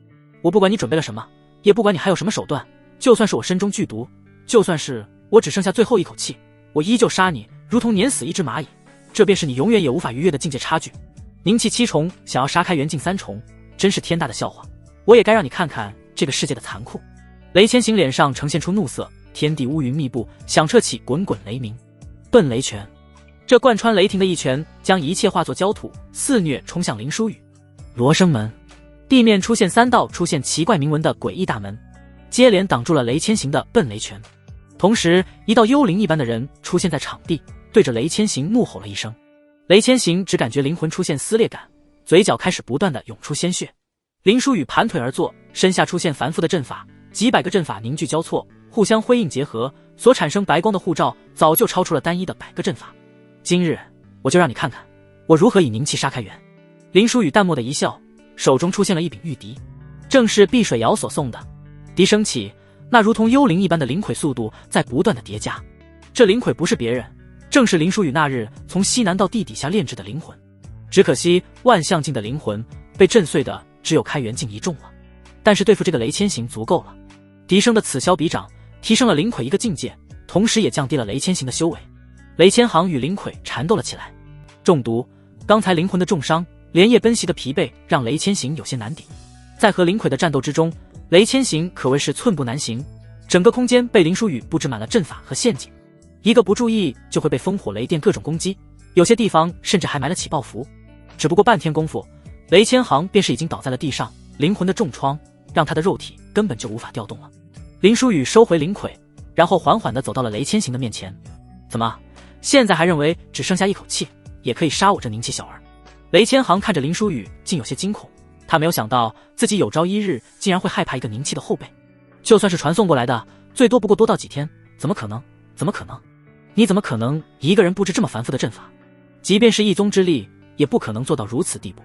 我不管你准备了什么，也不管你还有什么手段，就算是我身中剧毒，就算是我只剩下最后一口气，我依旧杀你，如同碾死一只蚂蚁。这便是你永远也无法逾越的境界差距。宁气7重想要杀开元境3重，真是天大的笑话。我也该让你看看这个世界的残酷。雷千行脸上呈现出怒色，天地乌云密布，响彻起滚滚雷鸣。笨雷拳，这贯穿雷霆的一拳将一切化作焦土，肆虐冲向林书宇。罗生门，地面出现3道出现奇怪铭文的诡异大门，接连挡住了雷千行的笨雷拳。同时，一道幽灵一般的人出现在场地，对着雷千行怒吼了一声。雷千行只感觉灵魂出现撕裂感，嘴角开始不断的涌出鲜血。林书宇盘腿而坐，身下出现繁复的阵法，几百个阵法凝聚交错，互相辉映结合，所产生白光的护罩早就超出了单一的100个阵法。今日我就让你看看我如何以凝气杀开元。林书宇淡漠的一笑，手中出现了一柄玉笛，正是碧水瑶所送的。笛声起，那如同幽灵一般的灵魁速度在不断的叠加。这灵魁不是别人，正是林书宇那日从西南到地底下炼制的灵魂。只可惜万象境的灵魂被震碎的只有开元境1重了，但是对付这个雷千行足够了。笛声的此消彼长，提升了灵魁一个境界，同时也降低了雷千行的修为。雷千行与灵魁缠斗了起来。中毒，刚才灵魂的重伤，连夜奔袭的疲惫让雷千行有些难顶。在和灵魁的战斗之中，雷千行可谓是寸步难行，整个空间被林书宇布置满了阵法和陷阱，一个不注意就会被烽火雷电各种攻击，有些地方甚至还埋了起爆符。只不过半天功夫，雷千行便是已经倒在了地上，灵魂的重创让他的肉体根本就无法调动了。林书宇收回灵魁，然后缓缓地走到了雷千行的面前。怎么，现在还认为只剩下一口气也可以杀我这宁气小儿？雷千行看着林书宇竟有些惊恐，他没有想到自己有朝一日竟然会害怕一个宁气的后辈。就算是传送过来的，最多不过多到几天，怎么可能？怎么可能？你怎么可能一个人布置这么繁复的阵法？即便是一宗之力，也不可能做到如此地步。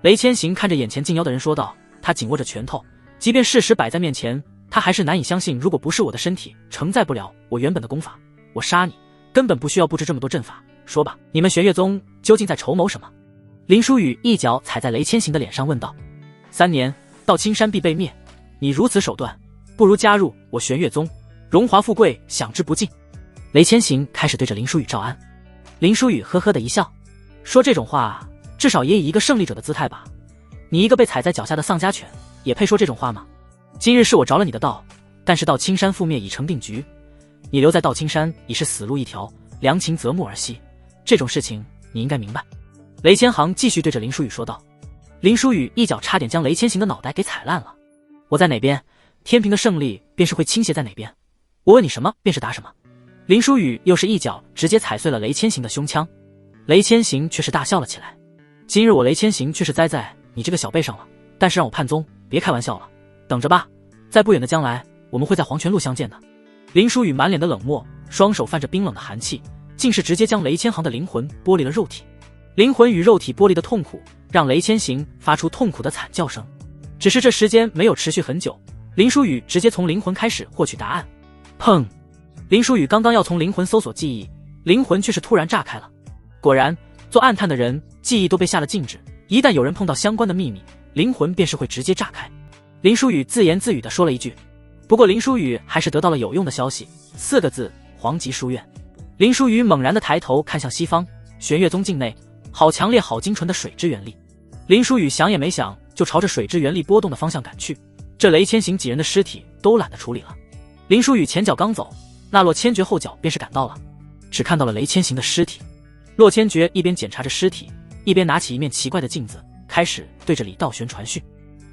雷千行看着眼前近妖的人说道，他紧握着拳头，即便事实摆在面前，他还是难以相信，如果不是我的身体承载不了我原本的功法，我杀你根本不需要布置这么多阵法。说吧，你们玄月宗究竟在筹谋什么？林书宇一脚踩在雷千行的脸上问道。3年，到青山必被灭，你如此手段，不如加入我玄月宗，荣华富贵享之不尽。雷千行开始对着林书宇招安。林书宇呵呵的一笑，说这种话至少也以一个胜利者的姿态吧，你一个被踩在脚下的丧家犬也配说这种话吗？今日是我着了你的道，但是到青山覆灭已成定局，你留在道青山已是死路一条，良禽择木而栖，这种事情你应该明白。雷千行继续对着林书宇说道。林书宇一脚差点将雷千行的脑袋给踩烂了。我在哪边，天平的胜利便是会倾斜在哪边，我问你什么便是答什么。林书宇又是一脚直接踩碎了雷千行的胸腔。雷千行却是大笑了起来。今日我雷千行却是栽在你这个小辈上了，但是让我判宗别开玩笑了，等着吧，在不远的将来我们会在黄泉路相见的。林书宇满脸的冷漠，双手泛着冰冷的寒气，竟是直接将雷千行的灵魂剥离了肉体。灵魂与肉体剥离的痛苦让雷千行发出痛苦的惨叫声。只是这时间没有持续很久，林书宇直接从灵魂开始获取答案。砰！林书宇刚刚要从灵魂搜索记忆，灵魂却是突然炸开了。果然，做暗探的人记忆都被下了禁止，一旦有人碰到相关的秘密，灵魂便是会直接炸开。林书宇自言自语地说了一句，不过林书宇还是得到了有用的消息，4个字：黄极书院。林书宇猛然地抬头看向西方，玄月宗境内好强烈好精纯的水之元力。林书宇想也没想就朝着水之元力波动的方向赶去。这雷千行几人的尸体都懒得处理了。林书宇前脚刚走，那洛千珏后脚便是赶到了，只看到了雷千行的尸体。洛千珏一边检查着尸体，一边拿起一面奇怪的镜子，开始对着李道玄传讯。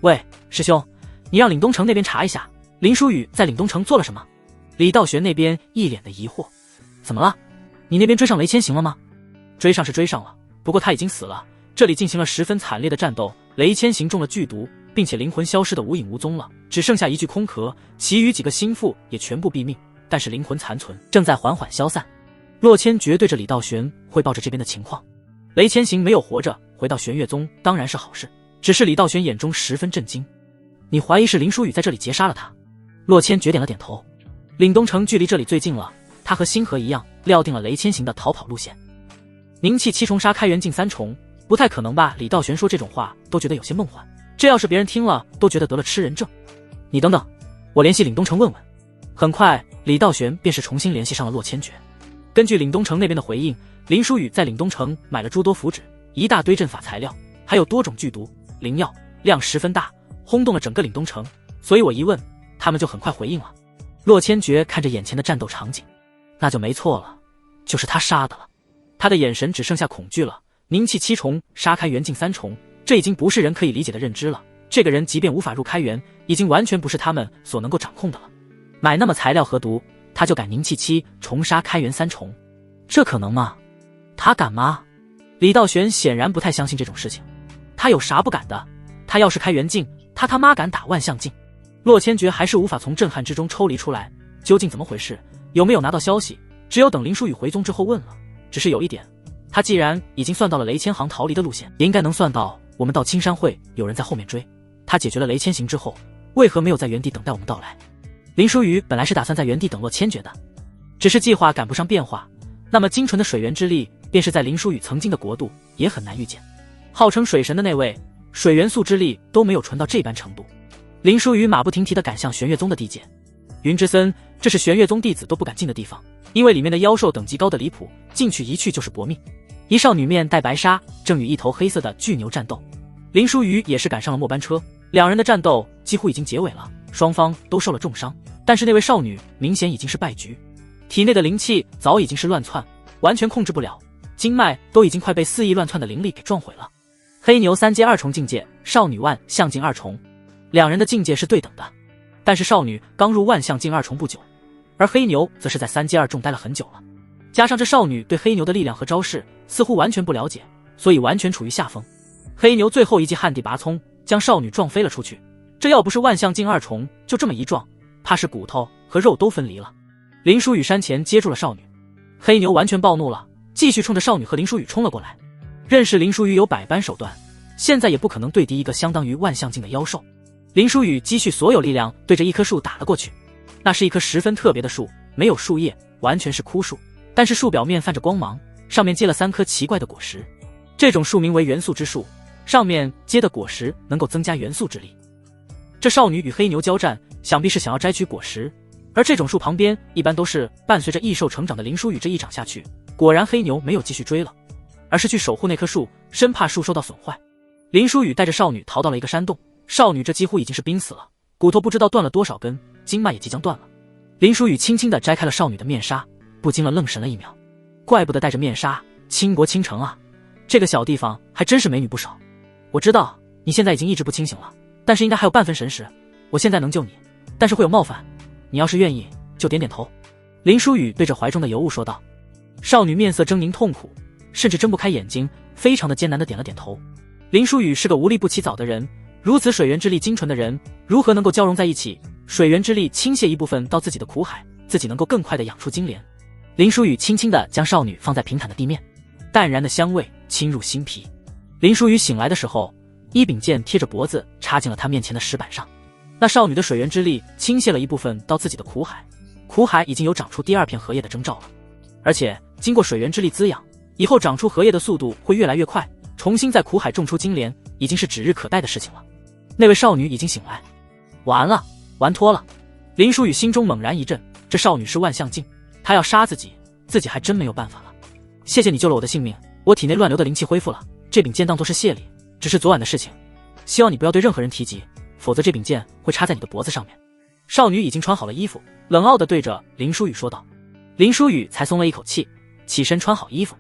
喂，师兄，你让岭东城那边查一下林书宇在岭东城做了什么。李道玄那边一脸的疑惑，怎么了？你那边追上雷千行了吗？追上是追上了，不过他已经死了，这里进行了十分惨烈的战斗，雷千行中了剧毒，并且灵魂消失得无影无踪了，只剩下一具空壳，其余几个心腹也全部毙命，但是灵魂残存，正在缓缓消散。洛千诀对着李道玄汇报着这边的情况。雷千行没有活着回到玄月宗当然是好事，只是李道玄眼中十分震惊。你怀疑是林书宇在这里劫杀了他？洛千诀点了点头。岭东城距离这里最近了，他和星河一样料定了雷千行的逃跑路线。凝气七重杀开元镜三重，不太可能吧？李道玄说这种话都觉得有些梦幻，这要是别人听了都觉得得了吃人症。你等等，我联系岭东城问问。很快李道玄便是重新联系上了洛千诀。根据岭东城那边的回应，林书宇在岭东城买了诸多符纸，一大堆阵法材料，还有多种剧毒灵药，量十分大，轰动了整个岭东城。所以我一问，他们就很快回应了。洛千诀看着眼前的战斗场景，那就没错了，就是他杀的了。他的眼神只剩下恐惧了。凝气七重杀开元镜三重，这已经不是人可以理解的认知了。这个人即便无法入开元，已经完全不是他们所能够掌控的了。买那么材料和毒，他就敢凝气七重杀开元三重，这可能吗？他敢吗？李道玄显然不太相信这种事情。他有啥不敢的？他要是开元镜，他妈敢打万象镜。洛千诀还是无法从震撼之中抽离出来，究竟怎么回事？有没有拿到消息？只有等林书宇回宗之后问了。只是有一点，他既然已经算到了雷千行逃离的路线，也应该能算到我们到青山会有人在后面追。他解决了雷千行之后，为何没有在原地等待我们到来？林书宇本来是打算在原地等洛千诀的，只是计划赶不上变化。那么精纯的水源之力，便是在林书宇曾经的国度也很难遇见。号称水神的那位，水元素之力都没有纯到这般程度。林书宇马不停蹄地赶向玄月宗的地界。云之森，这是玄月宗弟子都不敢进的地方，因为里面的妖兽等级高的离谱，进去一去就是搏命。一少女面带白纱，正与一头黑色的巨牛战斗。林书宇也是赶上了末班车，两人的战斗几乎已经结尾了，双方都受了重伤，但是那位少女明显已经是败局，体内的灵气早已经是乱窜，完全控制不了，经脉都已经快被肆意乱窜的灵力给撞毁了。黑牛三阶二重境界，少女万象境二重，两人的境界是对等的，但是少女刚入万象境二重不久，而黑牛则是在三阶二重待了很久了。加上这少女对黑牛的力量和招式似乎完全不了解，所以完全处于下风。黑牛最后一记旱地拔葱，将少女撞飞了出去。这要不是万象境二重，就这么一撞，怕是骨头和肉都分离了。林书宇山前接住了少女，黑牛完全暴怒了，继续冲着少女和林书宇冲了过来。认识林书宇有百般手段，现在也不可能对敌一个相当于万象境的妖兽。林书宇积蓄所有力量，对着一棵树打了过去。那是一棵十分特别的树，没有树叶，完全是枯树，但是树表面泛着光芒，上面结了3颗奇怪的果实。这种树名为元素之树，上面结的果实能够增加元素之力。这少女与黑牛交战，想必是想要摘取果实，而这种树旁边一般都是伴随着异兽成长的。林书宇这一掌下去，果然黑牛没有继续追了，而是去守护那棵树，生怕树受到损坏。林书宇带着少女逃到了一个山洞，少女这几乎已经是濒死了，骨头不知道断了多少根，经脉也即将断了。林书宇轻轻地摘开了少女的面纱，不禁愣神了一秒，怪不得戴着面纱，倾国倾城啊，这个小地方还真是美女不少。我知道你现在已经意志不清醒了，但是应该还有半分神识，我现在能救你，但是会有冒犯，你要是愿意就点点头。林书宇对着怀中的尤物说道。少女面色狰狞痛苦，甚至睁不开眼睛，非常的艰难的点了点头。林书宇是个无力不起早的人，如此水源之力精纯的人，如何能够交融在一起？水源之力倾泻一部分到自己的苦海，自己能够更快的养出金莲。林书宇轻轻地将少女放在平坦的地面，淡然的香味侵入心脾。林书宇醒来的时候，一柄剑贴着脖子插进了他面前的石板上。那少女的水源之力倾泻了一部分到自己的苦海，苦海已经有长出第2片荷叶的征兆了，而且经过水源之力滋养，以后长出荷叶的速度会越来越快，重新在苦海种出金莲已经是指日可待的事情了。那位少女已经醒来，完了，完脱了。林书宇心中猛然一震，这少女是万象境，她要杀自己，自己还真没有办法了。谢谢你救了我的性命，我体内乱流的灵气恢复了，这柄剑当作是谢礼，只是昨晚的事情，希望你不要对任何人提及，否则这柄剑会插在你的脖子上面。少女已经穿好了衣服，冷傲地对着林书宇说道。林书宇才松了一口气，起身穿好衣服。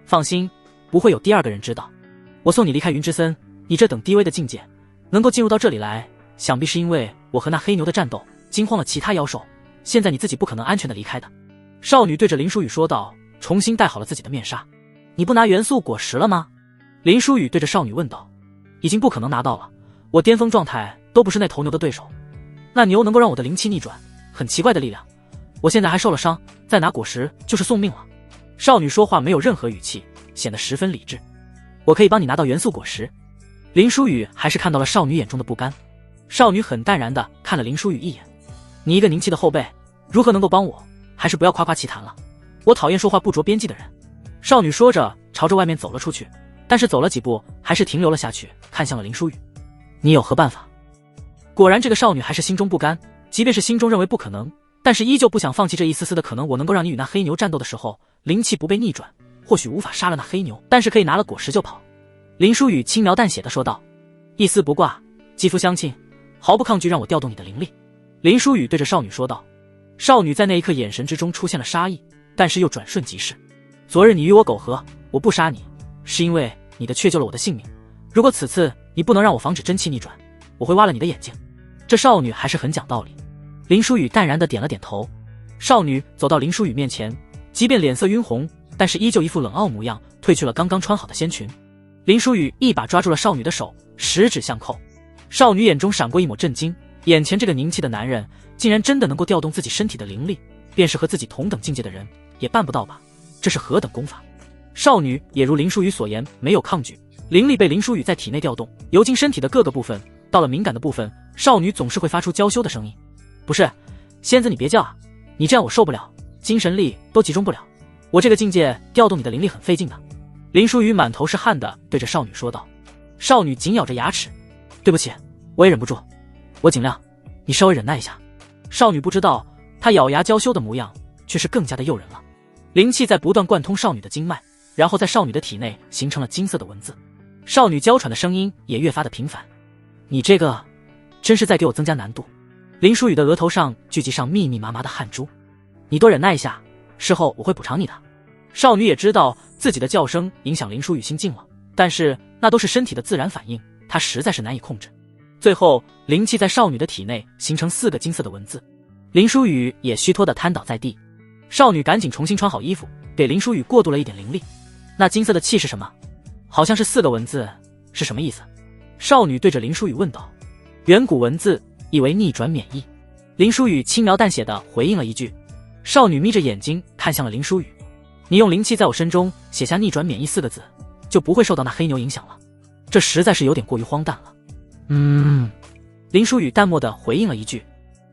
放心，不会有第2个人知道。我送你离开云之森，你这等低微的境界能够进入到这里来，想必是因为我和那黑牛的战斗惊慌了其他妖兽，现在你自己不可能安全的离开的。少女对着林书宇说道，重新戴好了自己的面纱。你不拿元素果实了吗？林书宇对着少女问道。已经不可能拿到了，我巅峰状态都不是那头牛的对手，那牛能够让我的灵气逆转，很奇怪的力量。我现在还受了伤，再拿果实就是送命了。少女说话没有任何语气，显得十分理智。我可以帮你拿到元素果实。林书雨还是看到了少女眼中的不甘。少女很淡然地看了林书雨一眼，你一个凝气的后辈，如何能够帮我？还是不要夸夸其谈了，我讨厌说话不着边际的人。少女说着朝着外面走了出去，但是走了几步还是停留了下去，看向了林书雨。你有何办法？果然这个少女还是心中不甘，即便是心中认为不可能，但是依旧不想放弃这一丝丝的可能。我能够让你与那黑牛战斗的时候，灵气不被逆转，或许无法杀了那黑牛，但是可以拿了果实就跑。林书雨轻描淡写地说道，一丝不挂，肌肤相亲，毫不抗拒让我调动你的灵力。林书雨对着少女说道。少女在那一刻眼神之中出现了杀意，但是又转瞬即逝。昨日你与我苟合，我不杀你，是因为你的却救了我的性命。如果此次你不能让我防止真气逆转，我会挖了你的眼睛。这少女还是很讲道理。林书雨淡然地点了点头。少女走到林书雨面前，即便脸色晕红，但是依旧一副冷傲模样，褪去了刚刚穿好的仙裙。林书雨一把抓住了少女的手，十指相扣。少女眼中闪过一抹震惊，眼前这个凝气的男人竟然真的能够调动自己身体的灵力，便是和自己同等境界的人也办不到吧？这是何等功法？少女也如林书雨所言，没有抗拒，灵力被林书雨在体内调动，游进身体的各个部分。到了敏感的部分，少女总是会发出娇羞的声音。不是，仙子你别叫啊，你这样我受不了，精神力都集中不了，我这个境界调动你的灵力很费劲的。林书雨满头是汗的对着少女说道。少女紧咬着牙齿，对不起，我也忍不住，我尽量，你稍微忍耐一下。少女不知道，她咬牙娇羞的模样却是更加的诱人了。灵气在不断贯通少女的经脉，然后在少女的体内形成了金色的文字。少女娇喘的声音也越发的频繁。你这个真是在给我增加难度。林书雨的额头上聚集上密密麻麻的汗珠。你多忍耐一下，事后我会补偿你的。少女也知道自己的叫声影响林书雨心境了，但是那都是身体的自然反应，她实在是难以控制。最后灵气在少女的体内形成4个金色的文字，林书雨也虚脱地瘫倒在地。少女赶紧重新穿好衣服，给林书雨过渡了一点灵力。那金色的气是什么？好像是4个文字，是什么意思？少女对着林书雨问道。远古文字，意为逆转免疫。林书雨轻描淡写地回应了一句。少女眯着眼睛看向了林书雨，你用灵气在我身中写下逆转免疫4个字，就不会受到那黑牛影响了。这实在是有点过于荒诞了。林书雨淡漠地回应了一句。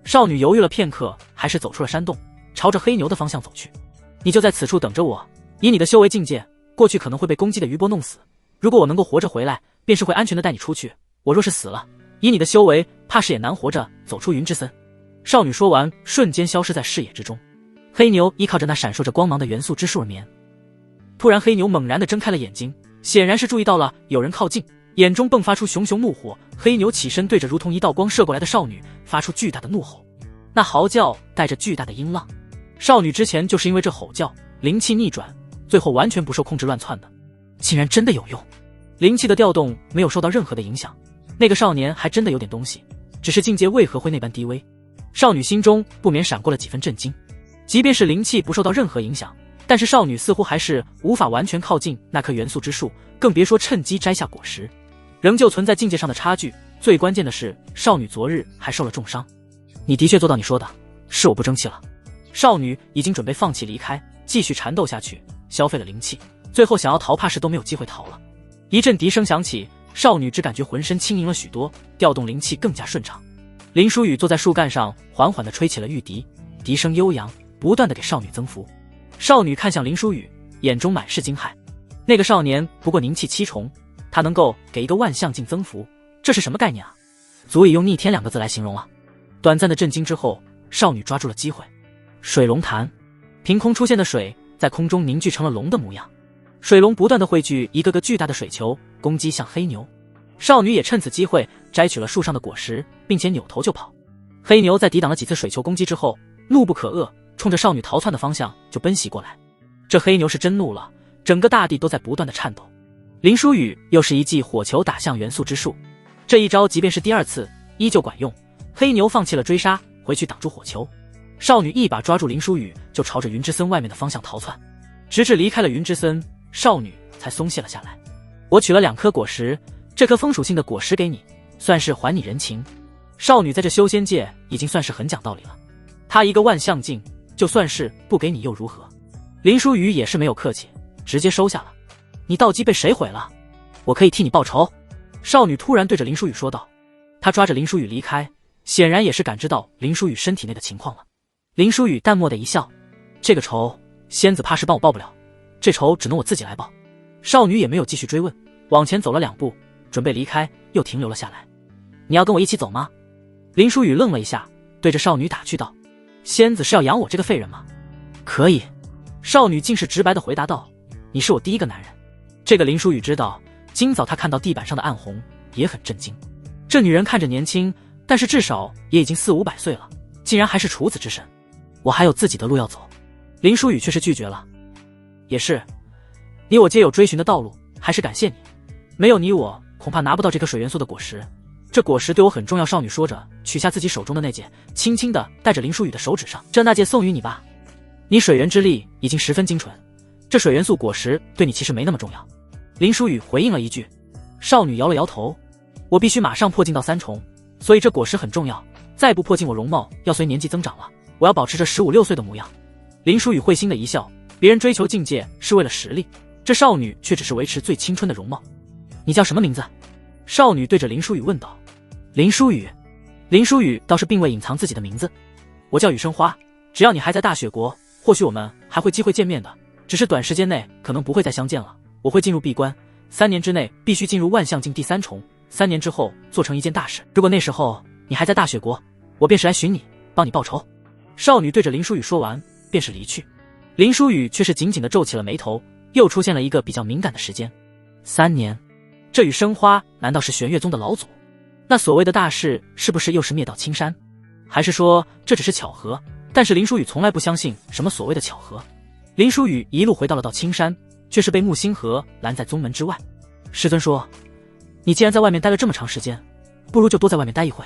少女犹豫了片刻，还是走出了山洞，朝着黑牛的方向走去。你就在此处等着我，以你的修为境界，过去可能会被攻击的余波弄死，如果我能够活着回来，便是会安全的带你出去。我若是死了，以你的修为，怕是也难活着走出云之森。少女说完，瞬间消失在视野之中。黑牛依靠着那闪烁着光芒的元素之树而眠。突然黑牛猛然地睁开了眼睛，显然是注意到了有人靠近，眼中迸发出熊熊怒火。黑牛起身对着如同一道光射过来的少女发出巨大的怒吼，那嚎叫带着巨大的音浪。少女之前就是因为这吼叫灵气逆转，最后完全不受控制乱窜的，竟然真的有用。灵气的调动没有受到任何的影响，那个少年还真的有点东西，只是境界为何会那般低微？少女心中不免闪过了几分震惊。即便是灵气不受到任何影响，但是少女似乎还是无法完全靠近那棵元素之树，更别说趁机摘下果实，仍旧存在境界上的差距。最关键的是，少女昨日还受了重伤。你的确做到你说的，是我不争气了。少女已经准备放弃离开，继续缠斗下去，消费了灵气，最后想要逃怕是都没有机会逃了。一阵笛声响起，少女只感觉浑身轻盈了许多，调动灵气更加顺畅。林书雨坐在树干上，缓缓地吹起了玉笛，笛声悠扬，不断地给少女增幅。少女看向林书雨，眼中满是惊骇。那个少年不过凝气7重，他能够给一个万象境增幅，这是什么概念啊？足以用逆天2个字来形容了。短暂的震惊之后，少女抓住了机会。水龙潭，凭空出现的水在空中凝聚成了龙的模样，水龙不断地汇聚一个个巨大的水球，攻击向黑牛。少女也趁此机会摘取了树上的果实，并且扭头就跑。黑牛在抵挡了几次水球攻击之后，怒不可遏，冲着少女逃窜的方向就奔袭过来。这黑牛是真怒了，整个大地都在不断的颤抖。林书雨又是一记火球打向元素之树，这一招即便是第2次依旧管用。黑牛放弃了追杀，回去挡住火球。少女一把抓住林书雨，就朝着云之森外面的方向逃窜，直至离开了云之森，少女才松懈了下来。我取了2颗果实，这颗风属性的果实给你，算是还你人情。少女在这修仙界已经算是很讲道理了，她一个万象镜，就算是不给你又如何？林书宇也是没有客气，直接收下了。你道基被谁毁了？我可以替你报仇。少女突然对着林书宇说道。她抓着林书宇离开，显然也是感知到林书宇身体内的情况了。林书宇淡漠的一笑，这个仇仙子怕是帮我报不了，这仇只能我自己来报。少女也没有继续追问，往前走了2步，准备离开，又停留了下来。你要跟我一起走吗？林书宇愣了一下，对着少女打趣道：仙子是要养我这个废人吗？可以。少女竟是直白的回答道：你是我第一个男人。这个林书宇知道，今早他看到地板上的暗红也很震惊。这女人看着年轻，但是至少也已经4、500岁了，竟然还是处子之身。我还有自己的路要走。林书宇却是拒绝了。也是，你我皆有追寻的道路，还是感谢你。没有你我恐怕拿不到这颗水元素的果实，这果实对我很重要。少女说着，取下自己手中的那戒，轻轻地戴着林书宇的手指上。这那戒送与你吧，你水元之力已经十分精纯，这水元素果实对你其实没那么重要。林书宇回应了一句。少女摇了摇头，我必须马上破境到3重，所以这果实很重要，再不破境我容貌要随年纪增长了，我要保持着15、16岁的模样。林书宇会心的一笑，别人追求境界是为了实力，这少女却只是维持最青春的容貌。你叫什么名字？少女对着林书宇问道。林书宇。林书宇倒是并未隐藏自己的名字，我叫雨生花，只要你还在大雪国，或许我们还会机会见面的，只是短时间内可能不会再相见了。我会进入闭关，3年之内必须进入万象境第3重，3年之后做成一件大事。如果那时候你还在大雪国，我便是来寻你，帮你报仇。少女对着林书宇说完，便是离去。林书宇却是紧紧地皱起了眉头，又出现了一个比较敏感的时间。3年，这雨生花难道是玄月宗的老祖？那所谓的大事是不是又是灭到青山？还是说这只是巧合？但是林书宇从来不相信什么所谓的巧合。林书宇一路回到了青山，却是被木星河拦在宗门之外。师尊说，你既然在外面待了这么长时间，不如就多在外面待一会。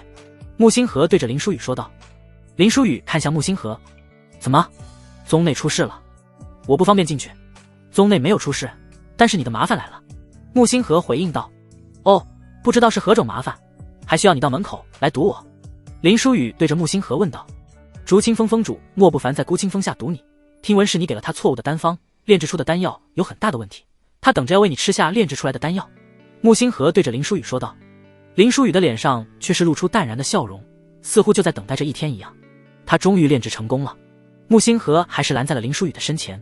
木星河对着林书宇说道。林书宇看向木星河，怎么？宗内出事了？我不方便进去。宗内没有出事，但是你的麻烦来了。木星河回应道。哦，不知道是何种麻烦，还需要你到门口来堵我？林书宇对着木星河问道。竹清风封主莫不凡在孤清风下堵你，听闻是你给了他错误的丹方，炼制出的丹药有很大的问题，他等着要为你吃下炼制出来的丹药。木星河对着林书宇说道。林书宇的脸上却是露出淡然的笑容，似乎就在等待这一天一样。他终于炼制成功了。木星河还是拦在了林书宇的身前。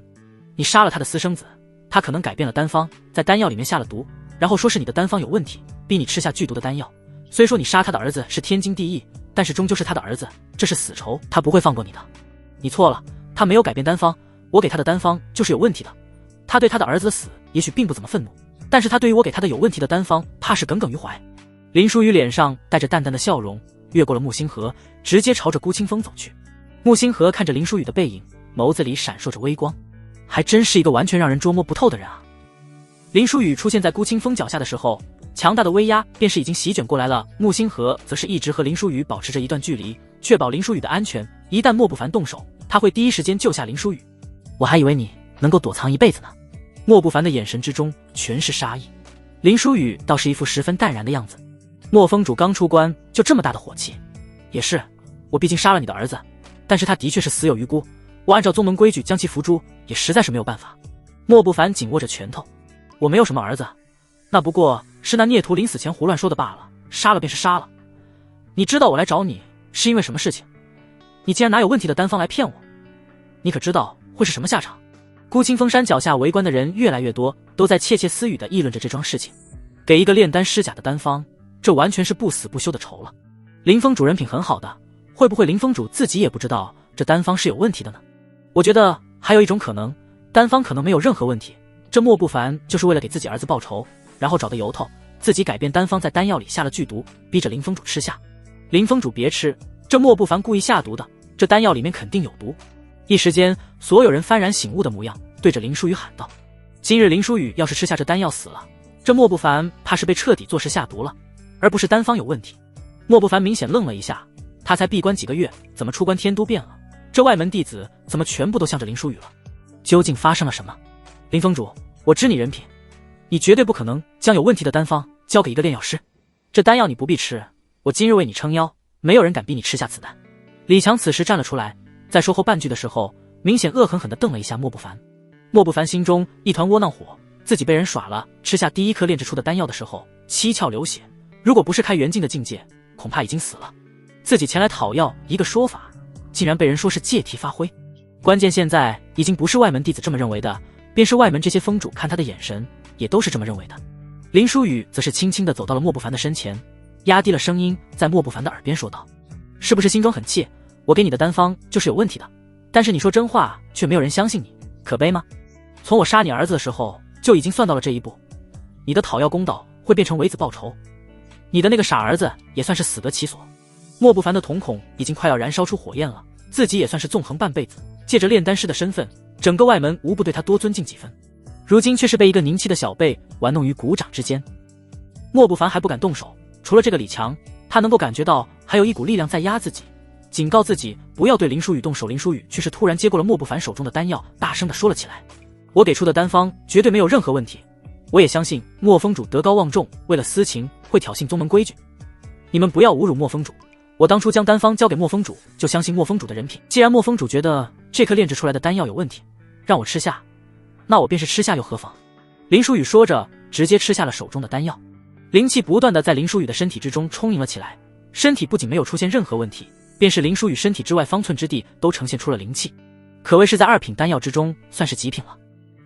你杀了他的私生子，他可能改变了丹方，在丹药里面下了毒，然后说是你的丹方有问题，逼你吃下剧毒的丹药。虽说你杀他的儿子是天经地义，但是终究是他的儿子，这是死仇，他不会放过你的。你错了，他没有改变丹方，我给他的丹方就是有问题的。他对他的儿子的死也许并不怎么愤怒，但是他对于我给他的有问题的丹方怕是耿耿于怀。林书宇脸上带着淡淡的笑容，越过了木星河，直接朝着孤清风走去。木星河看着林书宇的背影，眸子里闪烁着微光，还真是一个完全让人捉摸不透的人啊。林书宇出现在孤清风脚下的时候，强大的威压便是已经席卷过来了。木星河则是一直和林书宇保持着一段距离，确保林书宇的安全，一旦莫不凡动手，他会第一时间救下林书宇。我还以为你能够躲藏一辈子呢。莫不凡的眼神之中全是杀意，林书宇倒是一副十分淡然的样子。莫封主刚出关就这么大的火气？也是，我毕竟杀了你的儿子，但是他的确是死有余辜，我按照宗门规矩将其伏诛，也实在是没有办法。莫不凡紧握着拳头，我没有什么儿子，那不过是那孽徒临死前胡乱说的罢了，杀了便是杀了。你知道我来找你是因为什么事情？你竟然拿有问题的丹方来骗我，你可知道会是什么下场？孤清风山脚下围观的人越来越多，都在窃窃私语地议论着这桩事情。给一个炼丹施假的丹方，这完全是不死不休的仇了。林峰主人品很好的，会不会林峰主自己也不知道这丹方是有问题的呢？我觉得还有一种可能，丹方可能没有任何问题，这莫不凡就是为了给自己儿子报仇，然后找的由头，自己改变丹方，在丹药里下了剧毒，逼着林峰主吃下。林峰主别吃，这莫不凡故意下毒的，这丹药里面肯定有毒。一时间，所有人幡然醒悟的模样，对着林书宇喊道：今日林书宇要是吃下这丹药死了，这莫不凡怕是被彻底坐实下毒了，而不是丹方有问题。莫不凡明显愣了一下，他才闭关几个月，怎么出关天都变了？这外门弟子怎么全部都向着林书宇了？究竟发生了什么？林峰主，我知你人品，你绝对不可能将有问题的丹方交给一个炼药师。这丹药你不必吃，我今日为你撑腰，没有人敢逼你吃下此丹。李强此时站了出来，在说后半句的时候，明显恶狠狠地瞪了一下莫不凡。莫不凡心中一团窝囊火，自己被人耍了，吃下第一颗炼制出的丹药的时候，七窍流血，如果不是开元境的境界，恐怕已经死了。自己前来讨要一个说法，竟然被人说是借题发挥。关键现在已经不是外门弟子这么认为的，便是外门这些峰主看他的眼神也都是这么认为的。林书宇则是轻轻地走到了莫不凡的身前，压低了声音在莫不凡的耳边说道：是不是心中很气？我给你的丹方就是有问题的，但是你说真话却没有人相信你，可悲吗？从我杀你儿子的时候就已经算到了这一步，你的讨要公道会变成为子报仇，你的那个傻儿子也算是死得其所。莫不凡的瞳孔已经快要燃烧出火焰了，自己也算是纵横半辈子，借着炼丹师的身份，整个外门无不对他多尊敬几分，如今却是被一个宁气的小辈玩弄于股掌之间。莫不凡还不敢动手，除了这个李强，他能够感觉到还有一股力量在压自己，警告自己不要对林书宇动手。林书宇却是突然接过了莫不凡手中的丹药，大声地说了起来：我给出的丹方绝对没有任何问题，我也相信莫峰主德高望重，为了私情会挑衅宗门规矩，你们不要侮辱莫峰主。我当初将丹方交给莫峰主，就相信莫峰主的人品，既然莫峰主觉得这颗炼制出来的丹药有问题，让我吃下，那我便是吃下又何妨。林书宇说着直接吃下了手中的丹药，灵气不断地在林书宇的身体之中充盈了起来，身体不仅没有出现任何问题，便是林书宇身体之外方寸之地都呈现出了灵气，可谓是在2品丹药之中算是极品了。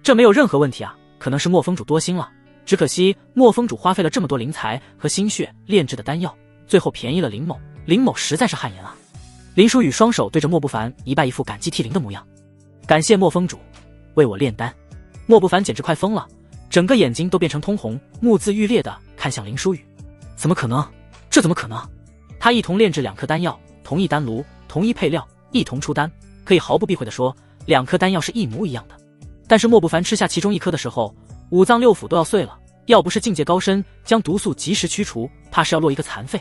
这没有任何问题啊，可能是莫峰主多心了，只可惜莫峰主花费了这么多灵财和心血炼制的丹药，最后便宜了林某，林某实在是汗颜啊。林书宇双手对着莫不凡一拜，一副感激涕零的模样，感谢莫峰主为我炼丹。莫不凡简直快疯了，整个眼睛都变成通红，目眦欲裂的看向林书宇。怎么可能？这怎么可能？他一同炼制2颗丹药，同一丹炉，同一配料，一同出丹，可以毫不避讳地说2颗丹药是一模一样的。但是莫不凡吃下其中1颗的时候，5脏6腑都要碎了，要不是境界高深将毒素及时驱除，怕是要落一个残废。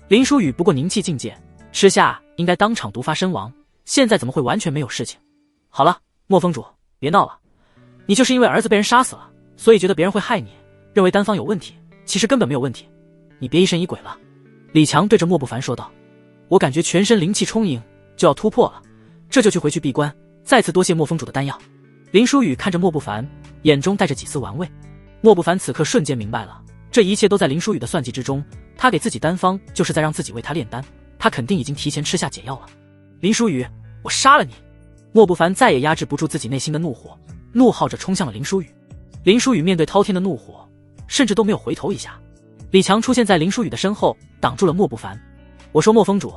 林书宇不过宁气境界，吃下应该当场毒发身亡，现在怎么会完全没有事情？好了，莫峰主别闹了，你就是因为儿子被人杀死了，所以觉得别人会害你，认为丹方有问题，其实根本没有问题，你别疑神疑鬼了。李强对着莫不凡说道。我感觉全身灵气充盈，就要突破了，这就去回去闭关，再次多谢莫峰主的丹药。林书宇看着莫不凡，眼中带着几丝玩味。莫不凡此刻瞬间明白了，这一切都在林书宇的算计之中，他给自己丹方就是在让自己为他炼丹，他肯定已经提前吃下解药了。林书宇，我杀了你！莫不凡再也压制不住自己内心的怒火，怒号着冲向了林书宇。林书宇面对滔天的怒火，甚至都没有回头一下。李强出现在林书宇的身后，挡住了莫不凡。我说莫峰主，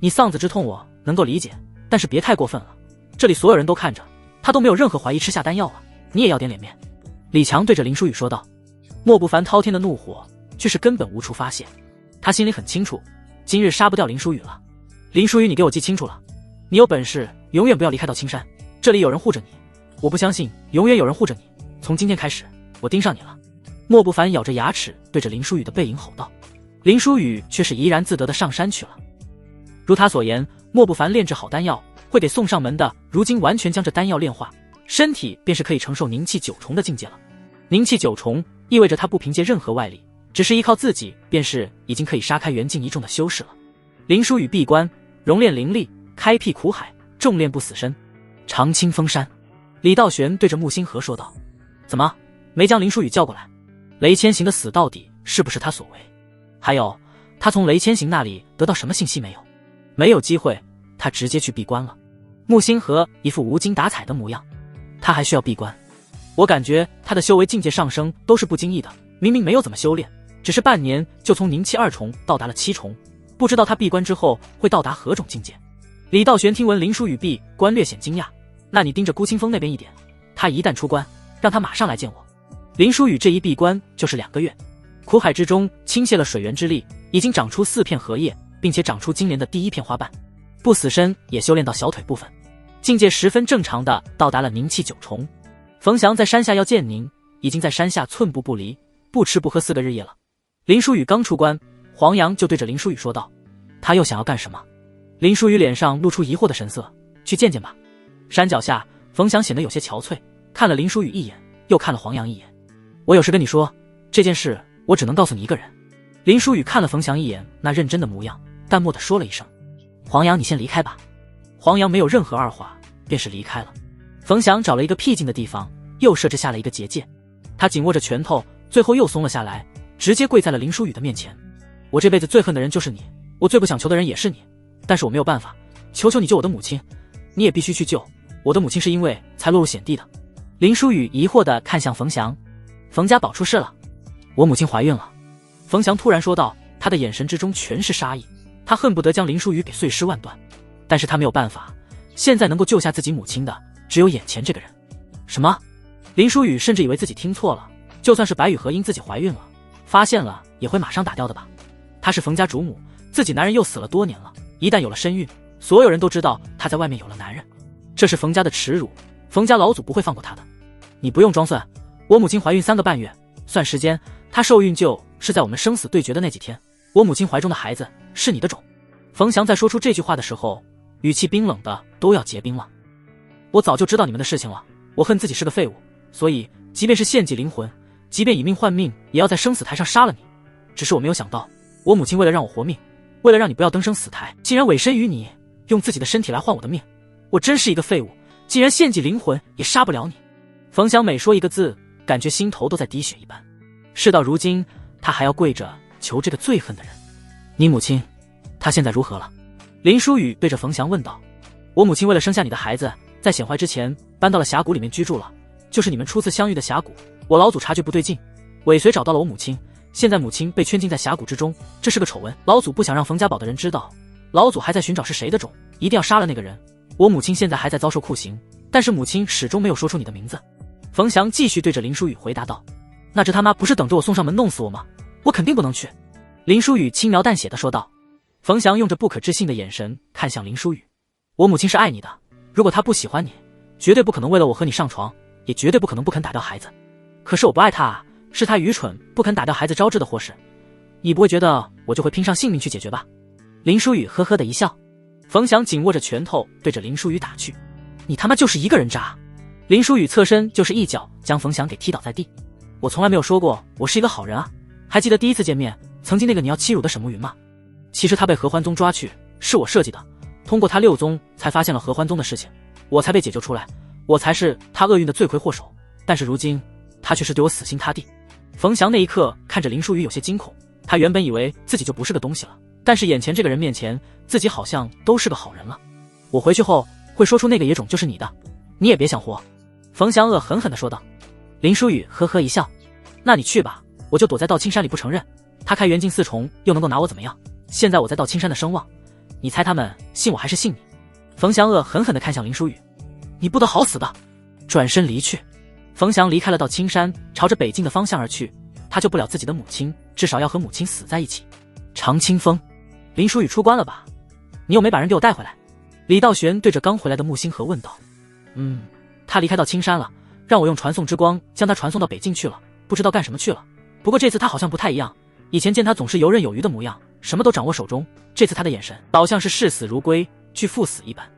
你丧子之痛我能够理解，但是别太过分了，这里所有人都看着，他都没有任何怀疑吃下丹药了，你也要点脸面。李强对着林书宇说道。莫不凡滔天的怒火却是根本无处发泄，他心里很清楚，今日杀不掉林书宇了。林书宇，你给我记清楚了，你有本事永远不要离开到青山，这里有人护着你，我不相信永远有人护着你，从今天开始我盯上你了。莫不凡咬着牙齿对着林书宇的背影吼道。林书宇却是怡然自得的上山去了。如他所言，莫不凡炼制好丹药会给送上门的，如今完全将这丹药炼化，身体便是可以承受凝气9重的境界了。凝气9重意味着他不凭借任何外力，只是依靠自己便是已经可以杀开元境1重的修士了。林书宇闭关熔炼灵力，开辟苦海，重炼不死身，长青峰山。李道玄对着穆星河说道。怎么没将林书宇叫过来？雷千行的死到底是不是他所为？还有他从雷千行那里得到什么信息没有？没有机会，他直接去闭关了。穆星河一副无精打采的模样，他还需要闭关？我感觉他的修为境界上升都是不经意的，明明没有怎么修炼，只是半年就从凝气2重到达了7重，不知道他闭关之后会到达何种境界。李道玄听闻林书宇闭关略显惊讶，那你盯着孤清风那边一点，他一旦出关，让他马上来见我。林书宇这一闭关就是2个月，苦海之中倾泻了水源之力，已经长出4片荷叶，并且长出今年的第1片花瓣，不死身也修炼到小腿部分，境界十分正常的到达了凝气9重。冯翔在山下要见您，已经在山下寸步不离，不吃不喝4个日夜了。林书宇刚出关，黄洋就对着林书宇说道。他又想要干什么？林书宇脸上露出疑惑的神色，去见见吧。山脚下，冯翔显得有些憔悴，看了林书宇一眼，又看了黄洋一眼。我有事跟你说，这件事我只能告诉你一个人。林书宇看了冯翔一眼那认真的模样，淡漠地说了一声：“黄阳，你先离开吧。”黄阳没有任何二话，便是离开了。冯翔找了一个僻静的地方，又设置下了一个结界。他紧握着拳头，最后又松了下来，直接跪在了林书宇的面前。我这辈子最恨的人就是你，我最不想求的人也是你，但是我没有办法，求求你救我的母亲，你也必须去救。我的母亲是因为才落入险地的。林书宇疑惑地看向冯翔：“冯家宝出事了，我母亲怀孕了。”冯翔突然说道，他的眼神之中全是杀意，他恨不得将林书宇给碎尸万段，但是他没有办法，现在能够救下自己母亲的只有眼前这个人。什么？林书宇甚至以为自己听错了，就算是白雨荷因自己怀孕了，发现了也会马上打掉的吧？她是冯家主母，自己男人又死了多年了，一旦有了身孕，所有人都知道她在外面有了男人，这是冯家的耻辱，冯家老祖不会放过她的。你不用装蒜，我母亲怀孕3个半月，算时间，她受孕就是在我们生死对决的那几天，我母亲怀中的孩子是你的种。冯翔在说出这句话的时候，语气冰冷的都要结冰了。我早就知道你们的事情了，我恨自己是个废物，所以即便是献祭灵魂，即便以命换命，也要在生死台上杀了你。只是我没有想到，我母亲为了让我活命，为了让你不要登生死台，竟然委身于你，用自己的身体来换我的命。我真是一个废物，竟然献祭灵魂也杀不了你。冯翔每说一个字，感觉心头都在滴血一般。事到如今，他还要跪着求这个最恨的人。你母亲，她现在如何了？林书宇对着冯翔问道。我母亲为了生下你的孩子，在显怀之前搬到了峡谷里面居住了，就是你们初次相遇的峡谷。我老祖察觉不对劲，尾随找到了我母亲，现在母亲被圈禁在峡谷之中，这是个丑闻。老祖不想让冯家堡的人知道，老祖还在寻找是谁的种，一定要杀了那个人。我母亲现在还在遭受酷刑，但是母亲始终没有说出你的名字。冯翔继续对着林书宇回答道：那这他妈不是等着我送上门弄死我吗？我肯定不能去。林书宇轻描淡写的说道。冯翔用着不可置信的眼神看向林书宇：我母亲是爱你的，如果她不喜欢你，绝对不可能为了我和你上床，也绝对不可能不肯打掉孩子。可是我不爱她啊，是她愚蠢不肯打掉孩子招致的祸事，你不会觉得我就会拼上性命去解决吧？林书宇呵呵的一笑。冯翔紧握着拳头对着林书宇打去：你他妈就是一个人渣！林书宇侧身就是一脚将冯翔给踢倒在地。我从来没有说过我是一个好人啊，还记得第一次见面曾经那个你要欺辱的沈慕云吗？其实他被合欢宗抓去是我设计的，通过他六宗才发现了合欢宗的事情，我才被解救出来，我才是他厄运的罪魁祸首，但是如今他却是对我死心塌地。冯翔那一刻看着林书宇有些惊恐，他原本以为自己就不是个东西了，但是眼前这个人面前自己好像都是个好人了。我回去后会说出那个野种就是你的，你也别想活。冯翔恶狠狠地说道。林书宇呵呵一笑：那你去吧，我就躲在道青山里不承认，他开元镜四重又能够拿我怎么样？现在我在道青山的声望，你猜他们信我还是信你？冯翔恶狠狠地看向林书宇：你不得好死的！转身离去。冯翔离开了道青山，朝着北境的方向而去，他救不了自己的母亲，至少要和母亲死在一起。常清风，林书宇出关了吧？你又没把人给我带回来？李道玄对着刚回来的穆星河问道。他离开道青山了，让我用传送之光将他传送到北境去了，不知道干什么去了。不过这次他好像不太一样，以前见他总是游刃有余的模样，什么都掌握手中，这次他的眼神倒像是视死如归，拒赴死一般。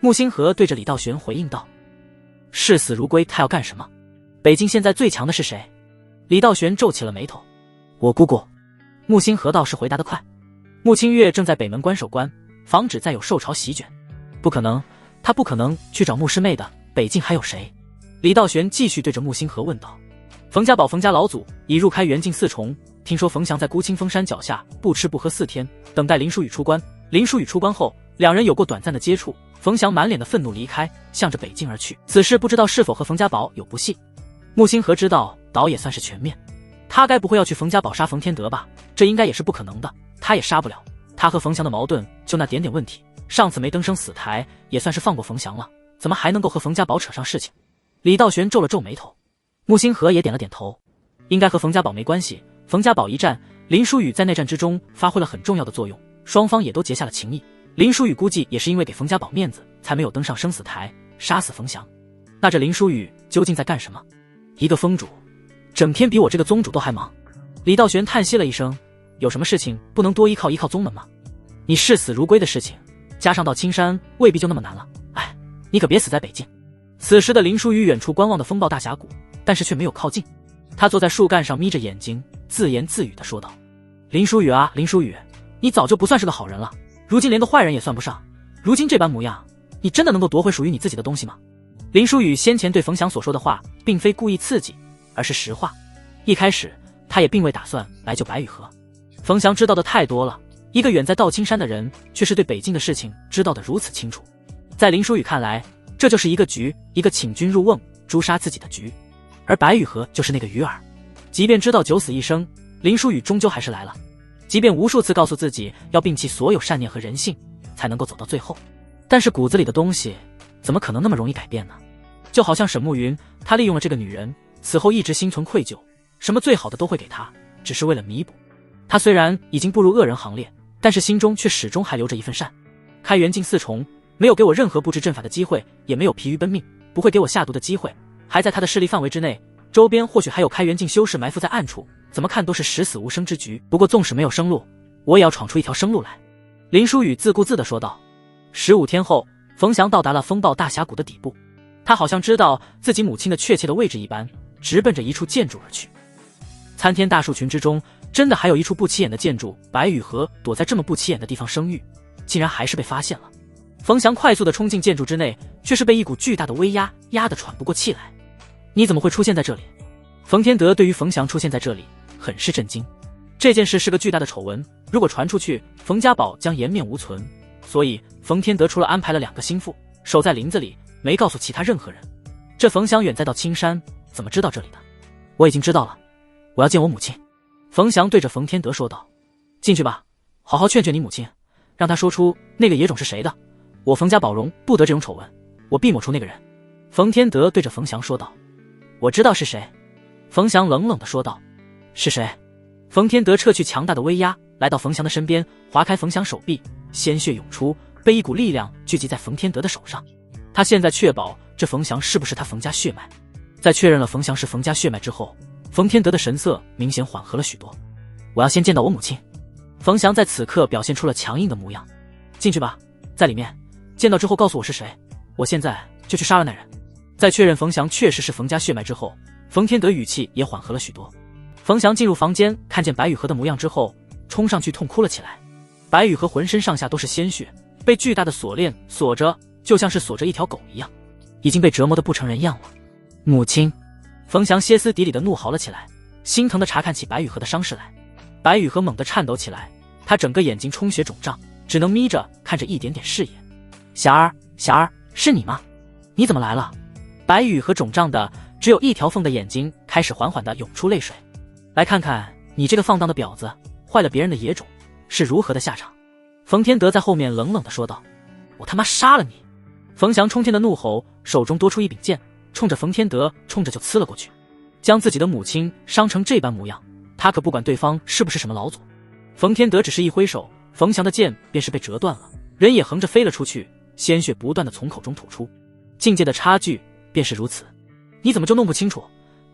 穆星河对着李道玄回应道：视死如归他要干什么？北境现在最强的是谁？李道玄皱起了眉头。我姑姑。穆星河倒是回答得快。穆清月正在北门关守关，防止再有兽潮席卷。不可能，他不可能去找穆师妹的，北境还有谁？李道玄继续对着穆星河问道。冯家堡冯家老祖已入开元镜四重，听说冯翔在孤清峰山脚下不吃不喝4天，等待林书宇出关。林书宇出关后，两人有过短暂的接触，冯翔满脸的愤怒离开，向着北境而去。此事不知道是否和冯家堡有不系。穆星河知道倒也算是全面，他该不会要去冯家堡杀冯天德吧？这应该也是不可能的，他也杀不了。他和冯翔的矛盾就那点点问题，上次没登生死台也算是放过冯翔了，怎么还能够和冯家堡扯上事情？李道玄皱了皱眉头。穆星河也点了点头，应该和冯家堡没关系。冯家堡一战，林书宇在内战之中发挥了很重要的作用，双方也都结下了情谊。林书宇估计也是因为给冯家堡面子，才没有登上生死台杀死冯翔。那这林书宇究竟在干什么？一个封主，整天比我这个宗主都还忙。李道玄叹息了一声，有什么事情不能多依靠宗门吗？你视死如归的事情，加上到青山未必就那么难了。哎，你可别死在北境。此时的林书宇远处观望的风暴大峡谷，但是却没有靠近。他坐在树干上眯着眼睛，自言自语地说道：林书宇啊，林书宇，你早就不算是个好人了，如今连个坏人也算不上。如今这般模样，你真的能够夺回属于你自己的东西吗？林书宇先前对冯翔所说的话，并非故意刺激，而是实话。一开始，他也并未打算来救白雨荷。冯翔知道的太多了，一个远在道青山的人，却是对北境的事情知道的如此清楚。在林书宇看来，这就是一个局，一个请君入瓮，诛杀自己的局。而白雨荷就是那个鱼饵。即便知道九死一生，林书宇终究还是来了。即便无数次告诉自己要摒弃所有善念和人性，才能够走到最后，但是骨子里的东西怎么可能那么容易改变呢？就好像沈慕云，他利用了这个女人，此后一直心存愧疚，什么最好的都会给她，只是为了弥补。他虽然已经步入恶人行列，但是心中却始终还留着一份善。开元镜四重没有给我任何布置阵法的机会，也没有疲于奔命，不会给我下毒的机会，还在他的势力范围之内，周边或许还有开元镜修士埋伏在暗处，怎么看都是十死无生之局。不过纵使没有生路，我也要闯出一条生路来。林书宇自顾自地说道。15天后，冯翔到达了风暴大峡谷的底部，他好像知道自己母亲的确切的位置一般，直奔着一处建筑而去。参天大树群之中，真的还有一处不起眼的建筑，白雨荷躲在这么不起眼的地方生育，竟然还是被发现了。冯翔快速地冲进建筑之内，却是被一股巨大的威压压得喘不过气来。你怎么会出现在这里？冯天德对于冯翔出现在这里很是震惊。这件事是个巨大的丑闻，如果传出去，冯家堡将颜面无存。所以冯天德除了安排了2个心腹守在林子里，没告诉其他任何人。这冯翔远在到青山，怎么知道这里的？我已经知道了，我要见我母亲。冯翔对着冯天德说道。进去吧，好好劝劝你母亲，让她说出那个野种是谁的。我冯家堡容不得这种丑闻，我必抹除那个人。冯天德对着冯翔说道。我知道是谁。冯翔冷冷地说道。是谁？冯天德撤去强大的威压，来到冯翔的身边，划开冯翔手臂，鲜血涌出，被一股力量聚集在冯天德的手上。他现在确保这冯翔是不是他冯家血脉。在确认了冯翔是冯家血脉之后，冯天德的神色明显缓和了许多。我要先见到我母亲。冯翔在此刻表现出了强硬的模样。进去吧，在里面见到之后告诉我是谁，我现在就去杀了那人。在确认冯翔确实是冯家血脉之后，冯天德语气也缓和了许多。冯翔进入房间，看见白雨荷的模样之后，冲上去痛哭了起来。白雨荷浑身上下都是鲜血，被巨大的锁链锁着，就像是锁着一条狗一样，已经被折磨得不成人样了。母亲！冯翔歇斯底里地怒嚎了起来，心疼地查看起白雨荷的伤势来。白雨荷猛地颤抖起来，她整个眼睛充血肿胀，只能眯着看着一点点视野。霞儿，霞儿，是你吗？你怎么来了？白雨荷肿胀的只有一条缝的眼睛开始缓缓地涌出泪水。来看看你这个放荡的婊子，坏了别人的野种，是如何的下场。冯天德在后面冷冷地说道。我他妈杀了你！冯翔冲天的怒吼，手中多出一柄剑，冲着冯天德冲着就刺了过去。将自己的母亲伤成这般模样，他可不管对方是不是什么老祖。冯天德只是一挥手，冯翔的剑便是被折断了，人也横着飞了出去，鲜血不断的从口中吐出。境界的差距便是如此。你怎么就弄不清楚？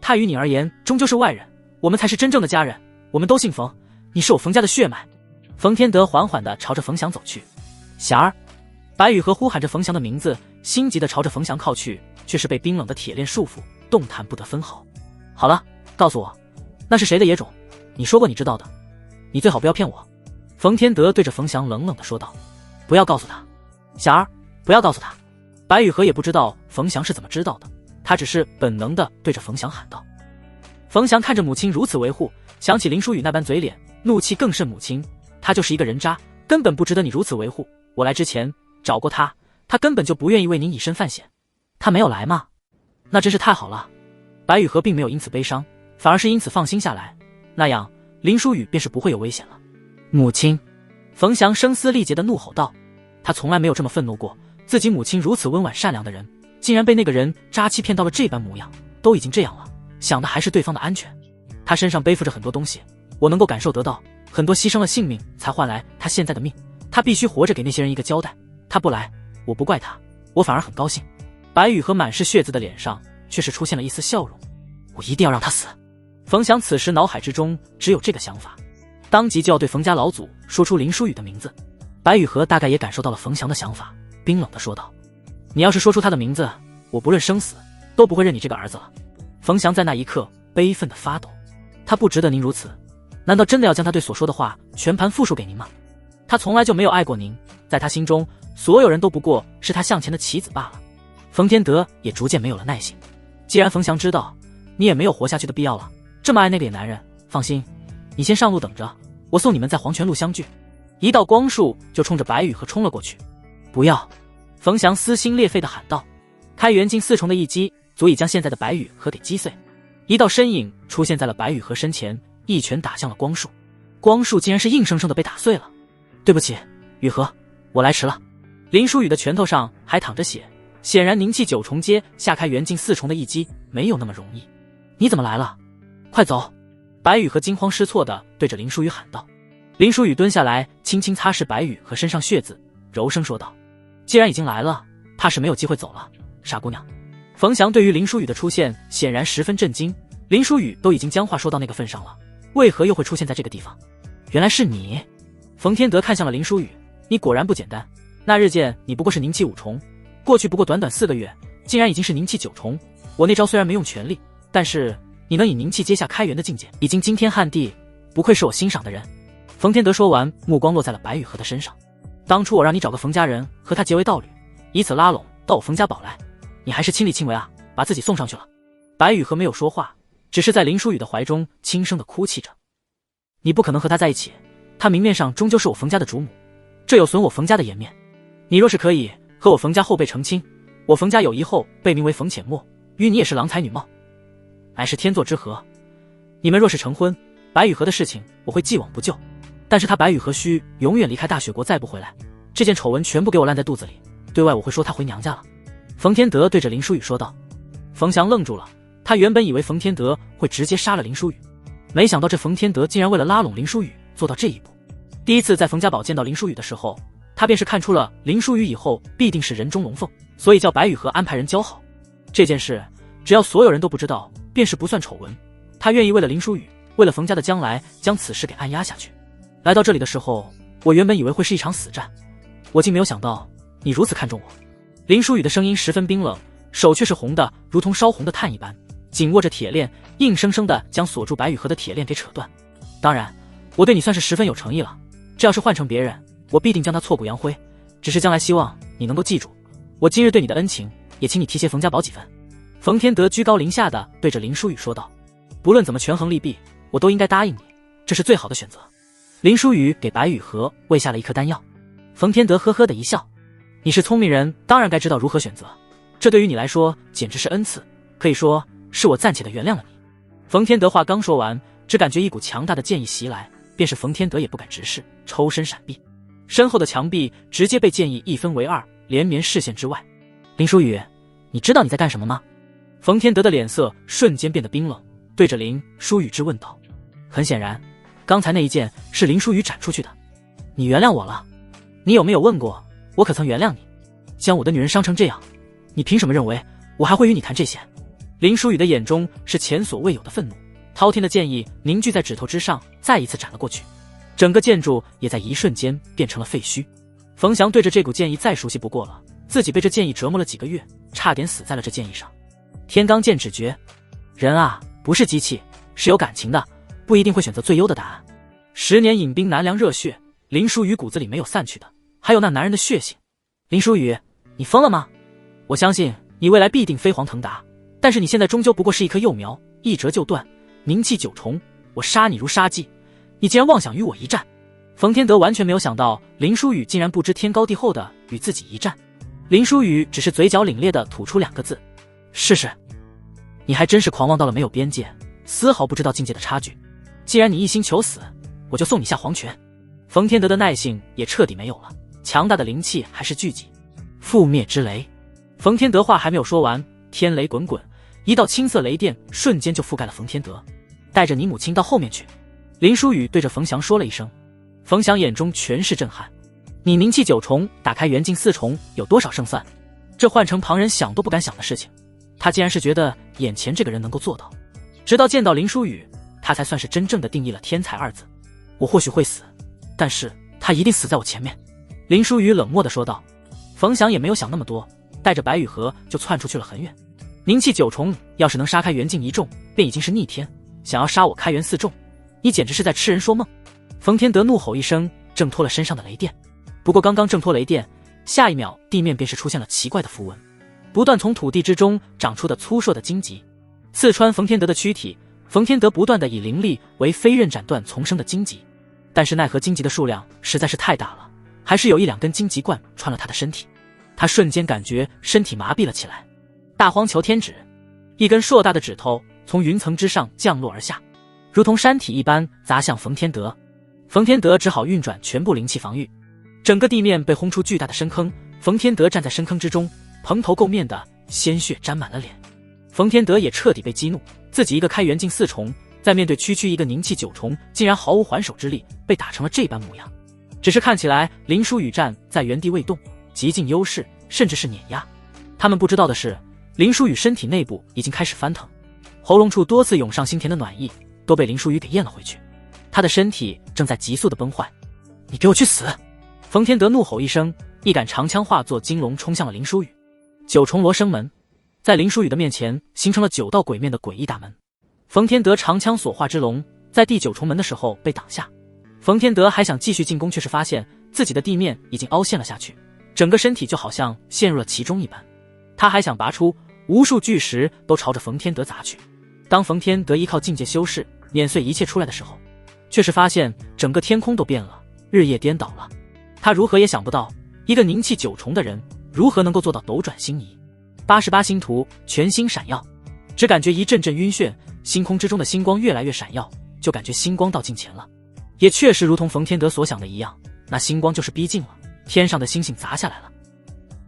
他与你而言终究是外人，我们才是真正的家人，我们都姓冯，你是我冯家的血脉。冯天德缓缓地朝着冯翔走去。霞儿！白雨荷呼喊着冯翔的名字，心急地朝着冯翔靠去，却是被冰冷的铁链束缚，动弹不得分毫。好了，告诉我，那是谁的野种？你说过你知道的，你最好不要骗我。冯天德对着冯翔冷冷地说道。不要告诉他。霞儿，不要告诉他。白雨荷也不知道冯翔是怎么知道的，他只是本能地对着冯翔喊道。冯翔看着母亲如此维护，想起林书宇那般嘴脸，怒气更甚。母亲，他就是一个人渣，根本不值得你如此维护。我来之前找过他，他根本就不愿意为您以身犯险。他没有来吗？那真是太好了。白雨荷并没有因此悲伤，反而是因此放心下来，那样林书宇便是不会有危险了。母亲！冯翔声嘶力竭地怒吼道。他从来没有这么愤怒过，自己母亲如此温婉善良的人，竟然被那个人渣欺骗到了这般模样，都已经这样了，想的还是对方的安全。他身上背负着很多东西，我能够感受得到，很多牺牲了性命才换来他现在的命，他必须活着给那些人一个交代。他不来，我不怪他，我反而很高兴。白雨荷满是血渍的脸上却是出现了一丝笑容。我一定要让他死。冯翔此时脑海之中只有这个想法，当即就要对冯家老祖说出林书宇的名字。白雨荷大概也感受到了冯翔的想法，冰冷地说道。你要是说出他的名字，我不论生死都不会认你这个儿子了。冯翔在那一刻悲愤地发抖，他不值得您如此，难道真的要将他对所说的话全盘复述给您吗？他从来就没有爱过您，在他心中，所有人都不过是他向前的棋子罢了。冯天德也逐渐没有了耐心。既然冯翔知道你也没有活下去的必要了，这么爱那个野男人，放心，你先上路等着，我送你们在黄泉路相聚。一道光束就冲着白羽鹤冲了过去。不要！冯翔撕心裂肺地喊道。开元镜4重的一击足以将现在的白羽鹤给击碎。一道身影出现在了白羽鹤身前，一拳打向了光束。光束竟然是硬生生的被打碎了。对不起，羽鹤，我来迟了。林书雨的拳头上还淌着血，显然凝气9重阶下开元镜4重的一击没有那么容易。你怎么来了？快走！白羽鹤惊慌失措地对着林书雨喊道。林书雨蹲下来，轻轻擦拭白羽鹤身上血渍，柔声说道：既然已经来了，怕是没有机会走了，傻姑娘。冯翔对于林书雨的出现显然十分震惊，林书雨都已经将话说到那个份上了，为何又会出现在这个地方？原来是你。冯天德看向了林书雨，你果然不简单，那日见你不过是凝气5重，过去不过短短4个月，竟然已经是凝气9重。我那招虽然没用全力，但是你能以凝气阶下开元的境界，已经惊天撼地，不愧是我欣赏的人。冯天德说完，目光落在了白羽鹤的身上。当初我让你找个冯家人和他结为道侣，以此拉拢到我冯家堡来，你还是亲力亲为啊，把自己送上去了。白羽鹤没有说话，只是在林书雨的怀中轻声地哭泣着。你不可能和他在一起，他明面上终究是我冯家的主母，这有损我冯家的颜面。你若是可以和我冯家后辈成亲，我冯家有一后被名为冯浅墨，与你也是郎才女貌，乃是天作之合。你们若是成婚，白羽鹤的事情我会既往不咎，但是他白羽鹤须永远离开大雪国再不回来，这件丑闻全部给我烂在肚子里，对外我会说他回娘家了。冯天德对着林书雨说道。冯翔愣住了，他原本以为冯天德会直接杀了林书雨，没想到这冯天德竟然为了拉拢林书雨做到这一步。第一次在冯家堡见到林书雨的时候，他便是看出了林书雨以后必定是人中龙凤，所以叫白羽鹤安排人交好。这件事只要所有人都不知道，便是不算丑闻。他愿意为了林书雨，为了冯家的将来，将此事给按压下去。来到这里的时候，我原本以为会是一场死战，我竟没有想到你如此看重我。林书雨的声音十分冰冷，手却是红的如同烧红的炭一般，紧握着铁链，硬生生地将锁住白羽鹤的铁链给扯断。当然，我对你算是十分有诚意了，这要是换成别人，我必定将他挫骨扬灰。只是将来希望你能够记住，我今日对你的恩情，也请你提携冯家堡几分。冯天德居高临下地对着林书雨说道。不论怎么权衡利弊，我都应该答应你，这是最好的选择。林书雨给白羽鹤喂下了一颗丹药。冯天德呵呵的一笑，你是聪明人，当然该知道如何选择，这对于你来说简直是恩赐，可以说是我暂且的原谅了你。冯天德话刚说完，只感觉一股强大的剑意袭来，便是冯天德也不敢直视，抽身闪避，身后的墙壁直接被剑意一分为二，连绵视线之外。林书雨，你知道你在干什么吗？冯天德的脸色瞬间变得冰冷，对着林书雨质问道。很显然，刚才那一剑是林书雨斩出去的。你原谅我了？你有没有问过我可曾原谅你？将我的女人伤成这样，你凭什么认为我还会与你谈这些？林书雨的眼中是前所未有的愤怒，滔天的剑意凝聚在指头之上，再一次斩了过去，整个建筑也在一瞬间变成了废墟。冯翔对着这股剑意再熟悉不过了，自己被这剑意折磨了几个月，差点死在了这剑意上。天罡剑指诀，人啊，不是机器，是有感情的，不一定会选择最优的答案。10年饮冰难凉热血，林书雨骨子里没有散去的，还有那男人的血性。林书雨，你疯了吗？我相信你未来必定飞黄腾达，但是你现在终究不过是一棵幼苗，一折就断，凝气9重，我杀你如杀鸡，你竟然妄想与我一战。冯天德完全没有想到林书雨竟然不知天高地厚的与自己一战。林书雨只是嘴角凛冽的吐出2个字：试试。你还真是狂妄到了没有边界，丝毫不知道境界的差距。既然你一心求死，我就送你下黄泉。冯天德的耐性也彻底没有了，强大的灵气还是聚集，覆灭之雷。冯天德话还没有说完，天雷滚滚，一道青色雷电瞬间就覆盖了冯天德。带着你母亲到后面去。林书雨对着冯翔说了一声。冯翔眼中全是震撼，你凝气9重打开元镜4重有多少胜算？这换成旁人想都不敢想的事情，他竟然是觉得眼前这个人能够做到。直到见到林书雨，他才算是真正的定义了天才2字。我或许会死，但是他一定死在我前面。林书雨冷漠地说道。冯翔也没有想那么多，带着白羽鹤就窜出去了很远。凝气9重要是能杀开元镜1重，便已经是逆天，想要杀我开元4重，你简直是在痴人说梦！冯天德怒吼一声，挣脱了身上的雷电。不过刚刚挣脱雷电，下一秒地面便是出现了奇怪的符文，不断从土地之中长出的粗硕的荆棘，刺穿冯天德的躯体。冯天德不断地以灵力为飞刃斩断丛生的荆棘，但是奈何荆棘的数量实在是太大了，还是有1-2根荆棘冠穿了他的身体。他瞬间感觉身体麻痹了起来。大荒求天指，一根硕大的指头从云层之上降落而下，如同山体一般砸向冯天德。冯天德只好运转全部灵气防御，整个地面被轰出巨大的深坑。冯天德站在深坑之中，蓬头垢面的鲜血沾满了脸。冯天德也彻底被激怒，自己一个开元境4重，在面对区区一个凝气9重，竟然毫无还手之力，被打成了这般模样。只是看起来林书宇站在原地未动，极尽优势，甚至是碾压。他们不知道的是，林书宇身体内部已经开始翻腾，喉咙处多次涌上腥甜的暖意都被林书宇给咽了回去。他的身体正在急速的崩坏。你给我去死！冯天德怒吼一声，一杆长枪化作金龙冲向了林书宇。9重罗生门在林书宇的面前形成了9道鬼面的诡异大门。冯天德长枪所化之龙在第9重门的时候被挡下，冯天德还想继续进攻，却是发现自己的地面已经凹陷了下去，整个身体就好像陷入了其中一般。他还想拔出，无数巨石都朝着冯天德砸去。当冯天德依靠境界修饰碾碎一切出来的时候，却是发现整个天空都变了，日夜颠倒了。他如何也想不到，一个凝气9重的人如何能够做到斗转星移。88星图全星闪耀，只感觉一阵阵晕眩，星空之中的星光越来越闪耀，就感觉星光到近前了。也确实如同冯天德所想的一样，那星光就是逼近了，天上的星星砸下来了。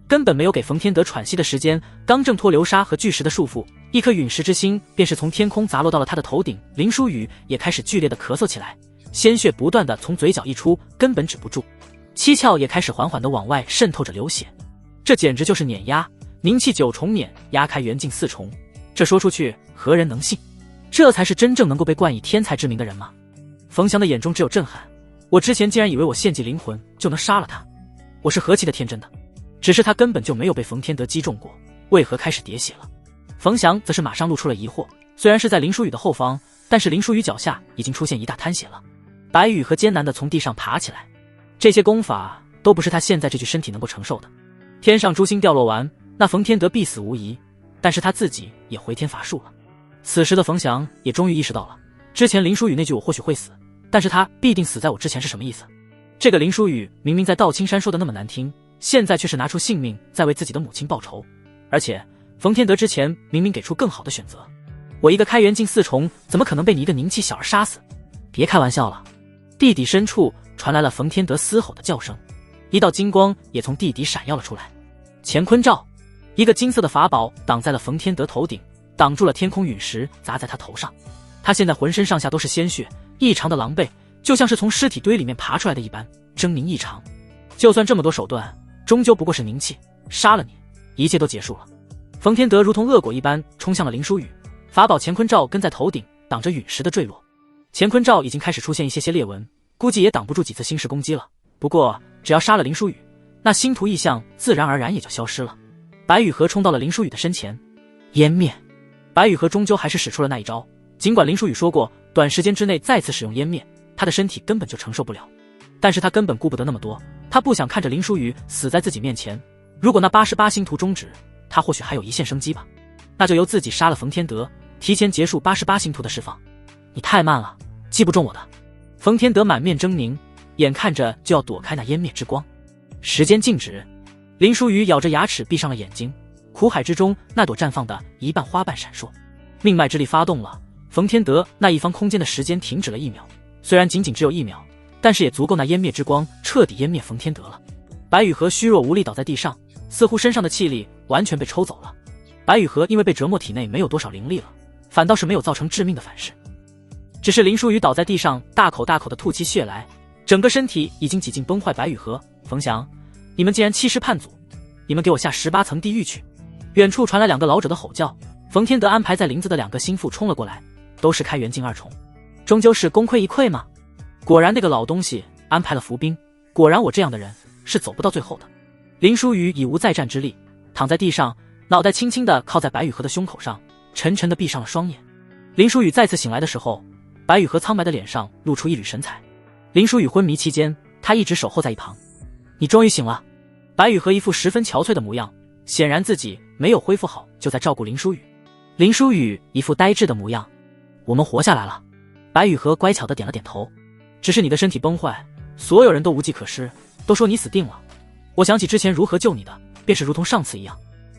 根本没有给冯天德喘息的时间，刚挣脱流沙和巨石的束缚，一颗陨石之星便是从天空砸落到了他的头顶。林书宇也开始剧烈的咳嗽起来，鲜血不断的从嘴角溢出，根本止不住，七窍也开始缓缓的往外渗透着流血。这简直就是碾压，凝气9重碾压开元境4重，这说出去何人能信？这才是真正能够被冠以天才之名的人吗？冯翔的眼中只有震撼，我之前竟然以为我献祭灵魂就能杀了他，我是何其的天真的。只是他根本就没有被冯天德击中过，为何开始喋血了？冯翔则是马上露出了疑惑，虽然是在林书宇的后方，但是林书宇脚下已经出现一大滩血了。白羽和艰难地从地上爬起来，这些功法都不是他现在这具身体能够承受的。天上珠星掉落完，那冯天德必死无疑，但是他自己也回天乏术了。此时的冯翔也终于意识到了，之前林书宇那句我或许会死，但是他必定死在我之前是什么意思。这个林书宇明明在道青山说的那么难听，现在却是拿出性命在为自己的母亲报仇，而且冯天德之前明明给出更好的选择，我一个开元境4重怎么可能被你一个凝气小儿杀死？别开玩笑了。地底深处传来了冯天德嘶吼的叫声，一道金光也从地底闪耀了出来。乾坤罩，一个金色的法宝挡在了冯天德头顶，挡住了天空陨石砸在他头上。他现在浑身上下都是鲜血，异常的狼狈，就像是从尸体堆里面爬出来的一般，狰狞异常。就算这么多手段，终究不过是凝气，杀了你，一切都结束了。冯天德如同恶果一般冲向了林书宇，法宝乾坤罩跟在头顶，挡着陨石的坠落。乾坤罩已经开始出现一些裂纹，估计也挡不住几次星石攻击了。不过只要杀了林书宇，那星图异象自然而然也就消失了。白羽河冲到了林书宇的身前，湮灭。白羽河终究还是使出了那一招，尽管林书宇说过短时间之内再次使用湮灭，他的身体根本就承受不了，但是他根本顾不得那么多，他不想看着林书宇死在自己面前。如果那88星图终止，他或许还有一线生机吧。那就由自己杀了冯天德，提前结束88星图的释放。你太慢了，击不中我的。冯天德满面狰狞，眼看着就要躲开那湮灭之光。时间静止，林书宇咬着牙齿闭上了眼睛。苦海之中，那朵绽放的一半花瓣闪烁，命脉之力发动了。冯天德那一方空间的时间停止了1秒，虽然仅仅只有1秒，但是也足够那湮灭之光彻底湮灭冯天德了。白羽河虚弱无力倒在地上，似乎身上的气力完全被抽走了。白羽河因为被折磨体内没有多少灵力了，反倒是没有造成致命的反噬。只是林书宇倒在地上，大口大口的吐起血来，整个身体已经几近崩坏。白羽河，冯翔，你们竟然欺师叛祖，你们给我下18层地狱去！远处传来2个老者的吼叫。冯天德安排在林子的2个心腹冲了过来，都是开元境2重，终究是功亏一篑吗？果然那个老东西安排了伏兵，果然我这样的人是走不到最后的。林书宇已无再战之力，躺在地上，脑袋轻轻地靠在白羽河的胸口上，沉沉地闭上了双眼。林书宇再次醒来的时候，白雨荷苍白的脸上露出一缕神采。林书雨昏迷期间，他一直守候在一旁。你终于醒了。白雨荷一副十分憔悴的模样，显然自己没有恢复好，就在照顾林书雨。林书雨一副呆滞的模样。我们活下来了。白雨荷乖巧的点了点头。只是你的身体崩坏，所有人都无计可施，都说你死定了。我想起之前如何救你的，便是如同上次一样。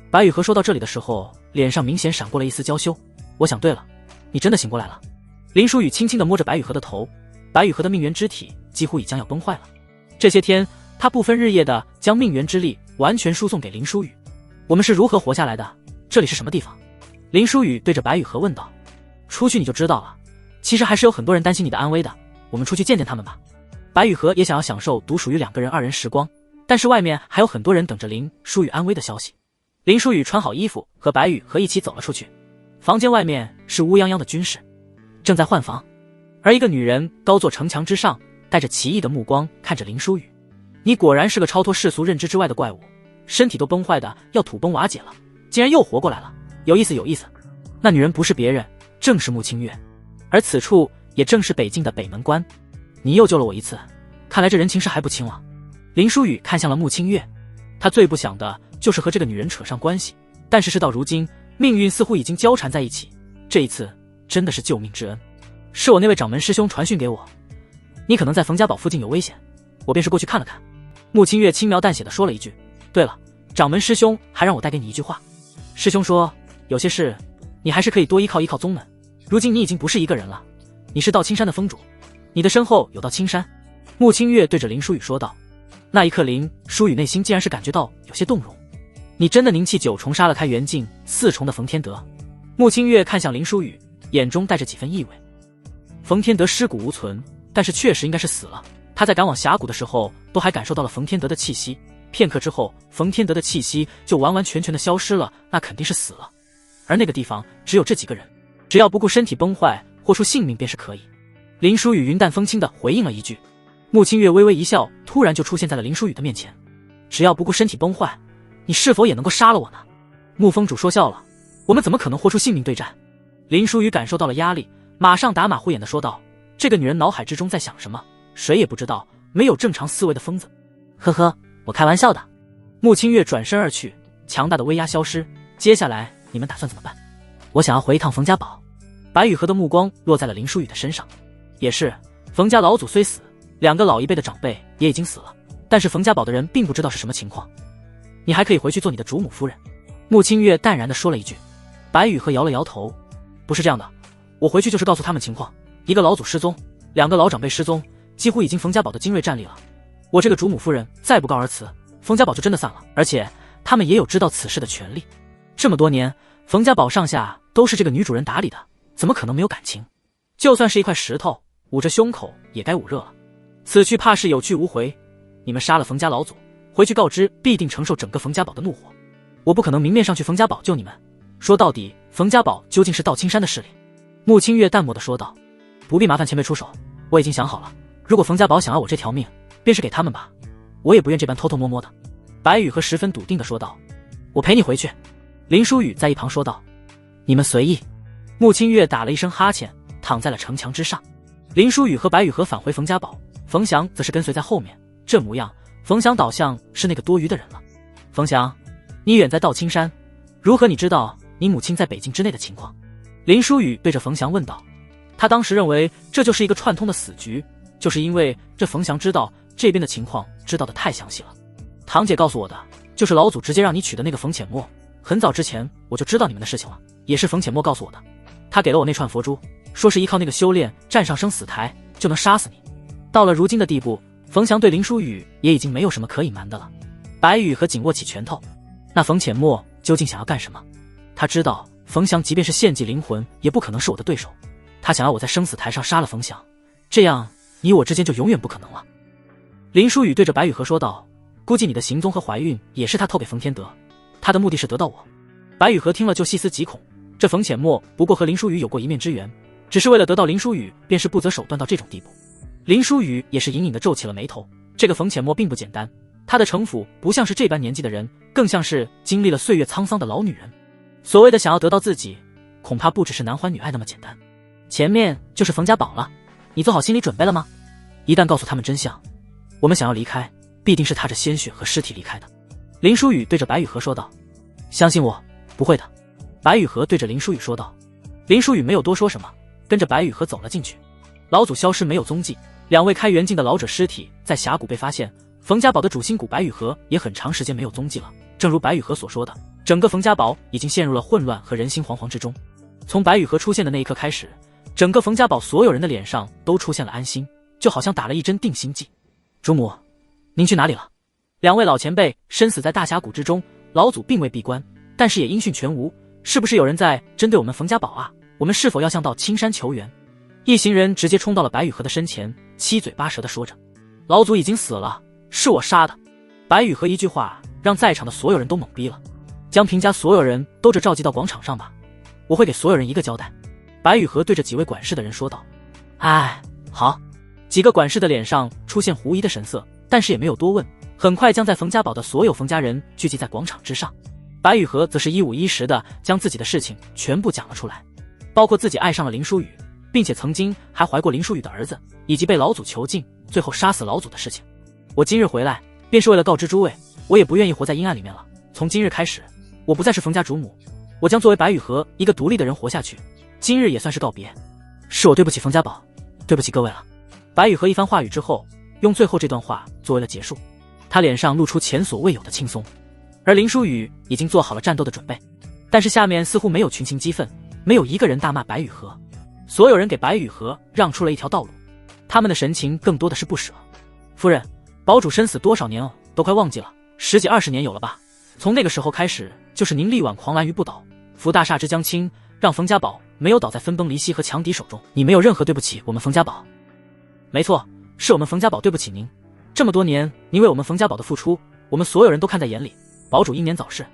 白雨荷说到这里的时候，脸上明显闪过了一丝娇羞。我想对了，你真的醒过来了。林书雨轻轻地摸着白雨荷的头，白雨荷的命元之体几乎已将要崩坏了。这些天，他不分日夜地将命元之力完全输送给林书雨。我们是如何活下来的？这里是什么地方？林书雨对着白雨荷问道。出去你就知道了，其实还是有很多人担心你的安危的，我们出去见见他们吧。白雨荷也想要享受独属于2人时光，但是外面还有很多人等着林书雨安危的消息。林书雨穿好衣服，和白雨荷一起走了出去。房间外面是乌泱泱的军士，正在换防，而一个女人高坐城墙之上，带着奇异的目光看着林书雨。你果然是个超脱世俗认知之外的怪物，身体都崩坏的要土崩瓦解了，竟然又活过来了，有意思有意思。那女人不是别人，正是穆清月，而此处也正是北境的北门关。你又救了我一次，看来这人情事还不轻啊。林书雨看向了穆清月，他最不想的就是和这个女人扯上关系，但是事到如今，命运似乎已经交缠在一起，这一次真的是救命之恩。是我那位掌门师兄传讯给我，你可能在冯家堡附近有危险，我便是过去看了看。穆清月轻描淡写的说了一句，对了，掌门师兄还让我带给你一句话，师兄说有些事你还是可以多依靠依靠宗门，如今你已经不是一个人了，你是道青山的峰主，你的身后有道青山。穆清月对着林书雨说道。那一刻林书雨内心竟然是感觉到有些动容。你真的凝气9重杀了开元境4重的冯天德？穆清月看向林书雨，眼中带着几分意味。冯天德尸骨无存，但是确实应该是死了。他在赶往峡谷的时候，都还感受到了冯天德的气息。片刻之后，冯天德的气息就完完全全的消失了，那肯定是死了。而那个地方只有这几个人，只要不顾身体崩坏，豁出性命便是可以。林书雨云淡风轻的回应了一句。穆清月微微一笑，突然就出现在了林书雨的面前。只要不顾身体崩坏，你是否也能够杀了我呢？穆峰主说笑了，我们怎么可能豁出性命对战？林书雨感受到了压力，马上打马虎眼的说道。这个女人脑海之中在想什么，谁也不知道，没有正常思维的疯子。呵呵，我开玩笑的。穆清月转身而去，强大的威压消失。接下来你们打算怎么办？我想要回一趟冯家堡。白雨荷的目光落在了林书雨的身上。也是，冯家老祖虽死，2个老一辈的长辈也已经死了，但是冯家堡的人并不知道是什么情况。你还可以回去做你的主母夫人。穆清月淡然地说了一句。白雨荷摇了摇头。不是这样的，我回去就是告诉他们情况，一个老祖失踪，2个老长辈失踪，几乎已经冯家堡的精锐战力了。我这个主母夫人再不告而辞，冯家堡就真的散了，而且他们也有知道此事的权利。这么多年，冯家堡上下都是这个女主人打理的，怎么可能没有感情？就算是一块石头，捂着胸口也该捂热了。此去怕是有去无回，你们杀了冯家老祖，回去告知必定承受整个冯家堡的怒火。我不可能明面上去冯家堡救你们，说到底冯家堡究竟是道青山的势力。穆清月淡漠地说道。不必麻烦前辈出手，我已经想好了，如果冯家堡想要我这条命，便是给他们吧，我也不愿这般偷偷摸摸的。白雨荷十分笃定地说道。我陪你回去。林书雨在一旁说道。你们随意。穆清月打了一声哈欠，躺在了城墙之上。林书雨和白雨荷返回冯家堡，冯翔则是跟随在后面，这模样冯翔倒像是那个多余的人了。冯翔，你远在道青山，如何你知道你母亲在北境之内的情况？林书雨对着冯翔问道。他当时认为这就是一个串通的死局，就是因为这冯翔知道这边的情况知道的太详细了。堂姐告诉我的，就是老祖直接让你娶的那个冯浅墨，很早之前我就知道你们的事情了，也是冯浅墨告诉我的。他给了我那串佛珠，说是依靠那个修炼站上生死台就能杀死你。到了如今的地步，冯翔对林书雨也已经没有什么可隐瞒的了。白雨和紧握起拳头，那冯浅墨究竟想要干什么？他知道冯翔即便是献祭灵魂也不可能是我的对手，他想要我在生死台上杀了冯翔，这样你我之间就永远不可能了。林书雨对着白雨荷说道。估计你的行踪和怀孕也是他透给冯天德，他的目的是得到我。白雨荷听了就细思极恐，这冯浅墨不过和林书雨有过一面之缘，只是为了得到林书雨便是不择手段到这种地步。林书雨也是隐隐地皱起了眉头，这个冯浅墨并不简单，他的城府不像是这般年纪的人，更像是经历了岁月沧桑的老女人。所谓的想要得到自己，恐怕不只是男欢女爱那么简单。前面就是冯家堡了，你做好心理准备了吗？一旦告诉他们真相，我们想要离开，必定是踏着鲜血和尸体离开的。林书宇对着白雨荷说道。相信我，不会的。白雨荷对着林书宇说道。林书宇没有多说什么，跟着白雨荷走了进去。老祖消失没有踪迹，2位开元境的老者尸体在峡谷被发现，冯家堡的主心骨白雨荷也很长时间没有踪迹了。正如白雨荷所说的，整个冯家堡已经陷入了混乱和人心惶惶之中。从白雨荷出现的那一刻开始，整个冯家堡所有人的脸上都出现了安心，就好像打了一针定心剂。主母，您去哪里了？2位老前辈身死在大峡谷之中，老祖并未闭关，但是也音讯全无，是不是有人在针对我们冯家堡啊？我们是否要向到青山求援？一行人直接冲到了白雨荷的身前，七嘴八舌地说着：老祖已经死了，是我杀的。白雨荷一句话让在场的所有人都懵逼了。将平家所有人都召集到广场上吧，我会给所有人一个交代。白雨荷对着几位管事的人说道。哎，好。几个管事的脸上出现狐疑的神色，但是也没有多问，很快将在冯家堡的所有冯家人聚集在广场之上。白雨荷则是一五一十的将自己的事情全部讲了出来，包括自己爱上了林书宇，并且曾经还怀过林书宇的儿子，以及被老祖囚禁最后杀死老祖的事情。我今日回来便是为了告知诸位，我也不愿意活在阴暗里面了。从今日开始，我不再是冯家主母，我将作为白雨荷一个独立的人活下去。今日也算是告别，是我对不起冯家堡，对不起各位了。白雨荷一番话语之后，用最后这段话作为了结束，他脸上露出前所未有的轻松。而林书宇已经做好了战斗的准备，但是下面似乎没有群情激愤，没有一个人大骂白雨荷，所有人给白雨荷让出了一条道路，他们的神情更多的是不舍。夫人，堡主身死多少年哦，都快忘记了，10几20年有了吧？从那个时候开始，就是您力挽狂澜于不倒，扶大厦之将倾，让冯家堡没有倒在分崩离析和强敌手中。你没有任何对不起我们冯家堡。没错，是我们冯家堡对不起您。这么多年您为我们冯家堡的付出，我们所有人都看在眼里。堡主英年早逝，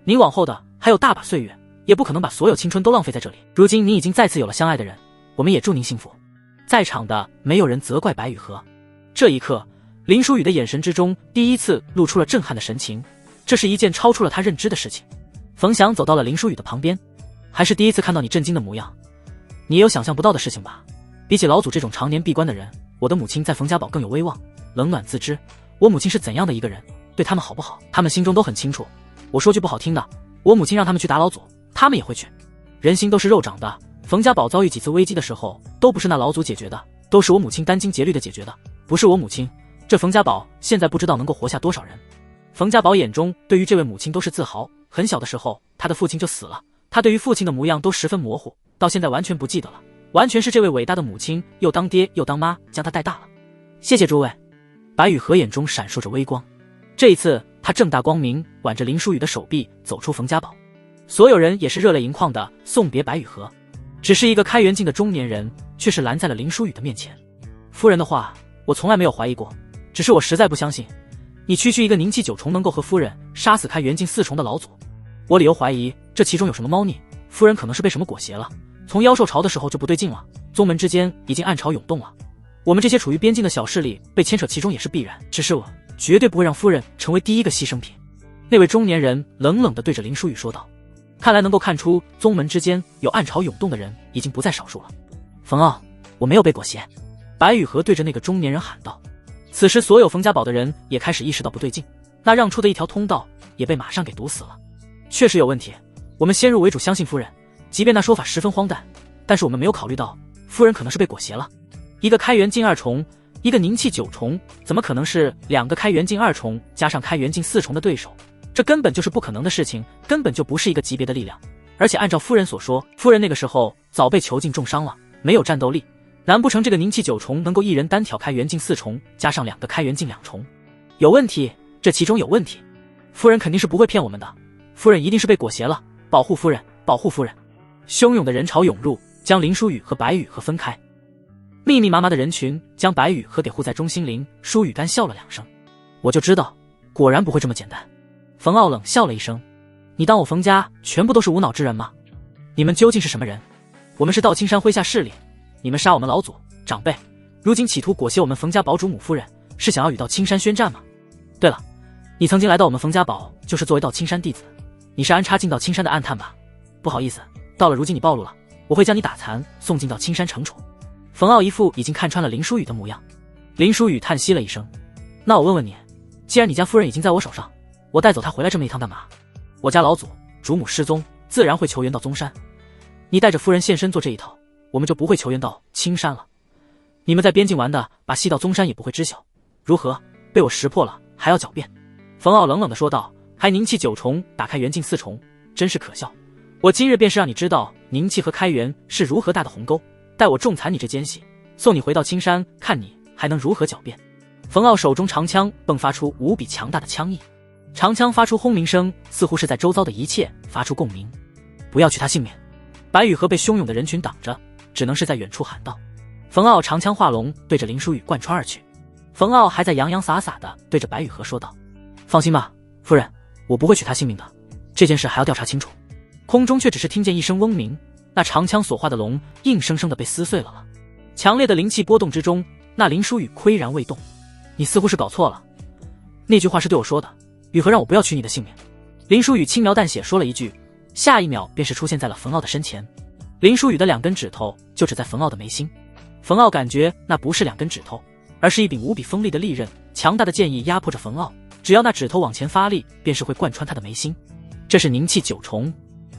您往后的还有大把岁月，也不可能把所有青春都浪费在这里。如今您已经再次有了相爱的人，我们也祝您幸福。在场的没有人责怪白雨荷。这一刻，林书宇的眼神之中第一次露出了震撼的神情，这是一件超出了他认知的事情。冯翔走到了林书宇的旁边，还是第一次看到你震惊的模样，你也有想象不到的事情吧？比起老祖这种常年闭关的人，我的母亲在冯家堡更有威望，冷暖自知。我母亲是怎样的一个人，对他们好不好，他们心中都很清楚。我说句不好听的，我母亲让他们去打老祖，他们也会去。人心都是肉长的，冯家堡遭遇几次危机的时候，都不是那老祖解决的，都是我母亲殚精竭虑的解决的。不是我母亲，这冯家堡现在不知道能够活下多少人。冯家堡眼中对于这位母亲都是自豪，很小的时候他的父亲就死了，他对于父亲的模样都十分模糊，到现在完全不记得了，完全是这位伟大的母亲又当爹又当妈将他带大了。谢谢诸位。白雨荷眼中闪烁着微光，这一次他正大光明挽着林书宇的手臂走出冯家堡，所有人也是热泪盈眶的送别白雨荷。只是一个开元境的中年人却是拦在了林书宇的面前。夫人的话我从来没有怀疑过，只是我实在不相信你区区一个凝气9重能够和夫人杀死开元境4重的老祖。我理由怀疑这其中有什么猫腻，夫人可能是被什么裹挟了，从妖兽潮的时候就不对劲了，宗门之间已经暗潮涌动了，我们这些处于边境的小势力被牵扯其中也是必然，只是我绝对不会让夫人成为第一个牺牲品。那位中年人冷冷地对着林书宇说道。看来能够看出宗门之间有暗潮涌动的人已经不在少数了。冯傲，我没有被裹挟。白雨荷对着那个中年人喊道。此时所有冯家堡的人也开始意识到不对劲，那让出的一条通道也被马上给堵死了。确实有问题，我们先入为主相信夫人，即便那说法十分荒诞，但是我们没有考虑到夫人可能是被裹挟了。一个开元境2重，一个凝气9重，怎么可能是2个开元境2重加上开元境4重的对手？这根本就是不可能的事情，根本就不是一个级别的力量。而且按照夫人所说，夫人那个时候早被囚禁重伤了，没有战斗力，难不成这个凝气9重能够一人单挑开元境4重加上2个开元境2重？有问题，这其中有问题。夫人肯定是不会骗我们的，夫人一定是被裹挟了，保护夫人，保护夫人。汹涌的人潮涌入，将林书宇和白雨荷分开。密密麻麻的人群将白雨荷给护在中心灵。舒雨干笑了2声，我就知道，果然不会这么简单。冯傲冷笑了一声，你当我冯家全部都是无脑之人吗？你们究竟是什么人？我们是道青山麾下势力，你们杀我们老祖长辈，如今企图裹挟我们冯家堡主母夫人，是想要与道青山宣战吗？对了，你曾经来到我们冯家堡就是作为道青山弟子，你是安插进道青山的暗探吧？不好意思，到了如今你暴露了，我会将你打残，送进到青山惩处。冯傲一副已经看穿了林书宇的模样。林书宇叹息了一声，那我问问你，既然你家夫人已经在我手上，我带走她回来这么一趟干嘛？我家老祖主母失踪，自然会求援到宗山，你带着夫人现身做这一套，我们就不会求援到青山了。你们在边境玩的，把戏到宗山也不会知晓，如何？被我识破了还要狡辩？冯傲冷冷地说道，还凝气9重打开元镜4重，真是可笑。我今日便是让你知道凝气和开元是如何大的鸿沟，待我重残你这奸细，送你回到青山，看你还能如何狡辩。冯傲手中长枪迸发出无比强大的枪意，长枪发出轰鸣声，似乎是在周遭的一切发出共鸣。不要取他性命！白雨荷被汹涌的人群挡着，只能是在远处喊道。冯傲长枪化龙，对着林书宇贯穿而去。冯傲还在洋洋洒洒地对着白雨荷说道，放心吧，夫人，我不会取他性命的，这件事还要调查清楚。空中却只是听见一声嗡鸣，那长枪所化的龙硬生生地被撕碎了。强烈的灵气波动之中，那林书宇岿然未动。你似乎是搞错了，那句话是对我说的，雨荷让我不要取你的性命。林书宇轻描淡写说了一句，下一秒便是出现在了冯傲的身前。林书宇的2根指头就指在冯傲的眉心，冯傲感觉那不是2根指头，而是一柄无比锋利的利刃，强大的剑意压迫着冯傲，只要那指头往前发力，便是会贯穿他的眉心。这是凝气9重，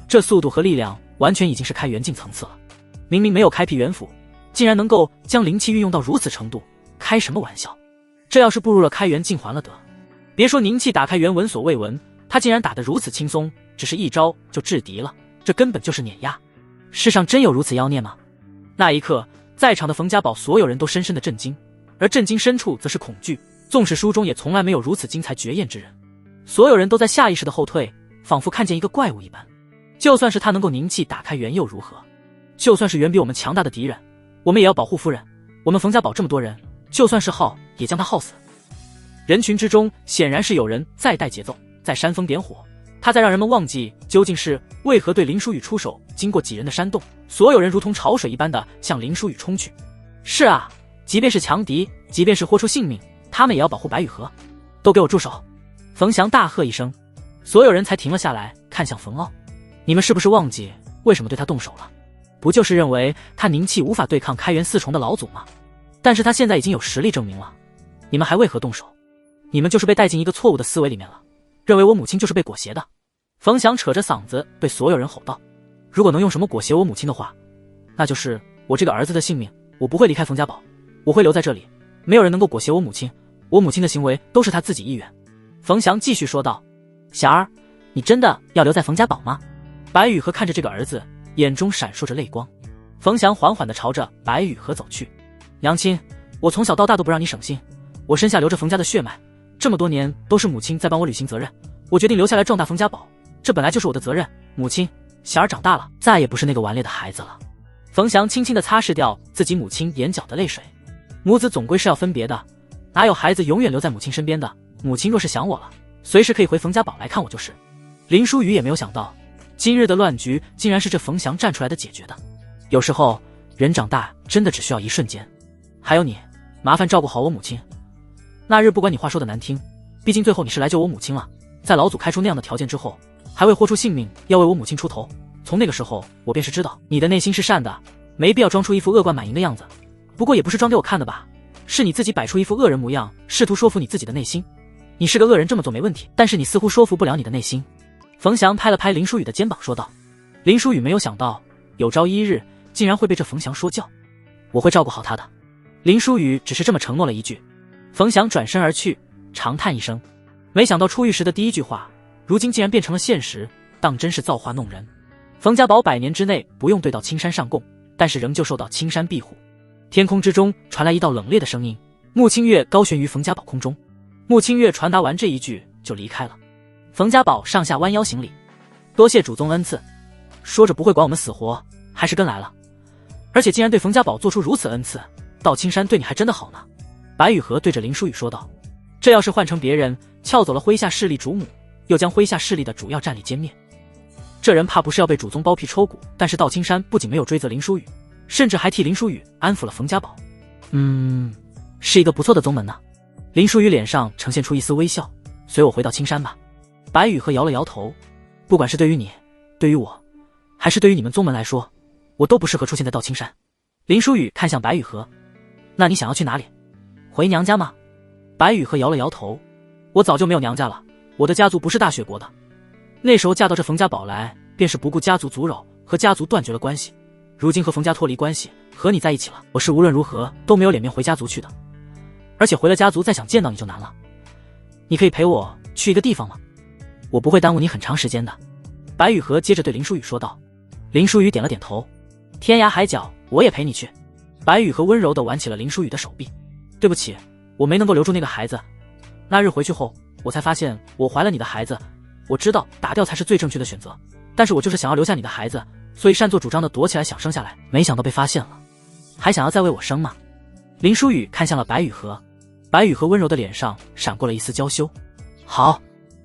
这速度和力量完全已经是开元境层次了。明明没有开辟元府，竟然能够将灵气运用到如此程度，开什么玩笑？这要是步入了开元境还了得，别说凝气打开元闻所未闻，他竟然打得如此轻松，只是一招就制敌了，这根本就是碾压。世上真有如此妖孽吗？那一刻，在场的冯家堡所有人都深深的震惊，而震惊深处则是恐惧，纵使书中也从来没有如此精彩绝艳之人。所有人都在下意识的后退，仿佛看见一个怪物一般。就算是他能够凝气打开元又如何？就算是远比我们强大的敌人，我们也要保护夫人。我们冯家堡这么多人，就算是耗也将他耗死。人群之中显然是有人在带节奏，在煽风点火，他在让人们忘记究竟是为何对林书宇出手。经过几人的煽动，所有人如同潮水一般的向林书宇冲去。是啊，即便是强敌，即便是豁出性命，他们也要保护白雨荷。都给我住手！冯翔大喝一声，所有人才停了下来，看向冯傲。你们是不是忘记为什么对他动手了？不就是认为他凝气无法对抗开元4重的老祖吗？但是他现在已经有实力证明了，你们还为何动手？你们就是被带进一个错误的思维里面了，认为我母亲就是被裹挟的。冯翔扯着嗓子对所有人吼道，如果能用什么裹挟我母亲的话，那就是我这个儿子的性命，我不会离开冯家堡，我会留在这里，没有人能够裹挟我母亲，我母亲的行为都是她自己意愿。冯翔继续说道，霞儿，你真的要留在冯家堡吗？白雨荷看着这个儿子，眼中闪烁着泪光。冯翔缓缓地朝着白雨荷走去，娘亲，我从小到大都不让你省心，我身下流着冯家的血脉，这么多年都是母亲在帮我履行责任，我决定留下来壮大冯家堡，这本来就是我的责任。母亲，霞儿长大了，再也不是那个顽劣的孩子了。冯翔轻轻地擦拭掉自己母亲眼角的泪水，母子总归是要分别的，哪有孩子永远留在母亲身边的？母亲若是想我了，随时可以回冯家堡来看我就是。林书宇也没有想到，今日的乱局竟然是这冯翔站出来的解决的。有时候人长大真的只需要一瞬间。还有你，麻烦照顾好我母亲。那日不管你话说的难听，毕竟最后你是来救我母亲了，在老祖开出那样的条件之后，还未豁出性命要为我母亲出头，从那个时候我便是知道你的内心是善的，没必要装出一副恶贯满盈的样子。不过也不是装给我看的吧，是你自己摆出一副恶人模样，试图说服你自己的内心。你是个恶人，这么做没问题，但是你似乎说服不了你的内心。冯翔拍了拍林书宇的肩膀说道。林书宇没有想到有朝一日竟然会被这冯翔说教。我会照顾好他的。林书宇只是这么承诺了一句。冯翔转身而去，长叹一声，没想到出狱时的第一句话如今竟然变成了现实，当真是造化弄人。冯家堡100年之内不用对到青山上贡，但是仍旧受到青山庇护。天空之中传来一道冷冽的声音，穆清月高悬于冯家堡空中。穆清月传达完这一句就离开了。冯家堡上下弯腰行礼，多谢主宗恩赐。说着不会管我们死活，还是跟来了，而且竟然对冯家堡做出如此恩赐，到青山对你还真的好呢。白雨荷对着林书宇说道，这要是换成别人，撬走了麾下势力主母，又将麾下势力的主要战力歼灭，这人怕不是要被主宗剥皮抽骨。但是道青山不仅没有追责林书宇，甚至还替林书宇安抚了冯家堡。是一个不错的宗门呢。林书宇脸上呈现出一丝微笑，随我回到青山吧。白雨荷摇了摇头，不管是对于你，对于我，还是对于你们宗门来说，我都不适合出现在道青山。林书宇看向白雨荷，那你想要去哪里？回娘家吗？白雨荷摇了摇头，我早就没有娘家了，我的家族不是大雪国的，那时候嫁到这冯家堡来，便是不顾家族族扰，和家族断绝了关系。如今和冯家脱离关系，和你在一起了，我是无论如何都没有脸面回家族去的，而且回了家族再想见到你就难了。你可以陪我去一个地方吗？我不会耽误你很长时间的。白雨荷接着对林书宇说道。林书宇点了点头，天涯海角我也陪你去。白雨荷温柔地挽起了林书宇的手臂，对不起，我没能够留住那个孩子，那日回去后我才发现我怀了你的孩子，我知道打掉才是最正确的选择，但是我就是想要留下你的孩子，所以擅作主张的躲起来想生下来，没想到被发现了。还想要再为我生吗？林书宇看向了白雨荷，白雨荷温柔的脸上闪过了一丝娇羞。好。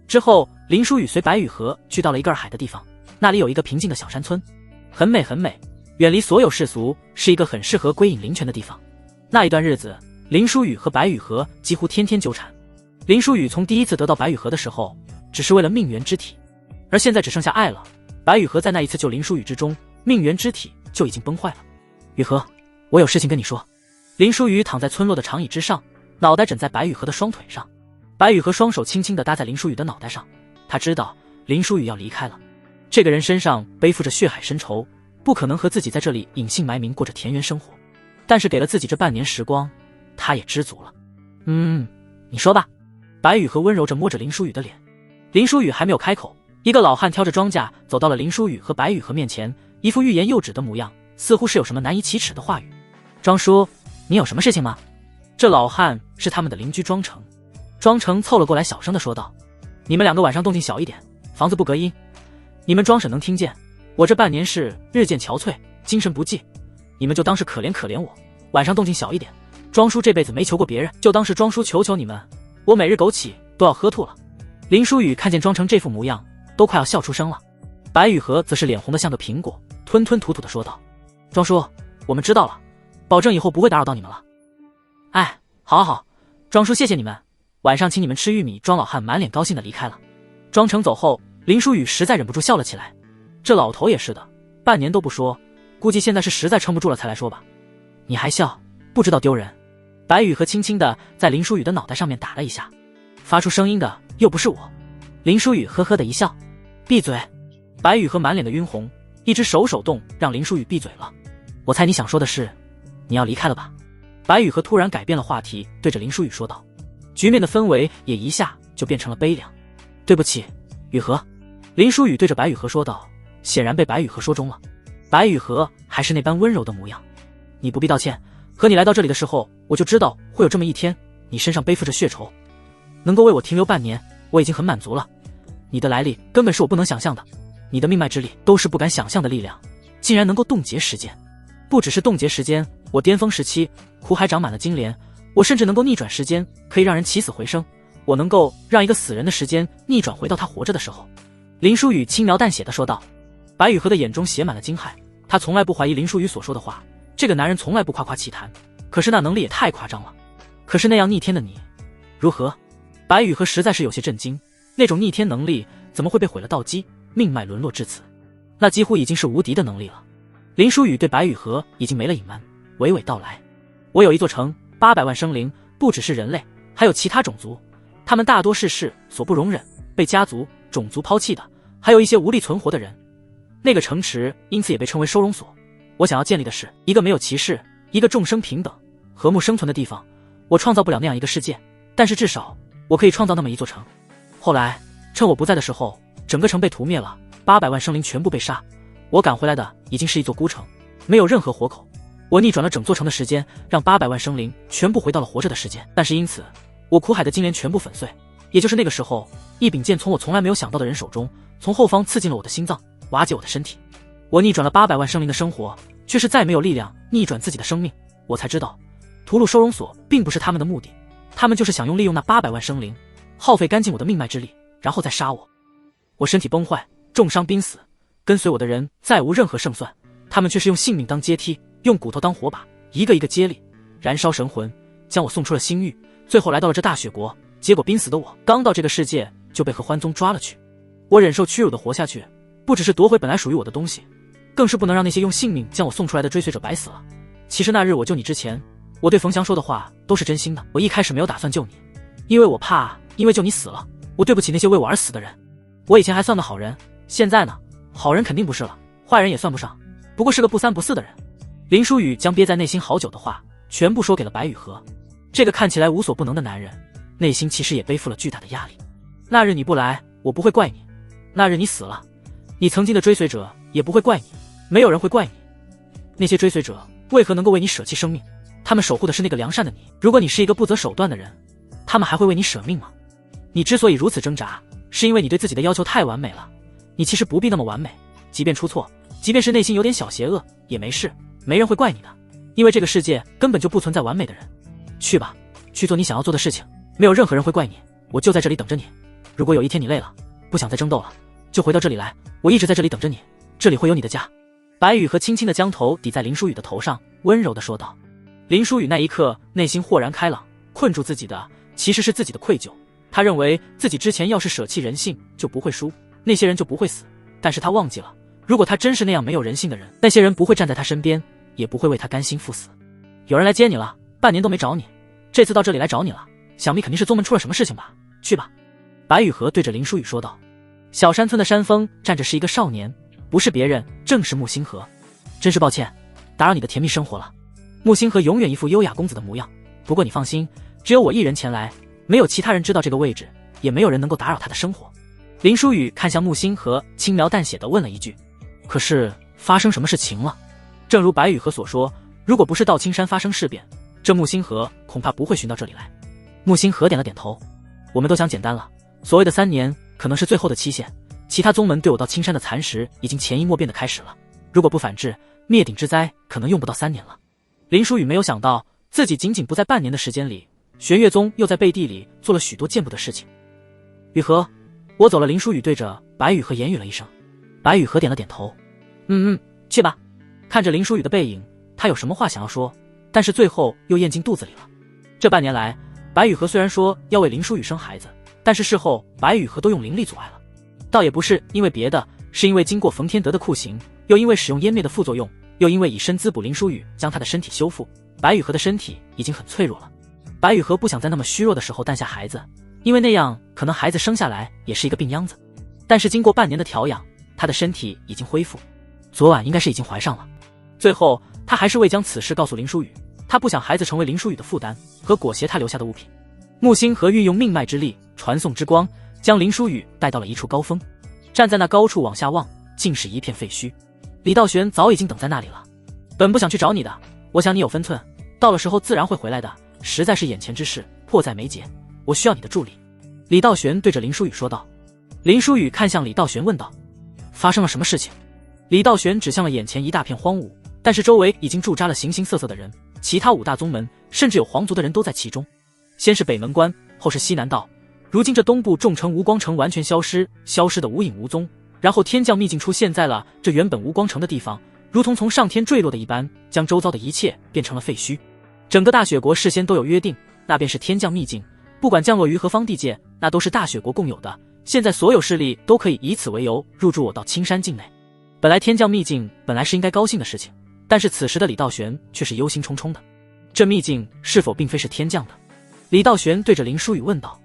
之后林书宇随白雨荷去到了一个洱海的地方，那里有一个平静的小山村，很美很美，远离所有世俗，是一个很适合归隐灵泉的地方。那一段日子，林书宇和白雨荷几乎天天纠缠。林书宇从第一次得到白雨荷的时候，只是为了命缘之体，而现在只剩下爱了。白雨荷在那一次救林书宇之中，命缘之体就已经崩坏了。雨荷，我有事情跟你说。林书宇躺在村落的长椅之上，脑袋枕在白雨荷的双腿上。白雨荷双手轻轻地搭在林书宇的脑袋上，他知道林书宇要离开了，这个人身上背负着血海深仇，不可能和自己在这里隐姓埋名过着田园生活，但是给了自己这半年时光，他也知足了。你说吧。白雨荷温柔着摸着林书宇的脸。林书宇还没有开口，一个老汉挑着庄稼走到了林书宇和白雨荷面前，一副欲言又止的模样，似乎是有什么难以启齿的话语。庄叔，你有什么事情吗？这老汉是他们的邻居庄成。庄成凑了过来，小声地说道：你们两个晚上动静小一点，房子不隔音，你们庄婶能听见。我这半年是日渐憔悴，精神不济，你们就当是可怜可怜我，晚上动静小一点。庄叔这辈子没求过别人，就当是庄叔求求你们，我每日枸杞都要喝吐了。林书宇看见庄成这副模样，都快要笑出声了。白雨荷则是脸红得像个苹果，吞吞吐吐地说道：庄叔，我们知道了，保证以后不会打扰到你们了。哎，好好好，庄叔谢谢你们，晚上请你们吃玉米。庄老汉满脸高兴地离开了。庄成走后，林书宇实在忍不住笑了起来。这老头也是的，半年都不说，估计现在是实在撑不住了才来说吧。你还笑，不知道丢人。白雨荷轻轻地在林书宇的脑袋上面打了一下，发出声音的又不是我。林书宇呵呵的一笑，闭嘴。白雨荷满脸的晕红，一只手动让林书宇闭嘴了。我猜你想说的是，你要离开了吧？白雨荷突然改变了话题，对着林书宇说道。局面的氛围也一下就变成了悲凉。对不起，雨荷。林书宇对着白雨荷说道，显然被白雨荷说中了。白雨荷还是那般温柔的模样。你不必道歉，和你来到这里的时候，我就知道会有这么一天，你身上背负着血仇，能够为我停留半年，我已经很满足了。你的来历根本是我不能想象的，你的命脉之力都是不敢想象的力量，竟然能够冻结时间。不只是冻结时间，我巅峰时期苦海长满了金莲，我甚至能够逆转时间，可以让人起死回生，我能够让一个死人的时间逆转回到他活着的时候。林书宇轻描淡写的说道。白雨荷的眼中写满了惊骇，他从来不怀疑林书宇所说的话，这个男人从来不夸夸其谈，可是那能力也太夸张了。可是那样逆天的你如何？白雨荷实在是有些震惊，那种逆天能力怎么会被毁了道基，命脉沦落至此？那几乎已经是无敌的能力了。林书宇对白雨荷已经没了隐瞒，娓娓道来。我有一座城，800万生灵，不只是人类，还有其他种族，他们大多是世所不容忍，被家族种族抛弃的，还有一些无力存活的人。那个城池因此也被称为收容所。我想要建立的是一个没有歧视，一个众生平等和睦生存的地方。我创造不了那样一个世界，但是至少我可以创造那么一座城。后来趁我不在的时候，整个城被屠灭了，800万生灵全部被杀，我赶回来的已经是一座孤城，没有任何活口。我逆转了整座城的时间，让800万生灵全部回到了活着的时间，但是因此我苦海的金莲全部粉碎。也就是那个时候，一柄剑从我从来没有想到的人手中从后方刺进了我的心脏，瓦解我的身体。我逆转了800万生灵的生活，却是再没有力量逆转自己的生命。我才知道屠戮收容所并不是他们的目的，他们就是想利用那800万生灵耗费干净我的命脉之力，然后再杀我。我身体崩坏，重伤濒死，跟随我的人再无任何胜算，他们却是用性命当阶梯，用骨头当火把，一个一个接力燃烧神魂，将我送出了星域，最后来到了这大雪国。结果濒死的我刚到这个世界就被合欢宗抓了去。我忍受屈辱的活下去，不只是夺回本来属于我的东西，更是不能让那些用性命将我送出来的追随者白死了。其实那日我救你之前，我对冯翔说的话都是真心的。我一开始没有打算救你，因为我怕因为救你死了，我对不起那些为我而死的人。我以前还算个好人，现在呢，好人肯定不是了，坏人也算不上，不过是个不三不四的人。林书宇将憋在内心好久的话全部说给了白雨荷。这个看起来无所不能的男人，内心其实也背负了巨大的压力。那日你不来，我不会怪你；那日你死了，你曾经的追随者也不会怪你，没有人会怪你。那些追随者为何能够为你舍弃生命？他们守护的是那个良善的你。如果你是一个不择手段的人，他们还会为你舍命吗？你之所以如此挣扎，是因为你对自己的要求太完美了。你其实不必那么完美，即便出错，即便是内心有点小邪恶也没事，没人会怪你的，因为这个世界根本就不存在完美的人。去吧，去做你想要做的事情，没有任何人会怪你，我就在这里等着你。如果有一天你累了，不想再争斗了，就回到这里来，我一直在这里等着你，这里会有你的家。白雨荷轻轻地将头抵在林书宇的头上，温柔地说道。林书宇那一刻内心豁然开朗，困住自己的其实是自己的愧疚。他认为自己之前要是舍弃人性就不会输，那些人就不会死，但是他忘记了，如果他真是那样没有人性的人，那些人不会站在他身边，也不会为他甘心赴死。有人来接你了，半年都没找你，这次到这里来找你了，想必肯定是宗门出了什么事情吧，去吧。白雨荷对着林书宇说道。小山村的山峰站着是一个少年，不是别人，正是穆星河。真是抱歉，打扰你的甜蜜生活了。穆星河永远一副优雅公子的模样，不过你放心，只有我一人前来，没有其他人知道这个位置，也没有人能够打扰他的生活。林书宇看向穆星河，轻描淡写地问了一句，可是发生什么事情了？正如白雨荷所说，如果不是到青山发生事变，这穆星河恐怕不会寻到这里来。穆星河点了点头，我们都想简单了，所谓的3年可能是最后的期限，其他宗门对我到青山的蚕食已经潜移默变地开始了，如果不反制，灭顶之灾可能用不到3年了。林书宇没有想到，自己仅仅不在半年的时间里，玄月宗又在背地里做了许多见不得事情。雨荷，我走了。林书宇对着白雨荷言语了一声。白雨荷点了点头，去吧。看着林书宇的背影，他有什么话想要说，但是最后又咽进肚子里了。这半年来，白雨荷虽然说要为林书宇生孩子，但是事后白雨荷都用灵力阻碍了，倒也不是因为别的，是因为经过冯天德的酷刑，又因为使用湮灭的副作用，又因为以身滋补林书宇将他的身体修复，白雨荷的身体已经很脆弱了。白雨荷不想在那么虚弱的时候诞下孩子，因为那样可能孩子生下来也是一个病秧子。但是经过半年的调养，他的身体已经恢复，昨晚应该是已经怀上了。最后他还是未将此事告诉林书宇，他不想孩子成为林书宇的负担和裹挟他留下的物品。木星河运用命脉之力传送之光，将林书宇带到了一处高峰，站在那高处往下望，竟是一片废墟。李道玄早已经等在那里了，本不想去找你的，我想你有分寸，到了时候自然会回来的，实在是眼前之事迫在眉睫，我需要你的助力。李道玄对着林书宇说道。林书宇看向李道玄问道，发生了什么事情？李道玄指向了眼前一大片荒芜，但是周围已经驻扎了形形色色的人，其他5大宗门甚至有皇族的人都在其中。先是北门关，后是西南道，如今这东部众城无光城完全消失，消失的无影无踪，然后天降秘境出现在了这原本无光城的地方，如同从上天坠落的一般，将周遭的一切变成了废墟。整个大雪国事先都有约定，那便是天降秘境，不管降落于何方地界，那都是大雪国共有的，现在所有势力都可以以此为由入驻我到青山境内。本来天降秘境本来是应该高兴的事情，但是此时的李道玄却是忧心忡忡的。这秘境是否并非是天降的？李道玄对着林书宇问道。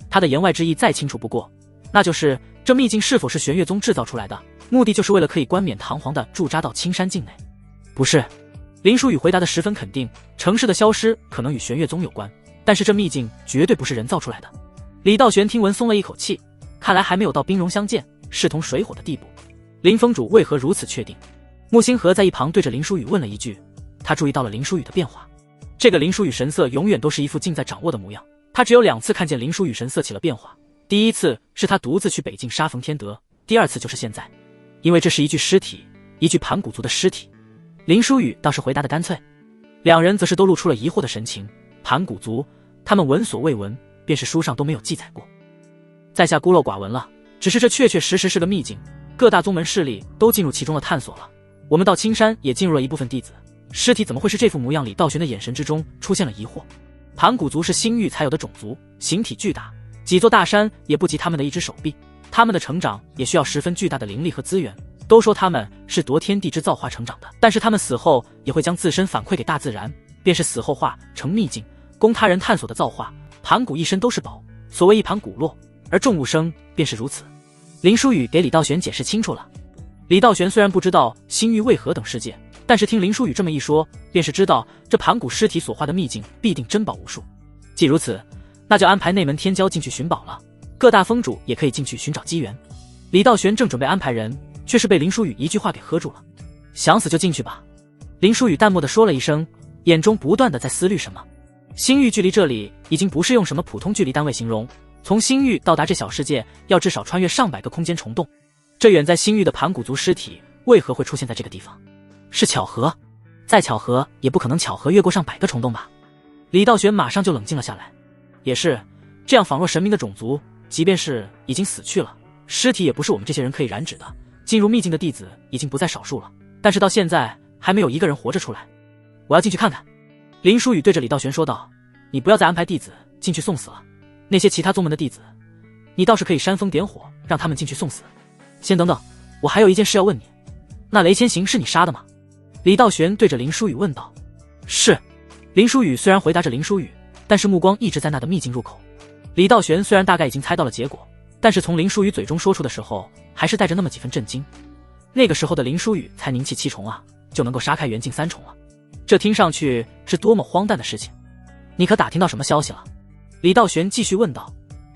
他的言外之意再清楚不过，那就是这秘境是否是玄月宗制造出来的，目的就是为了可以冠冕堂皇地驻扎到青山境内。不是。林书宇回答得十分肯定，城市的消失可能与玄月宗有关，但是这秘境绝对不是人造出来的。李道玄听闻松了一口气，看来还没有到兵戎相见，势同水火的地步。林峰主为何如此确定？木星河在一旁对着林书宇问了一句，他注意到了林书宇的变化。这个林书宇神色永远都是一副尽在掌握的模样，他只有2次看见林书宇神色起了变化，第一次是他独自去北境杀冯天德，第2次就是现在，因为这是一具尸体，一具盘古族的尸体。林书宇倒是回答得干脆，两人则是都露出了疑惑的神情。盘古族，他们闻所未闻，便是书上都没有记载过，在下孤陋寡闻了，只是这确确实实是个秘境，各大宗门势力都进入其中了探索了，我们到青山也进入了一部分弟子，尸体怎么会是这副模样？李道玄的眼神之中出现了疑惑。盘古族是星域才有的种族，形体巨大，几座大山也不及他们的一只手臂，他们的成长也需要十分巨大的灵力和资源，都说他们是夺天地之造化成长的，但是他们死后也会将自身反馈给大自然，便是死后化成秘境，供他人探索的造化。盘古一身都是宝，所谓一盘古落，而众物生便是如此。林书宇给李道玄解释清楚了。李道玄虽然不知道星域为何等世界，但是听林书宇这么一说，便是知道这盘古尸体所化的秘境必定珍宝无数。既如此，那就安排内门天骄进去寻宝了，各大封主也可以进去寻找机缘。李道玄正准备安排人，却是被林书宇一句话给喝住了。想死就进去吧。林书宇淡漠地说了一声，眼中不断地在思虑什么。星域距离这里已经不是用什么普通距离单位形容，从星域到达这小世界要至少穿越上百个空间虫洞。这远在星域的盘古族尸体为何会出现在这个地方？是巧合？再巧合也不可能巧合越过上百个虫洞吧。李道玄马上就冷静了下来。也是，这样仿若神明的种族，即便是已经死去了，尸体也不是我们这些人可以染指的。进入秘境的弟子已经不在少数了，但是到现在还没有一个人活着出来。我要进去看看。林书宇对着李道玄说道，你不要再安排弟子进去送死了，那些其他宗门的弟子，你倒是可以煽风点火，让他们进去送死。先等等，我还有一件事要问你，那雷千行是你杀的吗？李道玄对着林书宇问道。是。林书宇虽然回答着林书宇，但是目光一直在那的秘境入口。李道玄虽然大概已经猜到了结果，但是从林书宇嘴中说出的时候，还是带着那么几分震惊。那个时候的林书宇才凝气7重啊，就能够杀开元境3重了，这听上去是多么荒诞的事情。你可打听到什么消息了？李道玄继续问道。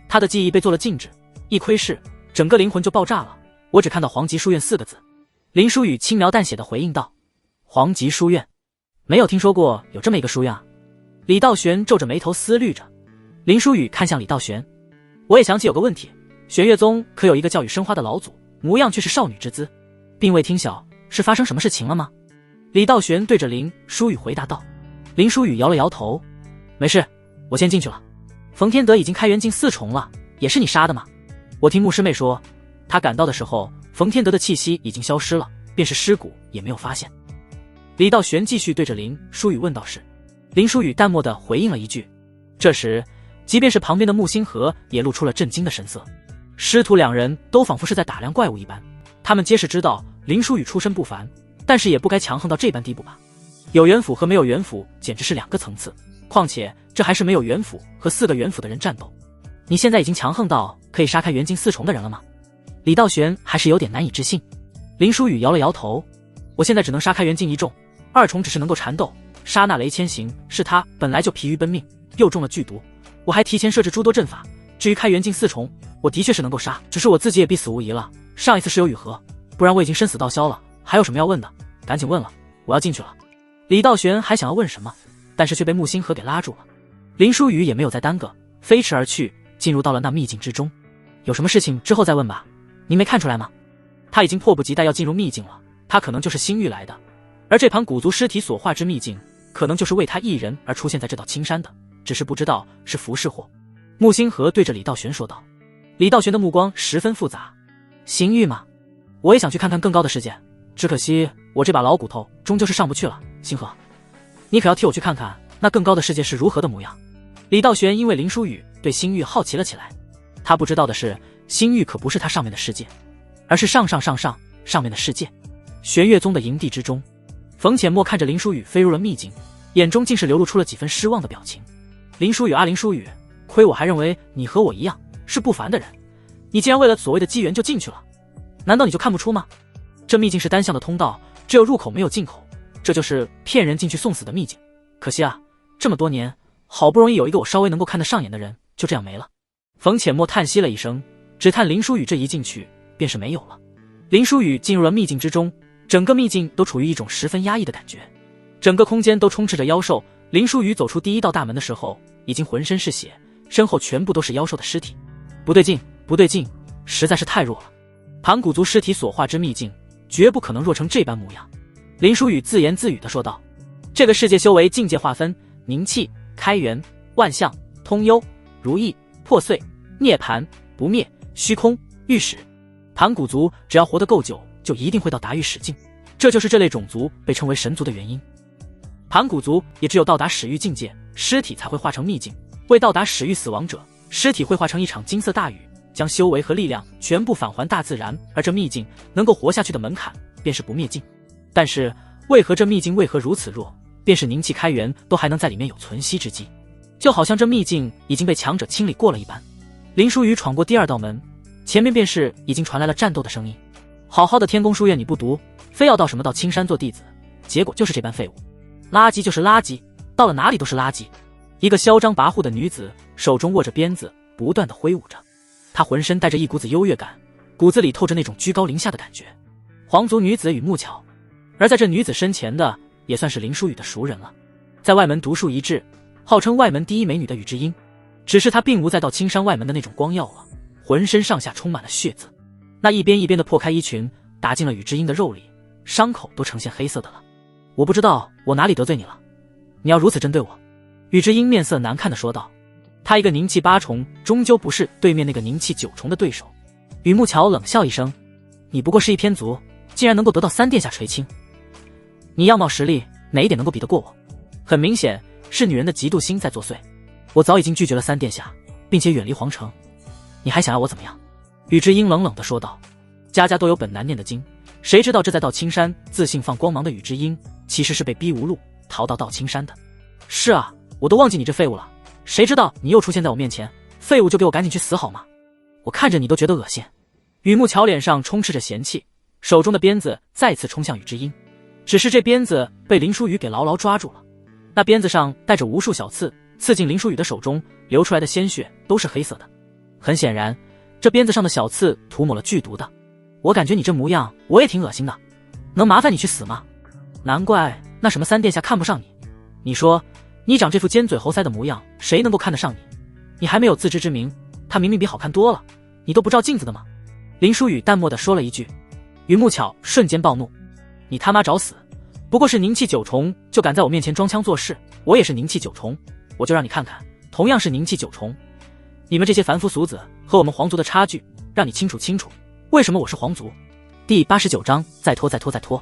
他的记忆被做了静止，一窥视，整个灵魂就爆炸了。我只看到黄极书院4个字。林书宇轻描淡写的回应道。黄极书院？没有听说过有这么一个书院啊。李道玄皱着眉头思虑着。林书宇看向李道玄，我也想起有个问题，玄月宗可有一个叫雨生花的老祖，模样却是少女之姿，并未听晓是发生什么事情了吗？李道玄对着林书宇回答道。林书宇摇了摇头，没事，我先进去了。冯天德已经开元境4重了，也是你杀的吗？我听牧师妹说，他赶到的时候，冯天德的气息已经消失了，便是尸骨也没有发现。李道玄继续对着林书宇问道是。林书宇淡漠地回应了一句。这时即便是旁边的木星河也露出了震惊的神色，师徒2人都仿佛是在打量怪物一般。他们皆是知道林书宇出身不凡，但是也不该强横到这般地步吧。有元辅和没有元辅简直是2个层次，况且这还是没有元辅和4个元辅的人战斗。你现在已经强横到可以杀开元境4重的人了吗？李道玄还是有点难以置信。林书宇摇了摇头，我现在只能杀开元境1重，2重只是能够缠斗，杀那雷千行是他本来就疲于奔命，又中了剧毒，我还提前设置诸多阵法。至于开元境4重，我的确是能够杀，只是我自己也必死无疑了。上一次是有雨河，不然我已经生死道消了。还有什么要问的？赶紧问了，我要进去了。李道玄还想要问什么，但是却被木星河给拉住了。林书宇也没有再耽搁，飞驰而去，进入到了那秘境之中。有什么事情之后再问吧，您没看出来吗？他已经迫不及待要进入秘境了，他可能就是星域来的，而这盘古族尸体所化之秘境，可能就是为他一人而出现在这道青山的，只是不知道是福是祸。木星河对着李道玄说道。李道玄的目光十分复杂，星域吗？我也想去看看更高的世界，只可惜我这把老骨头终究是上不去了。星河，你可要替我去看看那更高的世界是如何的模样。李道玄因为林书宇对星域好奇了起来，他不知道的是，星域可不是他上面的世界，而是上面的世界。玄月宗的营地之中，冯浅墨看着林书宇飞入了秘境，眼中竟是流露出了几分失望的表情。林书宇啊，林书宇，亏我还认为你和我一样是不凡的人，你竟然为了所谓的机缘就进去了，难道你就看不出吗？这秘境是单向的通道，只有入口没有进口，这就是骗人进去送死的秘境。可惜啊，这么多年好不容易有一个我稍微能够看得上眼的人，就这样没了。冯浅墨叹息了一声，只叹林书宇这一进去便是没有了。林书宇进入了秘境之中，整个秘境都处于一种十分压抑的感觉，整个空间都充斥着妖兽。林书宇走出第1道大门的时候，已经浑身是血，身后全部都是妖兽的尸体。不对劲，不对劲，实在是太弱了。盘古族尸体所化之秘境，绝不可能弱成这般模样。林书宇自言自语地说道。这个世界修为境界划分，凝气、开元、万象、通幽、如意、破碎、涅槃、不灭、虚空、御史。盘古族只要活得够久，就一定会到达御史境，这就是这类种族被称为神族的原因。盘古族也只有到达始域境界，尸体才会化成秘境，未到达始域死亡者，尸体会化成一场金色大雨，将修为和力量全部返还大自然，而这秘境能够活下去的门槛便是不灭境。但是为何这秘境为何如此弱？便是凝气开元都还能在里面有存息之机，就好像这秘境已经被强者清理过了一般。林书宇闯过第2道门，前面便是已经传来了战斗的声音。好好的天宫书院你不读，非要到什么到青山做弟子，结果就是这般废物。垃圾就是垃圾，到了哪里都是垃圾。一个嚣张跋扈的女子手中握着鞭子，不断的挥舞着，她浑身带着一股子优越感，骨子里透着那种居高临下的感觉。皇族女子雨木巧，而在这女子身前的也算是林书宇的熟人了，在外门独树一帜，号称外门第一美女的雨之音，只是她并无再到青山外门的那种光耀了，浑身上下充满了血渍，那一边一边的破开衣裙，打进了雨之音的肉里，伤口都呈现黑色的了。我不知道我哪里得罪你了，你要如此针对我。雨之音面色难看的说道，他一个凝气8重终究不是对面那个凝气9重的对手。雨木桥冷笑一声，你不过是一偏族，竟然能够得到3殿下垂青，你样貌实力哪一点能够比得过我？很明显是女人的嫉妒心在作祟。我早已经拒绝了3殿下，并且远离皇城，你还想要我怎么样？雨之音冷冷地说道。家家都有本难念的经，谁知道这在道青山自信放光芒的雨之音，其实是被逼无路逃到道青山的。是啊，我都忘记你这废物了，谁知道你又出现在我面前，废物就给我赶紧去死好吗？我看着你都觉得恶心。雨木桥脸上充斥着嫌弃，手中的鞭子再次冲向雨之音，只是这鞭子被林书宇给牢牢抓住了，那鞭子上带着无数小刺，刺进林书宇的手中，流出来的鲜血都是黑色的。很显然，这鞭子上的小刺涂抹了剧毒的。我感觉你这模样我也挺恶心的，能麻烦你去死吗？难怪那什么3殿下看不上你，你说你长这副尖嘴猴腮的模样，谁能够看得上你？你还没有自知之明，他明明比好看多了，你都不照镜子的吗？林书宇淡漠地说了一句。雨木巧瞬间暴怒，你他妈找死！不过是凝气9重就敢在我面前装腔作势，我也是凝气9重，我就让你看看同样是凝气9重，你们这些凡夫俗子和我们皇族的差距，让你清楚清楚为什么我是皇族。第89章再拖再拖再拖，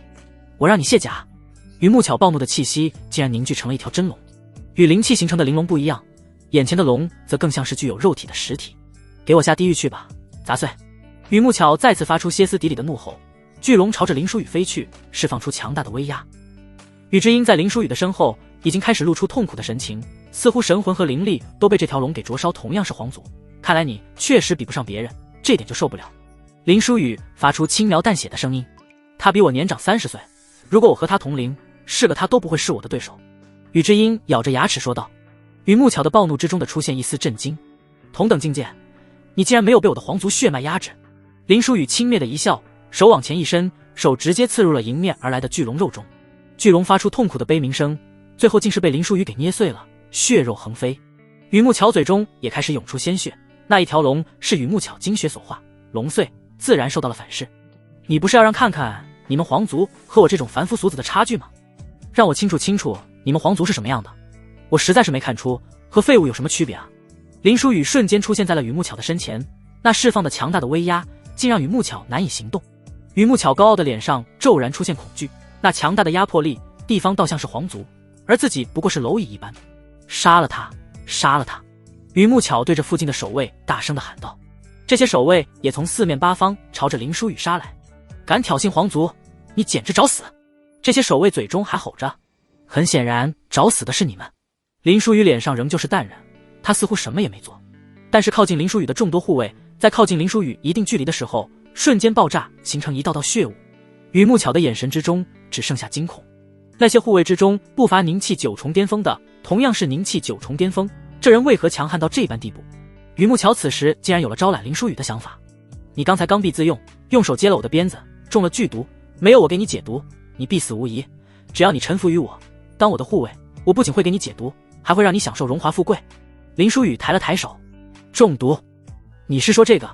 我让你卸甲！雨木巧暴怒的气息竟然凝聚成了一条真龙，与灵气形成的灵龙不一样，眼前的龙则更像是具有肉体的实体。给我下地狱去吧，杂碎！雨木巧再次发出歇斯底里的怒吼，巨龙朝着林书宇飞去，释放出强大的威压。雨之音在林书宇的身后已经开始露出痛苦的神情，似乎神魂和灵力都被这条龙给灼烧，同样是皇族，看来你确实比不上别人，这点就受不了。林书宇发出轻描淡写的声音，他比我年长30岁，如果我和他同龄，是个他都不会是我的对手。雨之音咬着牙齿说道。雨木巧的暴怒之中的出现一丝震惊，同等境界，你竟然没有被我的皇族血脉压制。林书宇轻蔑的一笑，手往前一伸，手直接刺入了迎面而来的巨龙肉中。巨龙发出痛苦的悲鸣声，最后竟是被林书宇给捏碎了，血肉横飞。雨木巧嘴中也开始涌出鲜血，那一条龙是雨木巧精血所化，龙碎自然受到了反噬。你不是要让看看你们皇族和我这种凡夫俗子的差距吗？让我清楚清楚你们皇族是什么样的，我实在是没看出和废物有什么区别啊！林书宇瞬间出现在了雨木巧的身前，那释放的强大的威压竟让雨木巧难以行动。雨木巧高傲的脸上骤然出现恐惧，那强大的压迫力地方倒像是皇族，而自己不过是蝼蚁一般。杀了他，杀了他！雨木巧对着附近的守卫大声地喊道。这些守卫也从四面八方朝着林书宇杀来，敢挑衅皇族，你简直找死！这些守卫嘴中还吼着，很显然找死的是你们。林书宇脸上仍旧是淡然，他似乎什么也没做，但是靠近林书宇的众多护卫在靠近林书宇一定距离的时候瞬间爆炸，形成一道道血雾。雨木巧的眼神之中只剩下惊恐。那些护卫之中不乏凝气9重巅峰的，同样是凝气9重巅峰，这人为何强悍到这般地步？雨木巧此时竟然有了招揽林书宇的想法。你刚才刚愎自用，用手接了我的鞭子，中了剧毒，没有我给你解毒，你必死无疑。只要你臣服于我，当我的护卫，我不仅会给你解毒，还会让你享受荣华富贵。林书宇抬了抬手，中毒？你是说这个？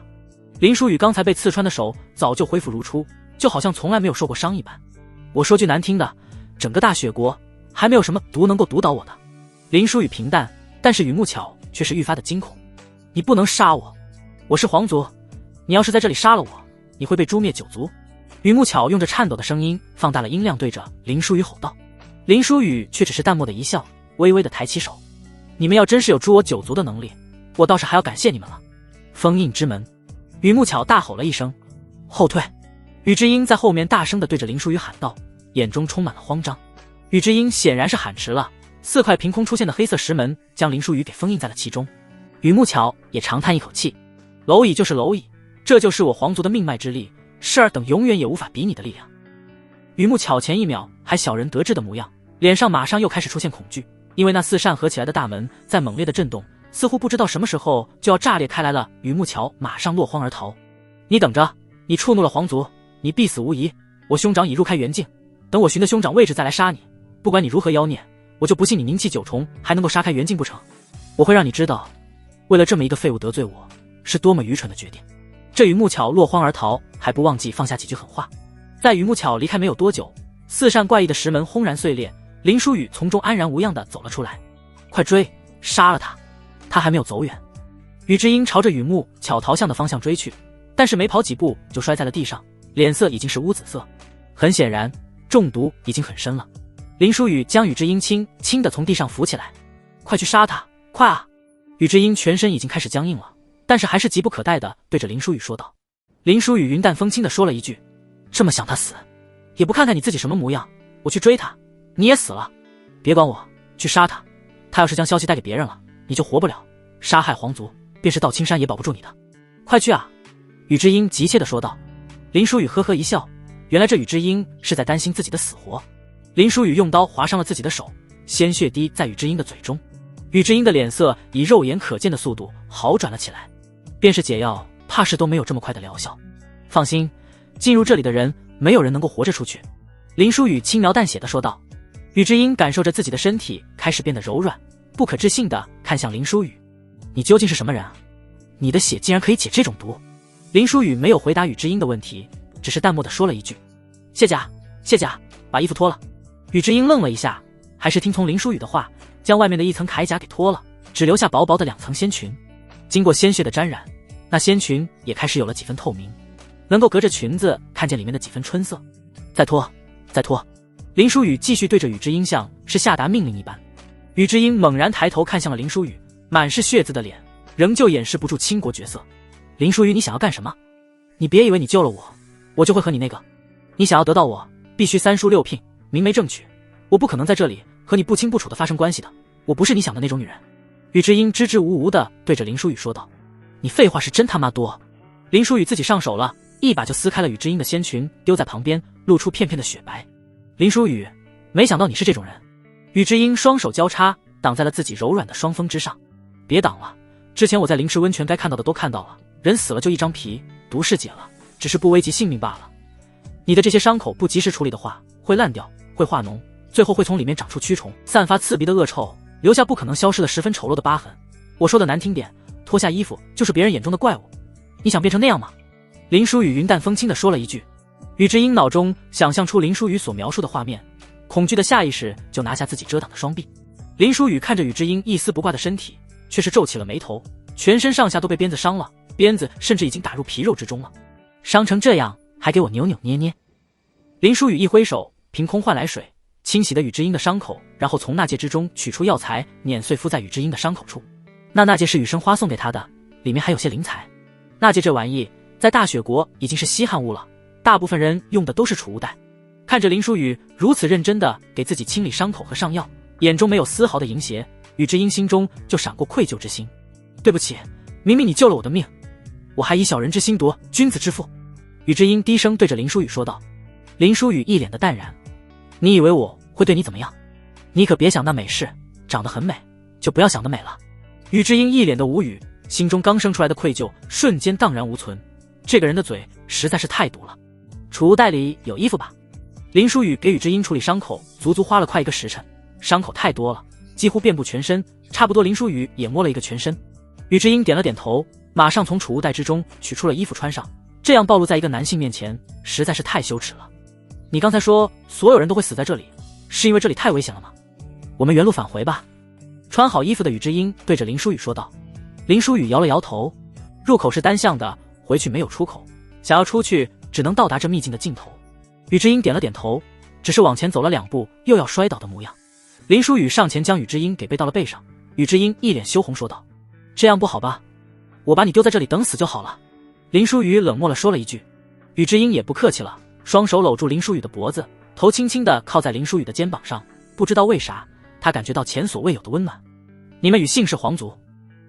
林书宇刚才被刺穿的手早就恢复如初，就好像从来没有受过伤一般。我说句难听的，整个大雪国还没有什么毒能够毒倒我的。林书宇平淡，但是雨木巧却是愈发的惊恐。你不能杀我，我是皇族，你要是在这里杀了我，你会被诛灭9族。雨木巧用着颤抖的声音放大了音量，对着林书宇吼道。林书宇却只是淡漠的一笑，微微的抬起手。你们要真是有诛我9族的能力，我倒是还要感谢你们了。封印之门，雨木巧大吼了一声：“后退！”宇智英在后面大声地对着林书宇喊道，眼中充满了慌张。宇智英显然是喊迟了，4块凭空出现的黑色石门将林书宇给封印在了其中。雨木巧也长叹一口气：“蝼蚁就是蝼蚁，这就是我皇族的命脉之力，世儿等永远也无法比拟的力量。”雨木巧前一秒还小人得志的模样，脸上马上又开始出现恐惧，因为那4扇合起来的大门在猛烈的震动，似乎不知道什么时候就要炸裂开来了。雨木巧马上落荒而逃。“你等着，你触怒了皇族，你必死无疑。我兄长已入开元境，等我寻得兄长位置再来杀你。不管你如何妖孽，我就不信你凝气9重还能够杀开元境不成。我会让你知道，为了这么一个废物得罪我，是多么愚蠢的决定。”这雨木巧落荒而逃，还不忘记放下几句狠话。在雨木巧离开没有多久，4扇怪异的石门轰然碎裂，林书宇从中安然无恙地走了出来。“快追，杀了他！”他还没有走远。宇智英朝着雨木巧逃向的方向追去，但是没跑几步就摔在了地上，脸色已经是乌紫色，很显然中毒已经很深了。林书宇将宇智英轻轻地从地上扶起来：“快去杀他，快啊！”宇智英全身已经开始僵硬了，但是还是急不可待地对着林书宇说道。林书宇云淡风轻地说了一句：“这么想他死，也不看看你自己什么模样，我去追他，你也死了。别管我，去杀他。他要是将消息带给别人了，你就活不了。杀害皇族，便是到青山也保不住你的。快去啊！”宇智英急切地说道。林书宇呵呵一笑，原来这宇智英是在担心自己的死活。林书宇用刀划伤了自己的手，鲜血滴在宇智英的嘴中。宇智英的脸色以肉眼可见的速度好转了起来，便是解药，怕是都没有这么快的疗效。放心，进入这里的人，没有人能够活着出去。林书宇轻描淡写地说道。宇智英感受着自己的身体开始变得柔软，不可置信地看向林书宇：“你究竟是什么人啊？你的血竟然可以解这种毒？”林书宇没有回答宇智英的问题，只是淡漠地说了一句：“卸甲，卸甲，把衣服脱了。”宇智英愣了一下，还是听从林书宇的话，将外面的一层铠甲给脱了，只留下薄薄的2层仙裙。经过鲜血的沾染，那仙裙也开始有了几分透明，能够隔着裙子看见里面的几分春色。“再脱，再脱！”林书宇继续对着宇智英像是下达命令一般。宇智英猛然抬头看向了林书宇，满是血渍的脸仍旧掩饰不住倾国绝色。“林书宇，你想要干什么？你别以为你救了我，我就会和你那个。你想要得到我，必须3书6聘，明媒正娶。我不可能在这里和你不清不楚的发生关系的，我不是你想的那种女人。”宇智英支支吾吾地对着林书宇说道。“你废话是真他妈多！”林书宇自己上手了，一把就撕开了宇智英的仙裙，丢在旁边，露出片片的雪白。“林书宇，没想到你是这种人。”宇智英双手交叉挡在了自己柔软的双峰之上。“别挡了，之前我在灵池温泉该看到的都看到了，人死了就一张皮，毒是解了，只是不危及性命罢了。你的这些伤口不及时处理的话，会烂掉，会化脓，最后会从里面长出蛆虫，散发刺鼻的恶臭，留下不可能消失的十分丑陋的疤痕。我说的难听点，脱下衣服就是别人眼中的怪物。你想变成那样吗？”林书宇云淡风轻地说了一句。宇智英脑中想象出林书宇所描述的画面，恐惧的下意识就拿下自己遮挡的双臂。林书宇看着宇智英一丝不挂的身体，却是皱起了眉头，全身上下都被鞭子伤了，鞭子甚至已经打入皮肉之中了。伤成这样，还给我扭扭捏捏！林书宇一挥手，凭空换来水，清洗了宇智英的伤口，然后从纳戒之中取出药材，碾碎敷在宇智英的伤口处。那纳戒是雨生花送给他的，里面还有些灵材。纳戒这玩意在大雪国已经是稀罕物了，大部分人用的都是储物袋。看着林书宇如此认真地给自己清理伤口和上药，眼中没有丝毫的淫邪，宇智英心中就闪过愧疚之心。对不起，明明你救了我的命，我还以小人之心夺君子之腹。宇智英低声对着林书宇说道。林书宇一脸的淡然，你以为我会对你怎么样？你可别想那美事，长得很美，就不要想得美了。宇智英一脸的无语，心中刚生出来的愧疚瞬间荡然无存。这个人的嘴实在是太毒了。储物袋里有衣服吧？林书宇给宇智英处理伤口，足足花了快1个时辰，伤口太多了，几乎遍布全身，差不多林书宇也摸了一个全身。宇智英点了点头，马上从储物袋之中取出了衣服穿上，这样暴露在一个男性面前，实在是太羞耻了。你刚才说所有人都会死在这里，是因为这里太危险了吗？我们原路返回吧。穿好衣服的宇智英对着林书宇说道。林书宇摇了摇头，入口是单向的，回去没有出口，想要出去只能到达这秘境的尽头。宇智英点了点头，只是往前走了2步又要摔倒的模样。林书宇上前将宇智英给背到了背上，宇智英一脸羞红说道：“这样不好吧？我把你丢在这里等死就好了。”林书宇冷漠地说了一句。宇智英也不客气了，双手搂住林书宇的脖子，头轻轻地靠在林书宇的肩膀上。不知道为啥，他感觉到前所未有的温暖。你们与姓氏皇族，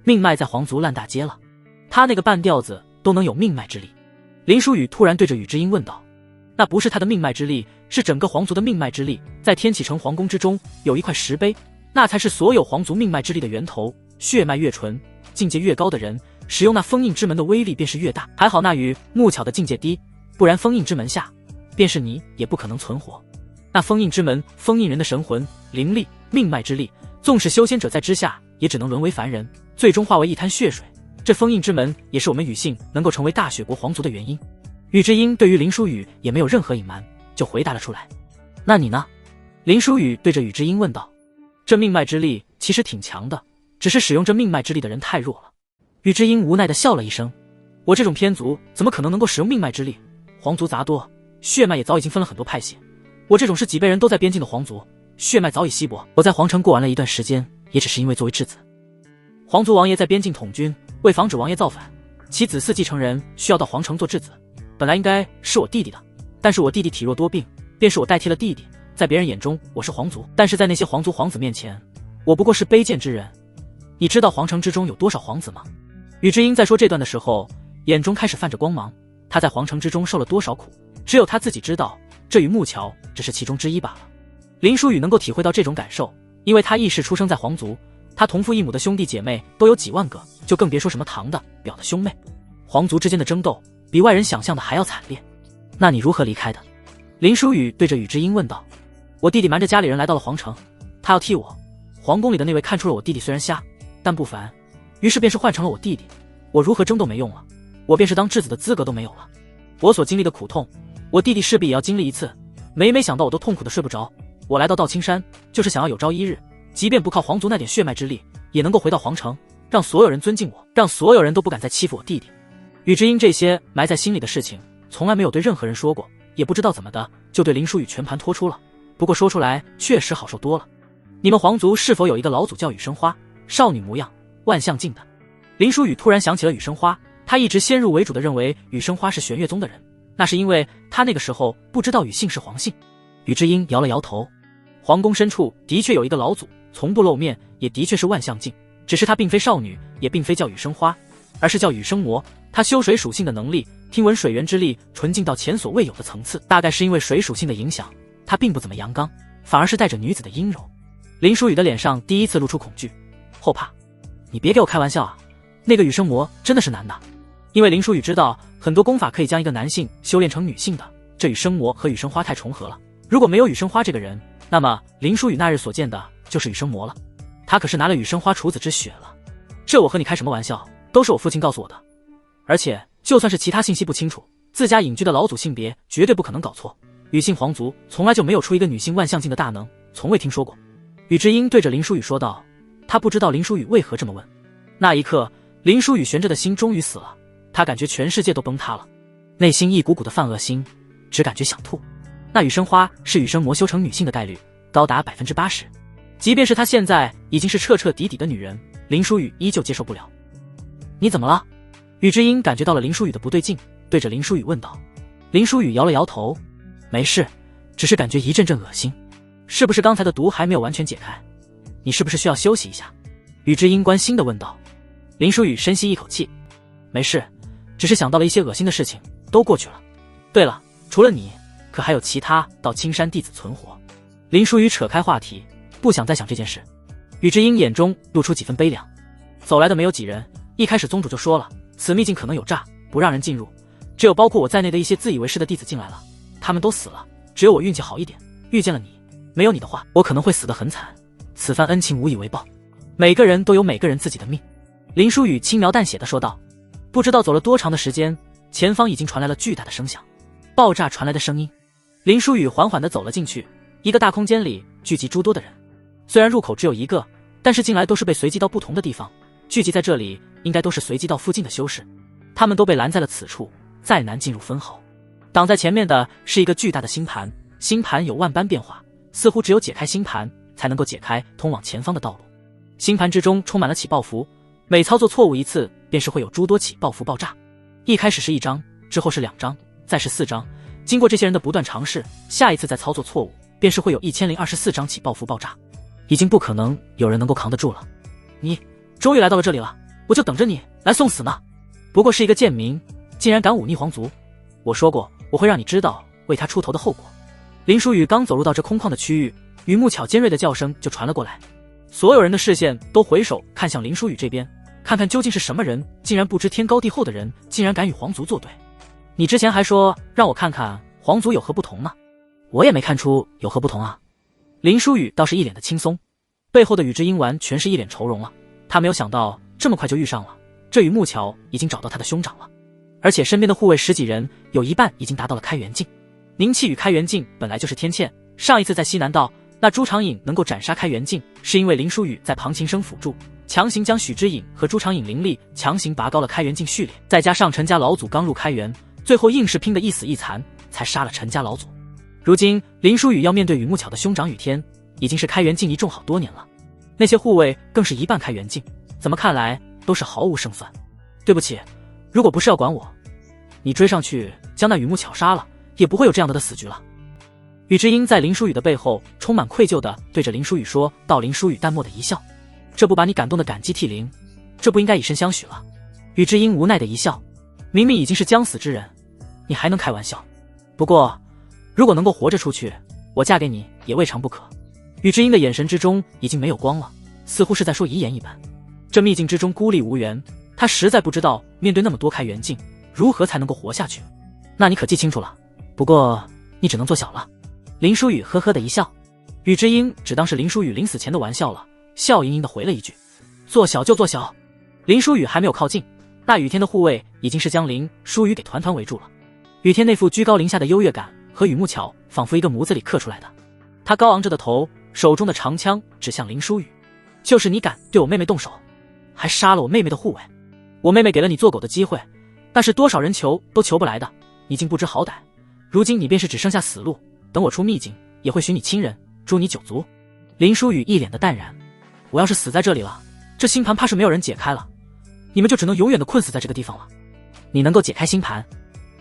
命脉在皇族烂大街了。他那个半吊子都能有命脉之力。林书宇突然对着宇智英问道。那不是他的命脉之力，是整个皇族的命脉之力。在天启城皇宫之中有一块石碑，那才是所有皇族命脉之力的源头。血脉越纯，境界越高的人，使用那封印之门的威力便是越大。还好那与木巧的境界低，不然封印之门下，便是你也不可能存活。那封印之门封印人的神魂、灵力、命脉之力，纵使修仙者在之下，也只能沦为凡人，最终化为一滩血水。这封印之门也是我们宇姓能够成为大雪国皇族的原因。宇智英对于林书宇也没有任何隐瞒，就回答了出来。那你呢？林书宇对着宇智英问道。这命脉之力其实挺强的，只是使用这命脉之力的人太弱了。宇智英无奈地笑了一声。我这种偏族怎么可能能够使用命脉之力？皇族杂多，血脉也早已经分了很多派系。我这种是几辈人都在边境的皇族，血脉早已稀薄。我在皇城过完了一段时间，也只是因为作为质子。皇族王爷在边境统军，为防止王爷造反，其子嗣继承人需要到皇城做质子。本来应该是我弟弟的，但是我弟弟体弱多病，便是我代替了弟弟。在别人眼中我是皇族，但是在那些皇族皇子面前，我不过是卑贱之人。你知道皇城之中有多少皇子吗？宇智英在说这段的时候，眼中开始泛着光芒。他在皇城之中受了多少苦，只有他自己知道，这与木桥只是其中之一罢了。林书宇能够体会到这种感受，因为他亦是出生在皇族，他同父异母的兄弟姐妹都有几万个，就更别说什么堂的、表的兄妹。皇族之间的争斗比外人想象的还要惨烈。那你如何离开的？林书宇对着宇智英问道。我弟弟瞒着家里人来到了皇城，他要替我。皇宫里的那位看出了我弟弟虽然瞎，但不凡，于是便是换成了我弟弟。我如何争斗没用了，我便是当质子的资格都没有了。我所经历的苦痛，我弟弟势必也要经历一次。每想到我都痛苦的睡不着。我来到道青山，就是想要有朝一日，即便不靠皇族那点血脉之力，也能够回到皇城，让所有人尊敬我，让所有人都不敢再欺负我弟弟。宇智英这些埋在心里的事情，从来没有对任何人说过，也不知道怎么的，就对林书宇全盘托出了。不过说出来确实好受多了。你们皇族是否有一个老祖叫雨生花，少女模样，万象镜的？林书宇突然想起了雨生花，他一直先入为主的认为雨生花是玄月宗的人，那是因为他那个时候不知道雨姓是黄姓。宇智英摇了摇头。皇宫深处的确有一个老祖，从不露面，也的确是万象镜，只是他并非少女，也并非叫雨生花，而是叫雨生魔。他修水属性的能力，听闻水源之力纯净到前所未有的层次，大概是因为水属性的影响，他并不怎么阳刚，反而是带着女子的阴柔。林书宇的脸上第一次露出恐惧、后怕。你别给我开玩笑啊，那个雨生魔真的是男的？因为林书宇知道很多功法可以将一个男性修炼成女性的，这雨生魔和雨生花太重合了。如果没有雨生花这个人，那么林书宇那日所见的就是雨生魔了。他可是拿了雨生花处子之血了。这我和你开什么玩笑，都是我父亲告诉我的。而且就算是其他信息不清楚，自家隐居的老祖性别绝对不可能搞错。禹姓皇族从来就没有出一个女性万象境的大能，从未听说过。宇智英对着林书宇说道。他不知道林书宇为何这么问。那一刻，林书宇悬着的心终于死了，他感觉全世界都崩塌了，内心一股股的犯恶心，只感觉想吐。那雨生花是雨生魔修成女性的概率高达 80%， 即便是她现在已经是彻彻底底的女人，林书宇依旧接受不了。你怎么了？宇智英感觉到了林书宇的不对劲，对着林书宇问道。林书宇摇了摇头，没事，只是感觉一阵阵恶心。是不是刚才的毒还没有完全解开？你是不是需要休息一下？宇智英关心地问道。林书宇深吸一口气，没事，只是想到了一些恶心的事情，都过去了。对了，除了你，可还有其他到青山弟子存活？林书宇扯开话题，不想再想这件事。宇智英眼中露出几分悲凉。走来的没有几人，一开始宗主就说了，此秘境可能有诈，不让人进入，只有包括我在内的一些自以为是的弟子进来了，他们都死了，只有我运气好一点，遇见了你。没有你的话，我可能会死得很惨，此番恩情无以为报。每个人都有每个人自己的命。林书宇轻描淡写地说道。不知道走了多长的时间，前方已经传来了巨大的声响，爆炸传来的声音。林书宇缓缓地走了进去，一个大空间里聚集诸多的人，虽然入口只有一个，但是进来都是被随机到不同的地方，聚集在这里应该都是随机到附近的修士，他们都被拦在了此处，再难进入分毫。挡在前面的是一个巨大的星盘，星盘有万般变化，似乎只有解开星盘才能够解开通往前方的道路。星盘之中充满了起爆符，每操作错误一次便是会有诸多起爆符爆炸。一开始是1张，之后是2张，再是4张。经过这些人的不断尝试，下一次再操作错误，便是会有1024张起爆符爆炸，已经不可能有人能够扛得住了。你终于来到了这里了，我就等着你来送死呢。不过是一个贱民，竟然敢忤逆皇族，我说过我会让你知道为他出头的后果。林书宇刚走入到这空旷的区域，雨木巧尖锐的叫声就传了过来，所有人的视线都回首看向林书宇这边，看看究竟是什么人，竟然不知天高地厚的人，竟然敢与皇族作对。你之前还说让我看看皇族有何不同呢，我也没看出有何不同啊。林书宇倒是一脸的轻松，背后的宇智英完全是一脸愁容了。他没有想到这么快就遇上了，这雨木巧已经找到他的兄长了，而且身边的护卫10几人，有一半已经达到了开元境。宁气与开元境本来就是天堑，上一次在西南道，那朱长影能够斩杀开元境，是因为林书宇在庞秦生辅助，强行将许知影和朱长影灵力强行拔高了开元境序列，再加上陈家老祖刚入开元，最后硬是拼得一死一残，才杀了陈家老祖。如今林书宇要面对雨木巧的兄长雨天，已经是开元境一众好多年了，那些护卫更是一半开元境，怎么看来都是毫无胜算。对不起，如果不是要管我，你追上去将那雨木巧杀了，也不会有这样的死局了。雨之英在林书宇的背后充满愧疚地对着林书宇说道。林书宇淡漠的一笑，这不把你感动的感激涕零，这不应该以身相许了。雨之英无奈的一笑，明明已经是将死之人，你还能开玩笑？不过如果能够活着出去，我嫁给你也未尝不可。雨之英的眼神之中已经没有光了，似乎是在说遗言一般。这秘境之中孤立无援，他实在不知道面对那么多开元境如何才能够活下去。那你可记清楚了，不过你只能做小了。林书宇呵呵的一笑，雨之英只当是林书宇临死前的玩笑了，笑盈盈的回了一句：做小就做小。林书宇还没有靠近，那雨天的护卫已经是将林书宇给团团围住了。雨天那副居高临下的优越感和雨木巧仿佛一个模子里刻出来的，他高昂着的头，手中的长枪指向林书宇，就是你敢对我妹妹动手，还杀了我妹妹的护卫，我妹妹给了你做狗的机会，但是多少人求都求不来的，你竟不知好歹，如今你便是只剩下死路，等我出秘境也会许你亲人，诛你9族。林书宇一脸的淡然，我要是死在这里了，这星盘怕是没有人解开了，你们就只能永远的困死在这个地方了。你能够解开星盘？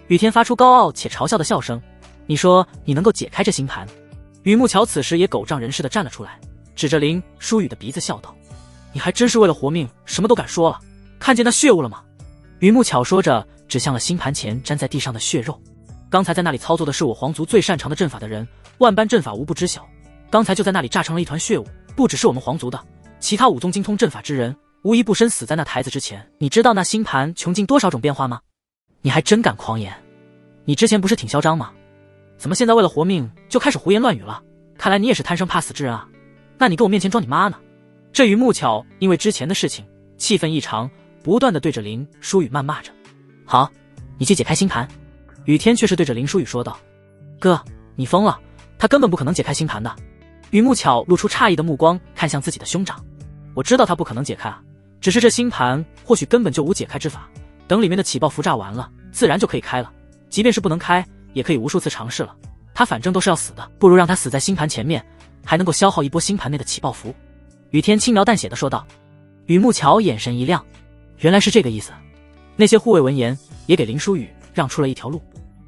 雨天发出高傲且嘲笑的笑声，你说你能够解开这星盘？雨木巧此时也狗仗人势的站了出来，指着林书宇的鼻子笑道：你还真是为了活命什么都敢说了，看见那血物了吗？雨木巧说着指向了星盘前粘在地上的血肉，刚才在那里操作的是我皇族最擅长的阵法的人，万般阵法无不知晓，刚才就在那里炸成了一团血雾，不只是我们皇族的，其他5宗精通阵法之人无一不身死在那台子之前。你知道那星盘穷尽多少种变化吗？你还真敢狂言，你之前不是挺嚣张吗？怎么现在为了活命就开始胡言乱语了？看来你也是贪生怕死之人啊，那你跟我面前装你妈呢？这雨木巧因为之前的事情气愤异常，不断的对着林书宇谩骂着。好，你去解开星盘。雨天却是对着林书宇说道：哥，你疯了，他根本不可能解开星盘的。雨木巧露出诧异的目光看向自己的兄长，我知道他不可能解开啊，只是这星盘或许根本就无解开之法，等里面的起爆符炸完了，自然就可以开了，即便是不能开，也可以无数次尝试了，他反正都是要死的，不如让他死在星盘前面，还能够消耗一波星盘内的起爆符。雨天轻描淡写的说道。雨木巧眼神一亮，原来是这个意思。那些护卫闻言也给林书宇让出了一条路，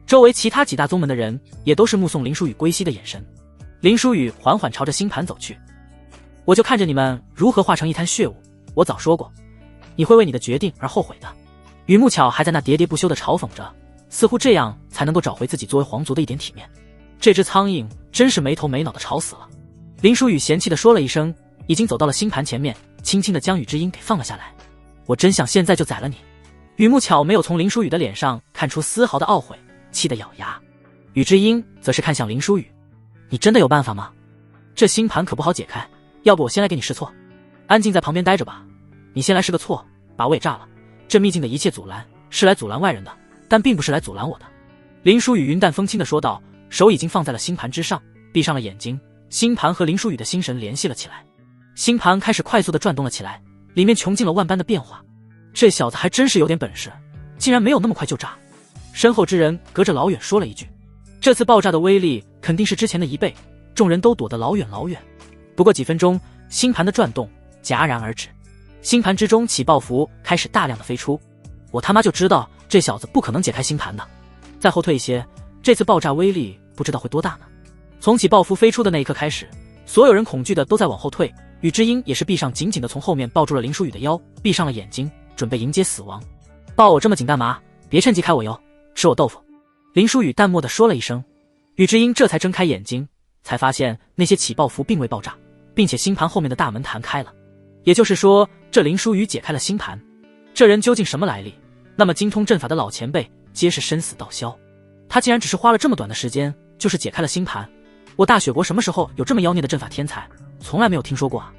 周围其他几大宗门的人也都是目送林书宇归西的眼神。林书宇缓缓朝着星盘走去，我就看着你们如何化成一滩血雾，我早说过你会为你的决定而后悔的。雨木巧还在那喋喋不休地嘲讽着，似乎这样才能够找回自己作为皇族的一点体面。这只苍蝇真是没头没脑的吵死了。林书宇嫌弃地说了一声，已经走到了星盘前面，轻轻地将雨之音给放了下来。我真想现在就宰了你。雨木巧没有从林书宇的脸上看出丝毫的懊悔，气得咬牙。雨之音则是看向林书宇，你真的有办法吗？这星盘可不好解开，要不我先来给你试错。安静在旁边待着吧，你先来试个错，把我也炸了。这秘境的一切阻拦是来阻拦外人的，但并不是来阻拦我的。林书宇云淡风轻地说道，手已经放在了星盘之上，闭上了眼睛，星盘和林书宇的心神联系了起来。星盘开始快速地转动了起来，里面穷尽了万般的变化。这小子还真是有点本事，竟然没有那么快就炸。身后之人隔着老远说了一句，这次爆炸的威力肯定是之前的1倍，众人都躲得老远老远。不过几分钟，星盘的转动戛然而止，星盘之中起爆符开始大量的飞出。我他妈就知道这小子不可能解开星盘的。再后退一些，这次爆炸威力不知道会多大呢。从起爆符飞出的那一刻开始，所有人恐惧的都在往后退。宇智英也是闭上紧紧的从后面抱住了林书宇的腰，闭上了眼睛，准备迎接死亡。抱我这么紧干嘛？别趁机开我油，吃我豆腐。林书宇淡漠地说了一声。宇智英这才睁开眼睛，才发现那些起爆符并未爆炸，并且星盘后面的大门弹开了。也就是说，这林书宇解开了星盘。这人究竟什么来历？那么精通阵法的老前辈，皆是生死道消。他竟然只是花了这么短的时间，就是解开了星盘。我大雪国什么时候有这么妖孽的阵法天才？从来没有听说过啊！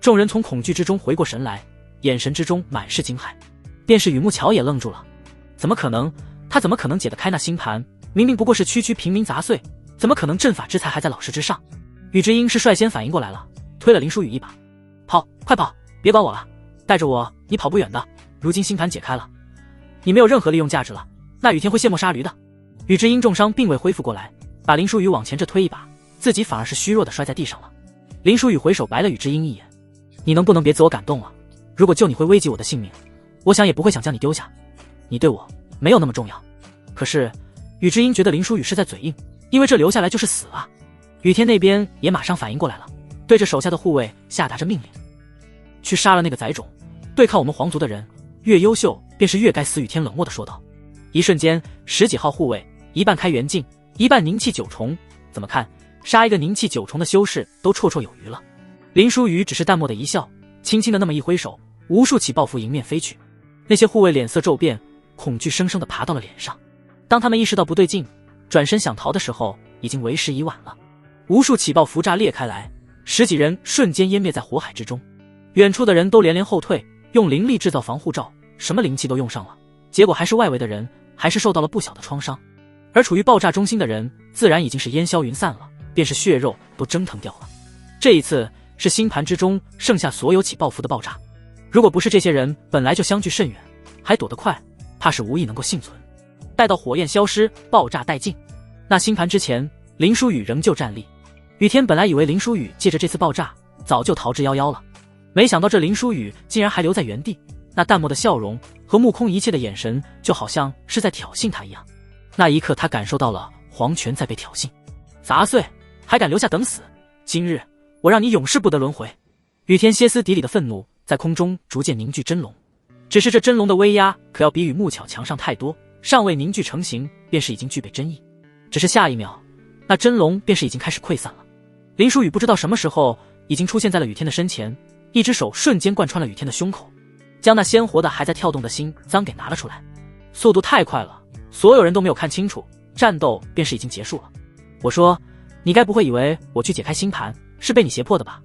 众人从恐惧之中回过神来，眼神之中满是惊骇。便是雨木桥也愣住了，怎么可能？他怎么可能解得开那星盘？明明不过是区区平民杂碎，怎么可能阵法之才还在老师之上？宇智英是率先反应过来了，推了林书宇一把，跑，快跑，别管我了，带着我你跑不远的。如今星盘解开了，你没有任何利用价值了，那雨天会卸磨杀驴的。宇智英重伤并未恢复过来，把林书宇往前这推一把，自己反而是虚弱的摔在地上了。林书宇回首白了宇智英一眼，你能不能别自我感动了？如果救你会危及我的性命，我想也不会想将你丢下，你对我没有那么重要。可是宇智英觉得林书宇是在嘴硬，因为这留下来就是死啊。雨天那边也马上反应过来了，对着手下的护卫下达着命令，去杀了那个宰种，对抗我们皇族的人越优秀便是越该死。雨天冷漠地说道。一瞬间10几号护卫一半开元镜，一半凝气九重，怎么看杀一个凝气九重的修士都绰绰有余了。林书宇只是淡漠的一笑，轻轻的那么一挥手，无数起爆符迎面飞去。那些护卫脸色骤变，恐惧生生的爬到了脸上。当他们意识到不对劲，转身想逃的时候，已经为时已晚了。无数起爆符炸裂开来，10几人瞬间湮灭在火海之中。远处的人都连连后退，用灵力制造防护罩，什么灵气都用上了，结果还是外围的人还是受到了不小的创伤。而处于爆炸中心的人自然已经是烟消云散了，便是血肉都蒸腾掉了。这一次是星盘之中剩下所有起爆符的爆炸，如果不是这些人本来就相距甚远，还躲得快，怕是无疑能够幸存。待到火焰消失，爆炸殆尽，那星盘之前，林书宇仍旧站立。雨天本来以为林书宇借着这次爆炸早就逃之夭夭了，没想到这林书宇竟然还留在原地，那淡漠的笑容和目空一切的眼神，就好像是在挑衅他一样。那一刻他感受到了皇权在被挑衅。杂碎，还敢留下等死？今日我让你永世不得轮回！雨天歇斯底里的愤怒在空中逐渐凝聚真龙，只是这真龙的威压可要比雨木巧强上太多，尚未凝聚成型，便是已经具备真意。只是下一秒，那真龙便是已经开始溃散了。林书宇不知道什么时候已经出现在了雨天的身前，一只手瞬间贯穿了雨天的胸口，将那鲜活的还在跳动的心脏给拿了出来。速度太快了，所有人都没有看清楚，战斗便是已经结束了。我说，你该不会以为我去解开星盘是被你胁迫的吧？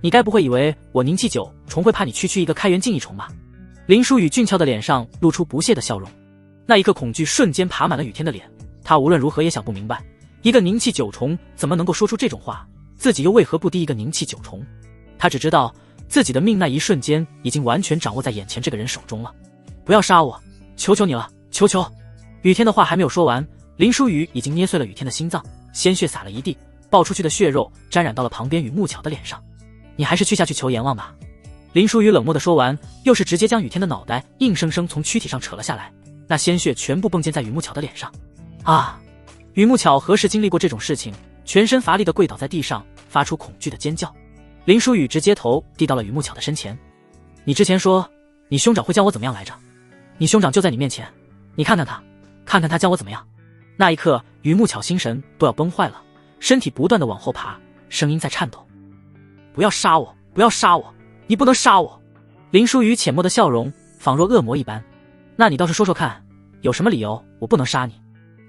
你该不会以为我凝气九重会怕你区区一个开元镜一重吧？林书宇俊俏的脸上露出不屑的笑容，那一刻恐惧瞬间爬满了雨天的脸。他无论如何也想不明白，一个凝气九重怎么能够说出这种话，自己又为何不敌一个凝气九重？他只知道自己的命那一瞬间已经完全掌握在眼前这个人手中了。不要杀我，求求你了，求求！雨天的话还没有说完，林书宇已经捏碎了雨天的心脏，鲜血洒了一地，爆出去的血肉沾染到了旁边雨木巧的脸上。你还是去下去求阎王吧。林书宇冷漠地说完，又是直接将雨天的脑袋硬生生从躯体上扯了下来，那鲜血全部迸溅在雨木巧的脸上。啊！雨木巧何时经历过这种事情，全身乏力地跪倒在地上，发出恐惧的尖叫。林书宇直接头递到了雨木巧的身前。你之前说你兄长会将我怎么样来着？你兄长就在你面前，你看看他，看看他将我怎么样。那一刻雨木巧心神都要崩坏了，身体不断地往后爬，声音在颤抖。不要杀我，不要杀我，你不能杀我！林书宇浅漠的笑容仿若恶魔一般。那你倒是说说看，有什么理由我不能杀你？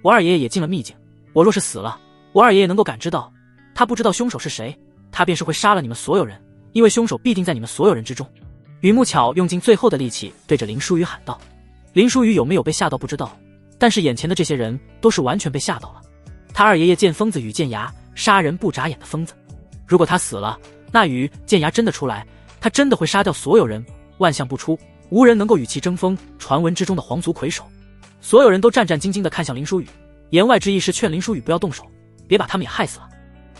我二爷爷也进了秘境，我若是死了，我二爷爷能够感知到，他不知道凶手是谁，他便是会杀了你们所有人，因为凶手必定在你们所有人之中。雨木巧用尽最后的力气对着林书宇喊道。林书宇有没有被吓到不知道，但是眼前的这些人都是完全被吓到了。他二爷爷见疯子雨剑牙，杀人不眨眼的疯子，如果他死了，那雨剑牙真的出来，他真的会杀掉所有人，万象不出，无人能够与其争锋，传闻之中的皇族魁首。所有人都战战兢兢地看向林书宇，言外之意是劝林书宇不要动手，别把他们也害死了。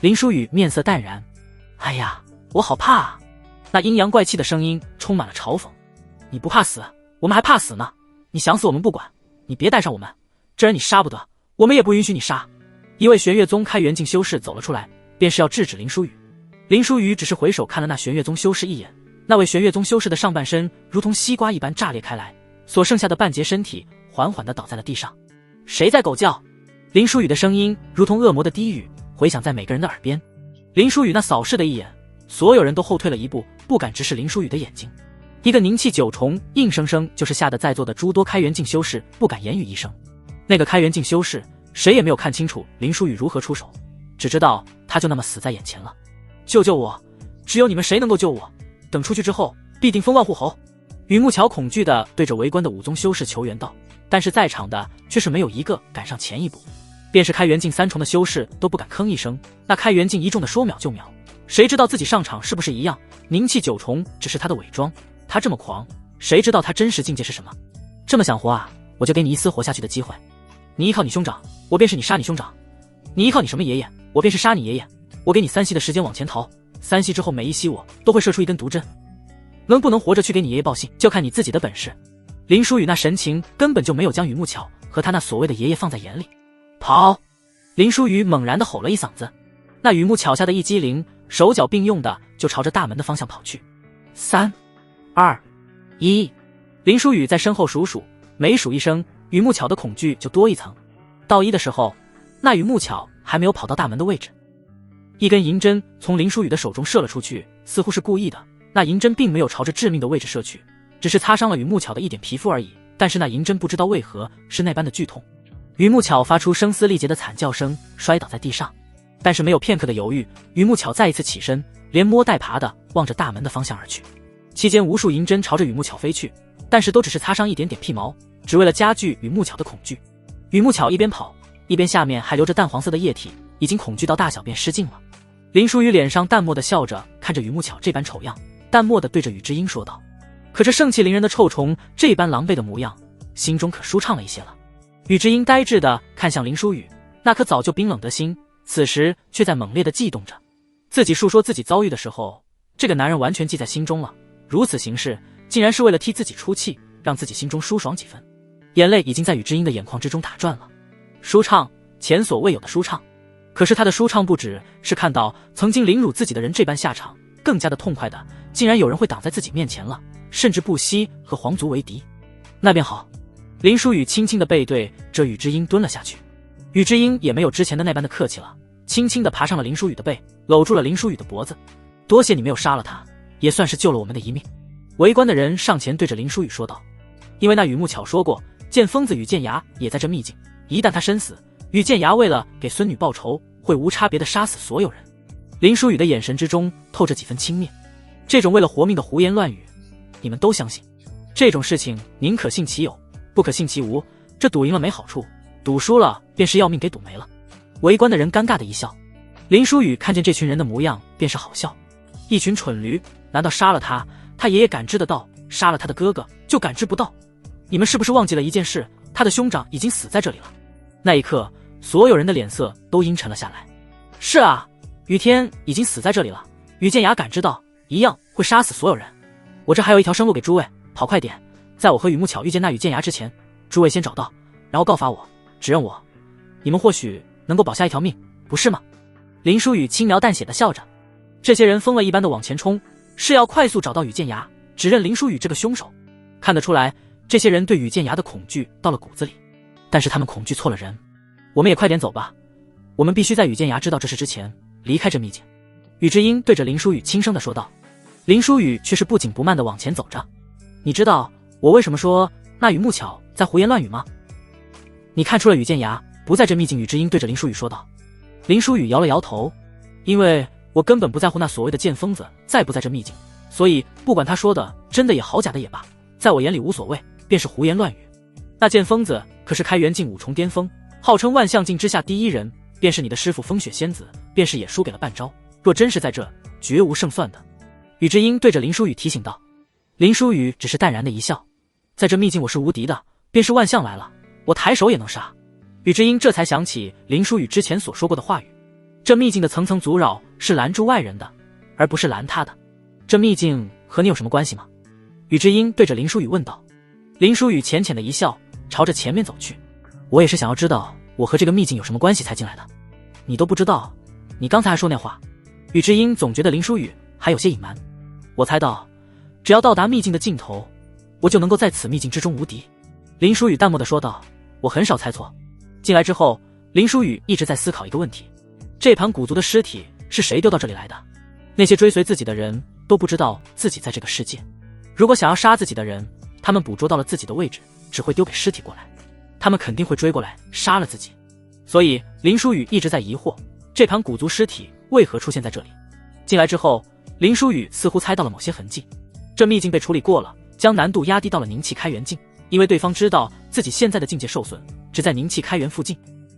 林书宇面色淡然，哎呀，我好怕啊！那阴阳怪气的声音充满了嘲讽。你不怕死，我们还怕死呢。你想死我们不管，你别带上我们，这人你杀不得，我们也不允许你杀。一位玄月宗开元境修士走了出来，便是要制止林书羽。林书羽只是回首看了那玄月宗修士一眼，那位玄月宗修士的上半身如同西瓜一般炸裂开来，所剩下的半截身体缓缓地倒在了地上。谁在狗叫？林书羽的声音如同恶魔的低语，回响在每个人的耳边。林书羽那扫视的一眼，所有人都后退了一步，不敢直视林书羽的眼睛。一个凝气九重硬生生就是吓得在座的诸多开元境修士不敢言语一声。那个开元境修士谁也没有看清楚林书羽如何出手，只知道他就那么死在眼前了。救救我，只有你们谁能够救我，等出去之后必定封万户侯。雨木桥恐惧地对着围观的武宗修士求援道，但是在场的却是没有一个敢上前一步，便是开元境三重的修士都不敢吭一声。那开元境一众的说秒就秒，谁知道自己上场是不是一样？凝气九重只是他的伪装，他这么狂，谁知道他真实境界是什么？这么想活啊，我就给你一丝活下去的机会。你依靠你兄长，我便是你杀你兄长；你依靠你什么爷爷，我便是杀你爷爷。我给你3息的时间往前逃，3息之后每一息我都会射出一根毒针，能不能活着去给你爷爷报信，就看你自己的本事。林书羽那神情根本就没有将雨木巧和他那所谓的爷爷放在眼里。跑！林书羽猛然地吼了一嗓子，那雨木巧吓得一激灵，手脚并用的就朝着大门的方向跑去。3、2、1，林书羽在身后数数，每数一声，雨木巧的恐惧就多一层。到1的时候，那雨木巧还没有跑到大门的位置。一根银针从林书羽的手中射了出去，似乎是故意的。那银针并没有朝着致命的位置射去，只是擦伤了雨木巧的一点皮肤而已。但是那银针不知道为何是那般的剧痛，雨木巧发出声嘶力竭的惨叫声，摔倒在地上。但是没有片刻的犹豫，雨木巧再一次起身，连摸带爬的望着大门的方向而去。期间无数银针朝着雨木巧飞去，但是都只是擦伤一点点屁毛，只为了加剧雨木巧的恐惧。雨木巧一边跑，一边下面还流着淡黄色的液体，已经恐惧到大小便失禁了。林书羽脸上淡漠的笑着，看着雨木巧这般丑样，淡漠的对着雨之英说道。可这盛气凌人的臭虫这般狼狈的模样，心中可舒畅了一些了。雨之英呆滞的看向林书羽，那颗早就冰冷的心，此时却在猛烈的悸动着。自己述说自己遭遇的时候，这个男人完全记在心中了，如此行事，竟然是为了替自己出气，让自己心中舒爽几分。眼泪已经在雨之英的眼眶之中打转了，舒畅，前所未有的舒畅。可是他的舒畅不只是看到曾经凌辱自己的人这般下场，更加的痛快的，竟然有人会挡在自己面前了，甚至不惜和皇族为敌。那便好。林书羽轻轻的背对着雨之英蹲了下去，雨之英也没有之前的那般的客气了，轻轻的爬上了林书羽的背，搂住了林书羽的脖子。多谢你没有杀了他，也算是救了我们的一命。围观的人上前对着林书羽说道，因为那雨木巧说过，剑疯子雨剑牙也在这秘境，一旦他身死，雨剑牙为了给孙女报仇，会无差别的杀死所有人。林书羽的眼神之中透着几分轻蔑，这种为了活命的胡言乱语，你们都相信？这种事情宁可信其有，不可信其无。这赌赢了没好处，赌输了便是要命给赌没了。围观的人尴尬的一笑，林书羽看见这群人的模样便是好笑。一群蠢驴，难道杀了他，他爷爷感知得到，杀了他的哥哥就感知不到？你们是不是忘记了一件事，他的兄长已经死在这里了？那一刻，所有人的脸色都阴沉了下来。是啊，雨天已经死在这里了，雨剑牙感知到，一样会杀死所有人。我这还有一条生路给诸位，跑快点，在我和雨木巧遇见那雨剑牙之前，诸位先找到，然后告发我，指认我，你们或许能够保下一条命，不是吗？林书羽轻描淡写的笑着。这些人疯了一般的往前冲，是要快速找到雨剑牙，指认林书羽这个凶手。看得出来，这些人对雨剑牙的恐惧到了骨子里，但是他们恐惧错了人。我们也快点走吧，我们必须在雨剑牙知道这事之前离开这秘境。雨之英对着林书羽轻声的说道。林书羽却是不紧不慢的往前走着。你知道我为什么说那雨木巧在胡言乱语吗？你看出了雨剑牙不在这秘境？雨之英对着林书羽说道。林书羽摇了摇头，因为我根本不在乎那所谓的剑疯子在不在这秘境，所以不管他说的真的也好假的也罢，在我眼里无所谓，便是胡言乱语。那剑疯子可是开元境5重巅峰，号称万象境之下第一人，便是你的师父风雪仙子，便是也输给了半招，若真是在这，绝无胜算的。雨之英对着林书羽提醒道。林书羽只是淡然的一笑，在这秘境我是无敌的，便是万象来了，我抬手也能杀。雨之英这才想起林书羽之前所说过的话语，这秘境的层层阻扰是拦住外人的，而不是拦他的。这秘境和你有什么关系吗？雨之英对着林书羽问道。林书羽浅浅的一笑，朝着前面走去。我也是想要知道我和这个秘境有什么关系才进来的。你都不知道，你刚才还说那话。宇智英总觉得林书宇还有些隐瞒。我猜到，只要到达秘境的尽头，我就能够在此秘境之中无敌。林书宇淡漠地说道。我很少猜错。进来之后，林书宇一直在思考一个问题：这盘古族的尸体是谁丢到这里来的？那些追随自己的人都不知道自己在这个世界。如果想要杀自己的人，他们捕捉到了自己的位置，只会丢给尸体过来，他们肯定会追过来杀了自己。所以林书宇一直在疑惑，这盘古族尸体为何出现在这里。进来之后，林书宇似乎猜到了某些痕迹。这秘境被处理过了，将难度压低到了凝气开元境，因为对方知道自己现在的境界受损，只在凝气开元附近。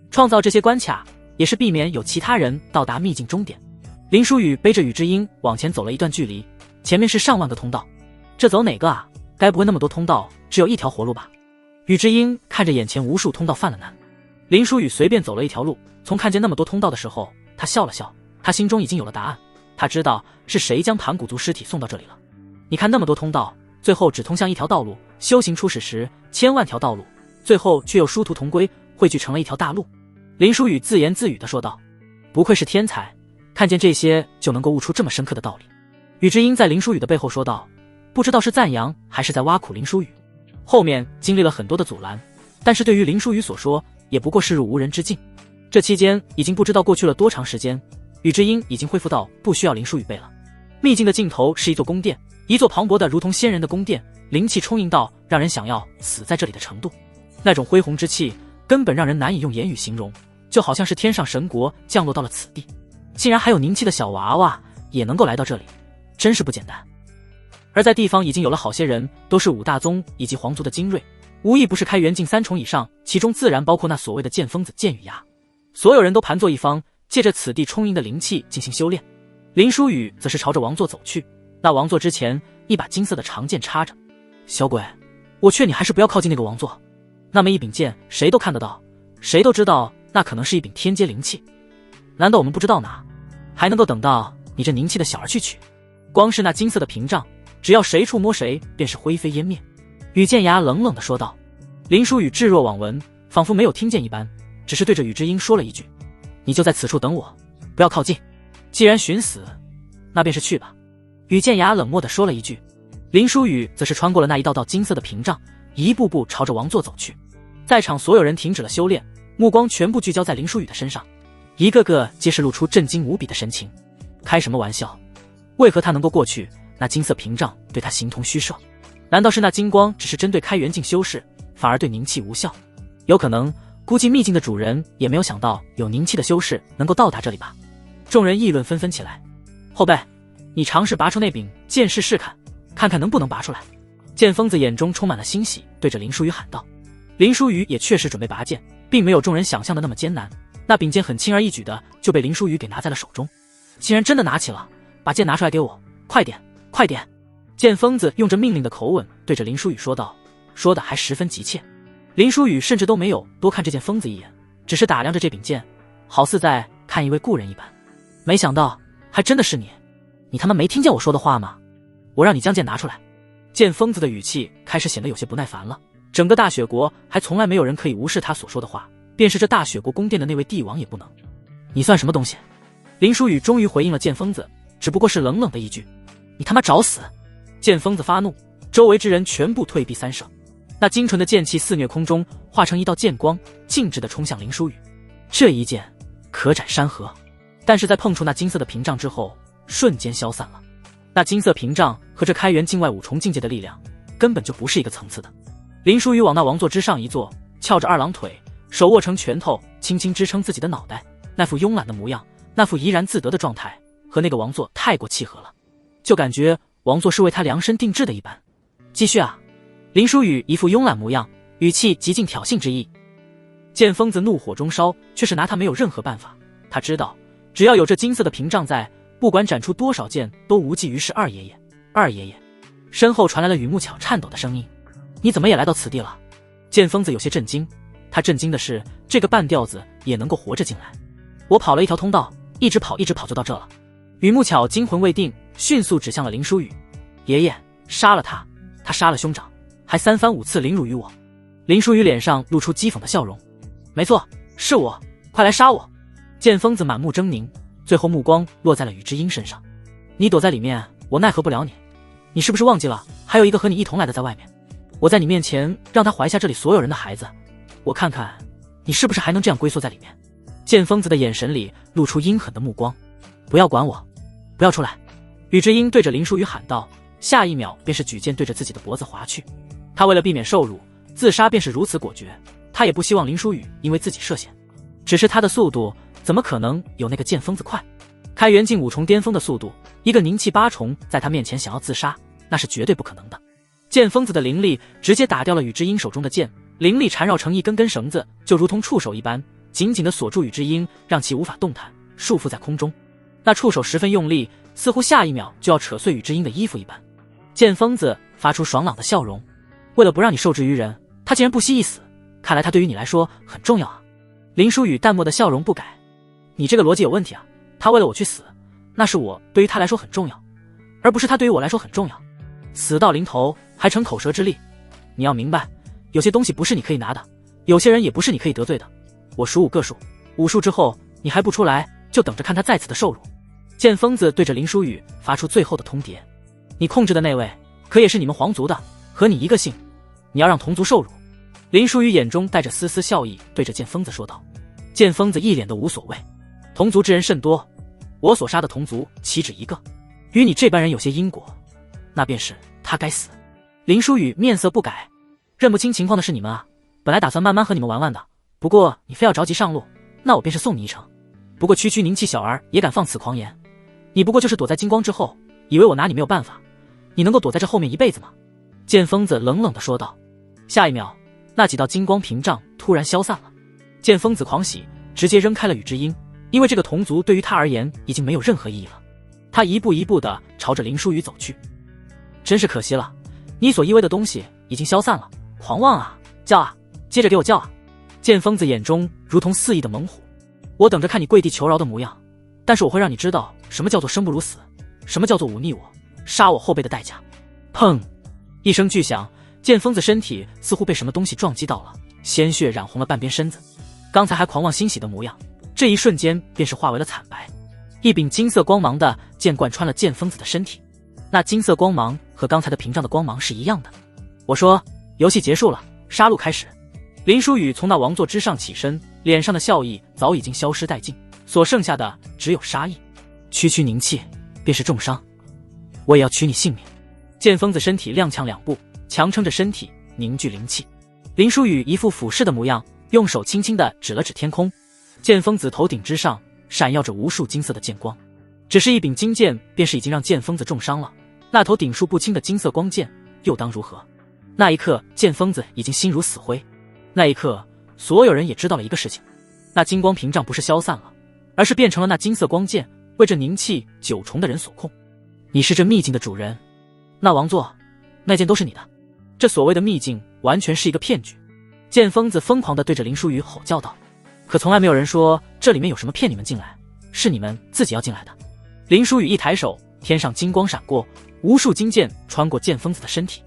创造这些关卡也是避免有其他人到达秘境终点。林书宇背着宇智英往前走了一段距离，前面是上万个通道，这走哪个啊？该不会那么多通道只有一条活路吧？宇智英看着眼前无数通道犯了难。林书宇随便走了一条路，从看见那么多通道的时候，他笑了笑，他心中已经有了答案。他知道是谁将盘古族尸体送到这里了。你看那么多通道，最后只通向一条道路，修行初始时千万条道路，最后却又殊途同归，汇聚成了一条大路。林书宇自言自语地说道。不愧是天才，看见这些就能够悟出这么深刻的道理。宇智英在林书宇的背后说道，不知道是赞扬还是在挖苦林书宇。后面经历了很多的阻拦，但是对于林书宇所说也不过是入无人之境。这期间已经不知道过去了多长时间，宇智英已经恢复到不需要林书宇背了。秘境的尽头是一座宫殿，一座磅礴的如同仙人的宫殿，灵气充盈到让人想要死在这里的程度。那种恢宏之气根本让人难以用言语形容，就好像是天上神国降落到了此地。竟然还有凝气的小娃娃也能够来到这里，真是不简单。而在地方已经有了好些人，都是五大宗以及皇族的精锐，无一不是开元境3重以上，其中自然包括那所谓的剑疯子剑雨崖。所有人都盘坐一方，借着此地充盈的灵气进行修炼。林书宇则是朝着王座走去，那王座之前一把金色的长剑插着。小鬼，我劝你还是不要靠近那个王座，那么一柄剑谁都看得到，谁都知道那可能是一柄天阶灵气，难道我们不知道呢？还能够等到你这凝气的小儿去取？光是那金色的屏障，只要谁触摸谁便是灰飞烟灭。宇剑崖冷冷地说道。林书宇置若罔闻，仿佛没有听见一般，只是对着宇智英说了一句，你就在此处等我，不要靠近，既然寻死，那便是去吧。宇剑崖冷漠地说了一句。林书宇则是穿过了那一道道金色的屏障，一步步朝着王座走去。在场所有人停止了修炼，目光全部聚焦在林书宇的身上，一个个皆是露出震惊无比的神情。开什么玩笑？为何他能够过去？那金色屏障对他形同虚设？难道是那金光只是针对开元境修士，反而对凝气无效？有可能，估计秘境的主人也没有想到有凝气的修士能够到达这里吧。众人议论纷纷起来。后辈，你尝试拔出那柄剑试试看，看看能不能拔出来。剑疯子眼中充满了欣喜，对着林书宇喊道。林书宇也确实准备拔剑，并没有众人想象的那么艰难。那柄剑很轻而易举的就被林书宇给拿在了手中。竟然真的拿起了，把剑拿出来给我，快点，快点！剑疯子用着命令的口吻对着林书宇说道，说的还十分急切。林书宇甚至都没有多看这剑疯子一眼，只是打量着这柄剑，好似在看一位故人一般。没想到还真的是你，你他妈没听见我说的话吗？我让你将剑拿出来。剑疯子的语气开始显得有些不耐烦了。整个大雪国还从来没有人可以无视他所说的话，便是这大雪国宫殿的那位帝王也不能。你算什么东西？林书宇终于回应了剑疯子，只不过是冷冷的一句，你他妈找死！剑疯子发怒，周围之人全部退避三舍。那精纯的剑气肆虐空中，化成一道剑光，径直的冲向林书宇。这一剑可斩山河，但是在碰触那金色的屏障之后，瞬间消散了。那金色屏障和这开元境外5重境界的力量根本就不是一个层次的。林书宇往那王座之上一坐，翘着二郎腿，手握成拳头，轻轻支撑自己的脑袋，那副慵懒的模样，那副怡然自得的状态，和那个王座太过契合了，就感觉王座是为他量身定制的一般。继续啊！林书宇一副慵懒模样，语气极尽挑衅之意。剑疯子怒火中烧，却是拿他没有任何办法。他知道，只要有这金色的屏障在，不管斩出多少剑都无济于事。二爷爷，二爷爷！身后传来了雨木巧颤抖的声音。你怎么也来到此地了？剑疯子有些震惊，他震惊的是这个半吊子也能够活着进来。我跑了一条通道，一直跑就到这了。雨木巧惊魂未定，迅速指向了林书宇。爷爷，杀了他，他杀了兄长，还3番5次凌辱于我。林书宇脸上露出讥讽的笑容。没错，是我，快来杀我！剑疯子满目狰狞，最后目光落在了宇智英身上。你躲在里面，我奈何不了你。你是不是忘记了，还有一个和你一同来的在外面？我在你面前让他怀下这里所有人的孩子，我看看你是不是还能这样龟缩在里面。剑疯子的眼神里露出阴狠的目光。不要管我，不要出来！宇智英对着林书宇喊道，下一秒便是举剑对着自己的脖子划去。他为了避免受辱，自杀便是如此果决。他也不希望林书宇因为自己涉险，只是他的速度怎么可能有那个剑疯子快？开元境5重巅峰的速度，一个凝气8重在他面前想要自杀，那是绝对不可能的。剑疯子的灵力直接打掉了宇智英手中的剑，灵力缠绕成一根根绳子，就如同触手一般，紧紧地锁住宇智英，让其无法动弹，束缚在空中。那触手十分用力，似乎下一秒就要扯碎宇智英的衣服一般。剑疯子发出爽朗的笑容，为了不让你受制于人，他竟然不惜一死，看来他对于你来说很重要啊。林书宇淡漠的笑容不改，你这个逻辑有问题啊，他为了我去死，那是我对于他来说很重要，而不是他对于我来说很重要。死到临头还逞口舌之力，你要明白，有些东西不是你可以拿的，有些人也不是你可以得罪的。我数5个数，5数之后你还不出来，就等着看他再次的受辱。剑疯子对着林书宇发出最后的通牒，你控制的那位可也是你们皇族的，和你一个姓，你要让同族受辱。林书宇眼中带着丝丝笑意，对着剑疯子说道。剑疯子一脸的无所谓，同族之人甚多，我所杀的同族岂止一个，与你这般人有些因果，那便是他该死。林书宇面色不改，认不清情况的是你们啊，本来打算慢慢和你们玩玩的，不过你非要着急上路，那我便是送你一程。不过区区凝气小儿也敢放此狂言，你不过就是躲在金光之后，以为我拿你没有办法，你能够躲在这后面一辈子吗？剑疯子冷冷地说道。下一秒，那几道金光屏障突然消散了。剑疯子狂喜，直接扔开了宇智英，因为这个同族对于他而言已经没有任何意义了。他一步一步地朝着林书宇走去。真是可惜了，你所依偎的东西已经消散了。狂妄啊，叫啊，接着给我叫啊！剑疯子眼中如同肆意的猛虎，我等着看你跪地求饶的模样，但是我会让你知道什么叫做生不如死，什么叫做忤逆我、杀我后辈的代价。砰！一声巨响，剑疯子身体似乎被什么东西撞击到了，鲜血染红了半边身子。刚才还狂妄欣喜的模样，这一瞬间便是化为了惨白。一柄金色光芒的剑贯穿了剑疯子的身体，那金色光芒和刚才的屏障的光芒是一样的。我说，游戏结束了，杀戮开始。林书宇从那王座之上起身，脸上的笑意早已经消失殆尽，所剩下的只有杀意。区区凝气便是重伤，我也要取你性命。剑疯子身体踉跄2步，强撑着身体凝聚灵气。林书宇一副俯视的模样，用手轻轻地指了指天空。剑疯子头顶之上闪耀着无数金色的剑光，只是一柄金剑便是已经让剑疯子重伤了，那头顶数不清的金色光剑又当如何？那一刻，剑疯子已经心如死灰。那一刻，所有人也知道了一个事情，那金光屏障不是消散了，而是变成了那金色光剑为这凝气9重的人所控。你是这秘境的主人，那王座那件都是你的，这所谓的秘境完全是一个骗局。剑疯子疯狂地对着林书宇吼叫道，可从来没有人说这里面有什么骗你们进来，是你们自己要进来的。林书宇一抬手，天上金光闪过，无数金剑穿过剑疯子的身体。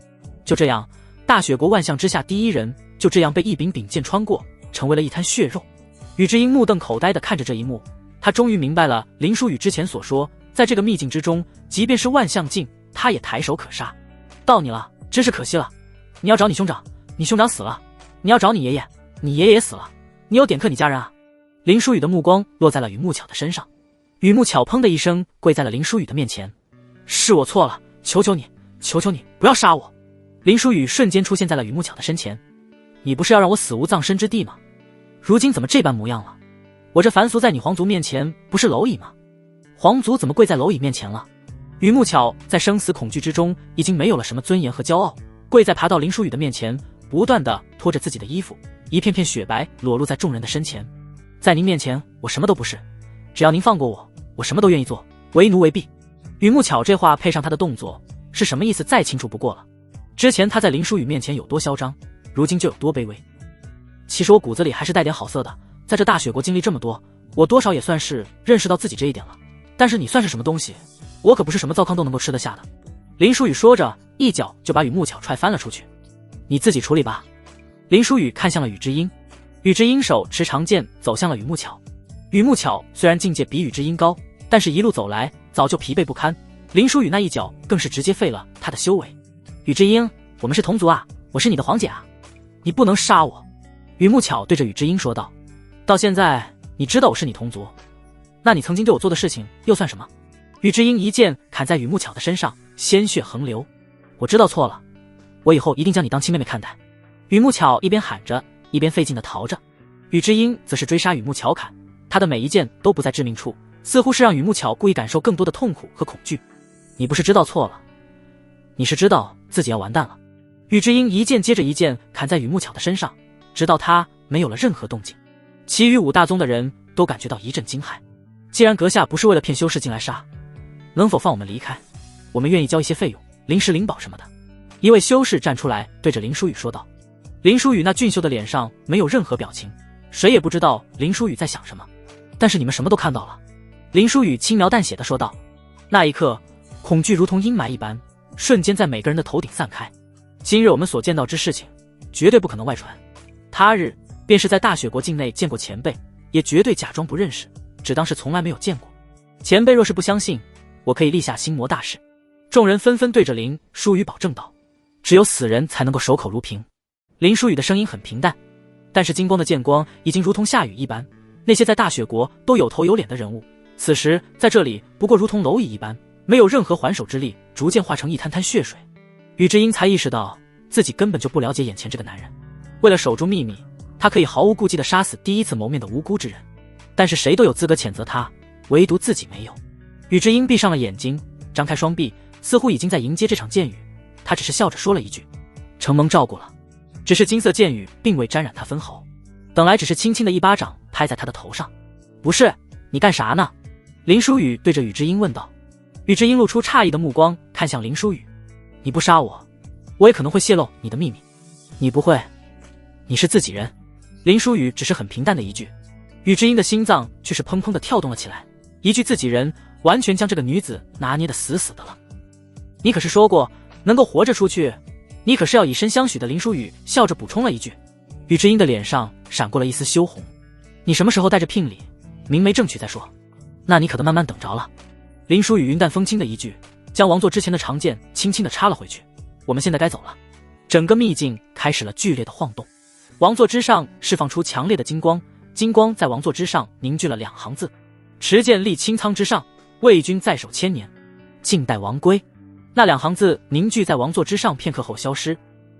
就这样，大雪国万象之下第一人就这样被一柄柄剑穿过，成为了一滩血肉。宇智英目瞪口呆地看着这一幕，他终于明白了林书宇之前所说，在这个秘境之中，即便是万象境，他也抬手可杀。到你了，真是可惜了。你要找你兄长，你兄长死了；你要找你爷爷，你爷爷也死了。你有点克你家人啊！林书宇的目光落在了雨木巧的身上，雨木巧砰的一声跪在了林书宇的面前。是我错了，求求你，求求你，不要杀我！林书宇瞬间出现在了雨木巧的身前。你不是要让我死无葬身之地吗？如今怎么这般模样了？我这凡俗在你皇族面前不是蝼蚁吗？皇族怎么跪在蝼蚁面前了？雨木巧在生死恐惧之中已经没有了什么尊严和骄傲，跪在爬到林书宇的面前，不断地拖着自己的衣服，一片片雪白裸露在众人的身前。在您面前我什么都不是，只要您放过我，我什么都愿意做，为奴为婢。雨木巧这话配上他的动作，是什么意思再清楚不过了。之前他在林书宇面前有多嚣张，如今就有多卑微。其实我骨子里还是带点好色的，在这大雪国经历这么多，我多少也算是认识到自己这一点了。但是你算是什么东西？我可不是什么糟糠都能够吃得下的。林书宇说着，一脚就把雨木巧踹翻了出去。你自己处理吧。林书宇看向了宇之英，宇之英手持长剑走向了雨木巧。雨木巧虽然境界比宇之英高，但是一路走来早就疲惫不堪，林书宇那一脚更是直接废了他的修为。宇之英，我们是同族啊，我是你的皇姐啊，你不能杀我。雨木巧对着宇之英说道，到现在你知道我是你同族，那你曾经对我做的事情又算什么？宇之英一剑砍在雨木巧的身上，鲜血横流。我知道错了，我以后一定将你当亲妹妹看待。雨木巧一边喊着，一边费劲地逃着。宇之英则是追杀雨木巧砍，他的每一剑都不在致命处，似乎是让雨木巧故意感受更多的痛苦和恐惧。你不是知道错了，你是知道自己要完蛋了。宇之英一剑接着一剑砍在雨木巧的身上，直到他没有了任何动静。其余5大宗的人都感觉到一阵惊骇。既然阁下不是为了骗修士进来杀，能否放我们离开？我们愿意交一些费用，灵石灵宝什么的。一位修士站出来对着林书宇说道。林书宇那俊秀的脸上没有任何表情，谁也不知道林书宇在想什么。但是你们什么都看到了。林书宇轻描淡写地说道。那一刻，恐惧如同阴霾一般，瞬间在每个人的头顶散开。今日我们所见到之事情，绝对不可能外传。他日便是在大雪国境内见过前辈，也绝对假装不认识，只当是从来没有见过。前辈若是不相信，我可以立下心魔大誓。众人纷纷对着林书宇保证道，只有死人才能够守口如瓶。林书宇的声音很平淡，但是金光的剑光已经如同下雨一般，那些在大雪国都有头有脸的人物，此时在这里不过如同蝼蚁一般，没有任何还手之力，逐渐化成一滩滩血水。宇之英才意识到自己根本就不了解眼前这个男人，为了守住秘密，他可以毫无顾忌地杀死第一次谋面的无辜之人，但是谁都有资格谴责他，唯独自己没有。宇之英闭上了眼睛，张开双臂，似乎已经在迎接这场剑雨。他只是笑着说了一句，承蒙照顾了。只是金色剑雨并未沾染他分毫，等来只是轻轻的一巴掌拍在他的头上。不是，你干啥呢？林书宇对着宇之英问道。宇之英露出诧异的目光看向林书宇，你不杀我，我也可能会泄露你的秘密。你不会，你是自己人。林书宇只是很平淡的一句，宇之英的心脏却是砰砰地跳动了起来，一句自己人完全将这个女子拿捏得死死的了。你可是说过能够活着出去，你可是要以身相许的。林书宇笑着补充了一句。宇之英的脸上闪过了一丝羞红，你什么时候带着聘礼，明媒正娶再说，那你可得慢慢等着了。林书宇云淡风轻的一句，将王座之前的长剑轻轻地插了回去。我们现在该走了。整个秘境开始了剧烈的晃动，王座之上释放出强烈的金光，金光在王座之上凝聚了2行字，持剑立青苍之上，魏军在守千年，静待王归。那2行字凝聚在王座之上片刻后消失。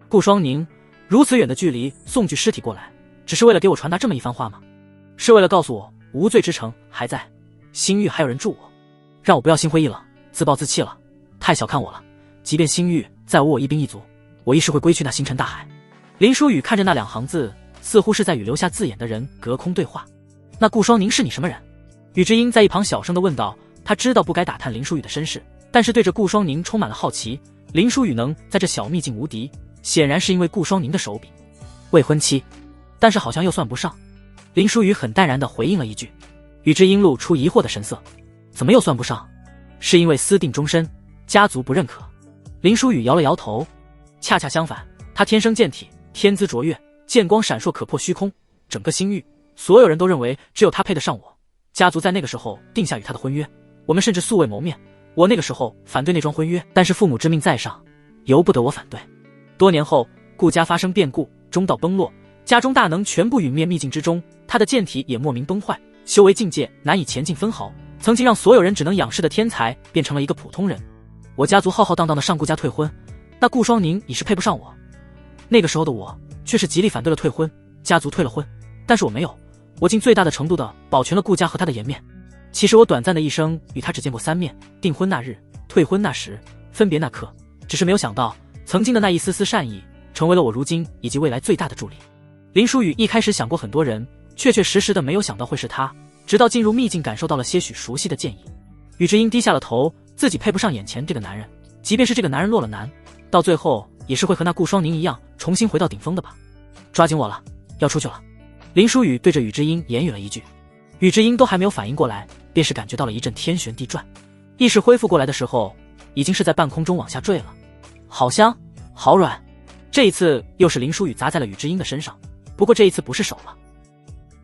顾双宁如此远的距离送具尸体过来，只是为了给我传达这么一番话吗？是为了告诉我无罪之城还在，星域还有人助我，让我不要心灰意冷，自暴自弃了，太小看我了。即便星域再无我一兵一卒，我亦是会归去那星辰大海。林书宇看着那2行字，似乎是在与留下字眼的人隔空对话。那顾双宁是你什么人？宇之英在一旁小声地问道。他知道不该打探林书宇的身世，但是对着顾双宁充满了好奇。林书宇能在这小秘境无敌，显然是因为顾双宁的手笔。未婚妻，但是好像又算不上。林书宇很淡然地回应了一句。宇之英露出疑惑的神色，怎么又算不上？是因为私定终身，家族不认可。林书宇摇了摇头，恰恰相反，他天生剑体，天资卓越，剑光闪烁可破虚空，整个星域所有人都认为只有他配得上我。家族在那个时候定下与他的婚约，我们甚至素未谋面。我那个时候反对那桩婚约，但是父母之命在上，由不得我反对。多年后，顾家发生变故，中道崩落，家中大能全部陨灭秘境之中，他的剑体也莫名崩坏，修为境界难以前进分毫。曾经让所有人只能仰视的天才，变成了一个普通人。我家族浩浩荡荡的上顾家退婚，那顾双宁已是配不上我。那个时候的我却是极力反对了退婚，家族退了婚，但是我没有，我尽最大的程度的保全了顾家和他的颜面。其实我短暂的一生与他只见过3面，订婚那日，退婚那时，分别那刻，只是没有想到曾经的那一丝丝善意成为了我如今以及未来最大的助力。林书宇一开始想过很多人，确确实实的没有想到会是他，直到进入秘境感受到了些许熟悉的剑意。宇之英低下了头，自己配不上眼前这个男人，即便是这个男人落了难，到最后也是会和那顾双宁一样重新回到顶峰的吧。抓紧我了，要出去了。林书宇对着宇之英言语了一句，宇之英都还没有反应过来，便是感觉到了一阵天旋地转，意识恢复过来的时候，已经是在半空中往下坠了。好香，好软。这一次又是林书宇砸在了宇智英的身上，不过这一次不是手了，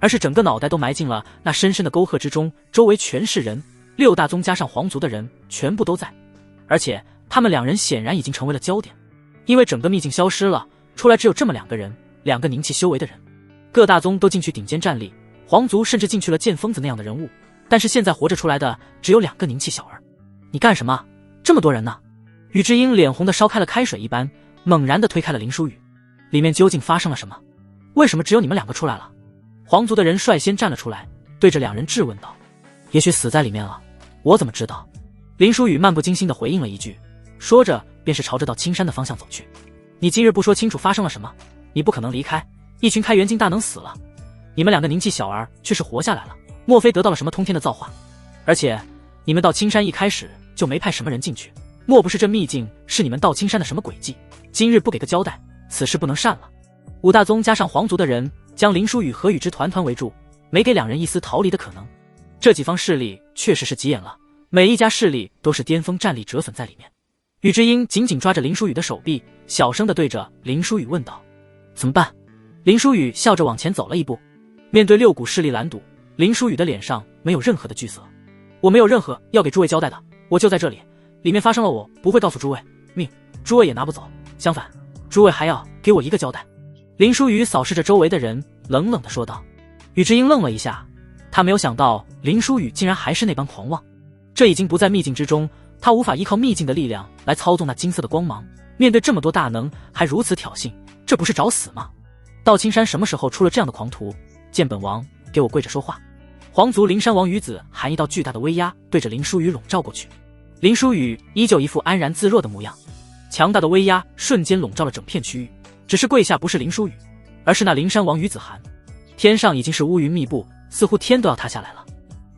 而是整个脑袋都埋进了那深深的沟壑之中，周围全是人，6大宗加上皇族的人全部都在，而且他们2人显然已经成为了焦点，因为整个秘境消失了，出来只有这么2个人，2个凝气修为的人。各大宗都进去顶尖战力，皇族甚至进去了剑疯子那样的人物，但是现在活着出来的只有2个凝气小儿。你干什么？这么多人呢？宇智英脸红的烧开了开水一般，猛然的推开了林书宇。里面究竟发生了什么？为什么只有你们2个出来了？皇族的人率先站了出来，对着2人质问道。也许死在里面了，我怎么知道？林书宇漫不经心的回应了一句，说着便是朝着到青山的方向走去。你今日不说清楚发生了什么，你不可能离开。一群开元境大能死了，你们2个凝气小儿却是活下来了，莫非得到了什么通天的造化？而且你们到青山一开始就没派什么人进去，莫不是这秘境是你们到青山的什么诡计？今日不给个交代，此事不能善了。5大宗加上皇族的人将林书宇和宇智团团围住，没给2人一丝逃离的可能。这几方势力确实是急眼了，每一家势力都是巅峰战力折损在里面。宇智英紧紧抓着林书宇的手臂，小声地对着林书宇问道：怎么办？林书宇笑着往前走了一步，面对6股势力拦堵，林书宇的脸上没有任何的惧色。我没有任何要给诸位交代的，我就在这里，里面发生了我不会告诉诸位，命诸位也拿不走，相反诸位还要给我一个交代。林书宇扫视着周围的人，冷冷地说道。宇智英愣了一下，他没有想到林书宇竟然还是那般狂妄。这已经不在秘境之中，他无法依靠秘境的力量来操纵那金色的光芒，面对这么多大能还如此挑衅，这不是找死吗？道青山什么时候出了这样的狂徒？见本王给我跪着说话。皇族灵山王于子含一道巨大的威压对着林书宇笼罩过去。林书宇依旧一副安然自若的模样，强大的威压瞬间笼罩了整片区域，只是跪下不是林书宇，而是那灵山王于子涵。天上已经是乌云密布，似乎天都要塌下来了。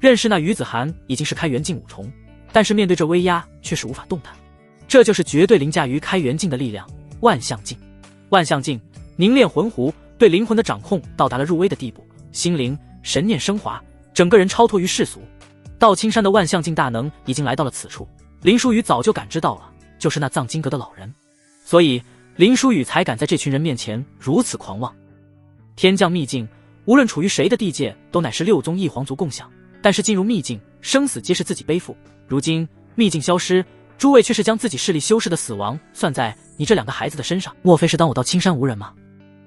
认识那于子涵已经是开元境5重，但是面对这威压却是无法动弹。这就是绝对凌驾于开元境的力量，万象境。万象境凝练魂弧，对灵魂的掌控到达了入微的地步，心灵神念升华，整个人超脱于世俗。道青山的万象境大能已经来到了此处，林书宇早就感知到了，就是那藏经阁的老人，所以林书宇才敢在这群人面前如此狂妄。天降秘境，无论处于谁的地界，都乃是6宗异皇族共享，但是进入秘境，生死皆是自己背负。如今秘境消失，诸位却是将自己势力修士的死亡算在你这2个孩子的身上，莫非是当我到青山无人吗？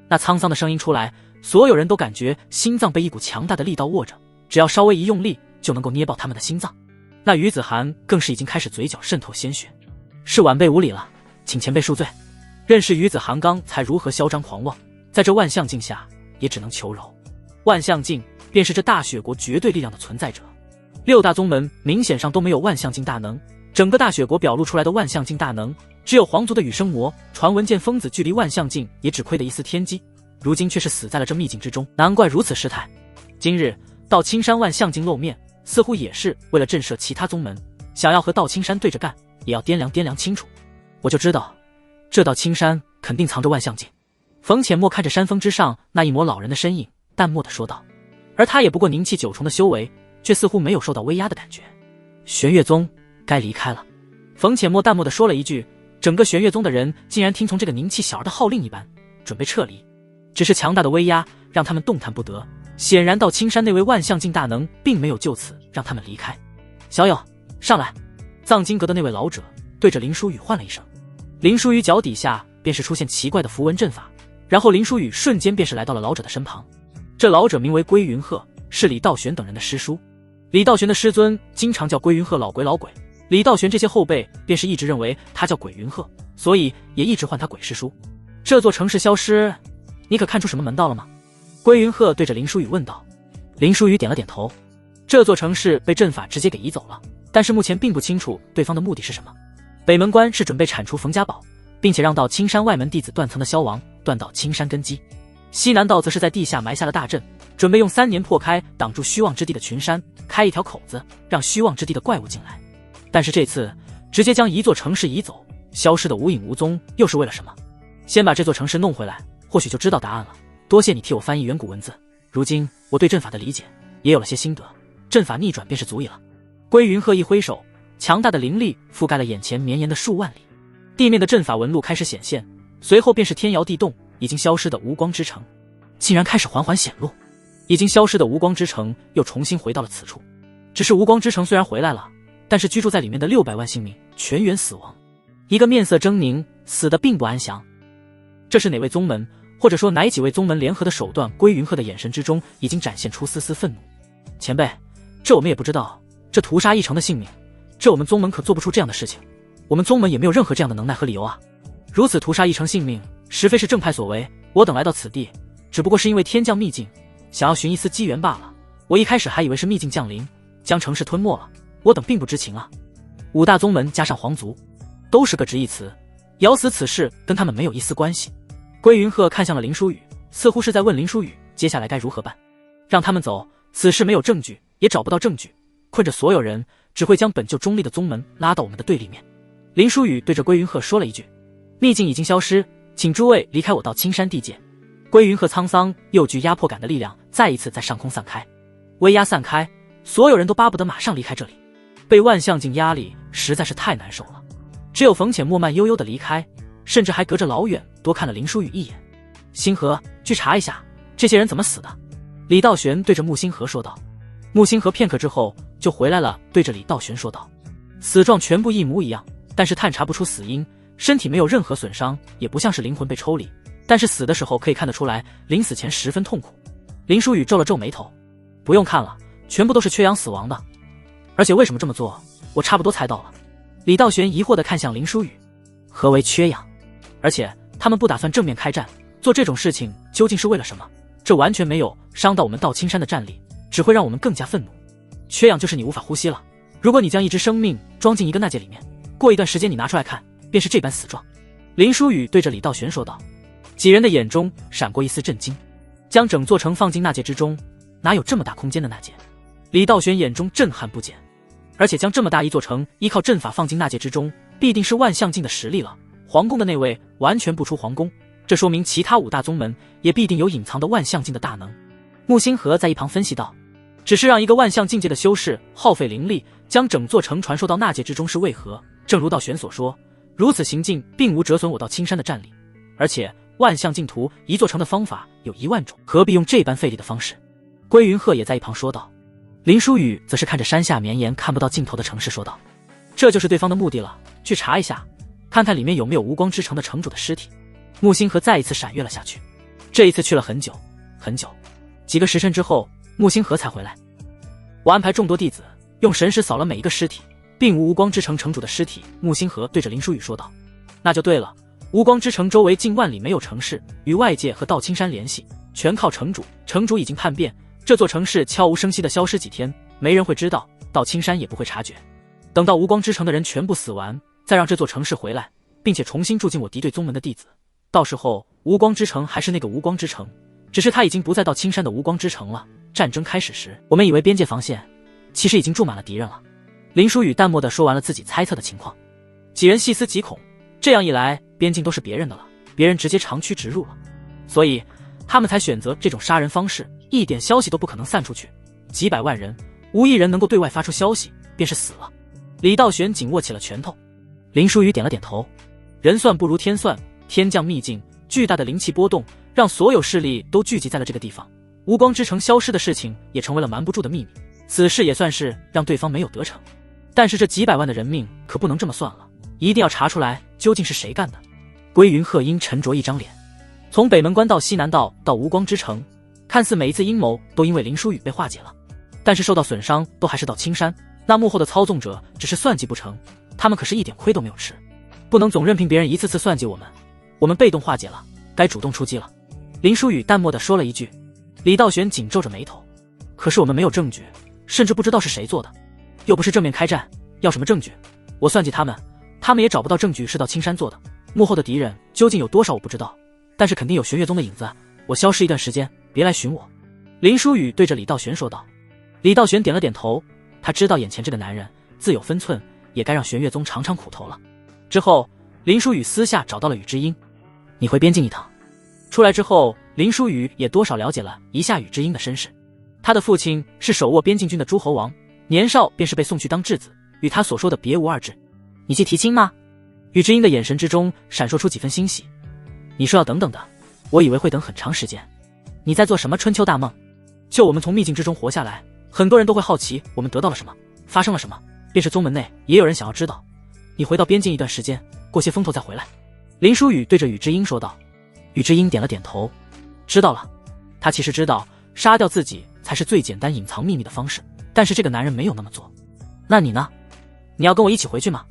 那沧桑的声音出来，所有人都感觉心脏被一股强大的力道握着，只要稍微一用力就能够捏爆他们的心脏。那于子涵更是已经开始嘴角渗透鲜血。是晚辈无礼了，请前辈恕罪。认识于子涵刚才如何嚣张狂妄，在这万象境下也只能求饶。万象境便是这大雪国绝对力量的存在者，6大宗门明显上都没有万象境大能，整个大雪国表露出来的万象境大能只有皇族的羽生魔，传闻剑疯子距离万象境也只亏得一丝天机，如今却是死在了这秘境之中，难怪如此失态。今日到青山万象境露面，似乎也是为了震慑其他宗门，想要和道青山对着干，也要掂量掂量清楚。我就知道这道青山肯定藏着万象境。冯浅墨看着山峰之上那一抹老人的身影，淡漠地说道，而他也不过凝气9重的修为，却似乎没有受到威压的感觉。玄月宗该离开了。冯浅墨淡漠地说了一句，整个玄月宗的人竟然听从这个凝气小儿的号令一般，准备撤离。只是强大的威压让他们动弹不得，显然到青山那位万象境大能并没有就此让他们离开。小友上来。藏经阁的那位老者对着林书宇唤了一声，林书宇脚底下便是出现奇怪的符文阵法，然后林书宇瞬间便是来到了老者的身旁。这老者名为归云鹤，是李道玄等人的师叔。李道玄的师尊经常叫归云鹤老鬼老鬼，李道玄这些后辈便是一直认为他叫鬼云鹤，所以也一直唤他鬼师叔。这座城市消失，你可看出什么门道了吗？归云鹤对着林书宇问道。林书宇点了点头。这座城市被阵法直接给移走了，但是目前并不清楚对方的目的是什么。北门关是准备铲除冯家堡，并且让到青山外门弟子断层的消亡，断到青山根基。西南道则是在地下埋下了大阵，准备用3年破开，挡住虚妄之地的群山，开一条口子，让虚妄之地的怪物进来。但是这次直接将一座城市移走，消失的无影无踪，又是为了什么？先把这座城市弄回来，或许就知道答案了。多谢你替我翻译远古文字，如今我对阵法的理解也有了些心得，阵法逆转便是足矣了。归云鹤一挥手，强大的灵力覆盖了眼前绵延的数万里，地面的阵法纹路开始显现，随后便是天摇地动，已经消失的无光之城竟然开始缓缓显露。已经消失的无光之城又重新回到了此处。只是无光之城虽然回来了，但是居住在里面的600万性命全员死亡。一个面色狰狞，死得并不安详。这是哪位宗门，或者说哪几位宗门联合的手段？归云鹤的眼神之中已经展现出丝丝愤怒。前辈，这我们也不知道，这屠杀1城的性命，这我们宗门可做不出这样的事情，我们宗门也没有任何这样的能耐和理由啊。如此屠杀1城性命，实非是正派所为。我等来到此地，只不过是因为天降秘境，想要寻一丝机缘罢了。我一开始还以为是秘境降临，将城市吞没了，我等并不知情啊。5大宗门加上皇族，都是各执一词，咬死此事跟他们没有一丝关系。归云鹤看向了林书宇，似乎是在问林书宇接下来该如何办。让他们走，此事没有证据，也找不到证据，困着所有人，只会将本就中立的宗门拉到我们的对立面。林书宇对着归云鹤说了一句：秘境已经消失，请诸位离开我到青山地界。归云鹤沧桑又具压迫感的力量再一次在上空散开，威压散开，所有人都巴不得马上离开这里。被万象镜压力实在是太难受了，只有冯浅默慢悠悠的离开，甚至还隔着老远多看了林书宇一眼。星河，去查一下这些人怎么死的。李道玄对着穆星河说道。穆星河片刻之后就回来了，对着李道玄说道：死状全部一模一样，但是探查不出死因，身体没有任何损伤，也不像是灵魂被抽离，但是死的时候可以看得出来，临死前十分痛苦。林书宇皱了皱眉头：不用看了，全部都是缺氧死亡的。而且为什么这么做，我差不多猜到了。李道玄疑惑地看向林书宇：何为缺氧？而且他们不打算正面开战，做这种事情究竟是为了什么？这完全没有伤到我们道青山的战力，只会让我们更加愤怒。缺氧就是你无法呼吸了，如果你将一只生命装进一个纳戒里面，过一段时间你拿出来看，便是这般死状。林书宇对着李道玄说道。几人的眼中闪过一丝震惊，将整座城放进纳戒之中，哪有这么大空间的纳戒？李道玄眼中震撼不减，而且将这么大一座城依靠阵法放进纳戒之中，必定是万象境的实力了。皇宫的那位完全不出皇宫，这说明其他5大宗门也必定有隐藏的万象境的大能。穆星河在一旁分析道：只是让一个万象境界的修士耗费灵力将整座城传授到纳戒之中是为何？正如道玄所说，如此行径并无折损我道青山的战力，而且万象净土一座城的方法有1万种，何必用这般费力的方式？归云鹤也在一旁说道。林书宇则是看着山下绵延看不到尽头的城市说道：这就是对方的目的了，去查一下，看看里面有没有无光之城的城主的尸体。穆星河再一次闪跃了下去，这一次去了很久很久，几个时辰之后，穆星河才回来。我安排众多弟子用神识扫了每一个尸体，并无无光之城城主的尸体。穆星河对着林书宇说道：那就对了，无光之城周围近万里没有城市，与外界和道青山联系全靠城主，城主已经叛变，这座城市悄无声息地消失几天，没人会知道，道青山也不会察觉。等到无光之城的人全部死完，再让这座城市回来，并且重新住进我敌对宗门的弟子，到时候无光之城还是那个无光之城，只是他已经不再到青山的无光之城了。战争开始时，我们以为边界防线其实已经住满了敌人了。林书宇淡漠地说完了自己猜测的情况，几人细思极恐，这样一来边境都是别人的了，别人直接长驱直入了，所以他们才选择这种杀人方式，一点消息都不可能散出去，几百万人无一人能够对外发出消息，便是死了。李道玄紧握起了拳头。林书宇点了点头，人算不如天算，天降秘境，巨大的灵气波动让所有势力都聚集在了这个地方，无光之城消失的事情也成为了瞒不住的秘密，此事也算是让对方没有得逞。但是这几百万的人命可不能这么算了，一定要查出来究竟是谁干的。归云鹤阴沉着一张脸，从北门关到西南道到无光之城，看似每一次阴谋都因为林书宇被化解了，但是受到损伤都还是到青山，那幕后的操纵者只是算计不成，他们可是一点亏都没有吃，不能总任凭别人一次次算计我们，我们被动化解了，该主动出击了。林书宇淡漠地说了一句。李道玄紧皱着眉头，可是我们没有证据，甚至不知道是谁做的，又不是正面开战，要什么证据？我算计他们，他们也找不到证据是到青山做的，幕后的敌人究竟有多少我不知道，但是肯定有玄月宗的影子，我消失一段时间，别来寻我。林书宇对着李道玄说道。李道玄点了点头，他知道眼前这个男人自有分寸，也该让玄月宗尝尝苦头了。之后林书宇私下找到了宇之英，你回边境一趟。出来之后，林书宇也多少了解了一下宇之英的身世，他的父亲是手握边境军的诸侯王，年少便是被送去当质子，与他所说的别无二致。你去提亲吗？宇之英的眼神之中闪烁出几分欣喜，你说要等等的，我以为会等很长时间。你在做什么春秋大梦？就我们从秘境之中活下来，很多人都会好奇我们得到了什么，发生了什么，便是宗门内也有人想要知道。你回到边境一段时间，过些风头再回来。林书宇对着宇之英说道。宇之英点了点头，知道了。他其实知道杀掉自己才是最简单隐藏秘密的方式，但是这个男人没有那么做。那你呢？你要跟我一起回去吗？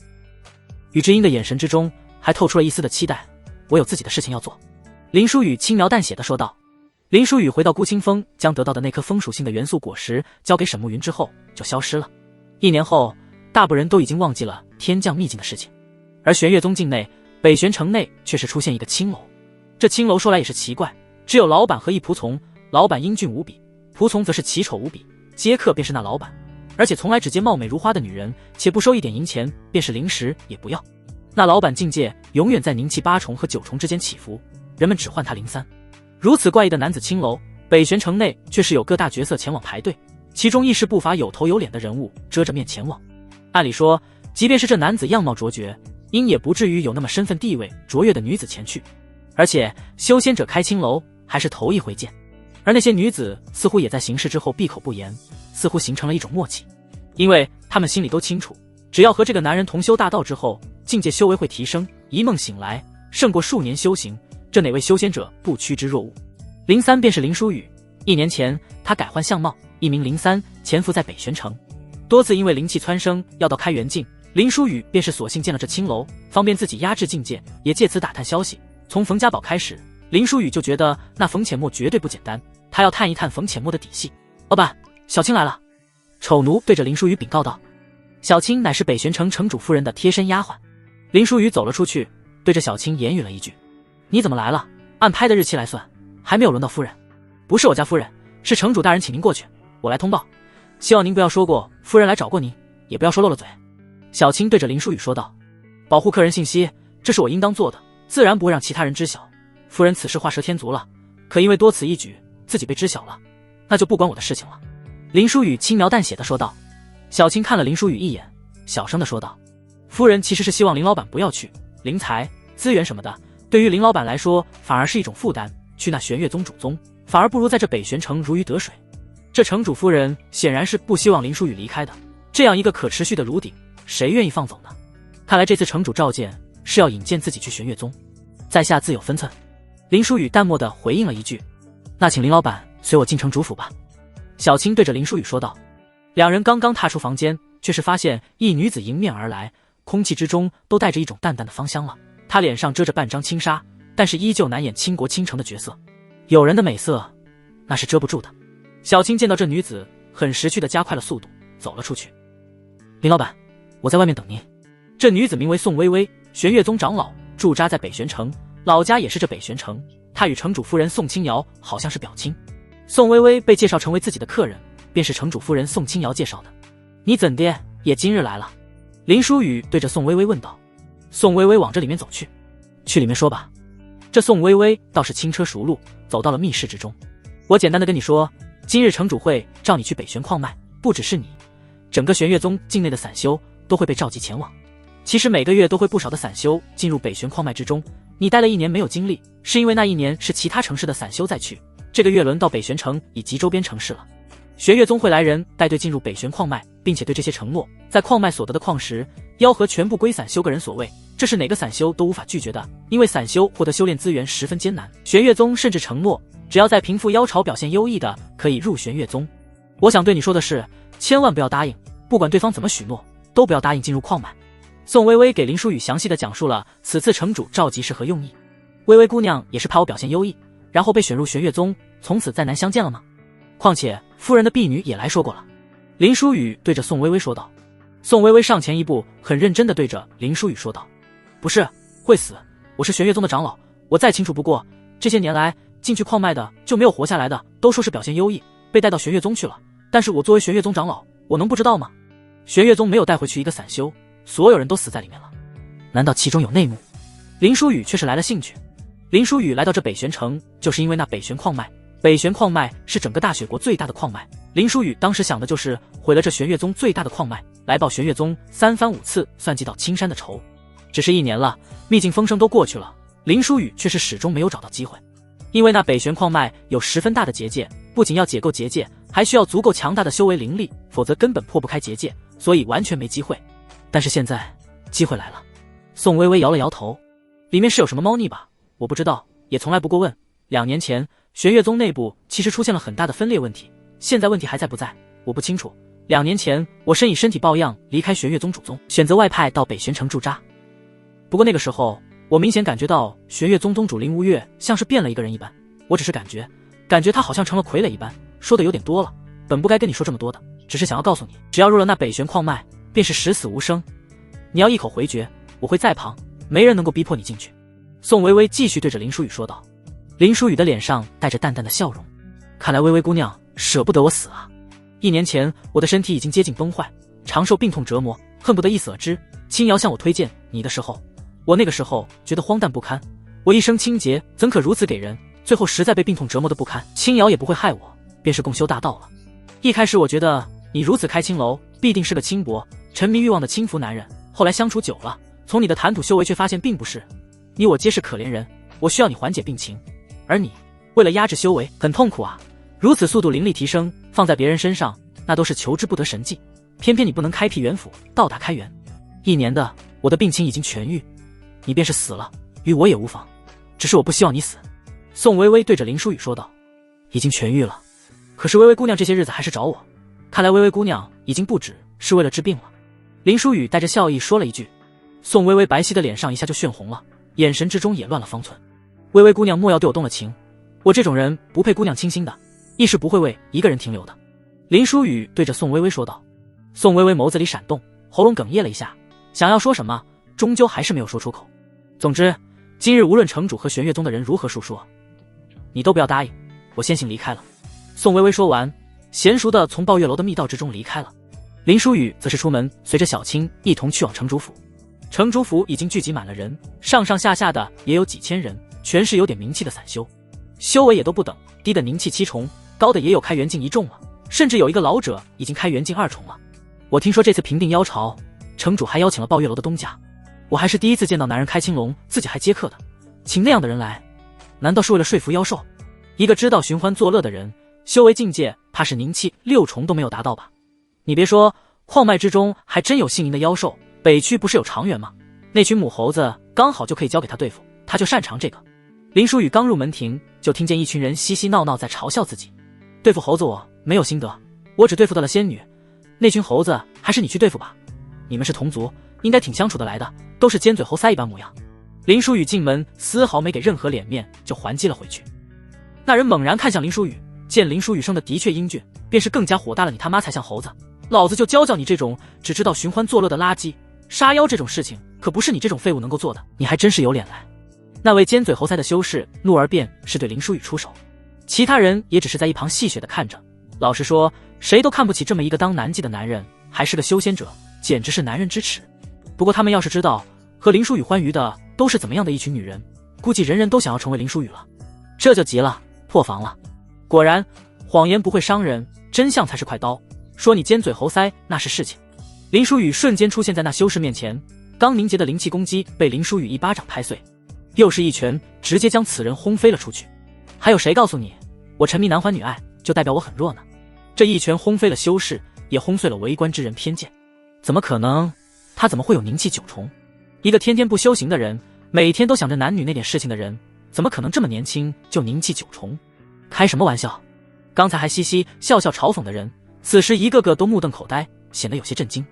宇之英的眼神之中还透出了一丝的期待。我有自己的事情要做。林书宇轻描淡写的说道。林书宇回到孤清峰，将得到的那颗风属性的元素果实交给沈慕云之后就消失了。1年后，大部分人都已经忘记了天降秘境的事情，而玄月宗境内北玄城内却是出现一个青楼。这青楼说来也是奇怪，只有老板和一仆从，老板英俊无比，仆从则是奇丑无比，接客便是那老板，而且从来只接貌美如花的女人，且不收一点银钱，便是零食也不要。那老板境界永远在宁气8重和9重之间起伏，人们只唤他03。如此怪异的男子青楼，北玄城内却是有各大角色前往排队，其中亦是不乏有头有脸的人物遮着面前往。按理说，即便是这男子样貌卓绝，应也不至于有那么身份地位卓越的女子前去。而且修仙者开青楼还是头一回见，而那些女子似乎也在行事之后闭口不言，似乎形成了一种默契，因为他们心里都清楚，只要和这个男人同修大道之后，境界修为会提升，一梦醒来胜过数年修行，这哪位修仙者不趋之若鹜？03便是林书宇，1年前他改换相貌，一名03潜伏在北玄城，多次因为灵气蹿升要到开元境，林书宇便是索性建了这青楼，方便自己压制境界，也借此打探消息。从冯家堡开始，林书宇就觉得那冯浅墨绝对不简单，他要探一探冯浅墨的底细。老板，小青来了。丑奴对着林书宇禀告道。小青乃是北玄城城主夫人的贴身丫鬟。林书宇走了出去，对着小青言语了一句：你怎么来了？按拍的日期来算，还没有轮到夫人。不是我家夫人，是城主大人请您过去，我来通报，希望您不要说过夫人来找过您，也不要说漏了嘴。小青对着林书宇说道。保护客人信息，这是我应当做的，自然不会让其他人知晓。夫人此事画蛇添足了，可因为多此一举，自己被知晓了，那就不关我的事情了。林书宇轻描淡写的说道。小青看了林书宇一眼，小声的说道：夫人其实是希望林老板不要去，灵财资源什么的对于林老板来说反而是一种负担，去那玄月宗主宗反而不如在这北玄城如鱼得水。这城主夫人显然是不希望林书宇离开的，这样一个可持续的炉鼎，谁愿意放走呢？看来这次城主召见是要引荐自己去玄月宗，在下自有分寸。林书宇淡漠地回应了一句：那请林老板随我进城主府吧。小青对着林书宇说道。两人刚刚踏出房间，却是发现一女子迎面而来，空气之中都带着一种淡淡的芳香了。她脸上遮着半张轻纱，但是依旧难掩倾国倾城的绝色。有人的美色那是遮不住的。小青见到这女子，很识趣地加快了速度走了出去。林老板，我在外面等您。这女子名为宋微微，玄月宗长老，驻扎在北玄城，老家也是这北玄城。她与城主夫人宋清瑶好像是表亲。宋微微被介绍成为自己的客人，便是城主夫人宋清瑶介绍的。你怎的也今日来了？林书宇对着宋微微问道。宋微微往这里面走去。去里面说吧。这宋微微倒是轻车熟路，走到了密室之中。我简单的跟你说，今日城主会召你去北玄矿脉，不只是你，整个玄月宗境内的散修都会被召集前往。其实每个月都会不少的散修进入北玄矿脉之中，你待了1年没有经历，是因为那1年是其他城市的散修再去，这个月轮到北玄城以及周边城市了。玄月宗会来人带队进入北玄矿脉，并且对这些承诺，在矿脉所得的矿石妖核全部归散修个人所谓，这是哪个散修都无法拒绝的，因为散修获得修炼资源十分艰难。玄月宗甚至承诺，只要在平复妖潮表现优异的，可以入玄月宗。我想对你说的是，千万不要答应，不管对方怎么许诺，都不要答应进入矿脉。宋微微给林书宇详细的讲述了此次城主召集是何用意。微微姑娘也是怕我表现优异，然后被选入玄月宗，从此再难相见了吗？况且夫人的婢女也来说过了。林书宇对着宋微微说道。宋微微上前一步，很认真地对着林书宇说道：不是，会死，我是玄月宗的长老，我再清楚不过，这些年来进去矿脉的就没有活下来的，都说是表现优异，被带到玄月宗去了，但是我作为玄月宗长老，我能不知道吗？玄月宗没有带回去一个散修，所有人都死在里面了，难道其中有内幕？林书宇却是来了兴趣。林书宇来到这北玄城，就是因为那北玄矿脉。北玄矿脉是整个大雪国最大的矿脉，林书宇当时想的就是毁了这玄月宗最大的矿脉，来报玄月宗3番5次算计到青山的仇。只是1年了，秘境风声都过去了，林书宇却是始终没有找到机会。因为那北玄矿脉有十分大的结界，不仅要解构结界，还需要足够强大的修为灵力，否则根本破不开结界，所以完全没机会。但是现在机会来了。宋微微摇了摇头，里面是有什么猫腻吧？我不知道，也从来不过问。2年前玄月宗内部其实出现了很大的分裂问题，现在问题还在不在我不清楚。2年前我深以身体抱恙离开玄月宗主宗，选择外派到北玄城驻扎。不过那个时候我明显感觉到玄月宗宗主林无月像是变了一个人一般，我只是感觉他好像成了傀儡一般，说的有点多了，本不该跟你说这么多的，只是想要告诉你，只要入了那北玄矿脉，便是十死无生。你要一口回绝，我会在旁，没人能够逼迫你进去。宋微微继续对着林书宇说道。林书宇的脸上带着淡淡的笑容，看来微微姑娘舍不得我死啊。1年前我的身体已经接近崩坏，常受病痛折磨，恨不得一死而知。青瑶向我推荐你的时候，我那个时候觉得荒诞不堪，我一生清洁怎可如此给人，最后实在被病痛折磨得不堪，青瑶也不会害我，便是共修大道了。一开始我觉得你如此开青楼必定是个轻薄沉迷欲望的轻浮男人，后来相处久了，从你的谈吐修为却发现并不是，你我皆是可怜人，我需要你缓解病情，而你为了压制修为很痛苦啊，如此速度灵力提升放在别人身上那都是求之不得神技，偏偏你不能开辟元府到达开元。1年的我的病情已经痊愈，你便是死了与我也无妨，只是我不希望你死。宋微微对着林书宇说道。已经痊愈了，可是微微姑娘这些日子还是找我，看来微微姑娘已经不只是为了治病了。林书宇带着笑意说了一句。宋微微白皙的脸上一下就炫红了，眼神之中也乱了方寸。微微姑娘莫要对我动了情，我这种人不配姑娘倾心的，亦是不会为一个人停留的。林书宇对着宋微微说道。宋微微眸子里闪动，喉咙哽咽了一下，想要说什么终究还是没有说出口。总之今日无论城主和玄月宗的人如何述说，你都不要答应，我先行离开了。宋微微说完，娴熟地从抱月楼的密道之中离开了。林书宇则是出门，随着小青一同去往城主府。城主府已经聚集满了人，上上下下的也有几千人，全是有点名气的散修，修为也都不等，低的凝气7重，高的也有开元境1重了，甚至有一个老者已经开元境2重了。我听说这次平定妖潮，城主还邀请了抱月楼的东家，我还是第一次见到男人开青龙自己还接客的，请那样的人来，难道是为了说服妖兽？一个知道寻欢作乐的人，修为境界怕是凝气6重都没有达到吧？你别说，矿脉之中还真有姓名的妖兽，北区不是有长元吗？那群母猴子刚好就可以交给他对付，他就擅长这个。林书宇刚入门庭，就听见一群人嬉嬉闹闹在嘲笑自己。对付猴子我没有心得，我只对付到了仙女，那群猴子还是你去对付吧。你们是同族，应该挺相处得来的，都是尖嘴猴腮一般模样。林书宇进门丝毫没给任何脸面，就还击了回去。那人猛然看向林书宇，见林书宇生的的确英俊，便是更加火大了。你他妈才像猴子，老子就教你这种只知道寻欢作乐的垃圾，杀妖这种事情可不是你这种废物能够做的，你还真是有脸来。那位尖嘴猴腮的修士怒而便是对林书宇出手，其他人也只是在一旁戏谑的看着。老实说，谁都看不起这么一个当男妓的男人，还是个修仙者，简直是男人之耻。不过他们要是知道和林书宇欢愉的都是怎么样的一群女人，估计人人都想要成为林书宇了。这就急了，破防了。果然谎言不会伤人，真相才是快刀，说你尖嘴猴腮那是事情。林书宇瞬间出现在那修士面前，刚凝结的灵气攻击被林书宇一巴掌拍碎，又是一拳直接将此人轰飞了出去。还有谁告诉你我沉迷男欢女爱就代表我很弱呢？这一拳轰飞了修士，也轰碎了围观之人偏见。怎么可能？他怎么会有凝气9重？一个天天不修行的人，每天都想着男女那点事情的人，怎么可能这么年轻就凝气9重？开什么玩笑？刚才还嘻嘻笑笑嘲讽的人，此时一个个都目瞪口呆，显得有些震惊。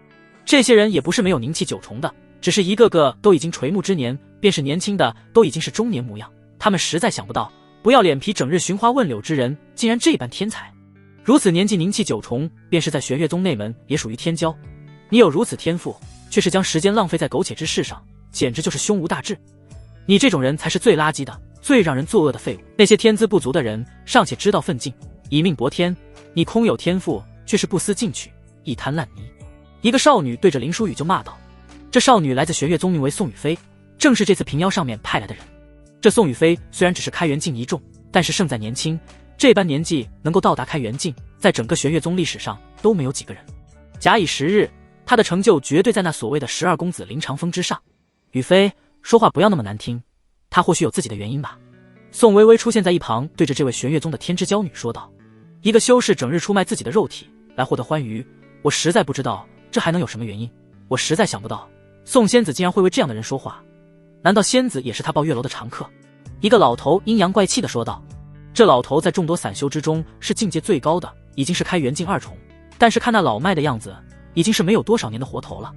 这些人也不是没有凝气9重的，只是一个个都已经垂暮之年，便是年轻的都已经是中年模样。他们实在想不到，不要脸皮整日寻花问柳之人竟然这般天才。如此年纪凝气9重，便是在玄月宗内门也属于天骄。你有如此天赋，却是将时间浪费在苟且之事上，简直就是胸无大志。你这种人才是最垃圾的，最让人作恶的废物。那些天资不足的人尚且知道奋进，以命搏天，你空有天赋，却是不思进取，一滩烂泥。一个少女对着林书宇就骂道。这少女来自玄月宗，名为宋雨霏，正是这次平妖上面派来的人。这宋雨霏虽然只是开元境1重，但是胜在年轻，这般年纪能够到达开元境，在整个玄月宗历史上都没有几个人。假以时日，他的成就绝对在那所谓的12公子林长风之上。雨霏，说话不要那么难听，他他或许有自己的原因吧。宋微微出现在一旁，对着这位玄月宗的天之娇女说道：“一个修士整日出卖自己的肉体来获得欢愉，我实在不知道这还能有什么原因。我实在想不到宋仙子竟然会为这样的人说话，难道仙子也是他抱月楼的常客？”一个老头阴阳怪气地说道。这老头在众多散修之中是境界最高的，已经是开元境2重，但是看那老迈的样子，已经是没有多少年的活头了。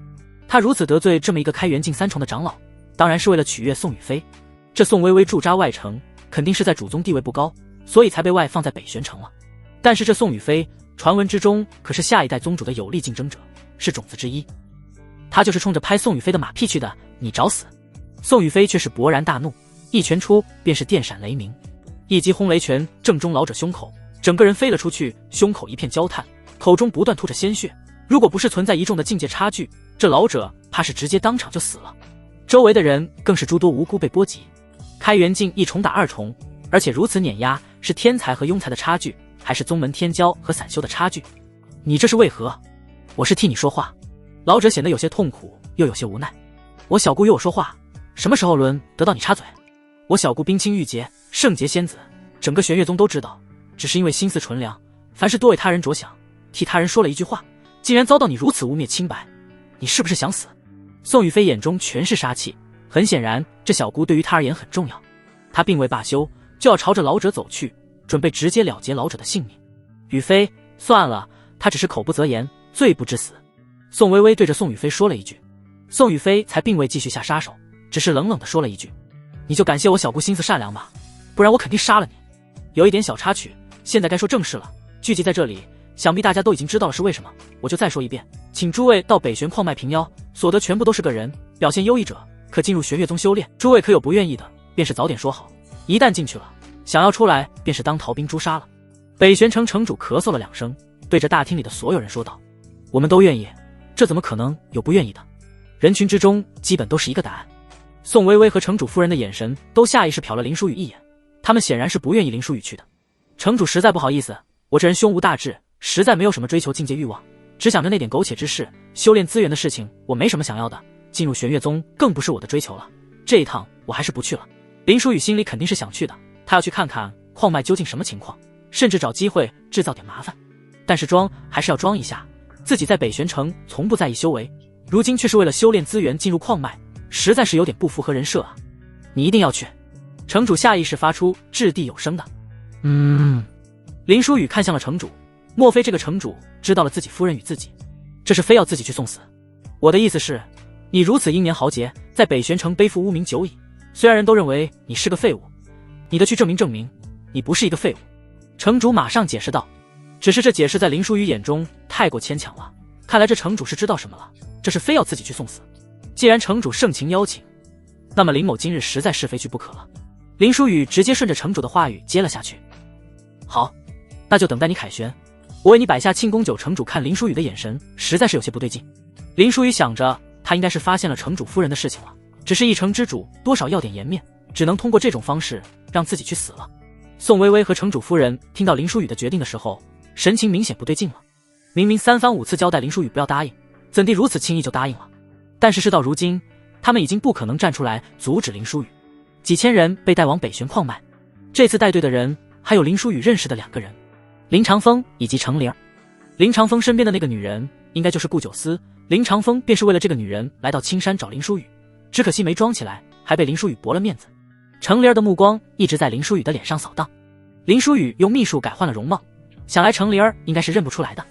他如此得罪这么一个开元境3重的长老，当然是为了取悦宋雨霏。这宋微微驻扎外城，肯定是在主宗地位不高，所以才被外放在北玄城了。但是这宋雨霏，传闻之中可是下一代宗主的有力竞争者，是种子之一。他就是冲着拍宋雨霏的马屁去的，你找死！宋雨霏却是勃然大怒，一拳出便是电闪雷鸣，一击轰雷拳正中老者胸口，整个人飞了出去，胸口一片焦炭，口中不断吐着鲜血。如果不是存在一众的境界差距，这老者怕是直接当场就死了。周围的人更是诸多无辜被波及。开元境1重打2重，而且如此碾压，是天才和庸才的差距，还是宗门天骄和散修的差距？你这是为何？我是替你说话。老者显得有些痛苦，又有些无奈。我小姑与我说话，什么时候轮得到你插嘴？我小姑冰清玉洁，圣洁仙子，整个玄月宗都知道，只是因为心思纯良，凡事多为他人着想，替他人说了一句话，竟然遭到你如此污蔑清白，你是不是想死？宋雨霏眼中全是杀气，很显然这小姑对于他而言很重要。他并未罢休，就要朝着老者走去，准备直截了结老者的性命。雨霏，算了，他只是口不择言，罪不至死。宋微微对着宋雨霏说了一句。宋雨霏才并未继续下杀手，只是冷冷地说了一句：“你就感谢我小姑心思善良吧，不然我肯定杀了你。”有一点小插曲，现在该说正事了。聚集在这里，想必大家都已经知道了是为什么，我就再说一遍，请诸位到北玄矿脉平妖，所得全部都是个人，表现优异者可进入玄月宗修炼。诸位可有不愿意的，便是早点说好，一旦进去了，想要出来便是当逃兵诛杀了。北玄城城主咳嗽了2声，对着大厅里的所有人说道：“我们都愿意，这怎么可能有不愿意的？”人群之中基本都是一个答案。宋微微和城主夫人的眼神都下意识瞟了林淑雨一眼，他们显然是不愿意林淑雨去的。城主实在不好意思，我这人胸无大志，实在没有什么追求境界欲望，只想着那点苟且之事，修炼资源的事情我没什么想要的，进入玄月宗更不是我的追求了，这一趟我还是不去了。林淑雨心里肯定是想去的，她要去看看矿脉究竟什么情况，甚至找机会制造点麻烦。但是装还是要装一下，自己在北玄城从不在意修为，如今却是为了修炼资源进入矿脉，实在是有点不符合人设啊！你一定要去。城主下意识发出掷地有声的林淑雨看向了城主，莫非这个城主知道了自己夫人与自己，这是非要自己去送死？我的意思是，你如此英年豪杰，在北玄城背负污名久矣，虽然人都认为你是个废物，你的去证明你不是一个废物。城主马上解释道，只是这解释在林淑雨眼中太过牵强了，看来这城主是知道什么了，这是非要自己去送死。既然城主盛情邀请，那么林某今日实在是非去不可了。林淑雨直接顺着城主的话语接了下去。好，那就等待你凯旋，我为你摆下庆功酒。城主看林淑雨的眼神实在是有些不对劲。林淑雨想着，他应该是发现了城主夫人的事情了，只是一城之主多少要点颜面，只能通过这种方式让自己去死了。宋微微和城主夫人听到林淑雨的决定的时候，神情明显不对劲了。明明3番5次交代林淑雨不要答应，怎地如此轻易就答应了？但是事到如今，他们已经不可能站出来阻止林淑雨。几千人被带往北玄矿脉，这次带队的人还有林淑雨认识的2个人，林长风以及程灵儿。林长风身边的那个女人应该就是顾九思，林长风便是为了这个女人来到青山找林淑雨，只可惜没装起来，还被林淑雨驳了面子。程灵儿的目光一直在林淑雨的脸上扫荡。林淑雨用秘术改换了容貌，想来程灵儿应该是认不出来的。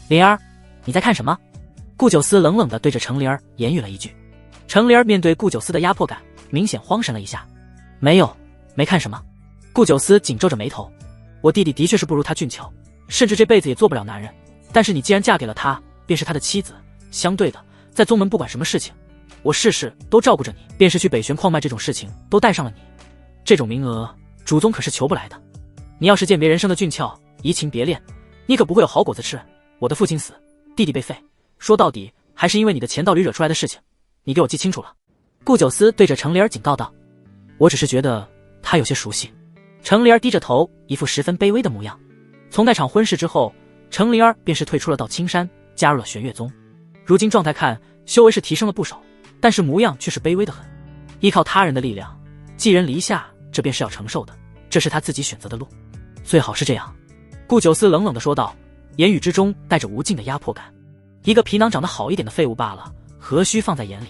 灵儿，你在看什么？顾九思冷冷地对着程灵儿言语了一句。程灵儿面对顾九思的压迫感，明显慌神了一下。没看什么。顾九思紧皱着眉头，我弟弟的确是不如他俊俏，甚至这辈子也做不了男人，但是你既然嫁给了他，便是他的妻子，相对的，在宗门不管什么事情，我事事都照顾着你，便是去北玄矿脉这种事情都带上了你，这种名额主宗可是求不来的。你要是鉴别人生的俊俏，移情别恋，你可不会有好果子吃。我的父亲死，弟弟被废，说到底还是因为你的钱道里惹出来的事情，你给我记清楚了。顾九思对着程灵儿警告道，我只是觉得他有些熟悉。程灵儿低着头，一副十分卑微的模样。从那场婚事之后，程灵儿便是退出了到青山，加入了玄月宗。如今状态看，修为是提升了不少，但是模样却是卑微的很。依靠他人的力量，寄人篱下，这便是要承受的，这是他自己选择的路，最好是这样。顾九思冷冷地说道，言语之中带着无尽的压迫感。一个皮囊长得好一点的废物罢了，何须放在眼里？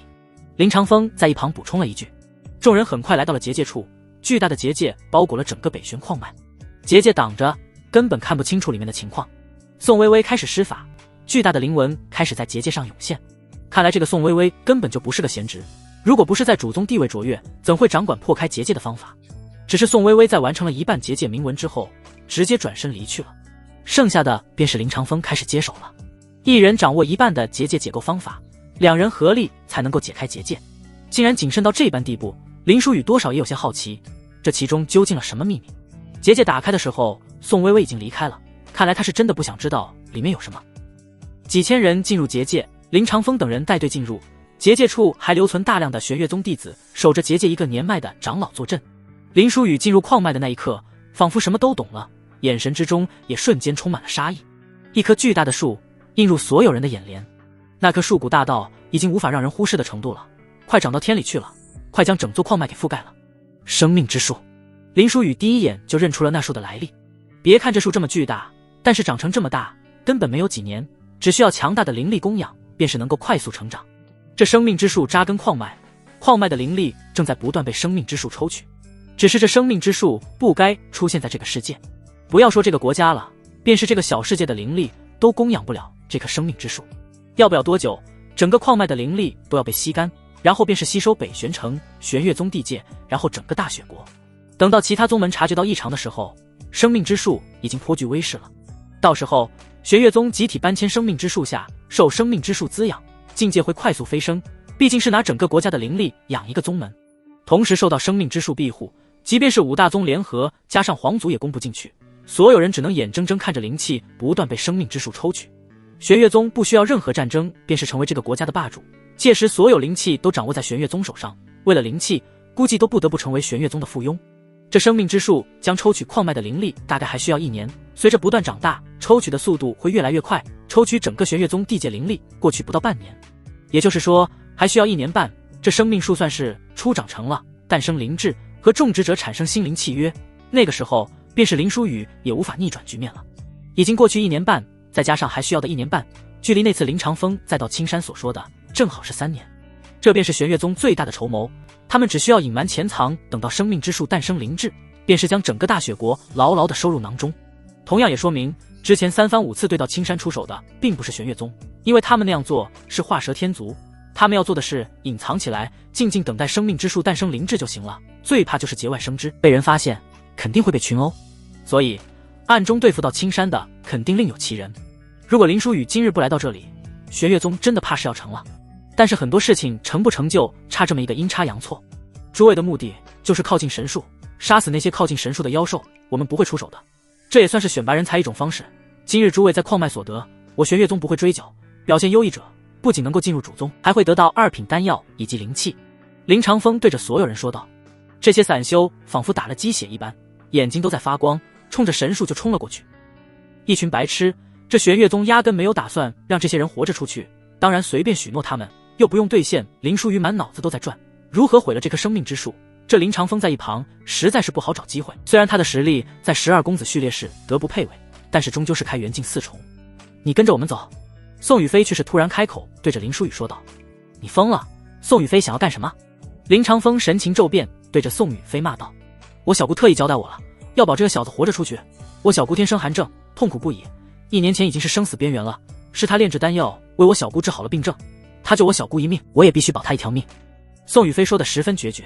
林长风在一旁补充了一句。众人很快来到了结界处，巨大的结界包裹了整个北玄矿脉，结界挡着，根本看不清楚里面的情况。宋微微开始施法，巨大的灵纹开始在结界上涌现。看来这个宋微微根本就不是个闲职，如果不是在主宗地位卓越，怎会掌管破开结界的方法？只是宋微微在完成了一半结界铭文之后，直接转身离去了。剩下的便是林长风开始接手了。一人掌握一半的结界解构方法，两人合力才能够解开结界。竟然谨慎到这般地步，林书宇多少也有些好奇，这其中究竟了什么秘密？结界打开的时候，宋微微已经离开了，看来他是真的不想知道里面有什么。几千人进入结界，林长风等人带队进入结界处，还留存大量的玄月宗弟子守着结界一个年迈的长老坐镇。林书宇进入矿脉的那一刻，仿佛什么都懂了，眼神之中也瞬间充满了杀意。一棵巨大的树映入所有人的眼帘，那棵树骨大到已经无法让人忽视的程度了，快长到天里去了，快将整座矿脉给覆盖了。生命之树，林书宇第一眼就认出了那树的来历。别看这树这么巨大，但是长成这么大根本没有几年，只需要强大的灵力供养，便是能够快速成长。这生命之树扎根矿脉，矿脉的灵力正在不断被生命之树抽取。只是这生命之树不该出现在这个世界，不要说这个国家了，便是这个小世界的灵力都供养不了这棵生命之树。要不了多久，整个矿脉的灵力都要被吸干，然后便是吸收北玄城、玄月宗地界，然后整个大雪国。等到其他宗门察觉到异常的时候，生命之树已经颇具威势了。到时候玄月宗集体搬迁生命之树下，受生命之树滋养，境界会快速飞升，毕竟是拿整个国家的灵力养一个宗门，同时受到生命之树庇护，即便是五大宗联合加上皇族也攻不进去，所有人只能眼睁睁看着灵气不断被生命之树抽取。玄月宗不需要任何战争，便是成为这个国家的霸主，届时所有灵气都掌握在玄月宗手上，为了灵气估计都不得不成为玄月宗的附庸。这生命之树将抽取矿脉的灵力大概还需要1年，随着不断长大，抽取的速度会越来越快，抽取整个玄月宗地界灵力过去不到半年，也就是说还需要1年半，这生命树算是初长成了，诞生灵智，和种植者产生心灵契约，那个时候便是林书宇也无法逆转局面了。已经过去1年半，再加上还需要的1年半，距离那次林长风再到青山所说的正好是3年。这便是玄月宗最大的筹谋，他们只需要隐瞒潜藏，等到生命之树诞生灵智，便是将整个大雪国牢牢地收入囊中。同样也说明之前3番5次对到青山出手的并不是玄月宗，因为他们那样做是画蛇添足，他们要做的是隐藏起来，静静等待生命之树诞生灵智就行了，最怕就是节外生枝，被人发现肯定会被群殴，所以暗中对付到青山的肯定另有其人。如果林书宇今日不来到这里，玄月宗真的怕是要成了。但是很多事情成不成就差这么一个阴差阳错。诸位的目的就是靠近神树，杀死那些靠近神树的妖兽，我们不会出手的，这也算是选拔人才一种方式。今日诸位在矿脉所得，我玄月宗不会追究，表现优异者不仅能够进入主宗，还会得到2品丹药以及灵气。林长风对着所有人说道。这些散修仿佛打了鸡血一般，眼睛都在发光，冲着神树就冲了过去。一群白痴，这玄月宗压根没有打算让这些人活着出去，当然随便许诺他们又不用兑现，林书宇满脑子都在转如何毁了这棵生命之树。这林长风在一旁实在是不好找机会，虽然他的实力在12公子序列室德不配位，但是终究是开元境4重。你跟着我们走。宋宇飞却是突然开口对着林书宇说道。你疯了？宋宇飞想要干什么？林长风神情骤变，对着宋宇飞骂道。我小姑特意交代我了，要保这个小子活着出去。我小姑天生寒症，痛苦不已，1年前已经是生死边缘了，是他炼制丹药为我小姑治好了病症，他救我小姑一命，我也必须保他一条命。宋宇飞说得十分决绝。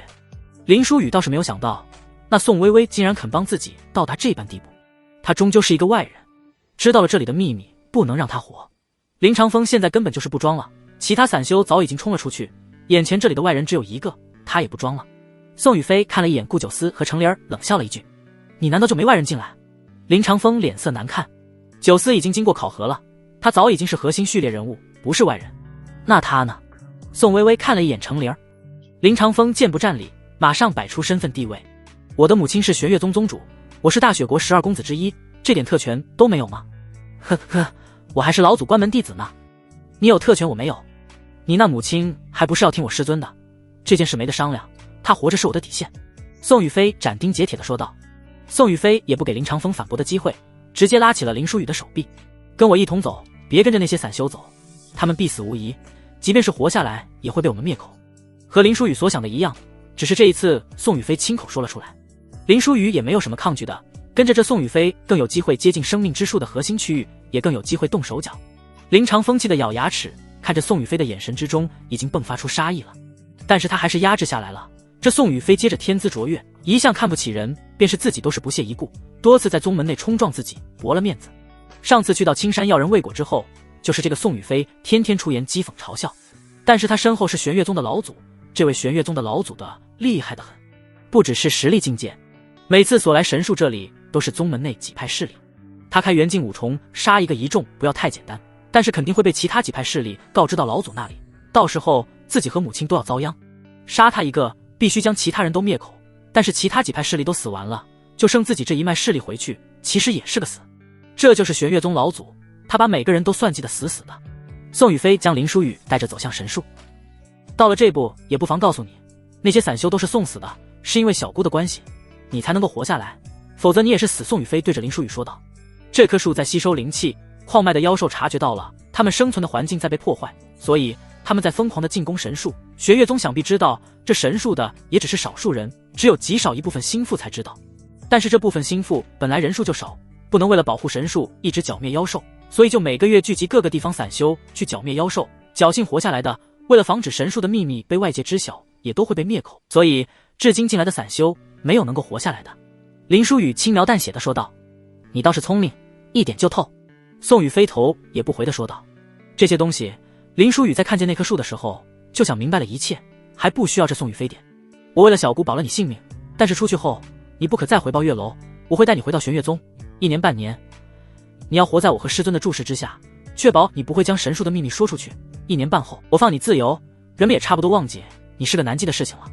林书宇倒是没有想到，那宋微微竟然肯帮自己到达这般地步。他终究是一个外人，知道了这里的秘密，不能让他活。林长风现在根本就是不装了，其他散修早已经冲了出去，眼前这里的外人只有一个，他也不装了。宋宇飞看了一眼顾九思和程莲，冷笑了一句：你难道就没外人进来？林长风脸色难看。九思已经经过考核了，他早已经是核心序列人物，不是外人。那他呢？宋微微看了一眼程莲。林长风健步站立，马上摆出身份地位。我的母亲是玄月宗宗主，我是大雪国12公子之一，这点特权都没有吗？呵呵，我还是老祖关门弟子呢。你有特权我没有，你那母亲还不是要听我师尊的，这件事没得商量，他活着是我的底线。宋雨霏斩钉截铁地说道。宋雨霏也不给林长风反驳的机会，直接拉起了林书雨的手臂，跟我一同走，别跟着那些散修走，他们必死无疑，即便是活下来也会被我们灭口。和林书雨所想的一样，只是这一次宋雨霏亲口说了出来，林书雨也没有什么抗拒的，跟着这宋雨霏更有机会接近生命之树的核心区域，也更有机会动手脚。林长风气的咬牙齿，看着宋雨霏的眼神之中已经迸发出杀意了，但是他还是压制下来了。这宋雨霏接着天资卓越，一向看不起人，便是自己都是不屑一顾，多次在宗门内冲撞自己，驳了面子。上次去到青山要人未果之后，就是这个宋雨霏天天出言讥讽嘲笑，但是他身后是玄月宗的老祖，这位玄月宗的老祖的厉害得很，不只是实力境界，每次所来神树这里都是宗门内几派势力，他开元境五重杀一个一众不要太简单，但是肯定会被其他几派势力告知到老祖那里，到时候自己和母亲都要遭殃。杀他一个必须将其他人都灭口，但是其他几派势力都死完了，就剩自己这一脉势力回去，其实也是个死。这就是玄月宗老祖，他把每个人都算计得死死的。宋雨霏将林书雨带着走向神树，到了这步也不妨告诉你，那些散修都是送死的，是因为小姑的关系你才能够活下来，否则你也是死。宋雨霏对着林书雨说道。这棵树在吸收灵气，矿脉的妖兽察觉到了他们生存的环境在被破坏，所以他们在疯狂的进攻神树。玄月宗想必知道这神树的也只是少数人，只有极少一部分心腹才知道，但是这部分心腹本来人数就少，不能为了保护神树一直剿灭妖兽，所以就每个月聚集各个地方散修去剿灭妖兽，侥幸活下来的，为了防止神树的秘密被外界知晓，也都会被灭口，所以至今进来的散修没有能够活下来的。林书雨轻描淡写的说道。你倒是聪明，一点就透。宋雨霏头也不回的说道。这些东西林书雨在看见那棵树的时候就想明白了一切，还不需要这宋雨霏点。我为了小姑保了你性命，但是出去后你不可再回报月楼，我会带你回到玄月宗，1年半年你要活在我和师尊的注视之下，确保你不会将神树的秘密说出去。1年半后我放你自由，人们也差不多忘记你是个难记的事情了。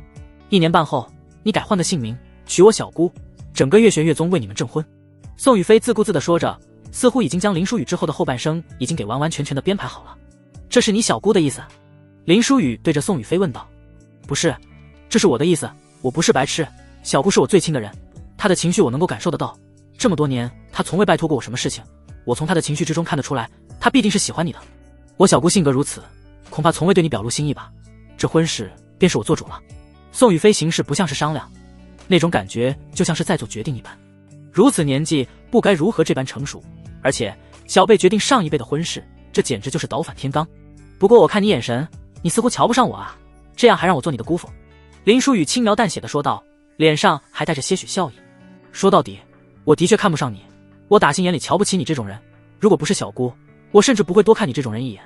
1年半后你改换个姓名，娶我小姑，整个月玄月宗为你们证婚。宋雨霏自顾自地说着，似乎已经将林书雨之后的后半生已经给完完全全的编排好了。这是你小姑的意思？林书雨对着宋雨霏问道。不是，这是我的意思，我不是白痴，小姑是我最亲的人，她的情绪我能够感受得到，这么多年她从未拜托过我什么事情，我从她的情绪之中看得出来，她必定是喜欢你的。我小姑性格如此，恐怕从未对你表露心意吧，这婚事便是我做主了。宋雨霏行事不像是商量，那种感觉就像是在做决定一般，如此年纪不该如何这般成熟，而且小辈决定上一辈的婚事，这简直就是倒反天罡。不过我看你眼神，你似乎瞧不上我啊，这样还让我做你的姑父。林书雨轻描淡写的说道，脸上还带着些许笑意。说到底，我的确看不上你，我打心眼里瞧不起你这种人，如果不是小姑，我甚至不会多看你这种人一眼。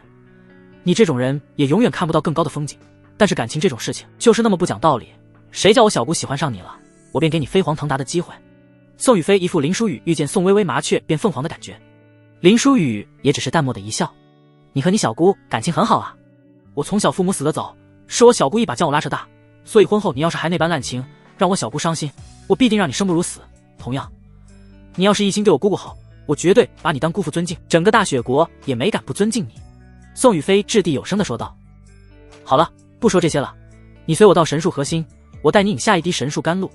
你这种人也永远看不到更高的风景，但是感情这种事情就是那么不讲道理，谁叫我小姑喜欢上你了，我便给你飞黄腾达的机会。宋雨霏一副林书雨遇见宋微微麻雀变凤凰的感觉，林书雨也只是淡漠的一笑。你和你小姑感情很好啊，我从小父母死得早，是我小姑一把将我拉扯大，所以婚后你要是还那般滥情，让我小姑伤心，我必定让你生不如死。同样，你要是一心对我姑姑好，我绝对把你当姑父尊敬，整个大雪国也没敢不尊敬你。宋雨霏掷地有声的说道。好了，不说这些了，你随我到神树核心，我带你饮下一滴神树甘露，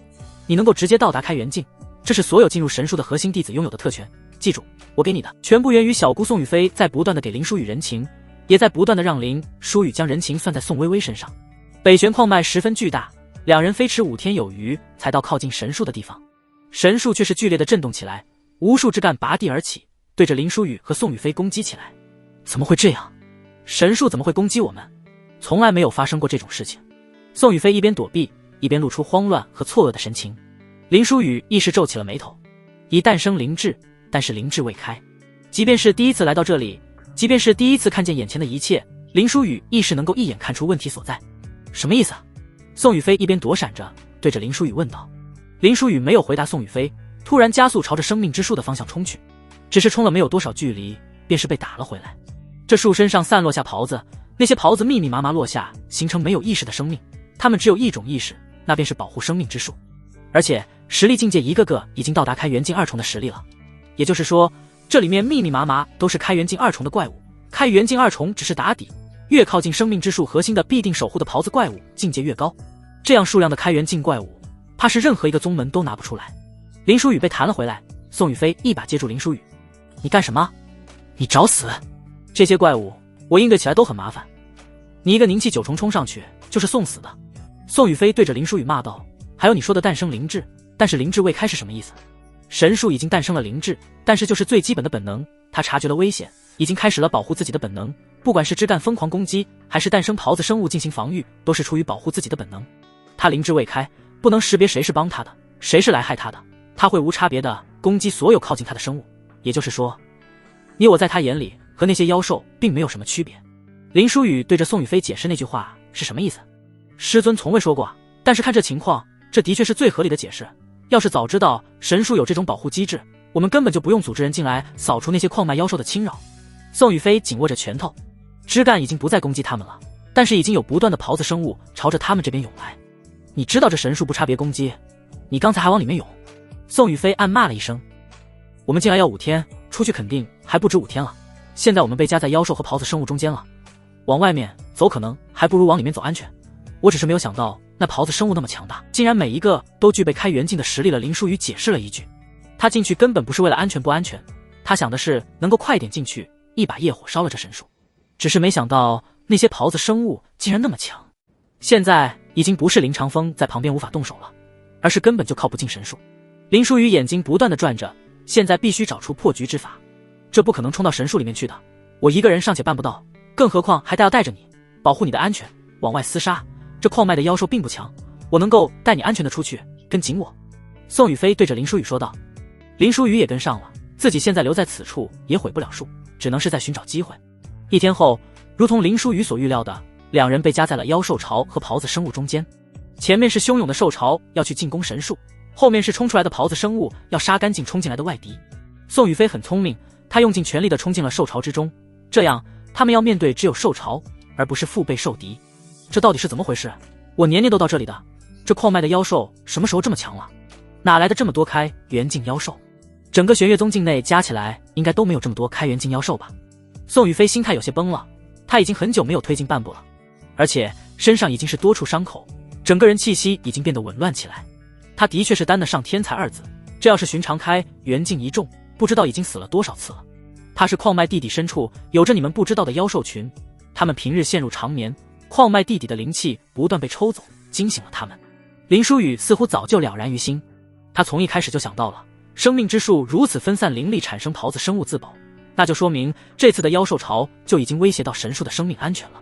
你能够直接到达开元境，这是所有进入神树的核心弟子拥有的特权，记住，我给你的全部源于小姑宋雨霏在不断的给林书雨人情，也在不断的让林书雨将人情算在宋微微身上。北玄矿脉十分巨大，两人飞驰5天有余才到靠近神树的地方，神树却是剧烈的震动起来，无数枝干拔地而起，对着林书雨和宋雨霏攻击起来。怎么会这样？神树怎么会攻击我们？从来没有发生过这种事情。宋雨霏一边躲避，一边露出慌乱和错愕的神情。林书雨一时皱起了眉头，已诞生灵智，但是灵智未开。即便是第一次来到这里，即便是第一次看见眼前的一切，林书雨亦是能够一眼看出问题所在。什么意思啊？宋雨霏一边躲闪着，对着林书雨问道。林书雨没有回答宋雨霏，突然加速朝着生命之树的方向冲去，只是冲了没有多少距离，便是被打了回来。这树身上散落下袍子，那些袍子密密麻麻落下，形成没有意识的生命，它们只有一种意识，那便是保护生命之树。而且实力境界一个个已经到达开元境2重的实力了，也就是说，这里面密密麻麻都是开元境2重的怪物。开元境2重只是打底，越靠近生命之树核心的必定守护的袍子怪物境界越高，这样数量的开元境怪物怕是任何一个宗门都拿不出来。林书宇被弹了回来，宋雨霏一把接住林书宇：“你干什么？你找死！这些怪物我应对起来都很麻烦，你一个凝气9重冲上去就是送死的。”宋雨霏对着林书宇骂道：“还有你说的诞生灵智，但是灵智未开是什么意思？神树已经诞生了灵智，但是就是最基本的本能，他察觉了危险，已经开始了保护自己的本能，不管是枝干疯狂攻击，还是诞生狍子生物进行防御，都是出于保护自己的本能。他灵智未开，不能识别谁是帮他的，谁是来害他的，他会无差别的攻击所有靠近他的生物。也就是说，你我在他眼里和那些妖兽并没有什么区别。”林书宇对着宋雨霏解释那句话是什么意思。师尊从未说过，但是看这情况，这的确是最合理的解释。要是早知道神树有这种保护机制，我们根本就不用组织人进来扫除那些矿脉妖兽的侵扰。宋雨霏紧握着拳头，枝干已经不再攻击他们了，但是已经有不断的狍子生物朝着他们这边涌来。你知道这神树不差别攻击，你刚才还往里面涌。宋雨霏暗骂了一声：“我们进来要5天，出去肯定还不止5天了。现在我们被夹在妖兽和狍子生物中间了，往外面走可能还不如往里面走安全。我只是没有想到那狍子生物那么强大，竟然每一个都具备开元境的实力了。”林书宇解释了一句：“他进去根本不是为了安全不安全，他想的是能够快点进去，一把业火烧了这神树。只是没想到那些狍子生物竟然那么强，现在已经不是林长风在旁边无法动手了，而是根本就靠不进神树。”林书宇眼睛不断的转着，现在必须找出破局之法，这不可能冲到神树里面去的，我一个人尚且办不到，更何况还要带着你，保护你的安全，往外厮杀。这矿脉的妖兽并不强，我能够带你安全的出去，跟紧我。”宋雨霏对着林书宇说道。林书宇也跟上了，自己现在留在此处也毁不了树，只能是在寻找机会。1天后，如同林书宇所预料的，两人被夹在了妖兽巢和狍子生物中间。前面是汹涌的兽巢要去进攻神树，后面是冲出来的狍子生物要杀干净冲进来的外敌。宋雨霏很聪明，他用尽全力的冲进了兽巢之中，这样他们要面对只有兽巢，而不是腹背受敌。这到底是怎么回事？我年年都到这里的，这矿脉的妖兽什么时候这么强了？哪来的这么多开元境妖兽？整个玄月宗境内加起来应该都没有这么多开元境妖兽吧？宋雨霏心态有些崩了，他已经很久没有推进半步了，而且身上已经是多处伤口，整个人气息已经变得紊乱起来。他的确是担得上天才2字，这要是寻常开元境一众，不知道已经死了多少次了。他是矿脉地底深处有着你们不知道的妖兽群，他们平日陷入长眠，矿脉地底的灵气不断被抽走，惊醒了他们。林书宇似乎早就了然于心，他从一开始就想到了，生命之树如此分散灵力产生狍子生物自保，那就说明这次的妖兽潮就已经威胁到神树的生命安全了。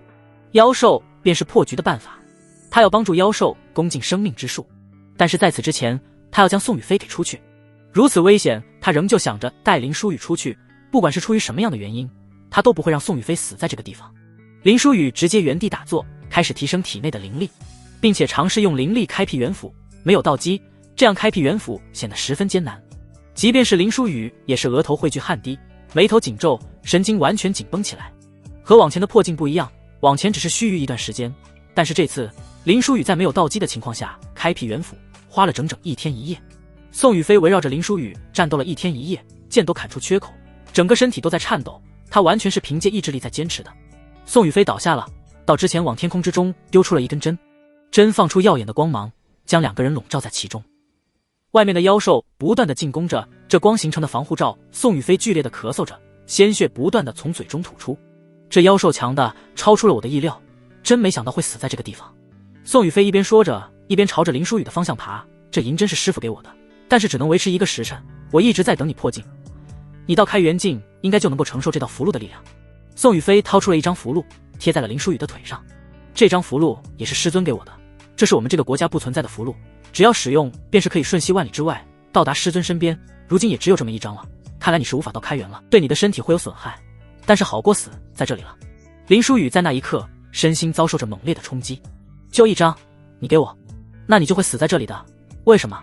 妖兽便是破局的办法，他要帮助妖兽攻进生命之树，但是在此之前，他要将宋雨霏给出去。如此危险，他仍旧想着带林书宇出去，不管是出于什么样的原因，他都不会让宋雨霏死在这个地方。林书宇直接原地打坐，开始提升体内的灵力，并且尝试用灵力开辟元府，没有道基，这样开辟元府显得十分艰难。即便是林书宇也是额头汇聚汗滴，眉头紧皱，神经完全紧绷起来。和往前的破镜不一样，往前只是须臾一段时间，但是这次林书宇在没有道基的情况下开辟元府，花了整整1天1夜。宋雨霏围绕着林书宇战斗了1天1夜，剑都砍出缺口，整个身体都在颤抖，他完全是凭借意志力在坚持的。宋雨霏倒下了，到之前往天空之中丢出了一根针，针放出耀眼的光芒，将2个人笼罩在其中。外面的妖兽不断的进攻着，这光形成的防护罩，宋雨霏剧烈的咳嗽着，鲜血不断的从嘴中吐出。这妖兽强的超出了我的意料，真没想到会死在这个地方。宋雨霏一边说着，一边朝着林书宇的方向爬。这银针是师傅给我的，但是只能维持1个时辰，我一直在等你破镜，你到开元境应该就能够承受这道符箓的力量。宋雨霏掏出了一张符箓，贴在了林书宇的腿上。这张符箓也是师尊给我的，这是我们这个国家不存在的符箓，只要使用便是可以瞬息万里之外到达师尊身边，如今也只有这么1张了。看来你是无法到开元了，对你的身体会有损害，但是好过死在这里了。林书宇在那一刻身心遭受着猛烈的冲击。就1张，你给我，那你就会死在这里的。为什么？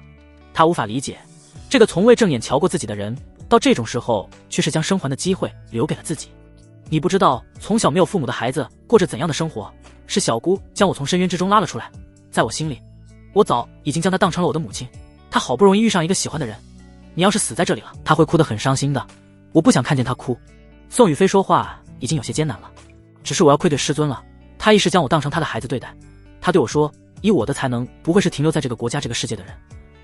他无法理解，这个从未正眼瞧过自己的人，到这种时候却是将生还的机会留给了自己。你不知道从小没有父母的孩子过着怎样的生活，是小姑将我从深渊之中拉了出来，在我心里，我早已经将她当成了我的母亲。她好不容易遇上一个喜欢的人，你要是死在这里了，她会哭得很伤心的，我不想看见她哭。宋雨霏说话已经有些艰难了，只是我要愧对师尊了，他一时将我当成他的孩子对待，他对我说以我的才能，不会是停留在这个国家这个世界的人，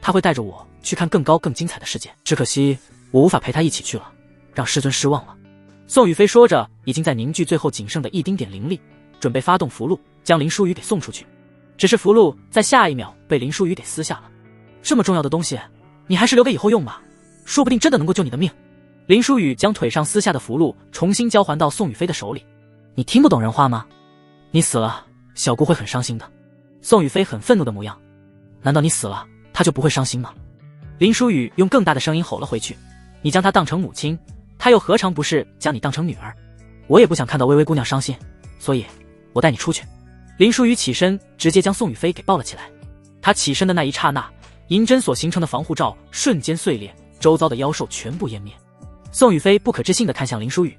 他会带着我去看更高更精彩的世界。只可惜我无法陪他一起去了，让师尊失望了。宋雨霏说着，已经在凝聚最后仅剩的一丁点灵力，准备发动符箓将林舒宇给送出去。只是符箓在下一秒被林舒宇给撕下了。这么重要的东西，你还是留给以后用吧，说不定真的能够救你的命。林舒宇将腿上撕下的符箓重新交还到宋雨霏的手里。你听不懂人话吗？你死了，小姑会很伤心的。宋雨霏很愤怒的模样。难道你死了，她就不会伤心吗？林舒宇用更大的声音吼了回去。你将她当成母亲，她又何尝不是将你当成女儿？我也不想看到微微姑娘伤心，所以我带你出去。林舒宇起身，直接将宋雨霏给抱了起来。他起身的那一刹那，银针所形成的防护罩瞬间碎裂，周遭的妖兽全部湮灭。宋雨霏不可置信地看向林舒宇，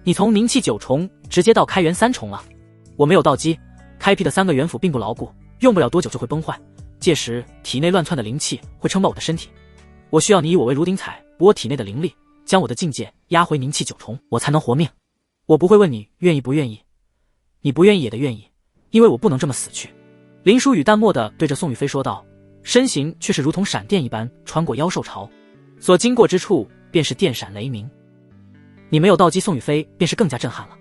你从凝气9重直接到开元3重了。我没有道基，开辟的3个元府并不牢固，用不了多久就会崩坏，届时体内乱窜的灵气会撑爆我的身体。我需要你以我为炉鼎彩，补我体内的灵力，将我的境界压回凝气9重，我才能活命。我不会问你愿意不愿意，你不愿意也得愿意，因为我不能这么死去。林舒宇淡漠地对着宋雨霏说道，身形却是如同闪电一般穿过妖兽巢，所经过之处便是电闪雷鸣。你没有道基，宋雨霏便是更加震撼了。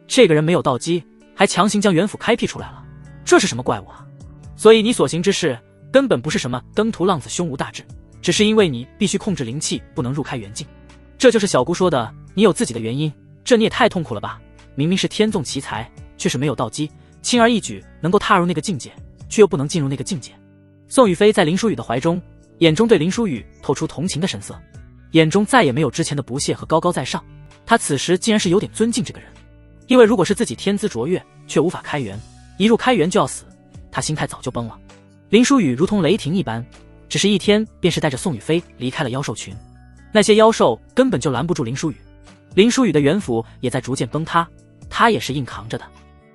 这个人没有道基，还强行将元府开辟出来了，这是什么怪物啊？所以你所行之事根本不是什么登徒浪子胸无大志，只是因为你必须控制灵气，不能入开元境。这就是小姑说的你有自己的原因，这你也太痛苦了吧？明明是天纵奇才，却是没有道基，轻而易举能够踏入那个境界，却又不能进入那个境界。宋雨霏在林舒宇的怀中，眼中对林舒宇透出同情的神色，眼中再也没有之前的不屑和高高在上，他此时竟然是有点尊敬这个人。因为如果是自己天资卓越却无法开元，一入开元就要死，他心态早就崩了。林舒宇如同雷霆一般，只是一天便是带着宋雨霏离开了妖兽群，那些妖兽根本就拦不住林舒宇。林舒宇的元府也在逐渐崩塌，他也是硬扛着的。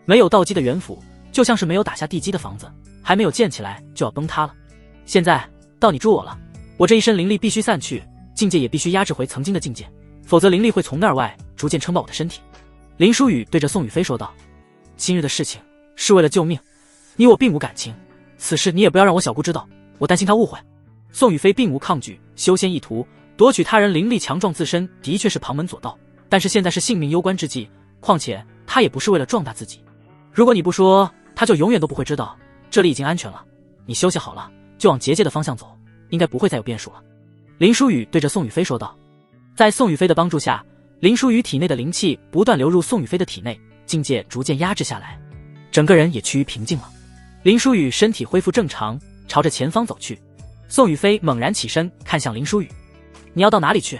没有道基的元府就像是没有打下地基的房子，还没有建起来就要崩塌了。现在到你助我了，我这一身灵力必须散去，境界也必须压制回曾经的境界，否则灵力会从内而外逐渐撑爆我的身体。林舒宇对着宋雨霏说道，今日的事情是为了救命，你我并无感情，此事你也不要让我小姑知道，我担心她误会。宋雨霏并无抗拒，修仙一途，夺取他人灵力强壮自身的确是旁门左道，但是现在是性命攸关之际，况且他也不是为了壮大自己。如果你不说，他就永远都不会知道这里已经安全了，你休息好了就往结界的方向走，应该不会再有变数了。林舒宇对着宋雨霏说道。在宋雨霏的帮助下，林舒宇体内的灵气不断流入宋雨霏的体内，境界逐渐压制下来，整个人也趋于平静了。林舒宇身体恢复正常，朝着前方走去。宋雨霏猛然起身看向林舒宇，你要到哪里去？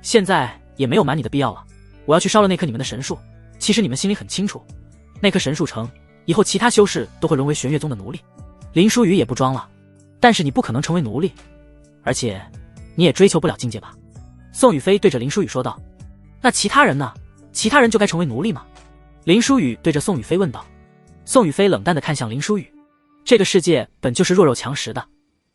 现在也没有瞒你的必要了，我要去烧了那棵你们的神树，其实你们心里很清楚，那棵神树成以后，其他修士都会沦为玄月宗的奴隶。林舒宇也不装了，但是你不可能成为奴隶，而且你也追求不了境界吧？宋雨霏对着林舒宇说道。那其他人呢？其他人就该成为奴隶吗？林舒宇对着宋雨霏问道。宋雨霏冷淡地看向林舒宇，这个世界本就是弱肉强食的，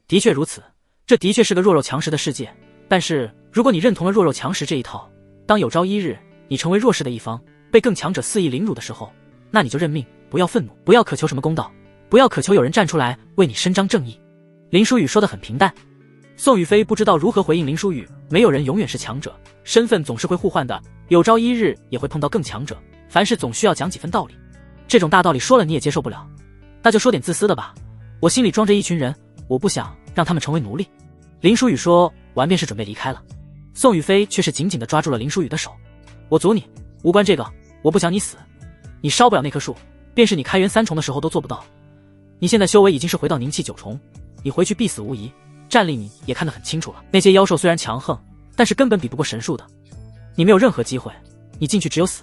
的确如此，这的确是个弱肉强食的世界，但是如果你认同了弱肉强食这一套，当有朝一日你成为弱势的一方，被更强者肆意凌辱的时候，那你就认命，不要愤怒，不要渴求什么公道，不要渴求有人站出来为你伸张正义。林舒宇说得很平淡。宋雨霏不知道如何回应林舒宇，没有人永远是强者，身份总是会互换的，有朝一日也会碰到更强者，凡事总需要讲几分道理。这种大道理说了你也接受不了，那就说点自私的吧，我心里装着一群人，我不想让他们成为奴隶。林舒宇说完便是准备离开了。宋雨霏却是紧紧地抓住了林舒宇的手，我阻你，无关这个，我不想你死，你烧不了那棵树，便是你开元3重的时候都做不到。你现在修为已经是回到凝气9重，你回去必死无疑，战力你也看得很清楚了，那些妖兽虽然强横，但是根本比不过神树的，你没有任何机会，你进去只有死，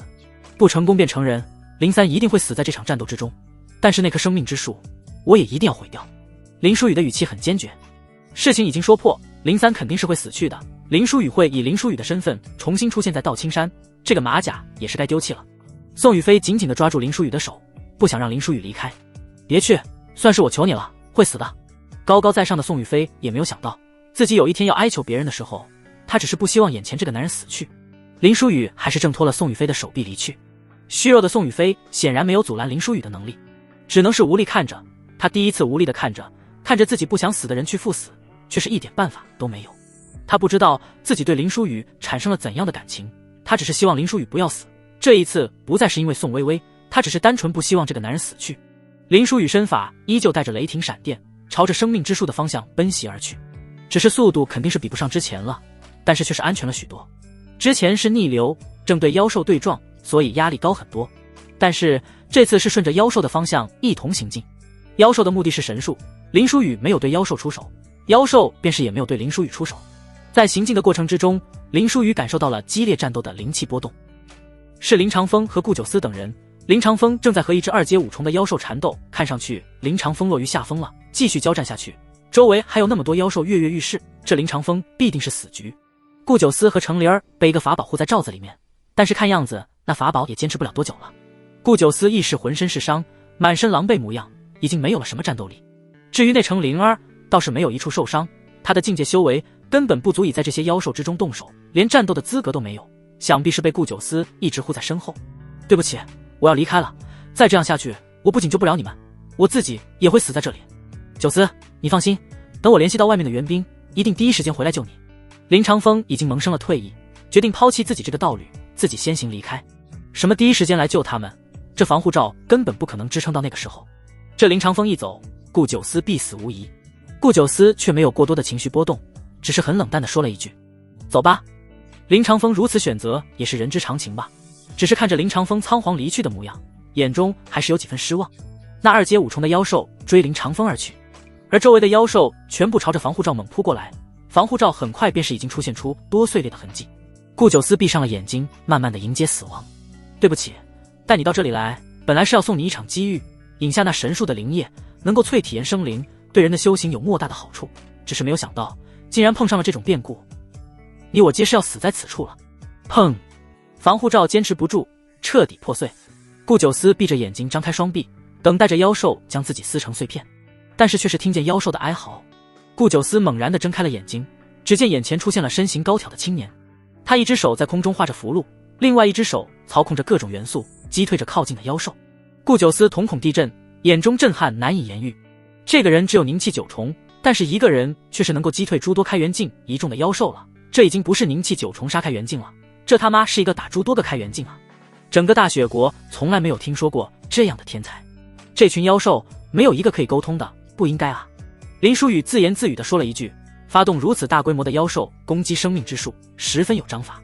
不成功便成人，林三一定会死在这场战斗之中，但是那棵生命之树我也一定要毁掉。林舒宇的语气很坚决，事情已经说破，林三肯定是会死去的，林舒宇会以林舒宇的身份重新出现在道青山，这个马甲也是该丢弃了。宋雨霏紧紧地抓住林舒宇的手，不想让林舒宇离开。别去，算是我求你了，会死的。高高在上的宋雨霏也没有想到自己有一天要哀求别人的时候，他只是不希望眼前这个男人死去。林舒宇还是挣脱了宋雨霏的手臂离去。虚弱的宋雨霏显然没有阻拦林舒宇的能力，只能是无力看着他他第一次无力地看着自己不想死的人去赴死，却是一点办法都没有。他不知道自己对林书雨产生了怎样的感情，他只是希望林书雨不要死。这一次不再是因为宋微微，他只是单纯不希望这个男人死去。林书雨身法依旧带着雷霆闪电，朝着生命之树的方向奔袭而去，只是速度肯定是比不上之前了，但是却是安全了许多。之前是逆流，正对妖兽对撞，所以压力高很多，但是这次是顺着妖兽的方向一同行进。妖兽的目的是神树，林书雨没有对妖兽出手，妖兽便是也没有对林书雨出手。在行进的过程之中，林书雨感受到了激烈战斗的灵气波动。是林长风和顾九思等人，林长风正在和一只2阶5重的妖兽缠斗，看上去林长风落于下风了，继续交战下去，周围还有那么多妖兽跃跃欲试，这林长风必定是死局。顾九思和程灵儿被一个法宝护在罩子里面，但是看样子那法宝也坚持不了多久了。顾九思亦是浑身是伤，满身狼狈模样，已经没有了什么战斗力。至于那程灵儿倒是没有一处受伤，他的境界修为根本不足以在这些妖兽之中动手，连战斗的资格都没有，想必是被顾九思一直护在身后。对不起，我要离开了，再这样下去，我不仅救不了你们，我自己也会死在这里。九思，你放心，等我联系到外面的援兵，一定第一时间回来救你。林长风已经萌生了退意，决定抛弃自己这个道侣，自己先行离开。什么第一时间来救他们，这防护罩根本不可能支撑到那个时候。这林长风一走，顾九思必死无疑。顾九思却没有过多的情绪波动，只是很冷淡地说了一句：走吧。林长风如此选择也是人之常情吧，只是看着林长风仓皇离去的模样，眼中还是有几分失望。那2阶5重的妖兽追林长风而去，而周围的妖兽全部朝着防护罩猛扑过来，防护罩很快便是已经出现出多碎裂的痕迹。顾九思闭上了眼睛，慢慢地迎接死亡。对不起，带你到这里来，本来是要送你一场机遇，饮下那神树的灵液，能够淬体炎生灵，对人的修行有莫大的好处，只是没有想到竟然碰上了这种变故，你我皆是要死在此处了。砰！防护罩坚持不住，彻底破碎。顾九思闭着眼睛，张开双臂，等待着妖兽将自己撕成碎片，但是却是听见妖兽的哀嚎。顾九思猛然地睁开了眼睛，只见眼前出现了身形高挑的青年，他一只手在空中画着符箓，另外一只手操控着各种元素，击退着靠近的妖兽。顾九思瞳孔地震，眼中震撼难以言喻。这个人只有凝气9重，但是一个人却是能够击退诸多开元境一众的妖兽了，这已经不是凝气9重杀开元境了，这他妈是一个打诸多个开元境啊！整个大雪国从来没有听说过这样的天才，这群妖兽没有一个可以沟通的，不应该啊！林书雨自言自语地说了一句，发动如此大规模的妖兽攻击生命之树，十分有章法，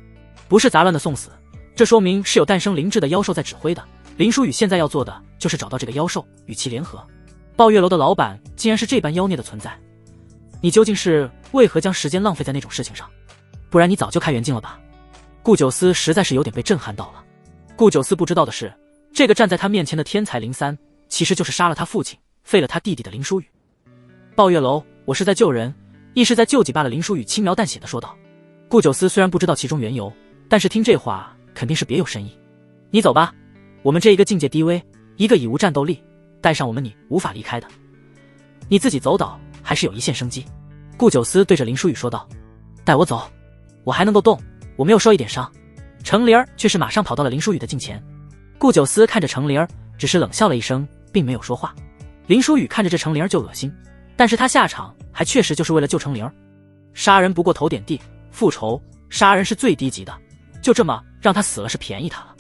不是杂乱的送死，这说明是有诞生灵智的妖兽在指挥的。林书雨现在要做的就是找到这个妖兽，与其联合。抱月楼的老板竟然是这般妖孽的存在，你究竟是为何将时间浪费在那种事情上？不然你早就开元境了吧？顾九思实在是有点被震撼到了。顾九思不知道的是，这个站在他面前的天才林三，其实就是杀了他父亲，废了他弟弟的林书雨。抱月楼，我是在救人，亦是在救济罢了。林书雨轻描淡写的说道。顾九思虽然不知道其中缘由，但是听这话肯定是别有深意。你走吧，我们这一个境界低微，一个已无战斗力，带上我们你无法离开的，你自己走倒还是有一线生机。顾九思对着林书雨说道。带我走，我还能够动，我没有受一点伤。程灵儿却是马上跑到了林书雨的近前。顾九思看着程灵儿，只是冷笑了一声，并没有说话。林书雨看着这程灵儿就恶心，但是他下场还确实就是为了救程灵儿。杀人不过头点地，复仇杀人是最低级的，就这么让他死了是便宜他了。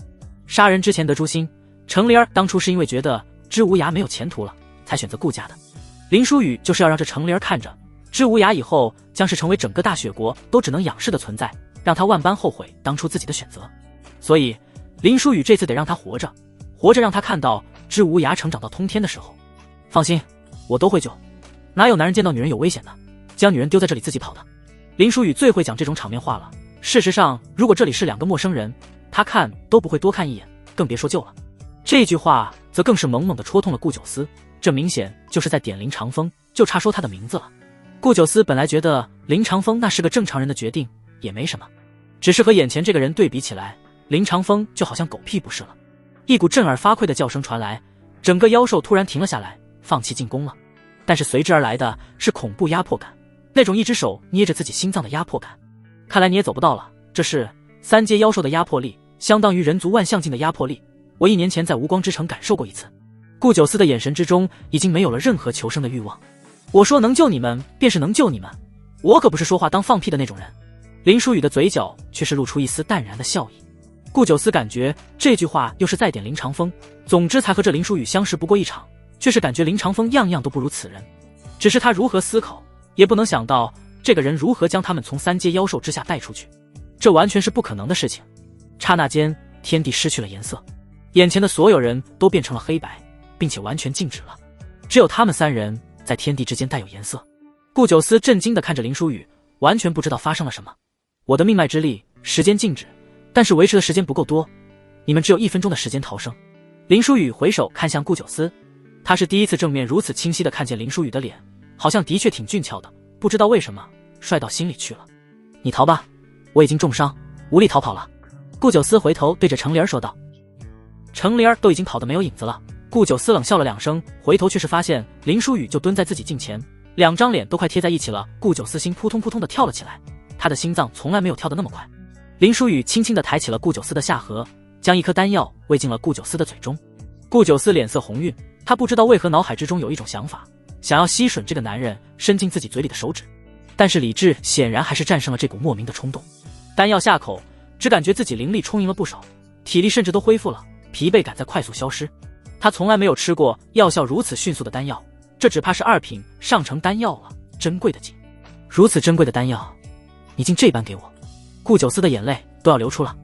杀人之前得诛心，程灵儿当初是因为觉得知无涯没有前途了，才选择顾家的。林书雨就是要让这程灵儿看着，知无涯以后将是成为整个大雪国都只能仰视的存在，让他万般后悔当初自己的选择。所以林书雨这次得让他活着，活着让他看到知无涯成长到通天的时候。放心，我都会救，哪有男人见到女人有危险的，将女人丢在这里自己跑的。林书雨最会讲这种场面话了，事实上如果这里是2个陌生人，他看都不会多看一眼，更别说救了。这句话则更是猛猛地戳痛了顾九思，这明显就是在点林长风，就差说他的名字了。顾九思本来觉得林长风那是个正常人的决定，也没什么，只是和眼前这个人对比起来，林长风就好像狗屁不是了。一股震耳发聩的叫声传来，整个妖兽突然停了下来，放弃进攻了。但是随之而来的是恐怖压迫感，那种一只手捏着自己心脏的压迫感。看来你也走不到了，这是3阶妖兽的压迫力，相当于人族万象境的压迫力。我1年前在无光之城感受过一次。顾九思的眼神之中已经没有了任何求生的欲望。我说能救你们便是能救你们，我可不是说话当放屁的那种人。林书宇的嘴角却是露出一丝淡然的笑意。顾九思感觉这句话又是在点林长风，总之才和这林书宇相识不过一场，却是感觉林长风样样都不如此人。只是他如何思考也不能想到这个人如何将他们从三阶妖兽之下带出去，这完全是不可能的事情。刹那间天地失去了颜色，眼前的所有人都变成了黑白，并且完全静止了，只有他们三人在天地之间带有颜色。顾九思震惊地看着林书宇，完全不知道发生了什么。我的命脉之力，时间静止，但是维持的时间不够多，你们只有1分钟的时间逃生。林书宇回首看向顾九思，他是第一次正面如此清晰地看见林书宇的脸，好像的确挺俊俏的，不知道为什么帅到心里去了。你逃吧，我已经重伤，无力逃跑了。顾九思回头对着程灵儿说道。程灵儿都已经跑得没有影子了，顾九思冷笑了2声，回头却是发现林书宇就蹲在自己近前，2张脸都快贴在一起了。顾九思心扑通扑通地跳了起来，他的心脏从来没有跳得那么快。林书宇轻轻地抬起了顾九思的下颌，将一颗丹药喂进了顾九思的嘴中。顾九思脸色红晕，他不知道为何脑海之中有一种想法，想要吸吮这个男人伸进自己嘴里的手指，但是理智显然还是战胜了这股莫名的冲动。丹药下口，只感觉自己灵力充盈了不少，体力甚至都恢复了，疲惫感在快速消失。他从来没有吃过药效如此迅速的丹药，这只怕是2品上乘丹药了，珍贵的紧。如此珍贵的丹药，你竟这般给我！顾九思的眼泪都要流出了。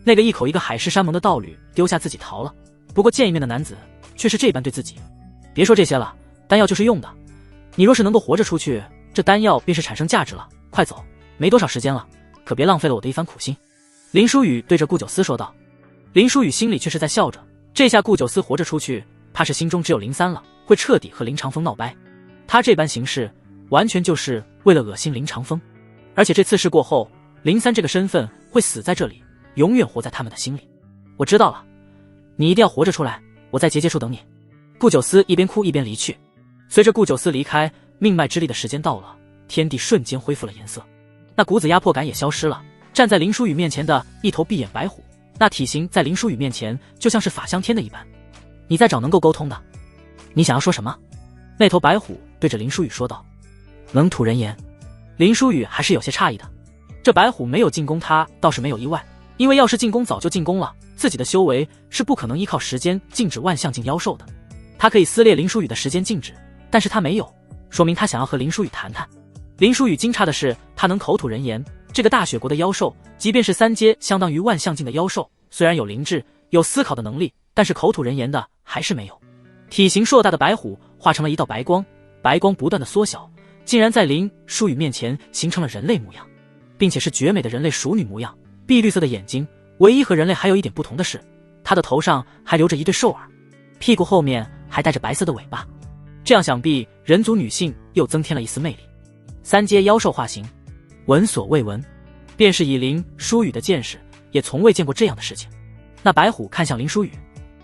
那个一口一个海誓山盟的道侣丢下自己逃了，不过见一面的男子却是这般对自己。别说这些了，丹药就是用的，你若是能够活着出去，这丹药便是产生价值了。快走，没多少时间了，可别浪费了我的一番苦心。林书宇对着顾九思说道。林书宇心里却是在笑着，这下顾九思活着出去，怕是心中只有林三了，会彻底和林长风闹掰。他这般行事完全就是为了恶心林长风，而且这次事过后，林三这个身份会死在这里，永远活在他们的心里。我知道了，你一定要活着出来，我在结界处等你。顾九思一边哭一边离去。随着顾九思离开，命脉之力的时间到了，天地瞬间恢复了颜色，那股子压迫感也消失了。站在林书宇面前的一头闭眼白虎，那体型在林书宇面前就像是法相天的一般。你在找能够沟通的，你想要说什么？那头白虎对着林书宇说道。能吐人言。林书宇还是有些诧异的，这白虎没有进攻他倒是没有意外，因为要是进攻早就进攻了，自己的修为是不可能依靠时间静止万象境妖兽的。他可以撕裂林书宇的时间静止，但是他没有，说明他想要和林书宇谈谈。林书宇惊诧的是，他能口吐人言。这个大雪国的妖兽，即便是3阶相当于万象境的妖兽，虽然有灵智有思考的能力，但是口吐人言的还是没有。体型硕大的白虎化成了一道白光，白光不断的缩小，竟然在林书宇面前形成了人类模样，并且是绝美的人类熟女模样，碧绿色的眼睛。唯一和人类还有一点不同的是，他的头上还留着一对兽耳，屁股后面还带着白色的尾巴，这样想必人族女性又增添了一丝魅力。3阶妖兽化形，闻所未闻，便是以林书宇的见识，也从未见过这样的事情。那白虎看向林书宇，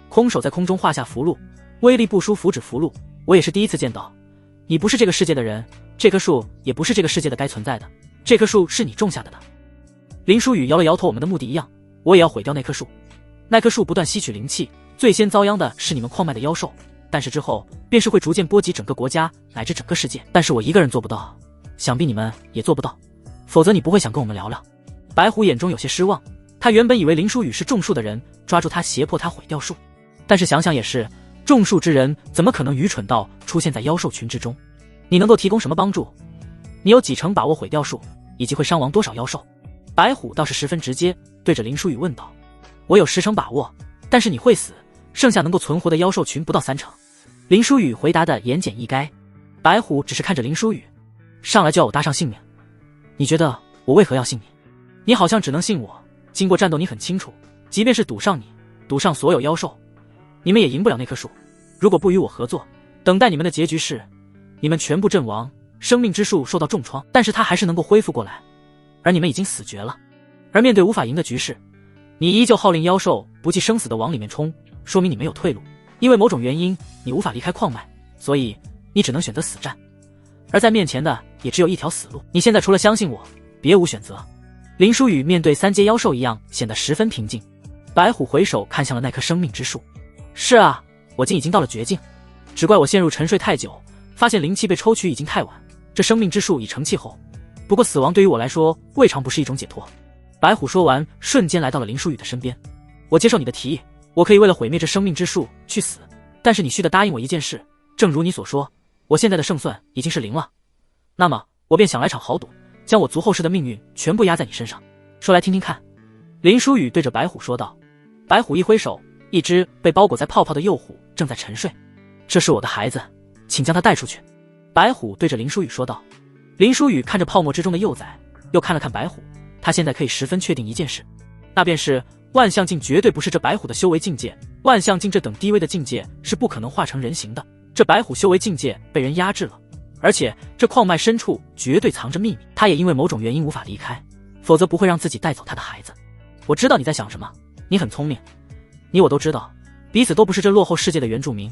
空手在空中画下符箓，威力不输符纸符箓，我也是第一次见到。你不是这个世界的人，这棵树也不是这个世界的该存在的，这棵树是你种下的。林书宇摇了摇头，我们的目的一样，我也要毁掉那棵树。那棵树不断吸取灵气，最先遭殃的是你们矿脉的妖兽，但是之后便是会逐渐波及整个国家乃至整个世界。但是我一个人做不到，想必你们也做不到，否则你不会想跟我们聊聊。白虎眼中有些失望，他原本以为林书宇是种树的人，抓住他胁迫他毁掉树，但是想想也是，种树之人怎么可能愚蠢到出现在妖兽群之中？你能够提供什么帮助？你有几成把握毁掉树，以及会伤亡多少妖兽？白虎倒是十分直接，对着林书宇问道。我有10成把握，但是你会死，剩下能够存活的妖兽群不到3成。林书宇回答的言简意赅。白虎只是看着林书宇，上来就要我搭上性命，你觉得我为何要信你？你好像只能信我，经过战斗你很清楚，即便是赌上你，赌上所有妖兽，你们也赢不了那棵树。如果不与我合作，等待你们的结局是你们全部阵亡，生命之树受到重创，但是它还是能够恢复过来，而你们已经死绝了。而面对无法赢的局势，你依旧号令妖兽不计生死的往里面冲，说明你没有退路。因为某种原因你无法离开矿脉，所以你只能选择死战，而在面前的也只有一条死路。你现在除了相信我，别无选择。林书宇面对3阶妖兽一样显得十分平静。白虎回首看向了那棵生命之树。是啊，我竟已经到了绝境，只怪我陷入沉睡太久，发现灵气被抽取已经太晚，这生命之树已成气候。不过死亡对于我来说，未尝不是一种解脱。白虎说完，瞬间来到了林书宇的身边。我接受你的提议，我可以为了毁灭这生命之树去死，但是你须得答应我一件事，正如你所说，我现在的胜算已经是0了。那么我便想来场豪赌，将我族后世的命运全部压在你身上。说来听听看。林书宇对着白虎说道。白虎一挥手，一只被包裹在泡泡的幼虎正在沉睡。这是我的孩子，请将他带出去。白虎对着林书宇说道。林书宇看着泡沫之中的幼崽，又看了看白虎，他现在可以十分确定一件事，那便是万象境绝对不是这白虎的修为境界，万象境这等低微的境界是不可能化成人形的。这白虎修为境界被人压制了，而且这矿脉深处绝对藏着秘密，他也因为某种原因无法离开，否则不会让自己带走他的孩子。我知道你在想什么，你很聪明，你我都知道，彼此都不是这落后世界的原住民。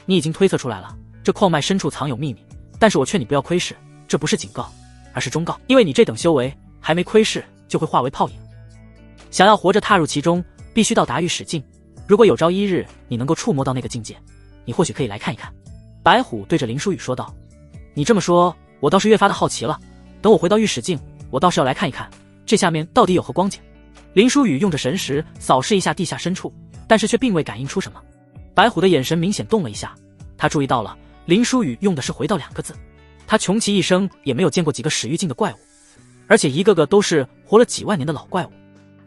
你已经推测出来了，这矿脉深处藏有秘密，但是我劝你不要窥视，这不是警告，而是忠告，因为你这等修为还没窥视就会化为泡影。想要活着踏入其中，必须到达玉使境。如果有朝一日你能够触摸到那个境界，你或许可以来看一看。白虎对着林书宇说道。你这么说，我倒是越发的好奇了。等我回到玉使境，我倒是要来看一看，这下面到底有何光景。林书宇用着神识扫视一下地下深处，但是却并未感应出什么。白虎的眼神明显动了一下，他注意到了林书宇用的是回到2个字。他穷其一生也没有见过几个始域境的怪物，而且一个个都是活了几万年的老怪物。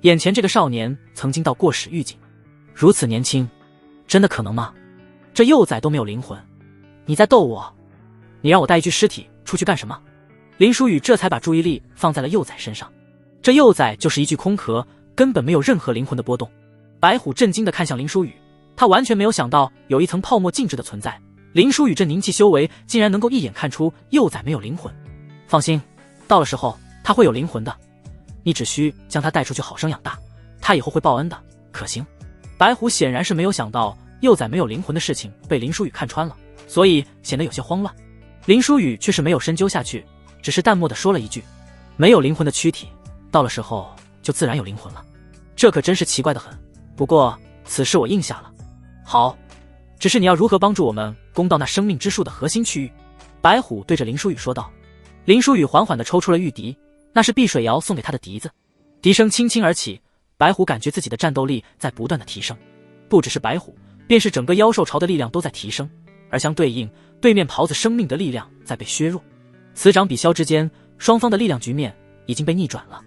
眼前这个少年曾经到过始域境，如此年轻，真的可能吗？这幼崽都没有灵魂，你在逗我？你让我带一具尸体出去干什么？林书宇这才把注意力放在了幼崽身上。这幼崽就是一具空壳，根本没有任何灵魂的波动。白虎震惊地看向林书宇，他完全没有想到有一层泡沫静止的存在。林书宇这凝气修为竟然能够一眼看出幼崽没有灵魂。放心，到了时候他会有灵魂的，你只需将他带出去好生养大，他以后会报恩的，可行？白虎显然是没有想到幼崽没有灵魂的事情被林书宇看穿了，所以显得有些慌乱。林书宇却是没有深究下去，只是淡漠地说了一句，没有灵魂的躯体，到了时候就自然有灵魂了。这可真是奇怪得很，不过此事我应下了。好，只是你要如何帮助我们攻到那生命之树的核心区域？白虎对着林书宇说道。林书宇缓缓地抽出了玉笛，那是碧水瑶送给他的笛子，笛声轻轻而起，白虎感觉自己的战斗力在不断的提升，不只是白虎，便是整个妖兽巢的力量都在提升，而相对应，对面狍子生命的力量在被削弱。此长彼消之间，双方的力量局面已经被逆转了。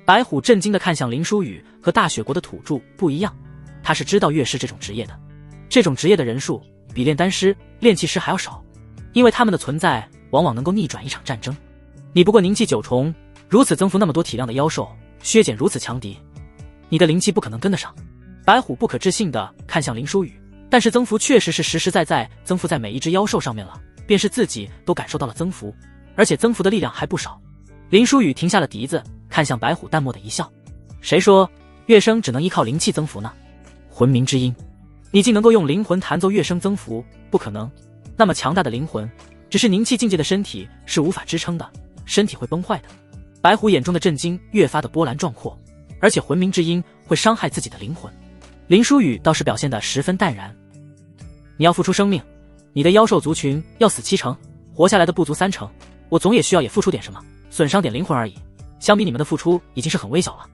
白虎震惊地看向林书宇，和大雪国的土著不一样，他是知道乐师这种职业的，这种职业的人数比炼丹师、炼气师还要少，因为他们的存在往往能够逆转一场战争。你不过凝气9重，如此增幅那么多体量的妖兽，削减如此强敌，你的灵气不可能跟得上。白虎不可置信地看向林书宇，但是增幅确实是实实在在增幅在每一只妖兽上面了，便是自己都感受到了增幅，而且增幅的力量还不少。林书宇停下了笛子，看向白虎淡漠的一笑，谁说乐声只能依靠灵气增幅呢？魂冥之音，你竟能够用灵魂弹奏乐声增幅，不可能。那么强大的灵魂，只是凝气境界的身体是无法支撑的，身体会崩坏的。白虎眼中的震惊越发的波澜壮阔，而且魂冥之音会伤害自己的灵魂。林书宇倒是表现得十分淡然，你要付出生命，你的妖兽族群要死7成，活下来的不足3成，我总也需要付出点什么，损伤点灵魂而已，相比你们的付出已经是很微小了。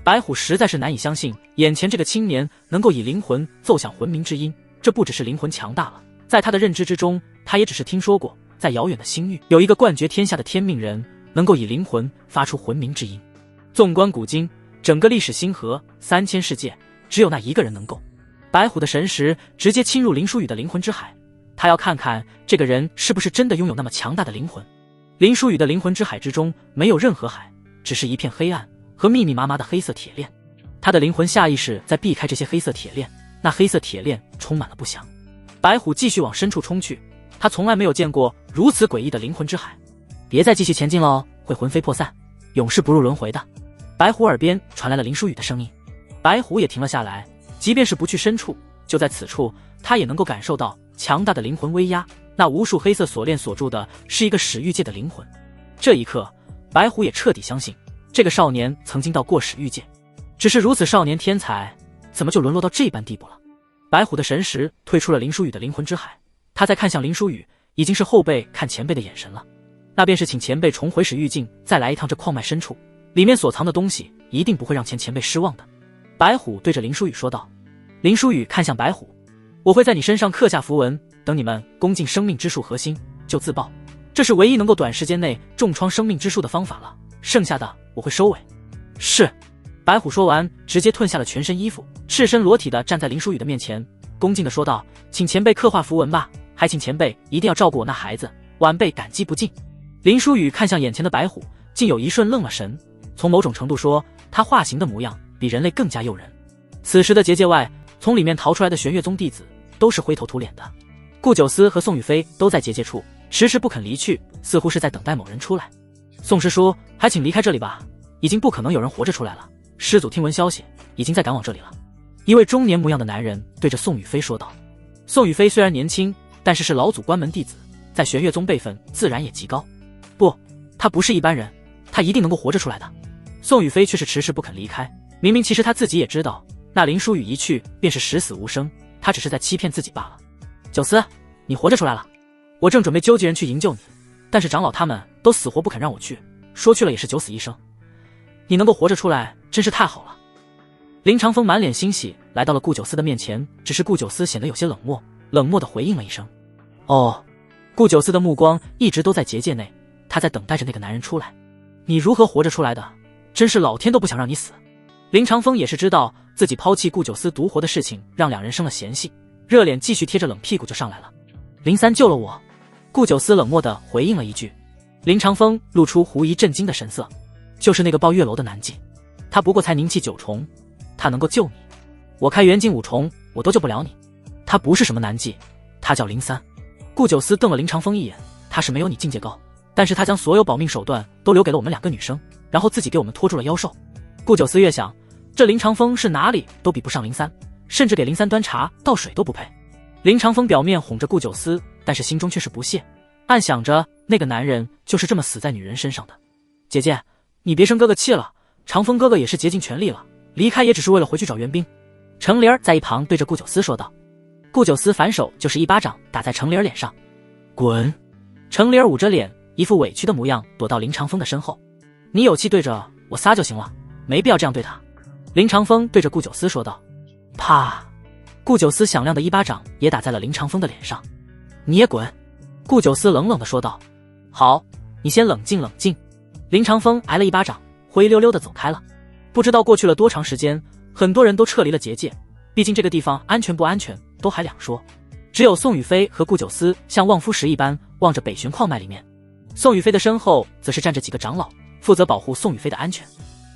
白虎实在是难以相信，眼前这个青年能够以灵魂奏响魂冥之音，这不只是灵魂强大了，在他的认知之中，他也只是听说过，在遥远的星域有一个冠绝天下的天命人，能够以灵魂发出魂冥之音。纵观古今，整个历史星河3000世界，只有那一个人能够。白虎的神识直接侵入林书宇的灵魂之海，他要看看这个人是不是真的拥有那么强大的灵魂。林书宇的灵魂之海之中没有任何海，只是一片黑暗和密密麻麻的黑色铁链，他的灵魂下意识在避开这些黑色铁链，那黑色铁链充满了不祥。白虎继续往深处冲去，他从来没有见过如此诡异的灵魂之海。别再继续前进喽，会魂飞魄散，永世不入轮回的。白虎耳边传来了林书宇的声音，白虎也停了下来，即便是不去深处，就在此处，他也能够感受到强大的灵魂威压，那无数黑色锁链锁住的是一个始域界的灵魂。这一刻，白虎也彻底相信这个少年曾经到过始域界，只是如此少年天才，怎么就沦落到这般地步了？白虎的神识退出了林书宇的灵魂之海，他在看向林书宇，已经是后辈看前辈的眼神了。那便是请前辈重回始域境，再来一趟这矿脉深处，里面所藏的东西一定不会让前辈失望的。白虎对着林书宇说道。林书宇看向白虎，我会在你身上刻下符文，等你们攻进生命之树核心就自爆，这是唯一能够短时间内重创生命之树的方法了，剩下的我会收尾。是。白虎说完，直接褪下了全身衣服，赤身裸体的站在林书宇的面前，恭敬的说道，请前辈刻画符文吧，还请前辈一定要照顾我那孩子，晚辈感激不尽。林书宇看向眼前的白虎，竟有一瞬愣了神，从某种程度说，他化形的模样比人类更加诱人。此时的结界外，从里面逃出来的玄月宗弟子都是灰头土脸的，顾九思和宋雨飞都在结界处迟迟不肯离去，似乎是在等待某人出来。宋师叔，还请离开这里吧，已经不可能有人活着出来了，师祖听闻消息，已经在赶往这里了。一位中年模样的男人对着宋雨飞说道。宋雨飞虽然年轻，但是老祖关门弟子，在玄月宗辈分自然也极高。不，他不是一般人，他一定能够活着出来的。宋雨飞却是迟迟不肯离开，明明其实他自己也知道，那林书宇一去便是十死无生，他只是在欺骗自己罢了。九思，你活着出来了，我正准备纠集人去营救你，但是长老他们都死活不肯让我去，说去了也是九死一生。你能够活着出来，真是太好了。林长风满脸欣喜来到了顾九思的面前，只是顾九思显得有些冷漠，冷漠地回应了一声哦。顾九思的目光一直都在结界内，他在等待着那个男人出来。你如何活着出来的？真是老天都不想让你死。林长风也是知道自己抛弃顾九思独活的事情让两人生了嫌隙，热脸继续贴着冷屁股就上来了。林三救了我。顾九思冷漠地回应了一句。林长风露出狐疑震惊的神色，就是那个抱月楼的男妓，他不过才凝气9重，他能够救你？我开元金5重我都救不了你。他不是什么男妓，他叫林三。顾九思瞪了林长风一眼，他是没有你境界高，但是他将所有保命手段都留给了我们2个女生，然后自己给我们拖住了妖兽。顾九思越想，这林长风是哪里都比不上林三，甚至给林三端茶倒水都不配。林长风表面哄着顾九思，但是心中却是不屑，暗想着那个男人就是这么死在女人身上的。姐姐，你别生哥哥气了，长风哥哥也是竭尽全力了，离开也只是为了回去找援兵。程灵儿在一旁对着顾九思说道。顾九思反手就是一巴掌打在程灵儿脸上。滚！程灵儿捂着脸，一副委屈的模样，躲到林长风的身后。你有气对着我撒就行了，没必要这样对他。林长风对着顾九思说道。啪！顾九思响亮的一巴掌也打在了林长风的脸上。你也滚！顾九思冷冷地说道。好，你先冷静冷静。林长风挨了一巴掌，灰溜溜地走开了。不知道过去了多长时间，很多人都撤离了结界，毕竟这个地方安全不安全都还两说。只有宋雨飞和顾九思像望夫石一般望着北玄矿脉里面，宋雨飞的身后则是站着几个长老，负责保护宋雨飞的安全。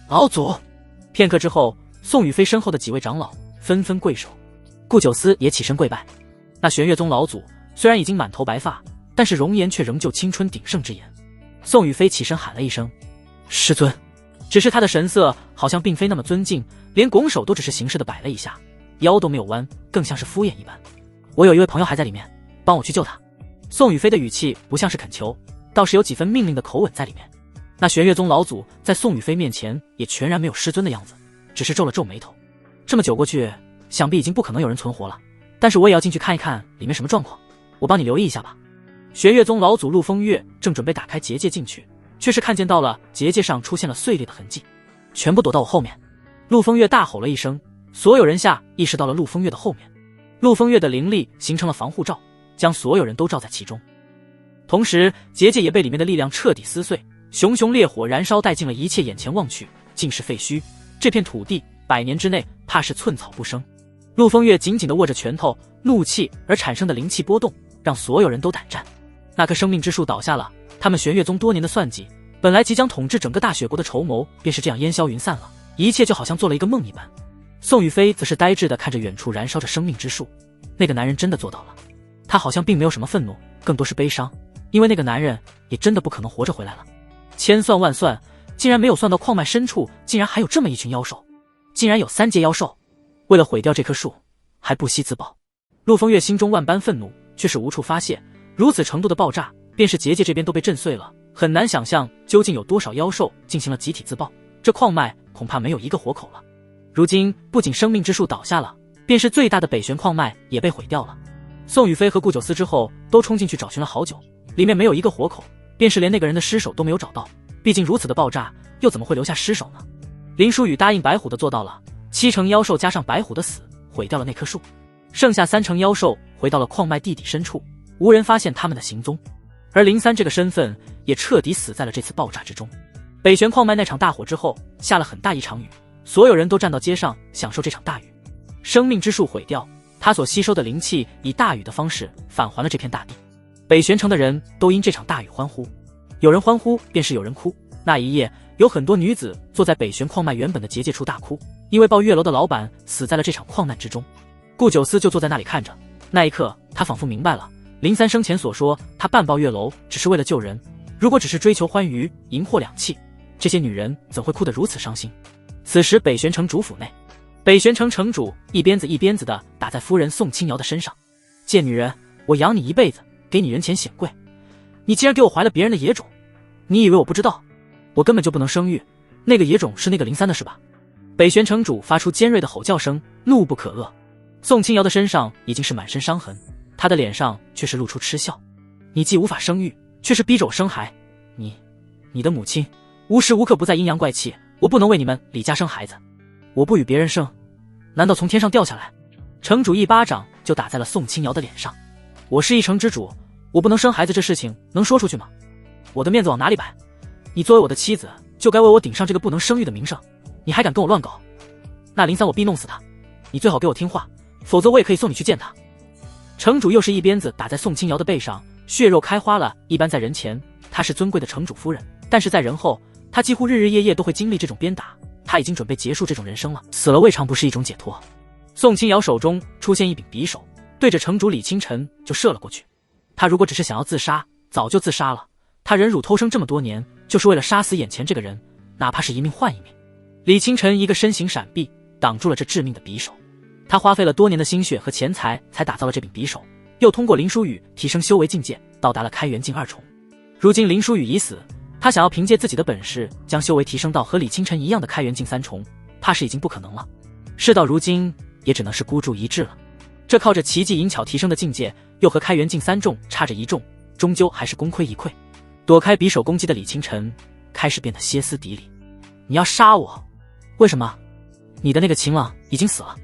老祖！片刻之后，宋雨飞身后的几位长老纷纷跪首，顾九思也起身跪拜。那玄月宗老祖虽然已经满头白发，但是容颜却仍旧青春鼎盛之颜。宋雨飞起身喊了一声师尊，只是他的神色好像并非那么尊敬，连拱手都只是形式的摆了一下，腰都没有弯，更像是敷衍一般。我有一位朋友还在里面，帮我去救他。宋雨飞的语气不像是恳求，倒是有几分命令的口吻在里面。那玄月宗老祖在宋雨飞面前也全然没有师尊的样子，只是皱了皱眉头。这么久过去，想必已经不可能有人存活了，但是我也要进去看一看里面什么状况，我帮你留意一下吧。玄月宗老祖陆风月正准备打开结界进去，却是看见到了结界上出现了碎裂的痕迹，全部躲到我后面。陆风月大吼了一声，所有人下意识到了陆风月的后面。陆风月的灵力形成了防护罩，将所有人都罩在其中，同时结界也被里面的力量彻底撕碎，熊熊烈火燃烧殆尽了一切，眼前望去尽是废墟，这片土地100年之内怕是寸草不生。陆风月紧紧地握着拳头，怒气而产生的灵气波动让所有人都胆战。那棵生命之树倒下了，他们玄月宗多年的算计，本来即将统治整个大雪国的筹谋便是这样烟消云散了，一切就好像做了一个梦一般。宋雨飞则是呆滞地看着远处燃烧着生命之树，那个男人真的做到了。他好像并没有什么愤怒，更多是悲伤，因为那个男人也真的不可能活着回来了。千算万算，竟然没有算到矿脉深处竟然还有这么一群妖兽，竟然有3阶妖兽，为了毁掉这棵树还不惜自爆。陆风月心中万般愤怒，却是无处发泄，如此程度的爆炸便是结界这边都被震碎了，很难想象究竟有多少妖兽进行了集体自爆，这矿脉恐怕没有一个活口了。如今不仅生命之树倒下了，便是最大的北玄矿脉也被毁掉了。宋雨霏和顾九思之后都冲进去找寻了好久，里面没有一个活口，便是连那个人的尸首都没有找到。毕竟如此的爆炸，又怎么会留下尸首呢？林书宇答应白虎的做到了，7成妖兽加上白虎的死，毁掉了那棵树，剩下3成妖兽回到了矿脉地底深处，无人发现他们的行踪。而03这个身份也彻底死在了这次爆炸之中。北玄矿脉那场大火之后，下了很大一场雨，所有人都站到街上享受这场大雨。生命之树毁掉，它所吸收的灵气以大雨的方式返还了这片大地。北玄城的人都因这场大雨欢呼，有人欢呼便是有人哭。那一夜，有很多女子坐在北玄矿脉原本的结界处大哭，因为抱月楼的老板死在了这场矿难之中。顾九思就坐在那里看着，那一刻他仿佛明白了03生前所说，他办抱月楼只是为了救人，如果只是追求欢愉淫惑两气，这些女人怎会哭得如此伤心。此时北玄城主府内，北玄城城主一鞭子一鞭子的打在夫人宋清瑶的身上。贱女人，我养你一辈子，给你人前显贵，你竟然给我怀了别人的野种，你以为我不知道？我根本就不能生育，那个野种是那个03的是吧？北玄城主发出尖锐的吼叫声，怒不可遏。宋清瑶的身上已经是满身伤痕，她的脸上却是露出嗤笑。你既无法生育，却是逼着我生孩，你的母亲无时无刻不在阴阳怪气，我不能为你们李家生孩子，我不与别人生，难道从天上掉下来？城主一巴掌就打在了宋清瑶的脸上。我是一城之主，我不能生孩子这事情能说出去吗？我的面子往哪里摆？你作为我的妻子，就该为我顶上这个不能生育的名声，你还敢跟我乱搞？那03我必弄死他，你最好给我听话，否则我也可以送你去见他。城主又是一鞭子打在宋清瑶的背上，血肉开花了一般。在人前她是尊贵的城主夫人，但是在人后她几乎日日夜夜都会经历这种鞭打，她已经准备结束这种人生了，死了未尝不是一种解脱。宋清瑶手中出现一柄匕首，对着城主李清晨就射了过去。他如果只是想要自杀，早就自杀了，他忍辱偷生这么多年，就是为了杀死眼前这个人，哪怕是一命换一命。李清晨一个身形闪避，挡住了这致命的匕首。他花费了多年的心血和钱财才打造了这柄匕首，又通过林书宇提升修为境界，到达了开元境2重。如今林书宇已死，他想要凭借自己的本事将修为提升到和李清晨一样的开元境3重，怕是已经不可能了。事到如今，也只能是孤注一掷了。这靠着奇技淫巧提升的境界，又和开元境3重差着1重，终究还是功亏一篑。躲开匕首攻击的李清晨开始变得歇斯底里。你要杀我？为什么？你的那个情郎已经死了，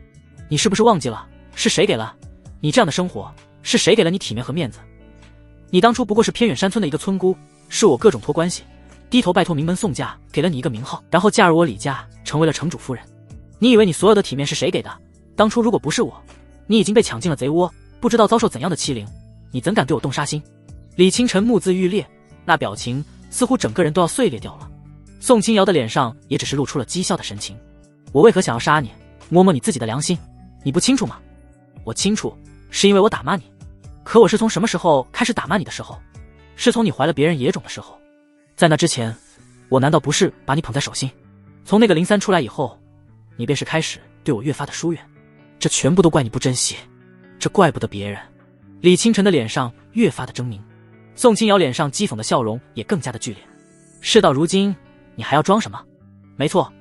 你是不是忘记了是谁给了你这样的生活？是谁给了你体面和面子？你当初不过是偏远山村的一个村姑，是我各种托关系，低头拜托名门宋家给了你一个名号，然后嫁入我李家，成为了城主夫人。你以为你所有的体面是谁给的？当初如果不是我，你已经被抢进了贼窝，不知道遭受怎样的欺凌，你怎敢对我动杀心？李清晨目眦欲裂，那表情似乎整个人都要碎裂掉了。宋清瑶的脸上也只是露出了讥笑的神情。我为何想要杀你？摸摸你自己的良心，你不清楚吗？我清楚，是因为我打骂你。可我是从什么时候开始打骂你的时候？是从你怀了别人野种的时候。在那之前，我难道不是把你捧在手心？从那个03出来以后，你便是开始对我越发的疏远。这全部都怪你不珍惜，这怪不得别人。李清晨的脸上越发的狰狞，宋清瑶脸上讥讽的笑容也更加的剧烈。事到如今，你还要装什么？没错，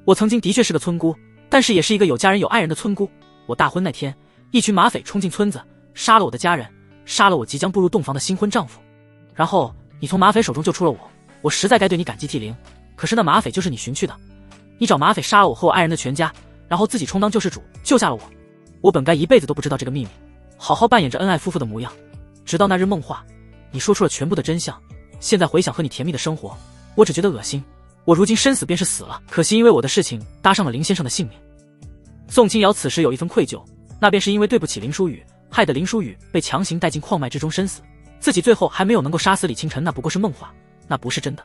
我曾经的确是个村姑，但是也是一个有家人有爱人的村姑。我大婚那天，一群马匪冲进村子，杀了我的家人，杀了我即将步入洞房的新婚丈夫。然后你从马匪手中救出了我，我实在该对你感激涕零。可是那马匪就是你寻去的，你找马匪杀了我和我爱人的全家，然后自己充当救世主，救下了我。我本该一辈子都不知道这个秘密，好好扮演着恩爱夫妇的模样，直到那日梦话，你说出了全部的真相。现在回想和你甜蜜的生活，我只觉得恶心。我如今生死便是死了，可惜因为我的事情搭上了林先生的性命。宋清瑶此时有一份愧疚，那便是因为对不起林书宇，害得林书宇被强行带进矿脉之中身死，自己最后还没有能够杀死李清晨，那不过是梦话，那不是真的。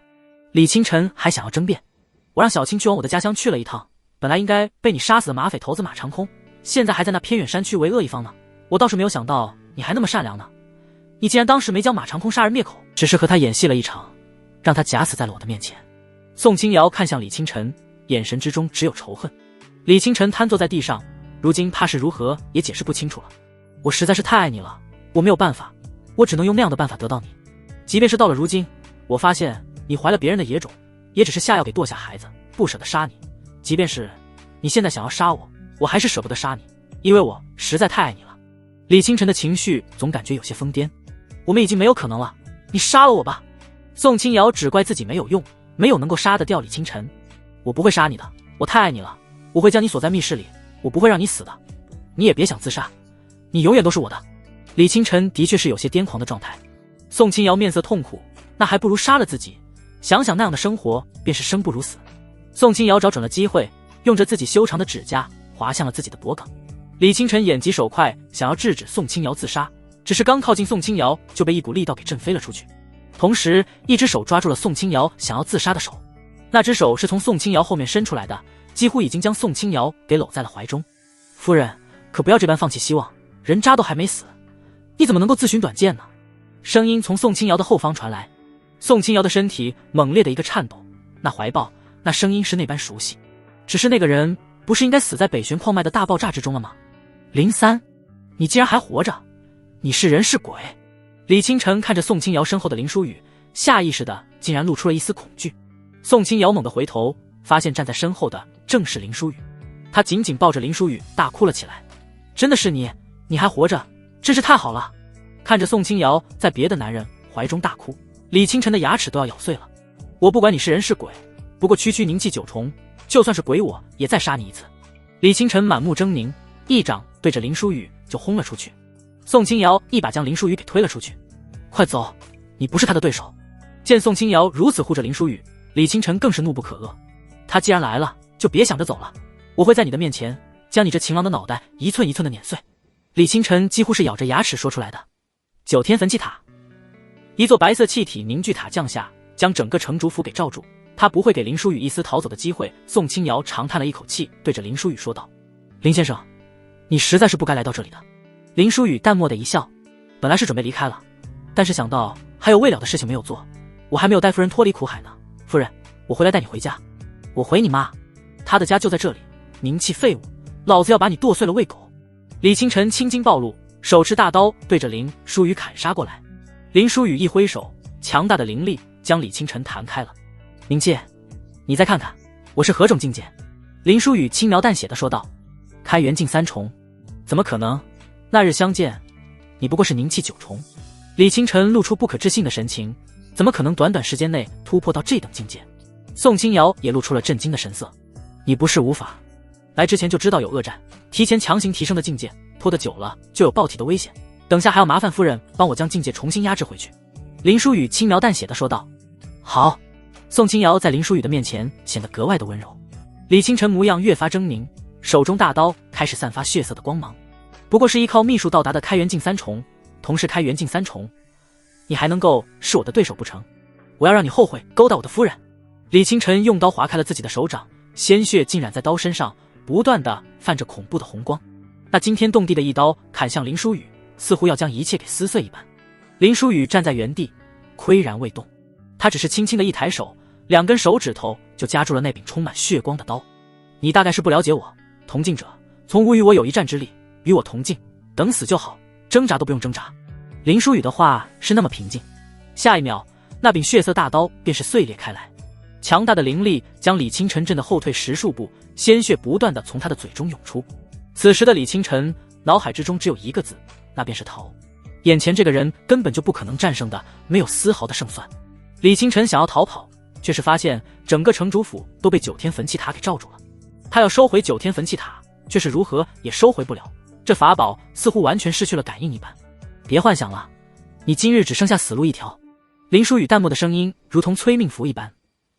李清晨还想要争辩，我让小青去往我的家乡去了一趟，本来应该被你杀死的马匪头子马长空，现在还在那偏远山区为恶一方呢。我倒是没有想到你还那么善良呢，你竟然当时没将马长空杀人灭口，只是和他演戏了一场，让他假死在了我的面前。宋清瑶看向李清晨，眼神之中只有仇恨。李清晨瘫坐在地上，如今怕是如何也解释不清楚了。我实在是太爱你了，我没有办法，我只能用那样的办法得到你。即便是到了如今，我发现你怀了别人的野种，也只是下药给堕下孩子，不舍得杀你。即便是你现在想要杀我，我还是舍不得杀你，因为我实在太爱你了。李清晨的情绪总感觉有些疯癫。我们已经没有可能了，你杀了我吧。宋清瑶只怪自己没有用，没有能够杀得掉李清晨。我不会杀你的，我太爱你了，我会将你锁在密室里，我不会让你死的。你也别想自杀，你永远都是我的。李清晨的确是有些癫狂的状态。宋清瑶面色痛苦，那还不如杀了自己，想想那样的生活便是生不如死。宋清瑶找准了机会，用着自己修长的指甲划向了自己的脖颈。李清晨眼疾手快，想要制止宋清瑶自杀，只是刚靠近宋清瑶就被一股力道给震飞了出去，同时一只手抓住了宋清瑶想要自杀的手。那只手是从宋清瑶后面伸出来的，几乎已经将宋清瑶给搂在了怀中。夫人，可不要这般放弃希望，人渣都还没死，你怎么能够自寻短见呢？声音从宋清瑶的后方传来。宋清瑶的身体猛烈的一个颤抖，那怀抱，那声音是那般熟悉。只是那个人不是应该死在北玄矿脉的大爆炸之中了吗？03，你竟然还活着，你是人是鬼？李清晨看着宋清瑶身后的林书宇，下意识的竟然露出了一丝恐惧。宋清瑶猛地回头，发现站在身后的正是林书宇，他紧紧抱着林书宇大哭了起来。真的是你，你还活着，真是太好了。看着宋清瑶在别的男人怀中大哭，李清晨的牙齿都要咬碎了。我不管你是人是鬼，不过区区凝气9重，就算是鬼我也再杀你一次。李清晨满目狰狞，一掌对着林书宇就轰了出去。宋清瑶一把将林书宇给推了出去。快走，你不是他的对手。见宋清瑶如此护着林书宇，李清晨更是怒不可遏。他既然来了，就别想着走了，我会在你的面前将你这情郎的脑袋一寸一寸的碾碎。李清晨几乎是咬着牙齿说出来的。9天焚气塔，一座白色气体凝聚塔降下，将整个城主府给罩住，他不会给林书宇一丝逃走的机会。宋清瑶长叹了一口气，对着林书宇说道：林先生，你实在是不该来到这里的。林书宇淡漠的一笑，本来是准备离开了，但是想到还有未了的事情没有做，我还没有带夫人脱离苦海呢。夫人，我回来带你回家。我回你妈，她的家就在这里。凝气废物，老子要把你剁碎了喂狗。李清晨青筋暴露，手持大刀对着林书宇砍杀过来。林书宇一挥手，强大的灵力将李清晨弹开了。宁气，你再看看我是何种境界。林书宇轻描淡写的说道。开元境3重，怎么可能？那日相见，你不过是凝气9重。李清晨露出不可置信的神情，怎么可能短短时间内突破到这等境界？宋清瑶也露出了震惊的神色。你不是无法，来之前就知道有恶战，提前强行提升的境界，拖得久了就有爆体的危险，等下还要麻烦夫人帮我将境界重新压制回去。林书宇轻描淡写的说道。好。宋清瑶在林书宇的面前显得格外的温柔。李清晨模样越发狰狞，手中大刀开始散发血色的光芒。不过是依靠秘术到达的开元境3重，同是开元境3重，你还能够是我的对手不成？我要让你后悔勾搭我的夫人。李清晨用刀划开了自己的手掌，鲜血浸染在刀身上，不断的泛着恐怖的红光。那惊天动地的一刀砍向林书宇，似乎要将一切给撕碎一般。林书宇站在原地，岿然未动。他只是轻轻的一抬手，2根手指头就夹住了那柄充满血光的刀。你大概是不了解我，同境者从无与我有一战之力，与我同境，等死就好，挣扎都不用挣扎。林书宇的话是那么平静。下一秒，那柄血色大刀便是碎裂开来，强大的灵力将李清晨震得后退10数步，鲜血不断的从他的嘴中涌出。此时的李清晨脑海之中只有一个字，那便是逃。眼前这个人根本就不可能战胜的，没有丝毫的胜算。李清晨想要逃跑，却是发现整个城主府都被9天焚气塔给罩住了。他要收回9天焚气塔，却是如何也收回不了，这法宝似乎完全失去了感应一般。别幻想了，你今日只剩下死路一条。林书宇淡漠的声音如同催命符一般。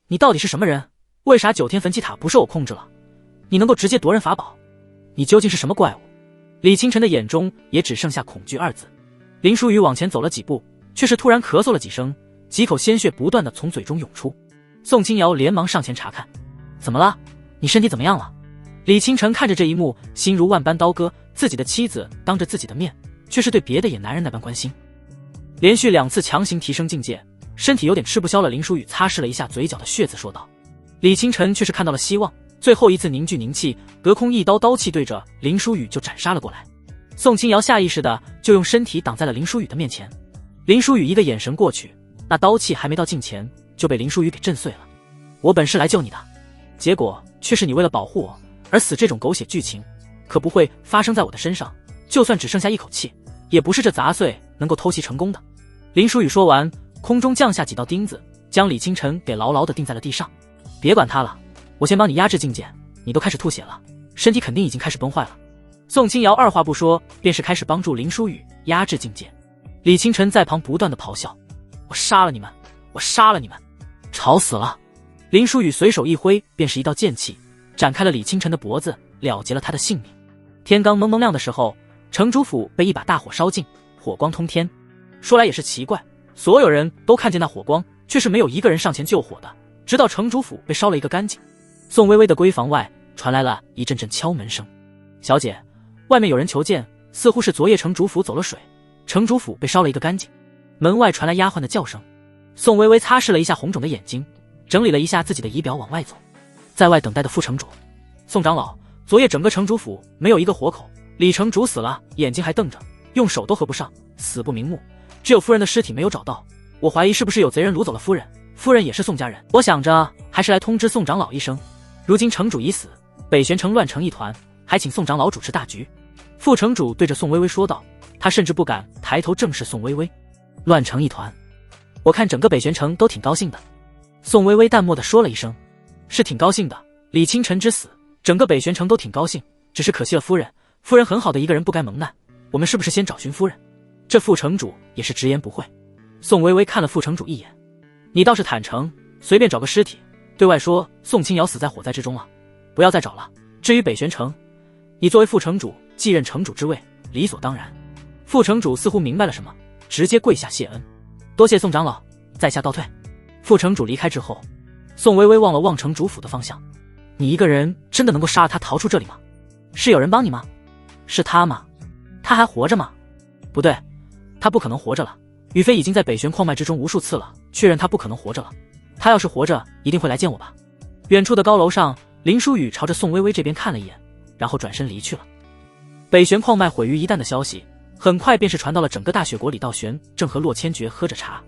你到底是什么人？为啥9天焚气塔不受我控制了？你能够直接夺人法宝？你究竟是什么怪物？李清晨的眼中也只剩下恐惧2字。林书宇往前走了几步，却是突然咳嗽了几声，几口鲜血不断的从嘴中涌出。宋清瑶连忙上前查看。怎么了？你身体怎么样了？李清晨看着这一幕，心如万般刀割，自己的妻子当着自己的面，却是对别的野男人那般关心。连续2次强行提升境界，身体有点吃不消了。林书宇擦拭了一下嘴角的血渍，说道。李清晨却是看到了希望，最后一次凝聚灵气，隔空一刀刀气对着林书宇就斩杀了过来。宋清瑶下意识的就用身体挡在了林书宇的面前。林书宇一个眼神过去，那刀气还没到近前，就被林书宇给震碎了。我本是来救你的，结果却是你为了保护我而死，这种狗血剧情，可不会发生在我的身上，就算只剩下一口气，也不是这杂碎能够偷袭成功的。林书宇说完，空中降下几道钉子，将李清晨给牢牢地钉在了地上。别管他了，我先帮你压制境界，你都开始吐血了，身体肯定已经开始崩坏了。宋清瑶二话不说，便是开始帮助林书宇压制境界。李清晨在旁不断地咆哮：我杀了你们，我杀了你们，吵死了！林书宇随手一挥，便是一道剑气，斩开了李清晨的脖子，了结了他的性命。天刚蒙蒙亮的时候，城主府被一把大火烧尽，火光通天。说来也是奇怪，所有人都看见那火光，却是没有一个人上前救火的，直到城主府被烧了一个干净。宋微微的闺房外传来了一阵阵敲门声：小姐，外面有人求见，似乎是昨夜城主府走了水，城主府被烧了一个干净。门外传来丫鬟的叫声。宋微微擦拭了一下红肿的眼睛，整理了一下自己的仪表，往外走。在外等待的副城主：宋长老，昨夜整个城主府没有一个活口，李城主死了，眼睛还瞪着，用手都合不上，死不瞑目，只有夫人的尸体没有找到，我怀疑是不是有贼人掳走了夫人，夫人也是宋家人。我想着还是来通知宋长老一声，如今城主已死，北玄城乱成一团，还请宋长老主持大局。副城主对着宋微微说道，他甚至不敢抬头正视宋微微。乱成一团，我看整个北玄城都挺高兴的。宋微微淡漠地说了一声，是挺高兴的，李清晨之死，整个北玄城都挺高兴，只是可惜了夫人，夫人很好的一个人不该蒙难，我们是不是先找寻夫人？这副城主也是直言不讳。宋微微看了副城主一眼，你倒是坦诚，随便找个尸体，对外说宋清瑶死在火灾之中了，不要再找了。至于北玄城，你作为副城主继任城主之位，理所当然。副城主似乎明白了什么，直接跪下谢恩，多谢宋长老，在下倒退。副城主离开之后，宋微微望了望城主府的方向，你一个人真的能够杀了他逃出这里吗？是有人帮你吗？是他吗？他还活着吗？不对，他不可能活着了，宇飞已经在北玄矿脉之中无数次了，确认他不可能活着了。他要是活着，一定会来见我吧。远处的高楼上，林书宇朝着宋微微这边看了一眼，然后转身离去了。北玄矿脉毁于一旦的消息很快便是传到了整个大雪国。李道玄正和洛千珏喝着茶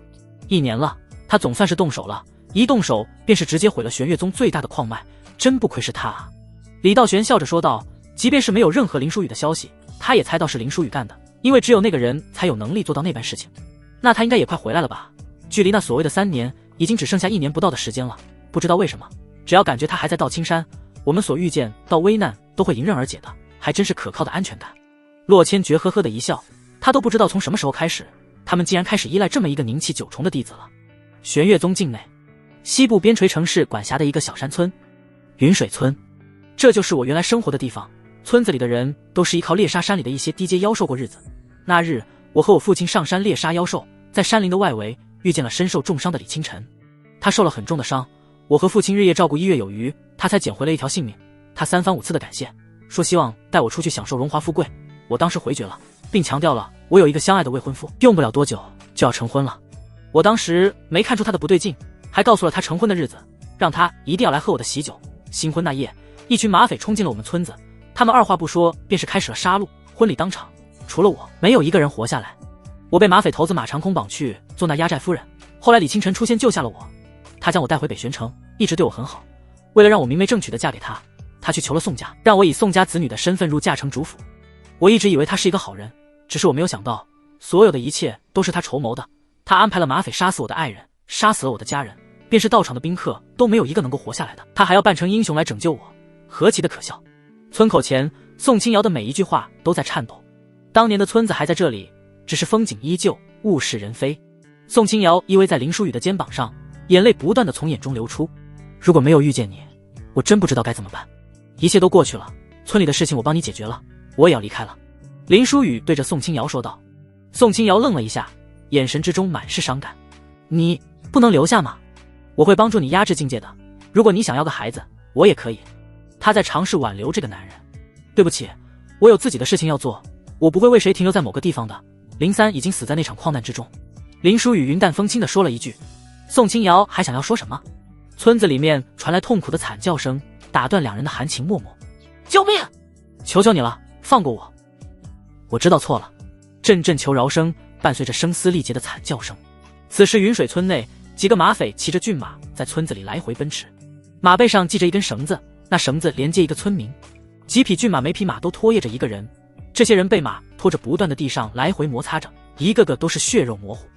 ，1年了，他总算是动手了，一动手便是直接毁了玄月宗最大的矿脉，真不愧是他啊。李道玄笑着说道，即便是没有任何林书宇的消息，他也猜到是林书宇干的，因为只有那个人才有能力做到那般事情。那他应该也快回来了吧，距离那所谓的3年已经只剩下1年不到的时间了。不知道为什么，只要感觉他还在道青山，我们所遇见到危难都会迎刃而解的，还真是可靠的安全感。洛千珏呵呵的一笑，他都不知道从什么时候开始，他们竟然开始依赖这么一个宁气9重的弟子了。玄月宗境内西部边陲城市管辖的一个小山村，云水村，这就是我原来生活的地方。村子里的人都是依靠猎杀山里的一些低阶妖兽过日子。那日我和我父亲上山猎杀妖兽，在山林的外围遇见了身受重伤的李清晨，他受了很重的伤，我和父亲日夜照顾，1月有余，他才捡回了一条性命。他3番5次的感谢，说希望带我出去享受荣华富贵。我当时回绝了，并强调了我有一个相爱的未婚夫，用不了多久就要成婚了。我当时没看出他的不对劲，还告诉了他成婚的日子，让他一定要来喝我的喜酒。新婚那夜，一群马匪冲进了我们村子，他们二话不说便是开始了杀戮。婚礼当场除了我，没有一个人活下来。我被马匪头子马长空绑去做那压寨夫人，后来李清晨出现救下了我，他将我带回北玄城，一直对我很好。为了让我明媒正娶的嫁给他，他去求了宋家，让我以宋家子女的身份入嫁城主府。我一直以为他是一个好人，只是我没有想到，所有的一切都是他筹谋的。他安排了马匪杀死我的爱人，杀死了我的家人，便是到场的宾客都没有一个能够活下来的，他还要扮成英雄来拯救我，何其的可笑。村口前，宋清瑶的每一句话都在颤抖。当年的村子还在这里，只是风景依旧，物是人非。宋清瑶依偎在林书宇的肩膀上，眼泪不断的从眼中流出。如果没有遇见你，我真不知道该怎么办。一切都过去了，村里的事情我帮你解决了，我也要离开了。林书宇对着宋清瑶说道。宋清瑶愣了一下，眼神之中满是伤感。你不能留下吗？我会帮助你压制境界的，如果你想要个孩子，我也可以。他在尝试挽留这个男人。对不起，我有自己的事情要做，我不会为谁停留在某个地方的。林三已经死在那场矿难之中。林书宇云淡风轻地说了一句。宋清瑶还想要说什么，村子里面传来痛苦的惨叫声，打断两人的含情脉脉。救命！求求你了，放过我！我知道错了。阵阵求饶声伴随着声嘶力竭的惨叫声。此时云水村内，几个马匪骑着骏马在村子里来回奔驰，马背上系着一根绳子，那绳子连接一个村民。几匹骏马每匹马都拖曳着一个人，这些人被马拖着不断的地上来回摩擦着，一个个都是血肉模糊，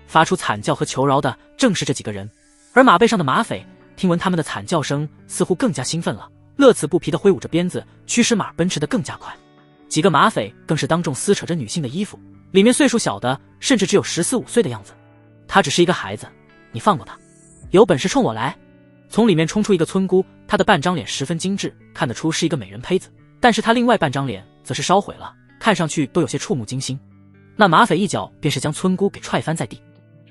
发出惨叫和求饶的正是这几个人。而马背上的马匪听闻他们的惨叫声，似乎更加兴奋了，乐此不疲地挥舞着鞭子，驱使马奔驰得更加快。几个马匪更是当众撕扯着女性的衣服，里面岁数小的甚至只有14、15岁的样子。他只是一个孩子，你放过他，有本事冲我来！从里面冲出一个村姑，她的半张脸十分精致，看得出是一个美人胚子，但是她另外半张脸则是烧毁了，看上去都有些触目惊心。那马匪一脚便是将村姑给踹翻在地。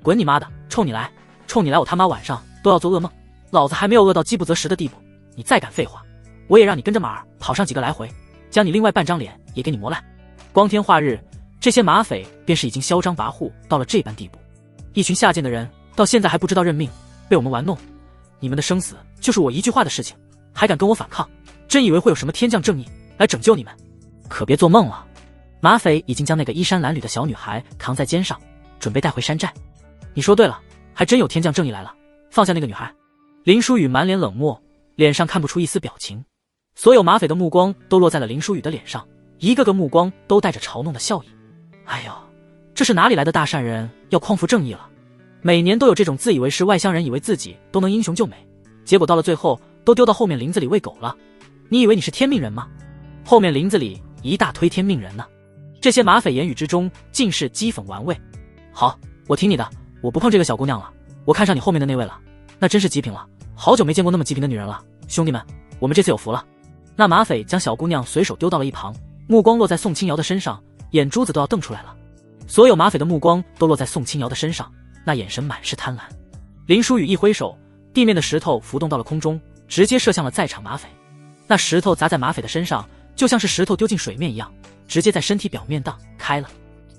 滚你妈的，冲你来，冲你来，我他妈晚上都要做噩梦，老子还没有饿到饥不择食的地步，你再敢废话，我也让你跟着马儿跑上几个来回，将你另外半张脸也给你磨烂。光天化日，这些马匪便是已经嚣张跋扈到了这般地步，一群下贱的人，到现在还不知道认命，被我们玩弄，你们的生死就是我一句话的事情，还敢跟我反抗，真以为会有什么天降正义来拯救你们？可别做梦了。马匪已经将那个衣衫褴褛的小女孩扛在肩上，准备带回山寨。你说对了，还真有天降正义来了，放下那个女孩。林书宇满脸冷漠，脸上看不出一丝表情。所有马匪的目光都落在了林书宇的脸上，一个个目光都带着嘲弄的笑意。哎呦，这是哪里来的大善人，要匡扶正义了？每年都有这种自以为是外乡人，以为自己都能英雄救美，结果到了最后都丢到后面林子里喂狗了。你以为你是天命人吗？后面林子里一大堆天命人呢。这些马匪言语之中尽是讥讽玩味。好，我听你的，我不碰这个小姑娘了，我看上你后面的那位了，那真是极品了，好久没见过那么极品的女人了。兄弟们，我们这次有福了。那马匪将小姑娘随手丢到了一旁，目光落在宋清瑶的身上，眼珠子都要瞪出来了。所有马匪的目光都落在宋清瑶的身上，那眼神满是贪婪。林书宇一挥手，地面的石头浮动到了空中，直接射向了在场马匪。那石头砸在马匪的身上，就像是石头丢进水面一样，直接在身体表面荡开了。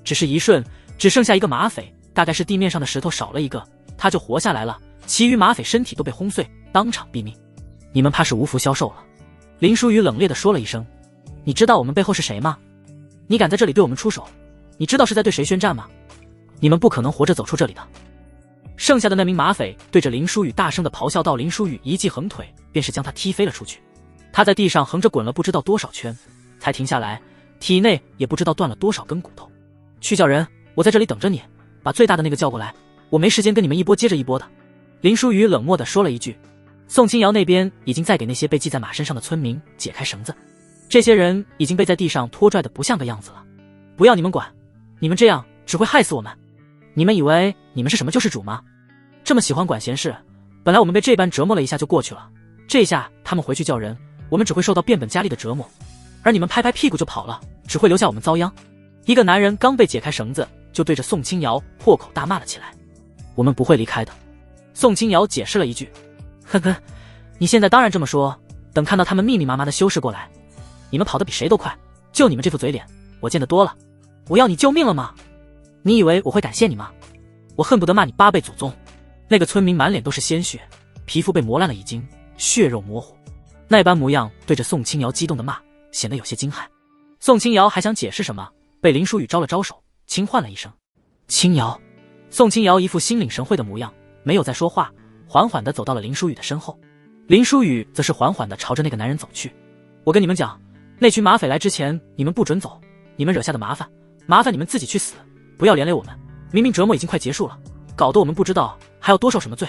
只是一瞬，只剩下一个马匪，大概是地面上的石头少了一个，他就活下来了，其余马匪身体都被轰碎，当场毙命。你们怕是无福消受了。林书宇冷冽地说了一声，你知道我们背后是谁吗？你敢在这里对我们出手，你知道是在对谁宣战吗？你们不可能活着走出这里的。剩下的那名马匪对着林书宇大声地咆哮道，林书宇一记横腿便是将他踢飞了出去。他在地上横着滚了不知道多少圈才停下来，体内也不知道断了多少根骨头。去叫人，我在这里等着你，把最大的那个叫过来，我没时间跟你们一波接着一波的。林书宇冷漠地说了一句。宋清瑶那边已经在给那些被系在马身上的村民解开绳子，这些人已经被在地上拖拽得不像个样子了。不要你们管，你们这样只会害死我们。你们以为你们是什么救世主吗？这么喜欢管闲事，本来我们被这般折磨了一下就过去了，这下他们回去叫人，我们只会受到变本加厉的折磨，而你们拍拍屁股就跑了，只会留下我们遭殃。一个男人刚被解开绳子，就对着宋清瑶破口大骂了起来。我们不会离开的。宋清瑶解释了一句。呵呵，你现在当然这么说，等看到他们密密麻麻的修士过来，你们跑得比谁都快，就你们这副嘴脸，我见得多了。我要你救命了吗？你以为我会感谢你吗？我恨不得骂你8辈祖宗。那个村民满脸都是鲜血，皮肤被磨烂了，已经血肉模糊，那般模样对着宋清瑶激动的骂，显得有些惊骇。宋清瑶还想解释什么，被林书宇招了招手，轻唤了一声清瑶。宋清瑶一副心领神会的模样，没有再说话，缓缓地走到了林书宇的身后。林书宇则是缓缓地朝着那个男人走去。我跟你们讲，那群马匪来之前你们不准走，你们惹下的麻烦你们自己去死，不要连累我们。明明折磨已经快结束了，搞得我们不知道还要多受什么罪。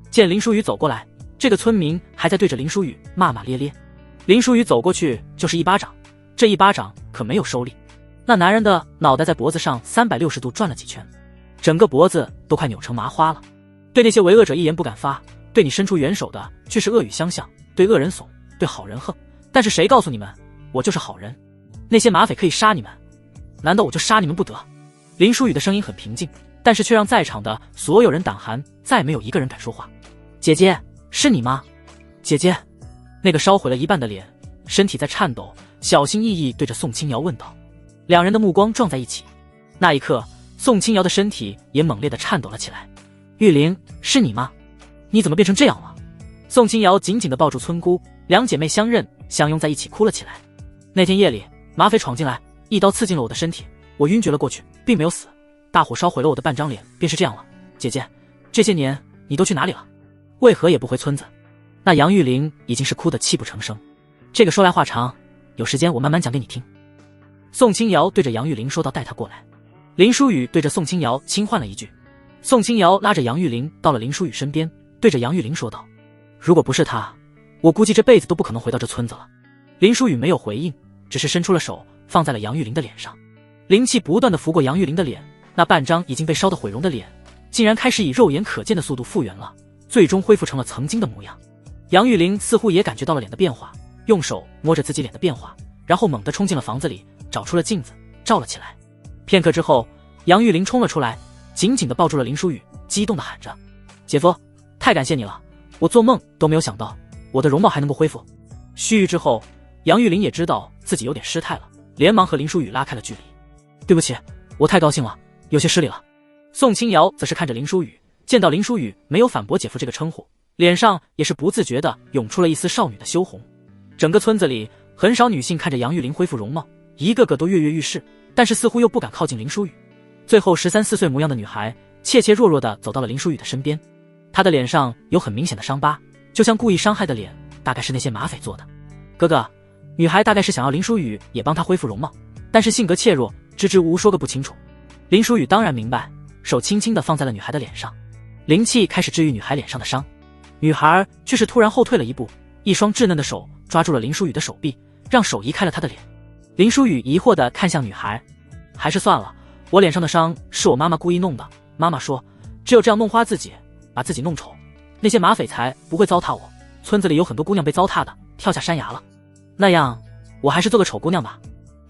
见林书宇走过来，这个村民还在对着林书宇骂骂咧咧。林书宇走过去就是一巴掌，这一巴掌可没有收力，那男人的脑袋在脖子上360度转了几圈，整个脖子都快扭成麻花了。对那些为恶者一言不敢发，对你伸出援手的却是恶语相向，对恶人怂，对好人横。但是谁告诉你们我就是好人？那些马匪可以杀你们，难道我就杀你们不得？林书宇的声音很平静，但是却让在场的所有人胆寒，再没有一个人敢说话。姐姐，是你吗？姐姐。那个烧毁了一半的脸，身体在颤抖，小心翼翼对着宋清瑶问道。两人的目光撞在一起，那一刻宋清瑶的身体也猛烈地颤抖了起来。玉玲，是你吗？你怎么变成这样了？宋清瑶紧紧地抱住村姑，两姐妹相认相拥在一起哭了起来。那天夜里，马匪闯进来，一刀刺进了我的身体，我晕厥了过去，并没有死，大火烧毁了我的半张脸，便是这样了。姐姐，这些年你都去哪里了？为何也不回村子？那杨玉玲已经是哭得泣不成声。这个说来话长，有时间我慢慢讲给你听。宋清瑶对着杨玉玲说道：“带她过来。”林书宇对着宋清瑶轻唤了一句。宋清瑶拉着杨玉玲到了林书宇身边，对着杨玉玲说道：“如果不是他，我估计这辈子都不可能回到这村子了。”林书宇没有回应，只是伸出了手放在了杨玉玲的脸上，灵气不断地拂过杨玉玲的脸，那半张已经被烧得毁容的脸竟然开始以肉眼可见的速度复原了，最终恢复成了曾经的模样。杨玉玲似乎也感觉到了脸的变化，用手摸着自己脸的变化，然后猛地冲进了房子里，找出了镜子照了起来。片刻之后，杨玉玲冲了出来，紧紧地抱住了林书宇，激动地喊着：“姐夫，太感谢你了，我做梦都没有想到我的容貌还能够恢复。”须臾之后，杨玉玲也知道自己有点失态了，连忙和林书宇拉开了距离。“对不起，我太高兴了，有些失礼了。”宋清瑶则是看着林书宇，见到林书宇没有反驳姐夫这个称呼，脸上也是不自觉地涌出了一丝少女的羞红。整个村子里很少女性看着杨玉玲恢复容貌，一个个都跃跃欲试，但是似乎又不敢靠近林书宇。最后13、14岁模样的女孩怯怯弱弱地走到了林书宇的身边，她的脸上有很明显的伤疤，就像故意伤害的脸，大概是那些马匪做的。“哥哥，女孩大概是想要林书宇也帮她恢复容貌，但是性格怯弱，支支吾吾说个不清楚。”林书宇当然明白，手轻轻地放在了女孩的脸上，灵气开始治愈女孩脸上的伤。女孩却是突然后退了一步，一双稚嫩的手抓住了林书宇的手臂，让手移开了他的脸。林书宇疑惑地看向女孩：“还是算了，我脸上的伤是我妈妈故意弄的，妈妈说只有这样弄花自己，把自己弄丑，那些马匪才不会糟蹋我。村子里有很多姑娘被糟蹋的跳下山崖了，那样我还是做个丑姑娘吧。”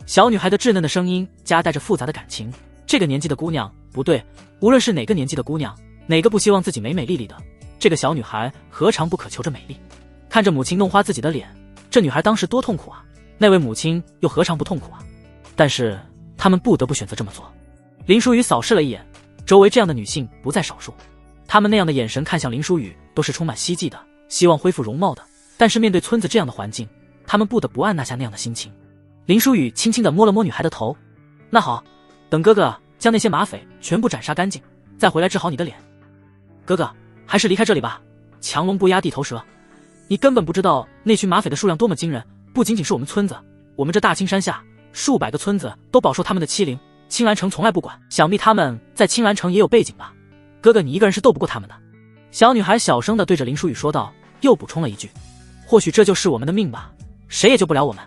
小女孩的稚嫩的声音夹带着复杂的感情，这个年纪的姑娘，不对，无论是哪个年纪的姑娘，哪个不希望自己美美丽丽的，这个小女孩何尝不渴求着美丽。看着母亲弄花自己的脸，这女孩当时多痛苦啊，那位母亲又何尝不痛苦啊，但是他们不得不选择这么做。林书宇扫视了一眼，周围这样的女性不在少数，她们那样的眼神看向林书宇都是充满希冀的，希望恢复容貌的，但是面对村子这样的环境，她们不得不按捺下那样的心情。林书宇轻轻地摸了摸女孩的头：“那好，等哥哥将那些马匪全部斩杀干净，再回来治好你的脸。哥哥，还是离开这里吧，强龙不压地头蛇，你根本不知道那群马匪的数量多么惊人，不仅仅是我们村子，我们这大青山下数百个村子都饱受他们的欺凌，青兰城从来不管，想必他们在青兰城也有背景吧，哥哥你一个人是斗不过他们的。”小女孩小声地对着林书宇说道，又补充了一句：“或许这就是我们的命吧，谁也救不了我们。”